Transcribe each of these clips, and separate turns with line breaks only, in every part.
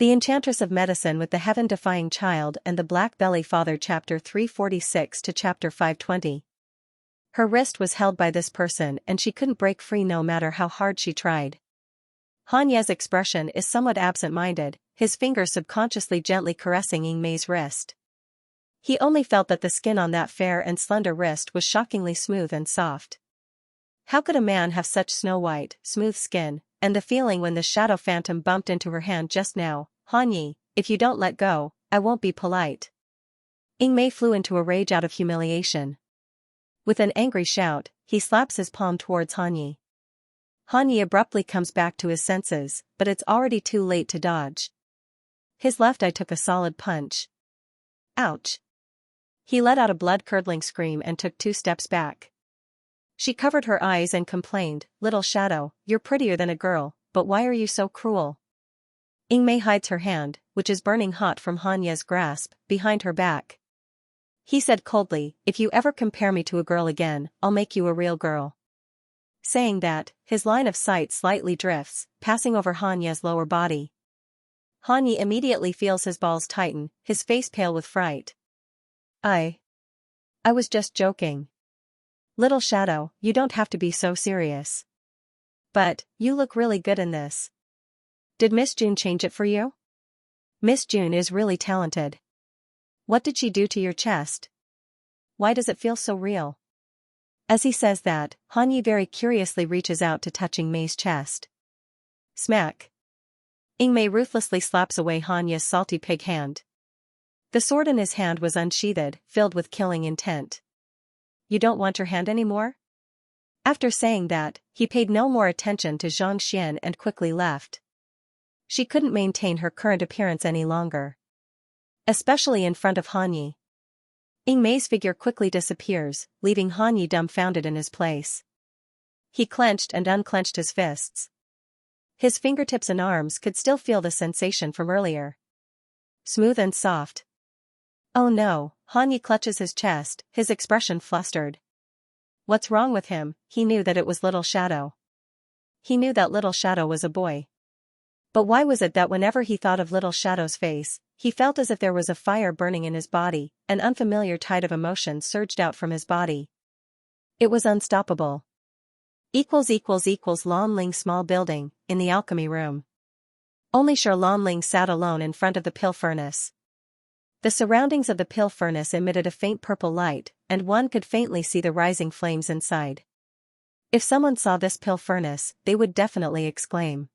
The Enchantress of Medicine with the Heaven-Defying Child and the Black Belly Father Chapter 346 to Chapter 520. Her wrist was held by this person and she couldn't break free no matter how hard she tried. Hanye's expression is somewhat absent-minded, his fingers subconsciously gently caressing Yingmei's wrist. He only felt that the skin on that fair and slender wrist was shockingly smooth and soft. How could a man have such snow-white, smooth skin, and the feeling when the shadow phantom bumped into her hand just now? Hanye, if you don't let go, I won't be polite. Yingmei flew into a rage out of humiliation. With an angry shout, he slaps his palm towards Hanye. Hanye abruptly comes back to his senses, but it's already too late to dodge. His left eye took a solid punch. Ouch! He let out a blood-curdling scream and took 2 steps back. She covered her eyes and complained, "Little Shadow, you're prettier than a girl, but why are you so cruel?" Yingmei hides her hand, which is burning hot from Hanye's grasp, behind her back. He said coldly, "If you ever compare me to a girl again, I'll make you a real girl." Saying that, his line of sight slightly drifts, passing over Hanye's lower body. Hanye immediately feels his balls tighten, his face pale with fright. I was just joking. Little Shadow, you don't have to be so serious. But, you look really good in this. Did Miss June change it for you? Miss June is really talented. What did she do to your chest? Why does it feel so real? As he says that, Hanye very curiously reaches out to touch Yingmei's chest. Smack. Yingmei ruthlessly slaps away Hanye's salty pig hand. The sword in his hand was unsheathed, filled with killing intent. You don't want your hand anymore? After saying that, he paid no more attention to Xianxia and quickly left. She couldn't maintain her current appearance any longer. Especially in front of Hanye. Yingmei's figure quickly disappears, leaving Hanye dumbfounded in his place. He clenched and unclenched his fists. His fingertips and arms could still feel the sensation from earlier. Smooth and soft. Oh no, Hanye clutches his chest, his expression flustered. What's wrong with him? He knew that it was Little Shadow. He knew that Little Shadow was a boy. But why was it that whenever he thought of Little Shadow's face, he felt as if there was a fire burning in his body, an unfamiliar tide of emotion surged out from his body. It was unstoppable. Lan Ling small building, in the alchemy room. Only Lan Ling sat alone in front of the pill furnace. The surroundings of the pill furnace emitted a faint purple light, and one could faintly see the rising flames inside. If someone saw this pill furnace, they would definitely exclaim.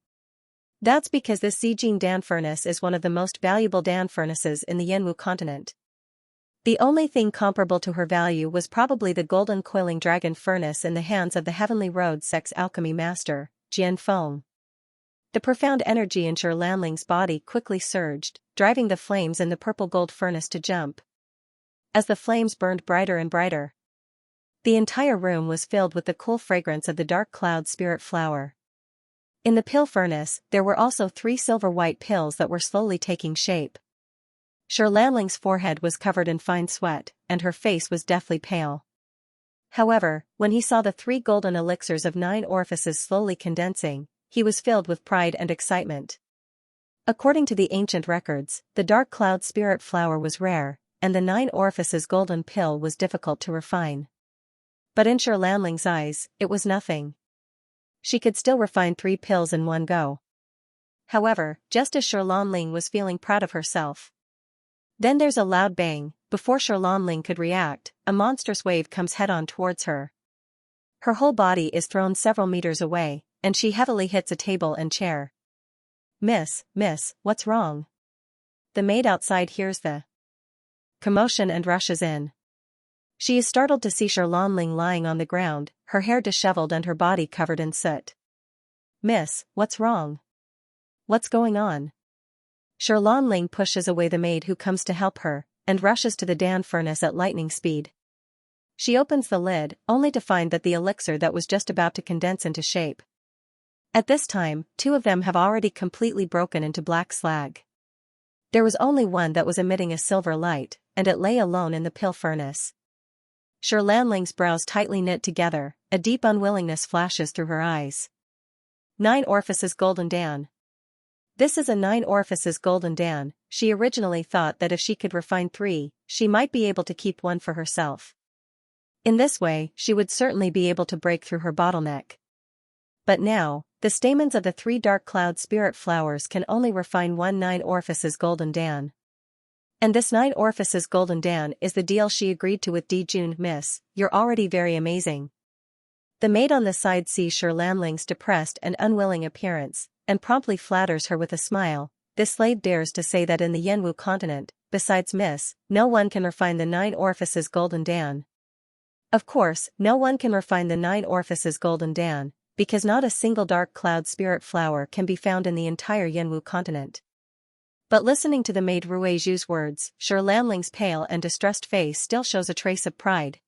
That's because this Zijing Dan furnace is one of the most valuable Dan furnaces in the Yanwu continent. The only thing comparable to her value was probably the golden coiling dragon furnace in the hands of the Heavenly Road Sect's alchemy master, Jian Feng. The profound energy in Lan Ling's body quickly surged, driving the flames in the purple-gold furnace to jump. As the flames burned brighter and brighter, the entire room was filled with the cool fragrance of the dark cloud spirit flower. In the pill furnace, there were also 3 silver-white pills that were slowly taking shape. Lan Ling's forehead was covered in fine sweat, and her face was deathly pale. However, when he saw the 3 golden elixirs of 9 orifices slowly condensing, he was filled with pride and excitement. According to the ancient records, the dark cloud spirit flower was rare, and the 9 orifices golden pill was difficult to refine. But in Lan Ling's eyes, it was nothing. She could still refine 3 pills in one go. However, just as Lan Ling was feeling proud of herself. Then there's a loud bang. Before Lan Ling could react, a monstrous wave comes head-on towards her. Her whole body is thrown several meters away, and she heavily hits a table and chair. Miss, what's wrong? The maid outside hears the commotion and rushes in. She is startled to see Lan Ling lying on the ground, her hair disheveled and her body covered in soot. Miss, what's wrong? What's going on? Lan Ling pushes away the maid who comes to help her, and rushes to the Dan furnace at lightning speed. She opens the lid, only to find that the elixir that was just about to condense into shape. At this time, 2 of them have already completely broken into black slag. There was only one that was emitting a silver light, and it lay alone in the pill furnace. Lan Ling's brows tightly knit together, a deep unwillingness flashes through her eyes. 9 orifices golden Dan. This is a 9 orifices golden dan. She originally thought that if she could refine 3, she might be able to keep one for herself. In this way, she would certainly be able to break through her bottleneck. But now, the stamens of the 3 dark cloud spirit flowers can only refine one 9 orifices golden dan. And this 9 orifices golden dan is the deal she agreed to with June. Miss, you're already very amazing. The maid on the side sees Xianxia's depressed and unwilling appearance, and promptly flatters her with a smile. This slave dares to say that in the Yanwu continent, besides Miss, no one can refine the 9 orifices golden dan. Of course, no one can refine the 9 orifices golden dan, because not a single dark cloud spirit flower can be found in the entire Yanwu continent. But listening to the maid Ruizhu's words, Xianxia's pale and distressed face still shows a trace of pride.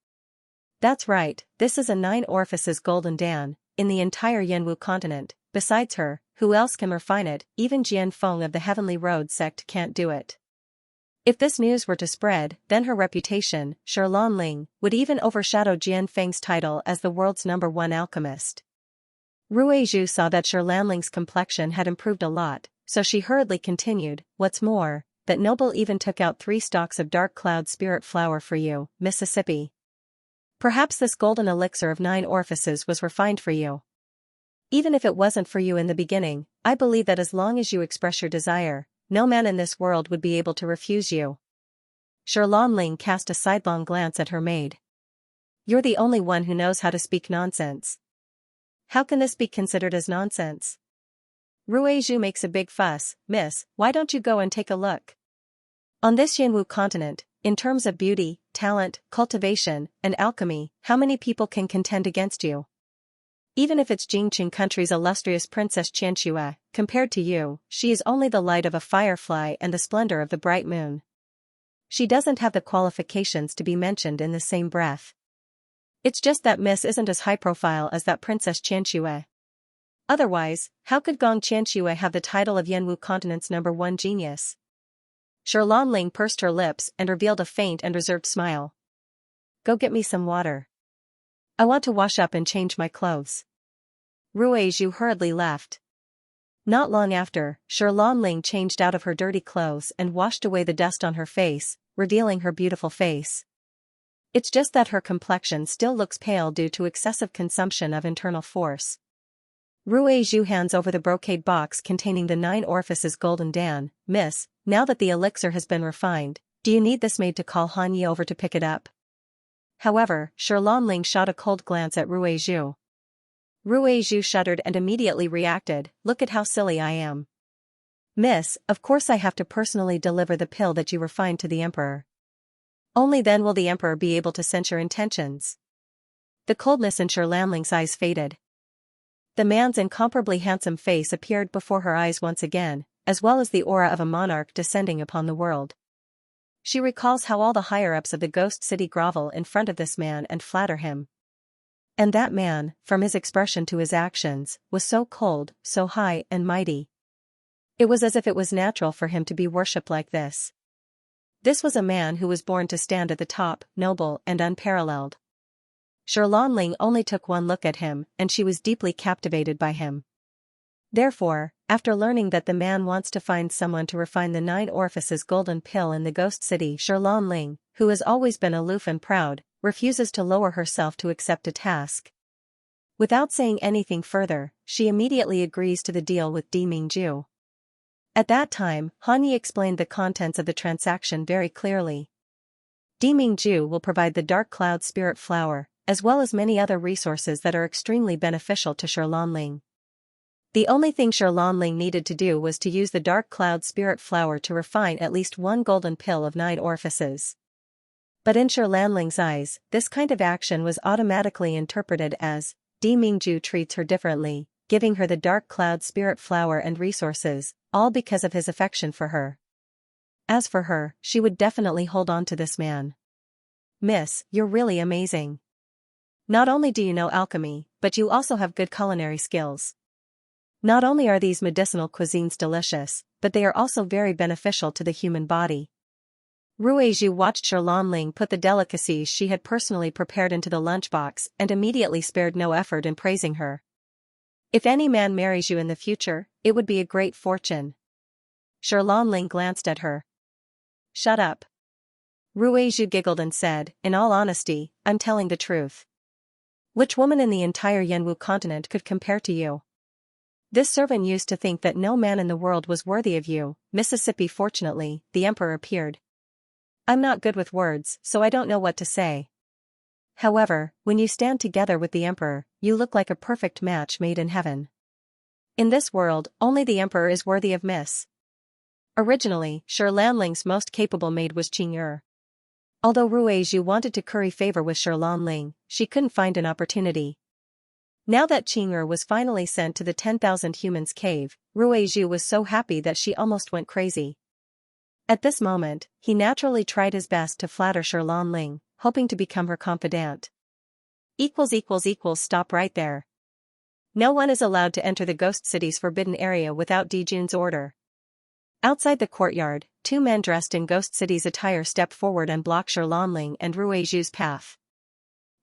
That's right, this is a 9 orifices golden dan, in the entire Yanwu continent. Besides her, who else can refine it? Even Jian Feng of the Heavenly Road sect can't do it. If this news were to spread, then her reputation, Xianxia, would even overshadow Jian Feng's title as the world's #1 alchemist. Ruizhu saw that Xianxia's complexion had improved a lot, so she hurriedly continued, what's more, that noble even took out 3 stalks of dark cloud spirit flower for you, Mississippi. Perhaps this golden elixir of 9 orifices was refined for you. Even if it wasn't for you in the beginning, I believe that as long as you express your desire, no man in this world would be able to refuse you. Xianxia cast a sidelong glance at her maid. You're the only one who knows how to speak nonsense. How can this be considered as nonsense? Ruizhu makes a big fuss. Miss, why don't you go and take a look? On this Yanwu continent, in terms of beauty, talent, cultivation, and alchemy, how many people can contend against you? Even if it's Jingqing country's illustrious Princess Xianxia, compared to you, she is only the light of a firefly and the splendor of the bright moon. She doesn't have the qualifications to be mentioned in the same breath. It's just that Miss isn't as high profile as that Princess Xianxia. Otherwise, how could Gong Xianxia have the title of Yanwu continent's #1 genius? Xianxia pursed her lips and revealed a faint and reserved smile. Go get me some water. I want to wash up and change my clothes. Ruizhu hurriedly left. Not long after, Xianxia changed out of her dirty clothes and washed away the dust on her face, revealing her beautiful face. It's just that her complexion still looks pale due to excessive consumption of internal force. Ruizhu hands over the brocade box containing the 9 orifices golden dan. Miss, now that the elixir has been refined, do you need this maid to call Han Yi over to pick it up? However, Xianxia shot a cold glance at Ruizhu. Ruizhu shuddered and immediately reacted, look at how silly I am. Miss, of course I have to personally deliver the pill that you refined to the Emperor. Only then will the Emperor be able to sense your intentions. The coldness in Xianxia's eyes faded. The man's incomparably handsome face appeared before her eyes once again, as well as the aura of a monarch descending upon the world. She recalls how all the higher-ups of the ghost city grovel in front of this man and flatter him. And that man, from his expression to his actions, was so cold, so high and mighty. It was as if it was natural for him to be worshipped like this. This was a man who was born to stand at the top, noble and unparalleled. Xianxia only took one look at him, and she was deeply captivated by him. Therefore, after learning that the man wants to find someone to refine the 9 orifices golden pill in the ghost city, Xianxia, who has always been aloof and proud, refuses to lower herself to accept a task. Without saying anything further, she immediately agrees to the deal with Mingju. At that time, Han Yi explained the contents of the transaction very clearly. Mingju will provide the dark cloud spirit flower, as well as many other resources that are extremely beneficial to Xianxia. The only thing Xianxia needed to do was to use the dark cloud spirit flower to refine at least one golden pill of 9 orifices. But in Xianxia's eyes, this kind of action was automatically interpreted as, Mingju treats her differently, giving her the dark cloud spirit flower and resources, all because of his affection for her. As for her, she would definitely hold on to this man. Miss, you're really amazing. Not only do you know alchemy, but you also have good culinary skills. Not only are these medicinal cuisines delicious, but they are also very beneficial to the human body. Ruizhu watched Xianxia put the delicacies she had personally prepared into the lunchbox and immediately spared no effort in praising her. If any man marries you in the future, it would be a great fortune. Xianxia glanced at her. Shut up. Ruizhu giggled and said, in all honesty, I'm telling the truth. Which woman in the entire Yanwu continent could compare to you? This servant used to think that no man in the world was worthy of you, Mississippi. Fortunately, the emperor appeared. I'm not good with words, so I don't know what to say. However, when you stand together with the emperor, you look like a perfect match made in heaven. In this world, only the emperor is worthy of Miss. Originally, Xianxia's most capable maid was Qing'er. Although Ruizhu wanted to curry favor with Xianxia, she couldn't find an opportunity. Now that Qing'er was finally sent to the 10,000 humans cave, Ruizhu was so happy that she almost went crazy. At this moment, he naturally tried his best to flatter Xianxia, hoping to become her confidant. Stop right there. No one is allowed to enter the Ghost City's forbidden area without Dijun's order. Outside the courtyard, two men dressed in Ghost City's attire step forward and block Xianxia and Ruizhu's path.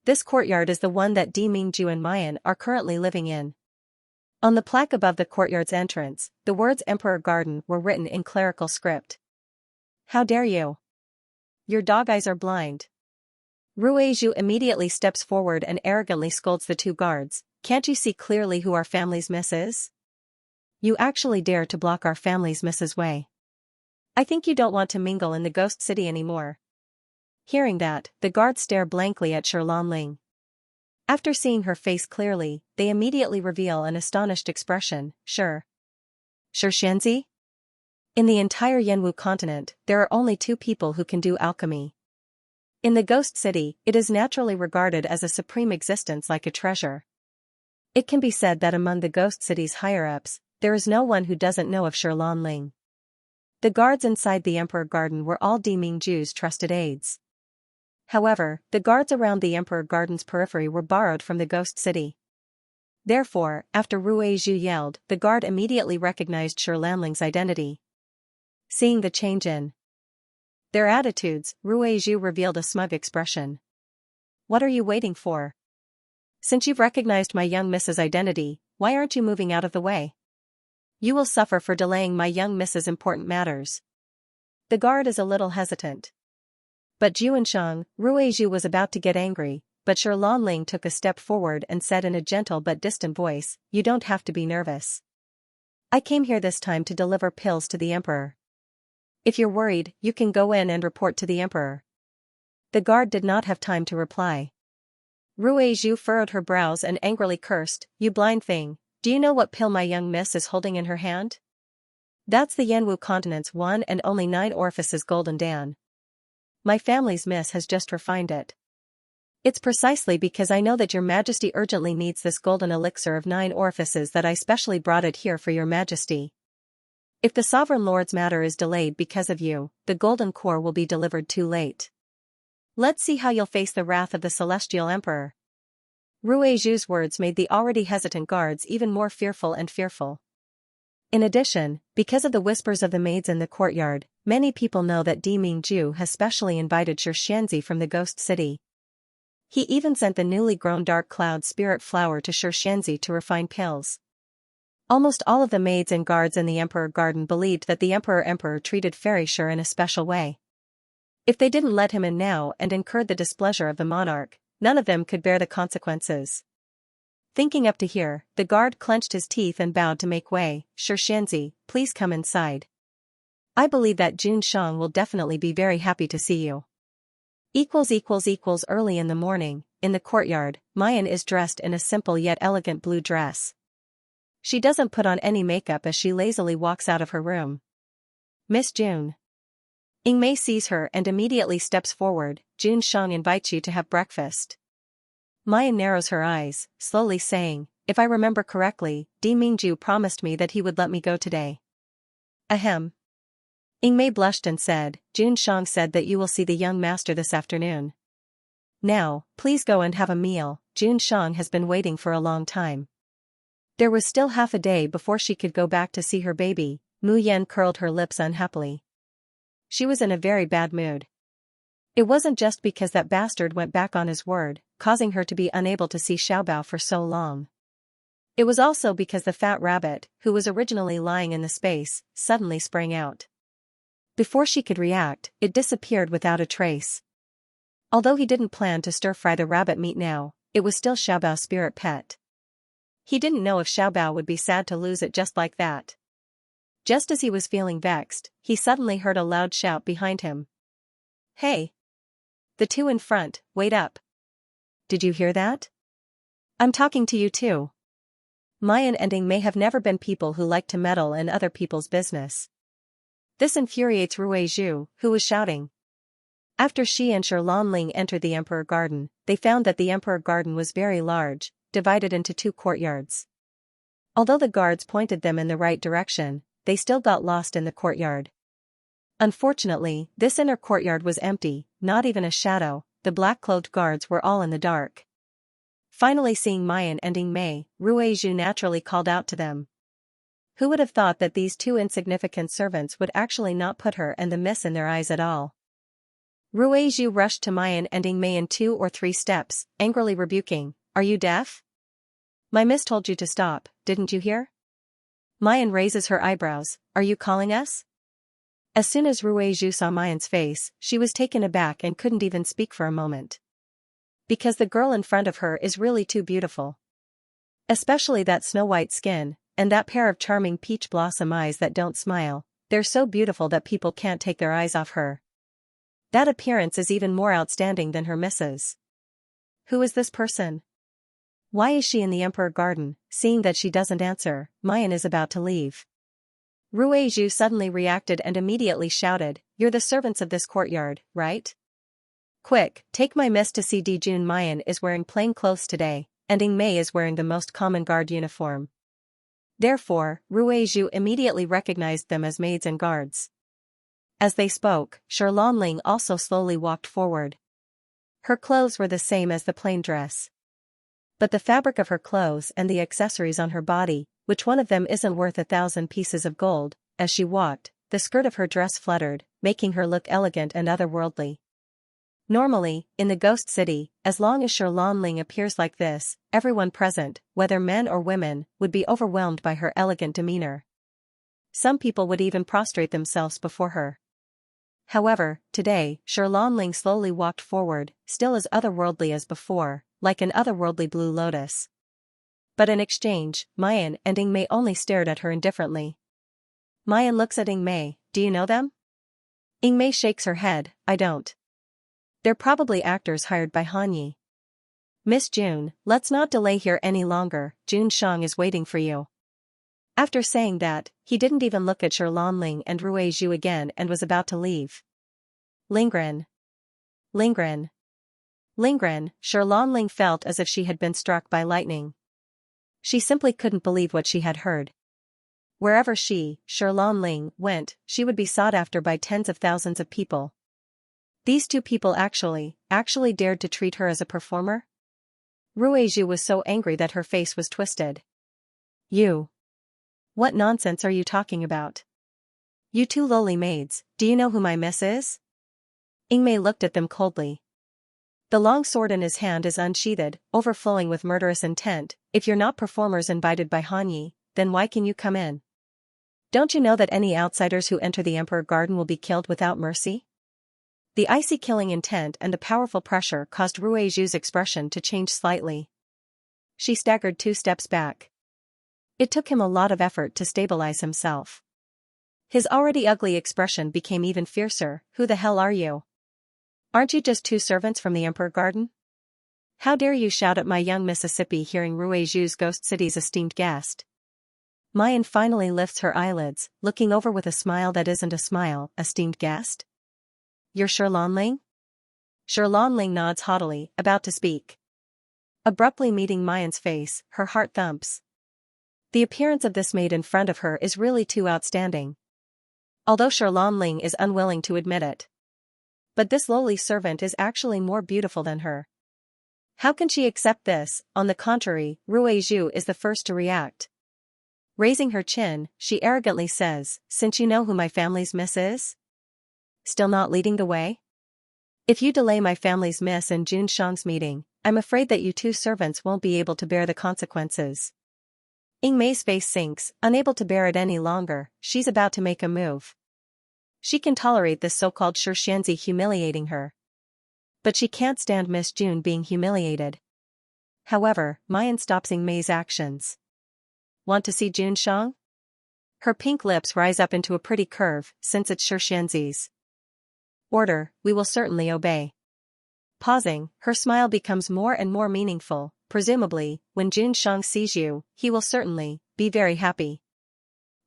This courtyard is the one that Di Mingju and Mayan are currently living in. On the plaque above the courtyard's entrance, the words Emperor Garden were written in clerical script. How dare you? Your dog eyes are blind. Ruizhu immediately steps forward and arrogantly scolds the two guards. Can't you see clearly who our family's miss is? You actually dare to block our family's miss's way. I think you don't want to mingle in the Ghost City anymore. Hearing that, the guards stare blankly at Xianxia. After seeing her face clearly, they immediately reveal an astonished expression. Sure. Xianxia? In the entire Yanwu continent, there are only two people who can do alchemy. In the Ghost City, it is naturally regarded as a supreme existence like a treasure. It can be said that among the Ghost City's higher-ups, there is no one who doesn't know of Xianxia. The guards inside the Emperor Garden were all Di Mingju's trusted aides. However, the guards around the Emperor Garden's periphery were borrowed from the Ghost City. Therefore, after Ruizhu yelled, the guard immediately recognized Xianxia's identity. Seeing the change in their attitudes, Ruizhu revealed a smug expression. What are you waiting for? Since you've recognized my young Miss's identity, why aren't you moving out of the way? You will suffer for delaying my young Miss's important matters. The guard is a little hesitant. But Juansheng, Ruizhu was about to get angry, but Xianxia took a step forward and said in a gentle but distant voice, you don't have to be nervous. I came here this time to deliver pills to the emperor. If you're worried, you can go in and report to the emperor. The guard did not have time to reply. Ruizhu furrowed her brows and angrily cursed, you blind thing, do you know what pill my young miss is holding in her hand? That's the Yanwu continent's one and only 9 orifices golden dan. My family's miss has just refined it. It's precisely because I know that your majesty urgently needs this golden elixir of 9 orifices that I specially brought it here for your majesty. If the sovereign lord's matter is delayed because of you, the golden core will be delivered too late. Let's see how you'll face the wrath of the celestial emperor. Ruizhu's words made the already hesitant guards even more fearful and fearful. In addition, because of the whispers of the maids in the courtyard, many people know that Di Mingju has specially invited Xianxia from the Ghost City. He even sent the newly grown dark cloud spirit flower to Xianxia to refine pills. Almost all of the maids and guards in the Emperor Garden believed that the Emperor treated Fairy Shur in a special way. If they didn't let him in now and incurred the displeasure of the monarch, none of them could bear the consequences. Thinking up to here, the guard clenched his teeth and bowed to make way. Xianxia, please come inside. I believe that Juansheng will definitely be very happy to see you. Early in the morning, in the courtyard, Mayan is dressed in a simple yet elegant blue dress. She doesn't put on any makeup as she lazily walks out of her room. Miss June. Yingmei sees her and immediately steps forward. Juansheng invites you to have breakfast. Mayan narrows her eyes, slowly saying, if I remember correctly, Di Mingju promised me that he would let me go today. Ahem. Yingmei blushed and said, Juansheng said that you will see the young master this afternoon. Now, please go and have a meal, Juansheng has been waiting for a long time. There was still half a day before she could go back to see her baby. Mu Yan curled her lips unhappily. She was in a very bad mood. It wasn't just because that bastard went back on his word, causing her to be unable to see Xiaobao for so long. It was also because the fat rabbit, who was originally lying in the space, suddenly sprang out. Before she could react, it disappeared without a trace. Although he didn't plan to stir-fry the rabbit meat now, it was still Xiaobao's spirit pet. He didn't know if Xiaobao would be sad to lose it just like that. Just as he was feeling vexed, he suddenly heard a loud shout behind him. "Hey! The two in front, wait up! Did you hear that? I'm talking to you too." Mayan and Mei have never been people who like to meddle in other people's business. This infuriates Rui Zhu, who was shouting. After Shi and Lanling entered the Emperor Garden, they found that the Emperor Garden was very large, divided into two courtyards. Although the guards pointed them in the right direction, they still got lost in the courtyard. Unfortunately, this inner courtyard was empty, not even a shadow. The black-clothed guards were all in the dark. Finally seeing Mayan and Mei, Rui Zhu naturally called out to them. Who would have thought that these two insignificant servants would actually not put her and the miss in their eyes at all? Rui Zhu rushed to Mayan and Mei in 2 or 3 steps, angrily rebuking, "Are you deaf? My miss told you to stop, didn't you hear?" Mayan raises her eyebrows, "Are you calling us?" As soon as Rui Zhu saw Mayan's face, she was taken aback and couldn't even speak for a moment. Because the girl in front of her is really too beautiful. Especially that snow-white skin, and that pair of charming peach blossom eyes that don't smile. They're so beautiful that people can't take their eyes off her. That appearance is even more outstanding than her misses. Who is this person? Why is she in the Emperor Garden? Seeing that she doesn't answer, Mayan is about to leave. Rui Zhu suddenly reacted and immediately shouted, "You're the servants of this courtyard, right? Quick, take my miss to see Dijun." Mayan is wearing plain clothes today, and Mei is wearing the most common guard uniform. Therefore, Rui Zhu immediately recognized them as maids and guards. As they spoke, Lanling also slowly walked forward. Her clothes were the same as the plain dress. But the fabric of her clothes and the accessories on her body, which one of them isn't worth 1,000 pieces of gold, as she walked, the skirt of her dress fluttered, making her look elegant and otherworldly. Normally, in the ghost city, as long as Lanling appears like this, everyone present, whether men or women, would be overwhelmed by her elegant demeanor. Some people would even prostrate themselves before her. However, today, Lanling slowly walked forward, still as otherworldly as before, like an otherworldly blue lotus. But in exchange, Mayan and Mei only stared at her indifferently. Mayan looks at Mei, "Do you know them?" Mei shakes her head, "I don't. They're probably actors hired by Hanyi." "Miss June, let's not delay here any longer, Jun Shang is waiting for you." After saying that, he didn't even look at Lanling and Rui Zhu again and was about to leave. Lingren. Lingren. Lingren, Lanling felt as if she had been struck by lightning. She simply couldn't believe what she had heard. Wherever Lanling, went, she would be sought after by tens of thousands of people. These two people actually dared to treat her as a performer? Rui Zhu was so angry that her face was twisted. "You. What nonsense are you talking about? You two lowly maids, do you know who my miss is?" Mei looked at them coldly. The long sword in his hand is unsheathed, overflowing with murderous intent. "If you're not performers invited by Hanyi, then why can you come in? Don't you know that any outsiders who enter the Emperor Garden will be killed without mercy?" The icy killing intent and the powerful pressure caused Rui Zhu's expression to change slightly. She staggered 2 steps back. It took him a lot of effort to stabilize himself. His already ugly expression became even fiercer. "Who the hell are you? Aren't you just 2 servants from the Emperor Garden? How dare you shout at my young Mississippi?" Hearing Rui Zhu's Ghost City's esteemed guest, Mayan finally lifts her eyelids, looking over with a smile that isn't a smile. "Esteemed guest? You're Lanling?" Lanling nods haughtily, about to speak. Abruptly meeting Mayan's face, her heart thumps. The appearance of this maid in front of her is really too outstanding. Although Lanling is unwilling to admit it. But this lowly servant is actually more beautiful than her. How can she accept this? On the contrary, Rui Zhu is the first to react. Raising her chin, she arrogantly says, "Since you know who my family's miss is? Still not leading the way? If you delay my family's miss and Jun Shang's meeting, I'm afraid that you 2 servants won't be able to bear the consequences." Ying Mei's face sinks, unable to bear it any longer. She's about to make a move. She can tolerate this so-called Xianxia humiliating her. But she can't stand Miss June being humiliated. However, Mayan stops Ying Mei's actions. Want to see June Shang? Her pink lips rise up into a pretty curve. Since it's Xianxia's order, we will certainly obey. Pausing, her smile becomes more and more meaningful. Presumably, when June Shang sees you, he will certainly be very happy.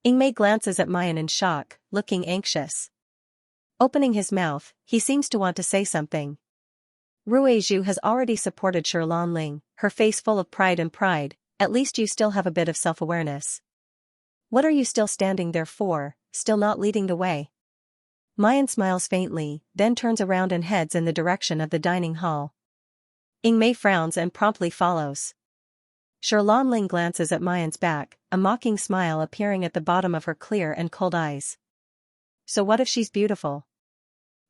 Ying Mei glances at Mayan in shock, looking anxious. Opening his mouth, he seems to want to say something. Ruizhu has already supported Lanling, her face full of pride. At least you still have a bit of self-awareness. What are you still standing there for, still not leading the way? Mayan smiles faintly, then turns around and heads in the direction of the dining hall. Ying Mei frowns and promptly follows. Lanling glances at Mayan's back, a mocking smile appearing at the bottom of her clear and cold eyes. So what if she's beautiful?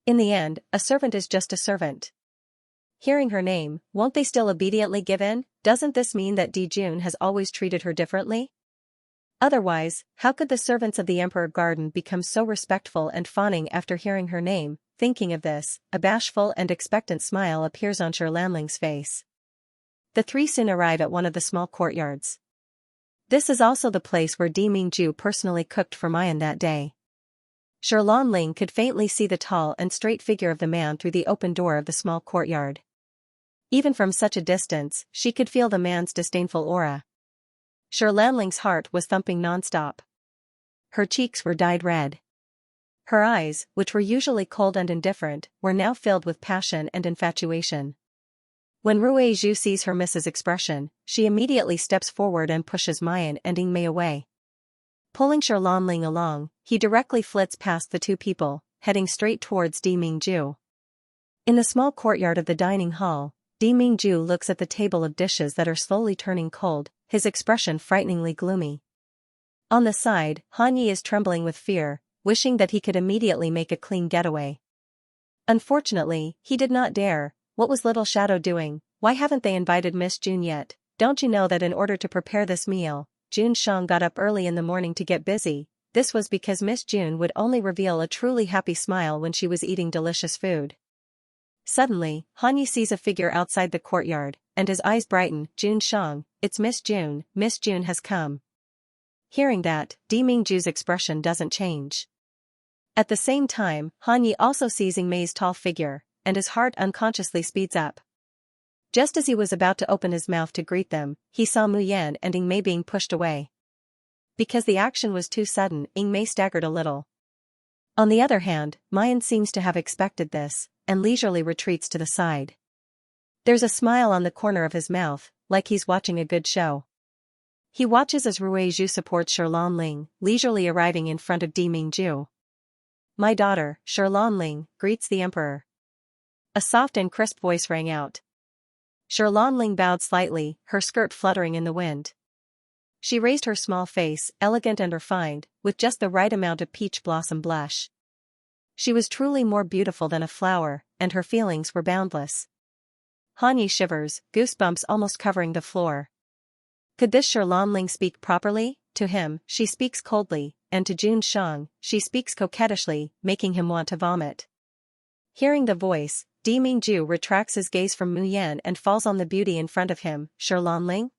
In the end, a servant is just a servant. Hearing her name, won't they still obediently give in? Doesn't this mean that June has always treated her differently? Otherwise, how could the servants of the Emperor Garden become so respectful and fawning after hearing her name? Thinking of this, a bashful and expectant smile appears on Lanling's face. The three soon arrive at one of the small courtyards. This is also the place where Mingju personally cooked for Mayan that day. Lanling could faintly see the tall and straight figure of the man through the open door of the small courtyard. Even from such a distance, she could feel the man's disdainful aura. Lanling's heart was thumping nonstop. Her cheeks were dyed red. Her eyes, which were usually cold and indifferent, were now filled with passion and infatuation. When Ruizhu sees her Mrs. expression, she immediately steps forward and pushes Mayan and Ying Mei away. Pulling Lanling along, he directly flits past the two people, heading straight towards Mingju. In the small courtyard of the dining hall, Mingju looks at the table of dishes that are slowly turning cold, his expression frighteningly gloomy. On the side, Han Yi is trembling with fear, wishing that he could immediately make a clean getaway. Unfortunately, he did not dare. What was Little Shadow doing? Why haven't they invited Miss June yet? Don't you know that in order to prepare this meal, June Shang got up early in the morning to get busy? This was because Miss June would only reveal a truly happy smile when she was eating delicious food. Suddenly, Han Yi sees a figure outside the courtyard, and his eyes brighten. June Shang, it's Miss June has come. Hearing that, Mingju's expression doesn't change. At the same time, Han Yi also sees Ying Mei's tall figure, and his heart unconsciously speeds up. Just as he was about to open his mouth to greet them, he saw Mu Yan and Ying Mei being pushed away. Because the action was too sudden, Ying Mei staggered a little. On the other hand, Mayan seems to have expected this, and leisurely retreats to the side. There's a smile on the corner of his mouth, like he's watching a good show. He watches as Ruizhu supports Lanling, leisurely arriving in front of Mingju. My daughter, Lanling, greets the emperor. A soft and crisp voice rang out. Lanling bowed slightly, her skirt fluttering in the wind. She raised her small face, elegant and refined, with just the right amount of peach blossom blush. She was truly more beautiful than a flower, and her feelings were boundless. Han Yi shivers, goosebumps almost covering the floor. Could this Lanling speak properly? To him, she speaks coldly, and to June Shang, she speaks coquettishly, making him want to vomit. Hearing the voice, Mingju retracts his gaze from Mu Yan and falls on the beauty in front of him. Lanling?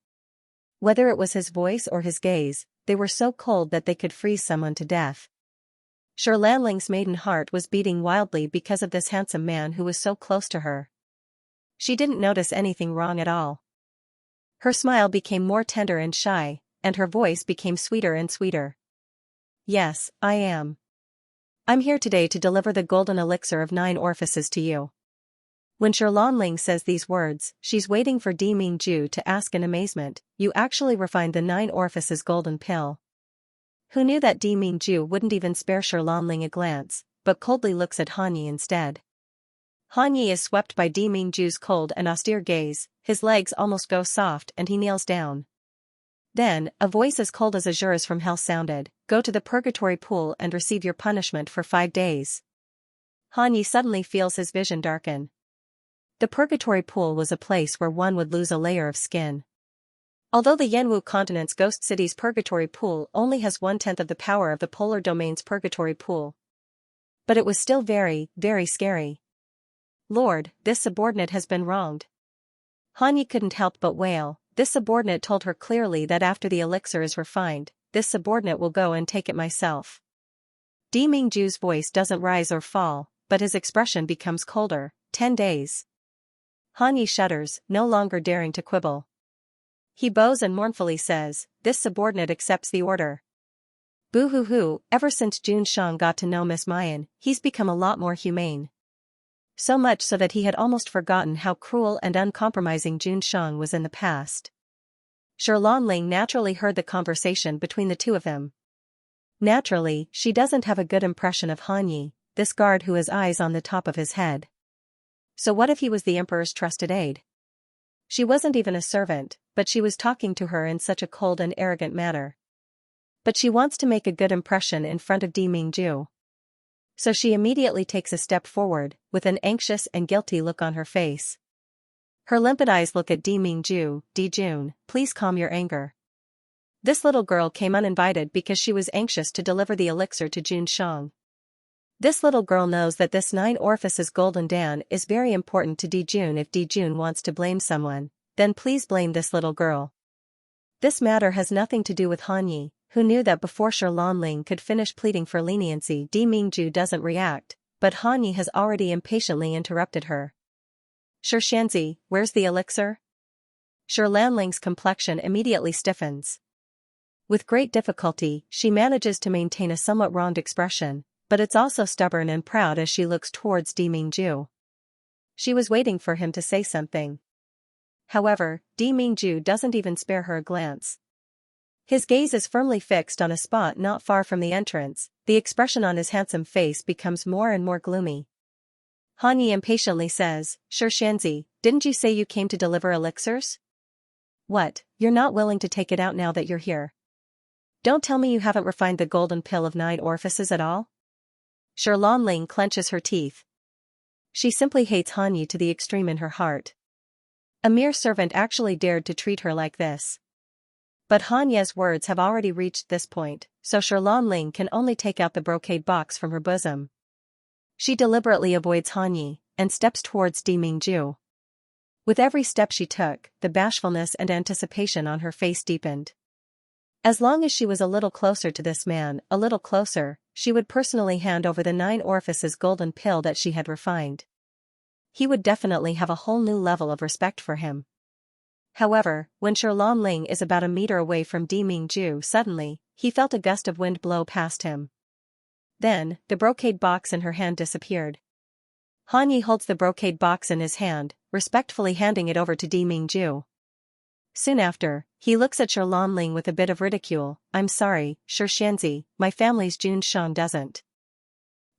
Whether it was his voice or his gaze, they were so cold that they could freeze someone to death. Lanling's maiden heart was beating wildly because of this handsome man who was so close to her. She didn't notice anything wrong at all. Her smile became more tender and shy, and her voice became sweeter and sweeter. Yes, I am. I'm here today to deliver the golden elixir of 9 orifices to you. When Lanling says these words, she's waiting for Mingju to ask in amazement, you actually refined the 9 orifices golden pill. Who knew that Mingju wouldn't even spare Lanling a glance, but coldly looks at Han Yi instead. Han Yi is swept by Mingju's cold and austere gaze, his legs almost go soft and he kneels down. Then, a voice as cold as azure as from hell sounded, go to the purgatory pool and receive your punishment for 5 days. Han Yi suddenly feels his vision darken. The purgatory pool was a place where one would lose a layer of skin. Although the Yanwu continent's Ghost City's purgatory pool only has 1/10 of the power of the polar domain's purgatory pool. But it was still very, very scary. Lord, this subordinate has been wronged. Han Yi couldn't help but wail. This subordinate told her clearly that after the elixir is refined, this subordinate will go and take it myself. Di Mingju's voice doesn't rise or fall, but his expression becomes colder. 10 days. Han Yi shudders, no longer daring to quibble. He bows and mournfully says, this subordinate accepts the order. Boo-hoo-hoo, ever since Jun Shang got to know Miss Mayan, he's become a lot more humane. So much so that he had almost forgotten how cruel and uncompromising Jun Shang was in the past. Shirlanling naturally heard the conversation between the two of them. Naturally, she doesn't have a good impression of Han Yi, this guard who has eyes on the top of his head. So what if he was the emperor's trusted aide? She wasn't even a servant, but she was talking to her in such a cold and arrogant manner. But she wants to make a good impression in front of Di Mingju. So she immediately takes a step forward, with an anxious and guilty look on her face. Her limpid eyes look at Di Mingju. Di Jun, please calm your anger. This little girl came uninvited because she was anxious to deliver the elixir to Jun Shang. This little girl knows that this 9 orifices golden Dan is very important to Di Jun. If Di Jun wants to blame someone, then please blame this little girl. This matter has nothing to do with Han Yi, who knew that before Shirlanling could finish pleading for leniency Di Mingju doesn't react, but Han Yi has already impatiently interrupted her. Xianxia, where's the elixir? Shirlanling's complexion immediately stiffens. With great difficulty, she manages to maintain a somewhat wronged expression, but it's also stubborn and proud as she looks towards Di Mingju. She was waiting for him to say something. However, Di Mingju doesn't even spare her a glance. His gaze is firmly fixed on a spot not far from the entrance. The expression on his handsome face becomes more and more gloomy. Han Yi impatiently says, Xianxia, didn't you say you came to deliver elixirs? What, you're not willing to take it out now that you're here? Don't tell me you haven't refined the golden pill of 9 orifices at all? Shirlanling clenches her teeth. She simply hates Han Yi to the extreme in her heart. A mere servant actually dared to treat her like this. But Han Ye's words have already reached this point, so Shirlanling can only take out the brocade box from her bosom. She deliberately avoids Han Yi, and steps towards Di Mingju. With every step she took, the bashfulness and anticipation on her face deepened. As long as she was a little closer to this man, a little closer, she would personally hand over the 9 orifices golden pill that she had refined. He would definitely have a whole new level of respect for him. However, when Shirlanling is about a meter away from Di Mingju, suddenly, he felt a gust of wind blow past him. Then, the brocade box in her hand disappeared. Han Yi holds the brocade box in his hand, respectfully handing it over to Di Mingju. Soon after, he looks at Shirlanling with a bit of ridicule. I'm sorry, Xianxia, my family's Jun Shang doesn't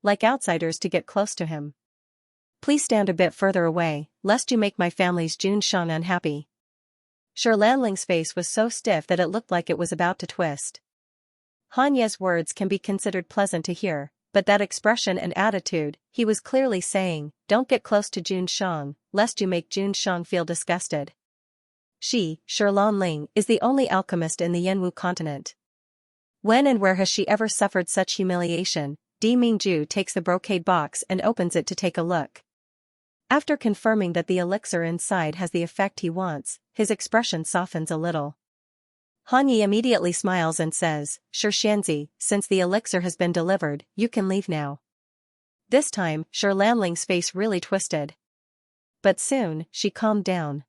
like outsiders to get close to him. Please stand a bit further away, lest you make my family's Jun Shang unhappy. Shirlanling's face was so stiff that it looked like it was about to twist. Han Ye's words can be considered pleasant to hear, but that expression and attitude, he was clearly saying, don't get close to Jun Shang, lest you make Jun Shang feel disgusted. She, Shirlanling, is the only alchemist in the Yanwu continent. When and where has she ever suffered such humiliation? Di Mingju takes the brocade box and opens it to take a look. After confirming that the elixir inside has the effect he wants, his expression softens a little. Han Yi immediately smiles and says, Xianxia, since the elixir has been delivered, you can leave now. This time, Shirlanling's face really twisted. But soon, she calmed down.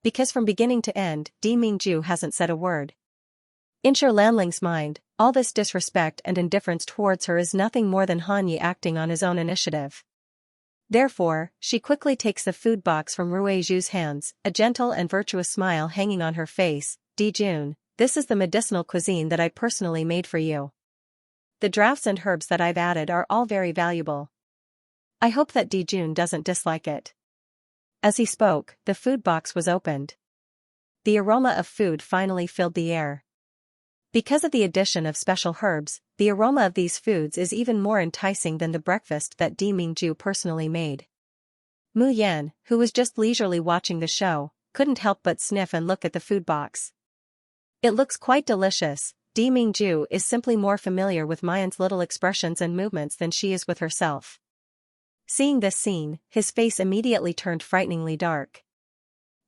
Because from beginning to end, Di Mingju hasn't said a word. In Shirlanling's mind, all this disrespect and indifference towards her is nothing more than Han Yi acting on his own initiative. Therefore, she quickly takes the food box from Ruizhu's hands, a gentle and virtuous smile hanging on her face. Di Jun, this is the medicinal cuisine that I personally made for you. The drafts and herbs that I've added are all very valuable. I hope that Di Jun doesn't dislike it. As he spoke, the food box was opened. The aroma of food finally filled the air. Because of the addition of special herbs, the aroma of these foods is even more enticing than the breakfast that Di Mingju personally made. Mu Yan, who was just leisurely watching the show, couldn't help but sniff and look at the food box. It looks quite delicious. Di Mingju is simply more familiar with Mayan's little expressions and movements than she is with herself. Seeing this scene, his face immediately turned frighteningly dark.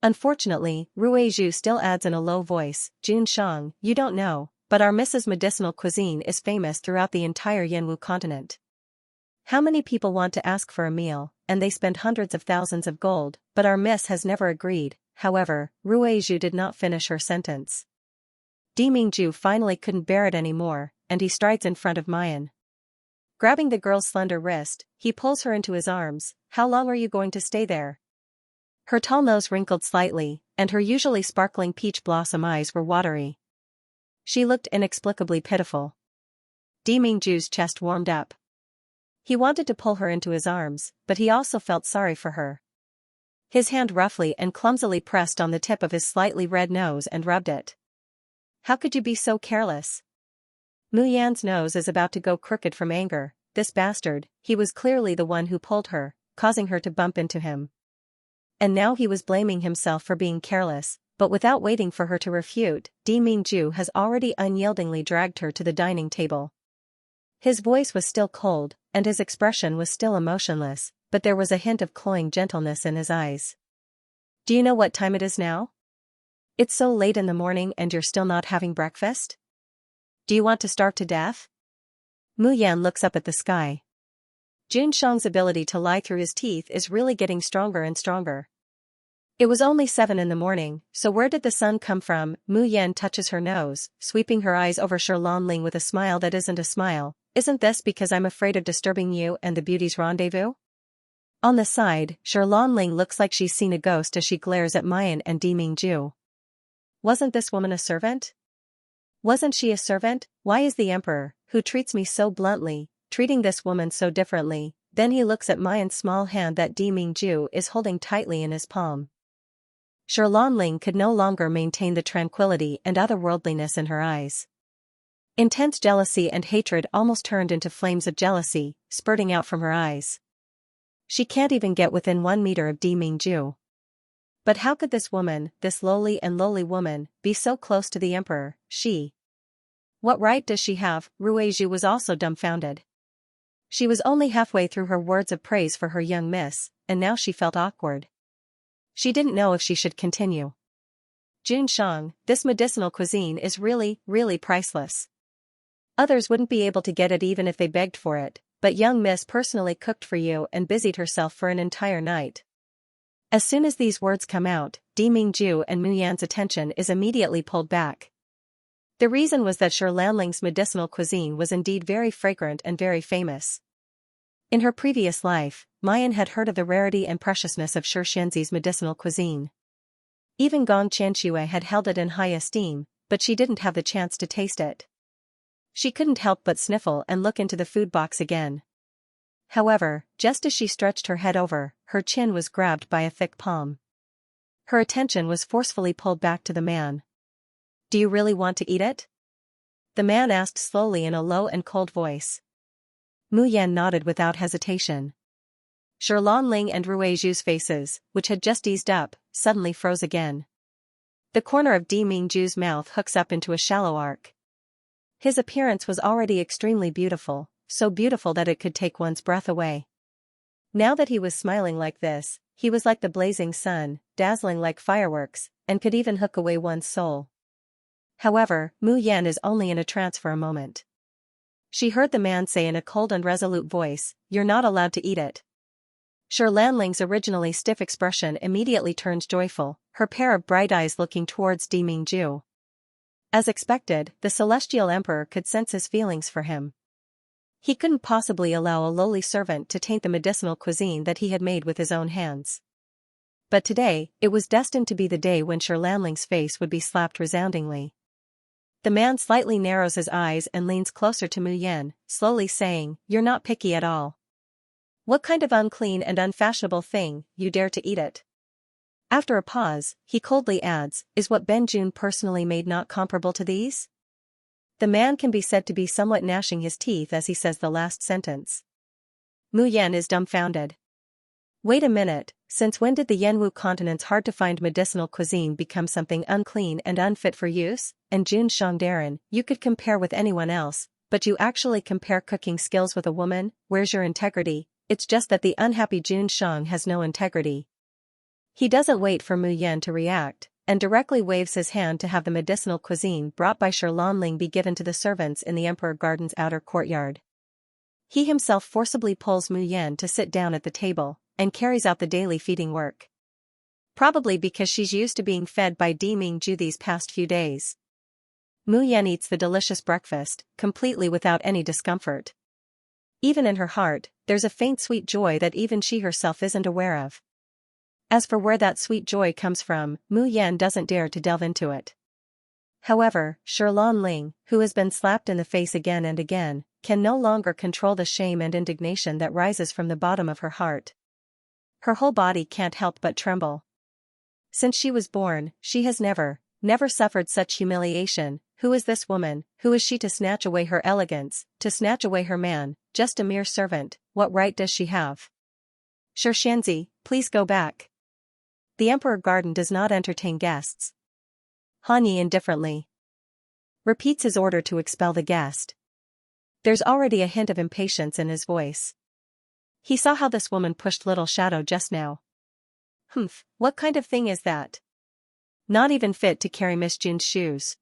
Unfortunately, Ruizhu still adds in a low voice, Jun Shang, you don't know, but our Mrs. Medicinal Cuisine is famous throughout the entire Yanwu continent. How many people want to ask for a meal, and they spend hundreds of thousands of gold, but our miss has never agreed. However, Ruizhu did not finish her sentence. Di Mingju finally couldn't bear it anymore, and he strides in front of Mayan. Grabbing the girl's slender wrist, he pulls her into his arms. How long are you going to stay there? Her tall nose wrinkled slightly, and her usually sparkling peach blossom eyes were watery. She looked inexplicably pitiful. Di Mingju's chest warmed up. He wanted to pull her into his arms, but he also felt sorry for her. His hand roughly and clumsily pressed on the tip of his slightly red nose and rubbed it. How could you be so careless? Mu Yan's nose is about to go crooked from anger. This bastard, he was clearly the one who pulled her, causing her to bump into him. And now he was blaming himself for being careless, but without waiting for her to refute, Di Mingju has already unyieldingly dragged her to the dining table. His voice was still cold, and his expression was still emotionless, but there was a hint of cloying gentleness in his eyes. Do you know what time it is now? It's so late in the morning and you're still not having breakfast? Do you want to starve to death? Mu Yan looks up at the sky. Jun Shang's ability to lie through his teeth is really getting stronger and stronger. It was only 7 in the morning, so where did the sun come from? Mu Yan touches her nose, sweeping her eyes over Ling with a smile that isn't a smile. Isn't this because I'm afraid of disturbing you and the beauty's rendezvous? On the side, Ling looks like she's seen a ghost as she glares at Mayan and Di Mingju. Wasn't this woman a servant? Wasn't she a servant? Why is the emperor, who treats me so bluntly, treating this woman so differently? Then he looks at Mayan's small hand that Di Mingju is holding tightly in his palm. Ling could no longer maintain the tranquility and otherworldliness in her eyes. Intense jealousy and hatred almost turned into flames of jealousy, spurting out from her eyes. She can't even get within 1 meter of Di Mingju. But how could this woman, this lowly woman, be so close to the emperor? What right does she have? Ruizhu was also dumbfounded. She was only halfway through her words of praise for her young miss, and now she felt awkward. She didn't know if she should continue. Jun Shang, this medicinal cuisine is really, really priceless. Others wouldn't be able to get it even if they begged for it, but young miss personally cooked for you and busied herself for an entire night. As soon as these words come out, Di Mingju and Mu Yan's attention is immediately pulled back. The reason was that Ling's medicinal cuisine was indeed very fragrant and very famous. In her previous life, Mayan had heard of the rarity and preciousness of Xianxia's medicinal cuisine. Even Gong Qianxue had held it in high esteem, but she didn't have the chance to taste it. She couldn't help but sniffle and look into the food box again. However, just as she stretched her head over, her chin was grabbed by a thick palm. Her attention was forcefully pulled back to the man. Do you really want to eat it? The man asked slowly in a low and cold voice. Mu Yan nodded without hesitation. Ling and Ruizhu's faces, which had just eased up, suddenly froze again. The corner of Di Mingju's mouth hooks up into a shallow arc. His appearance was already extremely beautiful, so beautiful that it could take one's breath away. Now that he was smiling like this, he was like the blazing sun, dazzling like fireworks, and could even hook away one's soul. However, Mu Yan is only in a trance for a moment. She heard the man say in a cold and resolute voice, "You're not allowed to eat it." Ling's originally stiff expression immediately turned joyful, her pair of bright eyes looking towards Di Mingju. As expected, the celestial emperor could sense his feelings for him. He couldn't possibly allow a lowly servant to taint the medicinal cuisine that he had made with his own hands. But today, it was destined to be the day when Ling's face would be slapped resoundingly. The man slightly narrows his eyes and leans closer to Mu Yan, slowly saying, "You're not picky at all. What kind of unclean and unfashionable thing, you dare to eat it?" After a pause, he coldly adds, "Is what Ben Jun personally made not comparable to these?" The man can be said to be somewhat gnashing his teeth as he says the last sentence. Mu Yan is dumbfounded. Wait a minute, Since when did the Yanwu continent's hard-to-find medicinal cuisine become something unclean and unfit for use? And Jun Shangdaran, you could compare with anyone else, but you actually compare cooking skills with a woman? Where's your integrity? It's just that the unhappy Jun Shang has no integrity. He doesn't wait for Mu Yan to react, and directly waves his hand to have the medicinal cuisine brought by Shi Lanling be given to the servants in the Emperor Garden's outer courtyard. He himself forcibly pulls Mu Yan to sit down at the table, and carries out the daily feeding work. Probably because she's used to being fed by Di Mingju these past few days. Mu Yan eats the delicious breakfast, completely without any discomfort. Even in her heart, there's a faint sweet joy that even she herself isn't aware of. As for where that sweet joy comes from, Mu Yan doesn't dare to delve into it. However, Shi Lanling, who has been slapped in the face again and again, can no longer control the shame and indignation that rises from the bottom of her heart. Her whole body can't help but tremble. Since she was born, she has never suffered such humiliation. Who is this woman? Who is she to snatch away her elegance, to snatch away her man? Just a mere servant. What right does she have? Xianxia, please go back. The Emperor Garden does not entertain guests. Han Yi indifferently repeats his order to expel the guest. There's already a hint of impatience in his voice. He saw how this woman pushed Little Shadow just now. Humph, what kind of thing is that? Not even fit to carry Miss Jun's shoes.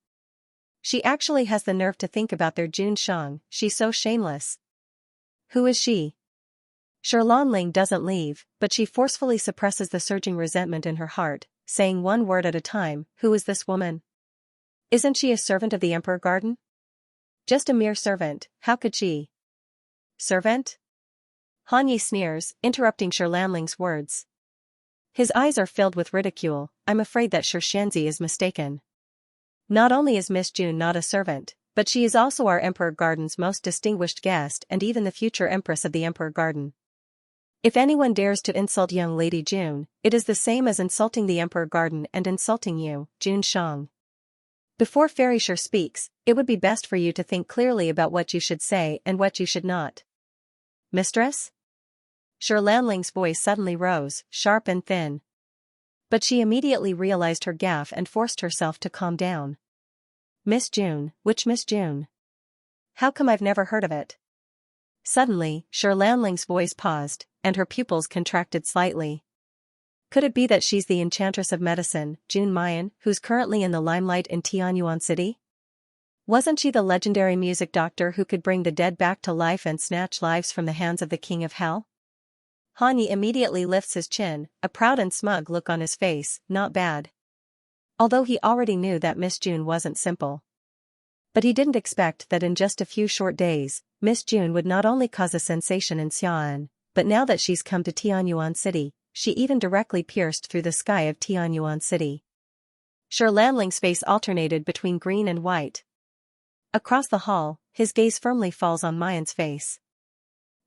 She actually has the nerve to think about their Jun Shang. She's so shameless. Who is she? Shi Lanling doesn't leave, but she forcefully suppresses the surging resentment in her heart, saying one word at a time. Who is this woman? Isn't she a servant of the Emperor Garden? Just a mere servant, how could she? Servant? Han Yi sneers, interrupting Shi Lanling's words. His eyes are filled with ridicule. I'm afraid that Xianxia is mistaken. Not only is Miss Jun not a servant, but she is also our Emperor Garden's most distinguished guest and even the future Empress of the Emperor Garden. If anyone dares to insult young Lady Jun, it is the same as insulting the Emperor Garden and insulting you, Jun Shang. Before Fairy Shi speaks, it would be best for you to think clearly about what you should say and what you should not. Mistress? Shi Lanling's voice suddenly rose, sharp and thin. But she immediately realized her gaffe and forced herself to calm down. Miss Jun, which Miss Jun? How come I've never heard of it? Suddenly, Shi Lanling's voice paused, and her pupils contracted slightly. Could it be that she's the Enchantress of Medicine, Jun Mayan, who's currently in the limelight in Tianyuan City? Wasn't she the legendary music doctor who could bring the dead back to life and snatch lives from the hands of the King of Hell? Han Yi immediately lifts his chin, a proud and smug look on his face. Not bad. Although he already knew that Miss Jun wasn't simple. But he didn't expect that in just a few short days, Miss Jun would not only cause a sensation in Xi'an, but now that she's come to Tianyuan City, she even directly pierced through the sky of Tianyuan City. Shi Lanling's face alternated between green and white. Across the hall, his gaze firmly falls on Mayan's face.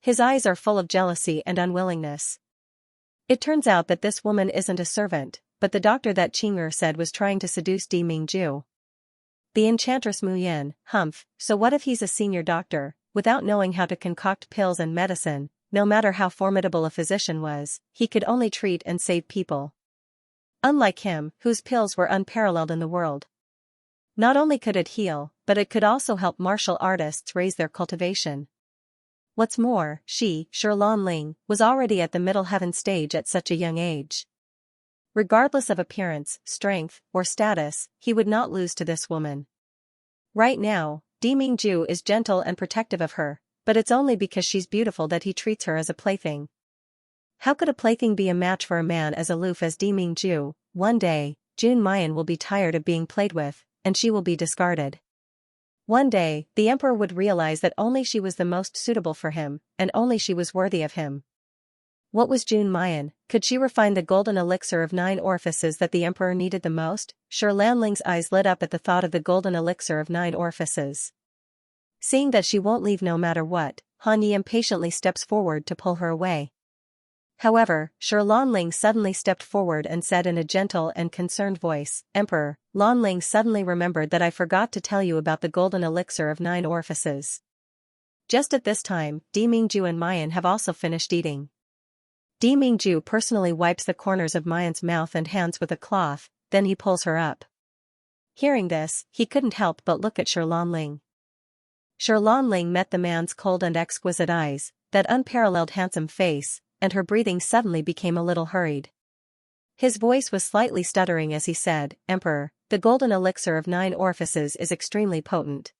His eyes are full of jealousy and unwillingness. It turns out that this woman isn't a servant, but the doctor that Qing'er said was trying to seduce Di Mingju. The Enchantress Mu Yan. Humph, so what if he's a senior doctor, without knowing how to concoct pills and medicine? No matter how formidable a physician was, he could only treat and save people. Unlike him, whose pills were unparalleled in the world. Not only could it heal, but it could also help martial artists raise their cultivation. What's more, Shi Lanling, was already at the middle heaven stage at such a young age. Regardless of appearance, strength, or status, he would not lose to this woman. Right now, Di Mingju is gentle and protective of her, but it's only because she's beautiful that he treats her as a plaything. How could a plaything be a match for a man as aloof as Di Mingju? One day, Jun Mayan will be tired of being played with, and she will be discarded. One day, the emperor would realize that only she was the most suitable for him, and only she was worthy of him. What was Jun Mayan? Could she refine the golden elixir of 9 orifices that the emperor needed the most? Shi Lanling's eyes lit up at the thought of the golden elixir of 9 orifices. Seeing that she won't leave no matter what, Han Yi impatiently steps forward to pull her away. However, Shi Lanling suddenly stepped forward and said in a gentle and concerned voice, Emperor, Lanling suddenly remembered that I forgot to tell you about the golden elixir of 9 orifices. Just at this time, Di Mingju and Mayan have also finished eating. Di Mingju personally wipes the corners of Mayan's mouth and hands with a cloth, then he pulls her up. Hearing this, he couldn't help but look at Ling. Ling met the man's cold and exquisite eyes, that unparalleled handsome face, and her breathing suddenly became a little hurried. His voice was slightly stuttering as he said, "Emperor, the golden elixir of 9 orifices is extremely potent.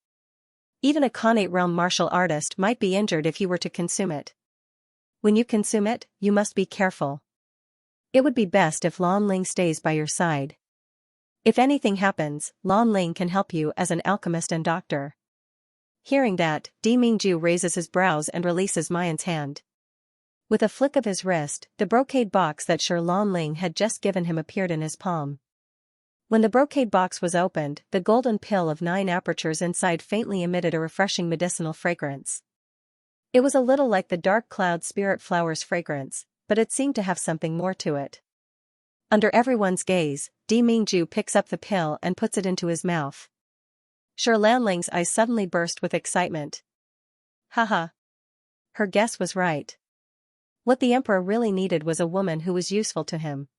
Even a connate realm martial artist might be injured if he were to consume it. When you consume it, you must be careful. It would be best if Ling stays by your side. If anything happens, Ling can help you as an alchemist and doctor." Hearing that, Di Mingju raises his brows and releases Mayan's hand. With a flick of his wrist, the brocade box that Ling had just given him appeared in his palm. When the brocade box was opened, the golden pill of 9 apertures inside faintly emitted a refreshing medicinal fragrance. It was a little like the dark cloud spirit flowers fragrance, but it seemed to have something more to it. Under everyone's gaze, Di Mingju picks up the pill and puts it into his mouth. Ling's eyes suddenly burst with excitement. Haha. Her guess was right. What the emperor really needed was a woman who was useful to him.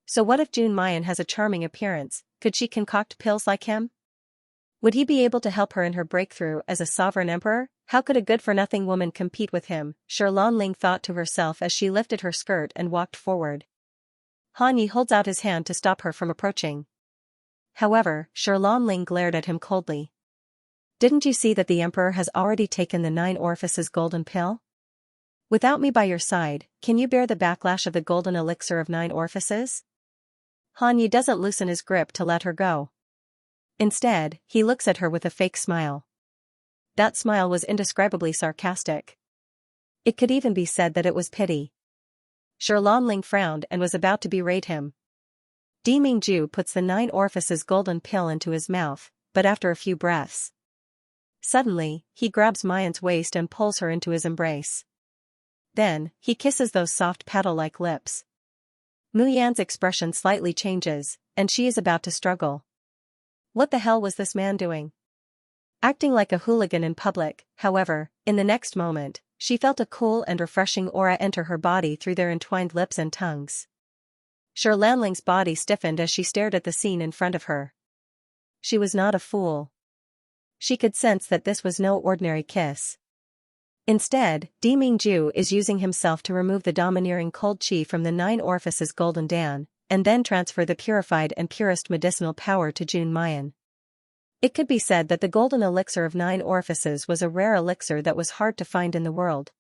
So what if Jun Mayan has a charming appearance? Could she concoct pills like him? Would he be able to help her in her breakthrough as a sovereign emperor? How could a good-for-nothing woman compete with him? Ling thought to herself as she lifted her skirt and walked forward. Han Yi holds out his hand to stop her from approaching. However, Ling glared at him coldly. Didn't you see that the emperor has already taken the 9 orifices golden pill? Without me by your side, can you bear the backlash of the golden elixir of 9 orifices? Han Yi doesn't loosen his grip to let her go. Instead, he looks at her with a fake smile. That smile was indescribably sarcastic. It could even be said that it was pity. Ling frowned and was about to berate him. Di Mingju puts the 9 orifices golden pill into his mouth, but after a few breaths. Suddenly, he grabs Mayan's waist and pulls her into his embrace. Then, he kisses those soft paddle-like lips. Mu Yan's expression slightly changes, and she is about to struggle. What the hell was this man doing? Acting like a hooligan in public, however, in the next moment, she felt a cool and refreshing aura enter her body through their entwined lips and tongues. Ling's body stiffened as she stared at the scene in front of her. She was not a fool. She could sense that this was no ordinary kiss. Instead, Di Mingju is using himself to remove the domineering cold chi from the 9 orifices golden dan, and then transfer the purified and purest medicinal power to Jun Mayan. It could be said that the golden elixir of 9 orifices was a rare elixir that was hard to find in the world.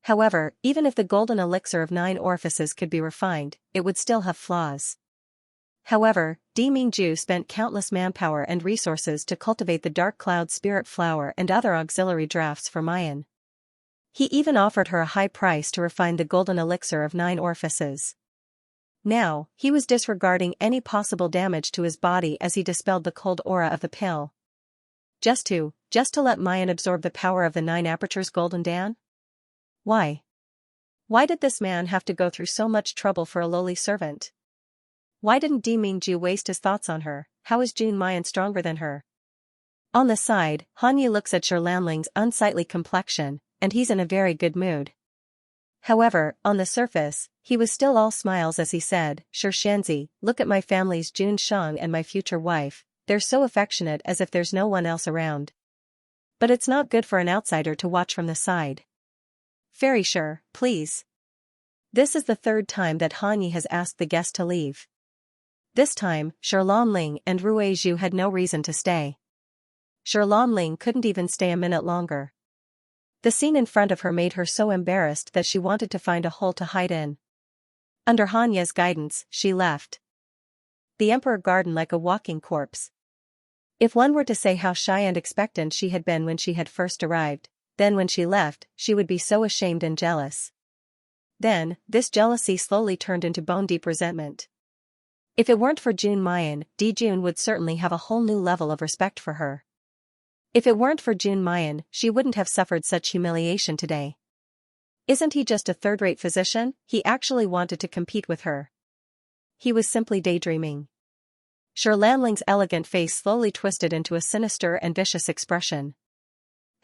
However, even if the golden elixir of 9 orifices could be refined, it would still have flaws. However, Di Mingju spent countless manpower and resources to cultivate the dark cloud spirit flower and other auxiliary drafts for Mayan. He even offered her a high price to refine the golden elixir of 9 orifices. Now, he was disregarding any possible damage to his body as he dispelled the cold aura of the pill. Just to let Mayan absorb the power of the 9 apertures golden dan? Why? Why did this man have to go through so much trouble for a lowly servant? Why didn't Di Mingju waste his thoughts on her? How is Jun Mayan stronger than her? On the side, Han Yi looks at Ling's unsightly complexion, and he's in a very good mood. However, on the surface, he was still all smiles as he said, "Xianxia, look at my family's Jun Shang and my future wife, they're so affectionate as if there's no one else around. But it's not good for an outsider to watch from the side. Fairy Sure, please." This is the 3rd time that Han Yi has asked the guest to leave. This time, Ling and Rui Zhu had no reason to stay. Ling couldn't even stay a minute longer. The scene in front of her made her so embarrassed that she wanted to find a hole to hide in. Under Han Yi's guidance, she left the Emperor Garden like a walking corpse. If one were to say how shy and expectant she had been when she had first arrived, then when she left, she would be so ashamed and jealous. Then, this jealousy slowly turned into bone-deep resentment. If it weren't for Jun Mayan, Di Jun would certainly have a whole new level of respect for her. If it weren't for Jun Mayan, she wouldn't have suffered such humiliation today. Isn't he just a third-rate physician? He actually wanted to compete with her. He was simply daydreaming. Ling's elegant face slowly twisted into a sinister and vicious expression.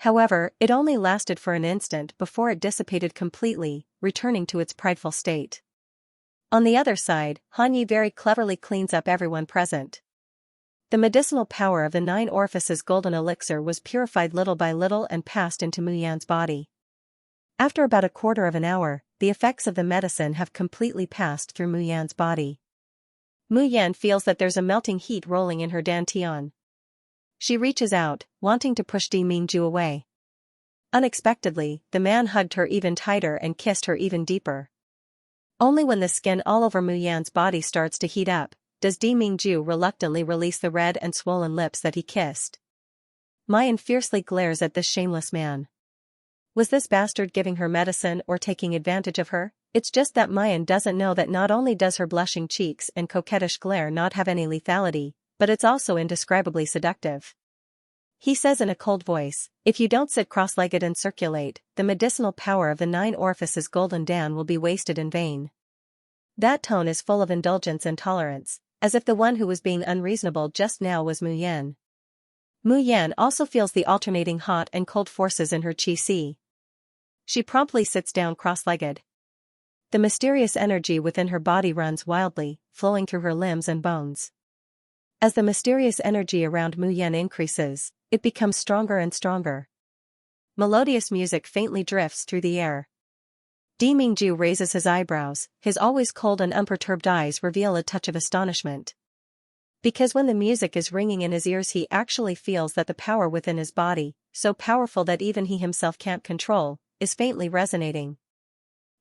However, it only lasted for an instant before it dissipated completely, returning to its prideful state. On the other side, Han Yi very cleverly cleans up everyone present. The medicinal power of the 9 orifices golden elixir was purified little by little and passed into Mu Yan's body. After about a quarter of an hour, the effects of the medicine have completely passed through Mu Yan's body. Mu Yan feels that there's a melting heat rolling in her dantian. She reaches out, wanting to push Di Mingju away. Unexpectedly, the man hugged her even tighter and kissed her even deeper. Only when the skin all over Mu Yan's body starts to heat up, does Di Mingju reluctantly release the red and swollen lips that he kissed. Mayan fiercely glares at this shameless man. Was this bastard giving her medicine or taking advantage of her? It's just that Mayan doesn't know that not only does her blushing cheeks and coquettish glare not have any lethality, but it's also indescribably seductive. He says in a cold voice, "If you don't sit cross-legged and circulate, the medicinal power of the 9 orifices golden dan will be wasted in vain." That tone is full of indulgence and tolerance, as if the one who was being unreasonable just now was Mu Yan. Mu Yan also feels the alternating hot and cold forces in her qi. She promptly sits down cross-legged. The mysterious energy within her body runs wildly, flowing through her limbs and bones. As the mysterious energy around Mu Yan increases, it becomes stronger and stronger. Melodious music faintly drifts through the air. Di Mingju raises his eyebrows, his always cold and unperturbed eyes reveal a touch of astonishment. Because when the music is ringing in his ears he actually feels that the power within his body, so powerful that even he himself can't control, is faintly resonating.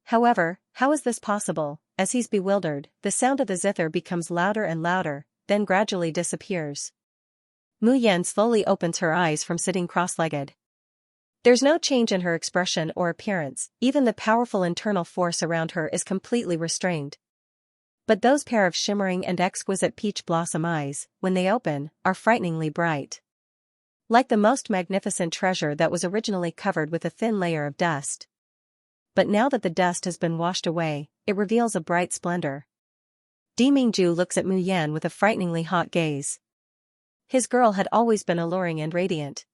However, how is this possible? As he's bewildered, the sound of the zither becomes louder and louder, then gradually disappears. Mu Yan slowly opens her eyes from sitting cross-legged. There's no change in her expression or appearance, even the powerful internal force around her is completely restrained. But those pair of shimmering and exquisite peach blossom eyes, when they open, are frighteningly bright. Like the most magnificent treasure that was originally covered with a thin layer of dust. But now that the dust has been washed away, it reveals a bright splendor. Di Mingju looks at Mu Yan with a frighteningly hot gaze. His girl had always been alluring and radiant.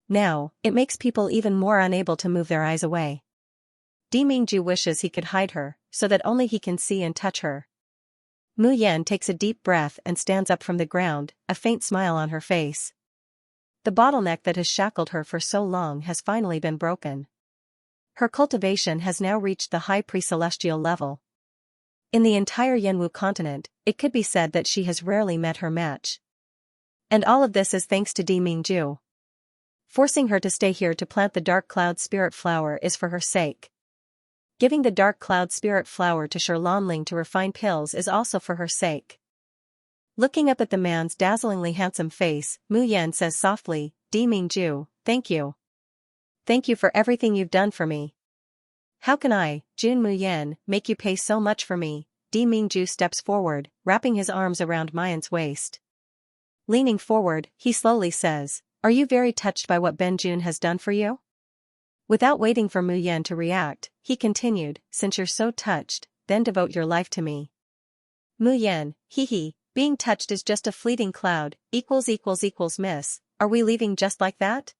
Now, it makes people even more unable to move their eyes away. Di Mingju wishes he could hide her, so that only he can see and touch her. Mu Yan takes a deep breath and stands up from the ground, a faint smile on her face. The bottleneck that has shackled her for so long has finally been broken. Her cultivation has now reached the high pre-celestial level. In the entire Yanwu continent, it could be said that she has rarely met her match. And all of this is thanks to Di Mingju. Forcing her to stay here to plant the dark cloud spirit flower is for her sake. Giving the dark cloud spirit flower to Xianxia to refine pills is also for her sake. Looking up at the man's dazzlingly handsome face, Mu Yan says softly, "Di Mingju, thank you. Thank you for everything you've done for me." "How can I, Jun Mu Yan, make you pay so much for me?" Di Mingju steps forward, wrapping his arms around Mayan's waist. Leaning forward, he slowly says, "Are you very touched by what Ben Jun has done for you?" Without waiting for Mu Yan to react, he continued, "Since you're so touched, then devote your life to me." Mu Yan, hee, being touched is just a fleeting cloud, miss, are we leaving just like that?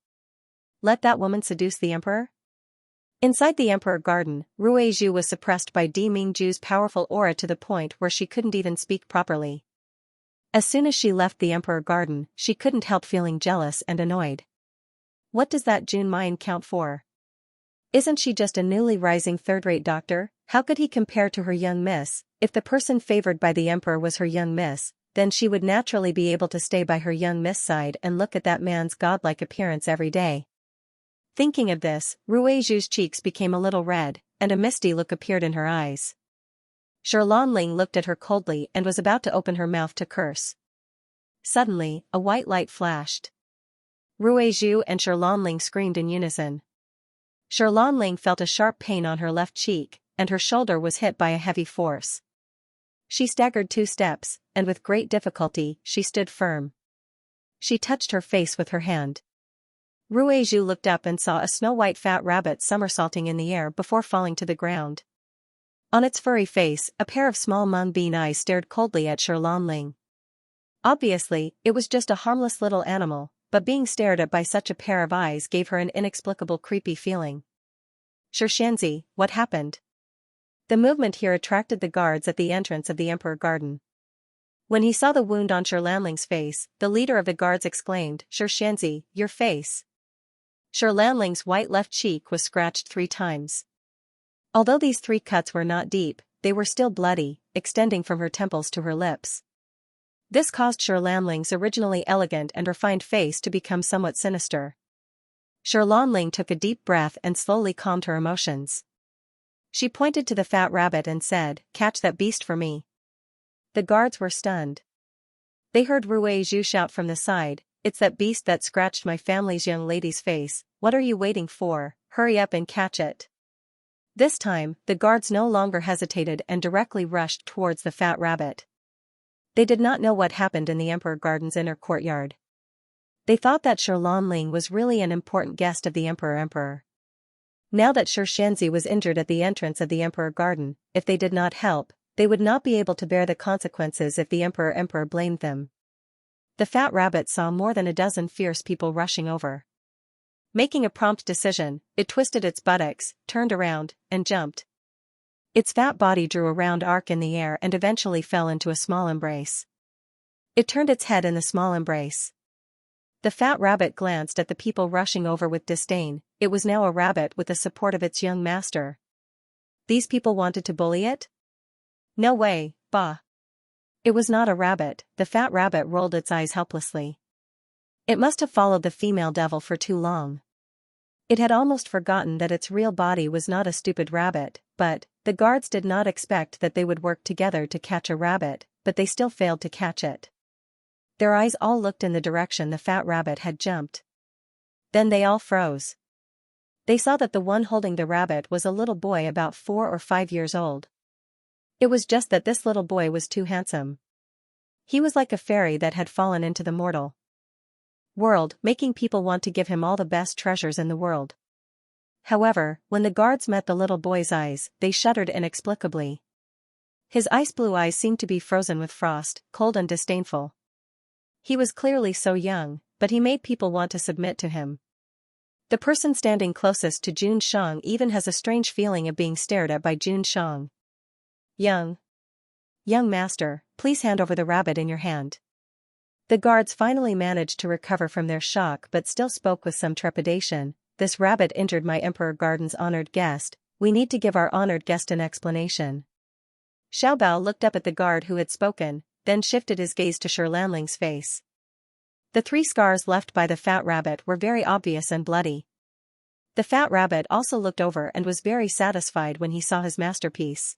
Let that woman seduce the emperor? Inside the emperor garden, Ruizhu was suppressed by Di Mingju's powerful aura to the point where she couldn't even speak properly. As soon as she left the emperor garden, she couldn't help feeling jealous and annoyed. What does that Jun Mayan count for? Isn't she just a newly rising third-rate doctor? How could he compare to her young miss? If the person favored by the emperor was her young miss, then she would naturally be able to stay by her young miss side and look at that man's godlike appearance every day. Thinking of this, Ruizhu's cheeks became a little red, and a misty look appeared in her eyes. Xianxia looked at her coldly and was about to open her mouth to curse. Suddenly, a white light flashed. Ruizhu and Xianxia screamed in unison. Xianxia felt a sharp pain on her left cheek, and her shoulder was hit by a heavy force. She staggered 2 steps, and with great difficulty, she stood firm. She touched her face with her hand. Ruizhu looked up and saw a snow-white fat rabbit somersaulting in the air before falling to the ground. On its furry face, a pair of small moonbeam eyes stared coldly at Xianxia. Obviously, it was just a harmless little animal, but being stared at by such a pair of eyes gave her an inexplicable creepy feeling. Xianxia, what happened? The movement here attracted the guards at the entrance of the Emperor Garden. When he saw the wound on Lanling's face, the leader of the guards exclaimed, Xianxia, your face. Lanling's white left cheek was scratched 3 times. Although these 3 cuts were not deep, they were still bloody, extending from her temples to her lips. This caused Lanling's originally elegant and refined face to become somewhat sinister. Lanling took a deep breath and slowly calmed her emotions. She pointed to the fat rabbit and said, catch that beast for me. The guards were stunned. They heard Rui Zhu shout from the side, it's that beast that scratched my family's young lady's face, what are you waiting for, hurry up and catch it. This time, the guards no longer hesitated and directly rushed towards the fat rabbit. They did not know what happened in the Emperor Garden's inner courtyard. They thought that Lanling was really an important guest of the Emperor. Now that Xianxia was injured at the entrance of the Emperor Garden, if they did not help, they would not be able to bear the consequences if the Emperor blamed them. The fat rabbit saw more than a dozen fierce people rushing over. Making a prompt decision, it twisted its buttocks, turned around, and jumped. Its fat body drew a round arc in the air and eventually fell into a small embrace. It turned its head in the small embrace. The fat rabbit glanced at the people rushing over with disdain. It was now a rabbit with the support of its young master. These people wanted to bully it? No way, bah. It was not a rabbit. The fat rabbit rolled its eyes helplessly. It must have followed the female devil for too long. It had almost forgotten that its real body was not a stupid rabbit, but the guards did not expect that they would work together to catch a rabbit, but they still failed to catch it. Their eyes all looked in the direction the fat rabbit had jumped. Then they all froze. They saw that the one holding the rabbit was a little boy about 4 or 5 years old. It was just that this little boy was too handsome. He was like a fairy that had fallen into the mortal world, making people want to give him all the best treasures in the world. However, when the guards met the little boy's eyes, they shuddered inexplicably. His ice blue eyes seemed to be frozen with frost, cold and disdainful. He was clearly so young, but he made people want to submit to him. The person standing closest to Jun Shang even has a strange feeling of being stared at by Jun Shang. Young master, please hand over the rabbit in your hand. The guards finally managed to recover from their shock but still spoke with some trepidation. This rabbit injured my Emperor Garden's honored guest, we need to give our honored guest an explanation. Xiaobao looked up at the guard who had spoken, then shifted his gaze to Lanling's face. The 3 scars left by the fat rabbit were very obvious and bloody. The fat rabbit also looked over and was very satisfied when he saw his masterpiece.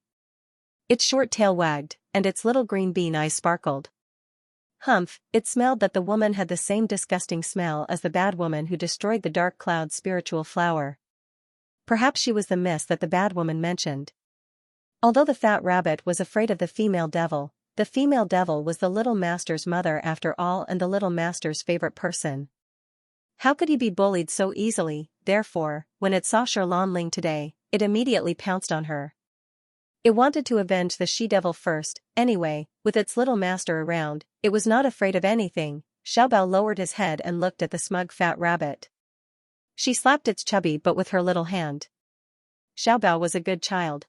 Its short tail wagged, and its little green bean eyes sparkled. Humph, it smelled that the woman had the same disgusting smell as the bad woman who destroyed the dark cloud's spiritual flower. Perhaps she was the mist that the bad woman mentioned. Although the fat rabbit was afraid of the female devil was the little master's mother after all and the little master's favorite person. How could he be bullied so easily? Therefore, when it saw Lanling today, it immediately pounced on her. It wanted to avenge the she-devil first, anyway, with its little master around, it was not afraid of anything. Xiaobao lowered his head and looked at the smug fat rabbit. She slapped its chubby butt with her little hand. Xiaobao was a good child.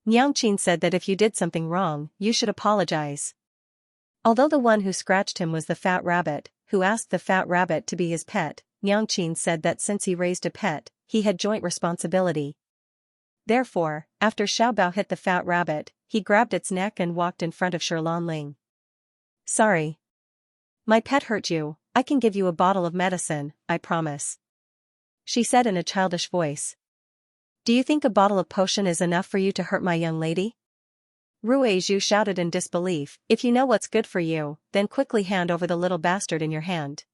Niangqin said that if you did something wrong, you should apologize. Although the one who scratched him was the fat rabbit, who asked the fat rabbit to be his pet, Niangqin said that since he raised a pet, he had joint responsibility. Therefore, after Xiaobao hit the fat rabbit, he grabbed its neck and walked in front of Lanling. Sorry. My pet hurt you, I can give you a bottle of medicine, I promise. She said in a childish voice. Do you think a bottle of potion is enough for you to hurt my young lady? Rui Zhu shouted in disbelief, if you know what's good for you, then quickly hand over the little bastard in your hand.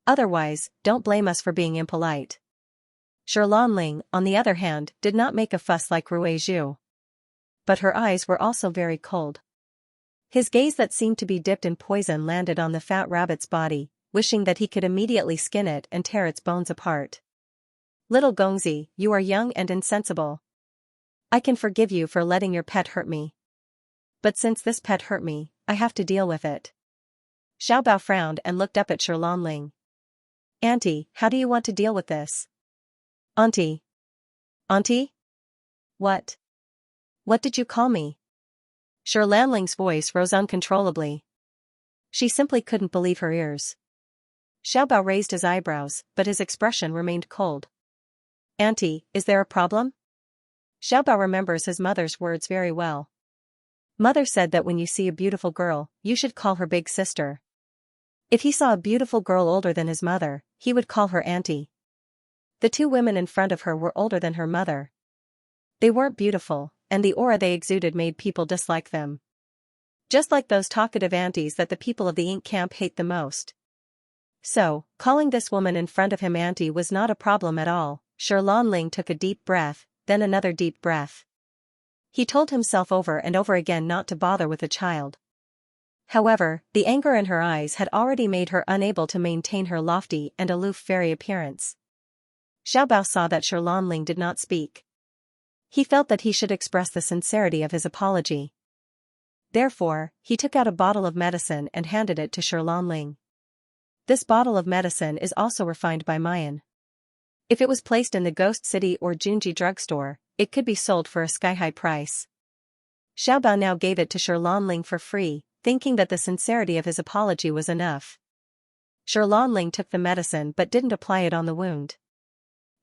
Otherwise, don't blame us for being impolite. Lanling, on the other hand, did not make a fuss like Rui Zhu. But her eyes were also very cold. His gaze that seemed to be dipped in poison landed on the fat rabbit's body, wishing that he could immediately skin it and tear its bones apart. Little Gongzi, you are young and insensible. I can forgive you for letting your pet hurt me. But since this pet hurt me, I have to deal with it. Xiaobao frowned and looked up at Lanling. Auntie, how do you want to deal with this? Auntie. Auntie? What? What did you call me? Lanling's voice rose uncontrollably. She simply couldn't believe her ears. Xiaobao raised his eyebrows, but his expression remained cold. Auntie, is there a problem? Xiaobao remembers his mother's words very well. Mother said that when you see a beautiful girl, you should call her big sister. If he saw a beautiful girl older than his mother, he would call her auntie. The two women in front of her were older than her mother. They weren't beautiful, and the aura they exuded made people dislike them. Just like those talkative aunties that the people of the ink camp hate the most. So, calling this woman in front of him auntie was not a problem at all. Lanling took a deep breath, then another deep breath. He told himself over and over again not to bother with the child. However, the anger in her eyes had already made her unable to maintain her lofty and aloof fairy appearance. Xiaobao saw that Lanling did not speak. He felt that he should express the sincerity of his apology. Therefore, he took out a bottle of medicine and handed it to Lanling. This bottle of medicine is also refined by Mayan. If it was placed in the Ghost City or Junji drugstore, it could be sold for a sky-high price. Xiaobao now gave it to Lanling for free, thinking that the sincerity of his apology was enough. Lanling took the medicine but didn't apply it on the wound.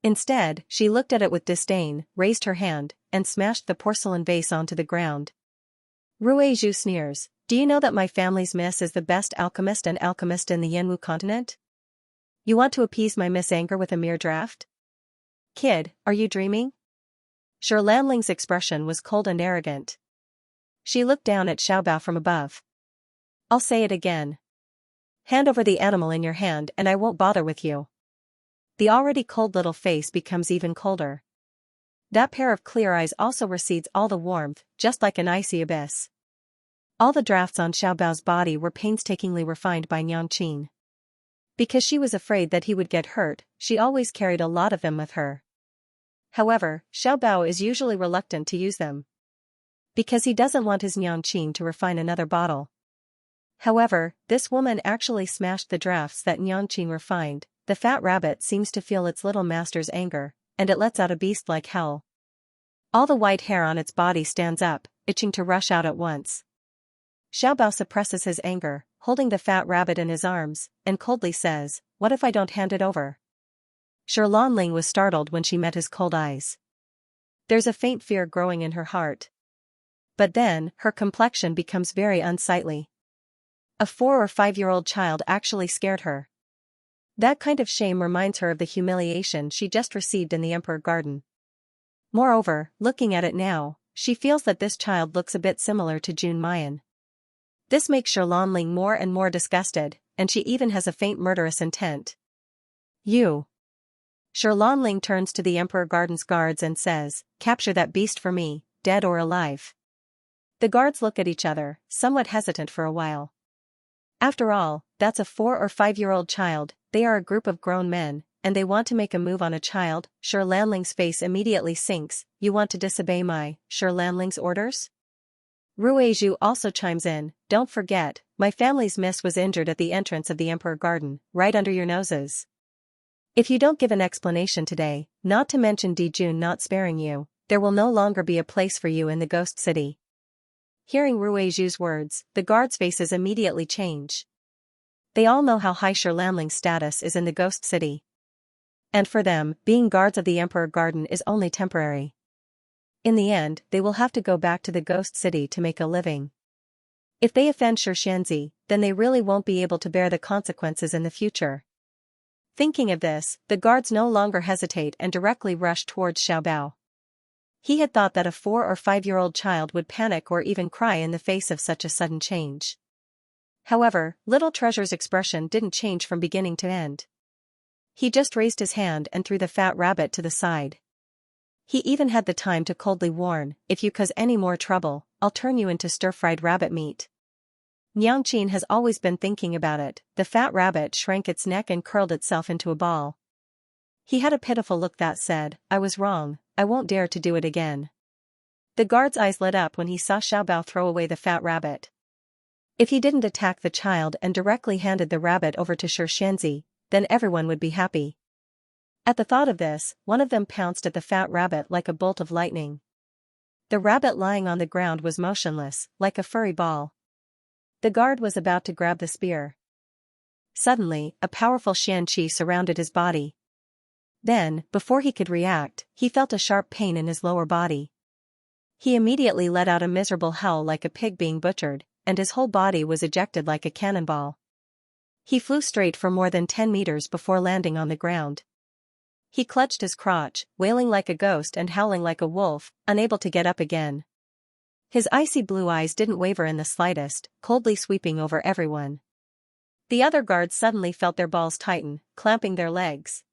Instead, she looked at it with disdain, raised her hand, and smashed the porcelain vase onto the ground. Ruizhu sneers, do you know that my family's miss is the best alchemist and alchemist in the Yanwu continent? You want to appease my miss anger with a mere draft? Kid, are you dreaming? Lanling's expression was cold and arrogant. She looked down at Xiaobao from above. I'll say it again. Hand over the animal in your hand and I won't bother with you. The already cold little face becomes even colder. That pair of clear eyes also recedes all the warmth, just like an icy abyss. All the drafts on Xiaobao's body were painstakingly refined by Xianxia. Because she was afraid that he would get hurt, she always carried a lot of them with her. However, Xiaobao is usually reluctant to use them. Because he doesn't want his Xianxia to refine another bottle. However, this woman actually smashed the drafts that Xianxia refined. The fat rabbit seems to feel its little master's anger, and it lets out a beast-like howl. All the white hair on its body stands up, itching to rush out at once. Xiaobao suppresses his anger, holding the fat rabbit in his arms, and coldly says, what if I don't hand it over? Lanling was startled when she met his cold eyes. There's a faint fear growing in her heart. But then, her complexion becomes very unsightly. A 4 or 5-year-old child actually scared her. That kind of shame reminds her of the humiliation she just received in the Emperor Garden. Moreover, looking at it now, she feels that this child looks a bit similar to Jun Mayan. This makes Lanling more and more disgusted, and she even has a faint murderous intent. You. Lanling turns to the Emperor Garden's guards and says, capture that beast for me, dead or alive. The guards look at each other, somewhat hesitant for a while. After all, that's a 4 or 5-year-old child, they are a group of grown men, and they want to make a move on a child. Lanling's face immediately sinks. You want to disobey my, Lanling's orders? Ruizhu also chimes in, don't forget, my family's miss was injured at the entrance of the Emperor Garden, right under your noses. If you don't give an explanation today, not to mention Dijun not sparing you, there will no longer be a place for you in the Ghost City. Hearing Ruizhu's words, the guards' faces immediately change. They all know how high Lanling's status is in the Ghost City. And for them, being guards of the Emperor Garden is only temporary. In the end, they will have to go back to the Ghost City to make a living. If they offend Xianxia, then they really won't be able to bear the consequences in the future. Thinking of this, the guards no longer hesitate and directly rush towards Xiaobao. He had thought that a 4 or 5-year-old child would panic or even cry in the face of such a sudden change. However, Little Treasure's expression didn't change from beginning to end. He just raised his hand and threw the fat rabbit to the side. He even had the time to coldly warn, if you cause any more trouble, I'll turn you into stir-fried rabbit meat. Xianxia has always been thinking about it. The fat rabbit shrank its neck and curled itself into a ball. He had a pitiful look that said, I was wrong, I won't dare to do it again. The guard's eyes lit up when he saw Xiaobao throw away the fat rabbit. If he didn't attack the child and directly handed the rabbit over to Xianxia, then everyone would be happy. At the thought of this, one of them pounced at the fat rabbit like a bolt of lightning. The rabbit lying on the ground was motionless, like a furry ball. The guard was about to grab the spear. Suddenly, a powerful Xianxia surrounded his body. Then, before he could react, he felt a sharp pain in his lower body. He immediately let out a miserable howl like a pig being butchered, and his whole body was ejected like a cannonball. He flew straight for more than 10 meters before landing on the ground. He clutched his crotch, wailing like a ghost and howling like a wolf, unable to get up again. His icy blue eyes didn't waver in the slightest, coldly sweeping over everyone. The other guards suddenly felt their balls tighten, clamping their legs.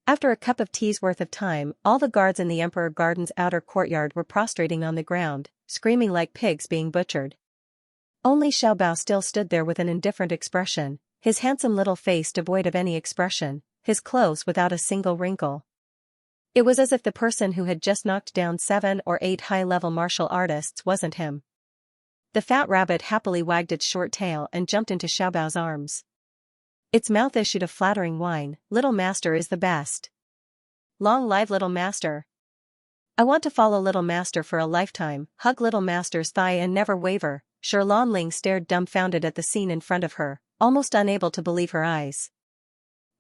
After a cup of tea's worth of time, all the guards in the Emperor Garden's outer courtyard were prostrating on the ground, screaming like pigs being butchered. Only Xiaobao still stood there with an indifferent expression, his handsome little face devoid of any expression, his clothes without a single wrinkle. It was as if the person who had just knocked down 7 or 8 high-level martial artists wasn't him. The fat rabbit happily wagged its short tail and jumped into Xiaobao's arms. Its mouth issued a flattering whine, "Little Master is the best. Long live Little Master. I want to follow Little Master for a lifetime, hug Little Master's thigh and never waver." Ling stared dumbfounded at the scene in front of her, almost unable to believe her eyes.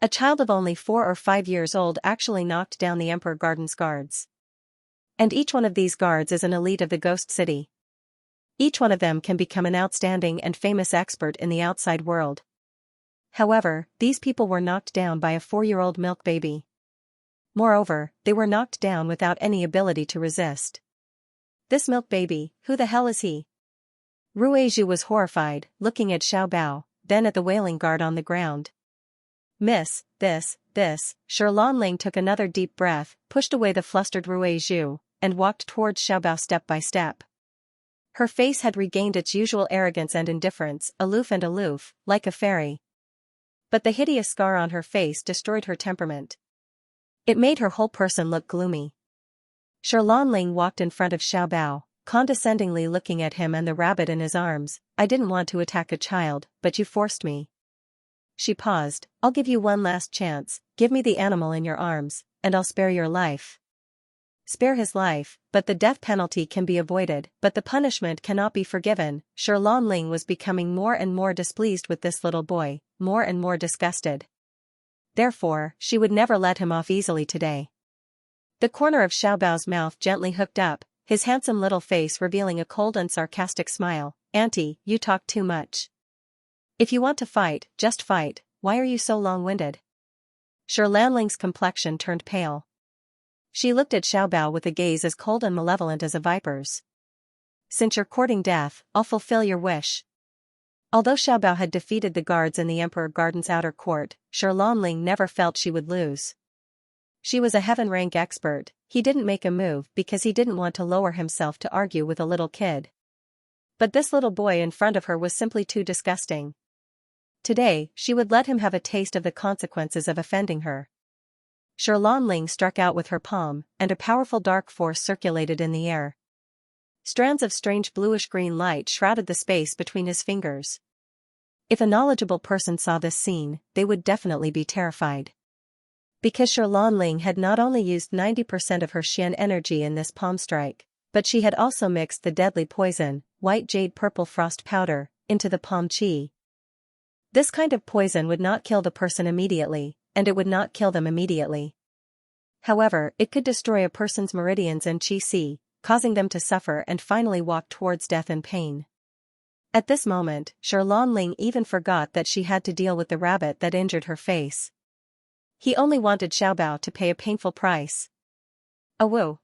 A child of only 4 or 5 years old actually knocked down the Emperor Garden's guards. And each one of these guards is an elite of the Ghost City. Each one of them can become an outstanding and famous expert in the outside world. However, these people were knocked down by a 4-year-old milk baby. Moreover, they were knocked down without any ability to resist. This milk baby, who the hell is he? Ruizhu was horrified, looking at Xiaobao, then at the wailing guard on the ground. Miss, this, Ling took another deep breath, pushed away the flustered Ruizhu, and walked towards Xiaobao step by step. Her face had regained its usual arrogance and indifference, aloof, like a fairy. But the hideous scar on her face destroyed her temperament. It made her whole person look gloomy. Ling walked in front of Xiaobao, condescendingly looking at him and the rabbit in his arms. "I didn't want to attack a child, but you forced me." She paused. "I'll give you one last chance, give me the animal in your arms, and I'll spare your life." Spare his life, but the death penalty can be avoided, but the punishment cannot be forgiven. Ling was becoming more and more displeased with this little boy, more and more disgusted. Therefore, she would never let him off easily today. The corner of Xiaobao's mouth gently hooked up, his handsome little face revealing a cold and sarcastic smile. "Auntie, you talk too much. If you want to fight, just fight. Why are you so long-winded?" Ling's complexion turned pale. She looked at Xiaobao with a gaze as cold and malevolent as a viper's. "Since you're courting death, I'll fulfill your wish." Although Xiaobao had defeated the guards in the Emperor Garden's outer court, Ling never felt she would lose. She was a heaven-rank expert. He didn't make a move because he didn't want to lower himself to argue with a little kid. But this little boy in front of her was simply too disgusting. Today, she would let him have a taste of the consequences of offending her. Ling struck out with her palm, and a powerful dark force circulated in the air. Strands of strange bluish-green light shrouded the space between his fingers. If a knowledgeable person saw this scene, they would definitely be terrified. Because Ling had not only used 90% of her Xian energy in this palm strike, but she had also mixed the deadly poison, white jade purple frost powder, into the palm qi. This kind of poison would not kill the person immediately, and it would not kill them immediately. However, it could destroy a person's meridians and qi, causing them to suffer and finally walk towards death and pain. At this moment, Ling even forgot that she had to deal with the rabbit that injured her face. He only wanted Xiaobao to pay a painful price. Awoo!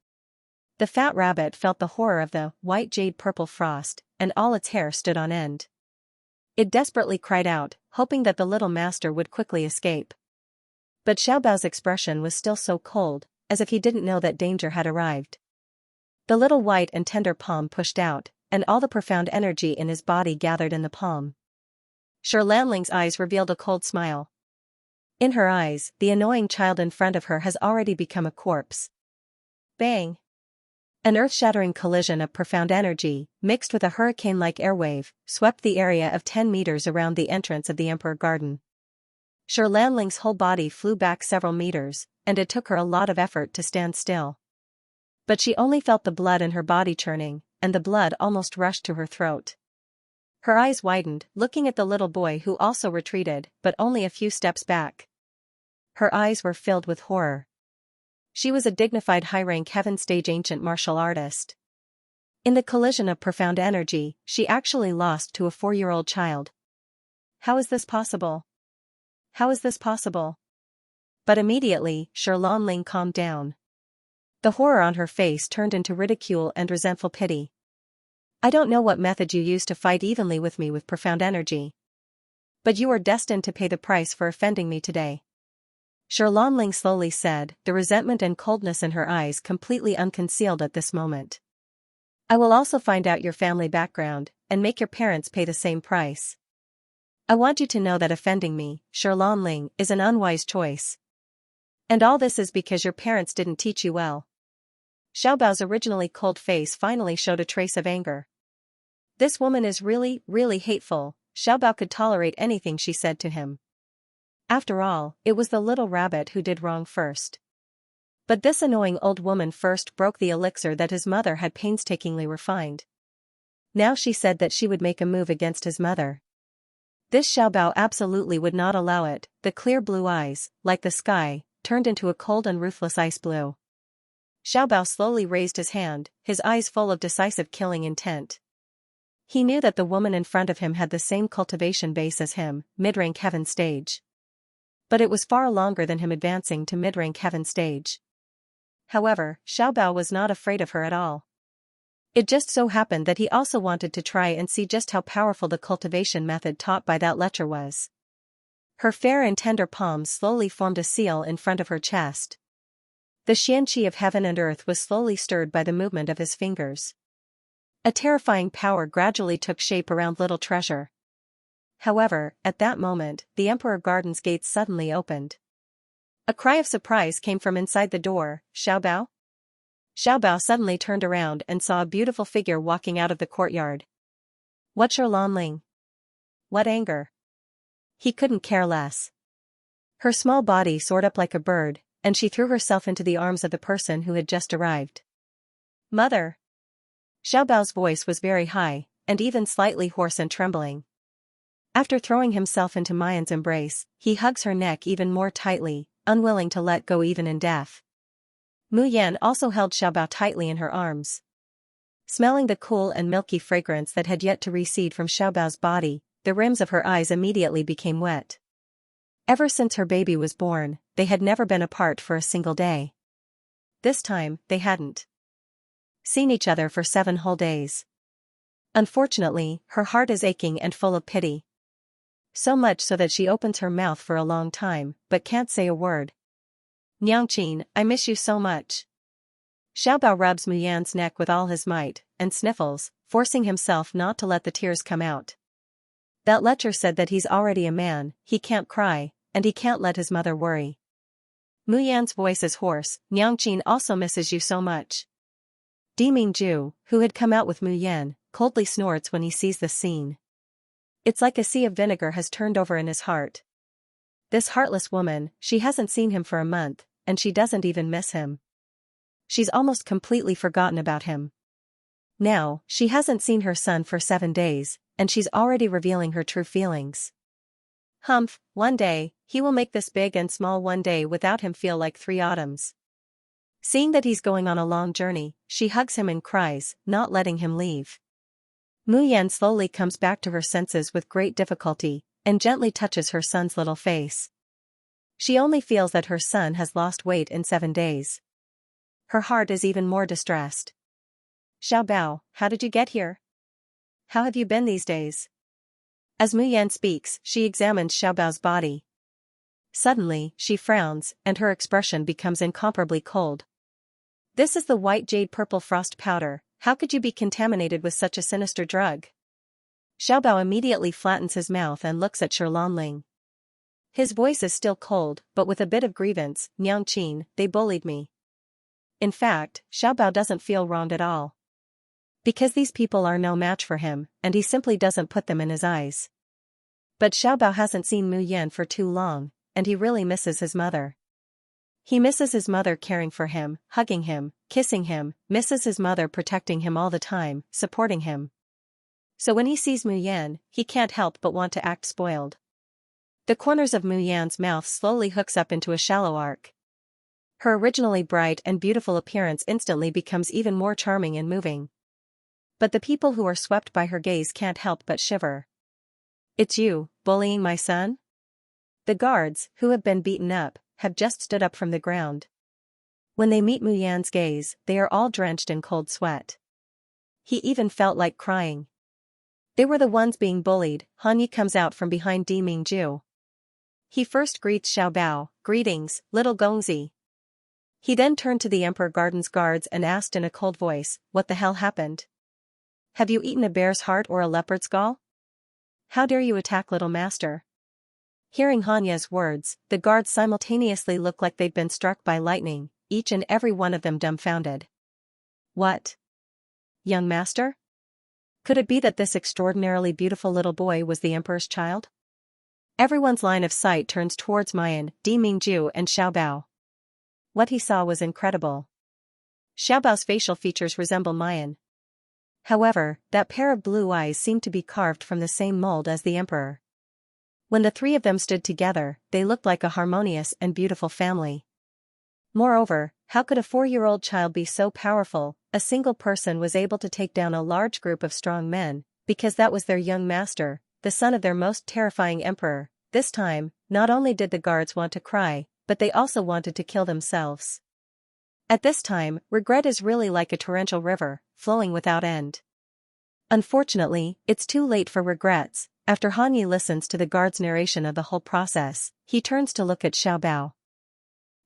The fat rabbit felt the horror of the white jade purple frost, and all its hair stood on end. It desperately cried out, hoping that the little master would quickly escape. But Xiaobao's expression was still so cold, as if he didn't know that danger had arrived. The little white and tender palm pushed out, and all the profound energy in his body gathered in the palm. Ling's eyes revealed a cold smile. In her eyes, the annoying child in front of her has already become a corpse. Bang! An earth-shattering collision of profound energy, mixed with a hurricane-like airwave, swept the area of 10 meters around the entrance of the Emperor Garden. Lanling's whole body flew back several meters, and it took her a lot of effort to stand still. But she only felt the blood in her body churning, and the blood almost rushed to her throat. Her eyes widened, looking at the little boy who also retreated, but only a few steps back. Her eyes were filled with horror. She was a dignified high-rank heaven-stage ancient martial artist. In the collision of profound energy, she actually lost to a 4-year-old child. How is this possible? How is this possible? But immediately, Lanling calmed down. The horror on her face turned into ridicule and resentful pity. I don't know what method you used to fight evenly with me with profound energy. But you are destined to pay the price for offending me today. Lanling slowly said, the resentment and coldness in her eyes completely unconcealed at this moment. I will also find out your family background, and make your parents pay the same price. I want you to know that offending me, Lanling, is an unwise choice. And all this is because your parents didn't teach you well. Xiaobao's originally cold face finally showed a trace of anger. This woman is really, really hateful. Xiaobao could tolerate anything she said to him. After all, it was the little rabbit who did wrong first. But this annoying old woman first broke the elixir that his mother had painstakingly refined. Now she said that she would make a move against his mother. This Xiaobao absolutely would not allow it. The clear blue eyes, like the sky, turned into a cold and ruthless ice blue. Xiaobao slowly raised his hand, his eyes full of decisive killing intent. He knew that the woman in front of him had the same cultivation base as him, mid-rank heaven stage. But it was far longer than him advancing to mid-rank heaven stage. However, Xiaobao was not afraid of her at all. It just so happened that he also wanted to try and see just how powerful the cultivation method taught by that lecher was. Her fair and tender palms slowly formed a seal in front of her chest. The Xianxia of heaven and earth was slowly stirred by the movement of his fingers. A terrifying power gradually took shape around Little Treasure. However, at that moment, the Emperor Garden's gates suddenly opened. A cry of surprise came from inside the door. Xiaobao? Xiaobao suddenly turned around and saw a beautiful figure walking out of the courtyard. What Lanling? What anger? He couldn't care less. Her small body soared up like a bird, and she threw herself into the arms of the person who had just arrived. Mother! Xiaobao's voice was very high, and even slightly hoarse and trembling. After throwing himself into Mayan's embrace, he hugs her neck even more tightly, unwilling to let go even in death. Mu Yan also held Xiaobao tightly in her arms. Smelling the cool and milky fragrance that had yet to recede from Xiaobao's body, the rims of her eyes immediately became wet. Ever since her baby was born, they had never been apart for a single day. This time, they hadn't seen each other for 7 whole days. Unfortunately, her heart is aching and full of pity. So much so that she opens her mouth for a long time, but can't say a word. Nyangqin, I miss you so much. Xiaobao rubs Mu Yan's neck with all his might, and sniffles, forcing himself not to let the tears come out. That lecher said that he's already a man, he can't cry, and he can't let his mother worry. Mu Yan's voice is hoarse. Nyangqin also misses you so much. Di Mingju, who had come out with Mu Yan, coldly snorts when he sees this scene. It's like a sea of vinegar has turned over in his heart. This heartless woman, she hasn't seen him for a month, and she doesn't even miss him. She's almost completely forgotten about him. Now, she hasn't seen her son for 7 days, and she's already revealing her true feelings. Humph, one day, he will make this big and small one day without him feel like 3 autumns. Seeing that he's going on a long journey, she hugs him and cries, not letting him leave. Mu Yan slowly comes back to her senses with great difficulty, and gently touches her son's little face. She only feels that her son has lost weight in 7 days. Her heart is even more distressed. Xiaobao, how did you get here? How have you been these days? As Mu Yan speaks, she examines Xiaobao's body. Suddenly, she frowns, and her expression becomes incomparably cold. This is the white jade purple frost powder. How could you be contaminated with such a sinister drug? Xiaobao immediately flattens his mouth and looks at Lanling. His voice is still cold, but with a bit of grievance. Nyangqin, they bullied me. In fact, Xiaobao doesn't feel wronged at all. Because these people are no match for him, and he simply doesn't put them in his eyes. But Xiaobao hasn't seen Mu Yan for too long, and he really misses his mother. He misses his mother caring for him, hugging him, kissing him, misses his mother protecting him all the time, supporting him. So when he sees Mu Yan, he can't help but want to act spoiled. The corners of Mu Yan's mouth slowly hooks up into a shallow arc. Her originally bright and beautiful appearance instantly becomes even more charming and moving. But the people who are swept by her gaze can't help but shiver. "It's you, bullying my son?" The guards, who have been beaten up, have just stood up from the ground. When they meet Mu Yan's gaze, they are all drenched in cold sweat. He even felt like crying. They were the ones being bullied. Han Yi comes out from behind Di Mingju. He first greets Xiao Bao, "Greetings, little Gongzi." He then turned to the Emperor Garden's guards and asked in a cold voice, "What the hell happened? Have you eaten a bear's heart or a leopard's gall? How dare you attack little master?" Hearing Hanya's words, the guards simultaneously look like they'd been struck by lightning, each and every one of them dumbfounded. What? Young master? Could it be that this extraordinarily beautiful little boy was the emperor's child? Everyone's line of sight turns towards Mayan, Di Mingju and Xiao Bao. What he saw was incredible. Xiao Bao's facial features resemble Mayan. However, that pair of blue eyes seemed to be carved from the same mold as the emperor. When the three of them stood together, they looked like a harmonious and beautiful family. Moreover, how could a 4-year-old child be so powerful? A single person was able to take down a large group of strong men, because that was their young master, the son of their most terrifying emperor. This time, not only did the guards want to cry, but they also wanted to kill themselves. At this time, regret is really like a torrential river, flowing without end. Unfortunately, it's too late for regrets. After Han Yi listens to the guard's narration of the whole process, he turns to look at Xiao Bao.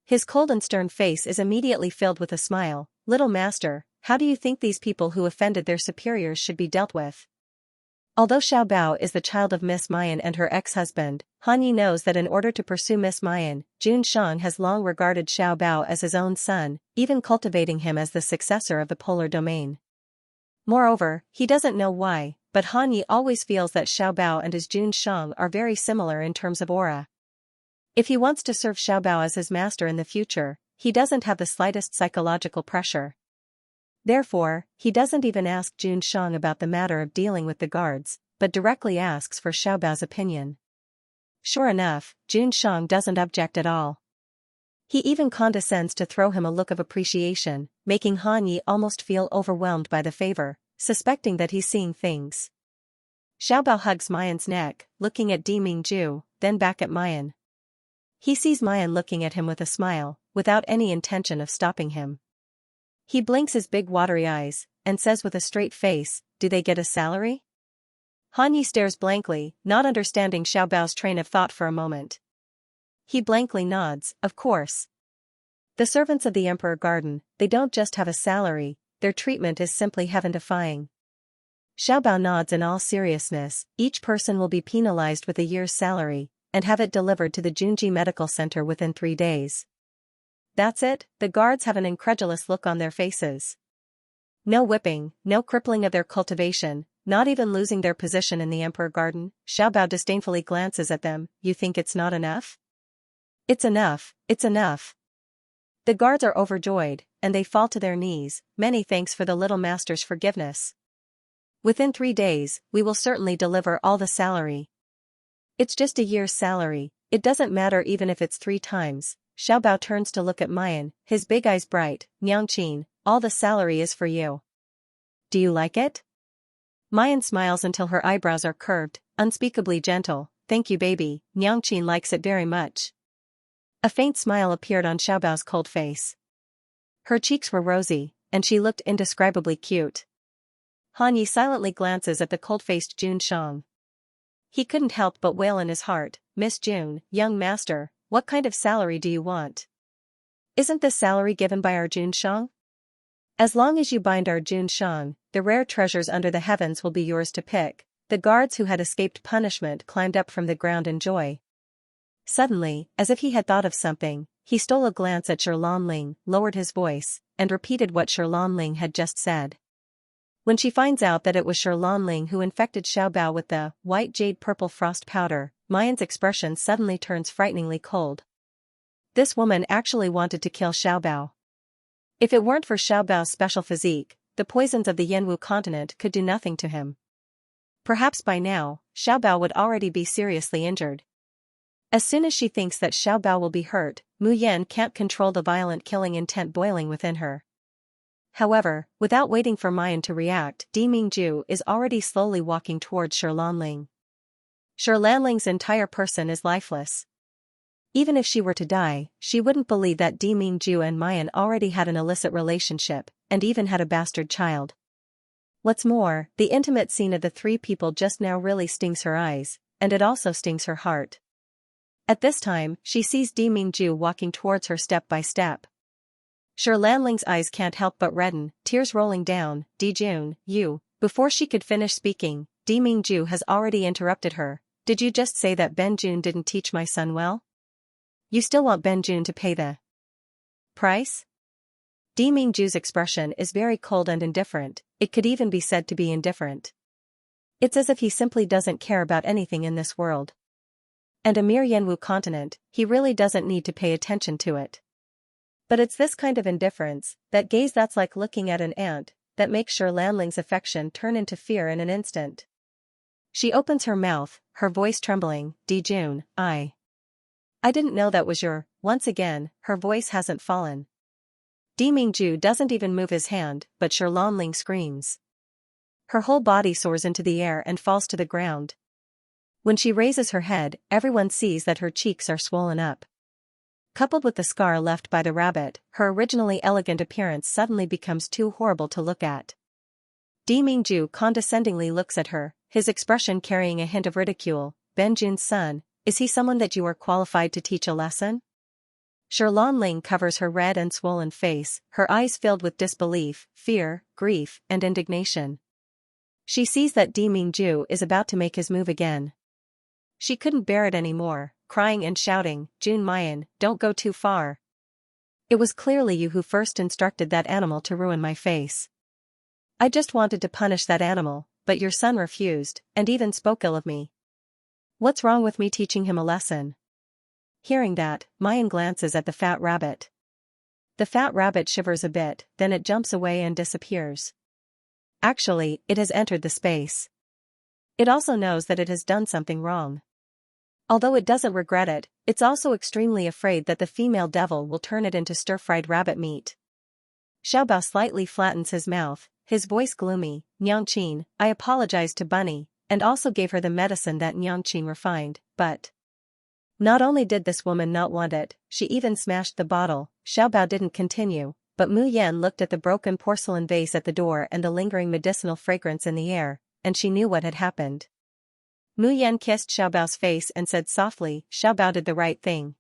His cold and stern face is immediately filled with a smile. "Little master, how do you think these people who offended their superiors should be dealt with?" Although Xiao Bao is the child of Miss Mayan and her ex-husband, Han Yi knows that in order to pursue Miss Mayan, Jun Shang has long regarded Xiao Bao as his own son, even cultivating him as the successor of the polar domain. Moreover, he doesn't know why, but Han Yi always feels that Xiao Bao and his Jun Shang are very similar in terms of aura. If he wants to serve Xiao Bao as his master in the future, he doesn't have the slightest psychological pressure. Therefore, he doesn't even ask Jun Shang about the matter of dealing with the guards, but directly asks for Xiao Bao's opinion. Sure enough, Jun Shang doesn't object at all. He even condescends to throw him a look of appreciation, making Han Yi almost feel overwhelmed by the favor, suspecting that he's seeing things. Xiao Bao hugs Mayan's neck, looking at Di Mingju, then back at Mayan. He sees Mayan looking at him with a smile, without any intention of stopping him. He blinks his big watery eyes, and says with a straight face, "Do they get a salary?" Han Yi stares blankly, not understanding Xiao Bao's train of thought for a moment. He blankly nods, "Of course. The servants of the Emperor Garden, they don't just have a salary, their treatment is simply heaven-defying." Xiao Bao nods in all seriousness. "Each person will be penalized with a year's salary, and have it delivered to the Junji Medical Center within 3 days. That's it?" The guards have an incredulous look on their faces. No whipping, no crippling of their cultivation, not even losing their position in the Emperor Garden. Xiao Bao disdainfully glances at them. "You think it's not enough?" "It's enough, it's enough." The guards are overjoyed, and they fall to their knees. "Many thanks for the little master's forgiveness. Within 3 days, we will certainly deliver all the salary." "It's just a year's salary, it doesn't matter even if it's 3 times. Xiao Bao turns to look at Mayan, his big eyes bright. "Nyangqin, all the salary is for you. Do you like it?" Mayan smiles until her eyebrows are curved, unspeakably gentle. "Thank you baby, Nyangqin likes it very much." A faint smile appeared on Xiao Bao's cold face. Her cheeks were rosy, and she looked indescribably cute. Han Yi silently glances at the cold-faced Jun Shang. He couldn't help but wail in his heart, "Miss Jun, young master, what kind of salary do you want? Isn't this salary given by our Jun Shang? As long as you bind our Jun Shang, the rare treasures under the heavens will be yours to pick." The guards who had escaped punishment climbed up from the ground in joy. Suddenly, as if he had thought of something, he stole a glance at Ling, lowered his voice, and repeated what Ling had just said. When she finds out that it was Ling who infected Xiao Bao with the white jade purple frost powder, Mayan's expression suddenly turns frighteningly cold. This woman actually wanted to kill Xiaobao. If it weren't for Xiaobao's special physique, the poisons of the Yanwu continent could do nothing to him. Perhaps by now, Xiaobao would already be seriously injured. As soon as she thinks that Xiaobao will be hurt, Mu Yan can't control the violent killing intent boiling within her. However, without waiting for Mayan to react, Di Mingju is already slowly walking towards Lanling. Lanling's entire person is lifeless. Even if she were to die, she wouldn't believe that Di Mingju and Mayan already had an illicit relationship, and even had a bastard child. What's more, the intimate scene of the three people just now really stings her eyes, and it also stings her heart. At this time, she sees Di Mingju walking towards her step by step. Lanling's eyes can't help but redden, tears rolling down. Di Jun, you. Before she could finish speaking, Di Mingju has already interrupted her. Did you just say that Ben Jun didn't teach my son well? You still want Ben Jun to pay the price? Di Mingju's expression is very cold and indifferent, it could even be said to be indifferent. It's as if he simply doesn't care about anything in this world. And a mere Yanwu continent, he really doesn't need to pay attention to it. But it's this kind of indifference, that gaze that's like looking at an ant, that makes Lanling's affection turn into fear in an instant. She opens her mouth, her voice trembling. Di Jun, I didn't know that was your. Once again, her voice hasn't fallen. Di Mingju doesn't even move his hand, but Lanling screams. Her whole body soars into the air and falls to the ground. When she raises her head, everyone sees that her cheeks are swollen up. Coupled with the scar left by the rabbit, her originally elegant appearance suddenly becomes too horrible to look at. Di Mingju condescendingly looks at her, his expression carrying a hint of ridicule. Ben Jun's son, is he someone that you are qualified to teach a lesson? Lanling covers her red and swollen face, her eyes filled with disbelief, fear, grief, and indignation. She sees that Di Mingju is about to make his move again. She couldn't bear it anymore, crying and shouting, Jun Mayan, don't go too far. It was clearly you who first instructed that animal to ruin my face. I just wanted to punish that animal, but your son refused, and even spoke ill of me. What's wrong with me teaching him a lesson? Hearing that, Mayan glances at the fat rabbit. The fat rabbit shivers a bit, then it jumps away and disappears. Actually, it has entered the space. It also knows that it has done something wrong. Although it doesn't regret it, it's also extremely afraid that the female devil will turn it into stir-fried rabbit meat. Xiaobao slightly flattens his mouth, his voice gloomy. Nyangqin, I apologized to Bunny, and also gave her the medicine that Nyangqin refined, but not only did this woman not want it, she even smashed the bottle. Xiaobao didn't continue, but Mu Yan looked at the broken porcelain vase at the door and the lingering medicinal fragrance in the air, and she knew what had happened. Mu Yan kissed Xiaobao's face and said softly, Xiaobao did the right thing.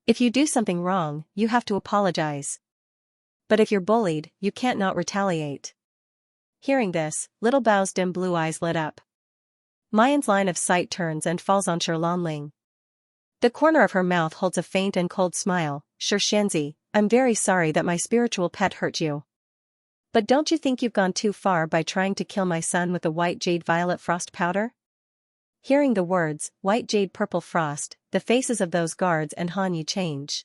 If you do something wrong, you have to apologize. But if you're bullied, you can't not retaliate. Hearing this, little Bao's dim blue eyes lit up. Mayan's line of sight turns and falls on Lanling. The corner of her mouth holds a faint and cold smile. Xianxia, I'm very sorry that my spiritual pet hurt you. But don't you think you've gone too far by trying to kill my son with the white jade violet frost powder? Hearing the words, white jade purple frost, the faces of those guards and Han Yu change.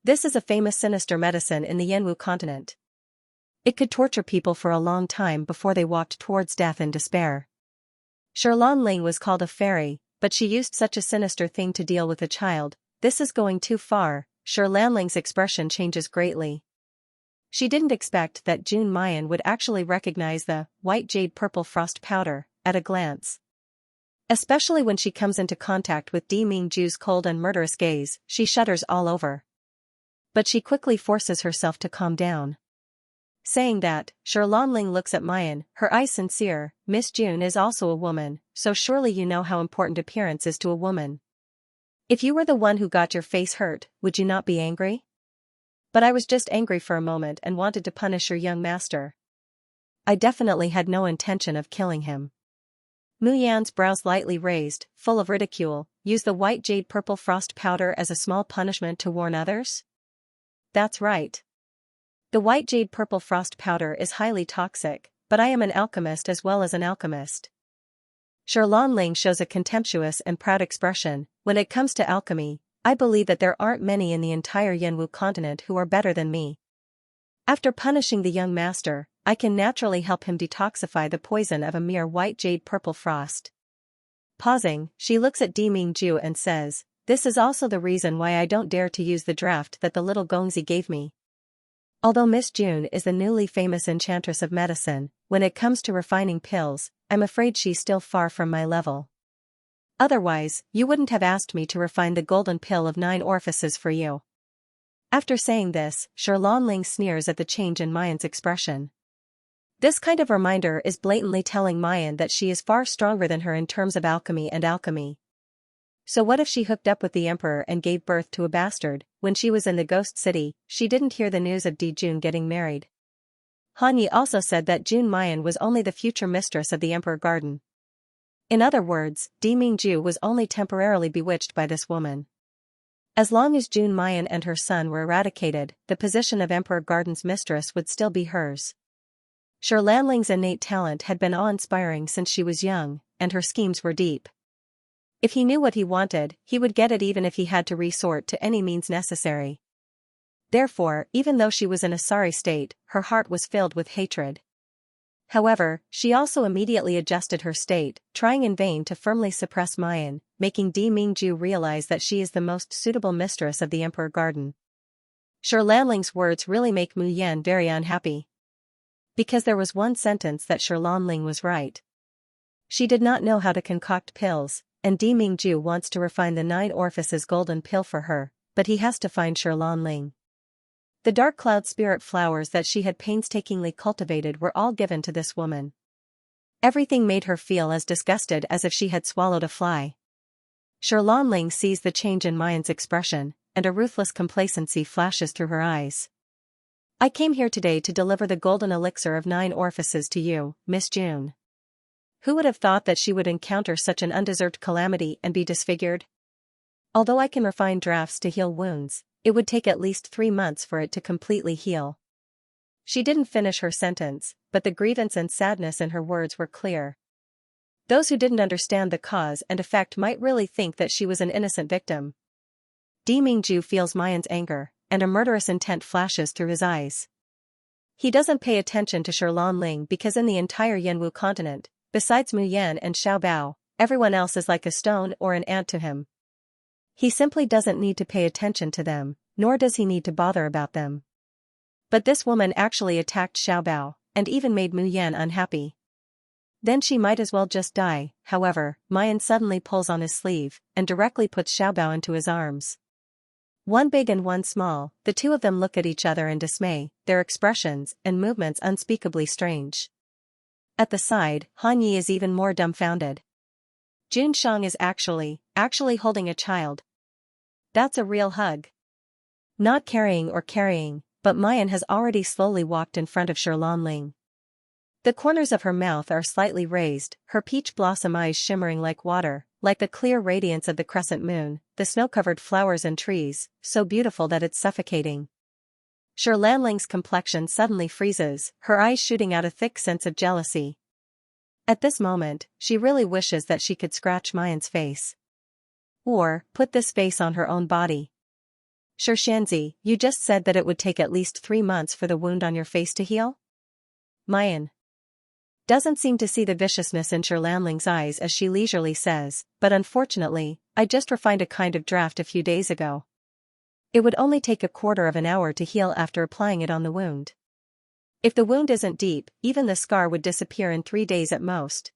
This is a famous sinister medicine in the Yanwu continent. It could torture people for a long time before they walked towards death in despair. Lanling was called a fairy, but she used such a sinister thing to deal with a child. This is going too far. Lanling's expression changes greatly. She didn't expect that Jun Mayan would actually recognize the white jade purple frost powder at a glance. Especially when she comes into contact with Di Mingju's cold and murderous gaze, she shudders all over. But she quickly forces herself to calm down. Saying that, Lanling looks at Mayan, her eyes sincere. Miss Jun is also a woman, so surely you know how important appearance is to a woman. If you were the one who got your face hurt, would you not be angry? But I was just angry for a moment and wanted to punish your young master. I definitely had no intention of killing him. Mu Yan's brows lightly raised, full of ridicule. Use the white jade purple frost powder as a small punishment to warn others? That's right. The white jade purple frost powder is highly toxic, but I am an alchemist as well as an alchemist. Ling shows a contemptuous and proud expression. When it comes to alchemy, I believe that there aren't many in the entire Yanwu continent who are better than me. After punishing the young master, I can naturally help him detoxify the poison of a mere white jade purple frost. Pausing, she looks at Di Mingju and says, "This is also the reason why I don't dare to use the draft that the little Gongzi gave me." Although Miss June is the newly famous enchantress of medicine, when it comes to refining pills, I'm afraid she's still far from my level. Otherwise, you wouldn't have asked me to refine the golden pill of 9 orifices for you. After saying this, Ling sneers at the change in Mayan's expression. This kind of reminder is blatantly telling Mayan that she is far stronger than her in terms of alchemy and alchemy. So what if she hooked up with the emperor and gave birth to a bastard? When she was in the ghost city, she didn't hear the news of Di Jun getting married. Han Yi also said that Jun Mayan was only the future mistress of the emperor garden. In other words, Di Mingju was only temporarily bewitched by this woman. As long as Jun Mayan and her son were eradicated, the position of Emperor Garden's mistress would still be hers. Ling's innate talent had been awe-inspiring since she was young, and her schemes were deep. If he knew what he wanted, he would get it even if he had to resort to any means necessary. Therefore, even though she was in a sorry state, her heart was filled with hatred. However, she also immediately adjusted her state, trying in vain to firmly suppress Mayan, making Di Mingju realize that she is the most suitable mistress of the Emperor Garden. Ling's words really make Mu Yan very unhappy. Because there was one sentence that Ling was right. She did not know how to concoct pills, and Di Mingju wants to refine the 9 orifices golden pill for her, but he has to find Ling. The dark cloud spirit flowers that she had painstakingly cultivated were all given to this woman. Everything made her feel as disgusted as if she had swallowed a fly. Ling sees the change in Mayan's expression, and a ruthless complacency flashes through her eyes. "I came here today to deliver the golden elixir of 9 orifices to you, Miss June." Who would have thought that she would encounter such an undeserved calamity and be disfigured? Although I can refine drafts to heal wounds, it would take at least 3 months for it to completely heal. She didn't finish her sentence, but the grievance and sadness in her words were clear. Those who didn't understand the cause and effect might really think that she was an innocent victim. Di Mingju feels Mayan's anger, and a murderous intent flashes through his eyes. He doesn't pay attention to Ling because in the entire Yanwu continent, besides Mu Yan and Xiaobao, everyone else is like a stone or an ant to him. He simply doesn't need to pay attention to them, nor does he need to bother about them. But this woman actually attacked Xiaobao, and even made Mu Yan unhappy. Then she might as well just die. However, Mayan suddenly pulls on his sleeve, and directly puts Xiaobao into his arms. One big and one small, the two of them look at each other in dismay, their expressions and movements unspeakably strange. At the side, Han Yi is even more dumbfounded. Jun Shang is actually holding a child. That's a real hug. Not carrying, but Mayan has already slowly walked in front of Ling. The corners of her mouth are slightly raised, her peach blossom eyes shimmering like water, like the clear radiance of the crescent moon, the snow-covered flowers and trees, so beautiful that it's suffocating. Ling's complexion suddenly freezes, her eyes shooting out a thick sense of jealousy. At this moment, she really wishes that she could scratch Mayan's face. Or, put this face on her own body. Xianxia, you just said that it would take at least 3 months for the wound on your face to heal? Mayan doesn't seem to see the viciousness in Ling's eyes as she leisurely says, but unfortunately, I just refined a kind of draft a few days ago. It would only take a quarter of an hour to heal after applying it on the wound. If the wound isn't deep, even the scar would disappear in 3 days at most.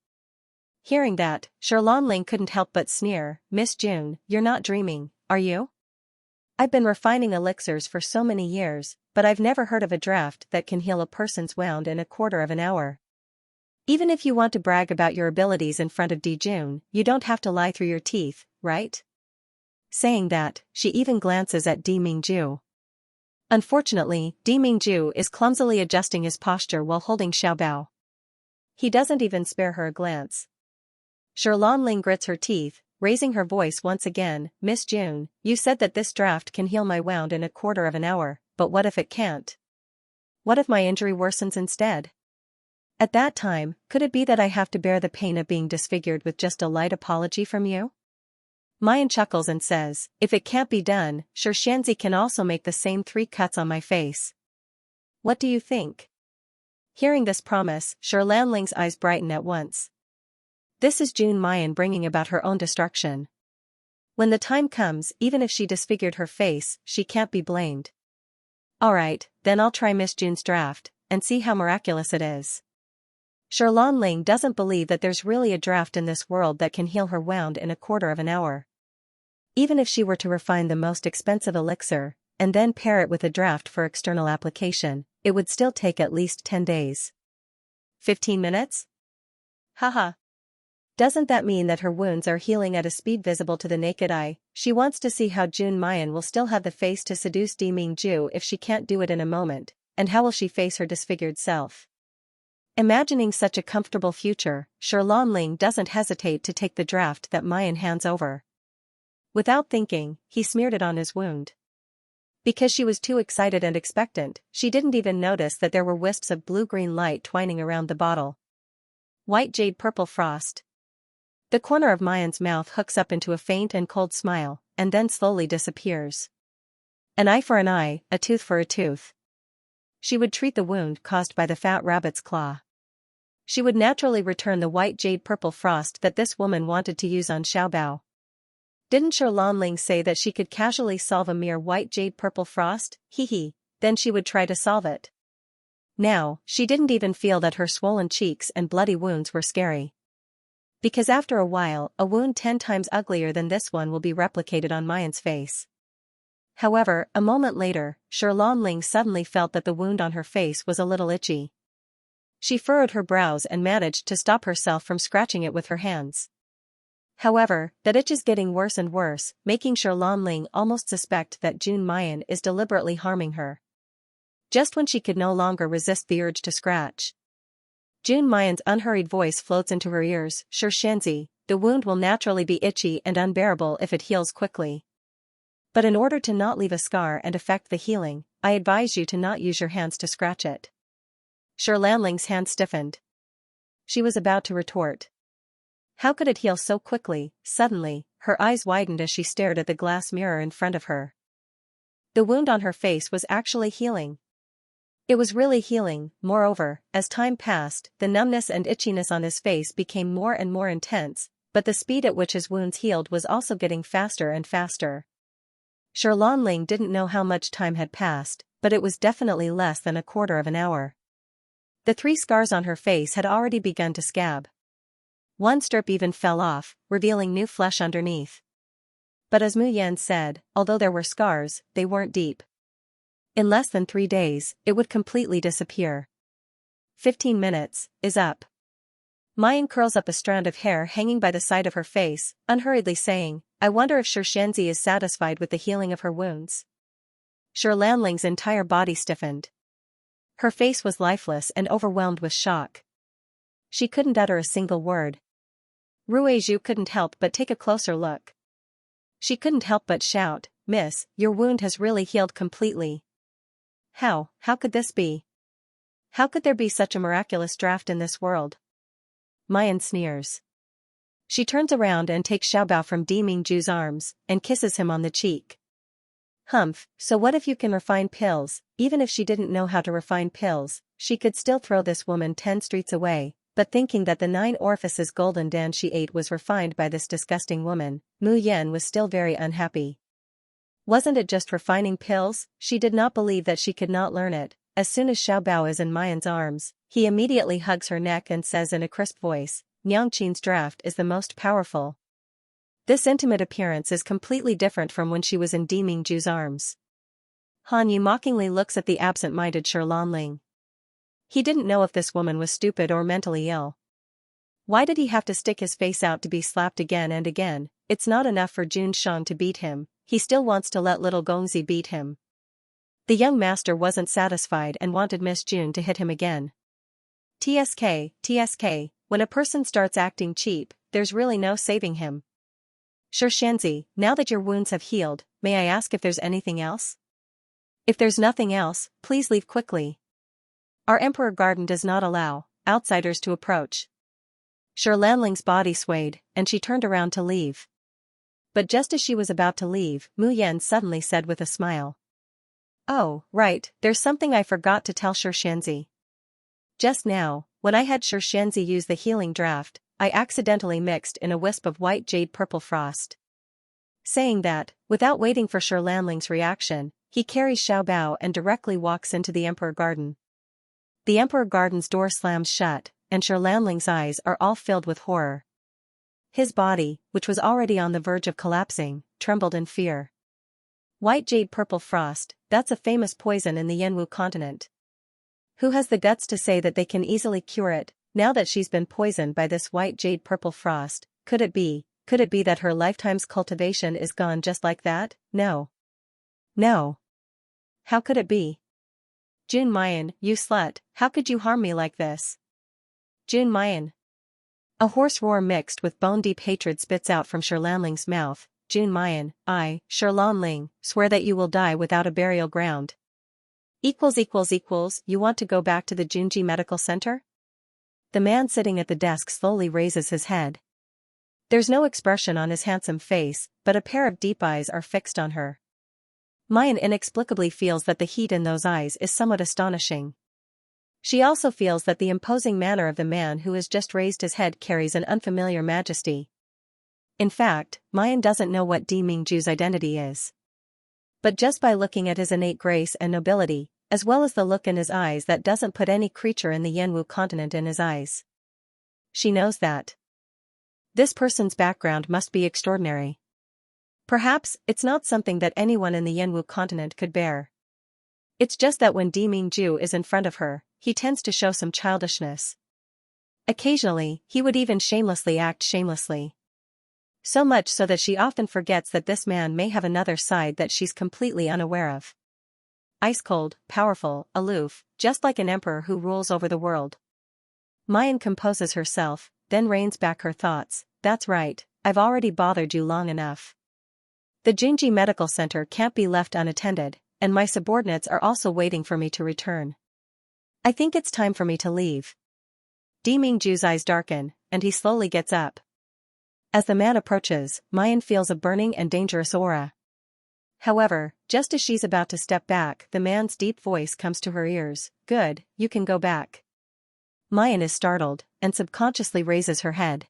Hearing that, Ling couldn't help but sneer. "Miss June, you're not dreaming, are you? I've been refining elixirs for so many years, but I've never heard of a draft that can heal a person's wound in a quarter of an hour. Even if you want to brag about your abilities in front of Di June, you don't have to lie through your teeth, right?" Saying that, she even glances at Di Mingju. Unfortunately, Di Mingju is clumsily adjusting his posture while holding Xiaobao. He doesn't even spare her a glance. Ling grits her teeth, raising her voice once again. "Miss June, you said that this draft can heal my wound in a quarter of an hour, but what if it can't? What if my injury worsens instead? At that time, could it be that I have to bear the pain of being disfigured with just a light apology from you? Mayan chuckles and says, if it can't be done, sure Xianxia can also make the same 3 cuts on my face. What do you think? Hearing this promise, Sure Lanling's eyes brighten at once. This is June Mayan bringing about her own destruction. When the time comes, even if she disfigured her face, she can't be blamed. Alright, then I'll try Miss June's draft, and see how miraculous it is. Sure Lanling doesn't believe that there's really a draft in this world that can heal her wound in a quarter of an hour. Even if she were to refine the most expensive elixir, and then pair it with a draft for external application, it would still take at least 10 days. 15 minutes? Haha. Doesn't that mean that her wounds are healing at a speed visible to the naked eye? She wants to see how June Mayan will still have the face to seduce Deming Ju if she can't do it in a moment, and how will she face her disfigured self. Imagining such a comfortable future, Sure Lanling doesn't hesitate to take the draft that Mayan hands over. Without thinking, he smeared it on his wound. Because she was too excited and expectant, she didn't even notice that there were wisps of blue-green light twining around the bottle. White jade purple frost. The corner of Mayan's mouth hooks up into a faint and cold smile, and then slowly disappears. An eye for an eye, a tooth for a tooth. She would treat the wound caused by the fat rabbit's claw. She would naturally return the white jade purple frost that this woman wanted to use on Xiaobao. Didn't Sure Lanling say that she could casually solve a mere white jade purple frost? Hee, then she would try to solve it. Now, she didn't even feel that her swollen cheeks and bloody wounds were scary. Because after a while, a wound 10 times uglier than this one will be replicated on Mayan's face. However, a moment later, Sure Lanling suddenly felt that the wound on her face was a little itchy. She furrowed her brows and managed to stop herself from scratching it with her hands. However, that itch is getting worse and worse, making Sure Lanling almost suspect that June Mayan is deliberately harming her. Just when she could no longer resist the urge to scratch, June Mayan's unhurried voice floats into her ears, Sure Xianxia, the wound will naturally be itchy and unbearable if it heals quickly. But in order to not leave a scar and affect the healing, I advise you to not use your hands to scratch it. Sure Lanling's hand stiffened. She was about to retort. How could it heal so quickly? Suddenly, her eyes widened as she stared at the glass mirror in front of her. The wound on her face was actually healing. It was really healing. Moreover, as time passed, the numbness and itchiness on his face became more and more intense, but the speed at which his wounds healed was also getting faster and faster. Sure Lanling didn't know how much time had passed, but it was definitely less than a quarter of an hour. The 3 scars on her face had already begun to scab. One strip even fell off, revealing new flesh underneath. But as Mu Yan said, although there were scars, they weren't deep. In less than 3 days, it would completely disappear. 15 minutes, is up. Mayan curls up a strand of hair hanging by the side of her face, unhurriedly saying, I wonder if Sure Xianxia is satisfied with the healing of her wounds. Sure Lanling's entire body stiffened. Her face was lifeless and overwhelmed with shock. She couldn't utter a single word. Ruizhu couldn't help but take a closer look. She couldn't help but shout, Miss, your wound has really healed completely. How could this be? How could there be such a miraculous draft in this world? Mayan sneers. She turns around and takes Xiaobao from Deming Ju's arms, and kisses him on the cheek. Humph, so what if you can refine pills? Even if she didn't know how to refine pills, she could still throw this woman 10 streets away. But thinking that the 9 orifices golden dan she ate was refined by this disgusting woman, Mu Yan was still very unhappy. Wasn't it just refining pills? She did not believe that she could not learn it. As soon as Xiaobao is in Mayan's arms, he immediately hugs her neck and says in a crisp voice, Niangqin's draft is the most powerful. This intimate appearance is completely different from when she was in Deming Ju's arms. Han Yu mockingly looks at the absent-minded Sure Lanling. He didn't know if this woman was stupid or mentally ill. Why did he have to stick his face out to be slapped again and again? It's not enough for Jun Shang to beat him, he still wants to let little Gongzi beat him. The young master wasn't satisfied and wanted Miss June to hit him again. TSK, when a person starts acting cheap, there's really no saving him. Sure Xianxia, now that your wounds have healed, may I ask if there's anything else? If there's nothing else, please leave quickly. Our Emperor Garden does not allow. outsiders to approach. Lanling's body swayed, and she turned around to leave. But just as she was about to leave, Mu Yan suddenly said with a smile. "Oh, right, there's something I forgot to tell Xianxia. Just now, when I had Xianxia use the healing draft, I accidentally mixed in a wisp of white jade purple frost." Saying that, without waiting for Lanling's reaction, he carries Xiaobao and directly walks into the Emperor Garden. The Emperor Garden's door slams shut, and Lanling's eyes are all filled with horror. His body, which was already on the verge of collapsing, trembled in fear. White jade purple frost, that's a famous poison in the Yanwu continent. Who has the guts to say that they can easily cure it, now that she's been poisoned by this white jade purple frost? Could it be that her lifetime's cultivation is gone just like that? No. No. How could it be? Jun Mayan, you slut, how could you harm me like this? Jun Mayan. A hoarse roar mixed with bone-deep hatred spits out from Lanling's mouth. Jun Mayan, I, Lanling, swear that you will die without a burial ground. You want to go back to the Junji Medical Center? The man sitting at the desk slowly raises his head. There's no expression on his handsome face, but a pair of deep eyes are fixed on her. Mayan inexplicably feels that the heat in those eyes is somewhat astonishing. She also feels that the imposing manner of the man who has just raised his head carries an unfamiliar majesty. In fact, Mayan doesn't know what Di Mingju's identity is. But just by looking at his innate grace and nobility, as well as the look in his eyes that doesn't put any creature in the Yanwu continent in his eyes, she knows that this person's background must be extraordinary. Perhaps it's not something that anyone in the Yanwu continent could bear. It's just that when Di Mingju is in front of her, he tends to show some childishness. Occasionally, he would even shamelessly act shamelessly. So much so that she often forgets that this man may have another side that she's completely unaware of. Ice-cold, powerful, aloof, just like an emperor who rules over the world. Mayan composes herself, then reins back her thoughts. That's right, I've already bothered you long enough. The Junji Medical Center can't be left unattended, and my subordinates are also waiting for me to return. I think it's time for me to leave. Di Mingju's eyes darken, and he slowly gets up. As the man approaches, Mayan feels a burning and dangerous aura. However, just as she's about to step back, the man's deep voice comes to her ears. Good, you can go back. Mayan is startled, and subconsciously raises her head.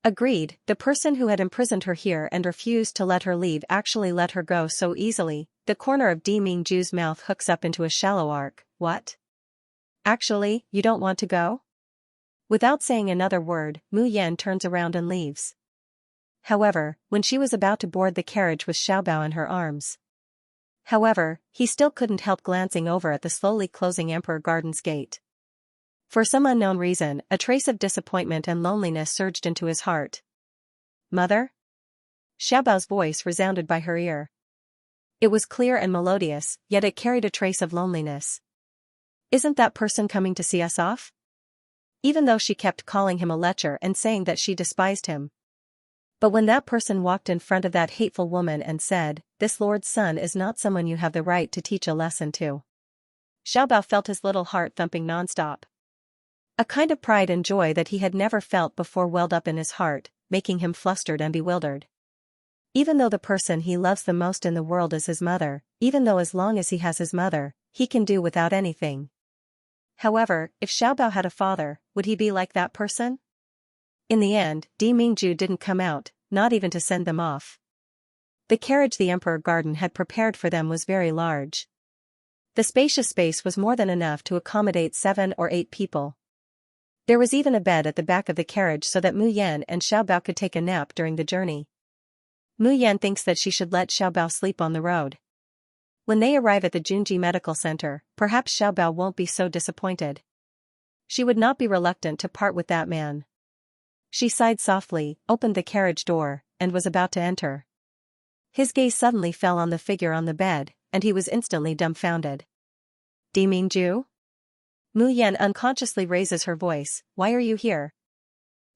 Agreed, the person who had imprisoned her here and refused to let her leave actually let her go so easily. The corner of Di Mingju's mouth hooks up into a shallow arc. What? Actually, you don't want to go? Without saying another word, Mu Yan turns around and leaves. However, when she was about to board the carriage with Xiaobao in her arms. He still couldn't help glancing over at the slowly closing Emperor Garden's gate. For some unknown reason, a trace of disappointment and loneliness surged into his heart. Mother? Xiaobao's voice resounded by her ear. It was clear and melodious, yet it carried a trace of loneliness. Isn't that person coming to see us off? Even though she kept calling him a lecher and saying that she despised him. But when that person walked in front of that hateful woman and said, "This Lord's son is not someone you have the right to teach a lesson to," Xiaobao felt his little heart thumping nonstop. A kind of pride and joy that he had never felt before welled up in his heart, making him flustered and bewildered. Even though the person he loves the most in the world is his mother, even though as long as he has his mother, he can do without anything. However, if Xiaobao had a father, would he be like that person? In the end, Di Mingju didn't come out, not even to send them off. The carriage the Emperor Garden had prepared for them was very large. The spacious space was more than enough to accommodate 7 or 8 people. There was even a bed at the back of the carriage so that Mu Yan and Xiaobao could take a nap during the journey. Mu Yan thinks that she should let Xiaobao sleep on the road. When they arrive at the Junji Medical Center, perhaps Xiaobao won't be so disappointed. She would not be reluctant to part with that man. She sighed softly, opened the carriage door, and was about to enter. His gaze suddenly fell on the figure on the bed, and he was instantly dumbfounded. Di Mingju? Mu Yan unconsciously raises her voice. Why are you here?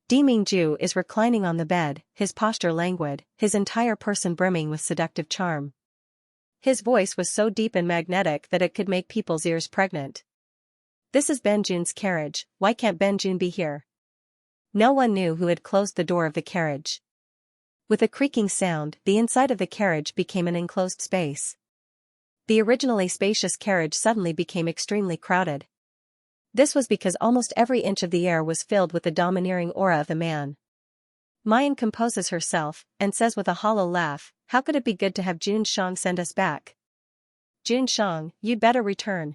Di Mingju is reclining on the bed, his posture languid, his entire person brimming with seductive charm. His voice was so deep and magnetic that it could make people's ears pregnant. This is Benjun's carriage, why can't Benjun be here? No one knew who had closed the door of the carriage. With a creaking sound, the inside of the carriage became an enclosed space. The originally spacious carriage suddenly became extremely crowded. This was because almost every inch of the air was filled with the domineering aura of the man. Mayan composes herself, and says with a hollow laugh, how could it be good to have Jun Shang send us back? Jun Shang, you'd better return.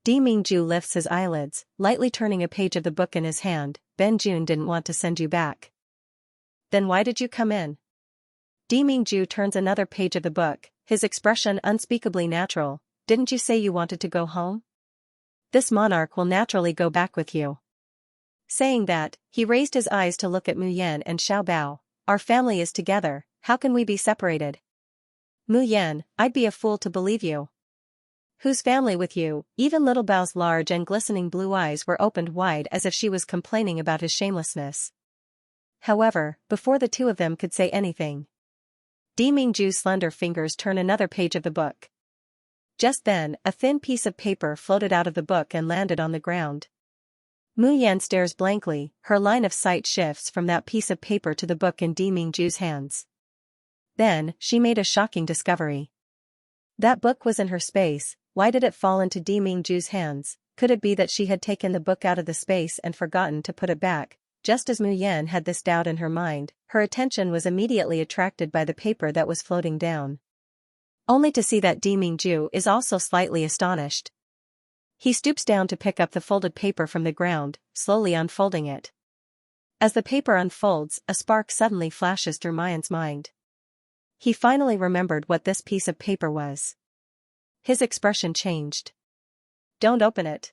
Di Mingju lifts his eyelids, lightly turning a page of the book in his hand. Benjun didn't want to send you back. Then why did you come in? Di Mingju turns another page of the book, his expression unspeakably natural. Didn't you say you wanted to go home? This monarch will naturally go back with you. Saying that, he raised his eyes to look at Mu Yan and Xiao Bao. Our family is together, how can we be separated? Mu Yan, I'd be a fool to believe you. Whose family with you? Even little Bao's large and glistening blue eyes were opened wide as if she was complaining about his shamelessness. However, before the two of them could say anything, Di Mingju's slender fingers turn another page of the book. Just then, a thin piece of paper floated out of the book and landed on the ground. Mu Yan stares blankly, her line of sight shifts from that piece of paper to the book in Di Mingju's hands. Then, she made a shocking discovery. That book was in her space. Why did it fall into Di Mingju's hands? Could it be that she had taken the book out of the space and forgotten to put it back? Just as Mu Yan had this doubt in her mind, her attention was immediately attracted by the paper that was floating down. Only to see that Di Mingju is also slightly astonished. He stoops down to pick up the folded paper from the ground, slowly unfolding it. As the paper unfolds, a spark suddenly flashes through Mayan's mind. He finally remembered what this piece of paper was. His expression changed. Don't open it.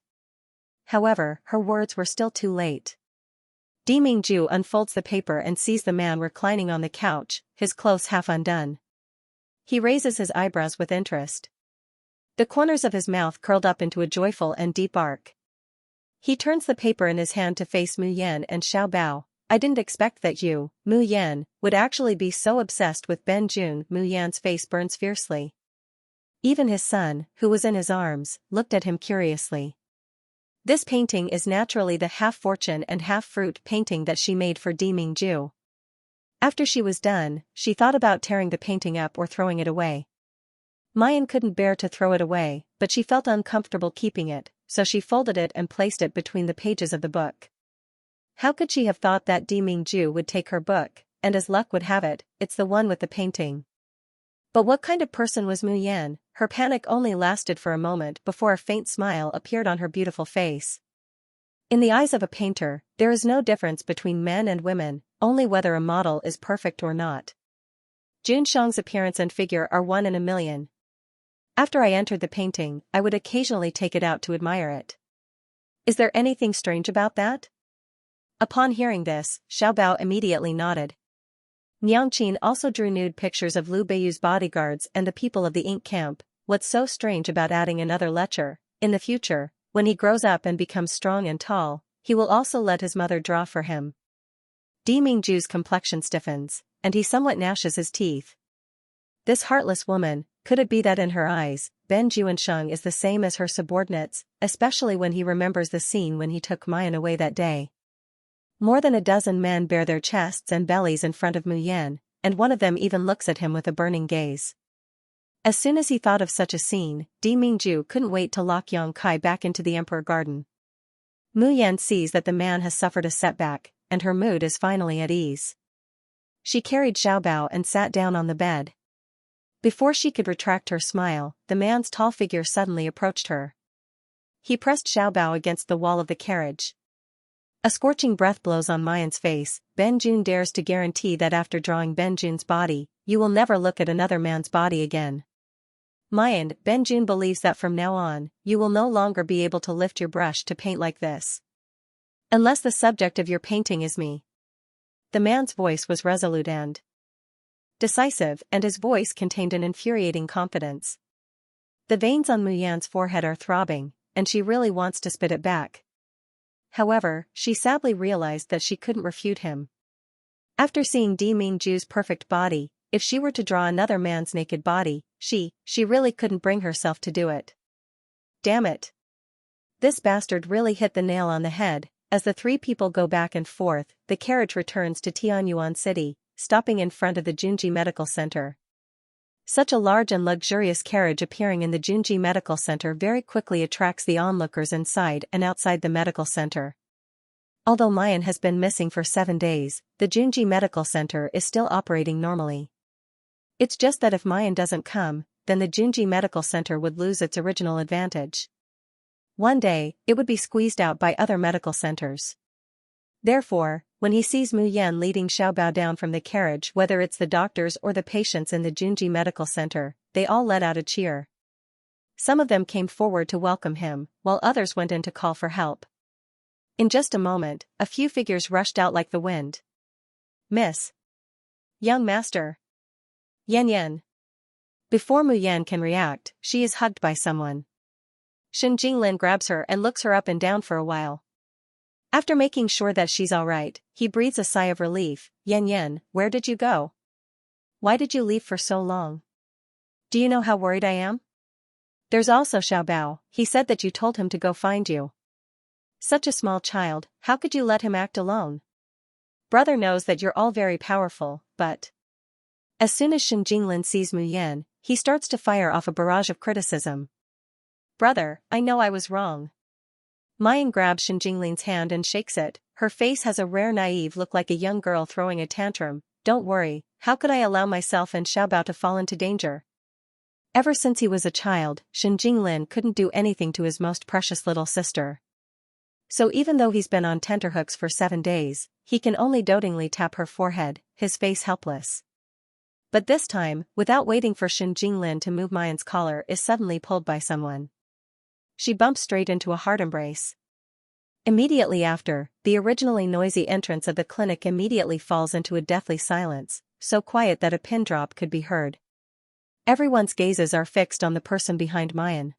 However, her words were still too late. Di Mingju unfolds the paper and sees the man reclining on the couch, his clothes half undone. He raises his eyebrows with interest. The corners of his mouth curled up into a joyful and deep arc. He turns the paper in his hand to face Mu Yan and Xiao Bao. I didn't expect that you, Mu Yan, would actually be so obsessed with Benjun. Mu Yan's face burns fiercely. Even his son, who was in his arms, looked at him curiously. This painting is naturally the half-fortune and half-fruit painting that she made for Di Mingju. After she was done, she thought about tearing the painting up or throwing it away. Mayan couldn't bear to throw it away, but she felt uncomfortable keeping it, so she folded it and placed it between the pages of the book. How could she have thought that Di Mingju would take her book, and as luck would have it, it's the one with the painting. But what kind of person was Mu Yan? Her panic only lasted for a moment before a faint smile appeared on her beautiful face. In the eyes of a painter, there is no difference between men and women, only whether a model is perfect or not. Jun Shang's appearance and figure are 1 in a million. After I entered the painting, I would occasionally take it out to admire it. Is there anything strange about that? Upon hearing this, Xiao Bao immediately nodded. Niangqin also drew nude pictures of Liu Beiyu's bodyguards and the people of the ink camp. What's so strange about adding another lecher? In the future, when he grows up and becomes strong and tall, he will also let his mother draw for him. Di Mingju's complexion stiffens, and he somewhat gnashes his teeth. This heartless woman, could it be that in her eyes, Ben Juansheng is the same as her subordinates, especially when he remembers the scene when he took Mayan away that day? More than a dozen men bare their chests and bellies in front of Mu Yan, and one of them even looks at him with a burning gaze. As soon as he thought of such a scene, Di Mingju couldn't wait to lock Yang Kai back into the Emperor Garden. Mu Yan sees that the man has suffered a setback, and her mood is finally at ease. She carried Xiao Bao and sat down on the bed. Before she could retract her smile, the man's tall figure suddenly approached her. He pressed Xiao Bao against the wall of the carriage. A scorching breath blows on Mayan's face. Benjun dares to guarantee that after drawing Benjun's body, you will never look at another man's body again. Mayan, Benjun believes that from now on, you will no longer be able to lift your brush to paint like this. Unless the subject of your painting is me. The man's voice was resolute and decisive, and his voice contained an infuriating confidence. The veins on Mu Yan's forehead are throbbing, and she really wants to spit it back. However, she sadly realized that she couldn't refute him. After seeing Di Mingju's perfect body, if she were to draw another man's naked body, she really couldn't bring herself to do it. Damn it. This bastard really hit the nail on the head. As the three people go back and forth, the carriage returns to Tianyuan City, stopping in front of the Junji Medical Center. Such a large and luxurious carriage appearing in the Junji Medical Center very quickly attracts the onlookers inside and outside the medical center. Although Mayan has been missing for 7 days, the Junji Medical Center is still operating normally. It's just that if Mayan doesn't come, then the Junji Medical Center would lose its original advantage. One day, it would be squeezed out by other medical centers. Therefore, when he sees Mu Yan leading Xiaobao down from the carriage, whether it's the doctors or the patients in the Junji Medical Center, they all let out a cheer. Some of them came forward to welcome him, while others went in to call for help. In just a moment, a few figures rushed out like the wind. Miss. Young Master. Yan Yan. Before Mu Yan can react, she is hugged by someone. Shen Jinglin grabs her and looks her up and down for a while. After making sure that she's alright, he breathes a sigh of relief. Yan Yan, where did you go? Why did you leave for so long? Do you know how worried I am? There's also Xiaobao, he said that you told him to go find you. Such a small child, how could you let him act alone? Brother knows that you're all very powerful, but... As soon as Shen Jinglin sees Mu Yan, he starts to fire off a barrage of criticism. Brother, I know I was wrong. Mayan grabs Shen Jinglin's hand and shakes it. Her face has a rare naive look like a young girl throwing a tantrum. Don't worry, how could I allow myself and Xiaobao to fall into danger? Ever since he was a child, Shen Jinglin couldn't do anything to his most precious little sister. So even though he's been on tenterhooks for 7 days, he can only dotingly tap her forehead, his face helpless. But this time, without waiting for Shen Jinglin to move, Mayan's collar is suddenly pulled by someone. She bumps straight into a heart embrace. Immediately after, the originally noisy entrance of the clinic immediately falls into a deathly silence, so quiet that a pin drop could be heard. Everyone's gazes are fixed on the person behind Mayan.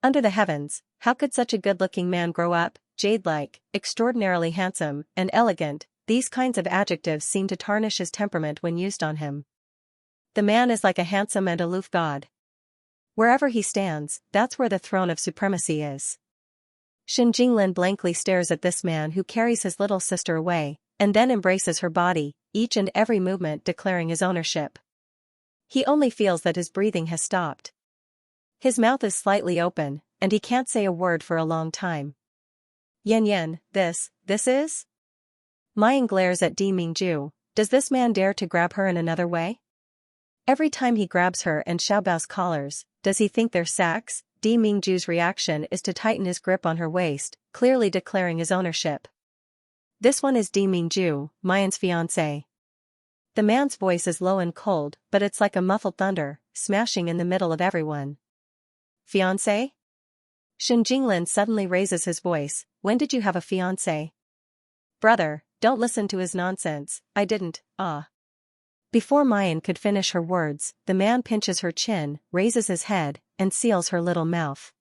Under the heavens, how could such a good-looking man grow up, jade-like, extraordinarily handsome, and elegant? These kinds of adjectives seem to tarnish his temperament when used on him. The man is like a handsome and aloof god. Wherever he stands, that's where the throne of supremacy is. Shen Jinglin blankly stares at this man who carries his little sister away, and then embraces her body, each and every movement declaring his ownership. He only feels that his breathing has stopped. His mouth is slightly open, and he can't say a word for a long time. Yan Yan, this is? Mayan glares at Di Mingju. Does this man dare to grab her in another way? Every time he grabs her and Xiaobao's collars, does he think they're sacks? Di Mingju's reaction is to tighten his grip on her waist, clearly declaring his ownership. This one is Di Mingju, Mayan's fiancé. The man's voice is low and cold, but it's like a muffled thunder, smashing in the middle of everyone. Fiancé? Shen Jinglin suddenly raises his voice. When did you have a fiancé? Brother, don't listen to his nonsense. I didn't, Before Mayan could finish her words, the man pinches her chin, raises his head, and seals her little mouth.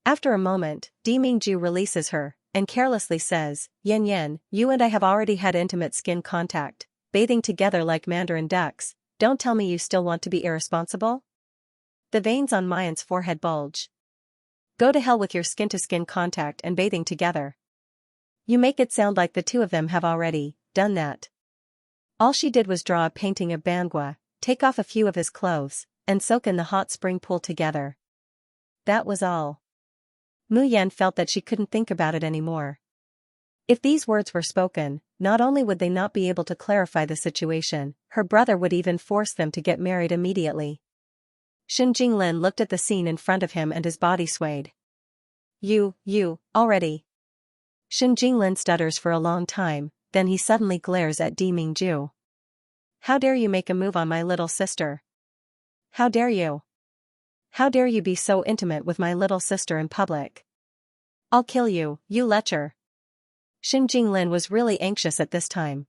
After a moment, Di Mingju releases her, and carelessly says, Yan Yan, you and I have already had intimate skin contact, bathing together like mandarin ducks. Don't tell me you still want to be irresponsible? The veins on Mayan's forehead bulge. Go to hell with your skin-to-skin contact and bathing together. You make it sound like the two of them have already done that. All she did was draw a painting of Bangua, take off a few of his clothes, and soak in the hot spring pool together. That was all. Mu Yan felt that she couldn't think about it anymore. If these words were spoken, not only would they not be able to clarify the situation, her brother would even force them to get married immediately. Shen Jinglin looked at the scene in front of him and his body swayed. You, already. Shen Jinglin stutters for a long time, then he suddenly glares at Di Mingju. How dare you make a move on my little sister? How dare you? How dare you be so intimate with my little sister in public? I'll kill you, you lecher. Shen Jinglin was really anxious at this time.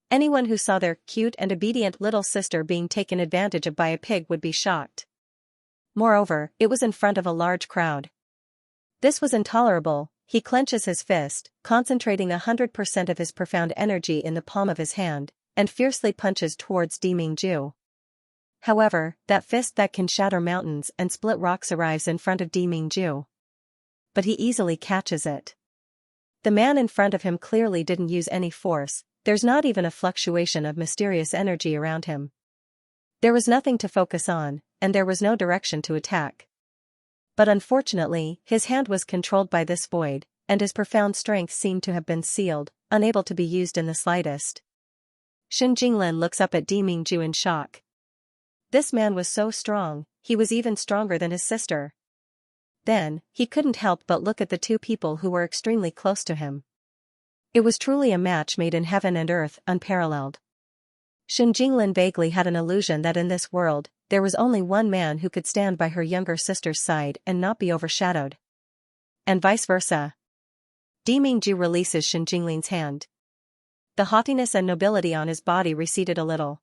Anyone who saw their cute and obedient little sister being taken advantage of by a pig would be shocked. Moreover, it was in front of a large crowd. This was intolerable. He clenches his fist, concentrating 100% of his profound energy in the palm of his hand, and fiercely punches towards Di Mingju. However, that fist that can shatter mountains and split rocks arrives in front of Di Mingju. but he easily catches it. The man in front of him clearly didn't use any force, there's not even a fluctuation of mysterious energy around him. There was nothing to focus on, and there was no direction to attack. But unfortunately, his hand was controlled by this void, and his profound strength seemed to have been sealed, unable to be used in the slightest. Shen Jinglin looks up at Di Mingju in shock. This man was so strong, he was even stronger than his sister. Then, he couldn't help but look at the two people who were extremely close to him. It was truly a match made in heaven and earth, unparalleled. Shen Jinglin vaguely had an illusion that in this world, there was only one man who could stand by her younger sister's side and not be overshadowed. And vice versa. Di Mingju releases Shen Jinglin's hand. The haughtiness and nobility on his body receded a little.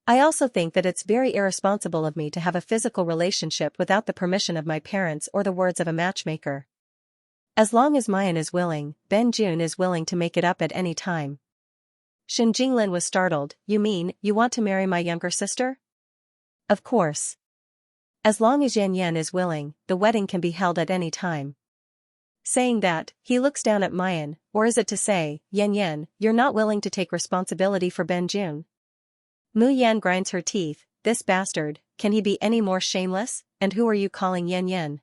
I also think that it's very irresponsible of me to have a physical relationship without the permission of my parents or the words of a matchmaker. As long as Mayan is willing, Ben Jun is willing to make it up at any time. Shen Jinglin was startled. You mean, you want to marry my younger sister? Of course. As long as Yan Yan is willing, the wedding can be held at any time. Saying that, he looks down at Mayan, or is it to say, Yan Yan, you're not willing to take responsibility for Ben Jun? Mu Yan grinds her teeth. This bastard, can he be any more shameless? And who are you calling Yan Yan?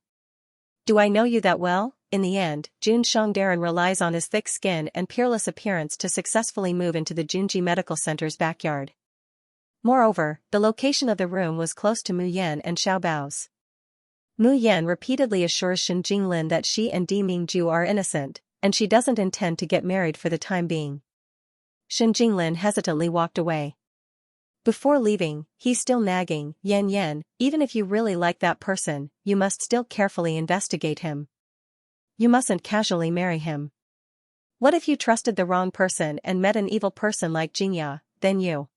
Do I know you that well? In the end, Jun Shangdaran relies on his thick skin and peerless appearance to successfully move into the Junji Medical Center's backyard. Moreover, the location of the room was close to Mu Yan and Xiaobao's. Mu Yan repeatedly assures Shen Jinglin that she and Di Mingju are innocent, and she doesn't intend to get married for the time being. Shen Jinglin hesitantly walked away. Before leaving, he's still nagging, Yan Yan, even if you really like that person, you must still carefully investigate him. You mustn't casually marry him. What if you trusted the wrong person and met an evil person like Xianxia, then you?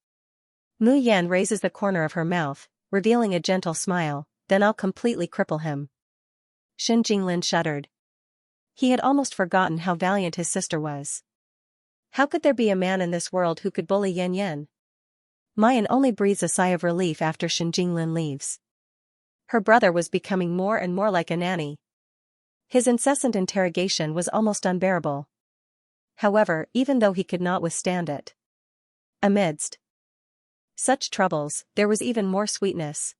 Mu Yan raises the corner of her mouth, revealing a gentle smile, then I'll completely cripple him. Shen Jinglin shuddered. He had almost forgotten how valiant his sister was. How could there be a man in this world who could bully Yan Yan? Mayan only breathes a sigh of relief after Shen Jinglin leaves. Her brother was becoming more and more like a nanny. His incessant interrogation was almost unbearable. However, even though he could not withstand it, amidst such troubles, there was even more sweetness.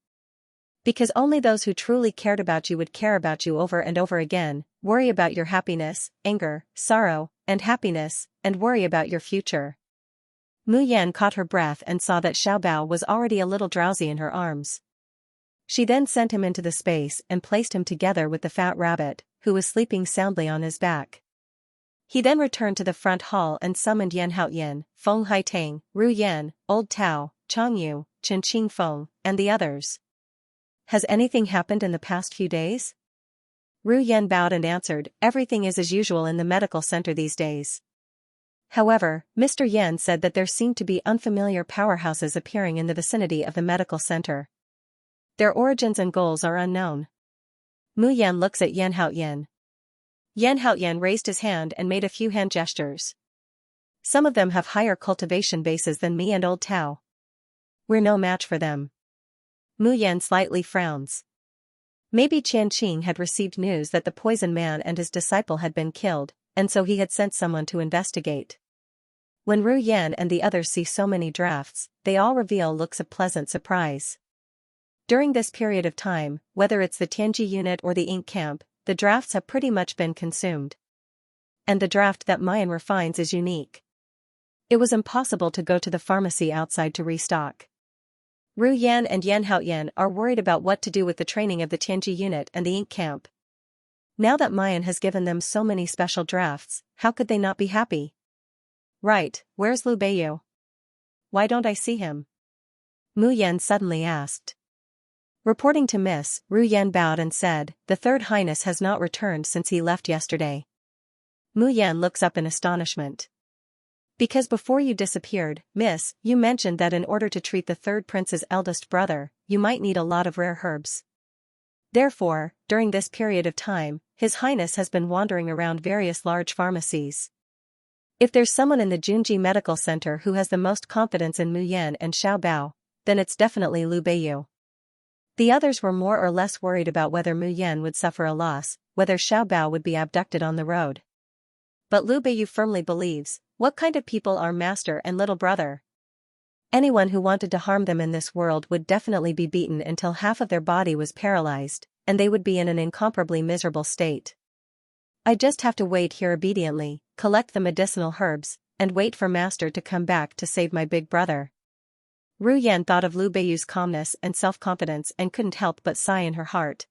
Because only those who truly cared about you would care about you over and over again, worry about your happiness, anger, sorrow, and happiness, and worry about your future. Mu Yan caught her breath and saw that Xiaobao was already a little drowsy in her arms. She then sent him into the space and placed him together with the fat rabbit, who was sleeping soundly on his back. He then returned to the front hall and summoned Yan Haoyan, Feng Haitang, Ru Yan, Old Tao, Chang Yu, Chen Qingfeng, and the others. Has anything happened in the past few days? Ru Yan bowed and answered, everything is as usual in the medical center these days. However, Mr. Yan said that there seemed to be unfamiliar powerhouses appearing in the vicinity of the medical center. Their origins and goals are unknown. Mu Yan looks at Yan Haoyan. Yan Haoyan raised his hand and made a few hand gestures. Some of them have higher cultivation bases than me and Old Tao. We're no match for them. Mu Yan slightly frowns. Maybe Qianqing had received news that the poison man and his disciple had been killed, and so he had sent someone to investigate. When Ru Yan and the others see so many drafts, they all reveal looks of pleasant surprise. During this period of time, whether it's the Tianji unit or the ink camp, the drafts have pretty much been consumed. And the draft that Mayan refines is unique. It was impossible to go to the pharmacy outside to restock. Ru Yan and Yan Haoyan are worried about what to do with the training of the Tianji unit and the ink camp. Now that Mayan has given them so many special drafts, how could they not be happy? Right, where's Liu Beiyu? Why don't I see him? Mu Yan suddenly asked. Reporting to Miss, Ru Yan bowed and said, the Third Highness has not returned since he left yesterday. Mu Yan looks up in astonishment. Because before you disappeared, Miss, you mentioned that in order to treat the third prince's eldest brother, you might need a lot of rare herbs. Therefore, during this period of time, His Highness has been wandering around various large pharmacies. If there's someone in the Junji Medical Center who has the most confidence in Mu Yan and Xiaobao, then it's definitely Liu Beiyu. The others were more or less worried about whether Mu Yan would suffer a loss, whether Xiao Bao would be abducted on the road. But Liu Beiyu firmly believes, what kind of people are master and little brother? Anyone who wanted to harm them in this world would definitely be beaten until half of their body was paralyzed, and they would be in an incomparably miserable state. I just have to wait here obediently, collect the medicinal herbs, and wait for master to come back to save my big brother. Ru Yan thought of Liu Beiyu's calmness and self-confidence and couldn't help but sigh in her heart.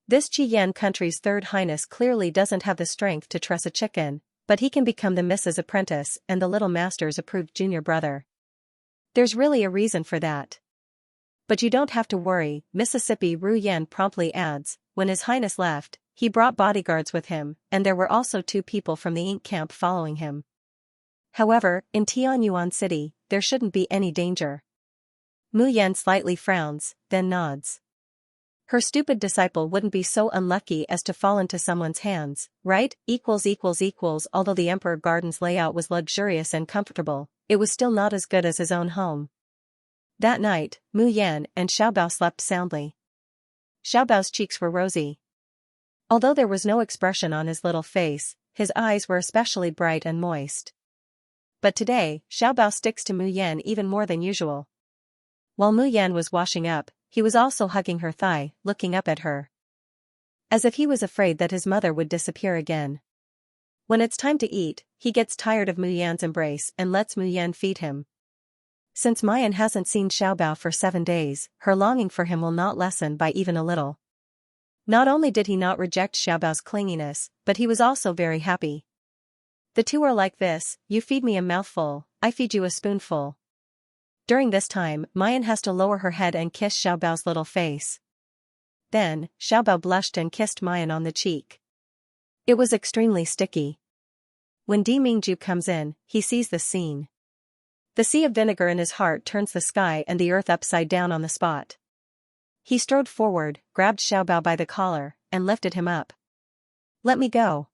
This Qi Yan country's third highness clearly doesn't have the strength to truss a chicken, but he can become the Mrs. Apprentice and the little master's approved junior brother. There's really a reason for that. But you don't have to worry, Mississippi, Ru Yan promptly adds. When His Highness left, he brought bodyguards with him, and there were also 2 people from the ink camp following him. However, in Tianyuan City, there shouldn't be any danger. Mu Yan slightly frowns, then nods. Her stupid disciple wouldn't be so unlucky as to fall into someone's hands, right? Although the Emperor Garden's layout was luxurious and comfortable, it was still not as good as his own home. That night, Mu Yan and Xiao Bao slept soundly. Xiao Bao's cheeks were rosy. Although there was no expression on his little face, his eyes were especially bright and moist. But today, Xiao Bao sticks to Mu Yan even more than usual. While Mu Yan was washing up, he was also hugging her thigh, looking up at her. As if he was afraid that his mother would disappear again. When it's time to eat, he gets tired of Mu Yan's embrace and lets Mu Yan feed him. Since Mayan hasn't seen Xiao Bao for 7 days, her longing for him will not lessen by even a little. Not only did he not reject Xiao Bao's clinginess, but he was also very happy. The two are like this, you feed me a mouthful, I feed you a spoonful. During this time, Mayan has to lower her head and kiss Xiao Bao's little face. Then, Xiao Bao blushed and kissed Mayan on the cheek. It was extremely sticky. When Di Mingju comes in, he sees the scene. The sea of vinegar in his heart turns the sky and the earth upside down on the spot. He strode forward, grabbed Xiao Bao by the collar, and lifted him up. Let me go.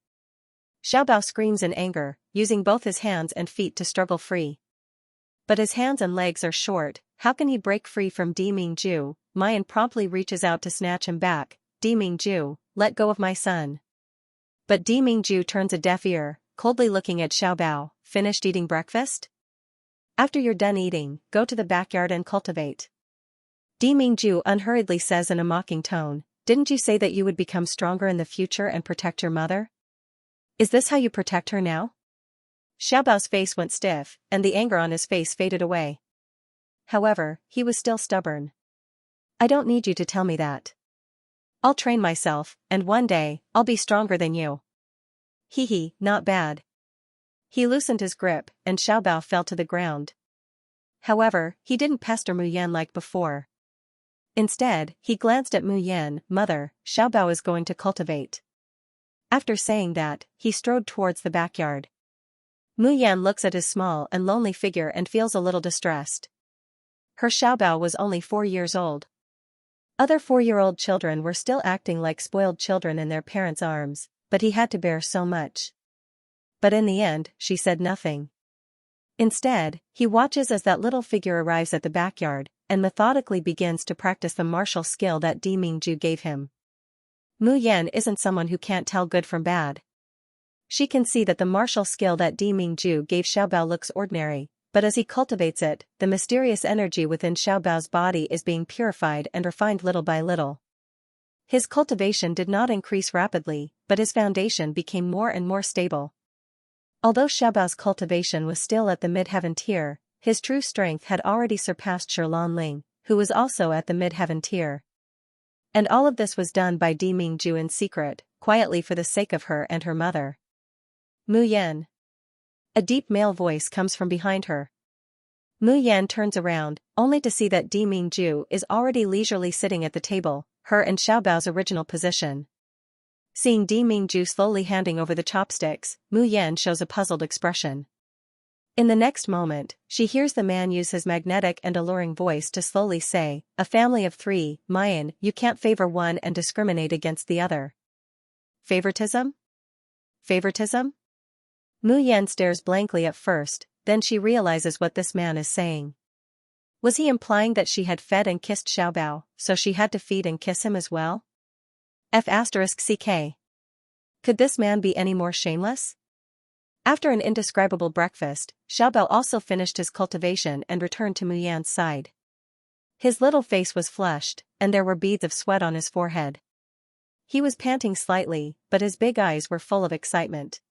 Xiao Bao screams in anger, using both his hands and feet to struggle free. But his hands and legs are short, how can he break free from Di Mingju? Mayan promptly reaches out to snatch him back. Di Mingju, let go of my son. But Di Mingju turns a deaf ear, coldly looking at Xiao Bao. Finished eating breakfast? After you're done eating, go to the backyard and cultivate. Di Mingju unhurriedly says in a mocking tone, didn't you say that you would become stronger in the future and protect your mother? Is this how you protect her now? Xiao Bao's face went stiff, and the anger on his face faded away. However, he was still stubborn. I don't need you to tell me that. I'll train myself, and one day, I'll be stronger than you. Hee, not bad. He loosened his grip, and Xiao Bao fell to the ground. However, he didn't pester Mu Yan like before. Instead, he glanced at Mu Yan. Mother, Xiao Bao is going to cultivate. After saying that, he strode towards the backyard. Mu Yan looks at his small and lonely figure and feels a little distressed. Her Xiao Bao was only 4 years old. Other 4-year-old children were still acting like spoiled children in their parents' arms, but he had to bear so much. But in the end, she said nothing. Instead, he watches as that little figure arrives at the backyard, and methodically begins to practice the martial skill that Di Mingju gave him. Mu Yan isn't someone who can't tell good from bad. She can see that the martial skill that Di Mingju gave Xiao Bao looks ordinary, but as he cultivates it, the mysterious energy within Xiao Bao's body is being purified and refined little by little. His cultivation did not increase rapidly, but his foundation became more and more stable. Although Xiao Bao's cultivation was still at the mid-heaven tier, his true strength had already surpassed Shirlan Ling, who was also at the mid-heaven tier. And all of this was done by Di Mingju in secret, quietly for the sake of her and her mother. Mu Yan. A deep male voice comes from behind her. Mu Yan turns around, only to see that Di Mingju is already leisurely sitting at the table, her and Xiao Bao's original position. Seeing Di Mingju slowly handing over the chopsticks, Mu Yan shows a puzzled expression. In the next moment, she hears the man use his magnetic and alluring voice to slowly say, a family of 3, Mayan, you can't favor one and discriminate against the other. Favoritism? Favoritism? Mu Yan stares blankly at first, then she realizes what this man is saying. Was he implying that she had fed and kissed Xiaobao, so she had to feed and kiss him as well? F***ck. Could this man be any more shameless? After an indescribable breakfast, Xiaobao also finished his cultivation and returned to Mu Yan's side. His little face was flushed, and there were beads of sweat on his forehead. He was panting slightly, but his big eyes were full of excitement.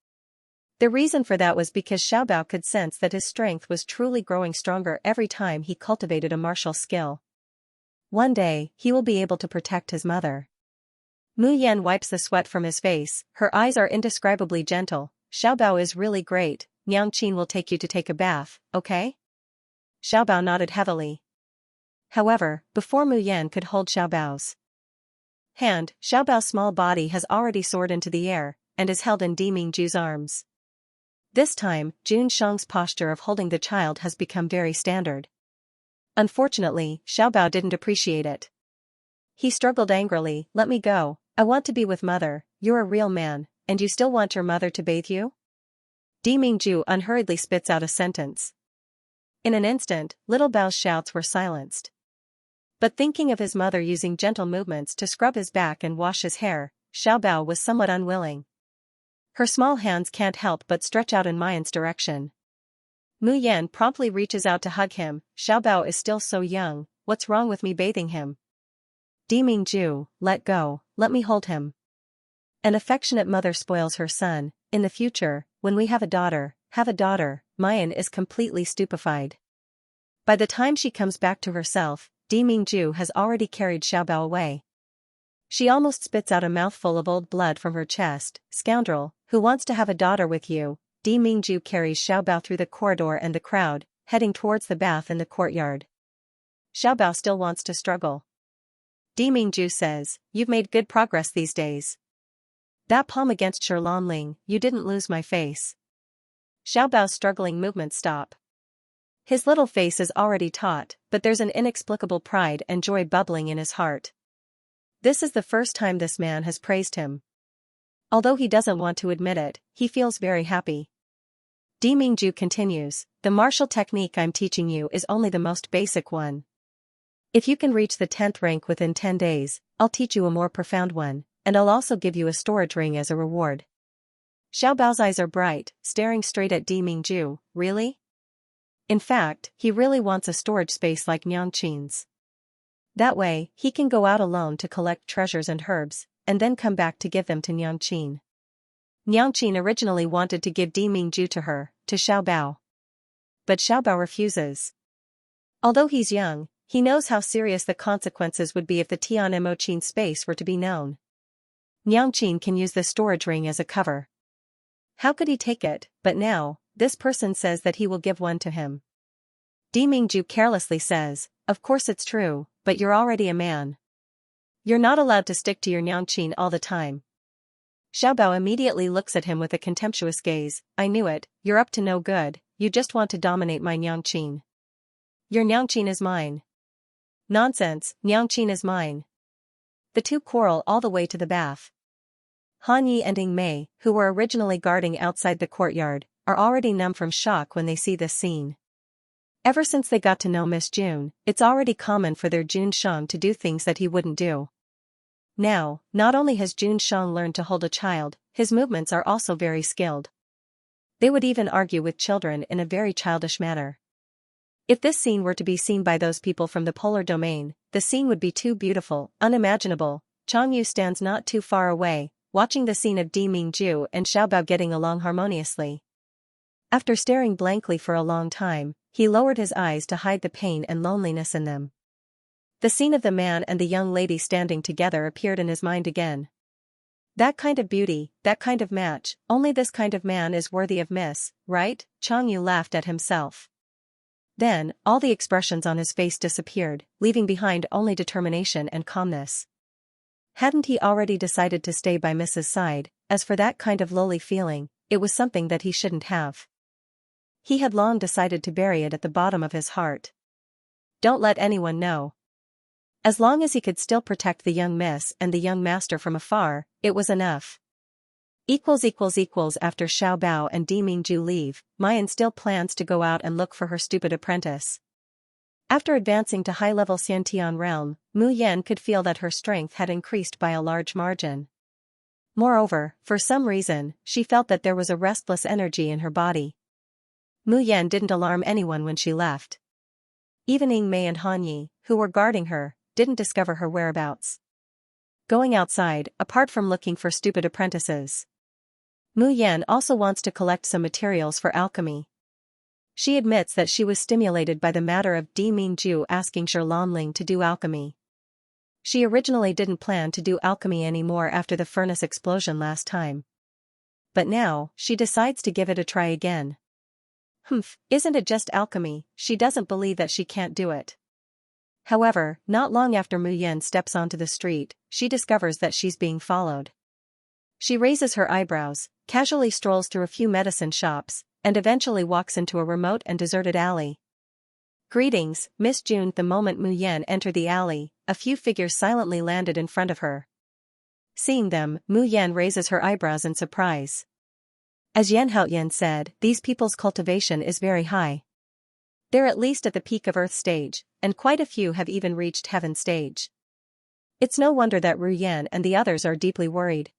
The reason for that was because Xiaobao could sense that his strength was truly growing stronger every time he cultivated a martial skill. One day, he will be able to protect his mother. Mu Yan wipes the sweat from his face, her eyes are indescribably gentle. Xiaobao is really great, Xianxia will take you to take a bath, okay? Xiaobao nodded heavily. However, before Mu Yan could hold Xiaobao's hand, Xiaobao's small body has already soared into the air, and is held in Di Mingju's arms. This time, Jun Shang's posture of holding the child has become very standard. Unfortunately, Xiaobao didn't appreciate it. He struggled angrily, "Let me go, I want to be with mother, you're a real man, and you still want your mother to bathe you?" Di Mingju unhurriedly spits out a sentence. In an instant, little Bao's shouts were silenced. But thinking of his mother using gentle movements to scrub his back and wash his hair, Xiaobao was somewhat unwilling. Her small hands can't help but stretch out in Mayan's direction. Mu Yan promptly reaches out to hug him. "Xiaobao is still so young, what's wrong with me bathing him?" Di Mingju, let go, let me hold him. An affectionate mother spoils her son. In the future, when we have a daughter, Mayan is completely stupefied. By the time she comes back to herself, Di Mingju has already carried Xiaobao away. She almost spits out a mouthful of old blood from her chest. "Scoundrel, who wants to have a daughter with you?" Di Mingju carries Xiaobao through the corridor and the crowd, heading towards the bath in the courtyard. Xiaobao still wants to struggle. Di Mingju says, "You've made good progress these days. That palm against Sherlanling, you didn't lose my face." Xiaobao's struggling movements stop. His little face is already taut, but there's an inexplicable pride and joy bubbling in his heart. This is the first time this man has praised him. Although he doesn't want to admit it, he feels very happy. Di Mingju continues, "The martial technique I'm teaching you is only the most basic one. If you can reach the 10th rank within 10 days, I'll teach you a more profound one, and I'll also give you a storage ring as a reward." Xiaobao's eyes are bright, staring straight at Di Mingju. Really? In fact, he really wants a storage space like Xianxia's. That way, he can go out alone to collect treasures and herbs, and then come back to give them to Xianxia. Xianxia originally wanted to give Di Mingju to her, to Xiaobao. But Xiaobao refuses. Although he's young, he knows how serious the consequences would be if the Tianmochin space were to be known. Xianxia can use the storage ring as a cover. How could he take it? But now, this person says that he will give one to him. Di Mingju carelessly says, "Of course it's true, but you're already a man. You're not allowed to stick to your Xianxia all the time." Xiaobao immediately looks at him with a contemptuous gaze. "I knew it, you're up to no good, you just want to dominate my Xianxia. Your Xianxia is mine." "Nonsense, Xianxia is mine." The two quarrel all the way to the bath. Han Yi and Ing Mei, who were originally guarding outside the courtyard, are already numb from shock when they see this scene. Ever since they got to know Miss June, it's already common for their Jun Shang to do things that he wouldn't do. Now, not only has Jun Shang learned to hold a child, his movements are also very skilled. They would even argue with children in a very childish manner. If this scene were to be seen by those people from the polar domain, the scene would be too beautiful, unimaginable. Chang Yu stands not too far away, watching the scene of Di Mingju and Xiaobao getting along harmoniously. After staring blankly for a long time, he lowered his eyes to hide the pain and loneliness in them. The scene of the man and the young lady standing together appeared in his mind again. That kind of beauty, that kind of match, only this kind of man is worthy of Miss, right? Chang Yu laughed at himself. Then, all the expressions on his face disappeared, leaving behind only determination and calmness. Hadn't he already decided to stay by Mrs. side? As for that kind of lowly feeling, it was something that he shouldn't have. He had long decided to bury it at the bottom of his heart. Don't let anyone know. As long as he could still protect the young miss and the young master from afar, it was enough. After Xiaobao and Di Mingju leave, Mayan still plans to go out and look for her stupid apprentice. After advancing to high-level Xiantian realm, Mu Yan could feel that her strength had increased by a large margin. Moreover, for some reason, she felt that there was a restless energy in her body. Mu Yan didn't alarm anyone when she left. Even Ying Mei and Han Yi, who were guarding her, didn't discover her whereabouts. Going outside, apart from looking for stupid apprentices, Mu Yan also wants to collect some materials for alchemy. She admits that she was stimulated by the matter of Di Mingju asking Shi Lanling to do alchemy. She originally didn't plan to do alchemy anymore after the furnace explosion last time. But now, she decides to give it a try again. Isn't it just alchemy? She doesn't believe that she can't do it. However, not long after Mu Yan steps onto the street, she discovers that she's being followed. She raises her eyebrows, casually strolls through a few medicine shops, and eventually walks into a remote and deserted alley. "Greetings, Miss June." The moment Mu Yan entered the alley, a few figures silently landed in front of her. Seeing them, Mu Yan raises her eyebrows in surprise. As Yan Haoyan said, these people's cultivation is very high. They're at least at the peak of Earth stage, and quite a few have even reached Heaven stage. It's no wonder that Ru Yan and the others are deeply worried.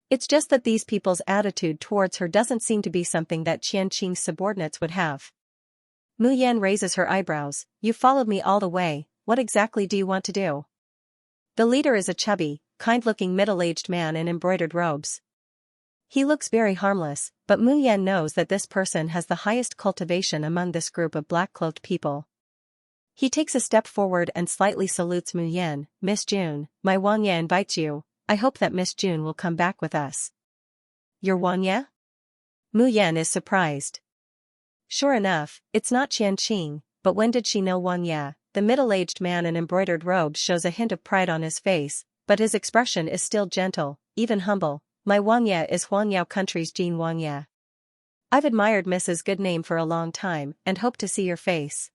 It's just that these people's attitude towards her doesn't seem to be something that Qian Qing's subordinates would have. Mu Yan raises her eyebrows. "You followed me all the way, what exactly do you want to do?" The leader is a chubby, kind-looking middle-aged man in embroidered robes. He looks very harmless, but Mu Yan knows that this person has the highest cultivation among this group of black-cloaked people. He takes a step forward and slightly salutes Mu Yan. "Miss June, my Wanya invites you. I hope that Miss June will come back with us." "Your Wanya?" Mu Yan is surprised. Sure enough, it's not Qian Qing, but when did she know Wanya? The middle-aged man in embroidered robes shows a hint of pride on his face, but his expression is still gentle, even humble. "My Wanya is Huangyao country's Jean Wanya. I've admired Mrs. Good Name for a long time and hope to see your face."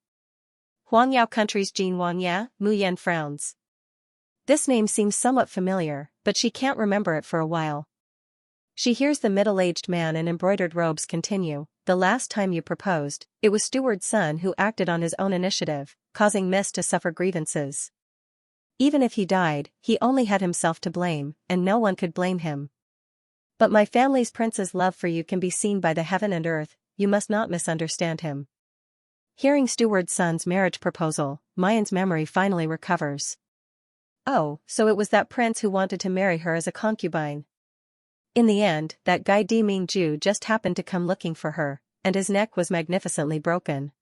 Huangyao country's Jean Wanya? Mu Yan frowns. This name seems somewhat familiar, but she can't remember it for a while. She hears the middle-aged man in embroidered robes continue. "The last time you proposed, it was Steward's son who acted on his own initiative, causing Miss to suffer grievances. Even if he died, he only had himself to blame, and no one could blame him. But my family's prince's love for you can be seen by the heaven and earth, you must not misunderstand him." Hearing Steward's son's marriage proposal, Mayan's memory finally recovers. Oh, so it was that prince who wanted to marry her as a concubine. In the end, that guy Di Mingju just happened to come looking for her, and his neck was magnificently broken.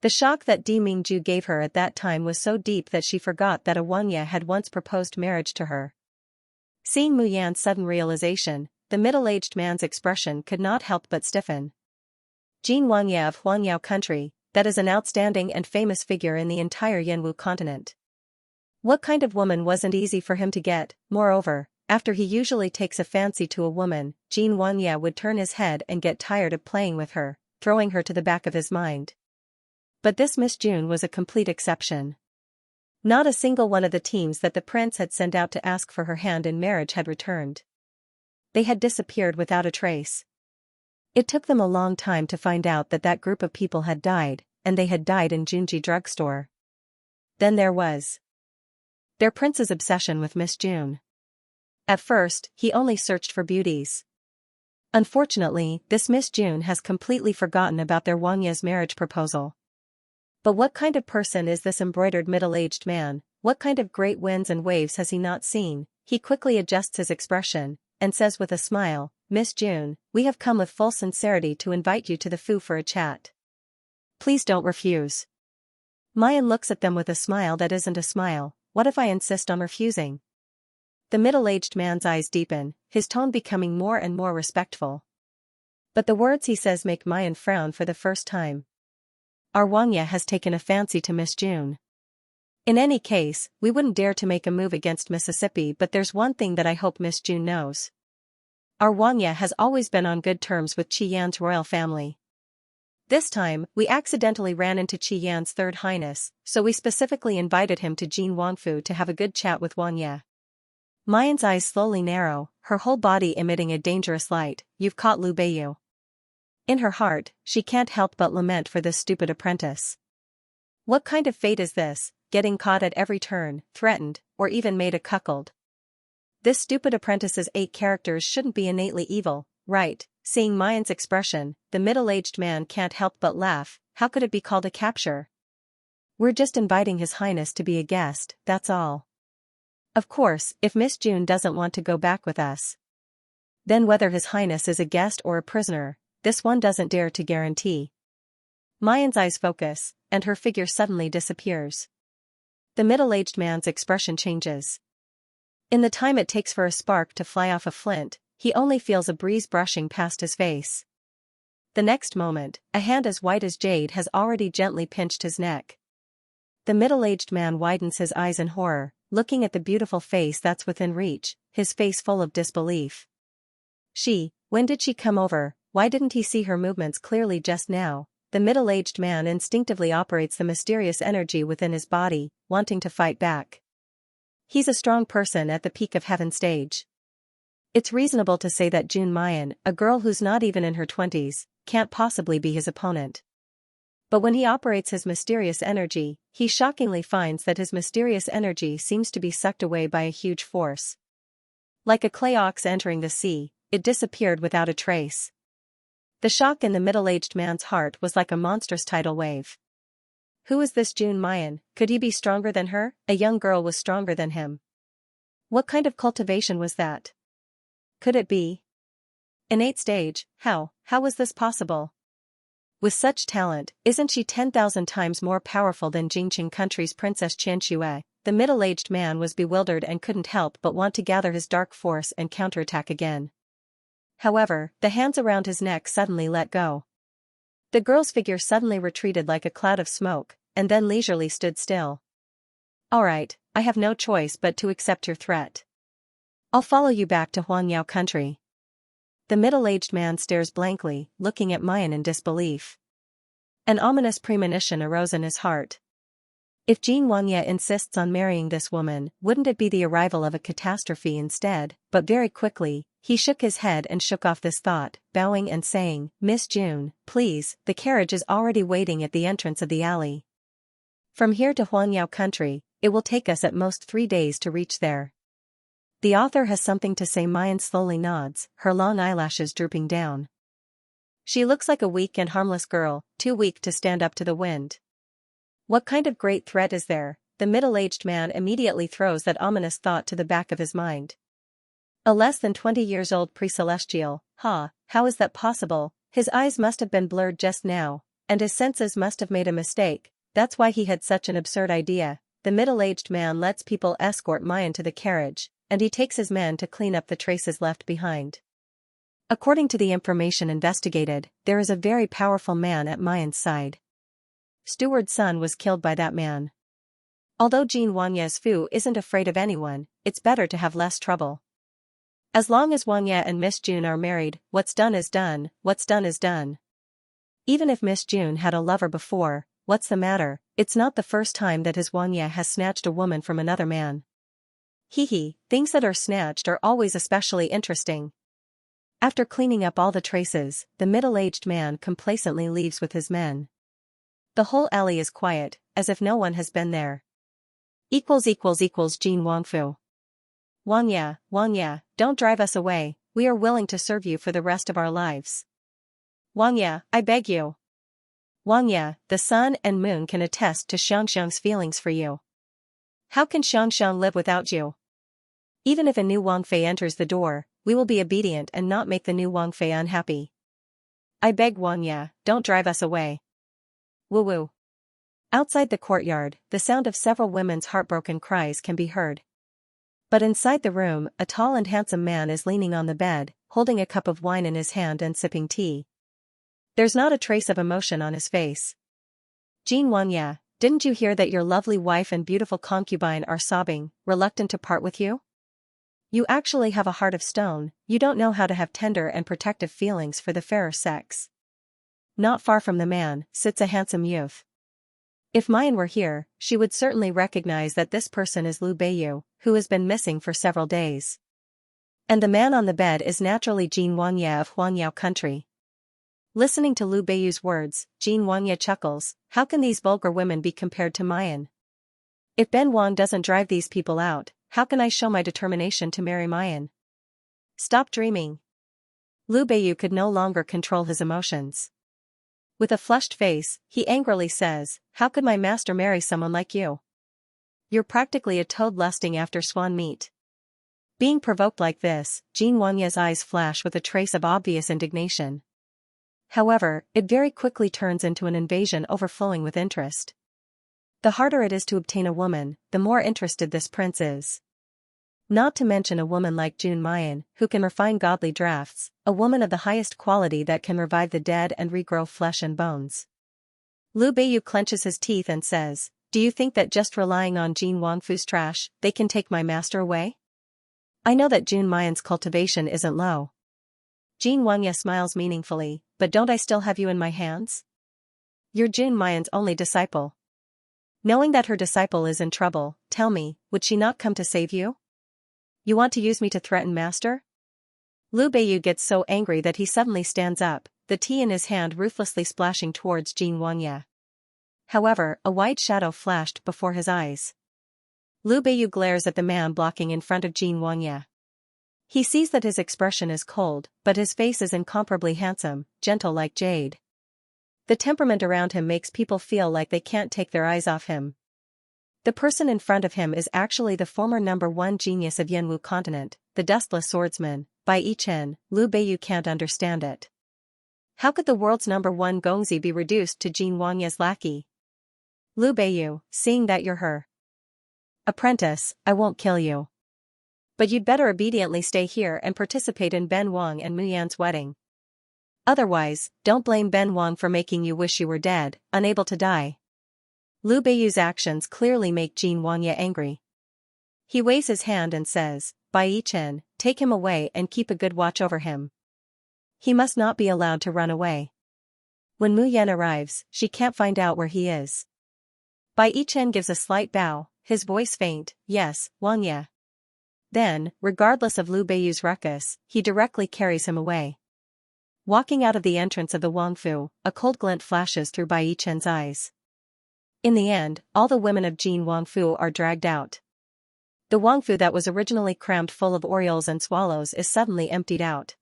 The shock that Di Mingju gave her at that time was so deep that she forgot that a Wanya had once proposed marriage to her. Seeing Mu Yan's sudden realization, the middle-aged man's expression could not help but stiffen. "Jean Wanya of Huangyao country, that is an outstanding and famous figure in the entire Yanwu continent. What kind of woman wasn't easy for him to get? Moreover, after he usually takes a fancy to a woman, Jean Wanya would turn his head and get tired of playing with her, throwing her to the back of his mind. But this Miss June was a complete exception. Not a single one of the teams that the prince had sent out to ask for her hand in marriage had returned. They had disappeared without a trace. It took them a long time to find out that that group of people had died, and they had died in Junji drugstore. Then there was their prince's obsession with Miss June. At first, he only searched for beauties. Unfortunately, this Miss June has completely forgotten about their Wanya's marriage proposal. But what kind of person is this embroidered middle-aged man? What kind of great winds and waves has he not seen? He quickly adjusts his expression, and says with a smile, "Miss June, we have come with full sincerity to invite you to the Fu for a chat. Please don't refuse." Mayan looks at them with a smile that isn't a smile. "What if I insist on refusing?" The middle-aged man's eyes deepen, his tone becoming more and more respectful. But the words he says make Mayan frown for the first time. Our Wanya has taken a fancy to Miss June. In any case, we wouldn't dare to make a move against Mississippi, but there's one thing that I hope Miss June knows. Our Wanya has always been on good terms with Qi Yan's royal family. This time, we accidentally ran into Qi Yan's Third Highness, so we specifically invited him to Jin Wangfu to have a good chat with Wanya. Mayan's eyes slowly narrow, her whole body emitting a dangerous light. "You've caught Liu Beiyu." In her heart, she can't help but lament for this stupid apprentice. What kind of fate is this, getting caught at every turn, threatened, or even made a cuckold? This stupid apprentice's 8 characters shouldn't be innately evil, right? Seeing Mayan's expression, the middle-aged man can't help but laugh. How could it be called a capture? We're just inviting His Highness to be a guest, that's all. Of course, if Miss June doesn't want to go back with us. Then whether His Highness is a guest or a prisoner, this one doesn't dare to guarantee. Mayan's eyes focus, and her figure suddenly disappears. The middle-aged man's expression changes. In the time it takes for a spark to fly off a flint, he only feels a breeze brushing past his face. The next moment, a hand as white as jade has already gently pinched his neck. The middle-aged man widens his eyes in horror, looking at the beautiful face that's within reach, his face full of disbelief. When did she come over? Why didn't he see her movements clearly just now? The middle-aged man instinctively operates the mysterious energy within his body, wanting to fight back. He's a strong person at the peak of heaven stage. It's reasonable to say that June Mayan, a girl who's not even in her 20s, can't possibly be his opponent. But when he operates his mysterious energy, he shockingly finds that his mysterious energy seems to be sucked away by a huge force. Like a clay ox entering the sea, it disappeared without a trace. The shock in the middle-aged man's heart was like a monstrous tidal wave. Who is this June Mayan? Could he be stronger than her? A young girl was stronger than him. What kind of cultivation was that? Could it be? Innate stage, how was this possible? With such talent, isn't she 10,000 times more powerful than Jingqing country's Princess Xianxia? The middle-aged man was bewildered and couldn't help but want to gather his dark force and counterattack again. However, the hands around his neck suddenly let go. The girl's figure suddenly retreated like a cloud of smoke, and then leisurely stood still. All right, I have no choice but to accept your threat. I'll follow you back to Huangyao country. The middle-aged man stares blankly, looking at Mayan in disbelief. An ominous premonition arose in his heart. If Jin Wangye insists on marrying this woman, wouldn't it be the arrival of a catastrophe instead? But very quickly, he shook his head and shook off this thought, bowing and saying, Miss June, please, the carriage is already waiting at the entrance of the alley. From here to Huangyao country, it will take us at most 3 days to reach there. The author has something to say. Mayan slowly nods, her long eyelashes drooping down. She looks like a weak and harmless girl, too weak to stand up to the wind. What kind of great threat is there? The middle-aged man immediately throws that ominous thought to the back of his mind. A less than 20 years old pre-celestial, how is that possible? His eyes must have been blurred just now, and his senses must have made a mistake. That's why he had such an absurd idea. The middle-aged man lets people escort Mayan to the carriage, and he takes his men to clean up the traces left behind. According to the information investigated, there is a very powerful man at Mayan's side. Steward's son was killed by that man. Although Jin Wangye's Fu isn't afraid of anyone, it's better to have less trouble. As long as Wangye and Miss June are married, what's done is done, what's done is done. Even if Miss June had a lover before, what's the matter? It's not the first time that his Wangye has snatched a woman from another man. Things that are snatched are always especially interesting. After cleaning up all the traces, the middle-aged man complacently leaves with his men. The whole alley is quiet, as if no one has been there. Jin Wangfu. Wangye, don't drive us away, we are willing to serve you for the rest of our lives. Wangye, I beg you. Wangye, the sun and moon can attest to Xianxiang's feelings for you. How can Xianxiang live without you? Even if a new Wangfei enters the door, we will be obedient and not make the new Wangfei unhappy. I beg Wangye, don't drive us away. Woo-woo. Outside the courtyard, the sound of several women's heartbroken cries can be heard. But inside the room, a tall and handsome man is leaning on the bed, holding a cup of wine in his hand and sipping tea. There's not a trace of emotion on his face. Jin Wangye, didn't you hear that your lovely wife and beautiful concubine are sobbing, reluctant to part with you? You actually have a heart of stone, you don't know how to have tender and protective feelings for the fairer sex. Not far from the man, sits a handsome youth. If Mayan were here, she would certainly recognize that this person is Liu Beiyu, who has been missing for several days. And the man on the bed is naturally Jin Wangye of Huangyao country. Listening to Liu Beiyu's words, Jin Wangye chuckles, how can these vulgar women be compared to Mayan? If Ben Wang doesn't drive these people out, how can I show my determination to marry Mayan? Stop dreaming. Liu Beiyu could no longer control his emotions. With a flushed face, he angrily says, how could my master marry someone like you? You're practically a toad lusting after swan meat. Being provoked like this, Jin Wangye's eyes flash with a trace of obvious indignation. However, it very quickly turns into an invasion overflowing with interest. The harder it is to obtain a woman, the more interested this prince is. Not to mention a woman like Jun Mayan, who can refine godly drafts, a woman of the highest quality that can revive the dead and regrow flesh and bones. Liu Beiyu clenches his teeth and says, do you think that just relying on Jin Wangfu's trash, they can take my master away? I know that Jun Mayan's cultivation isn't low. Jin Wangye smiles meaningfully, but don't I still have you in my hands? You're Jun Mayan's only disciple. Knowing that her disciple is in trouble, tell me, would she not come to save you? You want to use me to threaten master? Liu Beiyu gets so angry that he suddenly stands up, the tea in his hand ruthlessly splashing towards Jin Wangye. However, a white shadow flashed before his eyes. Liu Beiyu glares at the man blocking in front of Jin Wangye. He sees that his expression is cold, but his face is incomparably handsome, gentle like jade. The temperament around him makes people feel like they can't take their eyes off him. The person in front of him is actually the former #1 genius of Yanwu continent, the dustless swordsman, Bai Yichen. Liu Beiyu can't understand it. How could the world's #1 gongzi be reduced to Jin Wangye's lackey? Liu Beiyu, seeing that you're her apprentice, I won't kill you. But you'd better obediently stay here and participate in Ben Wang and Mu Yan's wedding. Otherwise, don't blame Ben Wang for making you wish you were dead, unable to die. Liu Beiyu's actions clearly make Jin Wangye angry. He waves his hand and says, Bai Yichen, take him away and keep a good watch over him. He must not be allowed to run away. When Mu Yan arrives, she can't find out where he is. Bai Yichen gives a slight bow, his voice faint, yes, Wangye. Then, regardless of Liu Beiyu's ruckus, he directly carries him away. Walking out of the entrance of the Wangfu, a cold glint flashes through Bai Yichen's eyes. In the end, all the women of Jin Wangfu are dragged out. The Wangfu that was originally crammed full of orioles and swallows is suddenly emptied out.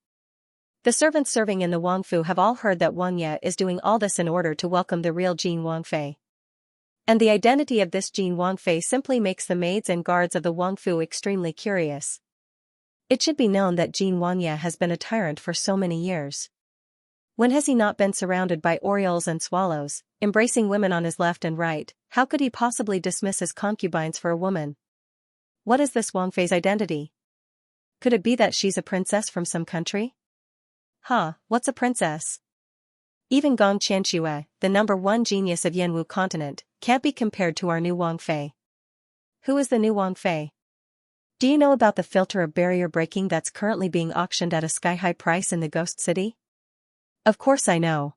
The servants serving in the Wangfu have all heard that Wangye is doing all this in order to welcome the real Jin Wangfei. And the identity of this Jin Wangfei simply makes the maids and guards of the Wangfu extremely curious. It should be known that Jin Wangye has been a tyrant for so many years. When has he not been surrounded by orioles and swallows, embracing women on his left and right? How could he possibly dismiss his concubines for a woman? What is this Wangfei's identity? Could it be that she's a princess from some country? What's a princess? Even Gong Qianxue, the #1 genius of Yanwu continent, can't be compared to our new Wangfei. Who is the new Wangfei? Do you know about the filter of barrier breaking that's currently being auctioned at a sky-high price in the Ghost City? Of course I know.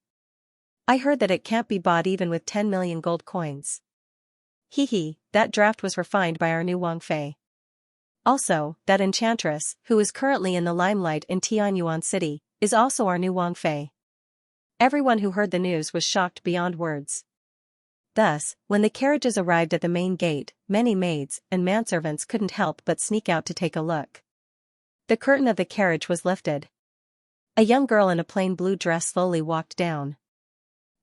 I heard that it can't be bought even with 10 million gold coins. That draft was refined by our new Wangfei. Also, that Enchantress, who is currently in the limelight in Tianyuan City, is also our new Wangfei. Everyone who heard the news was shocked beyond words. Thus, when the carriages arrived at the main gate, many maids and manservants couldn't help but sneak out to take a look. The curtain of the carriage was lifted. A young girl in a plain blue dress slowly walked down.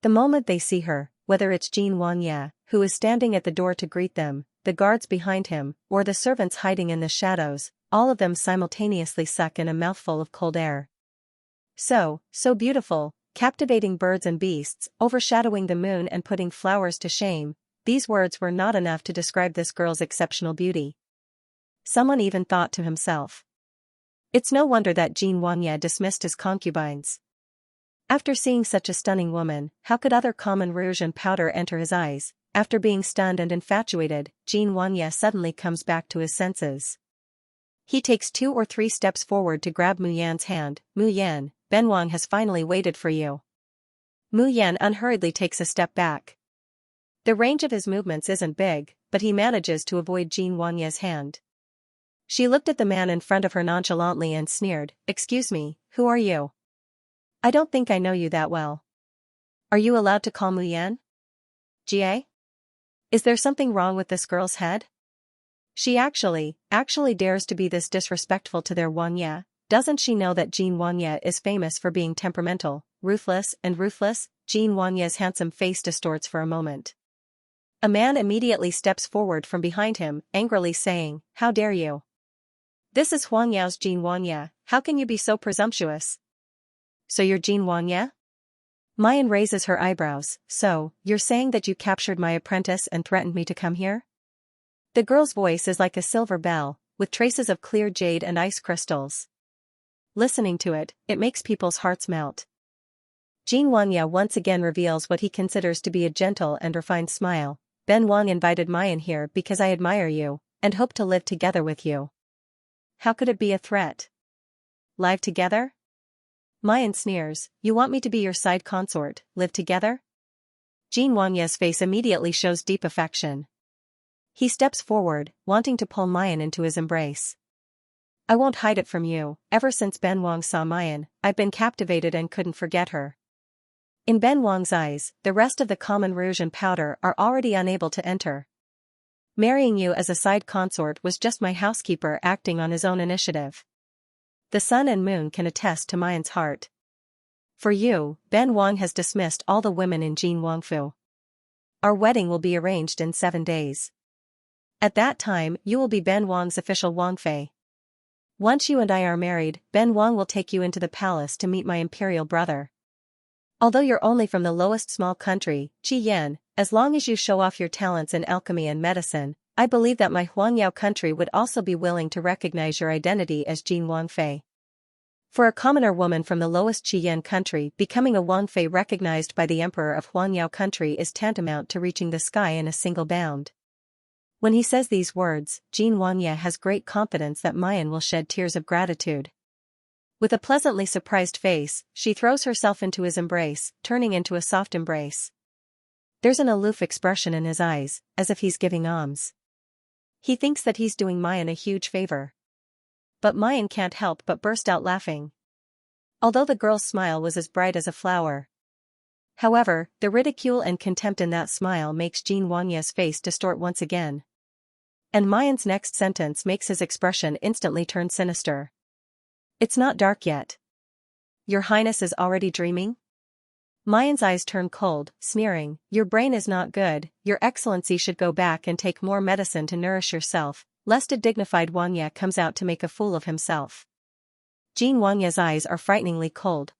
The moment they see her, whether it's Jin Wangye, who is standing at the door to greet them, the guards behind him, or the servants hiding in the shadows, all of them simultaneously suck in a mouthful of cold air. So beautiful, captivating birds and beasts, overshadowing the moon and putting flowers to shame, these words were not enough to describe this girl's exceptional beauty. Someone even thought to himself. It's no wonder that Jin Wangye dismissed his concubines. After seeing such a stunning woman, how could other common rouge and powder enter his eyes? After being stunned and infatuated, Jin Wangye suddenly comes back to his senses. He takes 2 or 3 steps forward to grab Mu Yan's hand. Mu Yan, Ben Wang has finally waited for you. Mu Yan unhurriedly takes a step back. The range of his movements isn't big, but he manages to avoid Jin Wangye's hand. She looked at the man in front of her nonchalantly and sneered, "Excuse me, who are you?" I don't think I know you that well. Are you allowed to call Muyan? Jie? Is there something wrong with this girl's head? She actually dares to be this disrespectful to their Wanya. Doesn't she know that Jean Wanya is famous for being temperamental, ruthless? Jean Wanya's handsome face distorts for a moment. A man immediately steps forward from behind him, angrily saying, "How dare you? This is Huang Yao's Jean Wanya, how can you be so presumptuous?" "So you're Jean Wanya?" Mayan raises her eyebrows. "So, you're saying that you captured my apprentice and threatened me to come here?" The girl's voice is like a silver bell, with traces of clear jade and ice crystals. Listening to it, it makes people's hearts melt. Jean Wanya once again reveals what he considers to be a gentle and refined smile. "Ben Wang invited Mayan here because I admire you, and hope to live together with you." How could it be a threat? Live together? Mayan sneers, "You want me to be your side consort, live together?" Jean Wanya's face immediately shows deep affection. He steps forward, wanting to pull Mayan into his embrace. "I won't hide it from you, ever since Ben Wang saw Mayan, I've been captivated and couldn't forget her." In Ben Wang's eyes, the rest of the common rouge and powder are already unable to enter. "Marrying you as a side consort was just my housekeeper acting on his own initiative. The sun and moon can attest to Mayan's heart. For you, Ben Wang has dismissed all the women in Jin Wangfu. Our wedding will be arranged in 7 days. At that time, you will be Ben Wang's official Wangfei. Once you and I are married, Ben Wang will take you into the palace to meet my imperial brother. Although you're only from the lowest small country, Qi Yan, as long as you show off your talents in alchemy and medicine, I believe that my Huangyao country would also be willing to recognize your identity as Jin Wangfei. For a commoner woman from the lowest Qi Yan country, becoming a Wangfei recognized by the emperor of Huangyao country is tantamount to reaching the sky in a single bound." When he says these words, Jean Wanya has great confidence that Mayan will shed tears of gratitude. With a pleasantly surprised face, she throws herself into his embrace, turning into a soft embrace. There's an aloof expression in his eyes, as if he's giving alms. He thinks that he's doing Mayan a huge favor. But Mayan can't help but burst out laughing. Although the girl's smile was as bright as a flower. However, the ridicule and contempt in that smile makes Jean Wanya's face distort once again. And Mayan's next sentence makes his expression instantly turn sinister. "It's not dark yet. Your Highness is already dreaming?" Mayan's eyes turn cold, sneering, "Your brain is not good, Your Excellency should go back and take more medicine to nourish yourself, lest a dignified Wanya comes out to make a fool of himself." Jean Wanya's eyes are frighteningly cold.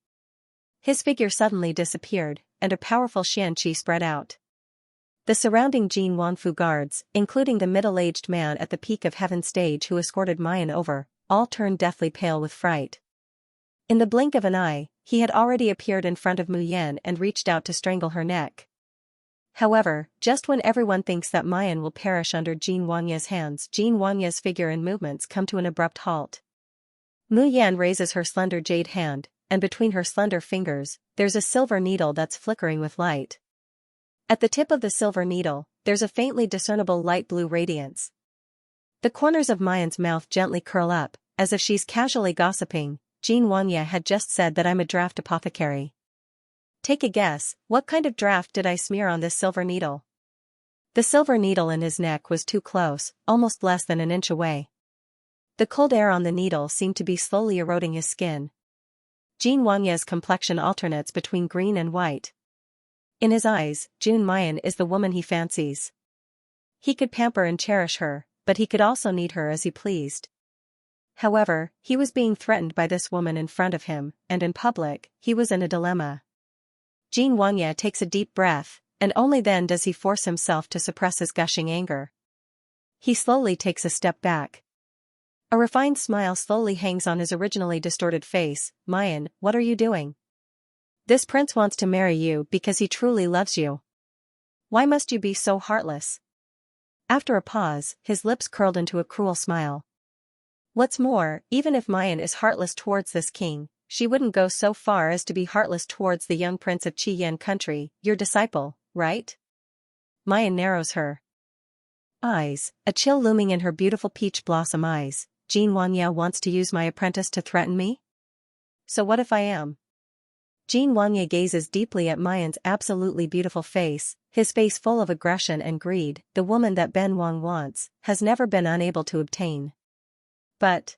His figure suddenly disappeared, and a powerful Xianxia spread out. The surrounding Jin Wanfu guards, including the middle-aged man at the peak of heaven stage who escorted Mayan over, all turned deathly pale with fright. In the blink of an eye, he had already appeared in front of Mu Yan and reached out to strangle her neck. However, just when everyone thinks that Mayan will perish under Jean Wanya's hands, Jean Wanya's figure and movements come to an abrupt halt. Mu Yan raises her slender jade hand, and between her slender fingers, there's a silver needle that's flickering with light. At the tip of the silver needle, there's a faintly discernible light blue radiance. The corners of Mayan's mouth gently curl up, as if she's casually gossiping. Jean Wanya had just said that I'm a draft apothecary. Take a guess, what kind of draft did I smear on this silver needle? The silver needle in his neck was too close, almost less than an inch away. The cold air on the needle seemed to be slowly eroding his skin. Jean Wanya's complexion alternates between green and white. In his eyes, Jun Mayan is the woman he fancies. He could pamper and cherish her, but he could also need her as he pleased. However, he was being threatened by this woman in front of him, and in public, he was in a dilemma. Jean Wanya takes a deep breath, and only then does he force himself to suppress his gushing anger. He slowly takes a step back. A refined smile slowly hangs on his originally distorted face. "Mayan, what are you doing? This prince wants to marry you because he truly loves you. Why must you be so heartless?" After a pause, his lips curled into a cruel smile. What's more, even if Mayan is heartless towards this king, she wouldn't go so far as to be heartless towards the young prince of Qi Yan country, your disciple, right? Mayan narrows her eyes, a chill looming in her beautiful peach blossom eyes. Jean Wanya wants to use my apprentice to threaten me? So what if I am? Jin Wangye gazes deeply at Mayan's absolutely beautiful face, his face full of aggression and greed. The woman that Ben Wang wants has never been unable to obtain. But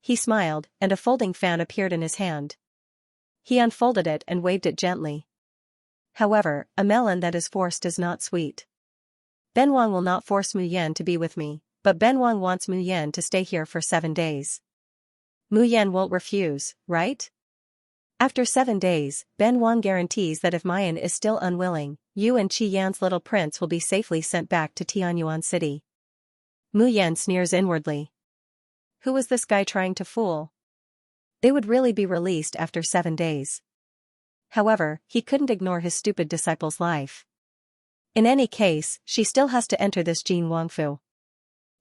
he smiled, and a folding fan appeared in his hand. He unfolded it and waved it gently. However, a melon that is forced is not sweet. Ben Wang will not force Mu Yan to be with me, but Ben Wang wants Mu Yan to stay here for 7 days. Mu Yan won't refuse, right? After 7 days, Ben Wang guarantees that if Mayan is still unwilling, you and Qi Yan's little prince will be safely sent back to Tianyuan City. Mu Yan sneers inwardly. Who was this guy trying to fool? They would really be released after 7 days. However, he couldn't ignore his stupid disciple's life. In any case, she still has to enter this Jin Wangfu.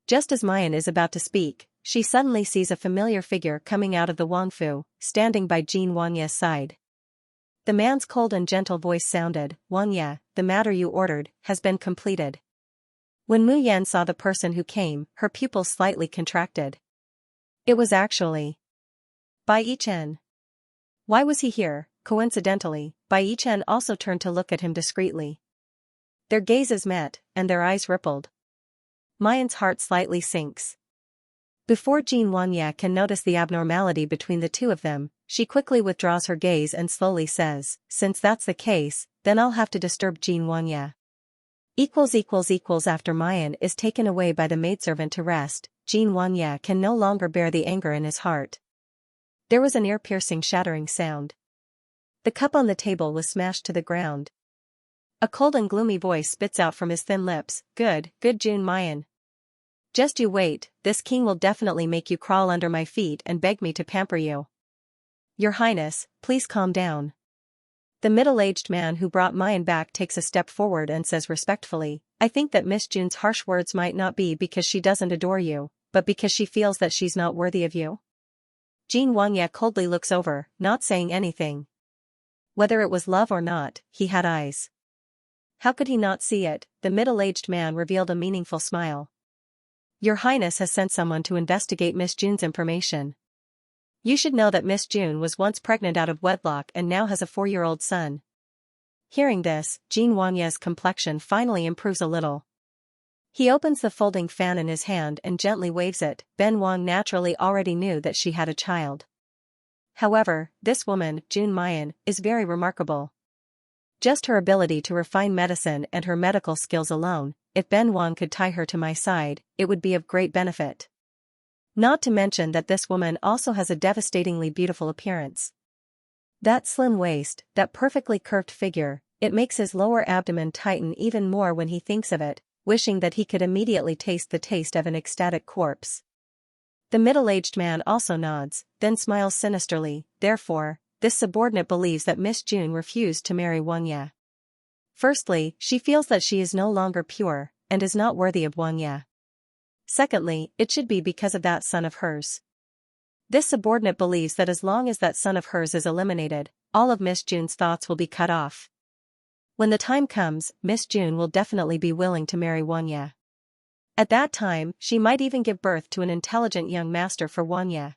Just as Mayan is about to speak, she suddenly sees a familiar figure coming out of the Wangfu, standing by Jin Wangye's side. The man's cold and gentle voice sounded, "Wangye, the matter you ordered has been completed." When Mu Yan saw the person who came, her pupils slightly contracted. It was actually Bai Yichen. Why was he here? Coincidentally, Bai Yichen also turned to look at him discreetly. Their gazes met, and their eyes rippled. Mayan's heart slightly sinks. Before Jin Wangye can notice the abnormality between the two of them, she quickly withdraws her gaze and slowly says, "Since that's the case, then I'll have to disturb Jin Wangye." After Mayan is taken away by the maidservant to rest, Jin Wangye can no longer bear the anger in his heart. There was an ear-piercing shattering sound. The cup on the table was smashed to the ground. A cold and gloomy voice spits out from his thin lips, good Jun Mayan. Just you wait, this king will definitely make you crawl under my feet and beg me to pamper you. Your Highness, please calm down. The middle-aged man who brought Mayan back takes a step forward and says respectfully, I think that Miss Jun's harsh words might not be because she doesn't adore you, but because she feels that she's not worthy of you. Jin Wangye coldly looks over, not saying anything. Whether it was love or not, he had eyes. How could he not see it? The middle-aged man revealed a meaningful smile. Your Highness has sent someone to investigate Miss Jun's information. You should know that Miss Jun was once pregnant out of wedlock and now has a 4-year-old son. Hearing this, Jin Wangye's complexion finally improves a little. He opens the folding fan in his hand and gently waves it. Ben Wang naturally already knew that she had a child. However, this woman, Jun Mayan, is very remarkable. Just her ability to refine medicine and her medical skills alone, if Ben Wang could tie her to my side, it would be of great benefit. Not to mention that this woman also has a devastatingly beautiful appearance. That slim waist, that perfectly curved figure, it makes his lower abdomen tighten even more when he thinks of it, wishing that he could immediately taste the taste of an ecstatic corpse. The middle-aged man also nods, then smiles sinisterly. Therefore, this subordinate believes that Miss Jun refused to marry Wangye. Firstly, she feels that she is no longer pure, and is not worthy of Wangye. Secondly, it should be because of that son of hers. This subordinate believes that as long as that son of hers is eliminated, all of Miss Jun's thoughts will be cut off. When the time comes, Miss Jun will definitely be willing to marry Wangye. At that time, she might even give birth to an intelligent young master for Wangye.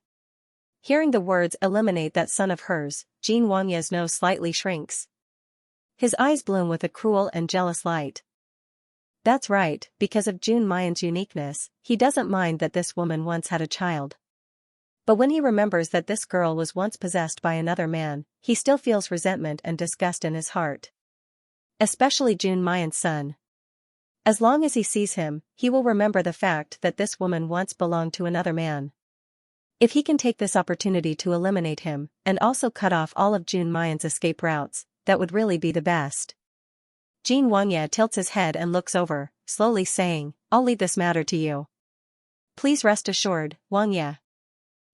Hearing the words eliminate that son of hers, Jin Wangye's nose slightly shrinks. His eyes bloom with a cruel and jealous light. That's right, because of Jun Mayan's uniqueness, he doesn't mind that this woman once had a child. But when he remembers that this girl was once possessed by another man, he still feels resentment and disgust in his heart. Especially Jun Mayan's son. As long as he sees him, he will remember the fact that this woman once belonged to another man. If he can take this opportunity to eliminate him, and also cut off all of Jun Mayan's escape routes, that would really be the best. Jin Wangye tilts his head and looks over, slowly saying, I'll leave this matter to you. Please rest assured, Wangye.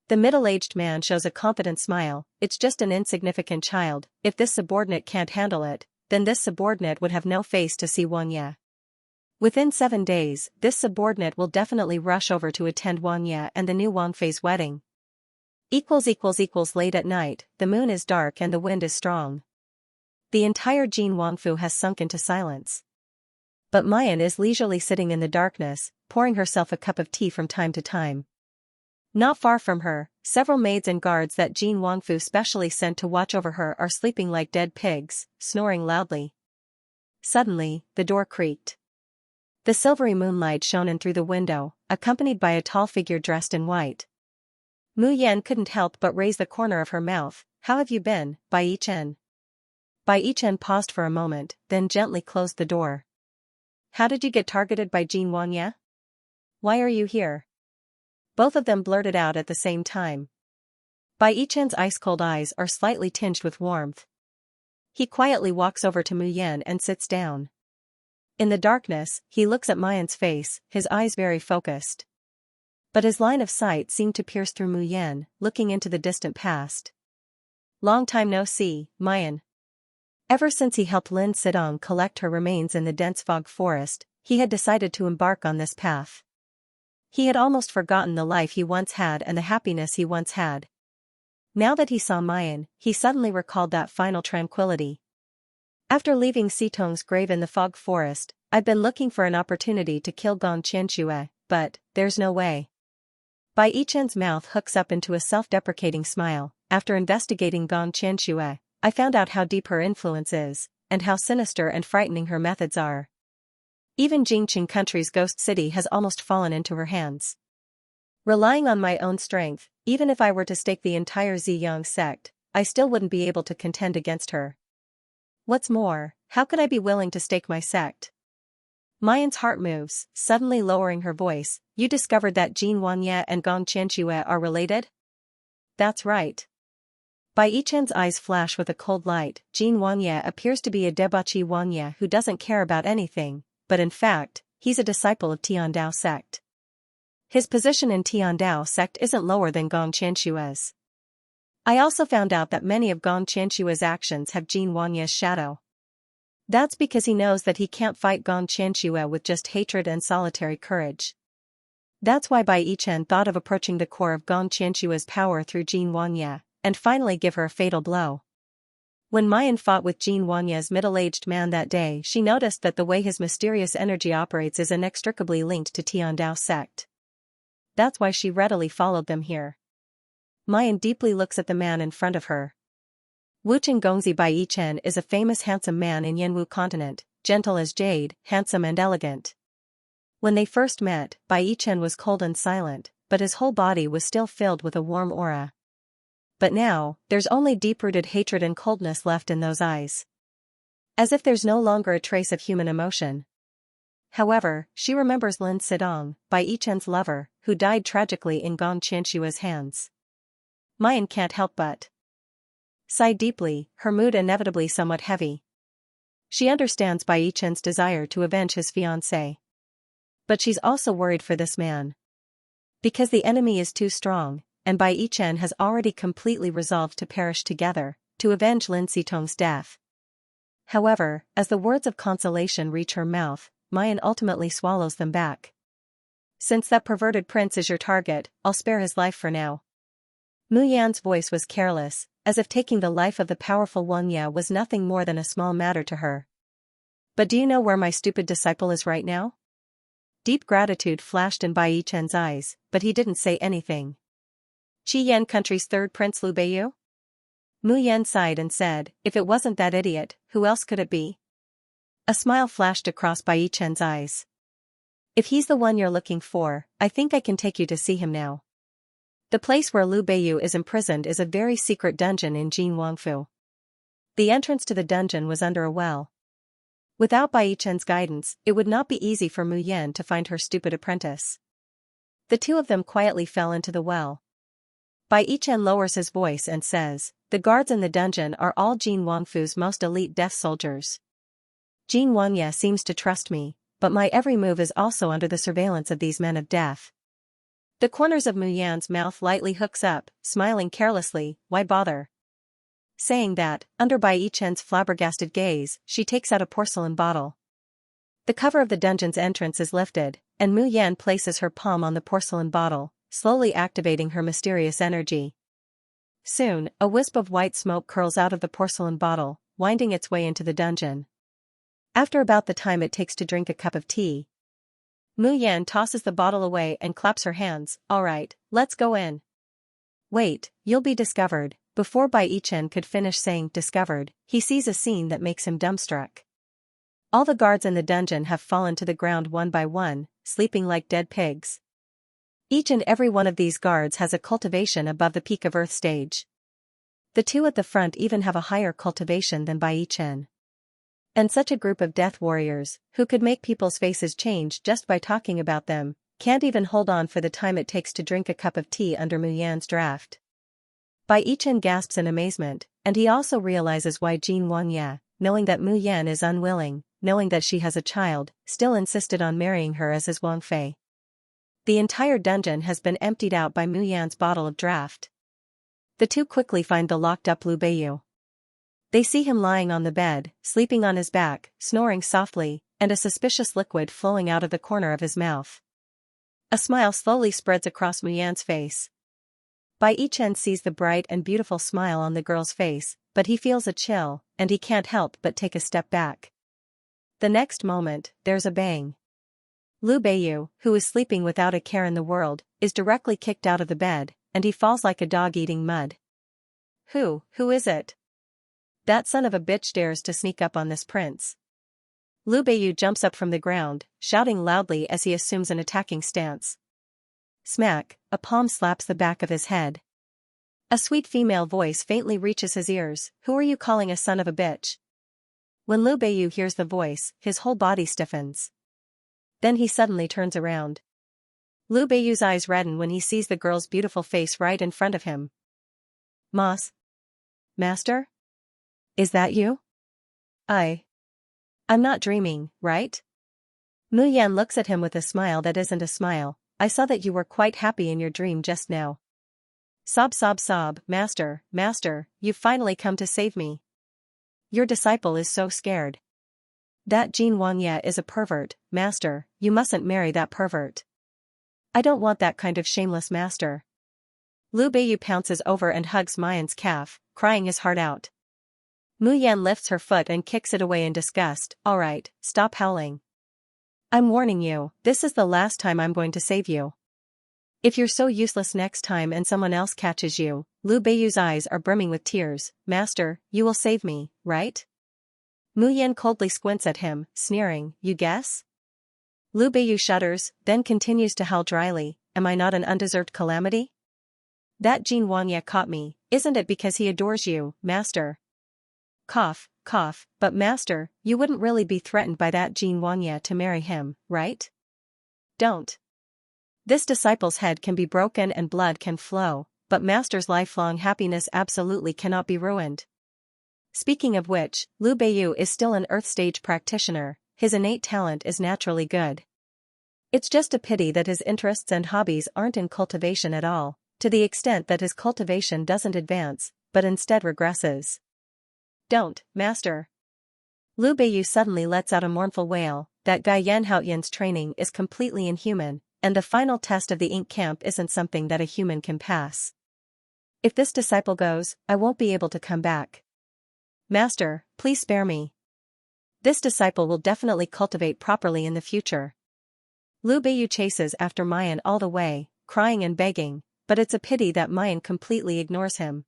The middle-aged man shows a confident smile. It's just an insignificant child. If this subordinate can't handle it, then this subordinate would have no face to see Wangye. Within 7 days, this subordinate will definitely rush over to attend Wangye and the new Wangfei's wedding. Late at night, the moon is dark and the wind is strong. The entire Jin Wangfu has sunk into silence. But Mayan is leisurely sitting in the darkness, pouring herself a cup of tea from time to time. Not far from her, several maids and guards that Jin Wangfu specially sent to watch over her are sleeping like dead pigs, snoring loudly. Suddenly, the door creaked. The silvery moonlight shone in through the window, accompanied by a tall figure dressed in white. Mu Yan couldn't help but raise the corner of her mouth. "How have you been, Bai Yichen?" Bai Yichen paused for a moment, then gently closed the door. "How did you get targeted by Jin Wangye? Why are you here?" Both of them blurted out at the same time. Bai Yichen's ice-cold eyes are slightly tinged with warmth. He quietly walks over to Mu Yan and sits down. In the darkness, he looks at Mayan's face, his eyes very focused. But his line of sight seemed to pierce through Mu Yan, looking into the distant past. "Long time no see, Mayan." Ever since he helped Lin Sidong collect her remains in the dense fog forest, he had decided to embark on this path. He had almost forgotten the life he once had and the happiness he once had. Now that he saw Mayan, he suddenly recalled that final tranquility. "After leaving Sitong's grave in the fog forest, I've been looking for an opportunity to kill Gong Qianxue, but there's no way." Bai Yichen's mouth hooks up into a self-deprecating smile. "After investigating Gong Qianxue, I found out how deep her influence is, and how sinister and frightening her methods are. Even Jingqing country's ghost city has almost fallen into her hands. Relying on my own strength, even if I were to stake the entire Ziyang sect, I still wouldn't be able to contend against her. What's more, how could I be willing to stake my sect?" Mayan's heart moves, suddenly lowering her voice. "You discovered that Jin Wangye and Gong Qianxue are related?" "That's right." Bai Yichen's eyes flash with a cold light. "Jin Wangye appears to be a debauchee Wangye who doesn't care about anything, but in fact, he's a disciple of Tiandao sect. His position in Tiandao sect isn't lower than Gong Qianxue's. I also found out that many of Gong Qianxue's actions have Jin Wangye's shadow. That's because he knows that he can't fight Gong Qianxue with just hatred and solitary courage. That's why Bai Yichen thought of approaching the core of Gong Qianxue's power through Jin Wangye, and finally give her a fatal blow. When Mayan fought with Jin Wangye's middle-aged man that day, she noticed that the way his mysterious energy operates is inextricably linked to Tiandao sect. That's why she readily followed them here." Mayan deeply looks at the man in front of her. Wuchen Gongzi Bai Yichen is a famous handsome man in Yanwu continent, gentle as jade, handsome and elegant. When they first met, Bai Yichen was cold and silent, but his whole body was still filled with a warm aura. But now, there's only deep-rooted hatred and coldness left in those eyes. As if there's no longer a trace of human emotion. However, she remembers Lin Sidong, Bai Yichen's lover, who died tragically in Gong Qianxue's hands. Mayan can't help but sigh deeply, her mood inevitably somewhat heavy. She understands Bai Yichen's desire to avenge his fiancé. But she's also worried for this man. Because the enemy is too strong, and Bai Yichen has already completely resolved to perish together, to avenge Lin Sitong's death. However, as the words of consolation reach her mouth, Mayan ultimately swallows them back. "Since that perverted prince is your target, I'll spare his life for now." Mu Yan's voice was careless, as if taking the life of the powerful Wangye was nothing more than a small matter to her. "But do you know where my stupid disciple is right now?" Deep gratitude flashed in Bai Yichen's eyes, but he didn't say anything. "Qi Yan country's third prince Liu Beiyu?" Mu Yan sighed and said, "If it wasn't that idiot, who else could it be?" A smile flashed across Bai Yichen's eyes. "If he's the one you're looking for, I think I can take you to see him now. The place where Liu Beiyu is imprisoned is a very secret dungeon in Jin Wangfu. The entrance to the dungeon was under a well. Without Bai Yichen's guidance, it would not be easy for Mu Yan to find her stupid apprentice." The two of them quietly fell into the well. Bai Yichen lowers his voice and says, "The guards in the dungeon are all Jin Wangfu's most elite death soldiers. Jin Wangye seems to trust me, but my every move is also under the surveillance of these men of death." The corners of Mu Yan's mouth lightly hooks up, smiling carelessly. "Why bother?" Saying that, under Bai Yichen's flabbergasted gaze, she takes out a porcelain bottle. The cover of the dungeon's entrance is lifted, and Mu Yan places her palm on the porcelain bottle, slowly activating her mysterious energy. Soon, a wisp of white smoke curls out of the porcelain bottle, winding its way into the dungeon. After about the time it takes to drink a cup of tea, Mu Yan tosses the bottle away and claps her hands. Alright, let's go in. Wait, you'll be discovered. Before Bai Yichen could finish saying discovered, he sees a scene that makes him dumbstruck. All the guards in the dungeon have fallen to the ground one by one, sleeping like dead pigs. Each and every one of these guards has a cultivation above the peak of Earth stage. The two at the front even have a higher cultivation than Bai Yichen. And such a group of death warriors, who could make people's faces change just by talking about them, can't even hold on for the time it takes to drink a cup of tea under Mu Yan's draft. Bai Yichen gasps in amazement, and he also realizes why Jin Wangya, knowing that Mu Yan is unwilling, knowing that she has a child, still insisted on marrying her as his Wangfei. The entire dungeon has been emptied out by Mu Yan's bottle of draft. The two quickly find the locked-up Liu Beiyu. They see him lying on the bed, sleeping on his back, snoring softly, and a suspicious liquid flowing out of the corner of his mouth. A smile slowly spreads across Mu Yan's face. Bai Yichen sees the bright and beautiful smile on the girl's face, but he feels a chill, and he can't help but take a step back. The next moment, there's a bang. Liu Beiyu, who is sleeping without a care in the world, is directly kicked out of the bed, and he falls like a dog eating mud. Who is it? That son of a bitch dares to sneak up on this prince. Liu Beiyu jumps up from the ground, shouting loudly as he assumes an attacking stance. Smack, a palm slaps the back of his head. A sweet female voice faintly reaches his ears. Who are you calling a son of a bitch? When Liu Beiyu hears the voice, his whole body stiffens. Then he suddenly turns around. Liu Beiyu's eyes redden when he sees the girl's beautiful face right in front of him. Master? Is that you? I'm not dreaming, right? Mu Yan looks at him with a smile that isn't a smile. I saw that you were quite happy in your dream just now. Sob sob sob, master, you've finally come to save me. Your disciple is so scared. That Jin Wangya is a pervert, master, you mustn't marry that pervert. I don't want that kind of shameless master. Liu Beiyu pounces over and hugs Mayan's calf, crying his heart out. Mu Yan lifts her foot and kicks it away in disgust. Alright, stop howling. I'm warning you, this is the last time I'm going to save you. If you're so useless next time and someone else catches you, Liu Beiyu's eyes are brimming with tears. Master, you will save me, right? Mu Yan coldly squints at him, sneering, you guess? Liu Beiyu shudders, then continues to howl dryly, am I not an undeserved calamity? That Jin Wangya caught me, isn't it because he adores you, master? Cough, but master, you wouldn't really be threatened by that Jin Wangya to marry him, right? Don't. This disciple's head can be broken and blood can flow, but master's lifelong happiness absolutely cannot be ruined. Speaking of which, Liu Beiyu is still an Earth stage practitioner, his innate talent is naturally good. It's just a pity that his interests and hobbies aren't in cultivation at all, to the extent that his cultivation doesn't advance, but instead regresses. Don't, master. Liu Beiyu suddenly lets out a mournful wail. That guy Yan Haoyan's training is completely inhuman, and the final test of the ink camp isn't something that a human can pass. If this disciple goes, I won't be able to come back. Master, please spare me. This disciple will definitely cultivate properly in the future. Liu Beiyu chases after Mayan all the way, crying and begging, but it's a pity that Mayan completely ignores him.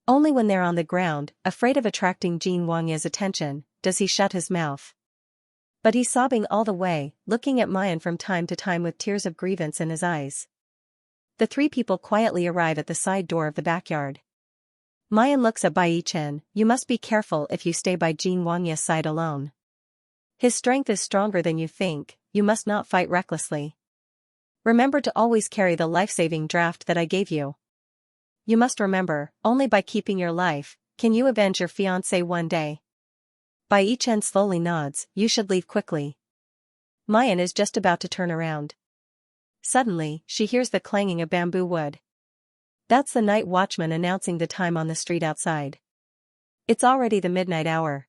Only when they're on the ground, afraid of attracting Jin Wangya's attention, does he shut his mouth. But he's sobbing all the way, looking at Mayan from time to time with tears of grievance in his eyes. The three people quietly arrive at the side door of the backyard. Mayan looks at Bai Yichen. You must be careful if you stay by Jin Wangya's side alone. His strength is stronger than you think, you must not fight recklessly. Remember to always carry the life-saving draft that I gave you. You must remember, only by keeping your life, can you avenge your fiancé one day. Bai Yichen slowly nods, you should leave quickly. Mayan is just about to turn around. Suddenly, she hears the clanging of bamboo wood. That's the night watchman announcing the time on the street outside. It's already the midnight hour.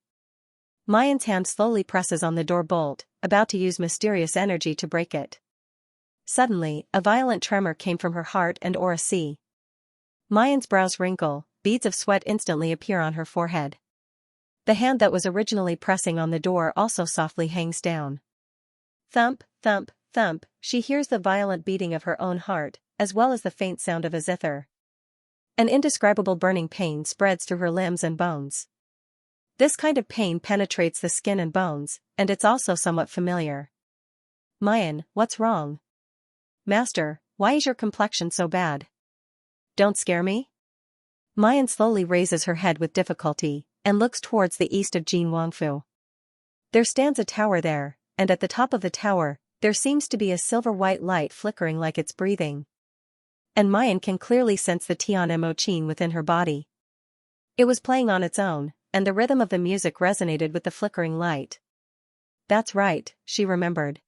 Mayan's hand slowly presses on the door bolt, about to use mysterious energy to break it. Suddenly, a violent tremor came from her heart and aura sea. Mayan's brows wrinkle, beads of sweat instantly appear on her forehead. The hand that was originally pressing on the door also softly hangs down. Thump, thump, Thump, she hears the violent beating of her own heart, as well as the faint sound of a zither. An indescribable burning pain spreads through her limbs and bones. This kind of pain penetrates the skin and bones, and it's also somewhat familiar. Mayan, what's wrong? Master, why is your complexion so bad? Don't scare me? Mayan slowly raises her head with difficulty, and looks towards the east of Jin Wangfu. There stands a tower there, and at the top of the tower, there seems to be a silver-white light flickering like it's breathing. And Mayan can clearly sense the Tian Mo Qin within her body. It was playing on its own, and the rhythm of the music resonated with the flickering light. That's right, she remembered.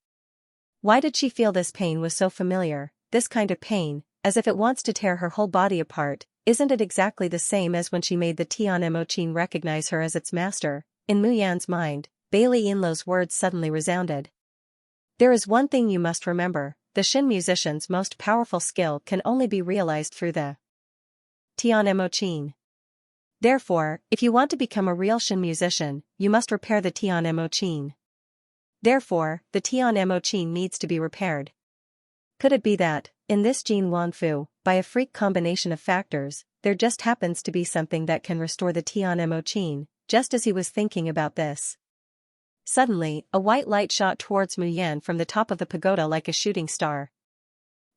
Why did she feel this pain was so familiar, this kind of pain, as if it wants to tear her whole body apart? Isn't it exactly the same as when she made the Tian Mo Qin recognize her as its master? In Mu Yan's mind, Bailey Yinluo's words suddenly resounded. There is one thing you must remember, the Shin musician's most powerful skill can only be realized through the Tian Mo Qin. Therefore, if you want to become a real Shin musician, you must repair the Tian Mo Qin. Therefore, the Tian Mo Qin needs to be repaired. Could it be that, in this Jin Wanfu, by a freak combination of factors, there just happens to be something that can restore the Tian Mo Qin? Just as he was thinking about this, suddenly, a white light shot towards Mu Yan from the top of the pagoda like a shooting star.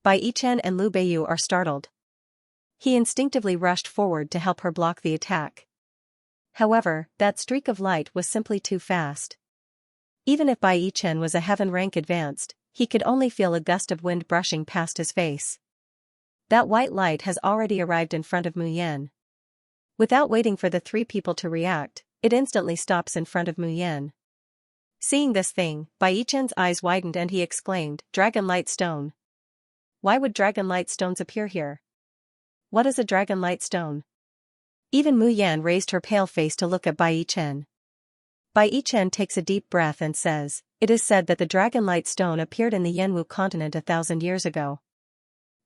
Bai Yichen and Liu Beiyu are startled. He instinctively rushed forward to help her block the attack. However, that streak of light was simply too fast. Even if Bai Yichen was a heaven rank advanced, he could only feel a gust of wind brushing past his face. That white light has already arrived in front of Mu Yan. Without waiting for the three people to react, it instantly stops in front of Mu Yan. Seeing this thing, Bai Yichen's eyes widened and he exclaimed, "Dragon Light Stone. Why would Dragon Light Stones appear here? What is a Dragon Light Stone?" Even Mu Yan raised her pale face to look at Bai Yichen. Bai Yichen takes a deep breath and says, "It is said that the Dragon Light Stone appeared in the Yanwu continent 1,000 years ago.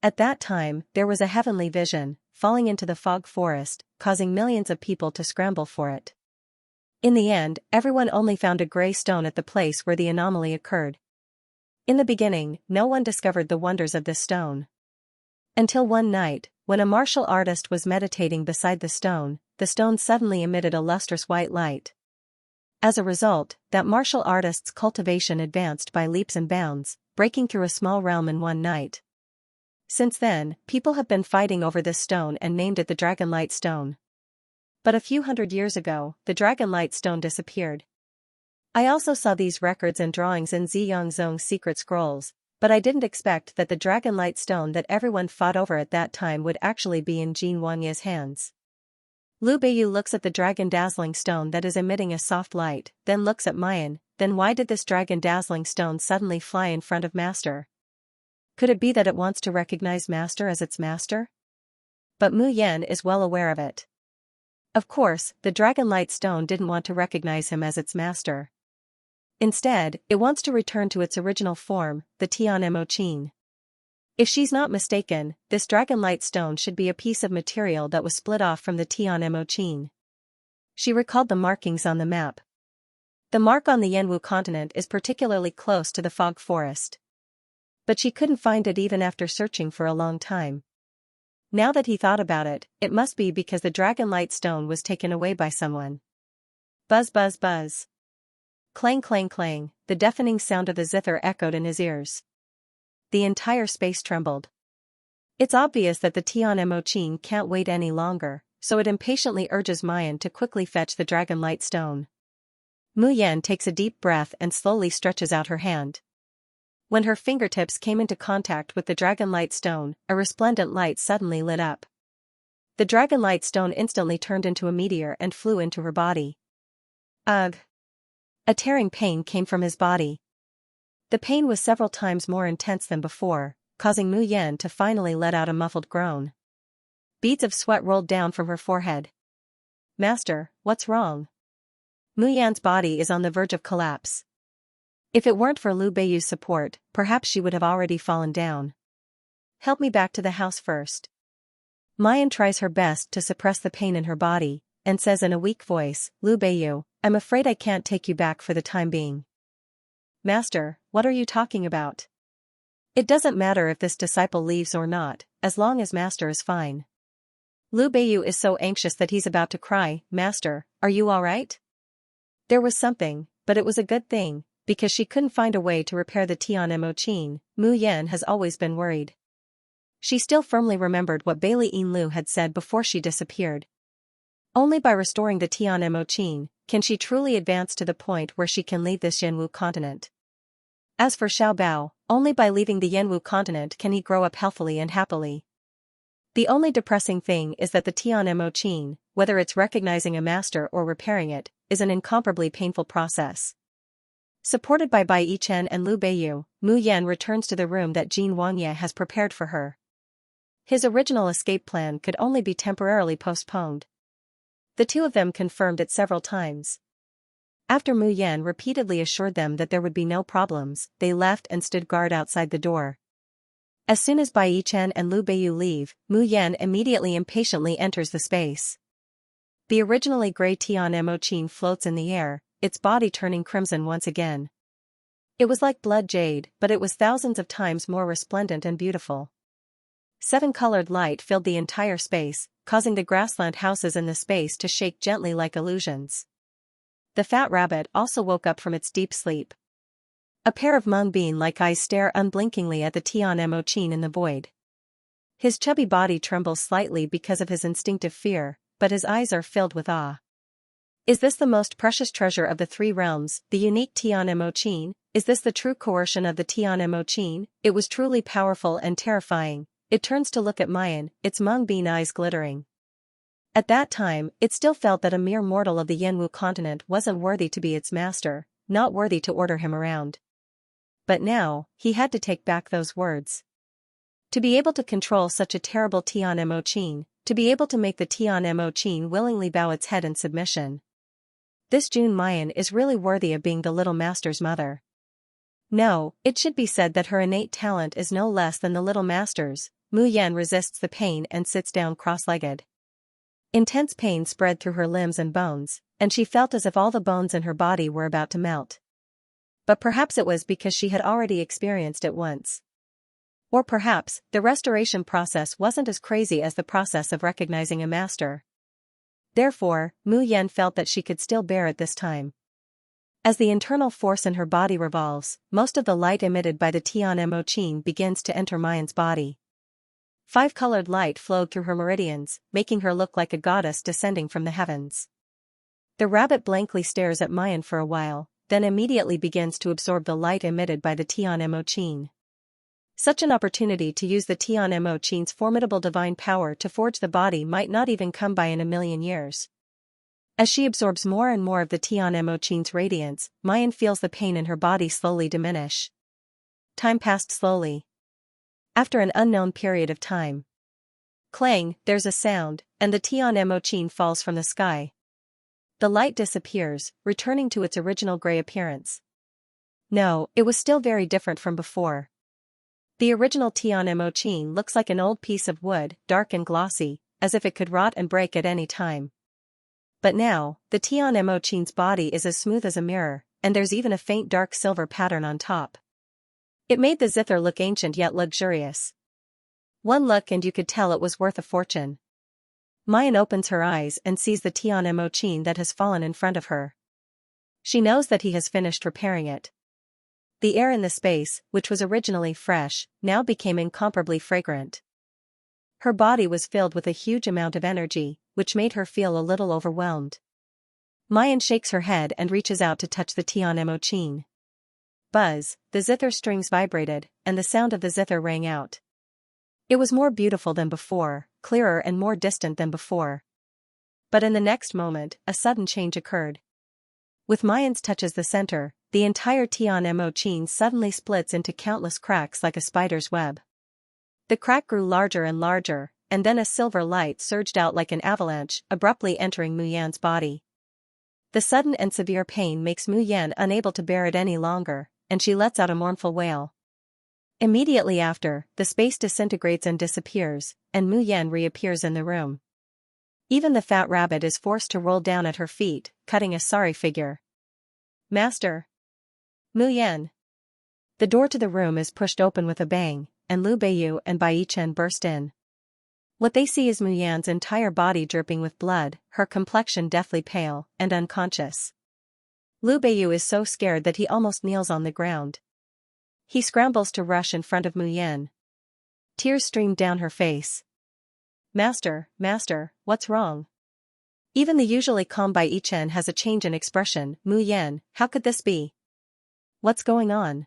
At that time, there was a heavenly vision, falling into the fog forest, causing millions of people to scramble for it. In the end, everyone only found a gray stone at the place where the anomaly occurred. In the beginning, no one discovered the wonders of this stone. Until one night, when a martial artist was meditating beside the stone suddenly emitted a lustrous white light. As a result, that martial artist's cultivation advanced by leaps and bounds, breaking through a small realm in one night. Since then, people have been fighting over this stone and named it the Dragon Light Stone. But a few hundred years ago, the Dragon Light Stone disappeared. I also saw these records and drawings in Ziyangzong's secret scrolls, but I didn't expect that the Dragon Light Stone that everyone fought over at that time would actually be in Jin Wangye's hands." Liu Beiyu looks at the dragon dazzling stone that is emitting a soft light, then looks at Mayan. Then why did this dragon dazzling stone suddenly fly in front of Master? Could it be that it wants to recognize Master as its master? But Mu Yan is well aware of it. Of course, the Dragon Light Stone didn't want to recognize him as its master. Instead, it wants to return to its original form, the Tian Mo Qin. If she's not mistaken, this Dragon Light Stone should be a piece of material that was split off from the Tian Mo Qin. She recalled the markings on the map. The mark on the Yanwu continent is particularly close to the fog forest. But she couldn't find it even after searching for a long time. Now that he thought about it, it must be because the Dragon Light Stone was taken away by someone. Buzz buzz buzz. Clang clang clang, the deafening sound of the zither echoed in his ears. The entire space trembled. It's obvious that the Tian Mo Qin can't wait any longer, so it impatiently urges Mayan to quickly fetch the Dragon Light Stone. Mu Yan takes a deep breath and slowly stretches out her hand. When her fingertips came into contact with the Dragon Light Stone, a resplendent light suddenly lit up. The Dragon Light Stone instantly turned into a meteor and flew into her body. Ugh! A tearing pain came from his body. The pain was several times more intense than before, causing Mu Yan to finally let out a muffled groan. Beads of sweat rolled down from her forehead. "Master, what's wrong?" Mu Yan's body is on the verge of collapse. If it weren't for Liu Beiyu's support, perhaps she would have already fallen down. "Help me back to the house first." Mayan tries her best to suppress the pain in her body, and says in a weak voice, "Liu Beiyu, I'm afraid I can't take you back for the time being." "Master, what are you talking about?" It doesn't matter if this disciple leaves or not, as long as Master is fine. Lu Beiyu is so anxious that he's about to cry. Master, are you alright? There was something, but it was a good thing, because she couldn't find a way to repair the Tianmo Qin. Mu Yan has always been worried. She still firmly remembered what Bailey Lu had said before she disappeared. Only by restoring the Tianmo Qin can she truly advance to the point where she can leave this Yanwu continent. As for Xiao Bao, only by leaving the Yanwu continent can he grow up healthily and happily. The only depressing thing is that the Tianmo Qin, whether it's recognizing a master or repairing it, is an incomparably painful process. Supported by Bai Yichen and Lu Beiyu, Mu Yan returns to the room that Jin Wangye has prepared for her. His original escape plan could only be temporarily postponed. The two of them confirmed it several times. After Mu Yan repeatedly assured them that there would be no problems, they left and stood guard outside the door. As soon as Bai Yichen and Lu Beiyu leave, Mu Yan immediately impatiently enters the space. The originally grey Tianmo Qin floats in the air, its body turning crimson once again. It was like blood jade, but it was thousands of times more resplendent and beautiful. 7-colored light filled the entire space, causing the grassland houses in the space to shake gently like illusions. The fat rabbit also woke up from its deep sleep. A pair of moonbeam-like eyes stare unblinkingly at the Tianmo Qin in the void. His chubby body trembles slightly because of his instinctive fear, but his eyes are filled with awe. Is this the most precious treasure of the three realms, the unique Tianmo Qin? Is this the true coercion of the Tianmo Qin? It was truly powerful and terrifying. It turns to look at Mayan, its moonbeam eyes glittering. At that time, it still felt that a mere mortal of the Yanwu continent wasn't worthy to be its master, not worthy to order him around. But now, he had to take back those words. To be able to control such a terrible Tianmo Qin, to be able to make the Tianmo Qin willingly bow its head in submission. This Jun Mayan is really worthy of being the little master's mother. No, it should be said that her innate talent is no less than the little master's. Mu Yan resists the pain and sits down cross-legged. Intense pain spread through her limbs and bones, and she felt as if all the bones in her body were about to melt. But perhaps it was because she had already experienced it once. Or perhaps, the restoration process wasn't as crazy as the process of recognizing a master. Therefore, Mu Yan felt that she could still bear it this time. As the internal force in her body revolves, most of the light emitted by the Tianmo Qin begins to enter Mayan's body. 5-colored light flowed through her meridians, making her look like a goddess descending from the heavens. The rabbit blankly stares at Mayan for a while, then immediately begins to absorb the light emitted by the Tianmo Qin. Such an opportunity to use the Tianmo Qin's formidable divine power to forge the body might not even come by in a million years. As she absorbs more and more of the Tianmo Qin's radiance, Mayan feels the pain in her body slowly diminish. Time passed slowly. After an unknown period of time. Clang, there's a sound, and the Tianmo Qin falls from the sky. The light disappears, returning to its original gray appearance. No, it was still very different from before. The original Tianmo Qin looks like an old piece of wood, dark and glossy, as if it could rot and break at any time. But now, the Tianmo Qin's body is as smooth as a mirror, and there's even a faint dark silver pattern on top. It made the zither look ancient yet luxurious. One look and you could tell it was worth a fortune. Mayan opens her eyes and sees the Tianmo Qin that has fallen in front of her. She knows that he has finished repairing it. The air in the space, which was originally fresh, now became incomparably fragrant. Her body was filled with a huge amount of energy, which made her feel a little overwhelmed. Mayan shakes her head and reaches out to touch the Tianmo Qin. Buzz, the zither strings vibrated, and the sound of the zither rang out. It was more beautiful than before, clearer and more distant than before. But in the next moment, a sudden change occurred. With Mayan's touch as the center, the entire Tianmo Qin suddenly splits into countless cracks like a spider's web. The crack grew larger and larger, and then a silver light surged out like an avalanche, abruptly entering Mu Yan's body. The sudden and severe pain makes Mu Yan unable to bear it any longer, and she lets out a mournful wail. Immediately after, the space disintegrates and disappears, and Mu Yan reappears in the room. Even the fat rabbit is forced to roll down at her feet, cutting a sorry figure. Master! Mu Yan! The door to the room is pushed open with a bang, and Lu Beiyu and Bai Chen burst in. What they see is Mu Yan's entire body dripping with blood, her complexion deathly pale, and unconscious. Lu Beiyu is so scared that he almost kneels on the ground. He scrambles to rush in front of Mu Yan. Tears stream down her face. Master, what's wrong? Even the usually calm Bai Chen has a change in expression. Mu Yan, how could this be? What's going on?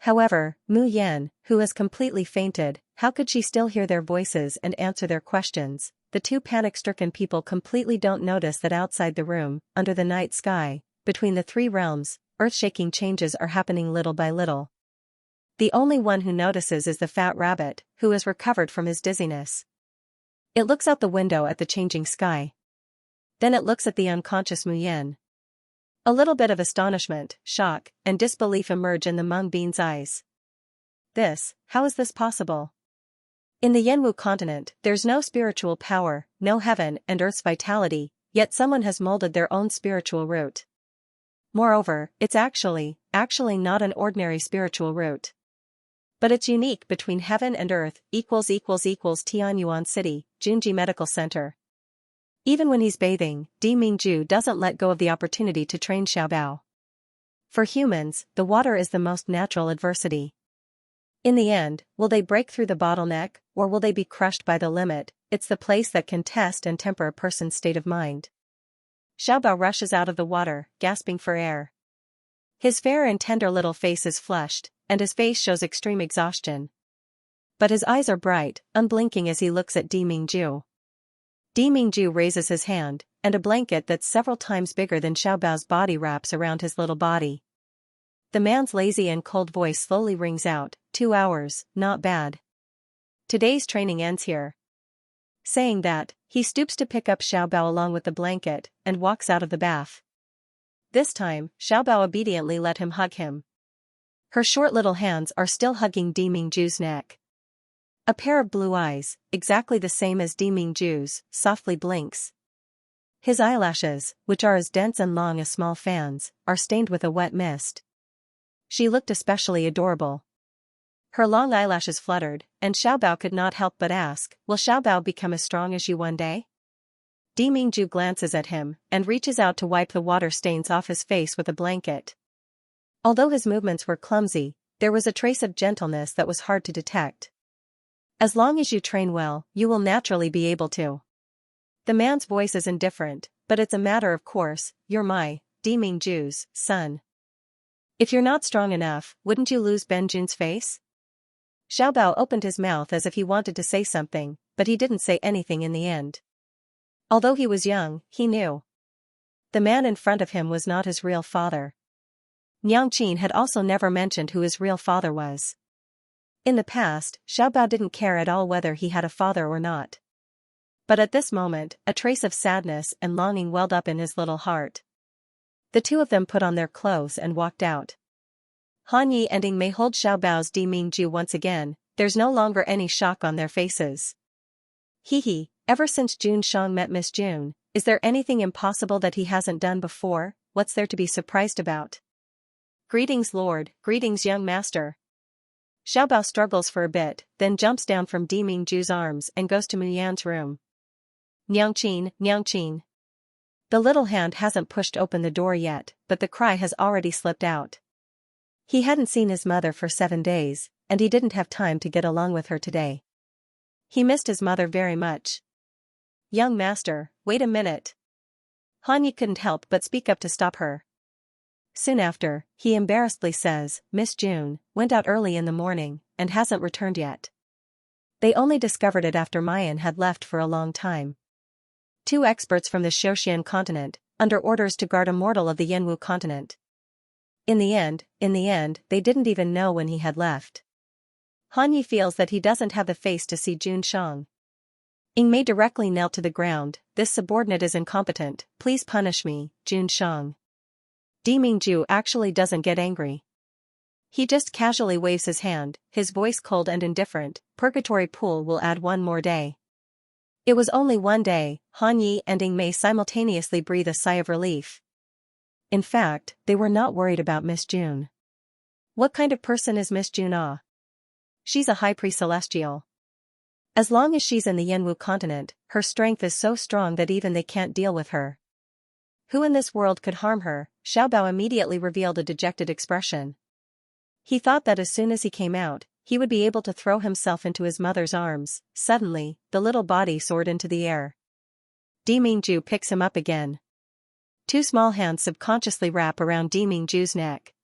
However, Mu Yan, who has completely fainted, how could she still hear their voices and answer their questions? The two panic-stricken people completely don't notice that outside the room, under the night sky, between the three realms, earth-shaking changes are happening little by little. The only one who notices is the fat rabbit, who has recovered from his dizziness. It looks out the window at the changing sky. Then it looks at the unconscious Mu Yan. A little bit of astonishment, shock, and disbelief emerge in the Mung Bean's eyes. How is this possible? In the Yanwu continent, there's no spiritual power, no heaven and earth's vitality, yet someone has molded their own spiritual root. Moreover, it's actually not an ordinary spiritual root. But it's unique between heaven and earth, Tianyuan City, Junji Medical Center. Even when he's bathing, Di Mingju doesn't let go of the opportunity to train Xiaobao. For humans, the water is the most natural adversity. In the end, will they break through the bottleneck, or will they be crushed by the limit? It's the place that can test and temper a person's state of mind. Xiaobao rushes out of the water, gasping for air. His fair and tender little face is flushed, and his face shows extreme exhaustion. But his eyes are bright, unblinking as he looks at Di Mingju. Di Mingju raises his hand, and a blanket that's several times bigger than Xiaobao's body wraps around his little body. The man's lazy and cold voice slowly rings out, 2 hours, not bad. Today's training ends here. Saying that, he stoops to pick up Xiaobao along with the blanket, and walks out of the bath. This time, Xiaobao obediently let him hug him. Her short little hands are still hugging Di Mingju's neck. A pair of blue eyes, exactly the same as Di Mingju's, softly blinks. His eyelashes, which are as dense and long as small fans, are stained with a wet mist. She looked especially adorable. Her long eyelashes fluttered, and Xiaobao could not help but ask, will Xiaobao become as strong as you one day? Di Mingju glances at him, and reaches out to wipe the water stains off his face with a blanket. Although his movements were clumsy, there was a trace of gentleness that was hard to detect. As long as you train well, you will naturally be able to. The man's voice is indifferent, but it's a matter of course. You're my, Di Mingju's, son. If you're not strong enough, wouldn't you lose Benjun's face? Xiaobao opened his mouth as if he wanted to say something, but he didn't say anything in the end. Although he was young, he knew. The man in front of him was not his real father. Niang Qin had also never mentioned who his real father was. In the past, Xiaobao didn't care at all whether he had a father or not. But at this moment, a trace of sadness and longing welled up in his little heart. The two of them put on their clothes and walked out. Han Yi and Ying Mei hold Xiaobao's Di Mingju once again, there's no longer any shock on their faces. Hee, ever since Jun Shang met Miss June, is there anything impossible that he hasn't done before? What's there to be surprised about? Greetings, Lord, greetings, young master. Xiaobao struggles for a bit, then jumps down from Di Mingju's arms and goes to Mu Yan's room. Niang Qin. The little hand hasn't pushed open the door yet, but the cry has already slipped out. He hadn't seen his mother for 7 days, and he didn't have time to get along with her today. He missed his mother very much. Young master, wait a minute. Han Yi couldn't help but speak up to stop her. Soon after, he embarrassedly says, Miss June went out early in the morning, and hasn't returned yet. They only discovered it after Mayan had left for a long time. 2 experts from the Xiaoxian continent, under orders to guard a mortal of the Yanwu continent. In the end, they didn't even know when he had left. Han Yi feels that he doesn't have the face to see Jun Shang. Ying Mei directly knelt to the ground, this subordinate is incompetent, please punish me, Jun Shang. Di Mingju actually doesn't get angry. He just casually waves his hand, his voice cold and indifferent, purgatory pool will add 1 more day. It was only 1 day, Han Yi and Ying Mei simultaneously breathe a sigh of relief. In fact, they were not worried about Miss June. What kind of person is Miss Juna? She's a high priest celestial. As long as she's in the Yenwu continent, her strength is so strong that even they can't deal with her. Who in this world could harm her? Xiaobao immediately revealed a dejected expression. He thought that as soon as he came out, he would be able to throw himself into his mother's arms. Suddenly, the little body soared into the air. Di Mingju picks him up again. Two small hands subconsciously wrap around Di Mingju's neck.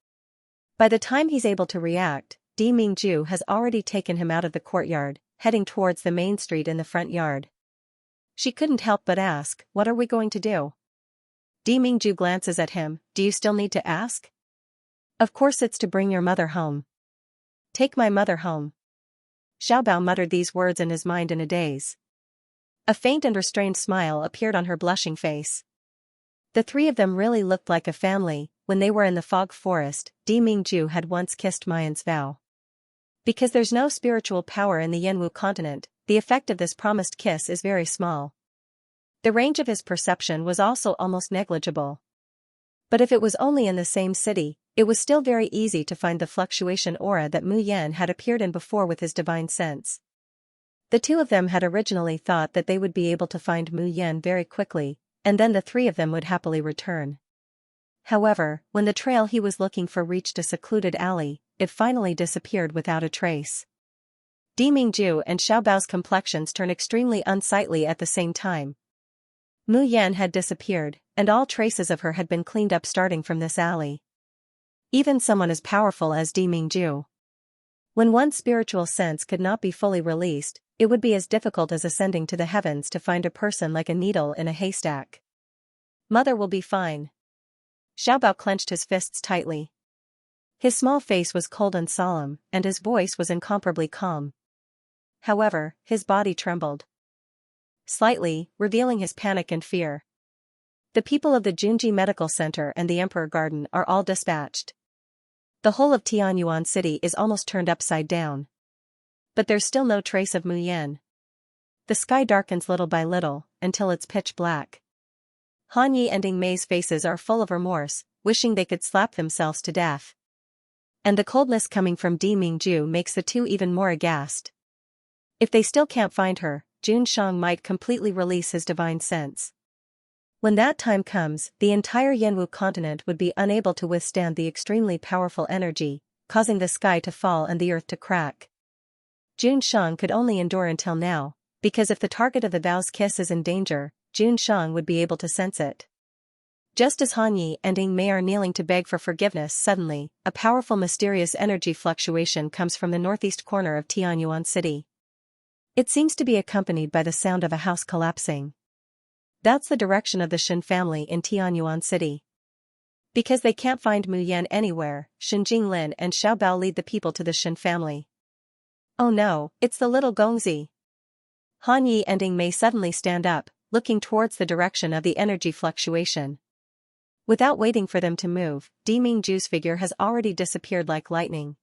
By the time he's able to react, Di Mingju has already taken him out of the courtyard, heading towards the main street in the front yard. She couldn't help but ask, "What are we going to do?" Di Mingju glances at him. "Do you still need to ask?" "Of course it's to bring your mother home." "Take my mother home." Xiaobao muttered these words in his mind in a daze. A faint and restrained smile appeared on her blushing face. The three of them really looked like a family. When they were in the fog forest, Di Mingju had once kissed Mayan's vow. Because there's no spiritual power in the Yenwu continent, the effect of this promised kiss is very small. The range of his perception was also almost negligible. But if it was only in the same city, it was still very easy to find the fluctuation aura that Mu Yan had appeared in before with his divine sense. The two of them had originally thought that they would be able to find Mu Yan very quickly, and then the three of them would happily return. However, when the trail he was looking for reached a secluded alley, it finally disappeared without a trace. Di Mingju and Xiaobao's complexions turned extremely unsightly at the same time. Mu Yan had disappeared, and all traces of her had been cleaned up starting from this alley. Even someone as powerful as Di Mingju. When one's spiritual sense could not be fully released, it would be as difficult as ascending to the heavens to find a person like a needle in a haystack. "Mother will be fine." Xiaobao clenched his fists tightly. His small face was cold and solemn, and his voice was incomparably calm. However, his body trembled slightly, revealing his panic and fear. The people of the Junji Medical Center and the Emperor Garden are all dispatched. The whole of Tianyuan City is almost turned upside down. But there's still no trace of Mu Yan. The sky darkens little by little, until it's pitch black. Han Yi and Ing Mei's faces are full of remorse, wishing they could slap themselves to death. And the coldness coming from Di Mingju makes the two even more aghast. If they still can't find her, Jun Shang might completely release his divine sense. When that time comes, the entire Yenwu continent would be unable to withstand the extremely powerful energy, causing the sky to fall and the earth to crack. Jun Shang could only endure until now, because if the target of the vow's kiss is in danger, Jun Shang would be able to sense it. Just as Han Yi and Ing Mei are kneeling to beg for forgiveness, suddenly, a powerful mysterious energy fluctuation comes from the northeast corner of Tianyuan City. It seems to be accompanied by the sound of a house collapsing. That's the direction of the Shen family in Tianyuan City. Because they can't find Mu Yan anywhere, Shen Jinglin and Xiaobao lead the people to the Shen family. "Oh no, it's the little Gongzi." Han Yi and Ing Mei suddenly stand up, looking towards the direction of the energy fluctuation. Without waiting for them to move, Di Mingju's figure has already disappeared like lightning.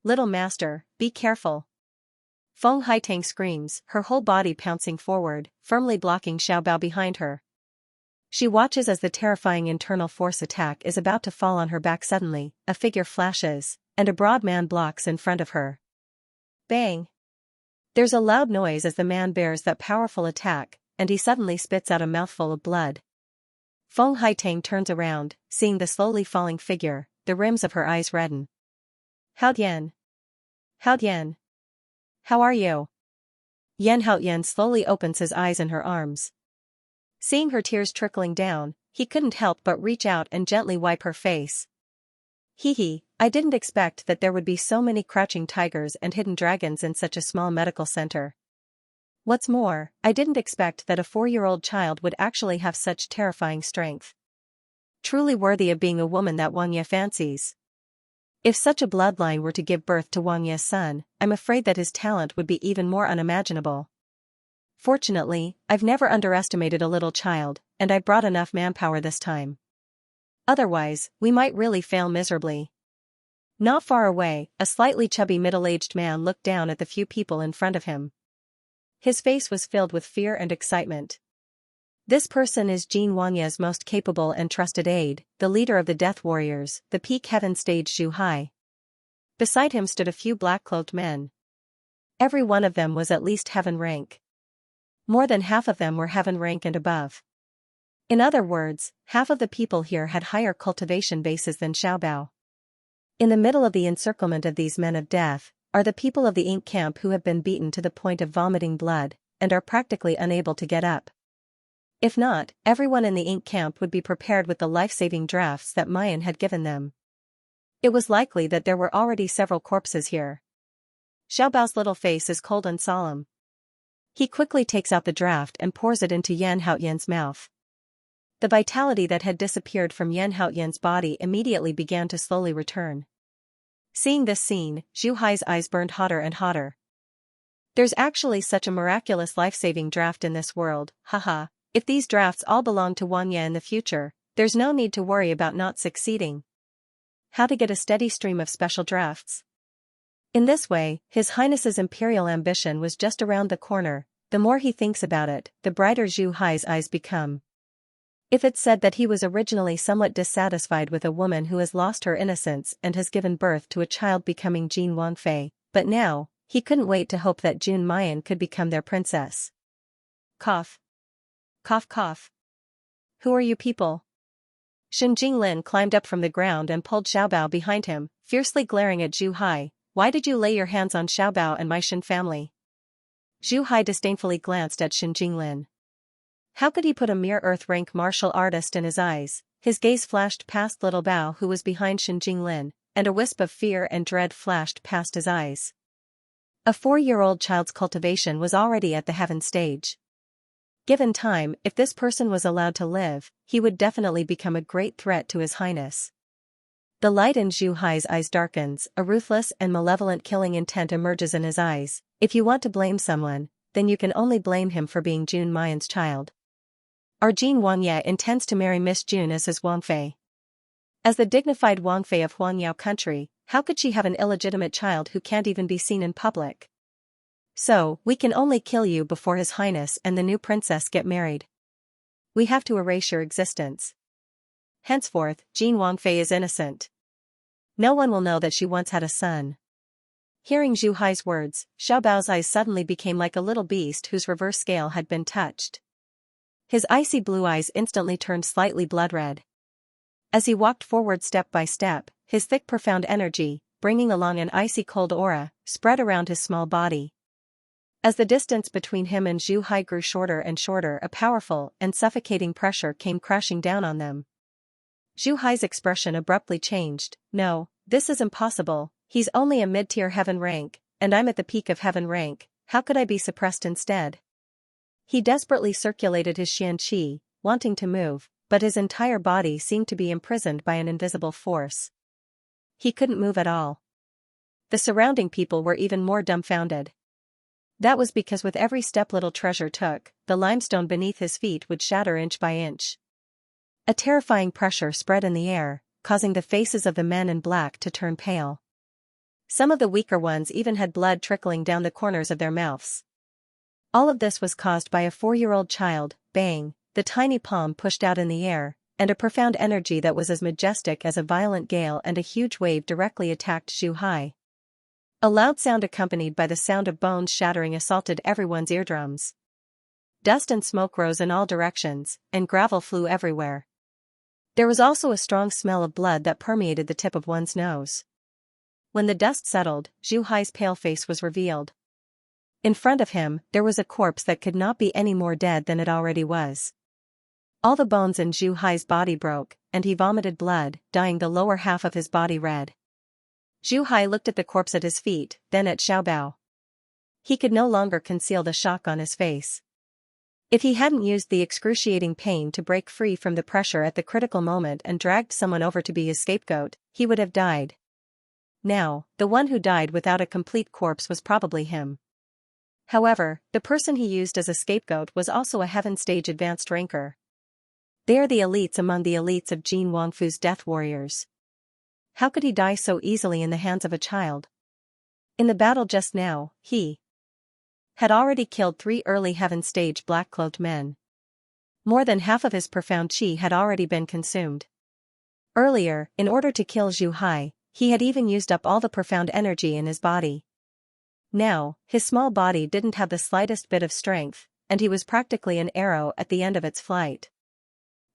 "Little master, be careful." Feng Haitang screams, her whole body pouncing forward, firmly blocking Xiaobao behind her. She watches as the terrifying internal force attack is about to fall on her back. Suddenly, a figure flashes, and a broad man blocks in front of her. Bang! There's a loud noise as the man bears that powerful attack, and he suddenly spits out a mouthful of blood. Feng Haitang turns around, seeing the slowly falling figure, the rims of her eyes redden. "Haotian! Haotian! How are you?" Yan Haotian slowly opens his eyes in her arms. Seeing her tears trickling down, he couldn't help but reach out and gently wipe her face. "Hee, I didn't expect that there would be so many crouching tigers and hidden dragons in such a small medical center. What's more, I didn't expect that a 4-year-old child would actually have such terrifying strength. Truly worthy of being a woman that Wang Ye fancies. If such a bloodline were to give birth to Wang Ye's son, I'm afraid that his talent would be even more unimaginable. Fortunately, I've never underestimated a little child, and I brought enough manpower this time. Otherwise, we might really fail miserably." Not far away, a slightly chubby middle-aged man looked down at the few people in front of him. His face was filled with fear and excitement. This person is Jin Wangya's most capable and trusted aide, the leader of the Death Warriors, the peak heaven stage Zhu Hai. Beside him stood a few black-cloaked men. Every one of them was at least heaven rank. More than half of them were heaven rank and above. In other words, half of the people here had higher cultivation bases than Xiaobao. In the middle of the encirclement of these men of death, are the people of the ink camp who have been beaten to the point of vomiting blood, and are practically unable to get up. If not, everyone in the ink camp would be prepared with the life-saving drafts that Mayan had given them. It was likely that there were already several corpses here. Xiaobao's little face is cold and solemn. He quickly takes out the draft and pours it into Yan Haoyan's mouth. The vitality that had disappeared from Yan Haoyan's body immediately began to slowly return. Seeing this scene, Zhu Hai's eyes burned hotter and hotter. There's actually such a miraculous life-saving draft in this world, haha. If these drafts all belong to Wang Ye in the future, there's no need to worry about not succeeding. How to get a steady stream of special drafts? In this way, His Highness's imperial ambition was just around the corner. The more he thinks about it, the brighter Zhu Hai's eyes become. If it's said that he was originally somewhat dissatisfied with a woman who has lost her innocence and has given birth to a child becoming Jin Wangfei, but now, he couldn't wait to hope that Jun Mayan could become their princess. Cough. Cough cough. Who are you people? Shen Jinglin climbed up from the ground and pulled Xiaobao behind him, fiercely glaring at Zhu Hai. Why did you lay your hands on Xiaobao and my Shen family? Zhu Hai disdainfully glanced at Shen Jinglin. How could he put a mere earth-rank martial artist in his eyes? His gaze flashed past little Bao who was behind Shen Jinglin, and a wisp of fear and dread flashed past his eyes. A 4-year-old child's cultivation was already at the heaven stage. Given time, if this person was allowed to live, he would definitely become a great threat to His Highness. The light in Zhu Hai's eyes darkens, a ruthless and malevolent killing intent emerges in his eyes. If you want to blame someone, then you can only blame him for being Jun Mayan's child. Our Jin Wangye intends to marry Miss Jun as his Wangfei. As the dignified Wangfei of Huangyao country, how could she have an illegitimate child who can't even be seen in public? So, we can only kill you before His Highness and the new princess get married. We have to erase your existence. Henceforth, Jin Wangfei is innocent. No one will know that she once had a son. Hearing Zhu Hai's words, Xiaobao's eyes suddenly became like a little beast whose reverse scale had been touched. His icy blue eyes instantly turned slightly blood-red. As he walked forward step by step, his thick profound energy, bringing along an icy cold aura, spread around his small body. As the distance between him and Zhu Hai grew shorter and shorter, a powerful and suffocating pressure came crashing down on them. Zhu Hai's expression abruptly changed. No, this is impossible. He's only a mid-tier heaven rank, and I'm at the peak of heaven rank. How could I be suppressed instead? He desperately circulated his Xianxia, wanting to move, but his entire body seemed to be imprisoned by an invisible force. He couldn't move at all. The surrounding people were even more dumbfounded. That was because with every step little treasure took, the limestone beneath his feet would shatter inch by inch. A terrifying pressure spread in the air, causing the faces of the men in black to turn pale. Some of the weaker ones even had blood trickling down the corners of their mouths. All of this was caused by a 4-year-old child. Bang, the tiny palm pushed out in the air, and a profound energy that was as majestic as a violent gale and a huge wave directly attacked Zhu Hai. A loud sound accompanied by the sound of bones shattering assaulted everyone's eardrums. Dust and smoke rose in all directions, and gravel flew everywhere. There was also a strong smell of blood that permeated the tip of one's nose. When the dust settled, Zhu Hai's pale face was revealed. In front of him, there was a corpse that could not be any more dead than it already was. All the bones in Zhu Hai's body broke, and he vomited blood, dyeing the lower half of his body red. Zhu Hai looked at the corpse at his feet, then at Xiaobao. He could no longer conceal the shock on his face. If he hadn't used the excruciating pain to break free from the pressure at the critical moment and dragged someone over to be his scapegoat, he would have died. Now, the one who died without a complete corpse was probably him. However, the person he used as a scapegoat was also a heaven stage advanced ranker. They are the elites among the elites of Jin Wangfu's death warriors. How could he die so easily in the hands of a child? In the battle just now, he had already killed 3 early heaven stage black-cloaked men. More than half of his profound chi had already been consumed. Earlier, in order to kill Zhu Hai, he had even used up all the profound energy in his body. Now, his small body didn't have the slightest bit of strength, and he was practically an arrow at the end of its flight.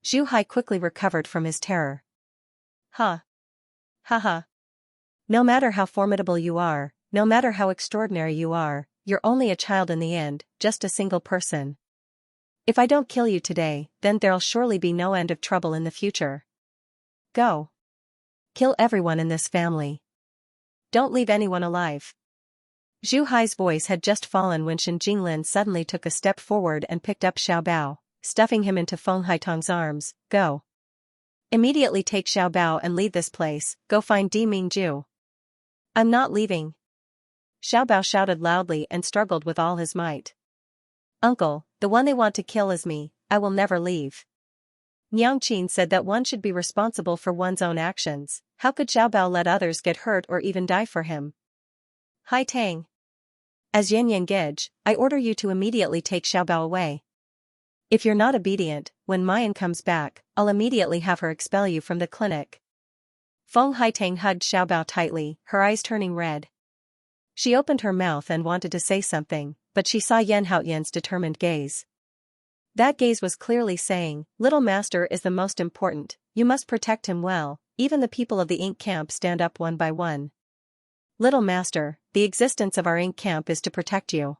Zhu Hai quickly recovered from his terror. Ha! Ha ha! No matter how formidable you are, no matter how extraordinary you are, you're only a child in the end, just a single person. If I don't kill you today, then there'll surely be no end of trouble in the future. Go. Kill everyone in this family. Don't leave anyone alive. Zhu Hai's voice had just fallen when Shen Jinglin suddenly took a step forward and picked up Xiao Bao, stuffing him into Feng Haitong's arms. Go. Immediately take Xiao Bao and leave this place, go find Di Mingju. I'm not leaving. Xiao Bao shouted loudly and struggled with all his might. Uncle, the one they want to kill is me, I will never leave. Niang Qin said that one should be responsible for one's own actions. How could Xiao Bao let others get hurt or even die for him? Hai Tang. As Yin Yang Gege, I order you to immediately take Xiao Bao away. If you're not obedient, when Mayan comes back, I'll immediately have her expel you from the clinic. Feng Haitang hugged Xiao Bao tightly, her eyes turning red. She opened her mouth and wanted to say something, but she saw Yan Haoyan's determined gaze. That gaze was clearly saying, Little Master is the most important, you must protect him well. Even the people of the ink camp stand up one by one. Little Master, the existence of our ink camp is to protect you.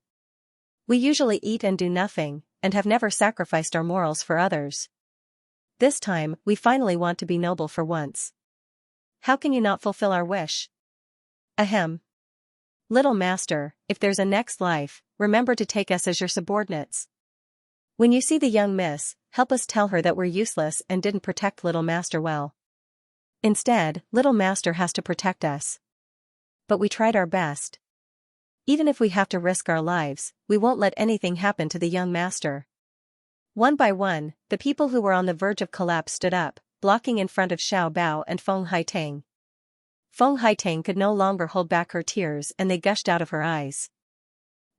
We usually eat and do nothing, and have never sacrificed our morals for others. This time, we finally want to be noble for once. How can you not fulfill our wish? Ahem. Little Master, if there's a next life, remember to take us as your subordinates. When you see the young miss, help us tell her that we're useless and didn't protect Little Master well. Instead, Little Master has to protect us. But we tried our best. Even if we have to risk our lives, we won't let anything happen to the young master. One by one, the people who were on the verge of collapse stood up, blocking in front of Xiao Bao and Feng Haitang. Feng Haitang could no longer hold back her tears and they gushed out of her eyes.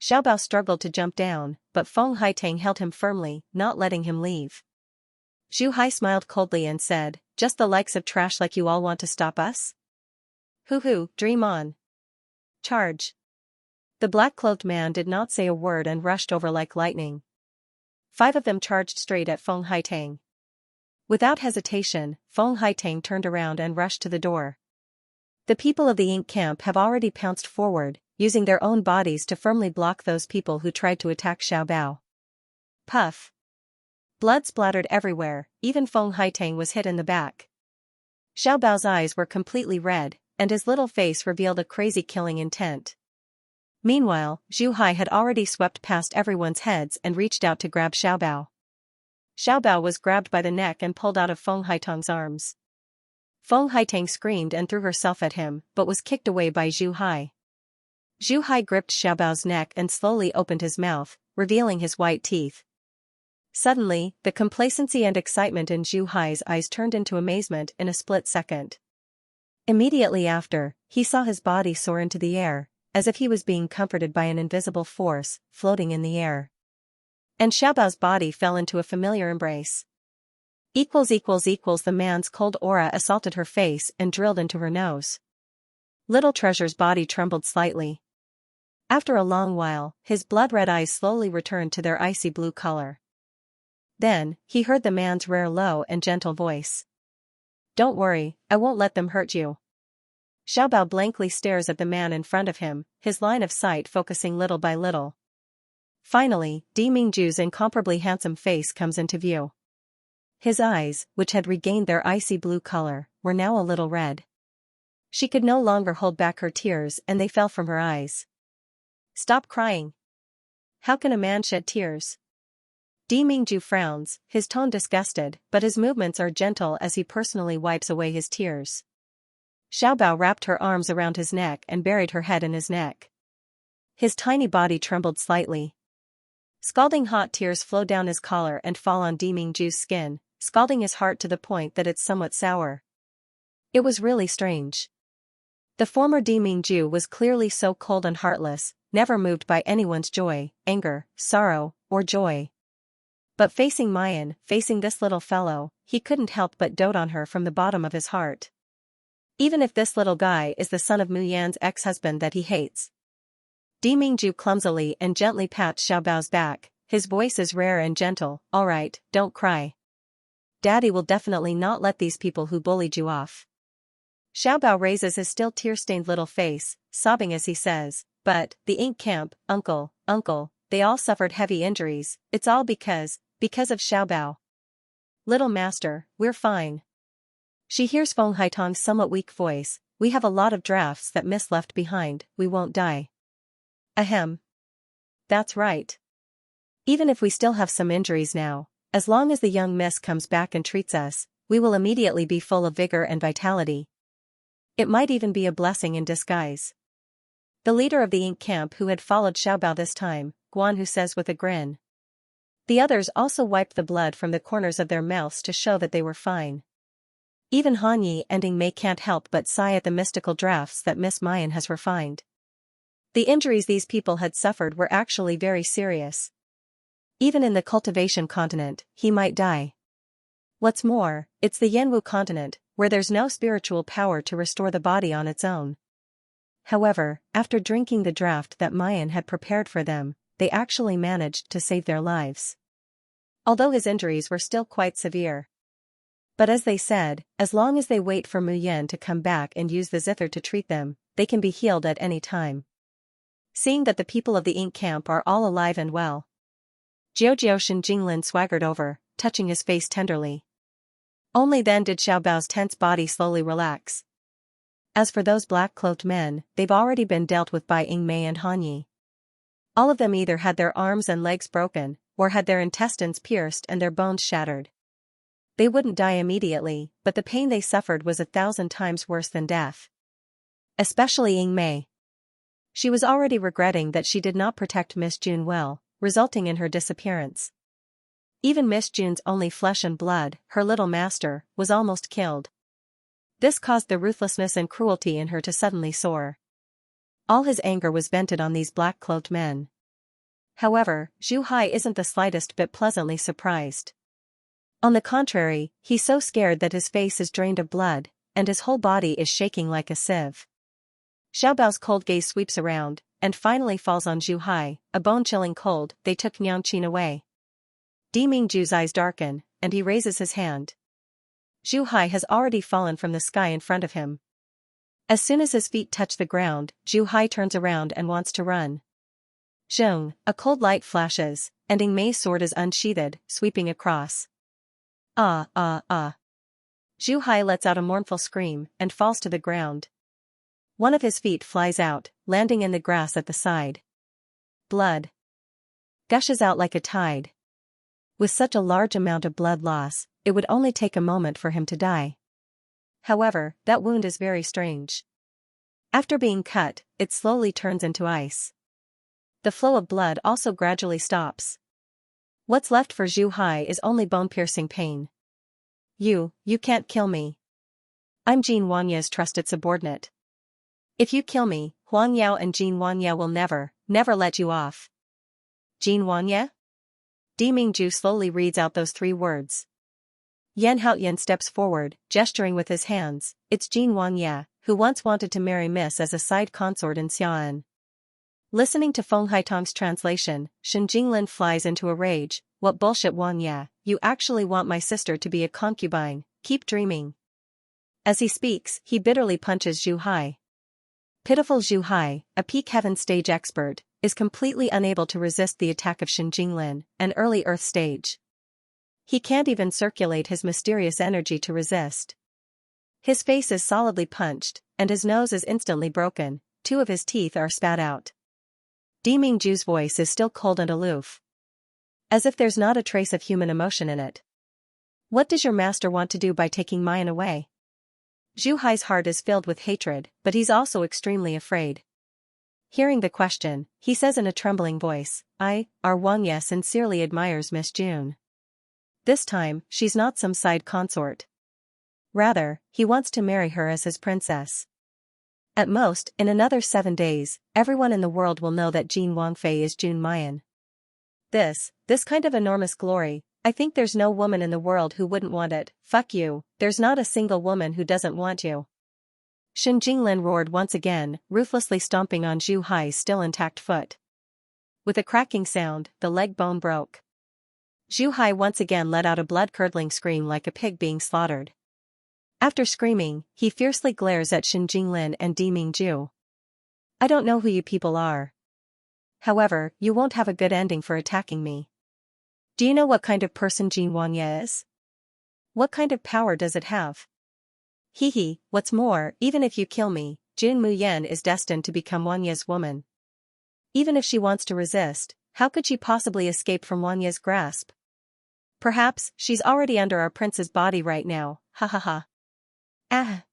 Xiao Bao struggled to jump down, but Feng Haitang held him firmly, not letting him leave. Zhu Hai smiled coldly and said, Just the likes of trash like you all want to stop us? Hoo-hoo, dream on. Charge. The black-clothed man did not say a word and rushed over like lightning. 5 of them charged straight at Feng Haitang. Without hesitation, Feng Haitang turned around and rushed to the door. The people of the ink camp have already pounced forward, using their own bodies to firmly block those people who tried to attack Xiao Bao. Puff. Blood splattered everywhere, even Feng Haitang was hit in the back. Xiao Bao's eyes were completely red, and his little face revealed a crazy killing intent. Meanwhile, Zhu Hai had already swept past everyone's heads and reached out to grab Xiao Bao. Xiao Bao was grabbed by the neck and pulled out of Feng Haitang's arms. Feng Haitang screamed and threw herself at him, but was kicked away by Zhu Hai. Zhu Hai gripped Xiao Bao's neck and slowly opened his mouth, revealing his white teeth. Suddenly, the complacency and excitement in Zhu Hai's eyes turned into amazement in a split second. Immediately after, he saw his body soar into the air, as if he was being comforted by an invisible force, floating in the air. And Xiao Bao's body fell into a familiar embrace. The man's cold aura assaulted her face and drilled into her nose. Little Treasure's body trembled slightly. After a long while, his blood-red eyes slowly returned to their icy blue color. Then, he heard the man's rare low and gentle voice. Don't worry, I won't let them hurt you. Xiao Bao blankly stares at the man in front of him, his line of sight focusing little by little. Finally, Di Mingju's incomparably handsome face comes into view. His eyes, which had regained their icy blue color, were now a little red. She could no longer hold back her tears and they fell from her eyes. Stop crying. How can a man shed tears? Di Mingju frowns, his tone disgusted, but his movements are gentle as he personally wipes away his tears. Xiao Bao wrapped her arms around his neck and buried her head in his neck. His tiny body trembled slightly. Scalding hot tears flow down his collar and fall on Di Mingju's skin, scalding his heart to the point that it's somewhat sour. It was really strange. The former Di Mingju was clearly so cold and heartless, never moved by anyone's joy, anger, sorrow, or joy. But facing Mayan, facing this little fellow, he couldn't help but dote on her from the bottom of his heart. Even if this little guy is the son of Mu Yan's ex-husband that he hates. Di Mingju clumsily and gently pats Xiaobao's back, his voice is rare and gentle. Alright, don't cry. Daddy will definitely not let these people who bullied you off. Xiaobao raises his still tear-stained little face, sobbing as he says, but, the ink camp, uncle, they all suffered heavy injuries, it's all because of Xiaobao. Little master, we're fine. She hears Feng Haitong's somewhat weak voice, we have a lot of drafts that Miss left behind, we won't die. Ahem. That's right. Even if we still have some injuries now, as long as the young Miss comes back and treats us, we will immediately be full of vigor and vitality. It might even be a blessing in disguise. The leader of the ink camp who had followed Xiaobao this time, Guanhu says with a grin. The others also wiped the blood from the corners of their mouths to show that they were fine. Even Hanyi and Yingmei can't help but sigh at the mystical drafts that Miss Mayan has refined. The injuries these people had suffered were actually very serious. Even in the cultivation continent, he might die. What's more, it's the Yanwu continent, where there's no spiritual power to restore the body on its own. However, after drinking the draught that Mayan had prepared for them, they actually managed to save their lives. Although his injuries were still quite severe. But as they said, as long as they wait for Mu Yan to come back and use the zither to treat them, they can be healed at any time. Seeing that the people of the ink camp are all alive and well, Jiao Shen Jinglin swaggered over, touching his face tenderly. Only then did Xiaobao's tense body slowly relax. As for those black-cloaked men, they've already been dealt with by Yingmei and Hanyi. All of them either had their arms and legs broken, or had their intestines pierced and their bones shattered. They wouldn't die immediately, but the pain they suffered was 1,000 times worse than death. Especially Yingmei. She was already regretting that she did not protect Miss June well, resulting in her disappearance. Even Miss June's only flesh and blood, her little master, was almost killed. This caused the ruthlessness and cruelty in her to suddenly soar. All his anger was vented on these black-cloaked men. However, Zhu Hai isn't the slightest bit pleasantly surprised. On the contrary, he's so scared that his face is drained of blood, and his whole body is shaking like a sieve. Xiaobao's cold gaze sweeps around, and finally falls on Zhu Hai, a bone-chilling cold. They took Niangqin away. Di Mingju's eyes darken, and he raises his hand. Zhu Hai has already fallen from the sky in front of him. As soon as his feet touch the ground, Zhu Hai turns around and wants to run. Zheng, a cold light flashes, and Yingmei's sword is unsheathed, sweeping across. Ah. Zhu Hai lets out a mournful scream, and falls to the ground. One of his feet flies out, landing in the grass at the side. Blood gushes out like a tide. With such a large amount of blood loss, it would only take a moment for him to die. However, that wound is very strange. After being cut, it slowly turns into ice. The flow of blood also gradually stops. What's left for Zhu Hai is only bone-piercing pain. You can't kill me. I'm Jin Wanya's trusted subordinate. If you kill me, Huang Yao and Jin Wanya will never let you off. Jin Wanya? Di Mingju slowly reads out those 3 words. Yan Haoyan steps forward, gesturing with his hands. It's Jin Wanya, who once wanted to marry Miss as a side consort in Xi'an. Listening to Feng Haitong's translation, Shen Jinglin flies into a rage. What bullshit, Wanya, you actually want my sister to be a concubine, keep dreaming. As he speaks, he bitterly punches Zhu Hai. Pitiful Zhu Hai, a peak heaven stage expert, is completely unable to resist the attack of Shen Jinglin, an early earth stage. He can't even circulate his mysterious energy to resist. His face is solidly punched, and his nose is instantly broken, 2 of his teeth are spat out. Di Mingju's voice is still cold and aloof. As if there's not a trace of human emotion in it. What does your master want to do by taking Mayan away? Zhu Hai's heart is filled with hatred, but he's also extremely afraid. Hearing the question, he says in a trembling voice, our Wangya sincerely admires Miss June. This time, she's not some side consort. Rather, he wants to marry her as his princess. At most, in another 7 days, everyone in the world will know that Jin Wangfei is June Mayan. This kind of enormous glory, I think there's no woman in the world who wouldn't want it. Fuck you, there's not a single woman who doesn't want you. Shen Jinglin roared once again, ruthlessly stomping on Zhu Hai's still intact foot. With a cracking sound, the leg bone broke. Zhu Hai once again let out a blood-curdling scream like a pig being slaughtered. After screaming, he fiercely glares at Shen Jinglin and Di Mingju. I don't know who you people are. However, you won't have a good ending for attacking me. Do you know what kind of person Jin Wangye is? What kind of power does it have? Hehe, what's more, even if you kill me, Jun Muyen is destined to become Wanye's woman. Even if she wants to resist, how could she possibly escape from Wanye's grasp? Perhaps, she's already under our prince's body right now, ha ha ha. Ah!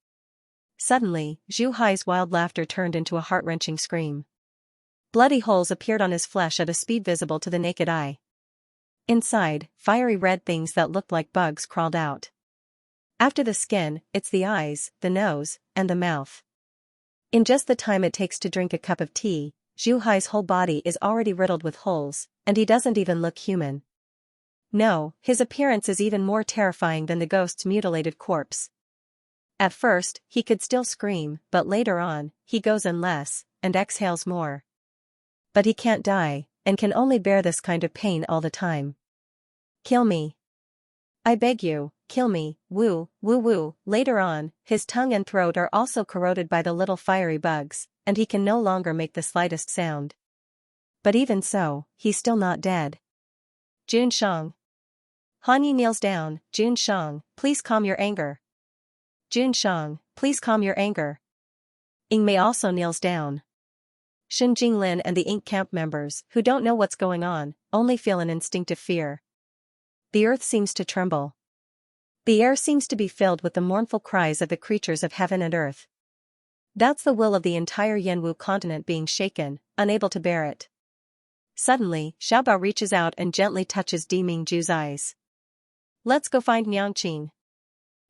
Suddenly, Zhu Hai's wild laughter turned into a heart-wrenching scream. Bloody holes appeared on his flesh at a speed visible to the naked eye. Inside, fiery red things that looked like bugs crawled out. After the skin, it's the eyes, the nose, and the mouth. In just the time it takes to drink a cup of tea, Zhu Hai's whole body is already riddled with holes, and he doesn't even look human. No, his appearance is even more terrifying than the ghost's mutilated corpse. At first, he could still scream, but later on, he goes in less, and exhales more. But he can't die, and can only bear this kind of pain all the time. Kill me. I beg you, kill me, woo, woo woo. Later on, his tongue and throat are also corroded by the little fiery bugs, and he can no longer make the slightest sound. But even so, he's still not dead. Jun Shang. Han Yi kneels down. Jun Shang, please calm your anger. Jun Shang, please calm your anger. Ying Mei also kneels down. Shen Jinglin and the Ink Camp members, who don't know what's going on, only feel an instinctive fear. The earth seems to tremble. The air seems to be filled with the mournful cries of the creatures of heaven and earth. That's the will of the entire Yanwu continent being shaken, unable to bear it. Suddenly, Xiaobao reaches out and gently touches Di Mingju's eyes. Let's go find Niangqing.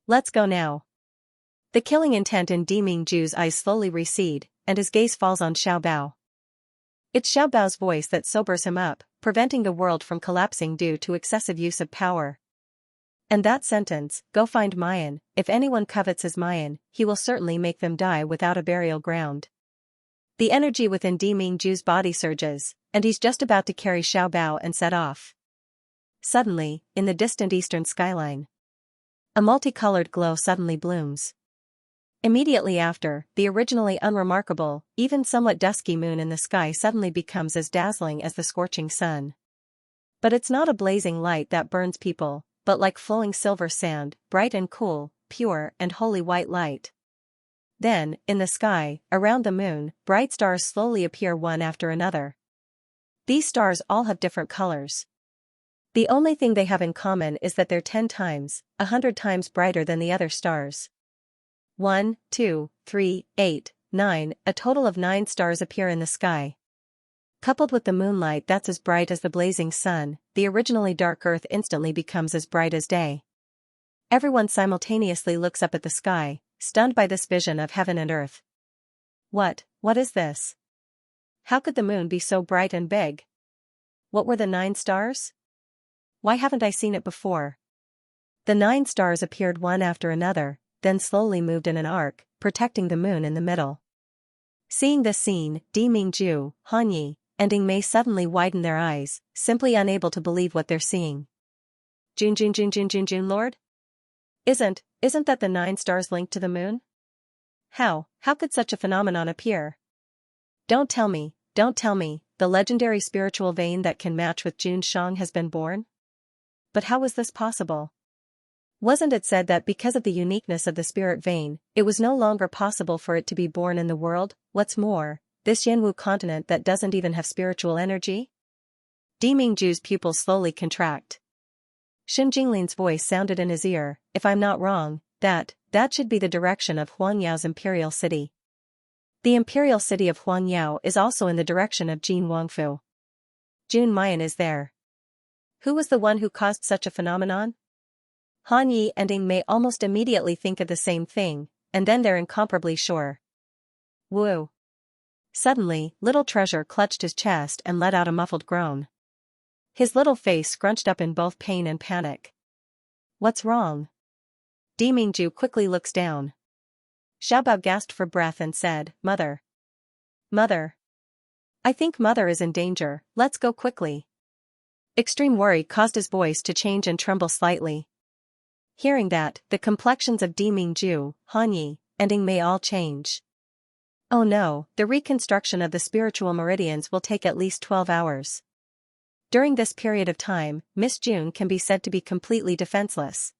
Let's go now. The killing intent in Di Mingju's eyes slowly recede, and his gaze falls on Xiaobao. It's Xiaobao's voice that sobers him up, preventing the world from collapsing due to excessive use of power. And that sentence, go find Mayan, if anyone covets his Mayan, he will certainly make them die without a burial ground. The energy within Di Mingju's body surges, and he's just about to carry Xiaobao and set off. Suddenly, in the distant eastern skyline, a multicolored glow suddenly blooms. Immediately after, the originally unremarkable, even somewhat dusky moon in the sky suddenly becomes as dazzling as the scorching sun. But it's not a blazing light that burns people, but like flowing silver sand, bright and cool, pure and holy white light. Then, in the sky, around the moon, bright stars slowly appear one after another. These stars all have different colors. The only thing they have in common is that they're 10 times, 100 times brighter than the other stars. 1, 2, 3, 8, 9, a total of 9 stars appear in the sky. Coupled with the moonlight that's as bright as the blazing sun, the originally dark earth instantly becomes as bright as day. Everyone simultaneously looks up at the sky, stunned by this vision of heaven and earth. What is this? How could the moon be so bright and big? What were the 9 stars? Why haven't I seen it before? The 9 stars appeared one after another, then slowly moved in an arc, protecting the moon in the middle. Seeing this scene, Di Mingju, Han Yi, and Ying Mei suddenly widen their eyes, simply unable to believe what they're seeing. Jun, Lord? Isn't that the 9 stars linked to the moon? How could such a phenomenon appear? Don't tell me, the legendary spiritual vein that can match with Jun Shang has been born? But how was this possible? Wasn't it said that because of the uniqueness of the spirit vein, it was no longer possible for it to be born in the world? What's more, this Yanwu continent that doesn't even have spiritual energy? Di Mingju's pupils slowly contract. Shen Jinglin's voice sounded in his ear, if I'm not wrong, that should be the direction of Huangyao's imperial city. The imperial city of Huangyao is also in the direction of Jin Wangfu. Jun Mayan is there. Who was the one who caused such a phenomenon? Han Yi and Ying Mei almost immediately think of the same thing, and then they're incomparably sure. Woo! Suddenly, Little Treasure clutched his chest and let out a muffled groan. His little face scrunched up in both pain and panic. What's wrong? Di Mingju quickly looks down. Xiaobao gasped for breath and said, Mother. Mother. I think Mother is in danger, let's go quickly. Extreme worry caused his voice to change and tremble slightly. Hearing that, the complexions of Di Mingju, Han Yi, and Ying Mei all change. Oh no, the reconstruction of the spiritual meridians will take at least 12 hours. During this period of time, Miss June can be said to be completely defenseless.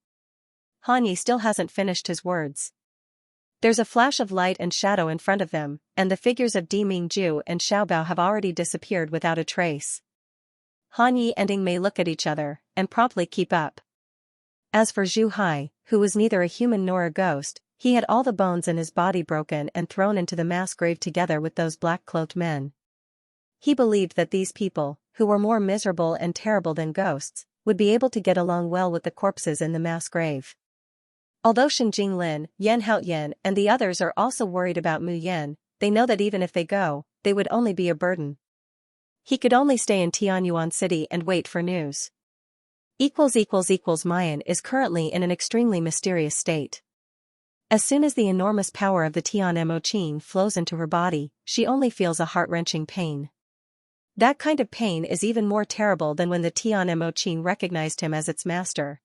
Han Yi still hasn't finished his words. There's a flash of light and shadow in front of them, and the figures of Di Mingju and Xiaobao have already disappeared without a trace. Han Yi and Ying Mei look at each other, and promptly keep up. As for Zhu Hai, who was neither a human nor a ghost, he had all the bones in his body broken and thrown into the mass grave together with those black-cloaked men. He believed that these people, who were more miserable and terrible than ghosts, would be able to get along well with the corpses in the mass grave. Although Shen Jinglin, Yan Haoyan and the others are also worried about Mu Yan, they know that even if they go, they would only be a burden. He could only stay in Tianyuan City and wait for news. Mayan is currently in an extremely mysterious state. As soon as the enormous power of the Tian Mo Qin flows into her body, she only feels a heart-wrenching pain. That kind of pain is even more terrible than when the Tian Mo Qin recognized him as its master.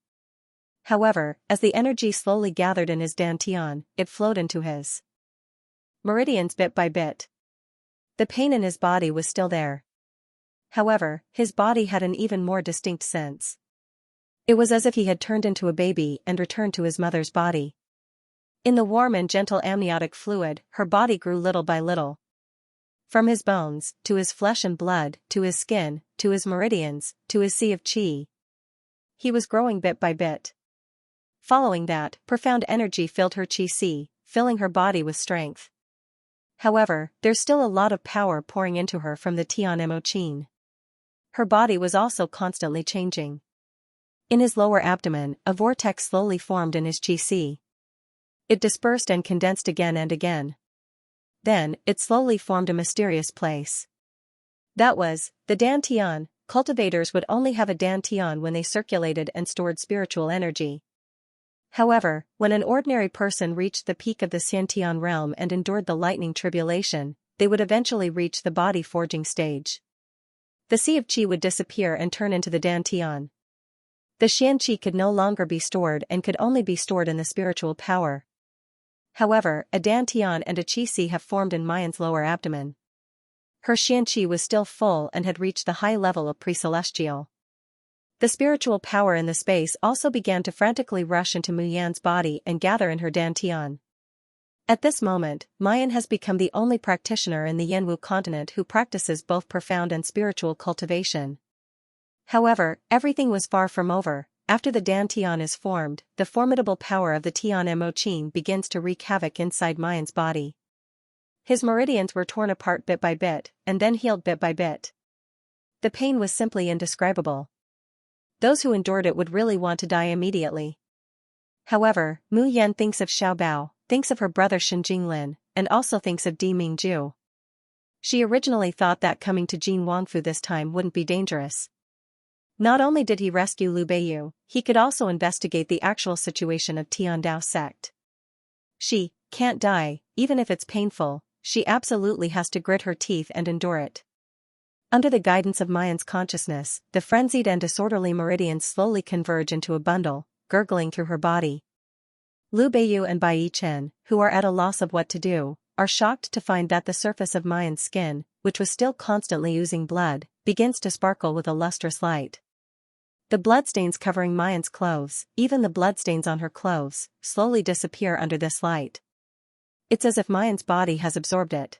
However, as the energy slowly gathered in his dantian, it flowed into his meridians bit by bit. The pain in his body was still there. However, his body had an even more distinct sense. It was as if he had turned into a baby and returned to his mother's body. In the warm and gentle amniotic fluid, her body grew little by little. From his bones, to his flesh and blood, to his skin, to his meridians, to his sea of qi. He was growing bit by bit. Following that, profound energy filled her qi sea, filling her body with strength. However, there's still a lot of power pouring into her from the Tian Mo Qin. Her body was also constantly changing. In his lower abdomen, a vortex slowly formed in his qi sea. It dispersed and condensed again and again. Then, it slowly formed a mysterious place. That was, the dantian. Cultivators would only have a dantian when they circulated and stored spiritual energy. However, when an ordinary person reached the peak of the Xiantian realm and endured the lightning tribulation, they would eventually reach the body-forging stage. The sea of qi would disappear and turn into the dantian. The Xianqi could no longer be stored and could only be stored in the spiritual power. However, a dantian and a qi sea have formed in Mayan's lower abdomen. Her Xianqi was still full and had reached the high level of pre-celestial. The spiritual power in the space also began to frantically rush into Mu Yan's body and gather in her dantian. At this moment, Mayan has become the only practitioner in the Yanwu continent who practices both profound and spiritual cultivation. However, everything was far from over. After the dantian is formed, the formidable power of the Tian Mo Qin begins to wreak havoc inside Mayan's body. His meridians were torn apart bit by bit, and then healed bit by bit. The pain was simply indescribable. Those who endured it would really want to die immediately. However, Mu Yan thinks of Xiaobao, thinks of her brother Shen Jinglin, and also thinks of Di Mingju. She originally thought that coming to Jin Wangfu this time wouldn't be dangerous. Not only did he rescue Liu Beiyu, he could also investigate the actual situation of Tiandao sect. She can't die, even if it's painful, she absolutely has to grit her teeth and endure it. Under the guidance of Mayan's consciousness, the frenzied and disorderly meridians slowly converge into a bundle, gurgling through her body. Liu Beiyu and Bai Yichen, who are at a loss of what to do, are shocked to find that the surface of Mayan's skin, which was still constantly oozing blood, begins to sparkle with a lustrous light. The bloodstains covering Mayan's clothes, even the bloodstains on her clothes, slowly disappear under this light. It's as if Mayan's body has absorbed it.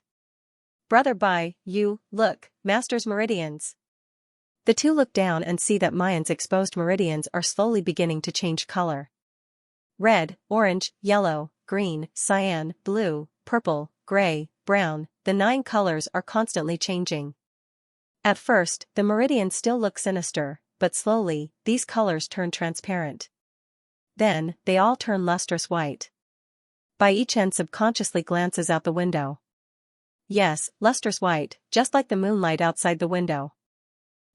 Brother Bai, you, look, Master's meridians. The two look down and see that Mayan's exposed meridians are slowly beginning to change color. Red, orange, yellow, green, cyan, blue, purple, gray, brown, the 9 colors are constantly changing. At first, the meridians still look sinister, but slowly, these colors turn transparent. Then, they all turn lustrous white. Bai Yichen subconsciously glances out the window. Yes, lustrous white, just like the moonlight outside the window.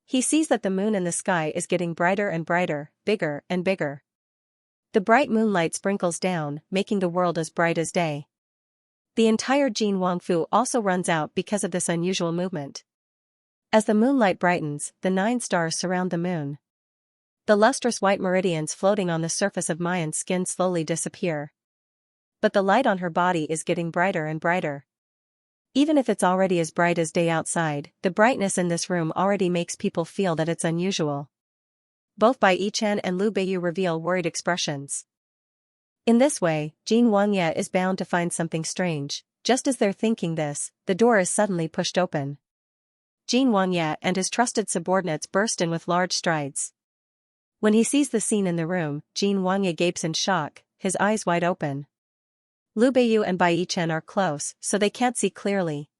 He sees that the moon in the sky is getting brighter and brighter, bigger and bigger. The bright moonlight sprinkles down, making the world as bright as day. The entire Jin Wangfu also runs out because of this unusual movement. As the moonlight brightens, the 9 stars surround the moon. The lustrous white meridians floating on the surface of Mayan's skin slowly disappear. But the light on her body is getting brighter and brighter. Even if it's already as bright as day outside, the brightness in this room already makes people feel that it's unusual. Both Bai Yichen and Liu Beiyu reveal worried expressions. In this way, Jin Wangye is bound to find something strange. Just as they're thinking this, the door is suddenly pushed open. Jin Wangye and his trusted subordinates burst in with large strides. When he sees the scene in the room, Jin Wangye gapes in shock, his eyes wide open. Liu Beiyu and Bai Yichen are close, so they can't see clearly.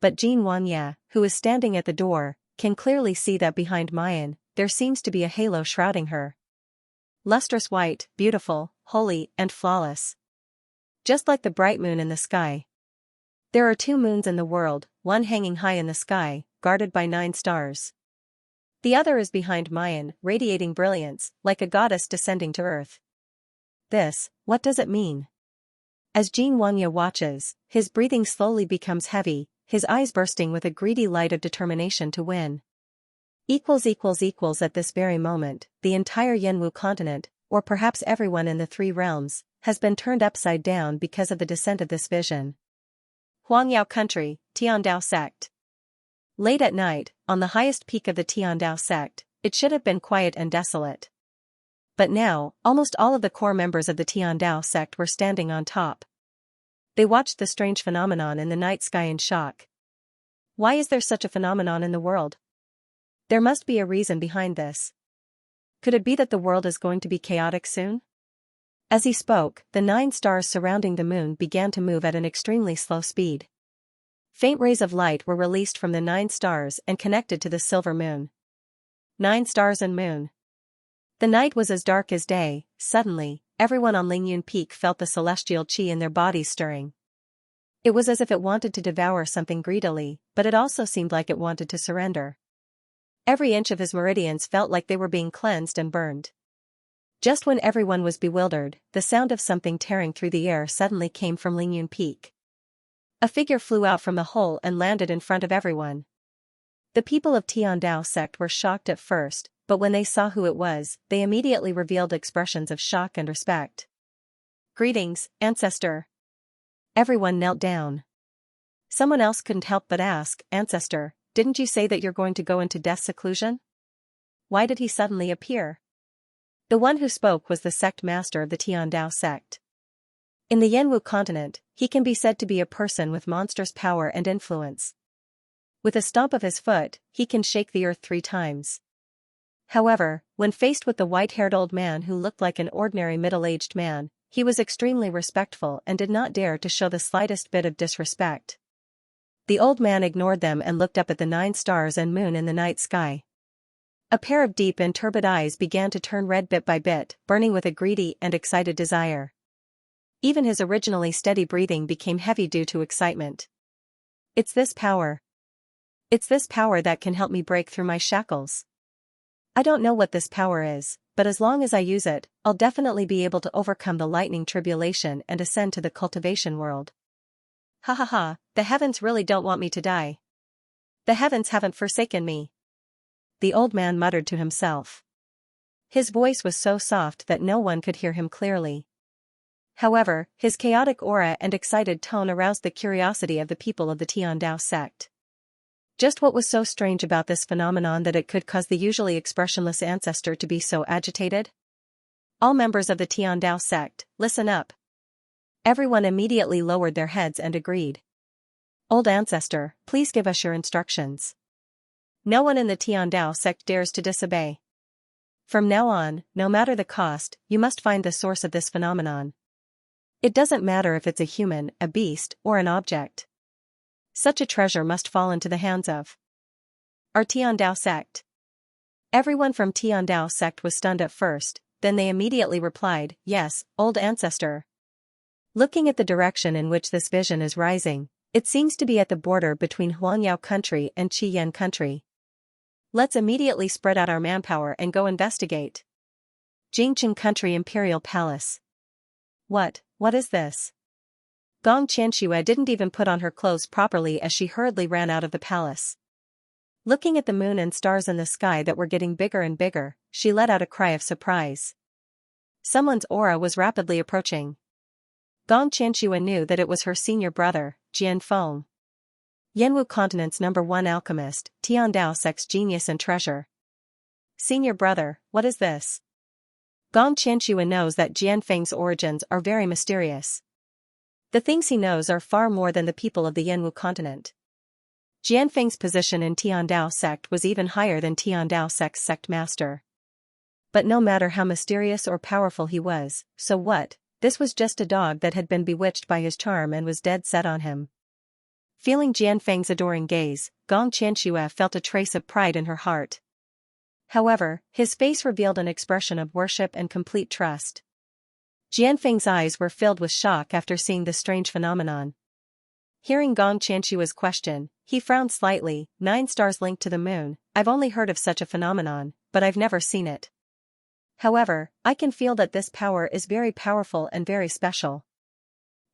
But Jin Wangye, who is standing at the door, can clearly see that behind Mayan, there seems to be a halo shrouding her. Lustrous white, beautiful, holy, and flawless. Just like the bright moon in the sky. There are 2 moons in the world, one hanging high in the sky, guarded by 9 stars. The other is behind Mayan, radiating brilliance, like a goddess descending to earth. What does it mean? As Jin Wangye watches, his breathing slowly becomes heavy, his eyes bursting with a greedy light of determination to win. At this very moment, the entire Yanwu continent, or perhaps everyone in the 3 realms, has been turned upside down because of the descent of this vision. Huangyao Country, Tiandao Sect. Late at night, on the highest peak of the Tiandao Sect, it should have been quiet and desolate. But now, almost all of the core members of the Tiandao Sect were standing on top. They watched the strange phenomenon in the night sky in shock. Why is there such a phenomenon in the world? There must be a reason behind this. Could it be that the world is going to be chaotic soon? As he spoke, the 9 stars surrounding the moon began to move at an extremely slow speed. Faint rays of light were released from the 9 stars and connected to the silver moon. 9 stars and moon. The night was as dark as day. Suddenly, everyone on Lingyun Peak felt the celestial qi in their bodies stirring. It was as if it wanted to devour something greedily, but it also seemed like it wanted to surrender. Every inch of his meridians felt like they were being cleansed and burned. Just when everyone was bewildered, the sound of something tearing through the air suddenly came from Lingyun Peak. A figure flew out from the hole and landed in front of everyone. The people of Tiandao Sect were shocked at first, but when they saw who it was, they immediately revealed expressions of shock and respect. "Greetings, Ancestor." Everyone knelt down. Someone else couldn't help but ask, "Ancestor, didn't you say that you're going to go into death seclusion? Why did he suddenly appear?" The one who spoke was the sect master of the Tiandao Sect. In the Yanwu continent, he can be said to be a person with monstrous power and influence. With a stomp of his foot, he can shake the earth 3 times. However, when faced with the white-haired old man who looked like an ordinary middle-aged man, he was extremely respectful and did not dare to show the slightest bit of disrespect. The old man ignored them and looked up at the 9 stars and moon in the night sky. A pair of deep and turbid eyes began to turn red bit by bit, burning with a greedy and excited desire. Even his originally steady breathing became heavy due to excitement. It's this power that can help me break through my shackles. I don't know what this power is, but as long as I use it, I'll definitely be able to overcome the lightning tribulation and ascend to the cultivation world. Ha ha ha, the heavens really don't want me to die. The heavens haven't forsaken me. The old man muttered to himself. His voice was so soft that no one could hear him clearly. However, his chaotic aura and excited tone aroused the curiosity of the people of the Tiandao Sect. Just what was so strange about this phenomenon that it could cause the usually expressionless ancestor to be so agitated? All members of the Tiandao Sect, listen up. Everyone immediately lowered their heads and agreed. Old ancestor, please give us your instructions. No one in the Tiandao Sect dares to disobey. From now on, no matter the cost, you must find the source of this phenomenon. It doesn't matter if it's a human, a beast, or an object. Such a treasure must fall into the hands of our Tiandao Sect. Everyone from Tiandao Sect was stunned at first, then they immediately replied, "Yes, old ancestor." Looking at the direction in which this vision is rising, it seems to be at the border between Huangyao Country and Qiyan Country. Let's immediately spread out our manpower and go investigate. Jingcheng Country Imperial Palace. What is this? Gong Qianxue didn't even put on her clothes properly as she hurriedly ran out of the palace. Looking at the moon and stars in the sky that were getting bigger and bigger, she let out a cry of surprise. Someone's aura was rapidly approaching. Gong Qianxue knew that it was her senior brother, Jianfeng. Yanwu Continent's #1 alchemist, Tiandao Sect's genius and treasure. Senior brother, what is this? Gong Qianxue knows that Jianfeng's origins are very mysterious. The things he knows are far more than the people of the Yanwu Continent. Jianfeng's position in Tiandao sect was even higher than Tiandao sect's sect master. But no matter how mysterious or powerful he was, so what, this was just a dog that had been bewitched by his charm and was dead set on him. Feeling Jianfeng's adoring gaze, Gong Qianxue felt a trace of pride in her heart. However, his face revealed an expression of worship and complete trust. Jianfeng's eyes were filled with shock after seeing this strange phenomenon. Hearing Gong Qianxue's question, he frowned slightly. 9 stars linked to the moon, I've only heard of such a phenomenon, but I've never seen it. However, I can feel that this power is very powerful and very special.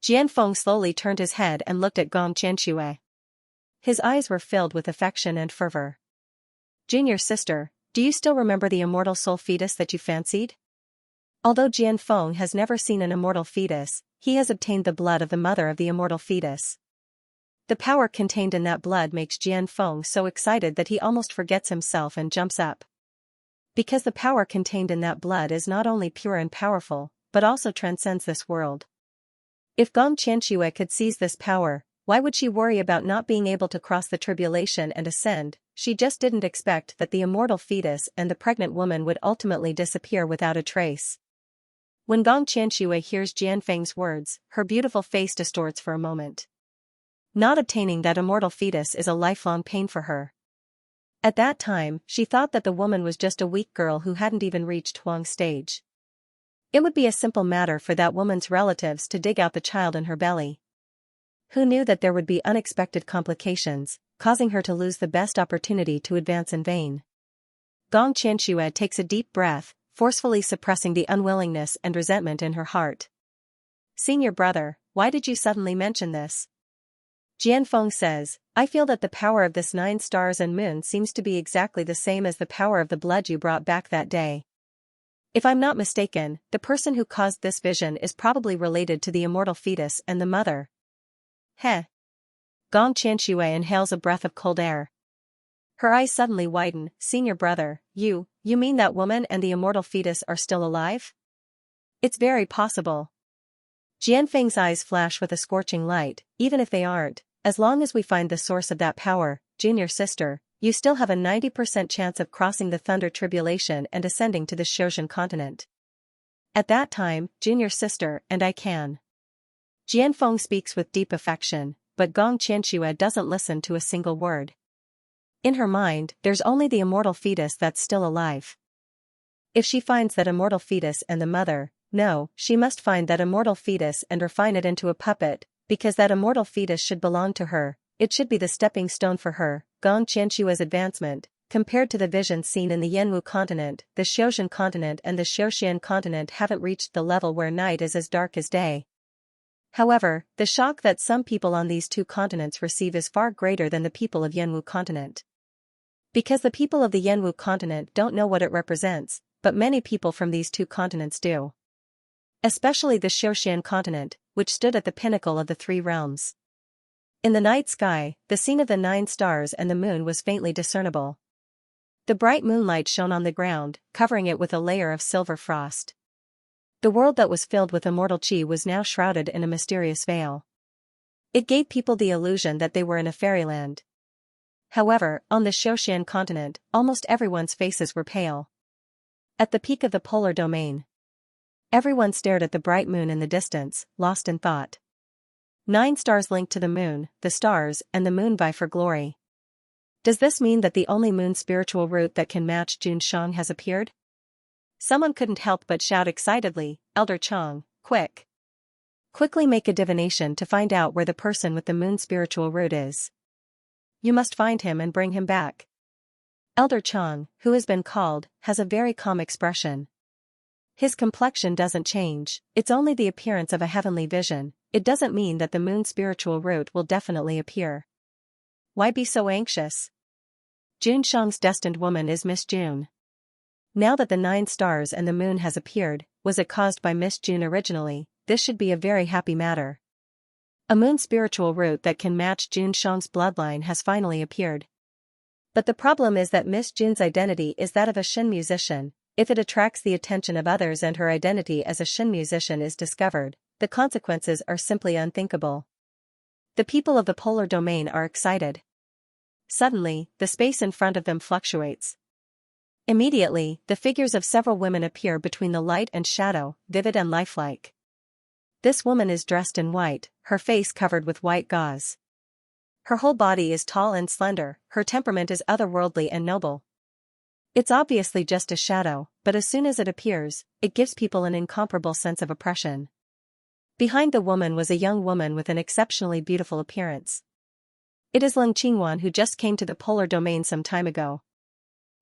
Jianfeng slowly turned his head and looked at Gong Qianxue. His eyes were filled with affection and fervor. Junior sister, do you still remember the immortal soul fetus that you fancied? Although Jianfeng has never seen an immortal fetus, he has obtained the blood of the mother of the immortal fetus. The power contained in that blood makes Jianfeng so excited that he almost forgets himself and jumps up. Because the power contained in that blood is not only pure and powerful, but also transcends this world. If Gong Qianxue could seize this power, why would she worry about not being able to cross the tribulation and ascend? She just didn't expect that the immortal fetus and the pregnant woman would ultimately disappear without a trace. When Gong Qianxue hears Jianfeng's words, her beautiful face distorts for a moment. Not obtaining that immortal fetus is a lifelong pain for her. At that time, she thought that the woman was just a weak girl who hadn't even reached Huang's stage. It would be a simple matter for that woman's relatives to dig out the child in her belly. Who knew that there would be unexpected complications, causing her to lose the best opportunity to advance in vain? Gong Qianxue takes a deep breath, forcefully suppressing the unwillingness and resentment in her heart. Senior brother, why did you suddenly mention this? Jianfeng says, I feel that the power of this 9 stars and moon seems to be exactly the same as the power of the blood you brought back that day. If I'm not mistaken, the person who caused this vision is probably related to the immortal fetus and the mother. Heh. Gong Qianxue inhales a breath of cold air. Her eyes suddenly widen. Senior brother, you mean that woman and the immortal fetus are still alive? It's very possible. Jianfeng's eyes flash with a scorching light. Even if they aren't, as long as we find the source of that power, junior sister, you still have a 90% chance of crossing the Thunder Tribulation and ascending to the Xianxia continent. At that time, junior sister, and I can. Jianfeng speaks with deep affection, but Gong Qianxue doesn't listen to a single word. In her mind, there's only the immortal fetus that's still alive. If she finds that immortal fetus and the mother, no, she must find that immortal fetus and refine it into a puppet, because that immortal fetus should belong to her. It should be the stepping stone for her. Gong Qianxue's advancement, compared to the visions seen in the Yanwu continent, the Xianxia continent and the Xianxia continent haven't reached the level where night is as dark as day. However, the shock that some people on these 2 continents receive is far greater than the people of Yanwu continent. Because the people of the Yanwu continent don't know what it represents, but many people from these 2 continents do. Especially the Xianxia continent, which stood at the pinnacle of the 3 realms. In the night sky, the scene of the 9 stars and the moon was faintly discernible. The bright moonlight shone on the ground, covering it with a layer of silver frost. The world that was filled with immortal chi was now shrouded in a mysterious veil. It gave people the illusion that they were in a fairyland. However, on the Xianxia continent, almost everyone's faces were pale. At the peak of the polar domain, everyone stared at the bright moon in the distance, lost in thought. 9 stars linked to the moon, the stars and the moon vie for glory. Does this mean that the only moon spiritual root that can match Jun Shang has appeared? Someone couldn't help but shout excitedly, Elder Chang, quick! Quickly make a divination to find out where the person with the moon spiritual root is. You must find him and bring him back. Elder Chang, who has been called, has a very calm expression. His complexion doesn't change, it's only the appearance of a heavenly vision. It doesn't mean that the moon's spiritual root will definitely appear. Why be so anxious? Jun Shang's destined woman is Miss June. Now that the 9 stars and the moon has appeared, was it caused by Miss June originally? This should be a very happy matter. A moon spiritual root that can match Jun Shang's bloodline has finally appeared. But the problem is that Miss June's identity is that of a Shin musician. If it attracts the attention of others and her identity as a Shin musician is discovered, the consequences are simply unthinkable. The people of the polar domain are excited. Suddenly, the space in front of them fluctuates. Immediately, the figures of several women appear between the light and shadow, vivid and lifelike. This woman is dressed in white, her face covered with white gauze. Her whole body is tall and slender, her temperament is otherworldly and noble. It's obviously just a shadow, but as soon as it appears, it gives people an incomparable sense of oppression. Behind the woman was a young woman with an exceptionally beautiful appearance. It is Leng Qingwan, who just came to the polar domain some time ago.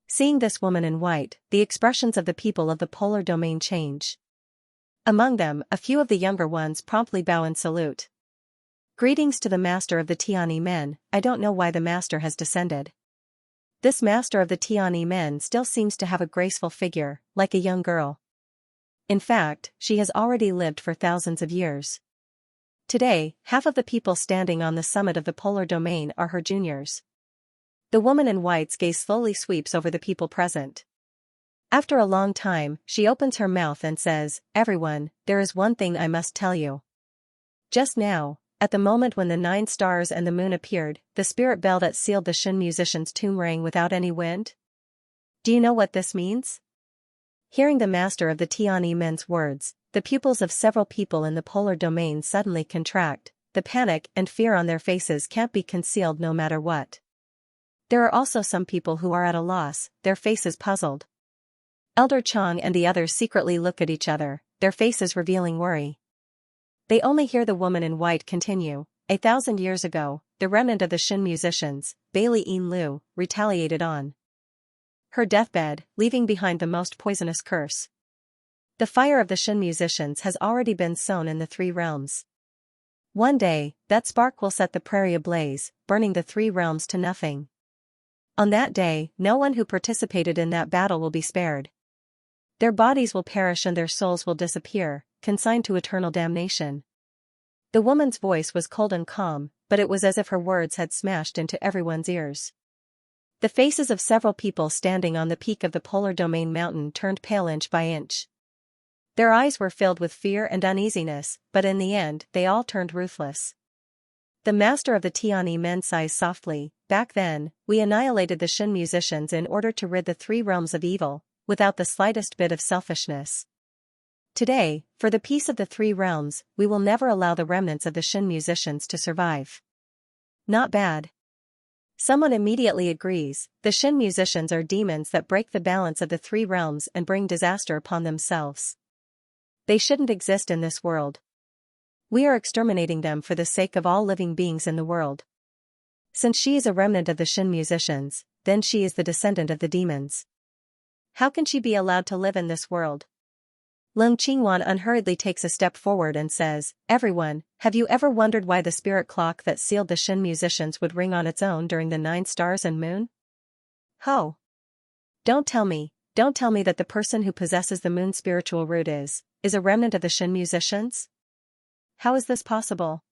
Seeing this woman in white, the expressions of the people of the polar domain change. Among them, a few of the younger ones promptly bow and salute. Greetings to the master of the Tiani men. I don't know why the master has descended. This master of the Tiani men still seems to have a graceful figure, like a young girl. In fact, she has already lived for thousands of years. Today, half of the people standing on the summit of the polar domain are her juniors. The woman in white's gaze slowly sweeps over the people present. After a long time, she opens her mouth and says, "Everyone, there is one thing I must tell you. Just now, at the moment when the 9 stars and the moon appeared, the spirit bell that sealed the Shin musician's tomb rang without any wind. Do you know what this means?" Hearing the master of the Tiani men's words, the pupils of several people in the polar domain suddenly contract. The panic and fear on their faces can't be concealed no matter what. There are also some people who are at a loss, their faces puzzled. Elder Chang and the others secretly look at each other, their faces revealing worry. They only hear the woman in white continue. 1,000 years ago, the remnant of the Shin musicians, Bailey Yin Lu, retaliated on her deathbed, leaving behind the most poisonous curse. The fire of the Shin musicians has already been sown in the 3 realms. One day, that spark will set the prairie ablaze, burning the 3 realms to nothing. On that day, no one who participated in that battle will be spared. Their bodies will perish and their souls will disappear, consigned to eternal damnation. The woman's voice was cold and calm, but it was as if her words had smashed into everyone's ears. The faces of several people standing on the peak of the polar domain mountain turned pale inch by inch. Their eyes were filled with fear and uneasiness, but in the end, they all turned ruthless. The master of the Tiani men sighs softly. Back then, we annihilated the Shin musicians in order to rid the 3 realms of evil, without the slightest bit of selfishness. Today, for the peace of the 3 realms, we will never allow the remnants of the Shin musicians to survive. Not bad. Someone immediately agrees. The Shin musicians are demons that break the balance of the 3 realms and bring disaster upon themselves. They shouldn't exist in this world. We are exterminating them for the sake of all living beings in the world. Since she is a remnant of the Shin musicians, then she is the descendant of the demons. How can she be allowed to live in this world? Leng Qingwan unhurriedly takes a step forward and says, "Everyone, have you ever wondered why the spirit clock that sealed the Shin musicians would ring on its own during the 9 stars and moon? Ho! Don't tell me that the person who possesses the moon's spiritual root is a remnant of the Shin musicians? How is this possible?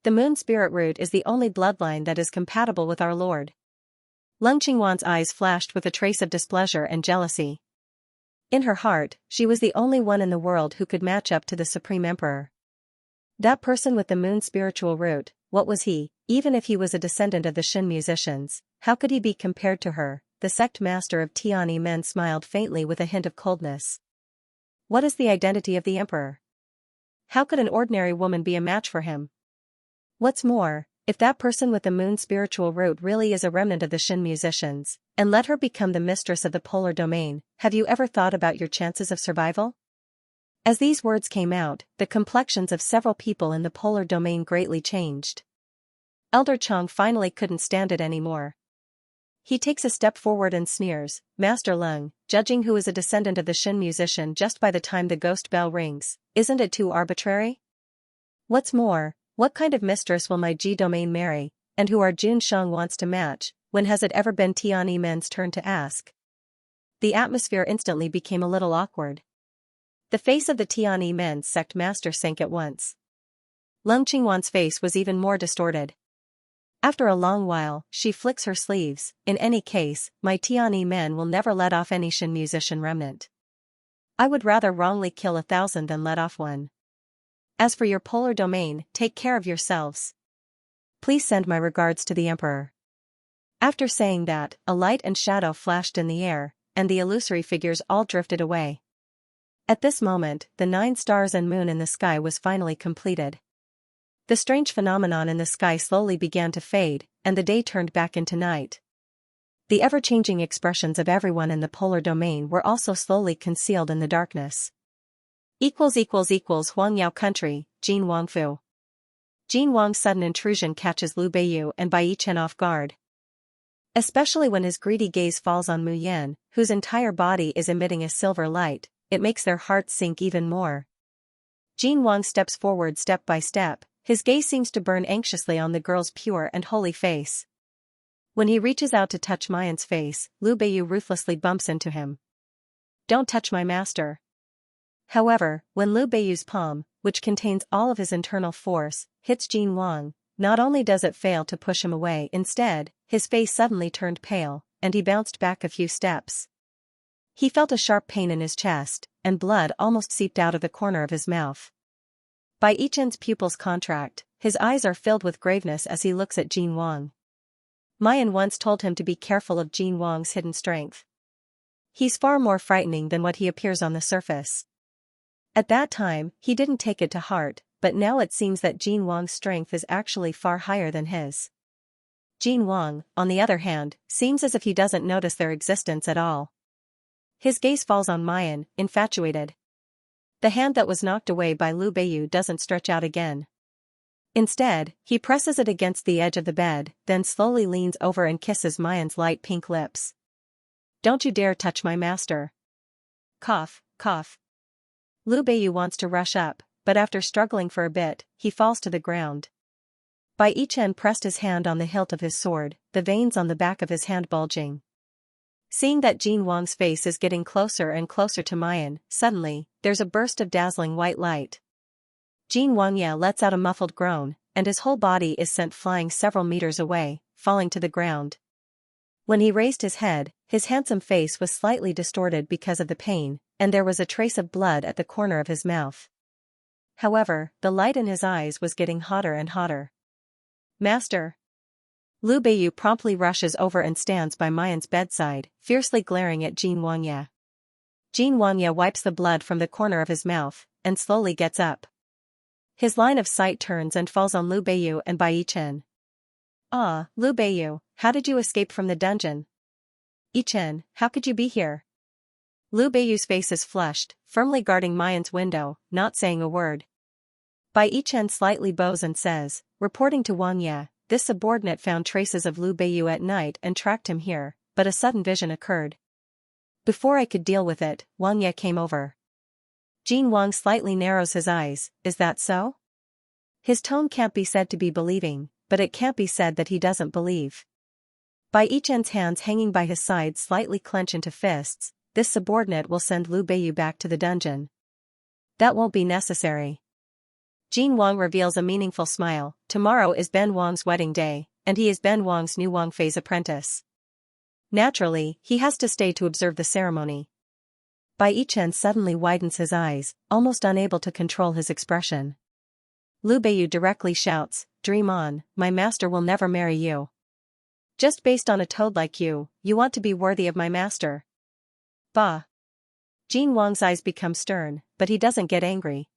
The moon spirit root is the only bloodline that is compatible with our Lord." Leng Qingwan's eyes flashed with a trace of displeasure and jealousy. In her heart, she was the only one in the world who could match up to the Supreme Emperor. That person with the moon spiritual root, what was he? Even if he was a descendant of the Shin musicians, how could he be compared to her? The sect master of Tiani men smiled faintly with a hint of coldness. What is the identity of the emperor? How could an ordinary woman be a match for him? What's more, if that person with the moon spiritual root really is a remnant of the Shin musicians, and let her become the mistress of the polar domain, have you ever thought about your chances of survival? As these words came out, the complexions of several people in the polar domain greatly changed. Elder Chang finally couldn't stand it anymore. He takes a step forward and sneers, "Master Lung, judging who is a descendant of the Shin musician just by the time the ghost bell rings, isn't it too arbitrary? What's more, what kind of mistress will my Ji domain marry, and who our Jun Shang wants to match, when has it ever been Tianyi Men's turn to ask?" The atmosphere instantly became a little awkward. The face of the Tianyi Men's sect master sank at once. Lung Qingwan's face was even more distorted. After a long while, she flicks her sleeves. "In any case, my Tianyi men will never let off any Shin musician remnant. I would rather wrongly kill 1,000 than let off one. As for your polar domain, take care of yourselves. Please send my regards to the emperor." After saying that, a light and shadow flashed in the air, and the illusory figures all drifted away. At this moment, the 9 stars and moon in the sky was finally completed. The strange phenomenon in the sky slowly began to fade, and the day turned back into night. The ever-changing expressions of everyone in the polar domain were also slowly concealed in the darkness. Huang Yao country, Jin Wangfu. Jin Wang's sudden intrusion catches Liu Beiyu and Bai Chen off guard. Especially when his greedy gaze falls on Mu Yan, whose entire body is emitting a silver light, it makes their hearts sink even more. Jin Wang steps forward step by step. His gaze seems to burn anxiously on the girl's pure and holy face. When he reaches out to touch Mayan's face, Liu Beiyu ruthlessly bumps into him. "Don't touch my master." However, when Liu Beiyu's palm, which contains all of his internal force, hits Jin Wang, not only does it fail to push him away, instead, his face suddenly turned pale, and he bounced back a few steps. He felt a sharp pain in his chest, and blood almost seeped out of the corner of his mouth. Bai Yichen's pupils contract, his eyes are filled with graveness as he looks at Jin Wang. Mayan once told him to be careful of Jin Wang's hidden strength. He's far more frightening than what he appears on the surface. At that time, he didn't take it to heart, but now it seems that Jin Wang's strength is actually far higher than his. Jin Wang, on the other hand, seems as if he doesn't notice their existence at all. His gaze falls on Mayan, infatuated. The hand that was knocked away by Liu Beiyu doesn't stretch out again. Instead, he presses it against the edge of the bed, then slowly leans over and kisses Mayan's light pink lips. "Don't you dare touch my master." Cough, cough. Liu Beiyu wants to rush up, but after struggling for a bit, he falls to the ground. Bai Yichen pressed his hand on the hilt of his sword, the veins on the back of his hand bulging. Seeing that Jin Wang's face is getting closer and closer to Mayan, suddenly, there's a burst of dazzling white light. Jin Wangya lets out a muffled groan, and his whole body is sent flying several meters away, falling to the ground. When he raised his head, his handsome face was slightly distorted because of the pain, and there was a trace of blood at the corner of his mouth. However, the light in his eyes was getting hotter and hotter. "Master!" Liu Beiyu promptly rushes over and stands by Mayan's bedside, fiercely glaring at Jin Wangya. Jin Wangya wipes the blood from the corner of his mouth, and slowly gets up. His line of sight turns and falls on Liu Beiyu and Bai Yichen. "Ah, Liu Beiyu, how did you escape from the dungeon? Yichen, how could you be here?" Liu Beiyu's face is flushed, firmly guarding Mayan's window, not saying a word. Bai Yichen slightly bows and says, "Reporting to Wangya, this subordinate found traces of Liu Beiyu at night and tracked him here, but a sudden vision occurred. Before I could deal with it, Wangya came over." Jin Wang slightly narrows his eyes. "Is that so?" His tone can't be said to be believing, but it can't be said that he doesn't believe. Bai Yichen's hands hanging by his side slightly clench into fists. "This subordinate will send Liu Beiyu back to the dungeon." "That won't be necessary." Jin Wang reveals a meaningful smile. "Tomorrow is Ben Wang's wedding day, and he is Ben Wang's new Wangfei's apprentice. Naturally, he has to stay to observe the ceremony." Bai Yichen suddenly widens his eyes, almost unable to control his expression. Liu Beiyu directly shouts, "Dream on, my master will never marry you. Just based on a toad like you, you want to be worthy of my master." "Bah." Jin Wang's eyes become stern, but he doesn't get angry.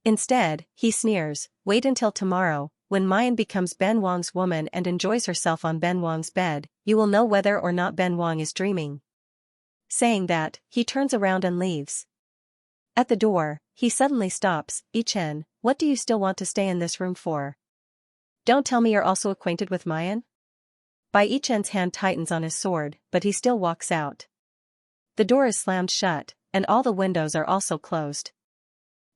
Instead, he sneers, "Wait until tomorrow, when Mayan becomes Ben Wang's woman and enjoys herself on Ben Wang's bed, you will know whether or not Ben Wang is dreaming." Saying that, he turns around and leaves. At the door, he suddenly stops. "Yichen, what do you still want to stay in this room for? Don't tell me you're also acquainted with Mayan?" Bai Yichen's hand tightens on his sword, but he still walks out. The door is slammed shut, and all the windows are also closed.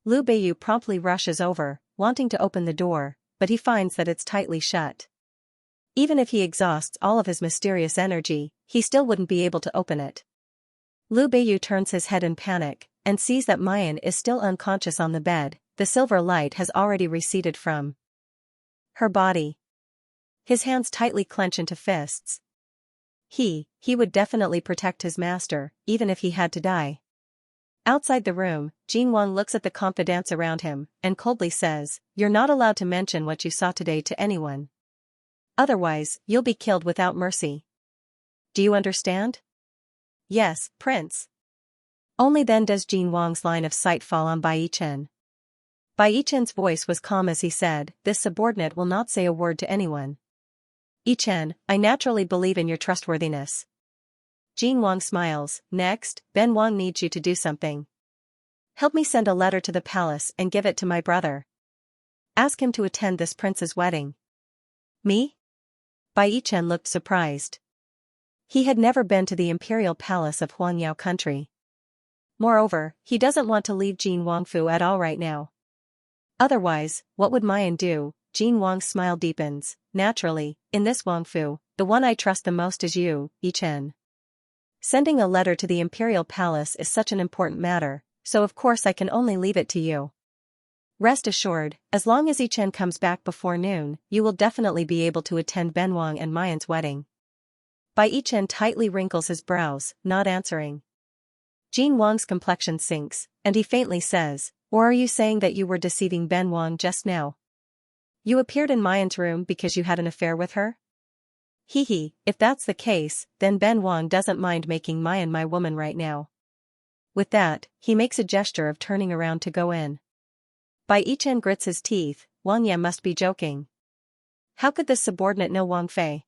Liu Beiyu promptly rushes over, wanting to open the door, but he finds that it's tightly shut. Even if he exhausts all of his mysterious energy, he still wouldn't be able to open it. Liu Beiyu turns his head in panic, and sees that Mayan is still unconscious on the bed. The silver light has already receded from her body. His hands tightly clench into fists. He would definitely protect his master, even if he had to die. Outside the room, Jin Wang looks at the confidants around him, and coldly says, "You're not allowed to mention what you saw today to anyone. Otherwise, you'll be killed without mercy. Do you understand?" "Yes, Prince." Only then does Jin Wang's line of sight fall on Bai Yichen. Bai Yichen's voice was calm as he said, "This subordinate will not say a word to anyone. Yichen, I naturally believe in your trustworthiness." Jin Wang smiles. "Next, Ben Wang needs you to do something. Help me send a letter to the palace and give it to my brother. Ask him to attend this prince's wedding." "Me?" Bai Yichen looked surprised. He had never been to the imperial palace of Huangyao country. Moreover, he doesn't want to leave Jin Wangfu at all right now. Otherwise, what would Mayan do? Jin Wang's smile deepens. "Naturally, in this Wangfu, the one I trust the most is you, Yichen. Sending a letter to the imperial palace is such an important matter, so of course I can only leave it to you. Rest assured, as long as Yichen comes back before noon, you will definitely be able to attend Ben Wang and Mayan's wedding." Bai Yichen tightly wrinkles his brows, not answering. Jin Wang's complexion sinks, and he faintly says, "Or are you saying that you were deceiving Ben Wang just now? You appeared in Mayan's room because you had an affair with her?" If that's the case, then Ben Wang doesn't mind making Mayan my woman right now." With that, he makes a gesture of turning around to go in. Bai Yichen grits his teeth. Wang Ye must be joking. How could this subordinate know Wang Fei?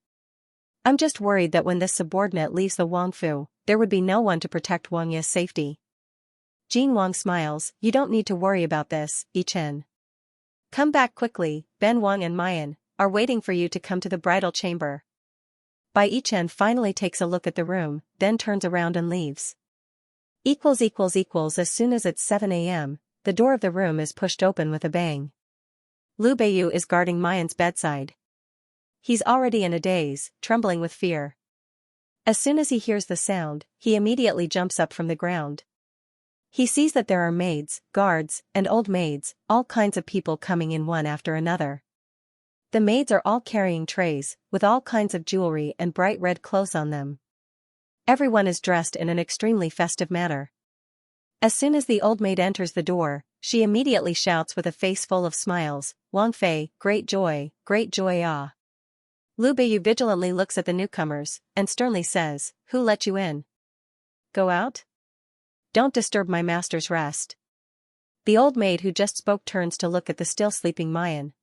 I'm just worried that when this subordinate leaves the Wangfu, there would be no one to protect Wang Ye's safety. Jin Wang smiles. "You don't need to worry about this, Yichen. Come back quickly, Ben Wang and Mayan are waiting for you to come to the bridal chamber." Bai Yichen finally takes a look at the room, then turns around and leaves. As soon as it's 7 a.m., the door of the room is pushed open with a bang. Liu Beiyu is guarding Mayan's bedside. He's already in a daze, trembling with fear. As soon as he hears the sound, he immediately jumps up from the ground. He sees that there are maids, guards, and old maids, all kinds of people coming in one after another. The maids are all carrying trays, with all kinds of jewelry and bright red clothes on them. Everyone is dressed in an extremely festive manner. As soon as the old maid enters the door, she immediately shouts with a face full of smiles, "Wang Fei, great joy ah." Liu Beiyu vigilantly looks at the newcomers, and sternly says, "Who let you in? Go out? Don't disturb my master's rest." The old maid who just spoke turns to look at the still sleeping Mayan.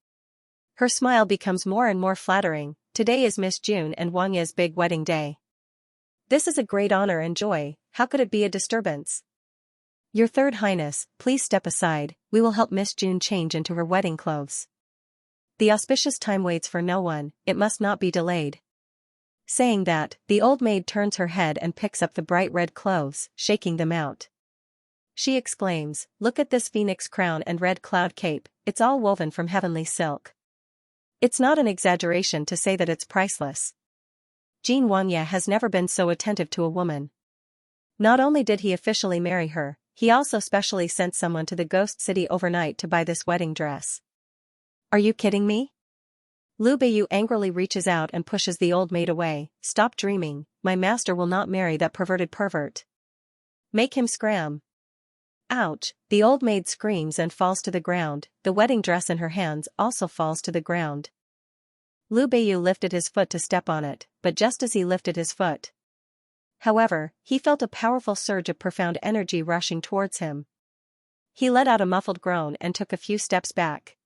Her smile becomes more and more flattering. "Today is Miss June and Wang Ye's big wedding day. This is a great honor and joy, how could it be a disturbance? Your Third Highness, please step aside, we will help Miss June change into her wedding clothes. The auspicious time waits for no one, it must not be delayed." Saying that, the old maid turns her head and picks up the bright red clothes, shaking them out. She exclaims, "Look at this phoenix crown and red cloud cape, it's all woven from heavenly silk. It's not an exaggeration to say that it's priceless." Jin Wangye has never been so attentive to a woman. Not only did he officially marry her, he also specially sent someone to the ghost city overnight to buy this wedding dress. Are you kidding me? Liu Beiyu angrily reaches out and pushes the old maid away. "Stop dreaming, my master will not marry that perverted pervert. Make him scram." Ouch, the old maid screams and falls to the ground, the wedding dress in her hands also falls to the ground. Liu Beiyu lifted his foot to step on it, but just as he lifted his foot, however, he felt a powerful surge of profound energy rushing towards him. He let out a muffled groan and took a few steps back.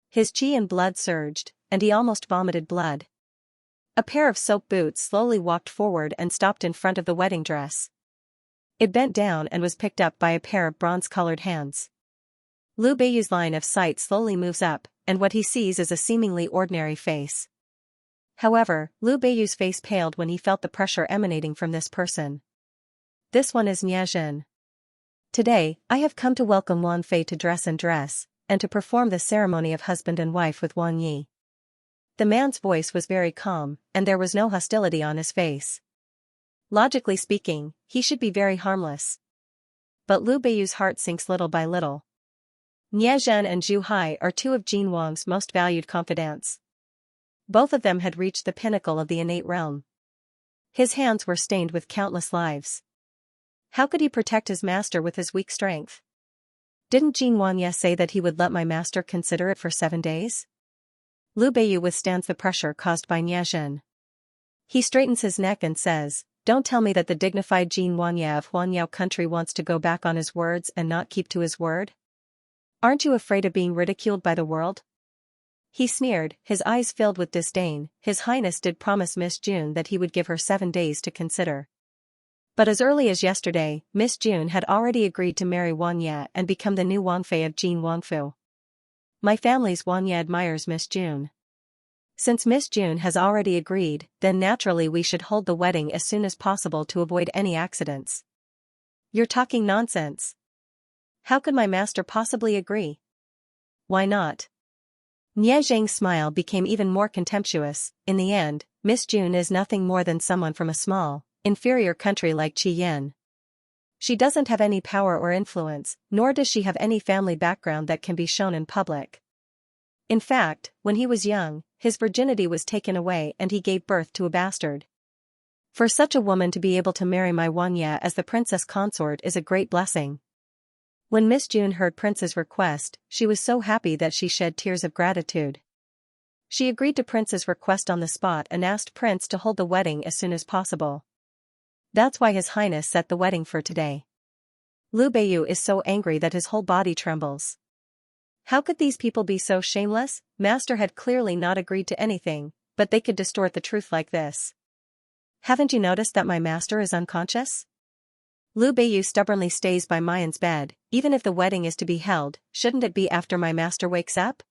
His chi and blood surged, and he almost vomited blood. A pair of soap boots slowly walked forward and stopped in front of the wedding dress. It bent down and was picked up by a pair of bronze-colored hands. Liu Beiyu's line of sight slowly moves up, and what he sees is a seemingly ordinary face. However, Liu Beiyu's face paled when he felt the pressure emanating from this person. This one is Niazhen. Today, I have come to welcome Wan Fei to dress, and to perform the ceremony of husband and wife with Wan Yi. The man's voice was very calm, and there was no hostility on his face. Logically speaking, he should be very harmless. But Liu Beiyu's heart sinks little by little. Niazhen and Zhu Hai are two of Jin Wang's most valued confidants. Both of them had reached the pinnacle of the innate realm. His hands were stained with countless lives. How could he protect his master with his weak strength? Didn't Jin Wangye say that he would let my master consider it for 7 days? Liu Beiyu withstands the pressure caused by Niazhen. He straightens his neck and says, "Don't tell me that the dignified Jin Wangye of Huanyao country wants to go back on his words and not keep to his word? Aren't you afraid of being ridiculed by the world?" He sneered, his eyes filled with disdain. His Highness did promise Miss June that he would give her 7 days to consider. But as early as yesterday, Miss June had already agreed to marry Wangye and become the new Wangfei of Jin Wangfu. My family's Wangye admires Miss June. Since Miss June has already agreed, then naturally we should hold the wedding as soon as possible to avoid any accidents. You're talking nonsense. How could my master possibly agree? Why not? Nie Zhang's smile became even more contemptuous. In the end, Miss June is nothing more than someone from a small, inferior country like Qiyan. She doesn't have any power or influence, nor does she have any family background that can be shown in public. In fact, when he was young, his virginity was taken away and he gave birth to a bastard. For such a woman to be able to marry my Wangye as the princess consort is a great blessing. When Miss June heard Prince's request, she was so happy that she shed tears of gratitude. She agreed to Prince's request on the spot and asked Prince to hold the wedding as soon as possible. That's why His Highness set the wedding for today. Liu Beiyu is so angry that his whole body trembles. How could these people be so shameless? Master had clearly not agreed to anything, but they could distort the truth like this. Haven't you noticed that my master is unconscious? Liu Beiyu stubbornly stays by Mayan's bed. Even if the wedding is to be held, shouldn't it be after my master wakes up?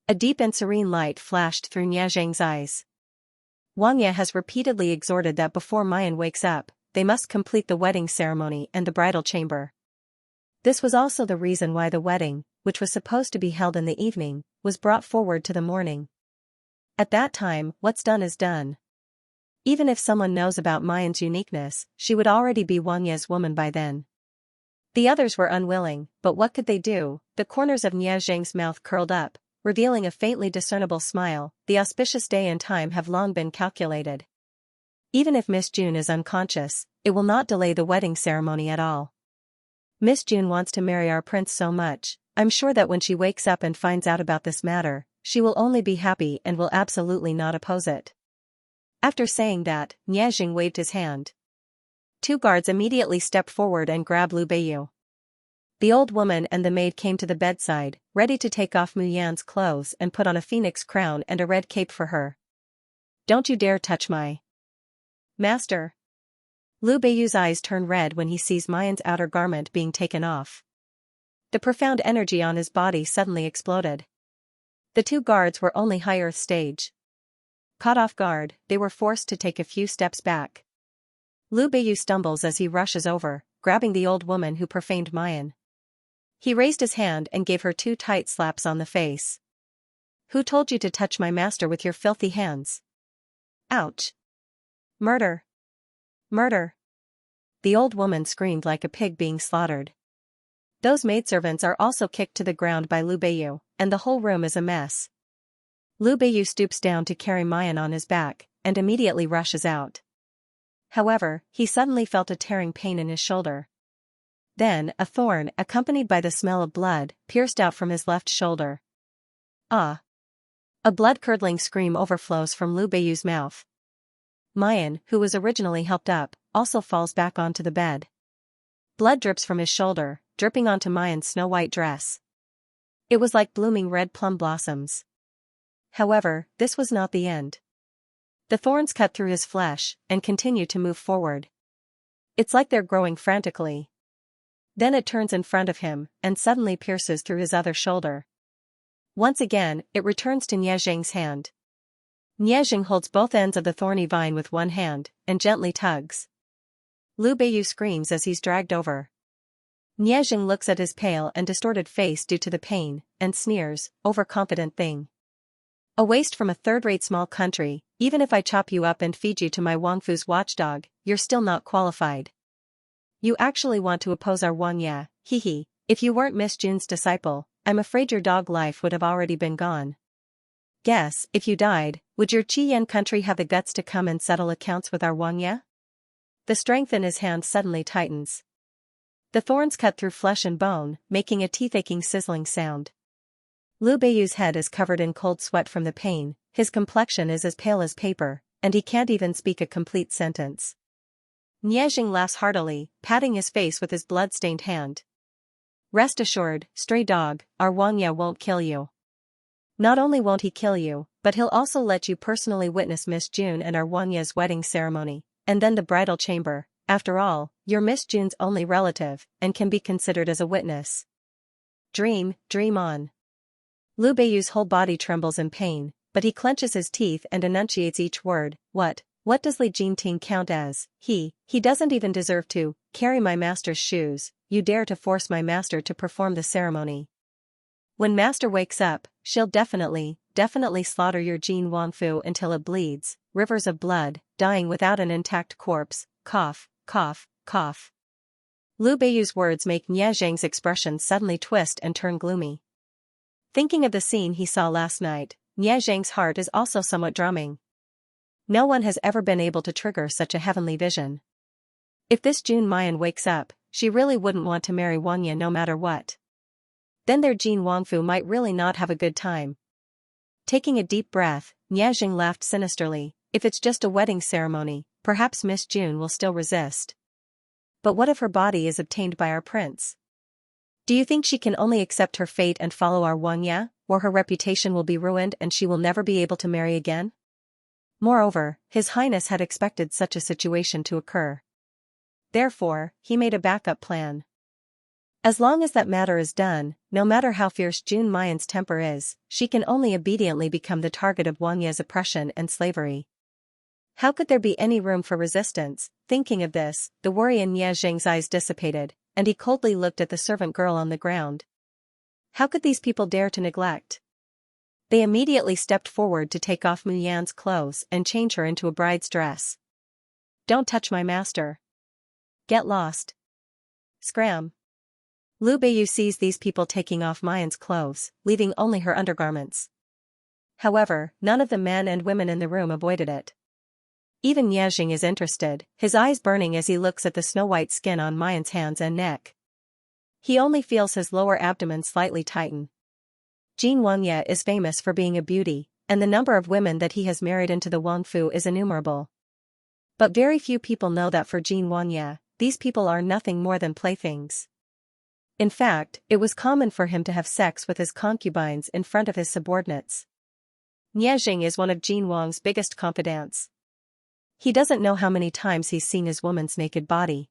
A deep and serene light flashed through Nie Zhang's eyes. Wangye has repeatedly exhorted that before Mayan wakes up, they must complete the wedding ceremony and the bridal chamber. This was also the reason why the wedding, which was supposed to be held in the evening, was brought forward to the morning. At that time, what's done is done. Even if someone knows about Mayan's uniqueness, she would already be Wangye's woman by then. The others were unwilling, but what could they do? The corners of Nie Zhang's mouth curled up, revealing a faintly discernible smile. The auspicious day and time have long been calculated. Even if Miss June is unconscious, it will not delay the wedding ceremony at all. Miss June wants to marry our prince so much, I'm sure that when she wakes up and finds out about this matter, she will only be happy and will absolutely not oppose it. After saying that, Nie Zhang waved his hand. 2 guards immediately stepped forward and grabbed Liu Beiyu. The old woman and the maid came to the bedside, ready to take off Mu Yan's clothes and put on a phoenix crown and a red cape for her. "Don't you dare touch my master." Liu Beiyu's eyes turn red when he sees Mayan's outer garment being taken off. The profound energy on his body suddenly exploded. The 2 guards were only high earth stage. Caught off guard, they were forced to take a few steps back. Liu Beiyu stumbles as he rushes over, grabbing the old woman who profaned Mayan. He raised his hand and gave her 2 tight slaps on the face. "Who told you to touch my master with your filthy hands?" "Ouch! Murder! Murder!" The old woman screamed like a pig being slaughtered. Those maidservants are also kicked to the ground by Liu Beiyu, and the whole room is a mess. Liu Beiyu stoops down to carry Mayan on his back, and immediately rushes out. However, he suddenly felt a tearing pain in his shoulder. Then, a thorn, accompanied by the smell of blood, pierced out from his left shoulder. Ah! A blood-curdling scream overflows from Liu Beiyu's mouth. Mayan, who was originally helped up, also falls back onto the bed. Blood drips from his shoulder, dripping onto Mayan's snow-white dress. It was like blooming red plum blossoms. However, this was not the end. The thorns cut through his flesh, and continue to move forward. It's like they're growing frantically. Then it turns in front of him, and suddenly pierces through his other shoulder. Once again, it returns to Nie Zhang's hand. Niezheng holds both ends of the thorny vine with one hand, and gently tugs. Liu Beiyu screams as he's dragged over. Niezheng looks at his pale and distorted face due to the pain, and sneers, overconfident thing. A waste from a third-rate small country, even if I chop you up and feed you to my Wangfu's watchdog, you're still not qualified. You actually want to oppose our Wangya, hee. If you weren't Miss June's disciple, I'm afraid your dog life would have already been gone. Guess, if you died, would your Qiyan country have the guts to come and settle accounts with our Wangya? The strength in his hand suddenly tightens. The thorns cut through flesh and bone, making a teeth-aching sizzling sound. Liu Beiyu's head is covered in cold sweat from the pain, his complexion is as pale as paper, and he can't even speak a complete sentence. Niezheng laughs heartily, patting his face with his blood-stained hand. Rest assured, stray dog, our Wangya won't kill you. Not only won't he kill you, but he'll also let you personally witness Miss June and our Wangya's wedding ceremony, and then the bridal chamber. After all, you're Miss June's only relative, and can be considered as a witness. Dream on. Liu Beiyu's whole body trembles in pain, but he clenches his teeth and enunciates each word. What does Li Jingting count as? He doesn't even deserve to carry my master's shoes. You dare to force my master to perform the ceremony. When master wakes up, she'll definitely slaughter your Jin Wangfu until it bleeds, rivers of blood, dying without an intact corpse. Cough, cough, cough. Liu Beiyu's words make Niezheng's expression suddenly twist and turn gloomy. Thinking of the scene he saw last night, Niezheng's heart is also somewhat drumming. No one has ever been able to trigger such a heavenly vision. If this June Mayan wakes up, she really wouldn't want to marry Wangya no matter what. Then their Jin Wangfu might really not have a good time. Taking a deep breath, Niezheng laughed sinisterly. If it's just a wedding ceremony, perhaps Miss June will still resist. But what if her body is obtained by our prince? Do you think she can only accept her fate and follow our Wangya, or her reputation will be ruined and she will never be able to marry again? Moreover, His Highness had expected such a situation to occur. Therefore, he made a backup plan. As long as that matter is done, no matter how fierce June Mayan's temper is, she can only obediently become the target of Wangya's oppression and slavery. How could there be any room for resistance? Thinking of this, the worry in Niezheng's eyes dissipated, and he coldly looked at the servant girl on the ground. How could these people dare to neglect? They immediately stepped forward to take off Muyan's clothes and change her into a bride's dress. Don't touch my master. Get lost. Scram. Liu Beiyu sees these people taking off Mayan's clothes, leaving only her undergarments. However, none of the men and women in the room avoided it. Even Niezheng is interested, his eyes burning as he looks at the snow-white skin on Mayan's hands and neck. He only feels his lower abdomen slightly tighten. Jin Wangya is famous for being a beauty, and the number of women that he has married into the Wangfu is innumerable. But very few people know that for Jin Wangya, these people are nothing more than playthings. In fact, it was common for him to have sex with his concubines in front of his subordinates. Niezheng is one of Jin Wang's biggest confidants. He doesn't know how many times he's seen his woman's naked body.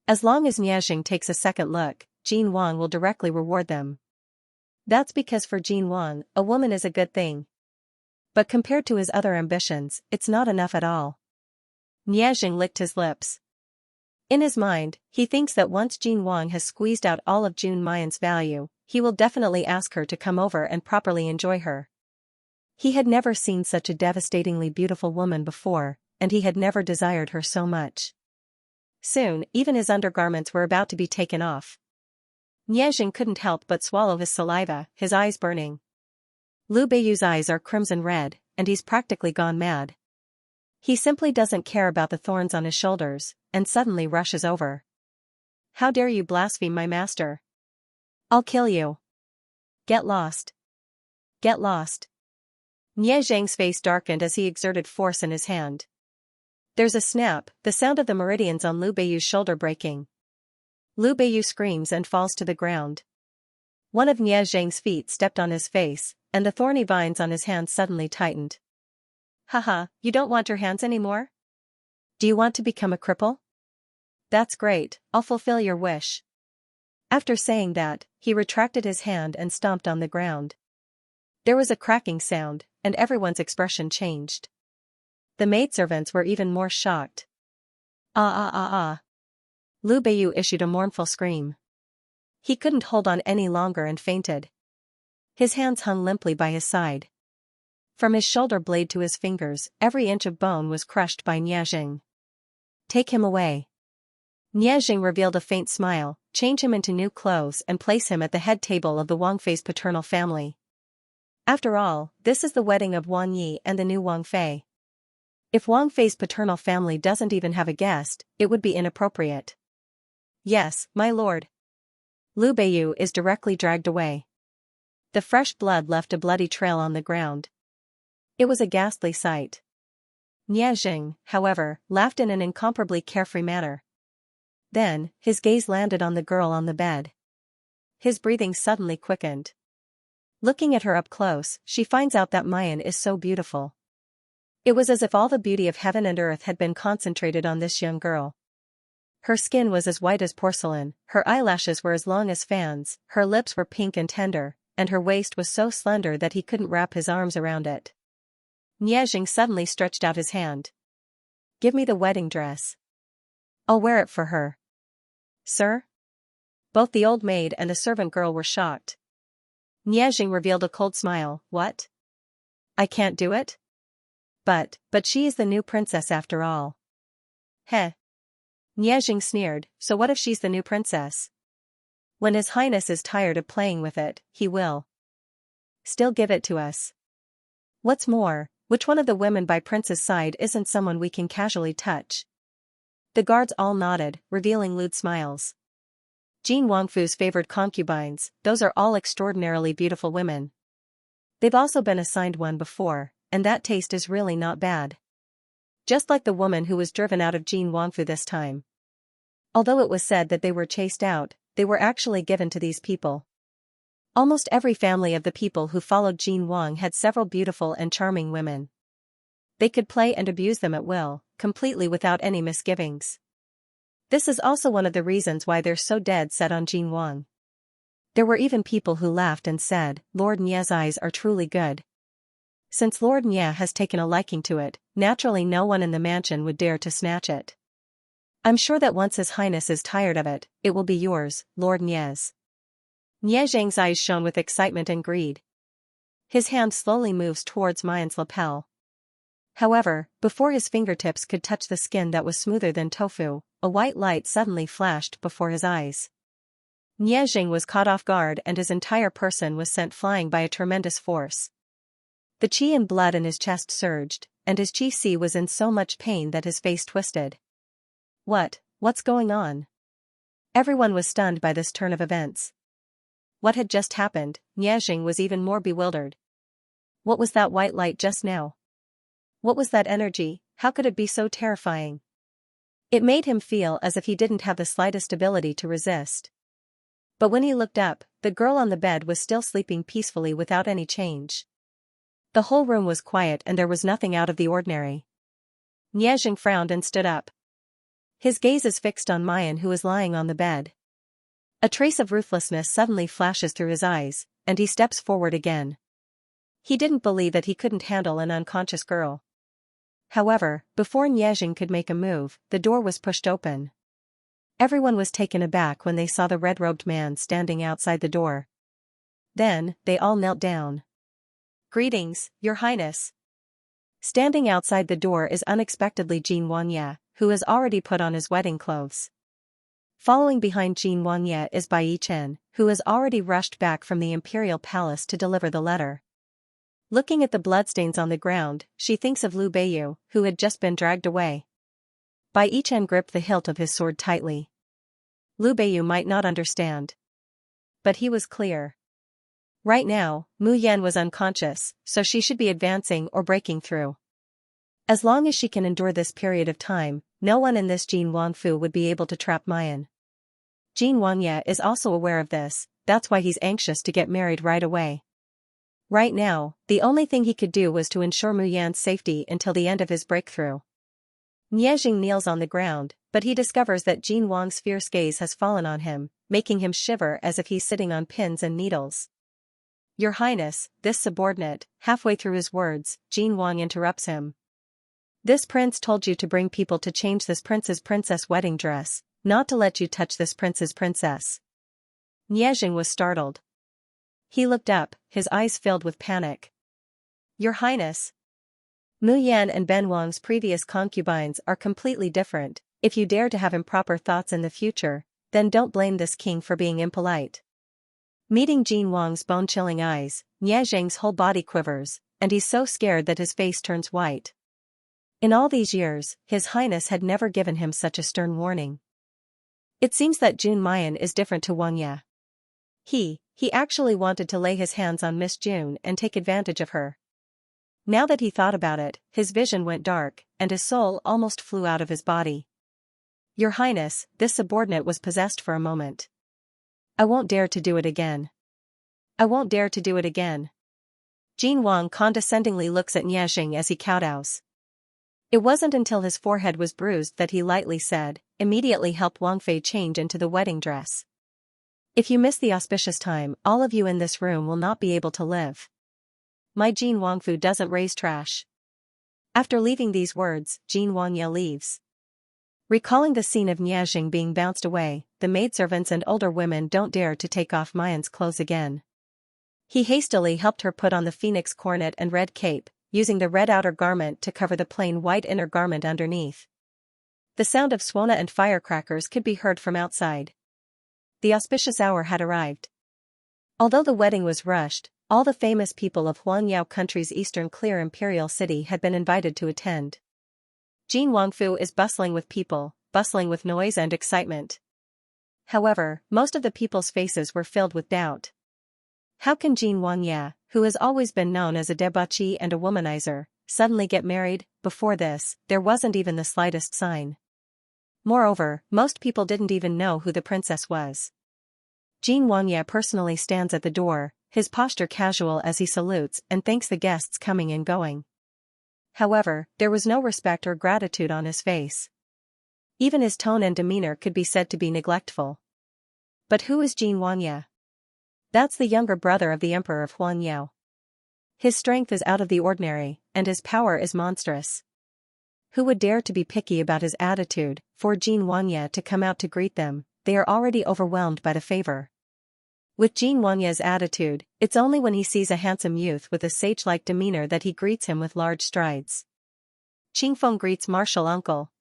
As long as Niezheng takes a second look, Jin Wang will directly reward them. That's because for Jin Wang, a woman is a good thing. But compared to his other ambitions, it's not enough at all. Niezheng licked his lips. In his mind, he thinks that once Jin Wang has squeezed out all of June Mayan's value, he will definitely ask her to come over and properly enjoy her. He had never seen such a devastatingly beautiful woman before, and he had never desired her so much. Soon, even his undergarments were about to be taken off. Niezheng couldn't help but swallow his saliva, his eyes burning. Liu Beiyu's eyes are crimson red, and he's practically gone mad. He simply doesn't care about the thorns on his shoulders, and suddenly rushes over. How dare you blaspheme my master? I'll kill you. Get lost. Get lost. Niezheng's face darkened as he exerted force in his hand. There's a snap, the sound of the meridians on Liu Beiyu's shoulder breaking. Liu Beiyu screams and falls to the ground. One of Niezheng's feet stepped on his face, and the thorny vines on his hands suddenly tightened. Haha, you don't want your hands anymore? Do you want to become a cripple? That's great, I'll fulfill your wish. After saying that, he retracted his hand and stomped on the ground. There was a cracking sound, and everyone's expression changed. The maidservants were even more shocked. Ah ah ah ah. Lu Beiyu issued a mournful scream. He couldn't hold on any longer and fainted. His hands hung limply by his side. From his shoulder blade to his fingers, every inch of bone was crushed by Niajing. Take him away. Niajing revealed a faint smile, change him into new clothes and place him at the head table of the Wangfei's paternal family. After all, this is the wedding of Wang Yi and the new Wang Fei. If Wang Fei's paternal family doesn't even have a guest, it would be inappropriate. Yes, my lord. Lu Beiyu is directly dragged away. The fresh blood left a bloody trail on the ground. It was a ghastly sight. Niajing, however, laughed in an incomparably carefree manner. Then, his gaze landed on the girl on the bed. His breathing suddenly quickened. Looking at her up close, she finds out that Mayan is so beautiful. It was as if all the beauty of heaven and earth had been concentrated on this young girl. Her skin was as white as porcelain, her eyelashes were as long as fans, her lips were pink and tender, and her waist was so slender that he couldn't wrap his arms around it. Niajing suddenly stretched out his hand. Give me the wedding dress. I'll wear it for her. Sir? Both the old maid and the servant girl were shocked. Niajing revealed a cold smile. What? I can't do it? But she is the new princess after all. Heh. Niajing sneered, so what if she's the new princess? When His Highness is tired of playing with it, he will still give it to us. What's more, which one of the women by Prince's side isn't someone we can casually touch? The guards all nodded, revealing lewd smiles. Jin Wangfu's favored concubines, those are all extraordinarily beautiful women. They've also been assigned one before, and that taste is really not bad. Just like the woman who was driven out of Jin Wangfu this time. Although it was said that they were chased out, they were actually given to these people. Almost every family of the people who followed Jin Wang had several beautiful and charming women. They could play and abuse them at will, completely without any misgivings. This is also one of the reasons why they're so dead set on Jin Wang. There were even people who laughed and said, Lord Nye's eyes are truly good. Since Lord Nye has taken a liking to it, naturally no one in the mansion would dare to snatch it. I'm sure that once His Highness is tired of it, it will be yours, Lord Nye's. Niajing's eyes shone with excitement and greed. His hand slowly moves towards Mayan's lapel. However, before his fingertips could touch the skin that was smoother than tofu, a white light suddenly flashed before his eyes. Niajing was caught off guard and his entire person was sent flying by a tremendous force. The qi and blood in his chest surged, and his qi was in so much pain that his face twisted. What's going on? Everyone was stunned by this turn of events. What had just happened? Niajing was even more bewildered. What was that white light just now? What was that energy? How could it be so terrifying? It made him feel as if he didn't have the slightest ability to resist. But when he looked up, the girl on the bed was still sleeping peacefully without any change. The whole room was quiet and there was nothing out of the ordinary. Niajing frowned and stood up. His gaze is fixed on Mayan who is lying on the bed. A trace of ruthlessness suddenly flashes through his eyes, and he steps forward again. He didn't believe that he couldn't handle an unconscious girl. However, before Niajing could make a move, the door was pushed open. Everyone was taken aback when they saw the red-robed man standing outside the door. Then, they all knelt down. Greetings, Your Highness. Standing outside the door is unexpectedly Jin Wangye, who has already put on his wedding clothes. Following behind Jin Wangye is Bai Chen, who has already rushed back from the imperial palace to deliver the letter. Looking at the bloodstains on the ground, she thinks of Lu Beiyu, who had just been dragged away. Bai Chen gripped the hilt of his sword tightly. Lu Beiyu might not understand. But he was clear. Right now, Mu Yan was unconscious, so she should be advancing or breaking through. As long as she can endure this period of time, no one in this Jin Wangfu would be able to trap Mayan. Jin Wangye is also aware of this, that's why he's anxious to get married right away. Right now, the only thing he could do was to ensure Mu Yan's safety until the end of his breakthrough. Niajing kneels on the ground, but he discovers that Jin Wang's fierce gaze has fallen on him, making him shiver as if he's sitting on pins and needles. Your Highness, this subordinate, halfway through his words, Jin Wang interrupts him. This prince told you to bring people to change this prince's princess wedding dress, not to let you touch this prince's princess. Niezheng was startled. He looked up, his eyes filled with panic. Your Highness. Mu Yan and Ben Wang's previous concubines are completely different. If you dare to have improper thoughts in the future, then don't blame this king for being impolite. Meeting Jin Wang's bone-chilling eyes, Niezheng's whole body quivers, and he's so scared that his face turns white. In all these years, His Highness had never given him such a stern warning. It seems that Jun Mayan is different to Wang Ye. He actually wanted to lay his hands on Miss June and take advantage of her. Now that he thought about it, his vision went dark, and his soul almost flew out of his body. Your Highness, this subordinate was possessed for a moment. I won't dare to do it again. I won't dare to do it again. Jin Wang condescendingly looks at Niezheng as he kowtows. It wasn't until his forehead was bruised that he lightly said, immediately help Wang Fei change into the wedding dress. If you miss the auspicious time, all of you in this room will not be able to live. My Jin Wangfu doesn't raise trash. After leaving these words, Jin Wangye leaves. Recalling the scene of Niezheng being bounced away, the maidservants and older women don't dare to take off Mayan's clothes again. He hastily helped her put on the phoenix coronet and red cape, using the red outer garment to cover the plain white inner garment underneath. The sound of swana and firecrackers could be heard from outside. The auspicious hour had arrived. Although the wedding was rushed, all the famous people of Huangyao country's eastern clear imperial city had been invited to attend. Jin Wangfu is bustling with people, bustling with noise and excitement. However, most of the people's faces were filled with doubt. How can Jin Wangye, who has always been known as a debauchee and a womanizer, suddenly get married? Before this, there wasn't even the slightest sign. Moreover, most people didn't even know who the princess was. Jin Wangye personally stands at the door, his posture casual as he salutes and thanks the guests coming and going. However, there was no respect or gratitude on his face. Even his tone and demeanor could be said to be neglectful. But who is Jin Wangye? That's the younger brother of the emperor of Huangyao. His strength is out of the ordinary, and his power is monstrous. Who would dare to be picky about his attitude? For Jin Wangye to come out to greet them, they are already overwhelmed by the favor. With Jin Wangye's attitude, it's only when he sees a handsome youth with a sage-like demeanor that he greets him with large strides. Qingfeng greets martial uncle.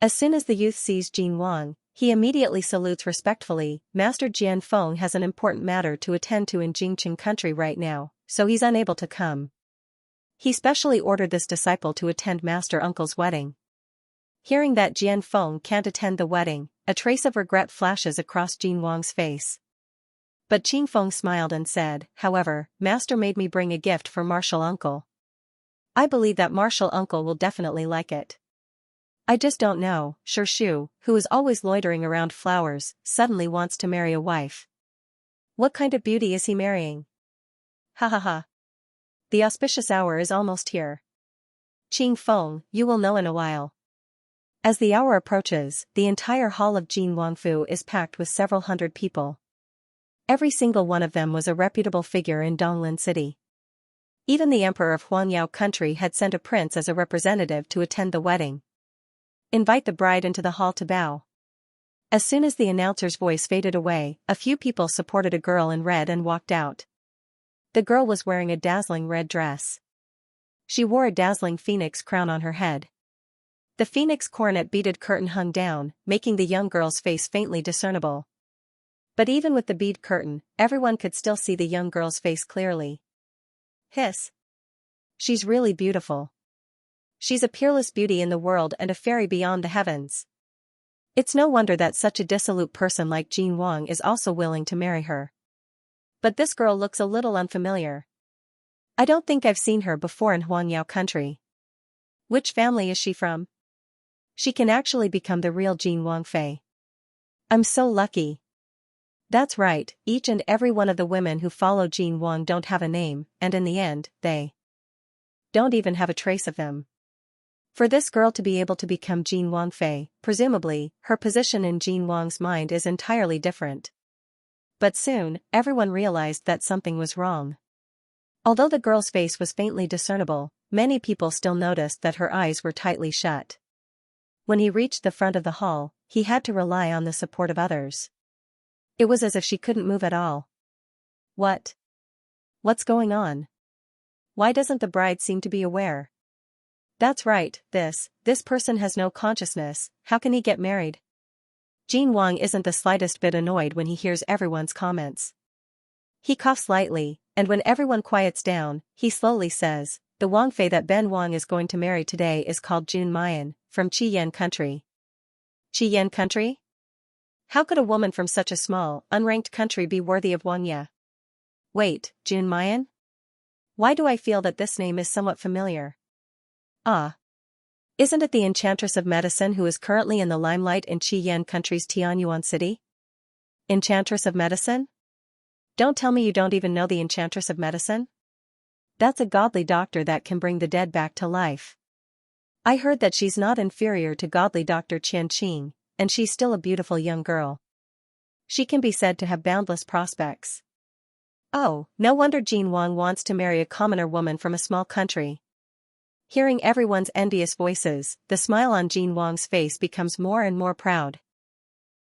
As soon as the youth sees Jin Wang, he immediately salutes respectfully. Master Jian Feng has an important matter to attend to in Jingqing country right now, so he's unable to come. He specially ordered this disciple to attend Master Uncle's wedding. Hearing that Jian Feng can't attend the wedding, a trace of regret flashes across Jin Wang's face. But Qingfeng smiled and said, however, Master made me bring a gift for martial uncle. I believe that martial uncle will definitely like it. I just don't know. Shu, who is always loitering around flowers, suddenly wants to marry a wife. What kind of beauty is he marrying? Ha ha ha. The auspicious hour is almost here. Qingfeng, you will know in a while. As the hour approaches, the entire hall of Jin Wangfu is packed with several hundred people. Every single one of them was a reputable figure in Donglin City. Even the emperor of Huangyao country had sent a prince as a representative to attend the wedding. Invite the bride into the hall to bow. As soon as the announcer's voice faded away, a few people supported a girl in red and walked out. The girl was wearing a dazzling red dress. She wore a dazzling phoenix crown on her head. The phoenix coronet beaded curtain hung down, making the young girl's face faintly discernible. But even with the bead curtain, everyone could still see the young girl's face clearly. Hiss. She's really beautiful. She's a peerless beauty in the world and a fairy beyond the heavens. It's no wonder that such a dissolute person like Jin Wang is also willing to marry her. But this girl looks a little unfamiliar. I don't think I've seen her before in Huangyao country. Which family is she from? She can actually become the real Jin Wangfei. I'm so lucky. That's right, each and every one of the women who follow Jin Wang don't have a name, and in the end, they don't even have a trace of them. For this girl to be able to become Jin Wangfei, presumably, her position in Jin Wang's mind is entirely different. But soon, everyone realized that something was wrong. Although the girl's face was faintly discernible, many people still noticed that her eyes were tightly shut. When he reached the front of the hall, he had to rely on the support of others. It was as if she couldn't move at all. What's going on? Why doesn't the bride seem to be aware? That's right, this person has no consciousness, how can he get married? Jin Wang isn't the slightest bit annoyed when he hears everyone's comments. He coughs lightly, and when everyone quiets down, he slowly says, the Wang Fei that Ben Wang is going to marry today is called Jun Mayan, from Qiyan country. Qiyan country? How could a woman from such a small, unranked country be worthy of Wang Ye? Wait, Jun Mayan? Why do I feel that this name is somewhat familiar? Ah. Isn't it the Enchantress of Medicine who is currently in the limelight in Qiyan country's Tianyuan city? Enchantress of Medicine? Don't tell me you don't even know the Enchantress of Medicine? That's a godly doctor that can bring the dead back to life. I heard that she's not inferior to godly Dr. Qian Qing, and she's still a beautiful young girl. She can be said to have boundless prospects. Oh, no wonder Jin Wang wants to marry a commoner woman from a small country. Hearing everyone's envious voices, the smile on Jin Wang's face becomes more and more proud.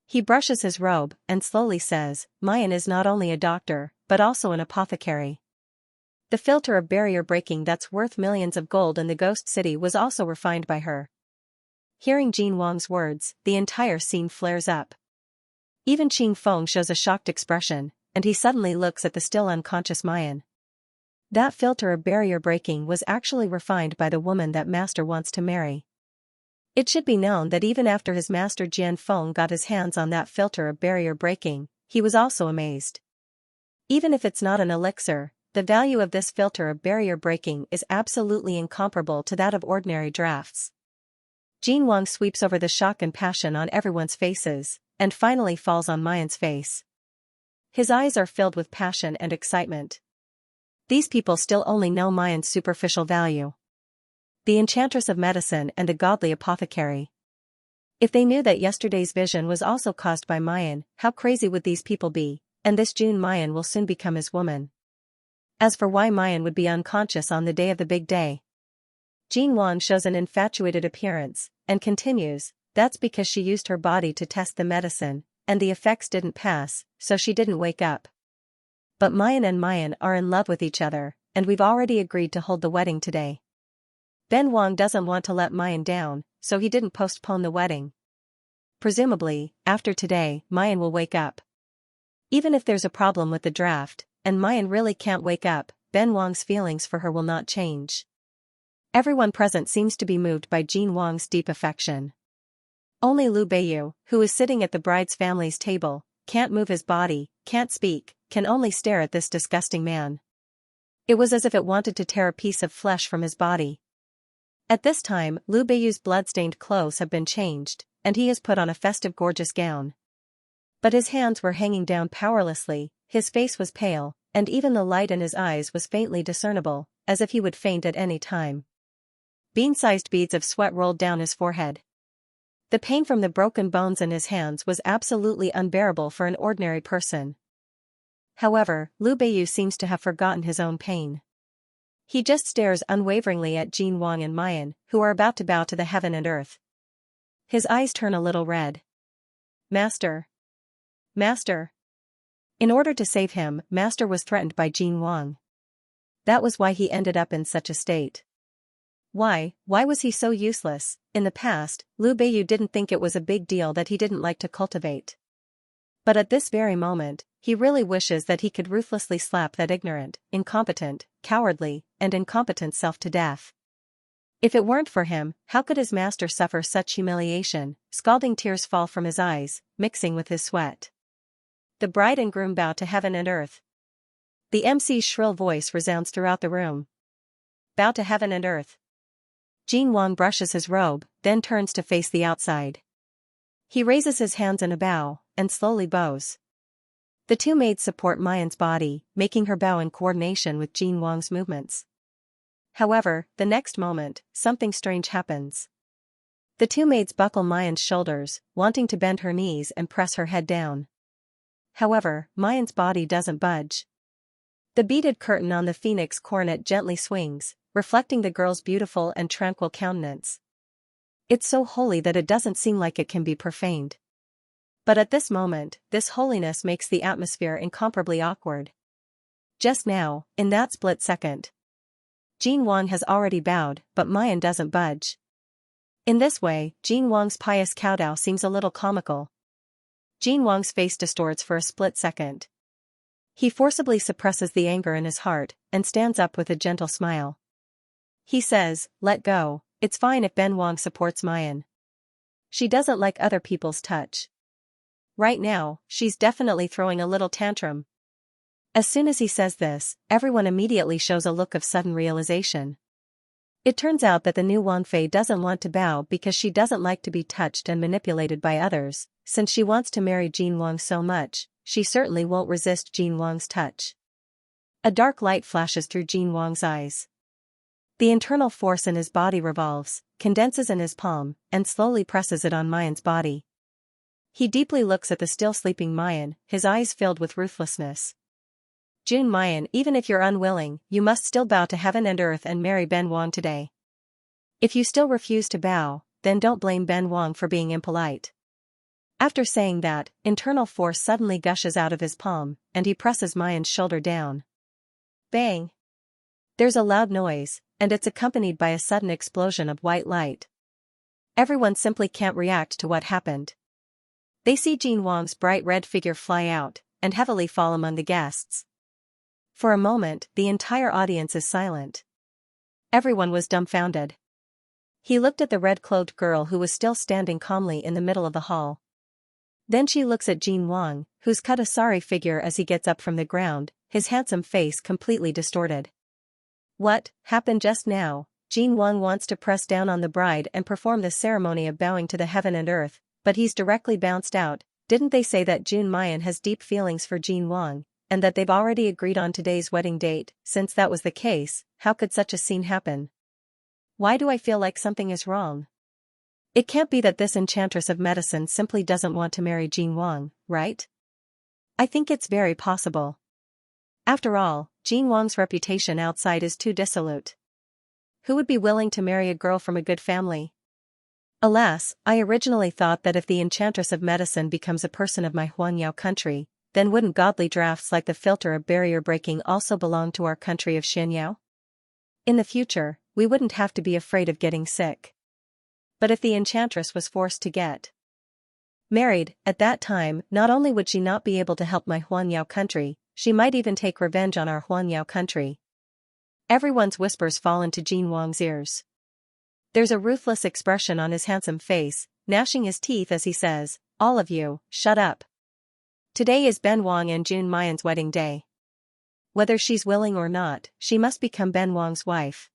He brushes his robe and slowly says, Mayan is not only a doctor, but also an apothecary. The filter of barrier breaking that's worth millions of gold in the ghost city was also refined by her. Hearing Jin Wang's words, the entire scene flares up. Even Qing Feng shows a shocked expression, and he suddenly looks at the still unconscious Mayan. That filter of barrier breaking was actually refined by the woman that master wants to marry. It should be known that even after his master Jian Feng got his hands on that filter of barrier breaking, he was also amazed. Even if it's not an elixir, the value of this filter of barrier breaking is absolutely incomparable to that of ordinary drafts. Jin Wang sweeps over the shock and passion on everyone's faces, and finally falls on Mayan's face. His eyes are filled with passion and excitement. These people still only know Mayan's superficial value. The Enchantress of Medicine and the godly apothecary. If they knew that yesterday's vision was also caused by Mayan, how crazy would these people be, and this June Mayan will soon become his woman. As for why Mayan would be unconscious on the day of the big day, Jin Wang shows an infatuated appearance, and continues, that's because she used her body to test the medicine, and the effects didn't pass, so she didn't wake up. But Mayan and Mayan are in love with each other, and we've already agreed to hold the wedding today. Ben Wang doesn't want to let Mayan down, so he didn't postpone the wedding. Presumably, after today, Mayan will wake up. Even if there's a problem with the draft, and Mayan really can't wake up, Ben Wang's feelings for her will not change. Everyone present seems to be moved by Jin Wang's deep affection. Only Liu Beiyu, who is sitting at the bride's family's table, can't move his body, can't speak, can only stare at this disgusting man. It was as if it wanted to tear a piece of flesh from his body. At this time, Liu Beiyu's blood-stained clothes have been changed, and he has put on a festive gorgeous gown. But his hands were hanging down powerlessly, his face was pale, and even the light in his eyes was faintly discernible, as if he would faint at any time. Bean-sized beads of sweat rolled down his forehead. The pain from the broken bones in his hands was absolutely unbearable for an ordinary person. However, Liu Beiyu seems to have forgotten his own pain. He just stares unwaveringly at Jin Wang and Mayan, who are about to bow to the heaven and earth. His eyes turn a little red. Master! Master! In order to save him, Master was threatened by Jin Wang. That was why he ended up in such a state. Why was he so useless? In the past, Liu Beiyu didn't think it was a big deal that he didn't like to cultivate. But at this very moment, he really wishes that he could ruthlessly slap that ignorant, incompetent, cowardly, and incompetent self to death. If it weren't for him, how could his master suffer such humiliation? Scalding tears fall from his eyes, mixing with his sweat. The bride and groom bow to heaven and earth. The MC's shrill voice resounds throughout the room. Bow to heaven and earth. Jin Wang brushes his robe, then turns to face the outside. He raises his hands in a bow, and slowly bows. The two maids support Mayan's body, making her bow in coordination with Jin Wang's movements. However, the next moment, something strange happens. The two maids buckle Mayan's shoulders, wanting to bend her knees and press her head down. However, Mayan's body doesn't budge. The beaded curtain on the phoenix coronet gently swings, reflecting the girl's beautiful and tranquil countenance. It's so holy that it doesn't seem like it can be profaned. But at this moment, this holiness makes the atmosphere incomparably awkward. Just now, in that split second, Jin Wang has already bowed, but Mayan doesn't budge. In this way, Jin Wang's pious kowtow seems a little comical. Jin Wang's face distorts for a split second. He forcibly suppresses the anger in his heart, and stands up with a gentle smile. He says, "Let go, it's fine if Ben Wang supports Mayan. She doesn't like other people's touch. Right now, she's definitely throwing a little tantrum." As soon as he says this, everyone immediately shows a look of sudden realization. It turns out that the new Wang Fei doesn't want to bow because she doesn't like to be touched and manipulated by others. Since she wants to marry Jin Wang so much, she certainly won't resist Jin Wang's touch. A dark light flashes through Jin Wang's eyes. The internal force in his body revolves, condenses in his palm, and slowly presses it on Mayan's body. He deeply looks at the still sleeping Mayan, his eyes filled with ruthlessness. "Jun Mayan, even if you're unwilling, you must still bow to heaven and earth and marry Ben Wang today. If you still refuse to bow, then don't blame Ben Wang for being impolite." After saying that, internal force suddenly gushes out of his palm, and he presses Mayan's shoulder down. Bang! There's a loud noise, and it's accompanied by a sudden explosion of white light. Everyone simply can't react to what happened. They see Jin Wang's bright red figure fly out, and heavily fall among the guests. For a moment, the entire audience is silent. Everyone was dumbfounded. He looked at the red-clothed girl who was still standing calmly in the middle of the hall. Then she looks at Jin Wang, who's cut a sorry figure as he gets up from the ground, his handsome face completely distorted. What happened just now? Jin Wang wants to press down on the bride and perform the ceremony of bowing to the heaven and earth, but he's directly bounced out. Didn't they say that Jun Mayan has deep feelings for Jin Wang, and that they've already agreed on today's wedding date? Since that was the case, how could such a scene happen? Why do I feel like something is wrong? It can't be that this enchantress of medicine simply doesn't want to marry Jin Wang, right? I think it's very possible. After all, Jin Wang's reputation outside is too dissolute. Who would be willing to marry a girl from a good family? Alas, I originally thought that if the enchantress of medicine becomes a person of my Huanyao country, then wouldn't godly drafts like the filter of barrier breaking also belong to our country of Xianxia? In the future, we wouldn't have to be afraid of getting sick. But if the enchantress was forced to get married, at that time, not only would she not be able to help my Huanyao country, she might even take revenge on our Huanyao country. Everyone's whispers fall into Jin Wang's ears. There's a ruthless expression on his handsome face, gnashing his teeth as he says, "All of you, shut up. Today is Ben Wang and Jun Mayan's wedding day. Whether she's willing or not, she must become Ben Wang's wife."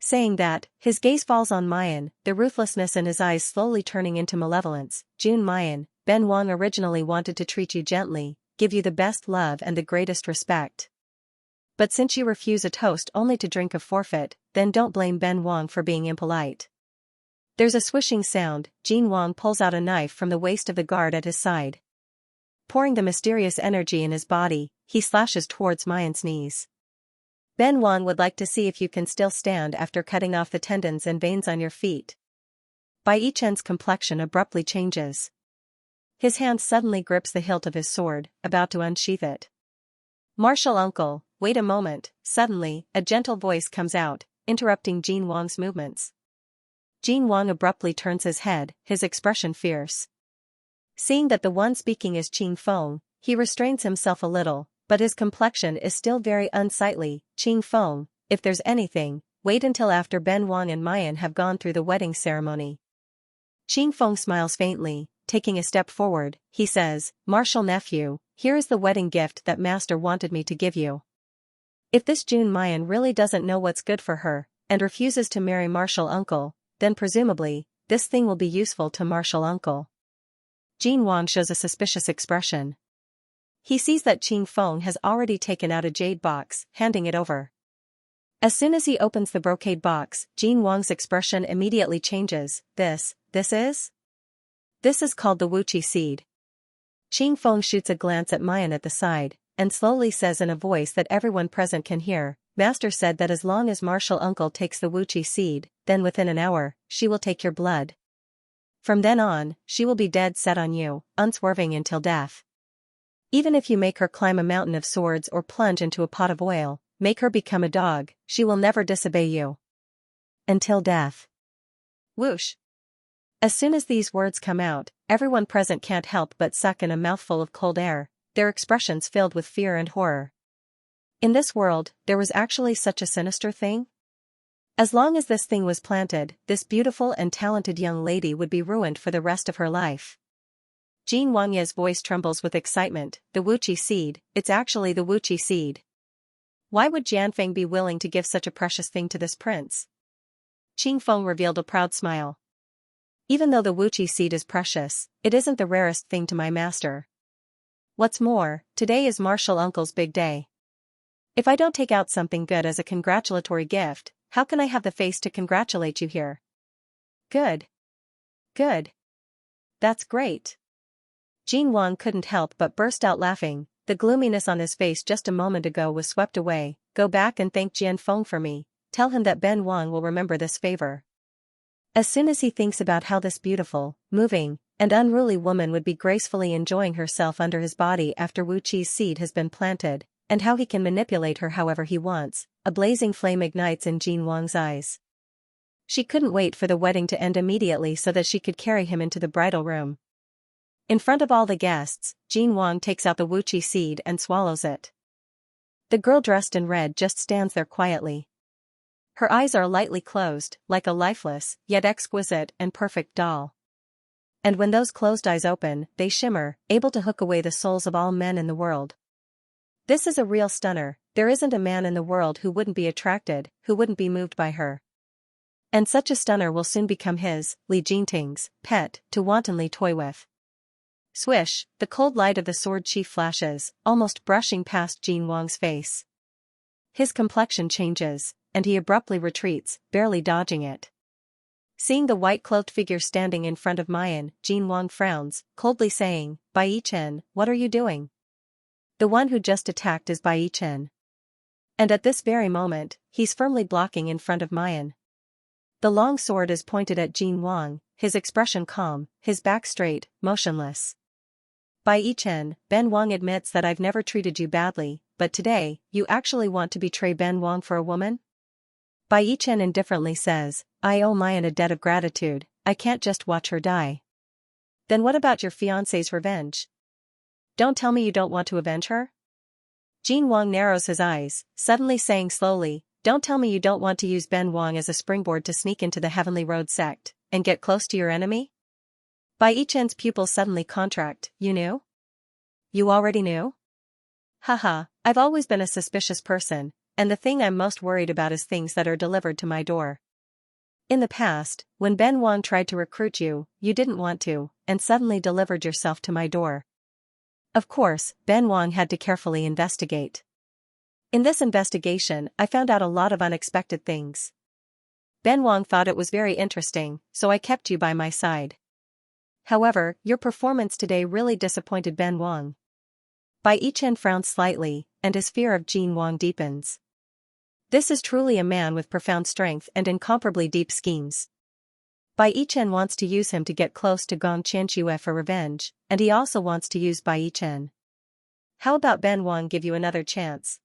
Saying that, his gaze falls on Mayan, the ruthlessness in his eyes slowly turning into malevolence. "Jun Mayan, Ben Wang originally wanted to treat you gently, give you the best love and the greatest respect. But since you refuse a toast only to drink a forfeit, then don't blame Ben Wang for being impolite." There's a swishing sound. Jin Wang pulls out a knife from the waist of the guard at his side. Pouring the mysterious energy in his body, he slashes towards Mayan's knees. "Ben Wang would like to see if you can still stand after cutting off the tendons and veins on your feet." Bai Yichen's complexion abruptly changes. His hand suddenly grips the hilt of his sword, about to unsheath it. "Martial uncle, wait a moment." Suddenly, a gentle voice comes out, interrupting Jin Wang's movements. Jin Wang abruptly turns his head, his expression fierce. Seeing that the one speaking is Qing Feng, he restrains himself a little, but his complexion is still very unsightly. "Qing Feng, if there's anything, wait until after Ben Wang and Mayan have gone through the wedding ceremony." Qing Feng smiles faintly. Taking a step forward, he says, "Martial nephew, here is the wedding gift that master wanted me to give you. If this Jun Mayan really doesn't know what's good for her, and refuses to marry martial uncle, then presumably, this thing will be useful to martial uncle." Jin Wang shows a suspicious expression. He sees that Qing Feng has already taken out a jade box, handing it over. As soon as he opens the brocade box, Jin Wang's expression immediately changes. This is? This is called the Wuqi seed. Qing Feng shoots a glance at Mayan at the side, and slowly says in a voice that everyone present can hear, Master said that as long as martial uncle takes the Wuchi seed, then within an hour, she will take your blood. From then on, she will be dead set on you, unswerving until death. Even if you make her climb a mountain of swords or plunge into a pot of oil, make her become a dog, she will never disobey you. Until death. Whoosh. As soon as these words come out, everyone present can't help but suck in a mouthful of cold air, their expressions filled with fear and horror. In this world, there was actually such a sinister thing? As long as this thing was planted, this beautiful and talented young lady would be ruined for the rest of her life. Jin Wangya's voice trembles with excitement. The Wuchi seed, it's actually the Wuchi seed. Why would Jianfeng be willing to give such a precious thing to this prince? Qing Feng revealed a proud smile. Even though the Wuchi seed is precious, it isn't the rarest thing to my master. What's more, today is martial uncle's big day. If I don't take out something good as a congratulatory gift, how can I have the face to congratulate you here? Good. Good. That's great. Jin Wang couldn't help but burst out laughing. The gloominess on his face just a moment ago was swept away. Go back and thank Jianfeng for me. Tell him that Ben Wang will remember this favor. As soon as he thinks about how this beautiful, moving, and unruly woman would be gracefully enjoying herself under his body after Wu Qi's seed has been planted, and how he can manipulate her however he wants, a blazing flame ignites in Jin Wang's eyes. She couldn't wait for the wedding to end immediately so that she could carry him into the bridal room. In front of all the guests, Jin Wang takes out the Wu Qi seed and swallows it. The girl dressed in red just stands there quietly. Her eyes are lightly closed, like a lifeless, yet exquisite and perfect doll. And when those closed eyes open, they shimmer, able to hook away the souls of all men in the world. This is a real stunner. There isn't a man in the world who wouldn't be attracted, who wouldn't be moved by her. And such a stunner will soon become his, Li Jingting's, pet, to wantonly toy with. Swish, the cold light of the sword sheath flashes, almost brushing past Jin Wang's face. His complexion changes, and he abruptly retreats, barely dodging it. Seeing the white-cloaked figure standing in front of Mayan, Jin Wang frowns, coldly saying, Bai Yichen, what are you doing? The one who just attacked is Bai Yichen. And at this very moment, he's firmly blocking in front of Mayan. The long sword is pointed at Jin Wang, his expression calm, his back straight, motionless. Bai Yichen, Ben Wang admits that I've never treated you badly, but today, you actually want to betray Ben Wang for a woman? Bai Yichen indifferently says, I owe Mayan a debt of gratitude, I can't just watch her die. Then what about your fiancé's revenge? Don't tell me you don't want to avenge her? Jin Wang narrows his eyes, suddenly saying slowly, don't tell me you don't want to use Ben Wang as a springboard to sneak into the Heavenly Road sect, and get close to your enemy? Bai Yichen's pupils suddenly contract, you knew? You already knew? Haha, I've always been a suspicious person, and the thing I'm most worried about is things that are delivered to my door. In the past, when Ben Wang tried to recruit you, you didn't want to, and suddenly delivered yourself to my door. Of course, Ben Wang had to carefully investigate. In this investigation, I found out a lot of unexpected things. Ben Wang thought it was very interesting, so I kept you by my side. However, your performance today really disappointed Ben Wang. Bai Yichen frowns slightly, and his fear of Jin Wang deepens. This is truly a man with profound strength and incomparably deep schemes. Bai Yichen wants to use him to get close to Gong Qianxue for revenge, and he also wants to use Bai Yichen. How about Ben Wang give you another chance?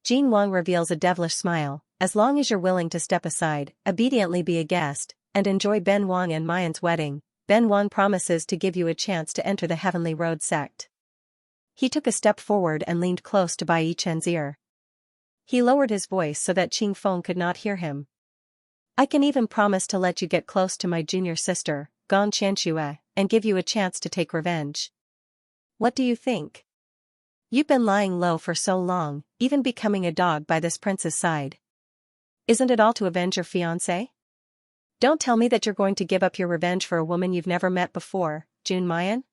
Jin Wang reveals a devilish smile, as long as you're willing to step aside, obediently be a guest, and enjoy Ben Wang and Mayan's wedding, Ben Wang promises to give you a chance to enter the Heavenly Road sect. He took a step forward and leaned close to Bai Yichen's ear. He lowered his voice so that Qing Feng could not hear him. I can even promise to let you get close to my junior sister, Gong Qianxue, and give you a chance to take revenge. What do you think? You've been lying low for so long, even becoming a dog by this prince's side. Isn't it all to avenge your fiancé? Don't tell me that you're going to give up your revenge for a woman you've never met before, Jun Mayan?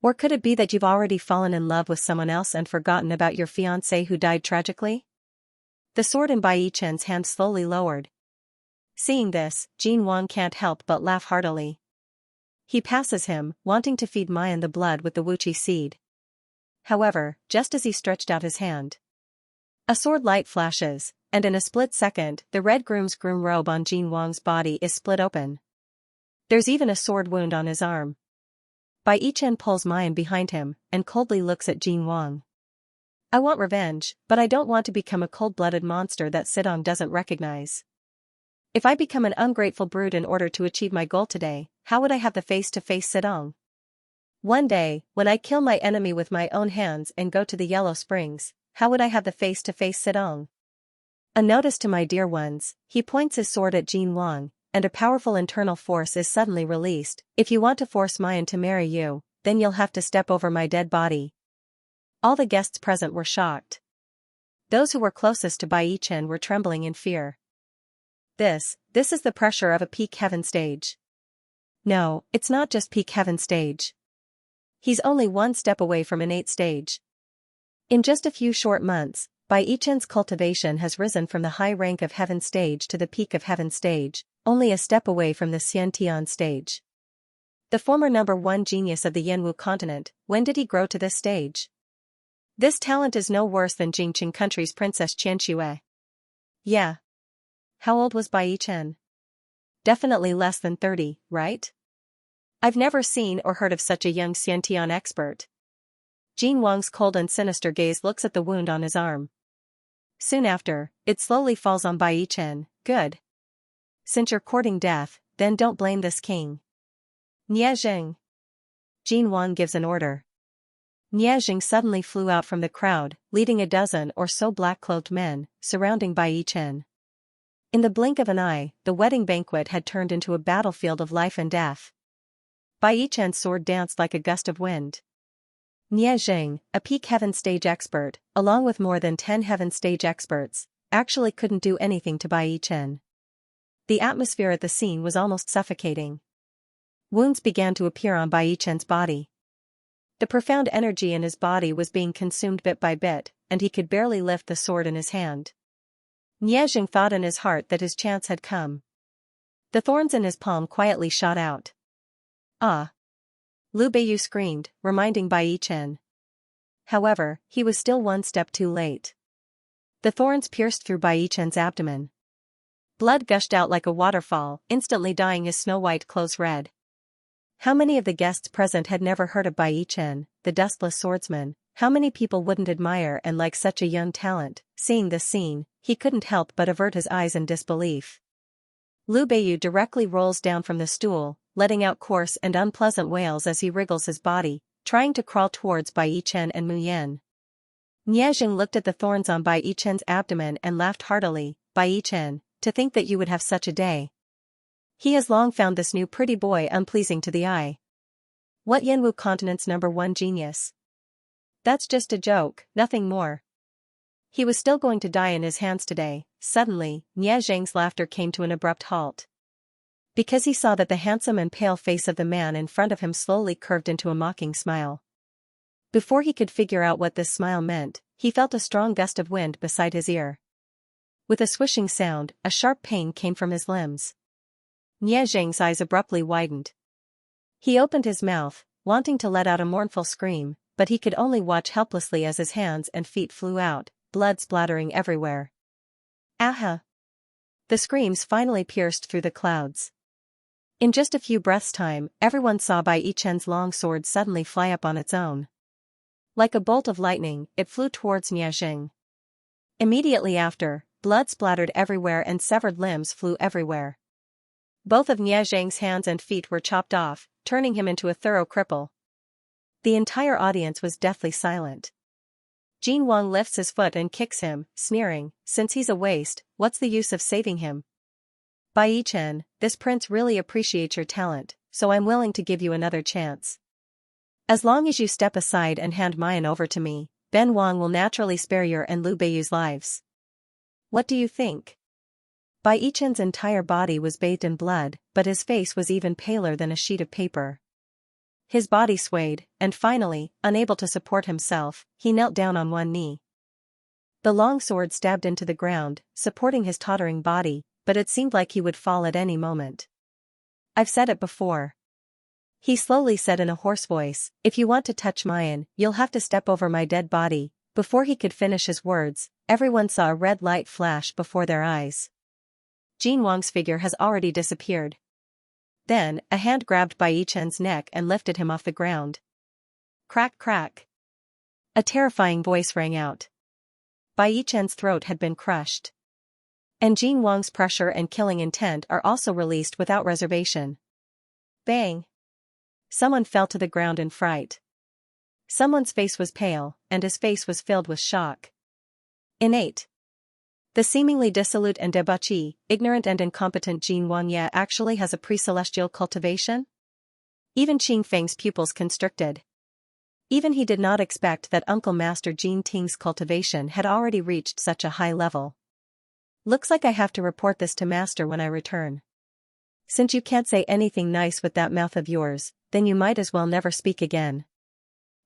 Or could it be that you've already fallen in love with someone else and forgotten about your fiancé who died tragically? The sword in Bai Yichen's hand slowly lowered. Seeing this, Jin Wang can't help but laugh heartily. He passes him, wanting to feed Mayan the blood with the wuchi seed. However, just as he stretched out his hand, a sword light flashes, and in a split second, the red groom's groom robe on Jin Wang's body is split open. There's even a sword wound on his arm. Bai Yichen pulls Mayan behind him, and coldly looks at Jin Wang. I want revenge, but I don't want to become a cold-blooded monster that Sidong doesn't recognize. If I become an ungrateful brute in order to achieve my goal today, how would I have the face to face Sidong? One day, when I kill my enemy with my own hands and go to the Yellow Springs, how would I have the face to face Sidong? A notice to my dear ones, he points his sword at Jin Wang, and a powerful internal force is suddenly released. If you want to force Mayan to marry you, then you'll have to step over my dead body. All the guests present were shocked. Those who were closest to Bai Yichen were trembling in fear. This is the pressure of a peak heaven stage. No, it's not just peak heaven stage. He's only one step away from innate stage. In just a few short months, Bai Yichen's cultivation has risen from the high rank of heaven stage to the peak of heaven stage, only a step away from the Xiantian stage. The former #1 genius of the Yanwu continent, when did he grow to this stage? This talent is no worse than Jingqing country's Princess Qianxia. Yeah. How old was Bai Yichen? Definitely less than 30, right? I've never seen or heard of such a young Xiantian expert. Jin Wang's cold and sinister gaze looks at the wound on his arm. Soon after, it slowly falls on Bai Yichen. Good. Since you're courting death, then don't blame this king. Nie Jing. Jin Wang gives an order. Nie Jing suddenly flew out from the crowd, leading a dozen or so black-cloaked men, surrounding Bai Yichen. In the blink of an eye, the wedding banquet had turned into a battlefield of life and death. Bai Yichen's sword danced like a gust of wind. Nie Jing, a peak heaven stage expert, along with more than 10 heaven stage experts, actually couldn't do anything to Bai Yichen. The atmosphere at the scene was almost suffocating. Wounds began to appear on Bai Yichen's body. The profound energy in his body was being consumed bit by bit, and he could barely lift the sword in his hand. Nie Jing thought in his heart that his chance had come. The thorns in his palm quietly shot out. Ah! Lu Beiyu screamed, reminding Bai Yichen. However, he was still one step too late. The thorns pierced through Bai Yichen's abdomen. Blood gushed out like a waterfall, instantly dyeing his snow-white clothes red. How many of the guests present had never heard of Bai Yichen, the dustless swordsman? How many people wouldn't admire and like such a young talent? Seeing this scene, he couldn't help but avert his eyes in disbelief. Lu Beiyu directly rolls down from the stool, letting out coarse and unpleasant wails as he wriggles his body, trying to crawl towards Bai Yichen and Mu Yan. Nie Jing looked at the thorns on Bai Yichen's abdomen and laughed heartily. Bai Yichen, to think that you would have such a day. He has long found this new pretty boy unpleasing to the eye. What Yanwu continent's #1 genius? That's just a joke, nothing more. He was still going to die in his hands today. Suddenly, Nie Jing's laughter came to an abrupt halt. Because he saw that the handsome and pale face of the man in front of him slowly curved into a mocking smile. Before he could figure out what this smile meant, he felt a strong gust of wind beside his ear. With a swishing sound, a sharp pain came from his limbs. Nie Jing's eyes abruptly widened. He opened his mouth, wanting to let out a mournful scream, but he could only watch helplessly as his hands and feet flew out, blood splattering everywhere. Aha! The screams finally pierced through the clouds. In just a few breaths' time, everyone saw Bai Yichen's long sword suddenly fly up on its own. Like a bolt of lightning, it flew towards Nie Jing. Immediately after, blood splattered everywhere and severed limbs flew everywhere. Both of Nie Jing's hands and feet were chopped off, turning him into a thorough cripple. The entire audience was deathly silent. Jin Wang lifts his foot and kicks him, sneering, since he's a waste, what's the use of saving him? Bai Yichen, this prince really appreciates your talent, so I'm willing to give you another chance. As long as you step aside and hand Mayan over to me, Ben Wang will naturally spare your and Lu Beiyu's lives. What do you think? Bai Yichen's entire body was bathed in blood, but his face was even paler than a sheet of paper. His body swayed, and finally, unable to support himself, he knelt down on one knee. The long sword stabbed into the ground, supporting his tottering body, but it seemed like he would fall at any moment. I've said it before. He slowly said in a hoarse voice, "If you want to touch Mayan, you'll have to step over my dead body." Before he could finish his words, everyone saw a red light flash before their eyes. Jin Wang's figure has already disappeared. Then, a hand grabbed Bai Yichen's neck and lifted him off the ground. Crack crack. A terrifying voice rang out. Bai Yichen's throat had been crushed. And Jin Wang's pressure and killing intent are also released without reservation. Bang! Someone fell to the ground in fright. Someone's face was pale, and his face was filled with shock. Innate. The seemingly dissolute and debauchee, ignorant and incompetent Xianxia actually has a pre-celestial cultivation? Even Qing Feng's pupils constricted. Even he did not expect that Uncle Master Jin Ting's cultivation had already reached such a high level. Looks like I have to report this to Master when I return. Since you can't say anything nice with that mouth of yours, then you might as well never speak again.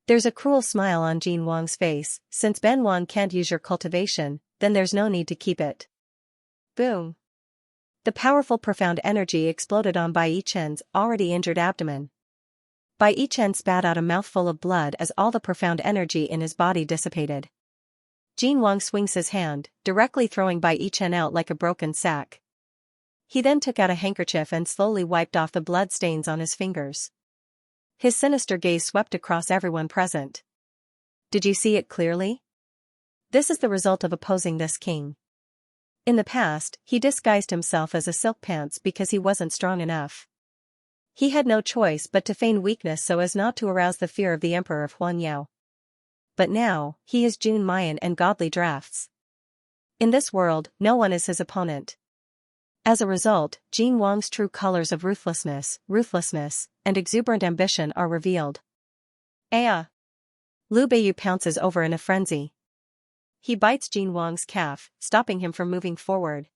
There's a cruel smile on Jin Wang's face. Since Ben Wang can't use your cultivation, then there's no need to keep it. Boom. The powerful profound energy exploded on Bai Yichen's already injured abdomen. Bai Yichen spat out a mouthful of blood as all the profound energy in his body dissipated. Jin Wang swings his hand, directly throwing Bai Yichen out like a broken sack. He then took out a handkerchief and slowly wiped off the blood stains on his fingers. His sinister gaze swept across everyone present. Did you see it clearly? This is the result of opposing this king. In the past, he disguised himself as a silk pants because he wasn't strong enough. He had no choice but to feign weakness so as not to arouse the fear of the Emperor of Huanyao. But now, he is Jun Mayan and godly drafts. In this world, no one is his opponent. As a result, Jin Wang's true colors of ruthlessness, and exuberant ambition are revealed. Aya! Lu Beiyu pounces over in a frenzy. He bites Jin Wang's calf, stopping him from moving forward.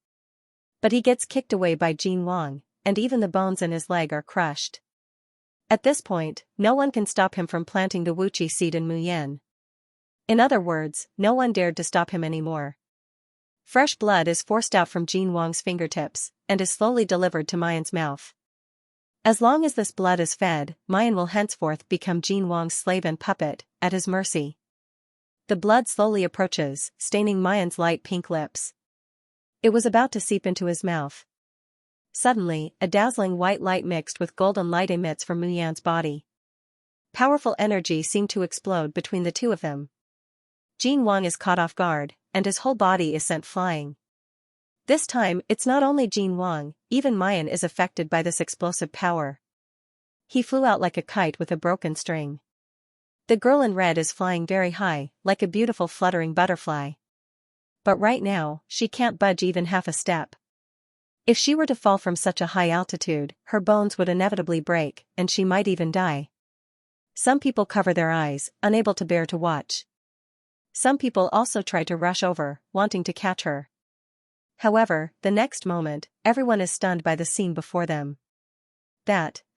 But he gets kicked away by Jin Wang, and even the bones in his leg are crushed. At this point, no one can stop him from planting the Wuqi seed in Muyan. In other words, no one dared to stop him anymore. Fresh blood is forced out from Jin Wang's fingertips, and is slowly delivered to Mayan's mouth. As long as this blood is fed, Mayan will henceforth become Jin Wang's slave and puppet, at his mercy. The blood slowly approaches, staining Mayan's light pink lips. It was about to seep into his mouth. Suddenly, a dazzling white light mixed with golden light emits from Muyan's body. Powerful energy seemed to explode between the two of them. Jin Wang is caught off guard, and his whole body is sent flying. This time, it's not only Jin Wang, even Mayan is affected by this explosive power. He flew out like a kite with a broken string. The girl in red is flying very high, like a beautiful fluttering butterfly. But right now, she can't budge even half a step. If she were to fall from such a high altitude, her bones would inevitably break, and she might even die. Some people cover their eyes, unable to bear to watch. Some people also try to rush over, wanting to catch her. However, the next moment, everyone is stunned by the scene before them.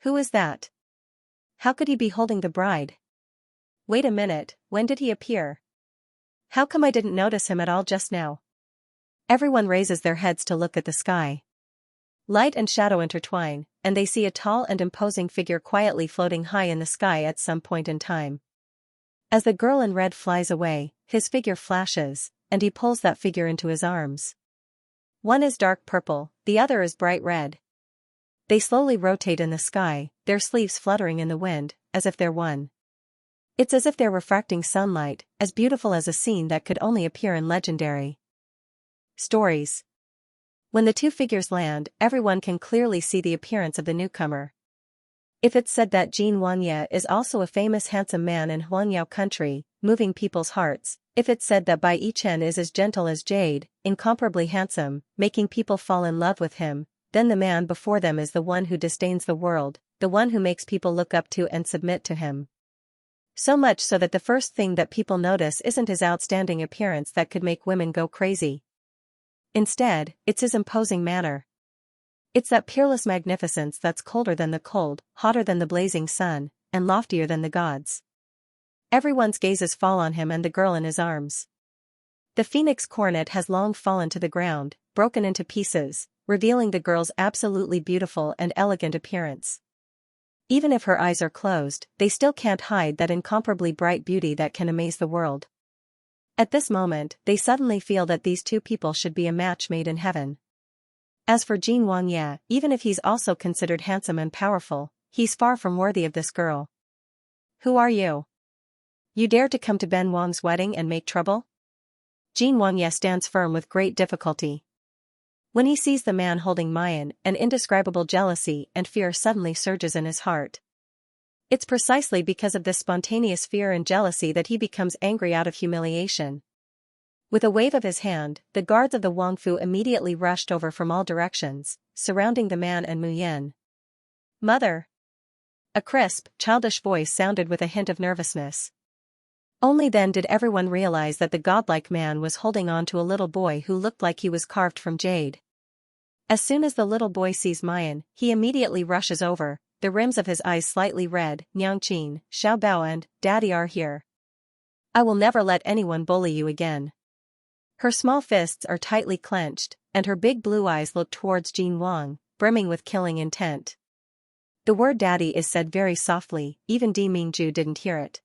Who is that? How could he be holding the bride? Wait a minute, when did he appear? How come I didn't notice him at all just now? Everyone raises their heads to look at the sky. Light and shadow intertwine, and they see a tall and imposing figure quietly floating high in the sky at some point in time. As the girl in red flies away, his figure flashes, and he pulls that figure into his arms. One is dark purple, the other is bright red. They slowly rotate in the sky, their sleeves fluttering in the wind, as if they're one. It's as if they're refracting sunlight, as beautiful as a scene that could only appear in legendary stories. When the two figures land, everyone can clearly see the appearance of the newcomer. If it's said that Jin Wangye is also a famous handsome man in Huanyao country, moving people's hearts, if it's said that Bai Yichen is as gentle as jade, incomparably handsome, making people fall in love with him, then the man before them is the one who disdains the world, the one who makes people look up to and submit to him. So much so that the first thing that people notice isn't his outstanding appearance that could make women go crazy. Instead, it's his imposing manner. It's that peerless magnificence that's colder than the cold, hotter than the blazing sun, and loftier than the gods. Everyone's gazes fall on him and the girl in his arms. The phoenix coronet has long fallen to the ground, broken into pieces, revealing the girl's absolutely beautiful and elegant appearance. Even if her eyes are closed, they still can't hide that incomparably bright beauty that can amaze the world. At this moment, they suddenly feel that these two people should be a match made in heaven. As for Jin Wangya, even if he's also considered handsome and powerful, he's far from worthy of this girl. Who are you? You dare to come to Ben Wang's wedding and make trouble? Jin Wangya stands firm with great difficulty. When he sees the man holding Mayan, an indescribable jealousy and fear suddenly surges in his heart. It's precisely because of this spontaneous fear and jealousy that he becomes angry out of humiliation. With a wave of his hand, the guards of the Wangfu immediately rushed over from all directions, surrounding the man and Mu Yen. Mother! A crisp, childish voice sounded with a hint of nervousness. Only then did everyone realize that the godlike man was holding on to a little boy who looked like he was carved from jade. As soon as the little boy sees Mayan, he immediately rushes over, the rims of his eyes slightly red. Nyangqin, Xiaobao and Daddy are here. I will never let anyone bully you again. Her small fists are tightly clenched, and her big blue eyes look towards Jin Wang, brimming with killing intent. The word daddy is said very softly, even Di Mingju didn't hear it.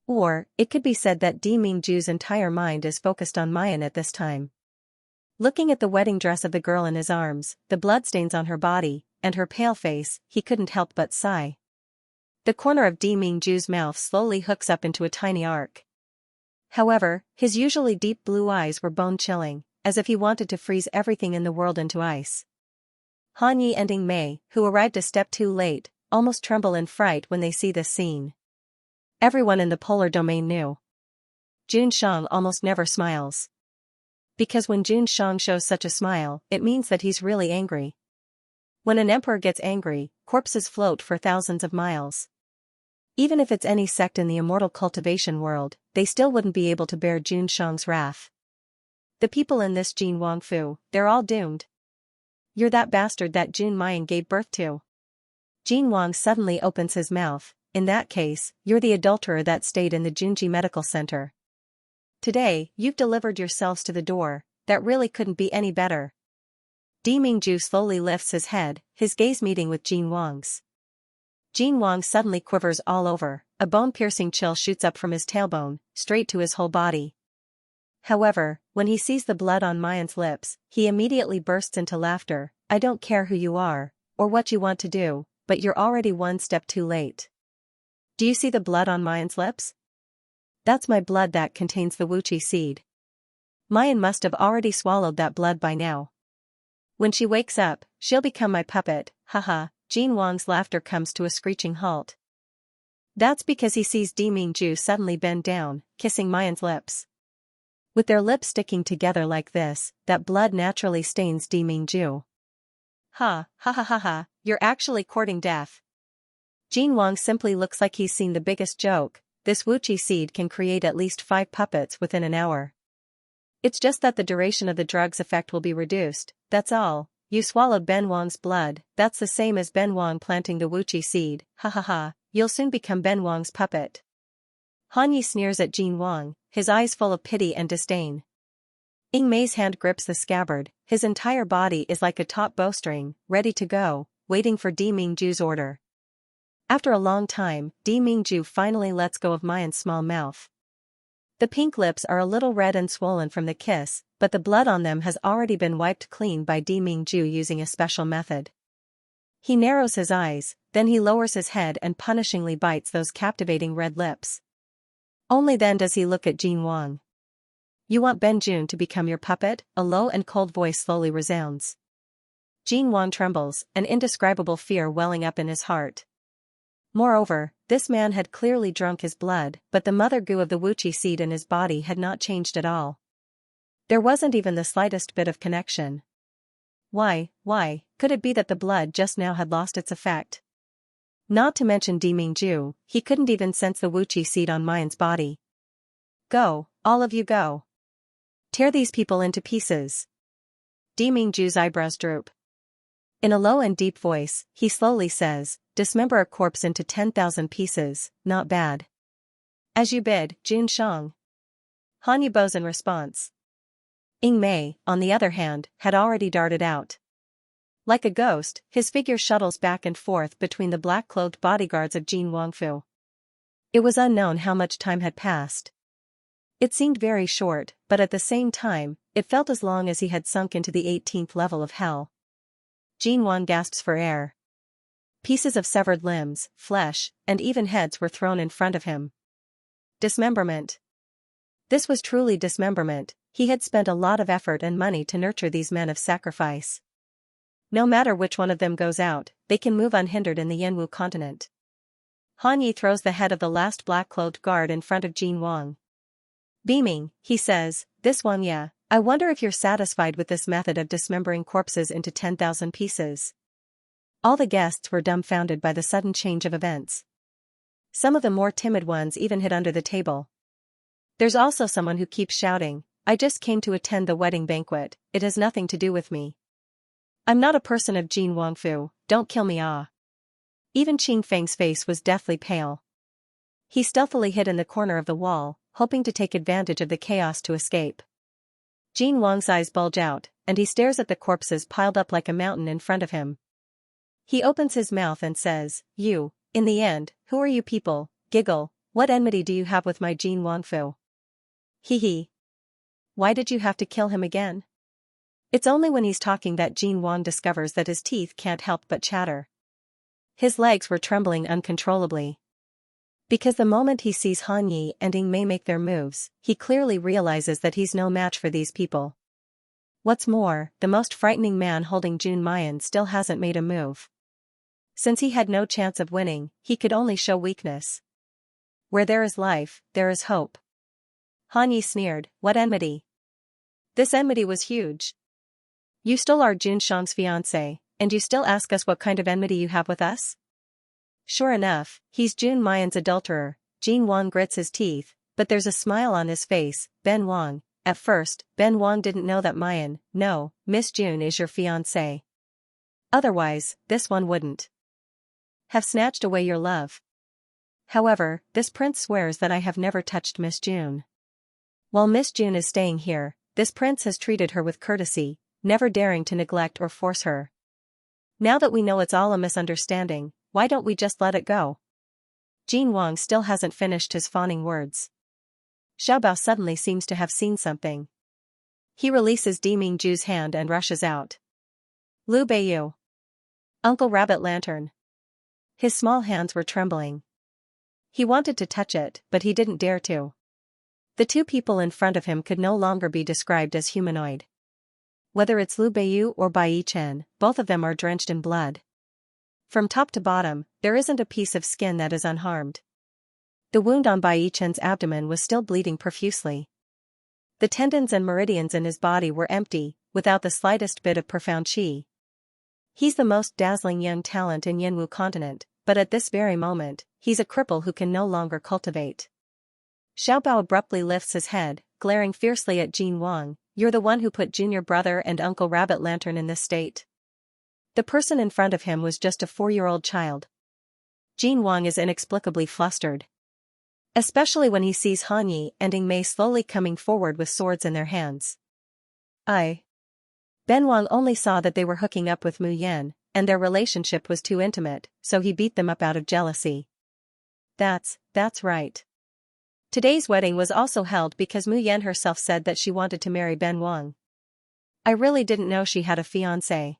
Or, it could be said that Di Mingju's entire mind is focused on Mayan at this time. Looking at the wedding dress of the girl in his arms, the bloodstains on her body, and her pale face, he couldn't help but sigh. The corner of Di Mingju's mouth slowly hooks up into a tiny arc. However, his usually deep blue eyes were bone-chilling, as if he wanted to freeze everything in the world into ice. Han Yi and Ing Mei, who arrived a step too late, almost tremble in fright when they see this scene. Everyone in the polar domain knew. Jun Shang almost never smiles. Because when Jun Shang shows such a smile, it means that he's really angry. When an emperor gets angry, corpses float for thousands of miles. Even if it's any sect in the immortal cultivation world, they still wouldn't be able to bear Jun Shang's wrath. The people in this Jin Wangfu, they're all doomed. You're that bastard that Jun Mayan gave birth to. Jin Wang suddenly opens his mouth. In that case, you're the adulterer that stayed in the Junji Medical Center. Today, you've delivered yourselves to the door, that really couldn't be any better. Di Mingju slowly lifts his head, his gaze meeting with Jin Wang's. Jin Wang suddenly quivers all over, a bone-piercing chill shoots up from his tailbone, straight to his whole body. However, when he sees the blood on Mayan's lips, he immediately bursts into laughter. I don't care who you are, or what you want to do, but you're already one step too late. Do you see the blood on Mayan's lips? That's my blood that contains the Wuchi seed. Mayan must have already swallowed that blood by now. When she wakes up, she'll become my puppet, haha. Jin Wang's laughter comes to a screeching halt. That's because he sees Di Mingju suddenly bend down, kissing Mayan's lips. With their lips sticking together like this, that blood naturally stains Di Mingju. Ha ha ha ha ha, you're actually courting death. Jin Wang simply looks like he's seen the biggest joke. This Wuchi seed can create at least 5 puppets within an hour. It's just that the duration of the drug's effect will be reduced, that's all. You swallowed Ben Wang's blood, that's the same as Ben Wang planting the Wuchi seed, ha ha ha, you'll soon become Ben Wang's puppet. Han Yi sneers at Jin Wang, his eyes full of pity and disdain. Ing Mei's hand grips the scabbard, his entire body is like a taut bowstring, ready to go, waiting for Di Mingju's order. After a long time, Di Mingju finally lets go of Mayan's small mouth. The pink lips are a little red and swollen from the kiss, but the blood on them has already been wiped clean by Di Mingju using a special method. He narrows his eyes, then he lowers his head and punishingly bites those captivating red lips. Only then does he look at Jin Wang. You want Ben Jun to become your puppet? A low and cold voice slowly resounds. Jin Wang trembles, an indescribable fear welling up in his heart. Moreover, this man had clearly drunk his blood, but the mother goo of the Wuchi seed in his body had not changed at all. There wasn't even the slightest bit of connection. Why, could it be that the blood just now had lost its effect? Not to mention Di Mingju, he couldn't even sense the Wuchi seed on Mayan's body. Go, all of you go. Tear these people into pieces. Di Mingju's eyebrows droop. In a low and deep voice, he slowly says, dismember a corpse into 10,000 pieces, not bad. As you bid, Jun Shang. Han Yi bows in response. Ing Mei, on the other hand, had already darted out. Like a ghost, his figure shuttles back and forth between the black-clothed bodyguards of Jin Wangfu. It was unknown how much time had passed. It seemed very short, but at the same time, it felt as long as he had sunk into the 18th level of hell. Jin Wang gasps for air. Pieces of severed limbs, flesh, and even heads were thrown in front of him. Dismemberment. This was truly dismemberment. He had spent a lot of effort and money to nurture these men of sacrifice. No matter which one of them goes out, they can move unhindered in the Yanwu continent. Han Yi throws the head of the last black-clothed guard in front of Jin Wang. Beaming, he says, "This one, yeah, I wonder if you're satisfied with this method of dismembering corpses into 10,000 pieces." All the guests were dumbfounded by the sudden change of events. Some of the more timid ones even hid under the table. There's also someone who keeps shouting, "I just came to attend the wedding banquet, it has nothing to do with me. I'm not a person of Jin Wangfu, don't kill me ah." Even Qing Feng's face was deathly pale. He stealthily hid in the corner of the wall, hoping to take advantage of the chaos to escape. Jin Wang's eyes bulge out, and he stares at the corpses piled up like a mountain in front of him. He opens his mouth and says, "You, in the end, who are you people, giggle, what enmity do you have with my Jin Wangfu? Hee hee. Why did you have to kill him again?" It's only when he's talking that Jin Wang discovers that his teeth can't help but chatter. His legs were trembling uncontrollably. Because the moment he sees Han Yi and Ying Mei make their moves, he clearly realizes that he's no match for these people. What's more, the most frightening man holding Jun Mayan still hasn't made a move. Since he had no chance of winning, he could only show weakness. Where there is life, there is hope. Han Yi sneered, "What enmity?" This enmity was huge. You stole our Jun Shang's fiancé, and you still ask us what kind of enmity you have with us? Sure enough, he's Jun Mayan's adulterer. Jin Wang grits his teeth, but there's a smile on his face. Ben Wang. At first, Ben Wang didn't know that Mayan, no, Miss Jun is your fiancé. Otherwise, this one wouldn't have snatched away your love. However, this prince swears that I have never touched Miss Jun. While Miss Jun is staying here, this prince has treated her with courtesy, never daring to neglect or force her. Now that we know it's all a misunderstanding, why don't we just let it go? Jin Wang still hasn't finished his fawning words. Xiaobao suddenly seems to have seen something. He releases Di Mingju's hand and rushes out. "Lu Beiyu. Uncle Rabbit Lantern." His small hands were trembling. He wanted to touch it, but he didn't dare to. The two people in front of him could no longer be described as humanoid. Whether it's Lu Beiyu or Bai Chen, both of them are drenched in blood. From top to bottom, there isn't a piece of skin that is unharmed. The wound on Bai Chen's abdomen was still bleeding profusely. The tendons and meridians in his body were empty, without the slightest bit of profound qi. He's the most dazzling young talent in Yanwu continent, but at this very moment, he's a cripple who can no longer cultivate. Xiaobao abruptly lifts his head, glaring fiercely at Jin Wang. "You're the one who put Junior Brother and Uncle Rabbit Lantern in this state." The person in front of him was just a 4-year-old child. Jin Wang is inexplicably flustered. Especially when he sees Han Yi and Ying Mei slowly coming forward with swords in their hands. Ben Wang only saw that they were hooking up with Mu Yan, and their relationship was too intimate, so he beat them up out of jealousy. That's right. Today's wedding was also held because Mu Yan herself said that she wanted to marry Ben Wang. I really didn't know she had a fiancé.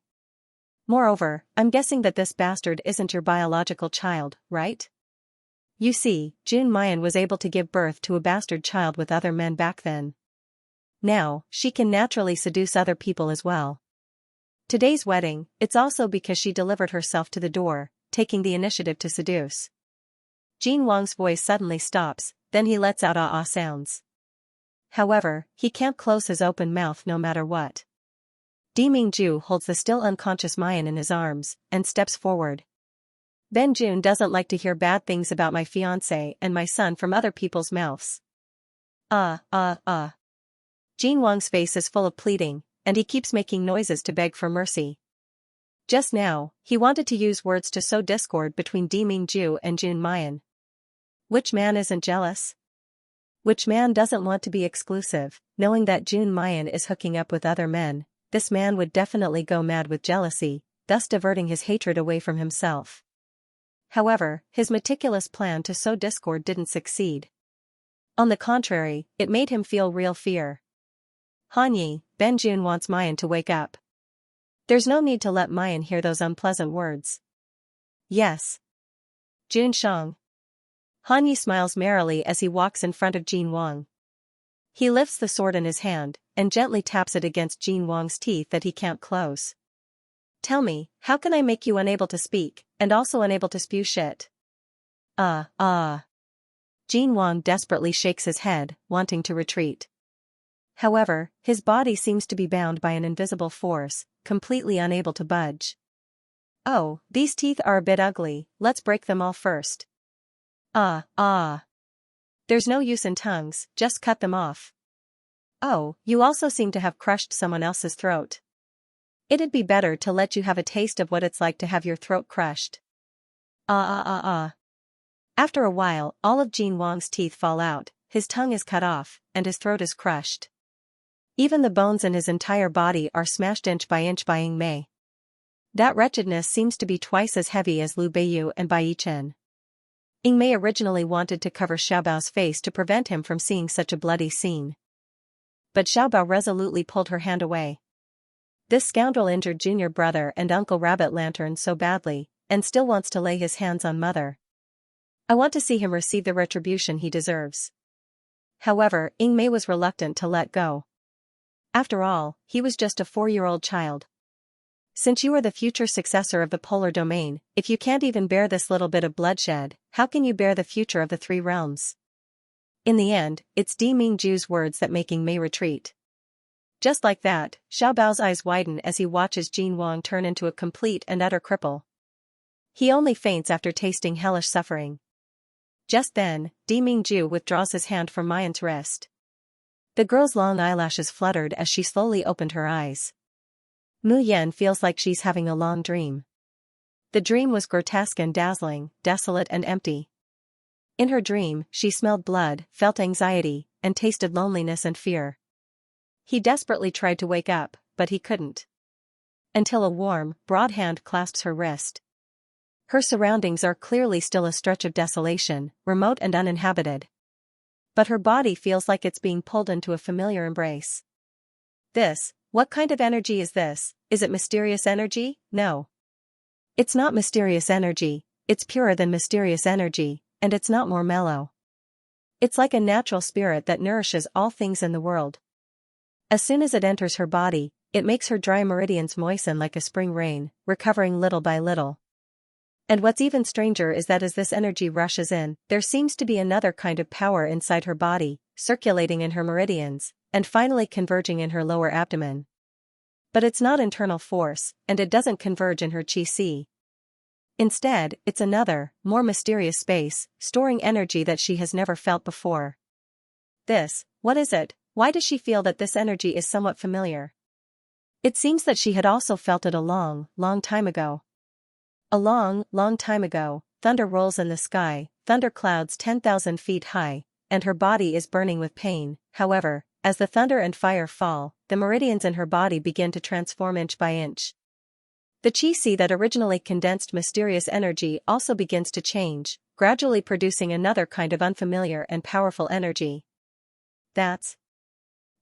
Moreover, I'm guessing that this bastard isn't your biological child, right? You see, Jun Mayan was able to give birth to a bastard child with other men back then. Now, she can naturally seduce other people as well. Today's wedding, it's also because she delivered herself to the door, taking the initiative to seduce. Jin Wang's voice suddenly stops, then he lets out ah-ah sounds. However, he can't close his open mouth no matter what. Di Mingju holds the still unconscious Mayan in his arms, and steps forward. Ben Jun doesn't like to hear bad things about my fiancé and my son from other people's mouths. Jin Wang's face is full of pleading, and he keeps making noises to beg for mercy. Just now, he wanted to use words to sow discord between Di Mingju and Jun Mayan. Which man isn't jealous? Which man doesn't want to be exclusive, knowing that Jun Mayan is hooking up with other men? This man would definitely go mad with jealousy, thus diverting his hatred away from himself. However, his meticulous plan to sow discord didn't succeed. On the contrary, it made him feel real fear. Hanyi, Benjun wants Mayan to wake up. There's no need to let Mayan hear those unpleasant words. Yes. Jun Shang. Hanyi smiles merrily as he walks in front of Jin Wang. He lifts the sword in his hand, and gently taps it against Jin Wang's teeth that he can't close. Tell me, how can I make you unable to speak, and also unable to spew shit? Jin Wang desperately shakes his head, wanting to retreat. However, his body seems to be bound by an invisible force, completely unable to budge. Oh, these teeth are a bit ugly, let's break them all first. There's no use in tongues, just cut them off. Oh, you also seem to have crushed someone else's throat. It'd be better to let you have a taste of what it's like to have your throat crushed. After a while, all of Jin Wang's teeth fall out, his tongue is cut off, and his throat is crushed. Even the bones in his entire body are smashed inch by Ying Mei. That wretchedness seems to be twice as heavy as Liu Beiyu and Bai Chen. Ying Mei originally wanted to cover Xiaobao's face to prevent him from seeing such a bloody scene. But Xiaobao resolutely pulled her hand away. This scoundrel injured junior brother and Uncle Rabbit Lantern so badly, and still wants to lay his hands on Mother. I want to see him receive the retribution he deserves. However, Ying Mei was reluctant to let go. After all, he was just a 4-year-old child. Since you are the future successor of the polar domain, if you can't even bear this little bit of bloodshed, how can you bear the future of the 3 realms? In the end, it's Di Mingju's words that make Ying Mei retreat. Just like that, Xiaobao's eyes widen as he watches Jin Wang turn into a complete and utter cripple. He only faints after tasting hellish suffering. Just then, Di Mingju withdraws his hand from Mayan's wrist. The girl's long eyelashes fluttered as she slowly opened her eyes. Mu Yan feels like she's having a long dream. The dream was grotesque and dazzling, desolate and empty. In her dream, she smelled blood, felt anxiety, and tasted loneliness and fear. He desperately tried to wake up, but he couldn't. Until a warm, broad hand clasps her wrist. Her surroundings are clearly still a stretch of desolation, remote and uninhabited. But her body feels like it's being pulled into a familiar embrace. What kind of energy is this? Is it mysterious energy? No. It's not mysterious energy, it's purer than mysterious energy, and it's not more mellow. It's like a natural spirit that nourishes all things in the world. As soon as it enters her body, it makes her dry meridians moisten like a spring rain, recovering little by little. And what's even stranger is that as this energy rushes in, there seems to be another kind of power inside her body, circulating in her meridians, and finally converging in her lower abdomen. But it's not internal force, and it doesn't converge in her qi. Instead, it's another, more mysterious space, storing energy that she has never felt before. What is it? Why does she feel that this energy is somewhat familiar? It seems that she had also felt it a long, long time ago. A long, long time ago, thunder rolls in the sky, thunder clouds 10,000 feet high, and her body is burning with pain. However, as the thunder and fire fall, the meridians in her body begin to transform inch by inch. The qi that originally condensed mysterious energy also begins to change, gradually producing another kind of unfamiliar and powerful energy. That's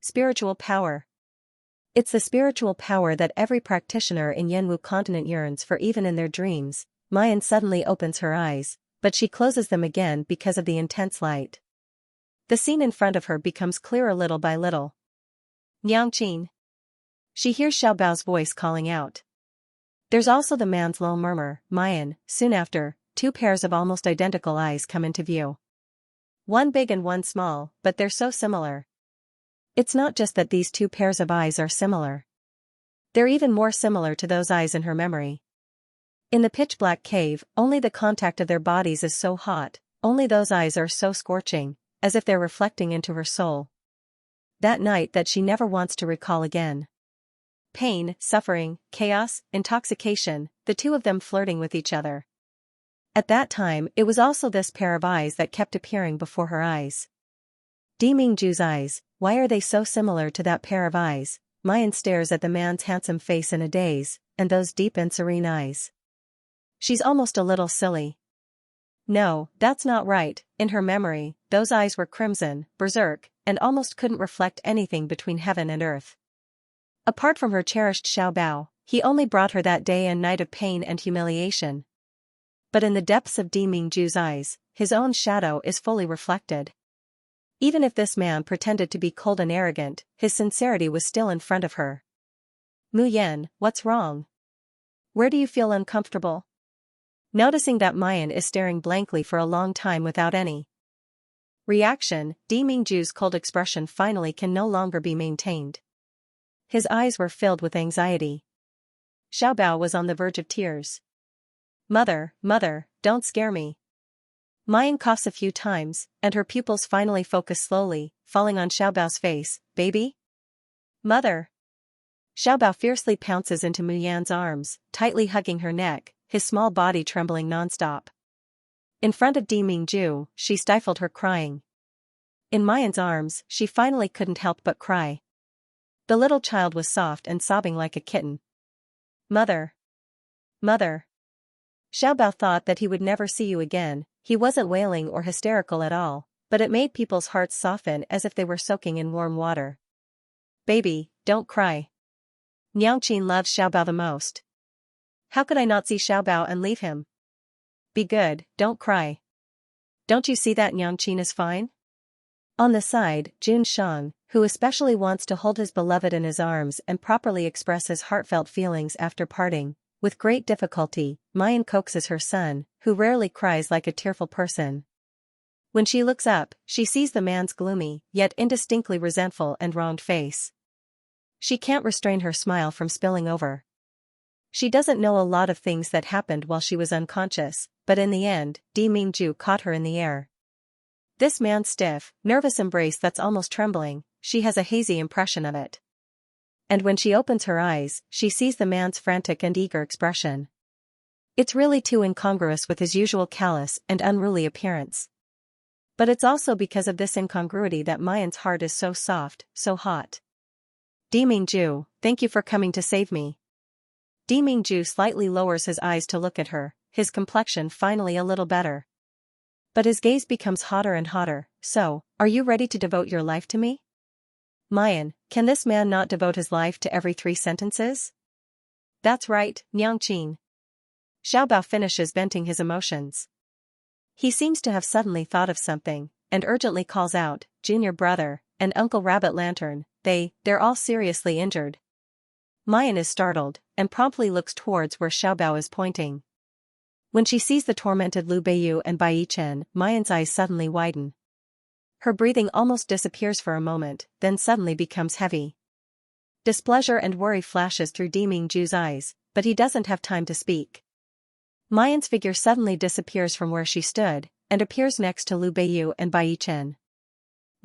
spiritual power. It's the spiritual power that every practitioner in Yanwu continent yearns for even in their dreams. Mayan suddenly opens her eyes, but she closes them again because of the intense light. The scene in front of her becomes clearer little by little. Nyangqin. She hears Xiaobao's voice calling out. There's also the man's low murmur, Mayan. Soon after, 2 pairs of almost identical eyes come into view. One big and one small, but they're so similar. It's not just that these 2 pairs of eyes are similar. They're even more similar to those eyes in her memory. In the pitch-black cave, only the contact of their bodies is so hot, only those eyes are so scorching, as if they're reflecting into her soul. That night that she never wants to recall again. Pain, suffering, chaos, intoxication, the 2 of them flirting with each other. At that time, it was also this pair of eyes that kept appearing before her eyes. Di Mingju's eyes, why are they so similar to that pair of eyes? Mayan stares at the man's handsome face in a daze, and those deep and serene eyes. She's almost a little silly. No, that's not right. In her memory, those eyes were crimson, berserk, and almost couldn't reflect anything between heaven and earth. Apart from her cherished Xiao Bao, he only brought her that day and night of pain and humiliation. But in the depths of Di Mingju's eyes, his own shadow is fully reflected. Even if this man pretended to be cold and arrogant, his sincerity was still in front of her. Mu Yan, what's wrong? Where do you feel uncomfortable? Noticing that Mayan is staring blankly for a long time without any reaction, Di Mingju's cold expression finally can no longer be maintained. His eyes were filled with anxiety. Xiao Bao was on the verge of tears. Mother, don't scare me. Mayan coughs a few times, and her pupils finally focus slowly, falling on Xiao Bao's face. Baby? Mother. Xiao Bao fiercely pounces into Mu Yan's arms, tightly hugging her neck, his small body trembling nonstop. In front of Di Mingju, she stifled her crying. In Mayan's arms, she finally couldn't help but cry. The little child was soft and sobbing like a kitten. Mother. Xiao Bao thought that he would never see you again. He wasn't wailing or hysterical at all, but it made people's hearts soften as if they were soaking in warm water. Baby, don't cry. Niangqin loves Xiao Bao the most. How could I not see Xiao Bao and leave him? Be good, don't cry. Don't you see that Niangqin is fine? On the side, Jun Shang, who especially wants to hold his beloved in his arms and properly express his heartfelt feelings after parting, with great difficulty, Mayan coaxes her son, who rarely cries like a tearful person. When she looks up, she sees the man's gloomy, yet indistinctly resentful and wronged face. She can't restrain her smile from spilling over. She doesn't know a lot of things that happened while she was unconscious, but in the end, Di Mingju caught her in the air. This man's stiff, nervous embrace that's almost trembling, she has a hazy impression of it. And when she opens her eyes, she sees the man's frantic and eager expression. It's really too incongruous with his usual callous and unruly appearance. But it's also because of this incongruity that Mayan's heart is so soft, so hot. Di Mingju, thank you for coming to save me. Di Mingju slightly lowers his eyes to look at her, his complexion finally a little better. But his gaze becomes hotter and hotter. So, are you ready to devote your life to me? Mayan, can this man not devote his life to every 3 sentences? That's right, Niangqin. Xiao Bao finishes venting his emotions. He seems to have suddenly thought of something, and urgently calls out, Junior brother, and Uncle Rabbit Lantern, they're all seriously injured. Mayan is startled, and promptly looks towards where Xiao Bao is pointing. When she sees the tormented Lu Beiyu and Bai Chen, Mayan's eyes suddenly widen. Her breathing almost disappears for a moment, then suddenly becomes heavy. Displeasure and worry flashes through Di Mingju's eyes, but he doesn't have time to speak. Mayan's figure suddenly disappears from where she stood, and appears next to Lu Beiyu and Bai Chen.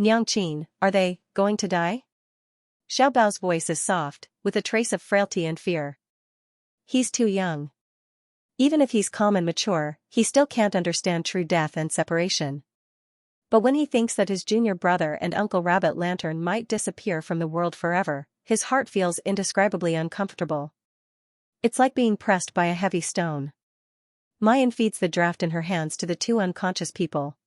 Niangqin, are they going to die? Xiao Bao's voice is soft, with a trace of frailty and fear. He's too young. Even if he's calm and mature, he still can't understand true death and separation. But when he thinks that his junior brother and Uncle Rabbit Lantern might disappear from the world forever, his heart feels indescribably uncomfortable. It's like being pressed by a heavy stone. Mayan feeds the draft in her hands to the 2 unconscious people.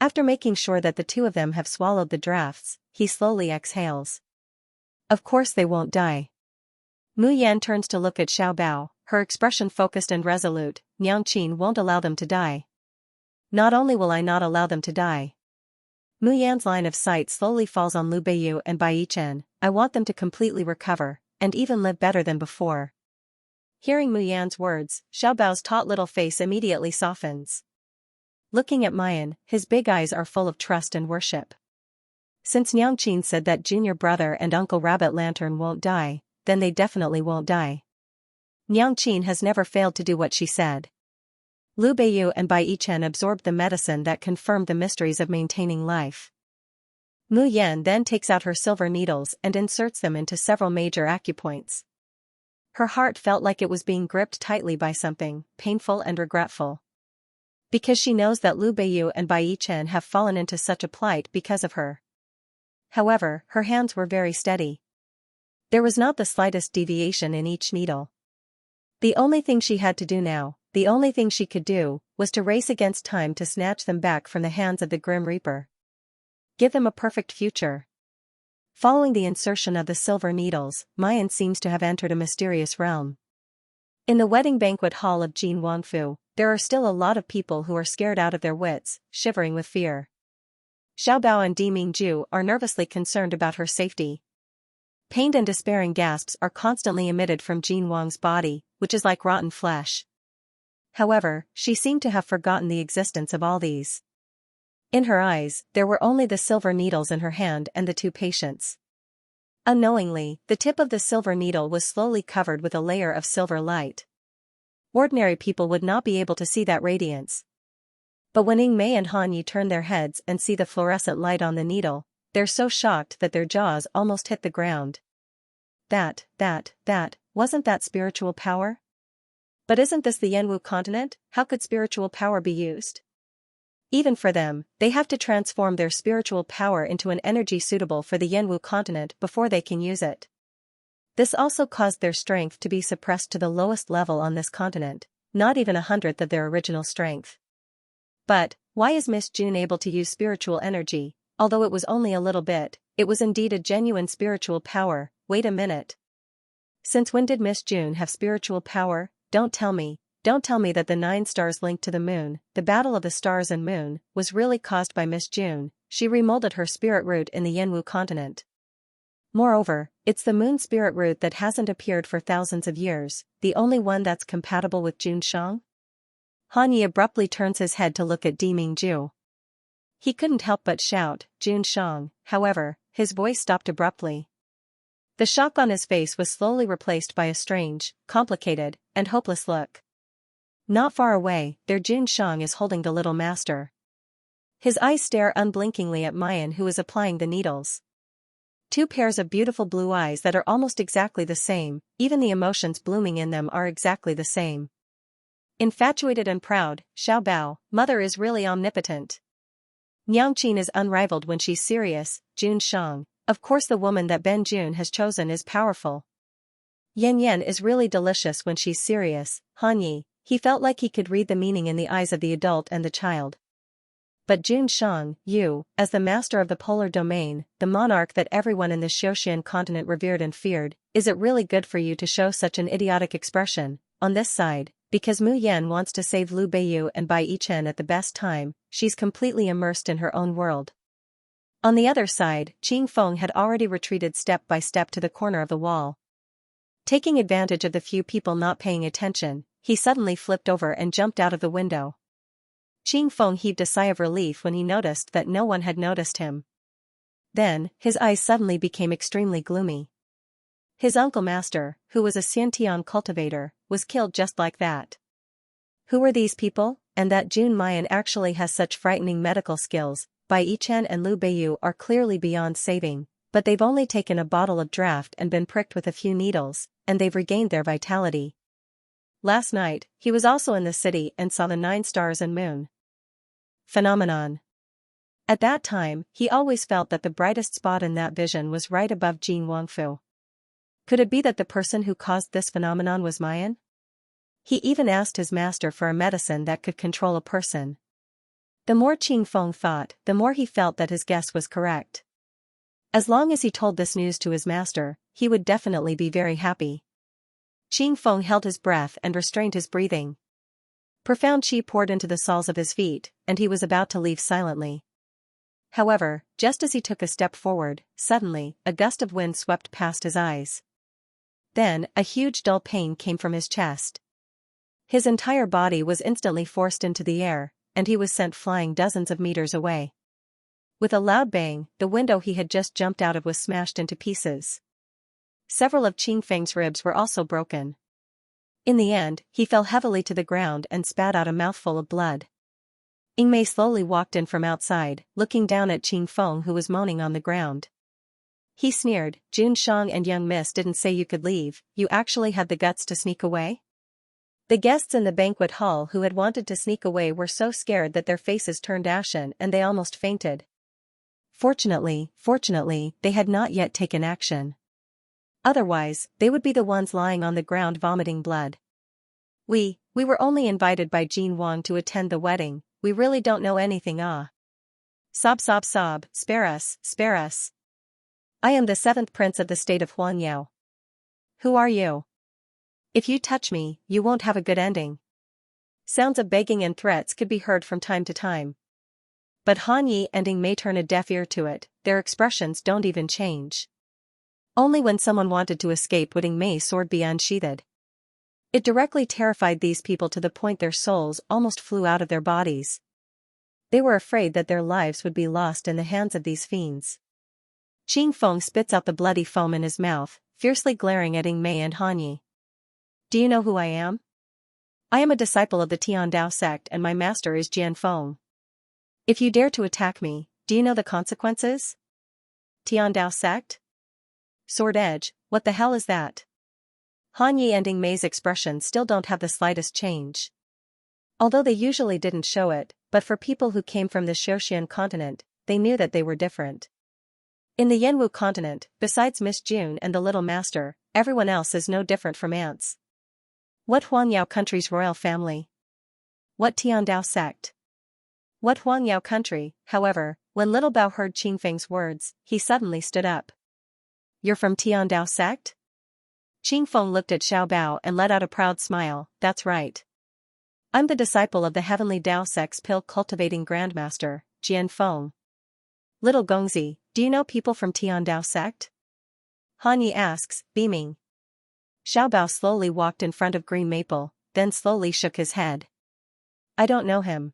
After making sure that the 2 of them have swallowed the drafts, he slowly exhales. Of course they won't die. Mu Yan turns to look at Xiao Bao, her expression focused and resolute. Niangqin won't allow them to die. Not only will I not allow them to die. Mu Yan's line of sight slowly falls on Lu Beiyu and Bai Chen. I want them to completely recover, and even live better than before. Hearing Mu Yan's words, Xiao Bao's taut little face immediately softens. Looking at Mayan, his big eyes are full of trust and worship. Since Niangqin said that junior brother and Uncle Rabbit Lantern won't die, then they definitely won't die. Niangqin has never failed to do what she said. Lu Beiyu and Bai Chen absorbed the medicine that confirmed the mysteries of maintaining life. Mu Yan then takes out her silver needles and inserts them into several major acupoints. Her heart felt like it was being gripped tightly by something painful and regretful. Because she knows that Lu Beiyu and Bai Chen have fallen into such a plight because of her. However, her hands were very steady. There was not the slightest deviation in each needle. The only thing she had to do now, the only thing she could do, was to race against time to snatch them back from the hands of the Grim Reaper. Give them a perfect future. Following the insertion of the silver needles, Mayan seems to have entered a mysterious realm. In the wedding banquet hall of Jin Wangfu, there are still a lot of people who are scared out of their wits, shivering with fear. Xiao Bao and Di Mingju are nervously concerned about her safety. Pained and despairing gasps are constantly emitted from Jin Wang's body, which is like rotten flesh. However, she seemed to have forgotten the existence of all these. In her eyes, there were only the silver needles in her hand and the two patients. Unknowingly, the tip of the silver needle was slowly covered with a layer of silver light. Ordinary people would not be able to see that radiance. But when Ying Mei and Han Yi turn their heads and see the fluorescent light on the needle, they're so shocked that their jaws almost hit the ground. Wasn't that spiritual power? But isn't this the Yanwu continent? How could spiritual power be used? Even for them, they have to transform their spiritual power into an energy suitable for the Yanwu continent before they can use it. This also caused their strength to be suppressed to the lowest level on this continent, not even 1/100th of their original strength. But, why is Miss June able to use spiritual energy? Although it was only a little bit, it was indeed a genuine spiritual power. Wait a minute. Since when did Miss June have spiritual power? Don't tell me that the 9 stars linked to the moon, the battle of the stars and moon, was really caused by Miss June. She remolded her spirit root in the Yanwu continent. Moreover, it's the moon spirit root that hasn't appeared for thousands of years, the only one that's compatible with Jun Shang? Han Yi abruptly turns his head to look at Di Mingju. He couldn't help but shout, Jun Shang, however, his voice stopped abruptly. The shock on his face was slowly replaced by a strange, complicated, and hopeless look. Not far away, their Jun Shang is holding the little master. His eyes stare unblinkingly at Mayan, who is applying the needles. 2 pairs of beautiful blue eyes that are almost exactly the same, even the emotions blooming in them are exactly the same. Infatuated and proud, Xiao Bao, mother is really omnipotent. Niangqin is unrivaled when she's serious, Jun Shang, of course the woman that Ben Jun has chosen is powerful. Yan Yan is really delicious when she's serious, Han Yi, he felt like he could read the meaning in the eyes of the adult and the child. But Jun Shang, you, as the master of the polar domain, the monarch that everyone in the Xiaoxian continent revered and feared, is it really good for you to show such an idiotic expression? On this side, because Mu Yan wants to save Lu Beiyu and Bai Yichen at the best time, she's completely immersed in her own world. On the other side, Qing Feng had already retreated step by step to the corner of the wall. Taking advantage of the few people not paying attention, he suddenly flipped over and jumped out of the window. Qing Feng heaved a sigh of relief when he noticed that no one had noticed him. Then, his eyes suddenly became extremely gloomy. His uncle master, who was a Xiantian cultivator, was killed just like that. Who were these people? And that Jun Mayan actually has such frightening medical skills. Bai Yichen and Lu Beiyu are clearly beyond saving, but they've only taken a bottle of draft and been pricked with a few needles, and they've regained their vitality. Last night, he was also in the city and saw the 9 stars and moon. Phenomenon. At that time, he always felt that the brightest spot in that vision was right above Jin Wangfu. Could it be that the person who caused this phenomenon was Mayan? He even asked his master for a medicine that could control a person. The more Qing Feng thought, the more he felt that his guess was correct. As long as he told this news to his master, he would definitely be very happy. Qing Feng held his breath and restrained his breathing. Profound qi poured into the soles of his feet, and he was about to leave silently. However, just as he took a step forward, suddenly, a gust of wind swept past his eyes. Then, a huge dull pain came from his chest. His entire body was instantly forced into the air, and he was sent flying dozens of meters away. With a loud bang, the window he had just jumped out of was smashed into pieces. Several of Qing Feng's ribs were also broken. In the end, he fell heavily to the ground and spat out a mouthful of blood. Ying Mei slowly walked in from outside, looking down at Qing Feng, who was moaning on the ground. He sneered, Jun Shang and young miss didn't say you could leave, you actually had the guts to sneak away? The guests in the banquet hall who had wanted to sneak away were so scared that their faces turned ashen and they almost fainted. Fortunately, they had not yet taken action. Otherwise, they would be the ones lying on the ground vomiting blood. We were only invited by Jin Wang to attend the wedding, we really don't know anything Sob sob sob, spare us, spare us. I am the 7th prince of the state of Huanyao. Who are you? If you touch me, you won't have a good ending. Sounds of begging and threats could be heard from time to time. But Han Yi and Ying Mei turn a deaf ear to it, their expressions don't even change. Only when someone wanted to escape would Ying Mei's sword be unsheathed. It directly terrified these people to the point their souls almost flew out of their bodies. They were afraid that their lives would be lost in the hands of these fiends. Qing Feng spits out the bloody foam in his mouth, fiercely glaring at Ying Mei and Han Yi. Do you know who I am? I am a disciple of the Tiandao sect and my master is Jian Feng. If you dare to attack me, do you know the consequences? Tiandao sect? Sword Edge, what the hell is that? Han Yi and Ying Mei's expression still don't have the slightest change. Although they usually didn't show it, but for people who came from the Xianxia continent, they knew that they were different. In the Yanwu continent, besides Miss June and the Little Master, everyone else is no different from ants. What Huanyao country's royal family? What Tiandao sect? What Huanyao country? However, when Little Bao heard Qing Feng's words, he suddenly stood up. You're from Tiandao sect? Qing Feng looked at Xiao Bao and let out a proud smile, that's right. I'm the disciple of the heavenly Dao sect's pill cultivating grandmaster, Jian Feng. Little Gongzi, do you know people from Tiandao sect? Han Yi asks, beaming. Xiao Bao slowly walked in front of Green Maple, then slowly shook his head. I don't know him.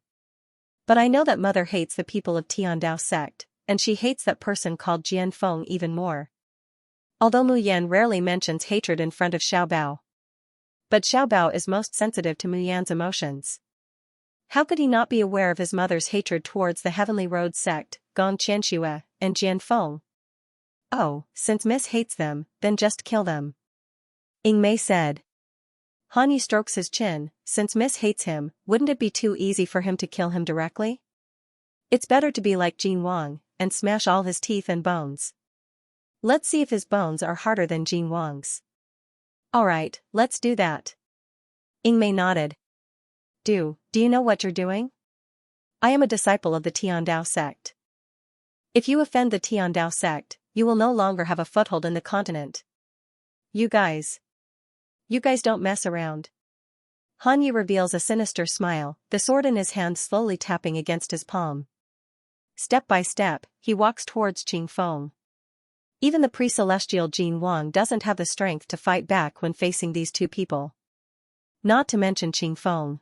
But I know that mother hates the people of Tiandao sect, and she hates that person called Jian Feng even more. Although Mu Yan rarely mentions hatred in front of Xiao Bao. But Xiao Bao is most sensitive to Mu Yan's emotions. How could he not be aware of his mother's hatred towards the Heavenly Road sect, Gong Qianxua, and Jian Feng? Oh, since Miss hates them, then just kill them. Ying Mei said. Han Yi strokes his chin, since Miss hates him, wouldn't it be too easy for him to kill him directly? It's better to be like Jin Wang, and smash all his teeth and bones. Let's see if his bones are harder than Jin Wang's. Alright, let's do that. Ying Mei nodded. Do you know what you're doing? I am a disciple of the Tiandao sect. If you offend the Tiandao sect, you will no longer have a foothold in the continent. You guys don't mess around. Han Yi reveals a sinister smile, the sword in his hand slowly tapping against his palm. Step by step, he walks towards Qing Feng. Even the pre-celestial Jin Wang doesn't have the strength to fight back when facing these two people. Not to mention Qing Feng.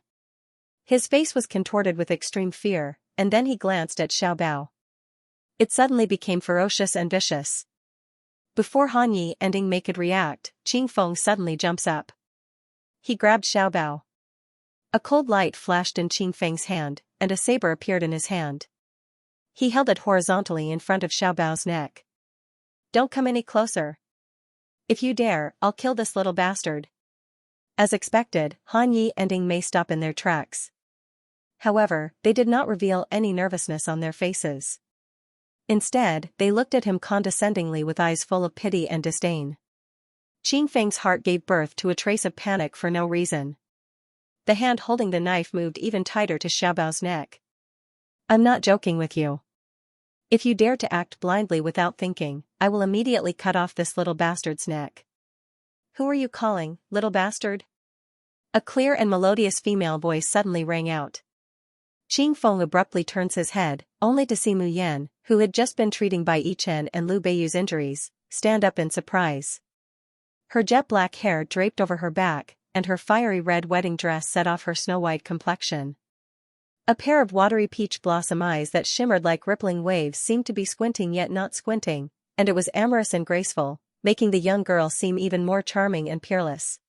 His face was contorted with extreme fear, and then he glanced at Xiao Bao. It suddenly became ferocious and vicious. Before Han Yi and Ying Mei could react, Qing Feng suddenly jumps up. He grabbed Xiao Bao. A cold light flashed in Qing Feng's hand, and a saber appeared in his hand. He held it horizontally in front of Xiao Bao's neck. Don't come any closer. If you dare, I'll kill this little bastard. As expected, Han Yi and Ying Mei stop in their tracks. However, they did not reveal any nervousness on their faces. Instead, they looked at him condescendingly with eyes full of pity and disdain. Qing Feng's heart gave birth to a trace of panic for no reason. The hand holding the knife moved even tighter to Xiao Bao's neck. I'm not joking with you. If you dare to act blindly without thinking, I will immediately cut off this little bastard's neck. Who are you calling, little bastard? A clear and melodious female voice suddenly rang out. Qing Feng abruptly turns his head, only to see Mu Yan, who had just been treating Bai Yichen and Liu Beiyu's injuries, stand up in surprise. Her jet-black hair draped over her back, and her fiery red wedding dress set off her snow-white complexion. A pair of watery peach blossom eyes that shimmered like rippling waves seemed to be squinting yet not squinting, and it was amorous and graceful, making the young girl seem even more charming and peerless.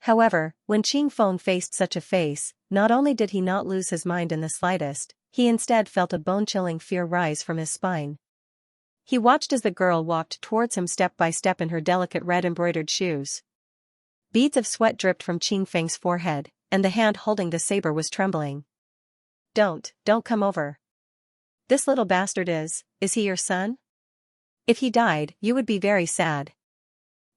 However, when Qing Feng faced such a face, not only did he not lose his mind in the slightest, he instead felt a bone-chilling fear rise from his spine. He watched as the girl walked towards him step by step in her delicate red embroidered shoes. Beads of sweat dripped from Qing Feng's forehead, and the hand holding the saber was trembling. Don't come over. This little bastard is he your son? If he died, you would be very sad.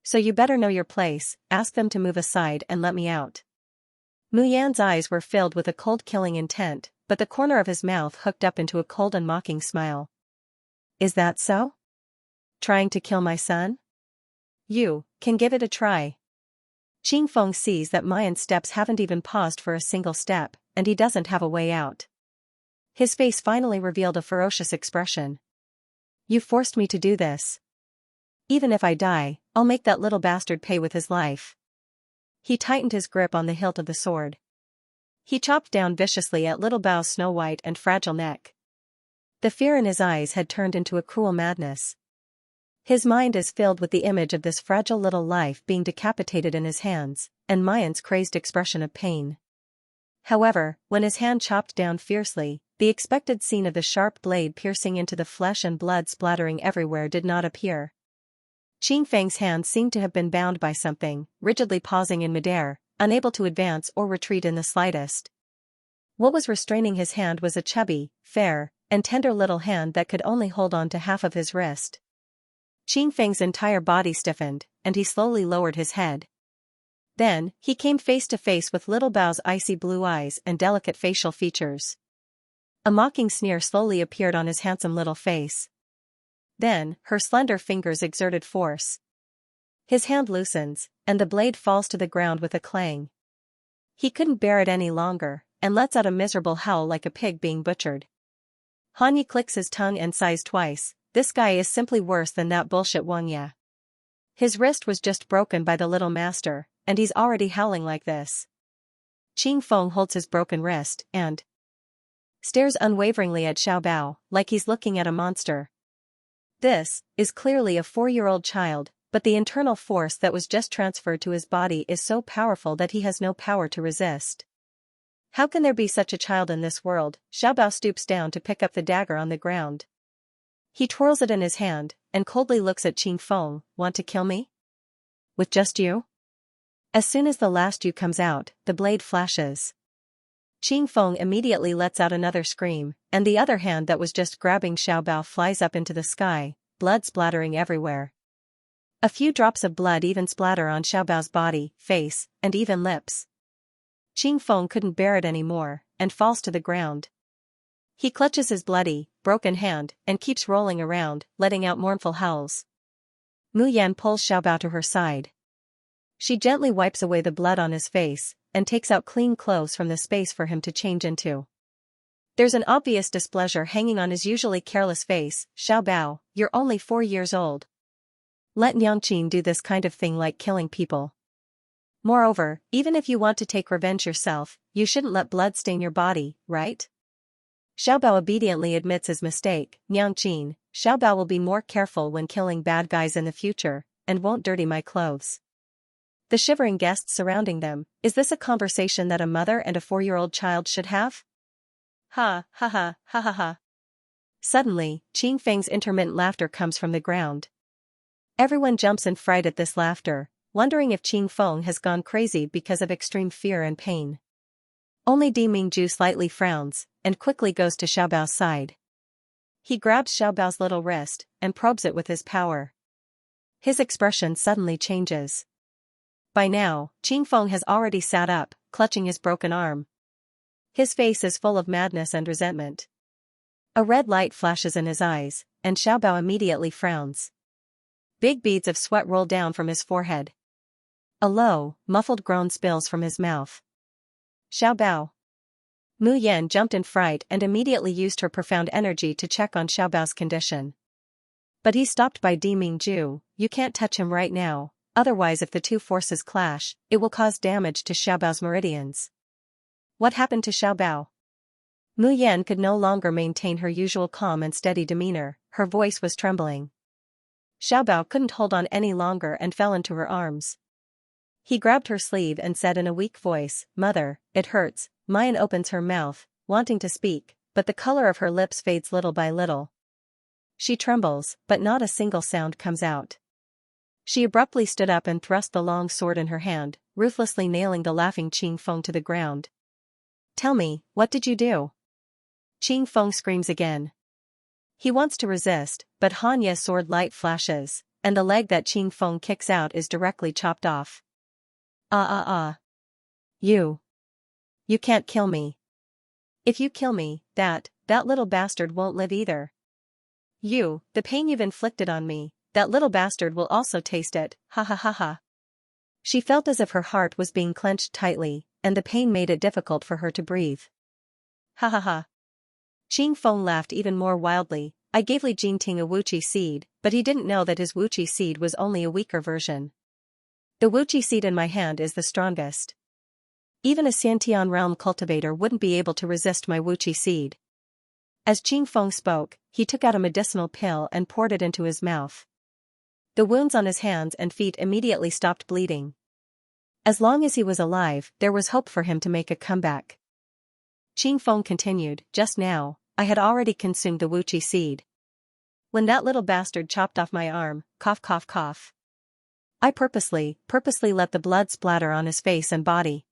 So you better know your place, ask them to move aside and let me out. Mu Yan's eyes were filled with a cold killing intent, but the corner of his mouth hooked up into a cold and mocking smile. Is that so? Trying to kill my son? You can give it a try. Qing Feng sees that Mayan's steps haven't even paused for a single step, and he doesn't have a way out. His face finally revealed a ferocious expression. You forced me to do this. Even if I die, I'll make that little bastard pay with his life. He tightened his grip on the hilt of the sword. He chopped down viciously at little Bao's snow-white and fragile neck. The fear in his eyes had turned into a cruel madness. His mind is filled with the image of this fragile little life being decapitated in his hands, and Mayan's crazed expression of pain. However, when his hand chopped down fiercely, the expected scene of the sharp blade piercing into the flesh and blood splattering everywhere did not appear. Qing Feng's hand seemed to have been bound by something, rigidly pausing in midair, unable to advance or retreat in the slightest. What was restraining his hand was a chubby, fair, and tender little hand that could only hold on to half of his wrist. Qing Feng's entire body stiffened, and he slowly lowered his head. Then, he came face to face with little Bao's icy blue eyes and delicate facial features. A mocking sneer slowly appeared on his handsome little face. Then, her slender fingers exerted force. His hand loosens, and the blade falls to the ground with a clang. He couldn't bear it any longer, and lets out a miserable howl like a pig being butchered. Hanyi clicks his tongue and sighs twice. This guy is simply worse than that bullshit Xianxia. His wrist was just broken by the little master, and he's already howling like this. Qing Feng holds his broken wrist, and stares unwaveringly at Xiao Bao, like he's looking at a monster. This is clearly a 4-year-old child, but the internal force that was just transferred to his body is so powerful that he has no power to resist. How can there be such a child in this world? Xiao Bao stoops down to pick up the dagger on the ground. He twirls it in his hand, and coldly looks at Qing Feng. Want to kill me? With just you? As soon as the last you comes out, the blade flashes. Qing Feng immediately lets out another scream, and the other hand that was just grabbing Xiao Bao flies up into the sky, blood splattering everywhere. A few drops of blood even splatter on Xiao Bao's body, face, and even lips. Qing Feng couldn't bear it anymore, and falls to the ground. He clutches his bloody, broken hand, and keeps rolling around, letting out mournful howls. Mu Yan pulls Xiao Bao to her side. She gently wipes away the blood on his face, and takes out clean clothes from the space for him to change into. There's an obvious displeasure hanging on his usually careless face. Xiao Bao, you're only 4 years old. Let Nyangqin do this kind of thing like killing people. Moreover, even if you want to take revenge yourself, you shouldn't let blood stain your body, right? Xiao Bao obediently admits his mistake. Nyangqin, Xiao Bao will be more careful when killing bad guys in the future, and won't dirty my clothes. The shivering guests surrounding them, is this a conversation that a mother and a 4-year-old child should have? Ha ha ha ha ha ha. Suddenly, Qing Feng's intermittent laughter comes from the ground. Everyone jumps in fright at this laughter, wondering if Qing Feng has gone crazy because of extreme fear and pain. Only Di Mingju slightly frowns, and quickly goes to Xiao Bao's side. He grabs Xiao Bao's little wrist, and probes it with his power. His expression suddenly changes. By now, Qing Feng has already sat up, clutching his broken arm. His face is full of madness and resentment. A red light flashes in his eyes, and Xiao Bao immediately frowns. Big beads of sweat roll down from his forehead. A low, muffled groan spills from his mouth. Xiao Bao. Mu Yan jumped in fright and immediately used her profound energy to check on Xiao Bao's condition. But he's stopped by Di Mingju. You can't touch him right now, otherwise if the two forces clash, it will cause damage to Xiao Bao's meridians. What happened to Xiao Bao? Mu Yan could no longer maintain her usual calm and steady demeanor, her voice was trembling. Xiao Bao couldn't hold on any longer and fell into her arms. He grabbed her sleeve and said in a weak voice, "Mother, it hurts." Mayan opens her mouth, wanting to speak, but the color of her lips fades little by little. She trembles, but not a single sound comes out. She abruptly stood up and thrust the long sword in her hand, ruthlessly nailing the laughing Qing Feng to the ground. "Tell me, what did you do?" Qing Feng screams again. He wants to resist, but Hanya's sword light flashes, and the leg that Qing Feng kicks out is directly chopped off. You. You can't kill me. If you kill me, that little bastard won't live either. The pain you've inflicted on me, that little bastard will also taste it, ha ha ha ha. She felt as if her heart was being clenched tightly, and the pain made it difficult for her to breathe. Ha ha ha. Qing Feng laughed even more wildly. I gave Li Jingting a Wuqi seed, but he didn't know that his Wuqi seed was only a weaker version. The Wuqi seed in my hand is the strongest. Even a Xiantian realm cultivator wouldn't be able to resist my Wuqi seed. As Qing Feng spoke, he took out a medicinal pill and poured it into his mouth. The wounds on his hands and feet immediately stopped bleeding. As long as he was alive, there was hope for him to make a comeback. Qing Feng continued, just now, I had already consumed the Wuqi seed. When that little bastard chopped off my arm, cough cough cough. I purposely let the blood splatter on his face and body.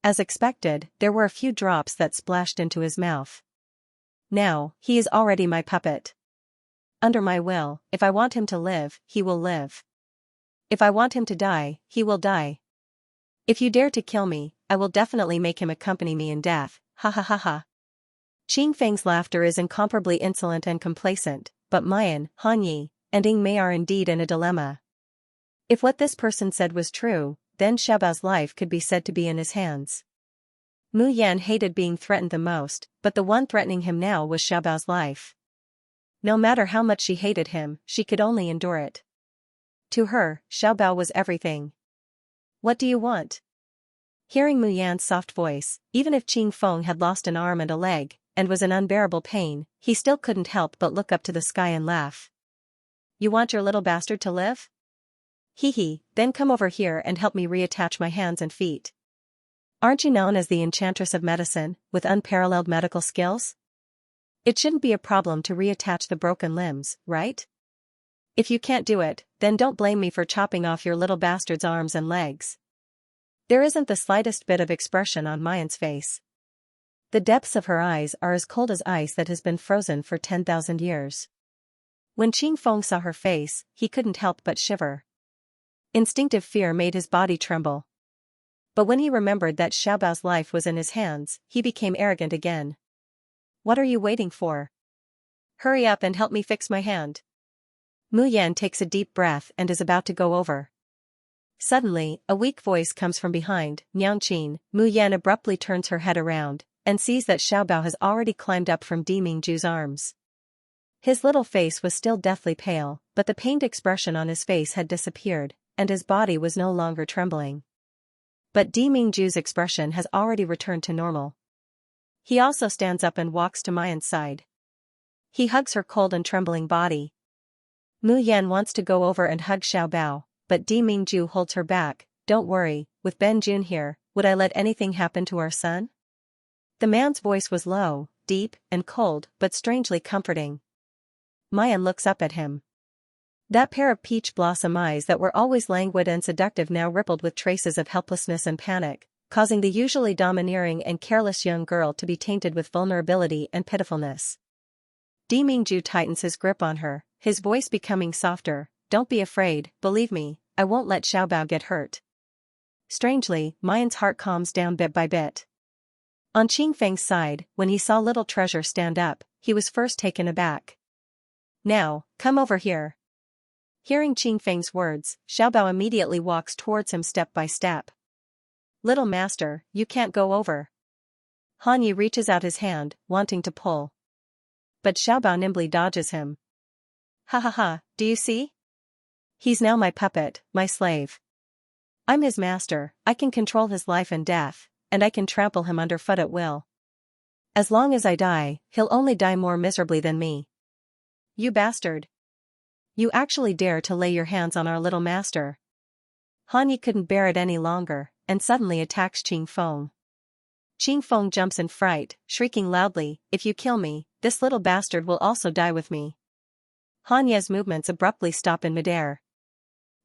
As expected, there were a few drops that splashed into his mouth. Now, he is already my puppet. Under my will, if I want him to live, he will live. If I want him to die, he will die. If you dare to kill me, I will definitely make him accompany me in death, ha ha ha ha. Qing Feng's laughter is incomparably insolent and complacent, but Mayan, Han Yi, and Ying Mei are indeed in a dilemma. If what this person said was true, then Xiaobao's life could be said to be in his hands. Mu Yan hated being threatened the most, but the one threatening him now was Xiaobao's life. No matter how much she hated him, she could only endure it. To her, Xiaobao was everything. What do you want? Hearing Mu Yan's soft voice, even if Qing Feng had lost an arm and a leg, and was in unbearable pain, he still couldn't help but look up to the sky and laugh. You want your little bastard to live? Hee hee, then come over here and help me reattach my hands and feet. Aren't you known as the Enchantress of medicine, with unparalleled medical skills? It shouldn't be a problem to reattach the broken limbs, right? If you can't do it, then don't blame me for chopping off your little bastard's arms and legs. There isn't the slightest bit of expression on Mayan's face. The depths of her eyes are as cold as ice that has been frozen for 10,000 years. When Qing Feng saw her face, he couldn't help but shiver. Instinctive fear made his body tremble. But when he remembered that Xiaobao's life was in his hands, he became arrogant again. What are you waiting for? Hurry up and help me fix my hand. Mu Yan takes a deep breath and is about to go over. Suddenly, a weak voice comes from behind, Nyangqin. Mu Yan abruptly turns her head around, and sees that Xiaobao has already climbed up from Di Mingju's arms. His little face was still deathly pale, but the pained expression on his face had disappeared, and his body was no longer trembling. But Di Mingju's expression has already returned to normal. He also stands up and walks to Mayan's side. He hugs her cold and trembling body. Mu Yan wants to go over and hug Xiaobao, but Di Mingju holds her back. Don't worry, with Ben Jun here, would I let anything happen to our son? The man's voice was low, deep, and cold, but strangely comforting. Mayan looks up at him. That pair of peach blossom eyes that were always languid and seductive now rippled with traces of helplessness and panic, causing the usually domineering and careless young girl to be tainted with vulnerability and pitifulness. Di Mingju tightens his grip on her, his voice becoming softer. Don't be afraid, believe me, I won't let Xiaobao get hurt. Strangely, Mayan's heart calms down bit by bit. On Qing Feng's side, when he saw little treasure stand up, he was first taken aback. Now, come over here. Hearing Qing Feng's words, Xiaobao immediately walks towards him step by step. Little master, you can't go over. Han Yi reaches out his hand, wanting to pull. But Xiaobao nimbly dodges him. Ha ha ha, do you see? He's now my puppet, my slave. I'm his master, I can control his life and death, and I can trample him underfoot at will. As long as I die, he'll only die more miserably than me. You bastard. You actually dare to lay your hands on our little master. Han Yi couldn't bear it any longer, and suddenly attacks Qing Feng. Qing Feng jumps in fright, shrieking loudly, if you kill me, this little bastard will also die with me. Han Ye's movements abruptly stop in midair.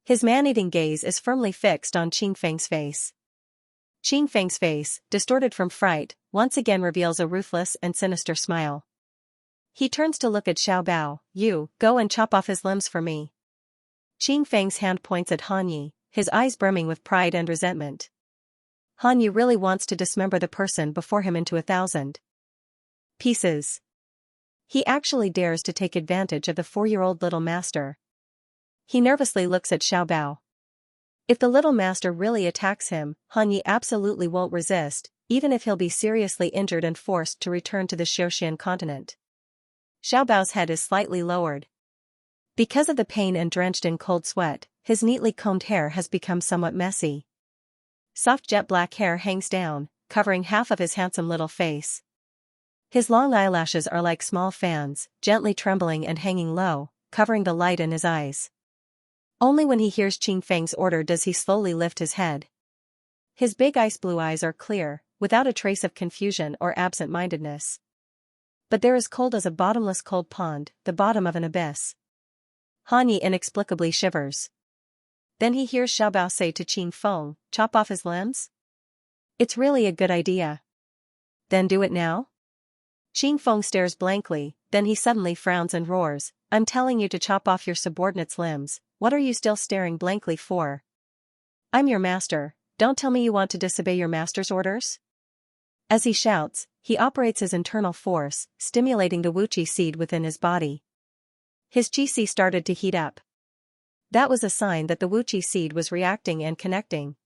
His man-eating gaze is firmly fixed on Qing Feng's face. Qing Feng's face, distorted from fright, once again reveals a ruthless and sinister smile. He turns to look at Xiaobao. You, go and chop off his limbs for me. Qing Feng's hand points at Han Yi, his eyes brimming with pride and resentment. Han Yu really wants to dismember the person before him into 1,000 pieces. He actually dares to take advantage of the 4-year-old little master. He nervously looks at Xiaobao. If the little master really attacks him, Han Yi absolutely won't resist, even if he'll be seriously injured and forced to return to the Xiaoxian continent. Xiaobao's head is slightly lowered. Because of the pain and drenched in cold sweat, his neatly combed hair has become somewhat messy. Soft jet black hair hangs down, covering half of his handsome little face. His long eyelashes are like small fans, gently trembling and hanging low, covering the light in his eyes. Only when he hears Qing Feng's order does he slowly lift his head. His big ice blue eyes are clear, without a trace of confusion or absent-mindedness. But they're as cold as a bottomless cold pond, the bottom of an abyss. Han Yi inexplicably shivers. Then he hears Xiaobao say to Qing Feng, "Chop off his limbs? It's really a good idea." "Then do it now?" Qing Feng stares blankly, then he suddenly frowns and roars, "I'm telling you to chop off your subordinate's limbs, what are you still staring blankly for? I'm your master, don't tell me you want to disobey your master's orders?" As he shouts, he operates his internal force, stimulating the Wuqi seed within his body. His qi started to heat up. That was a sign that the Wuqi seed was reacting and connecting.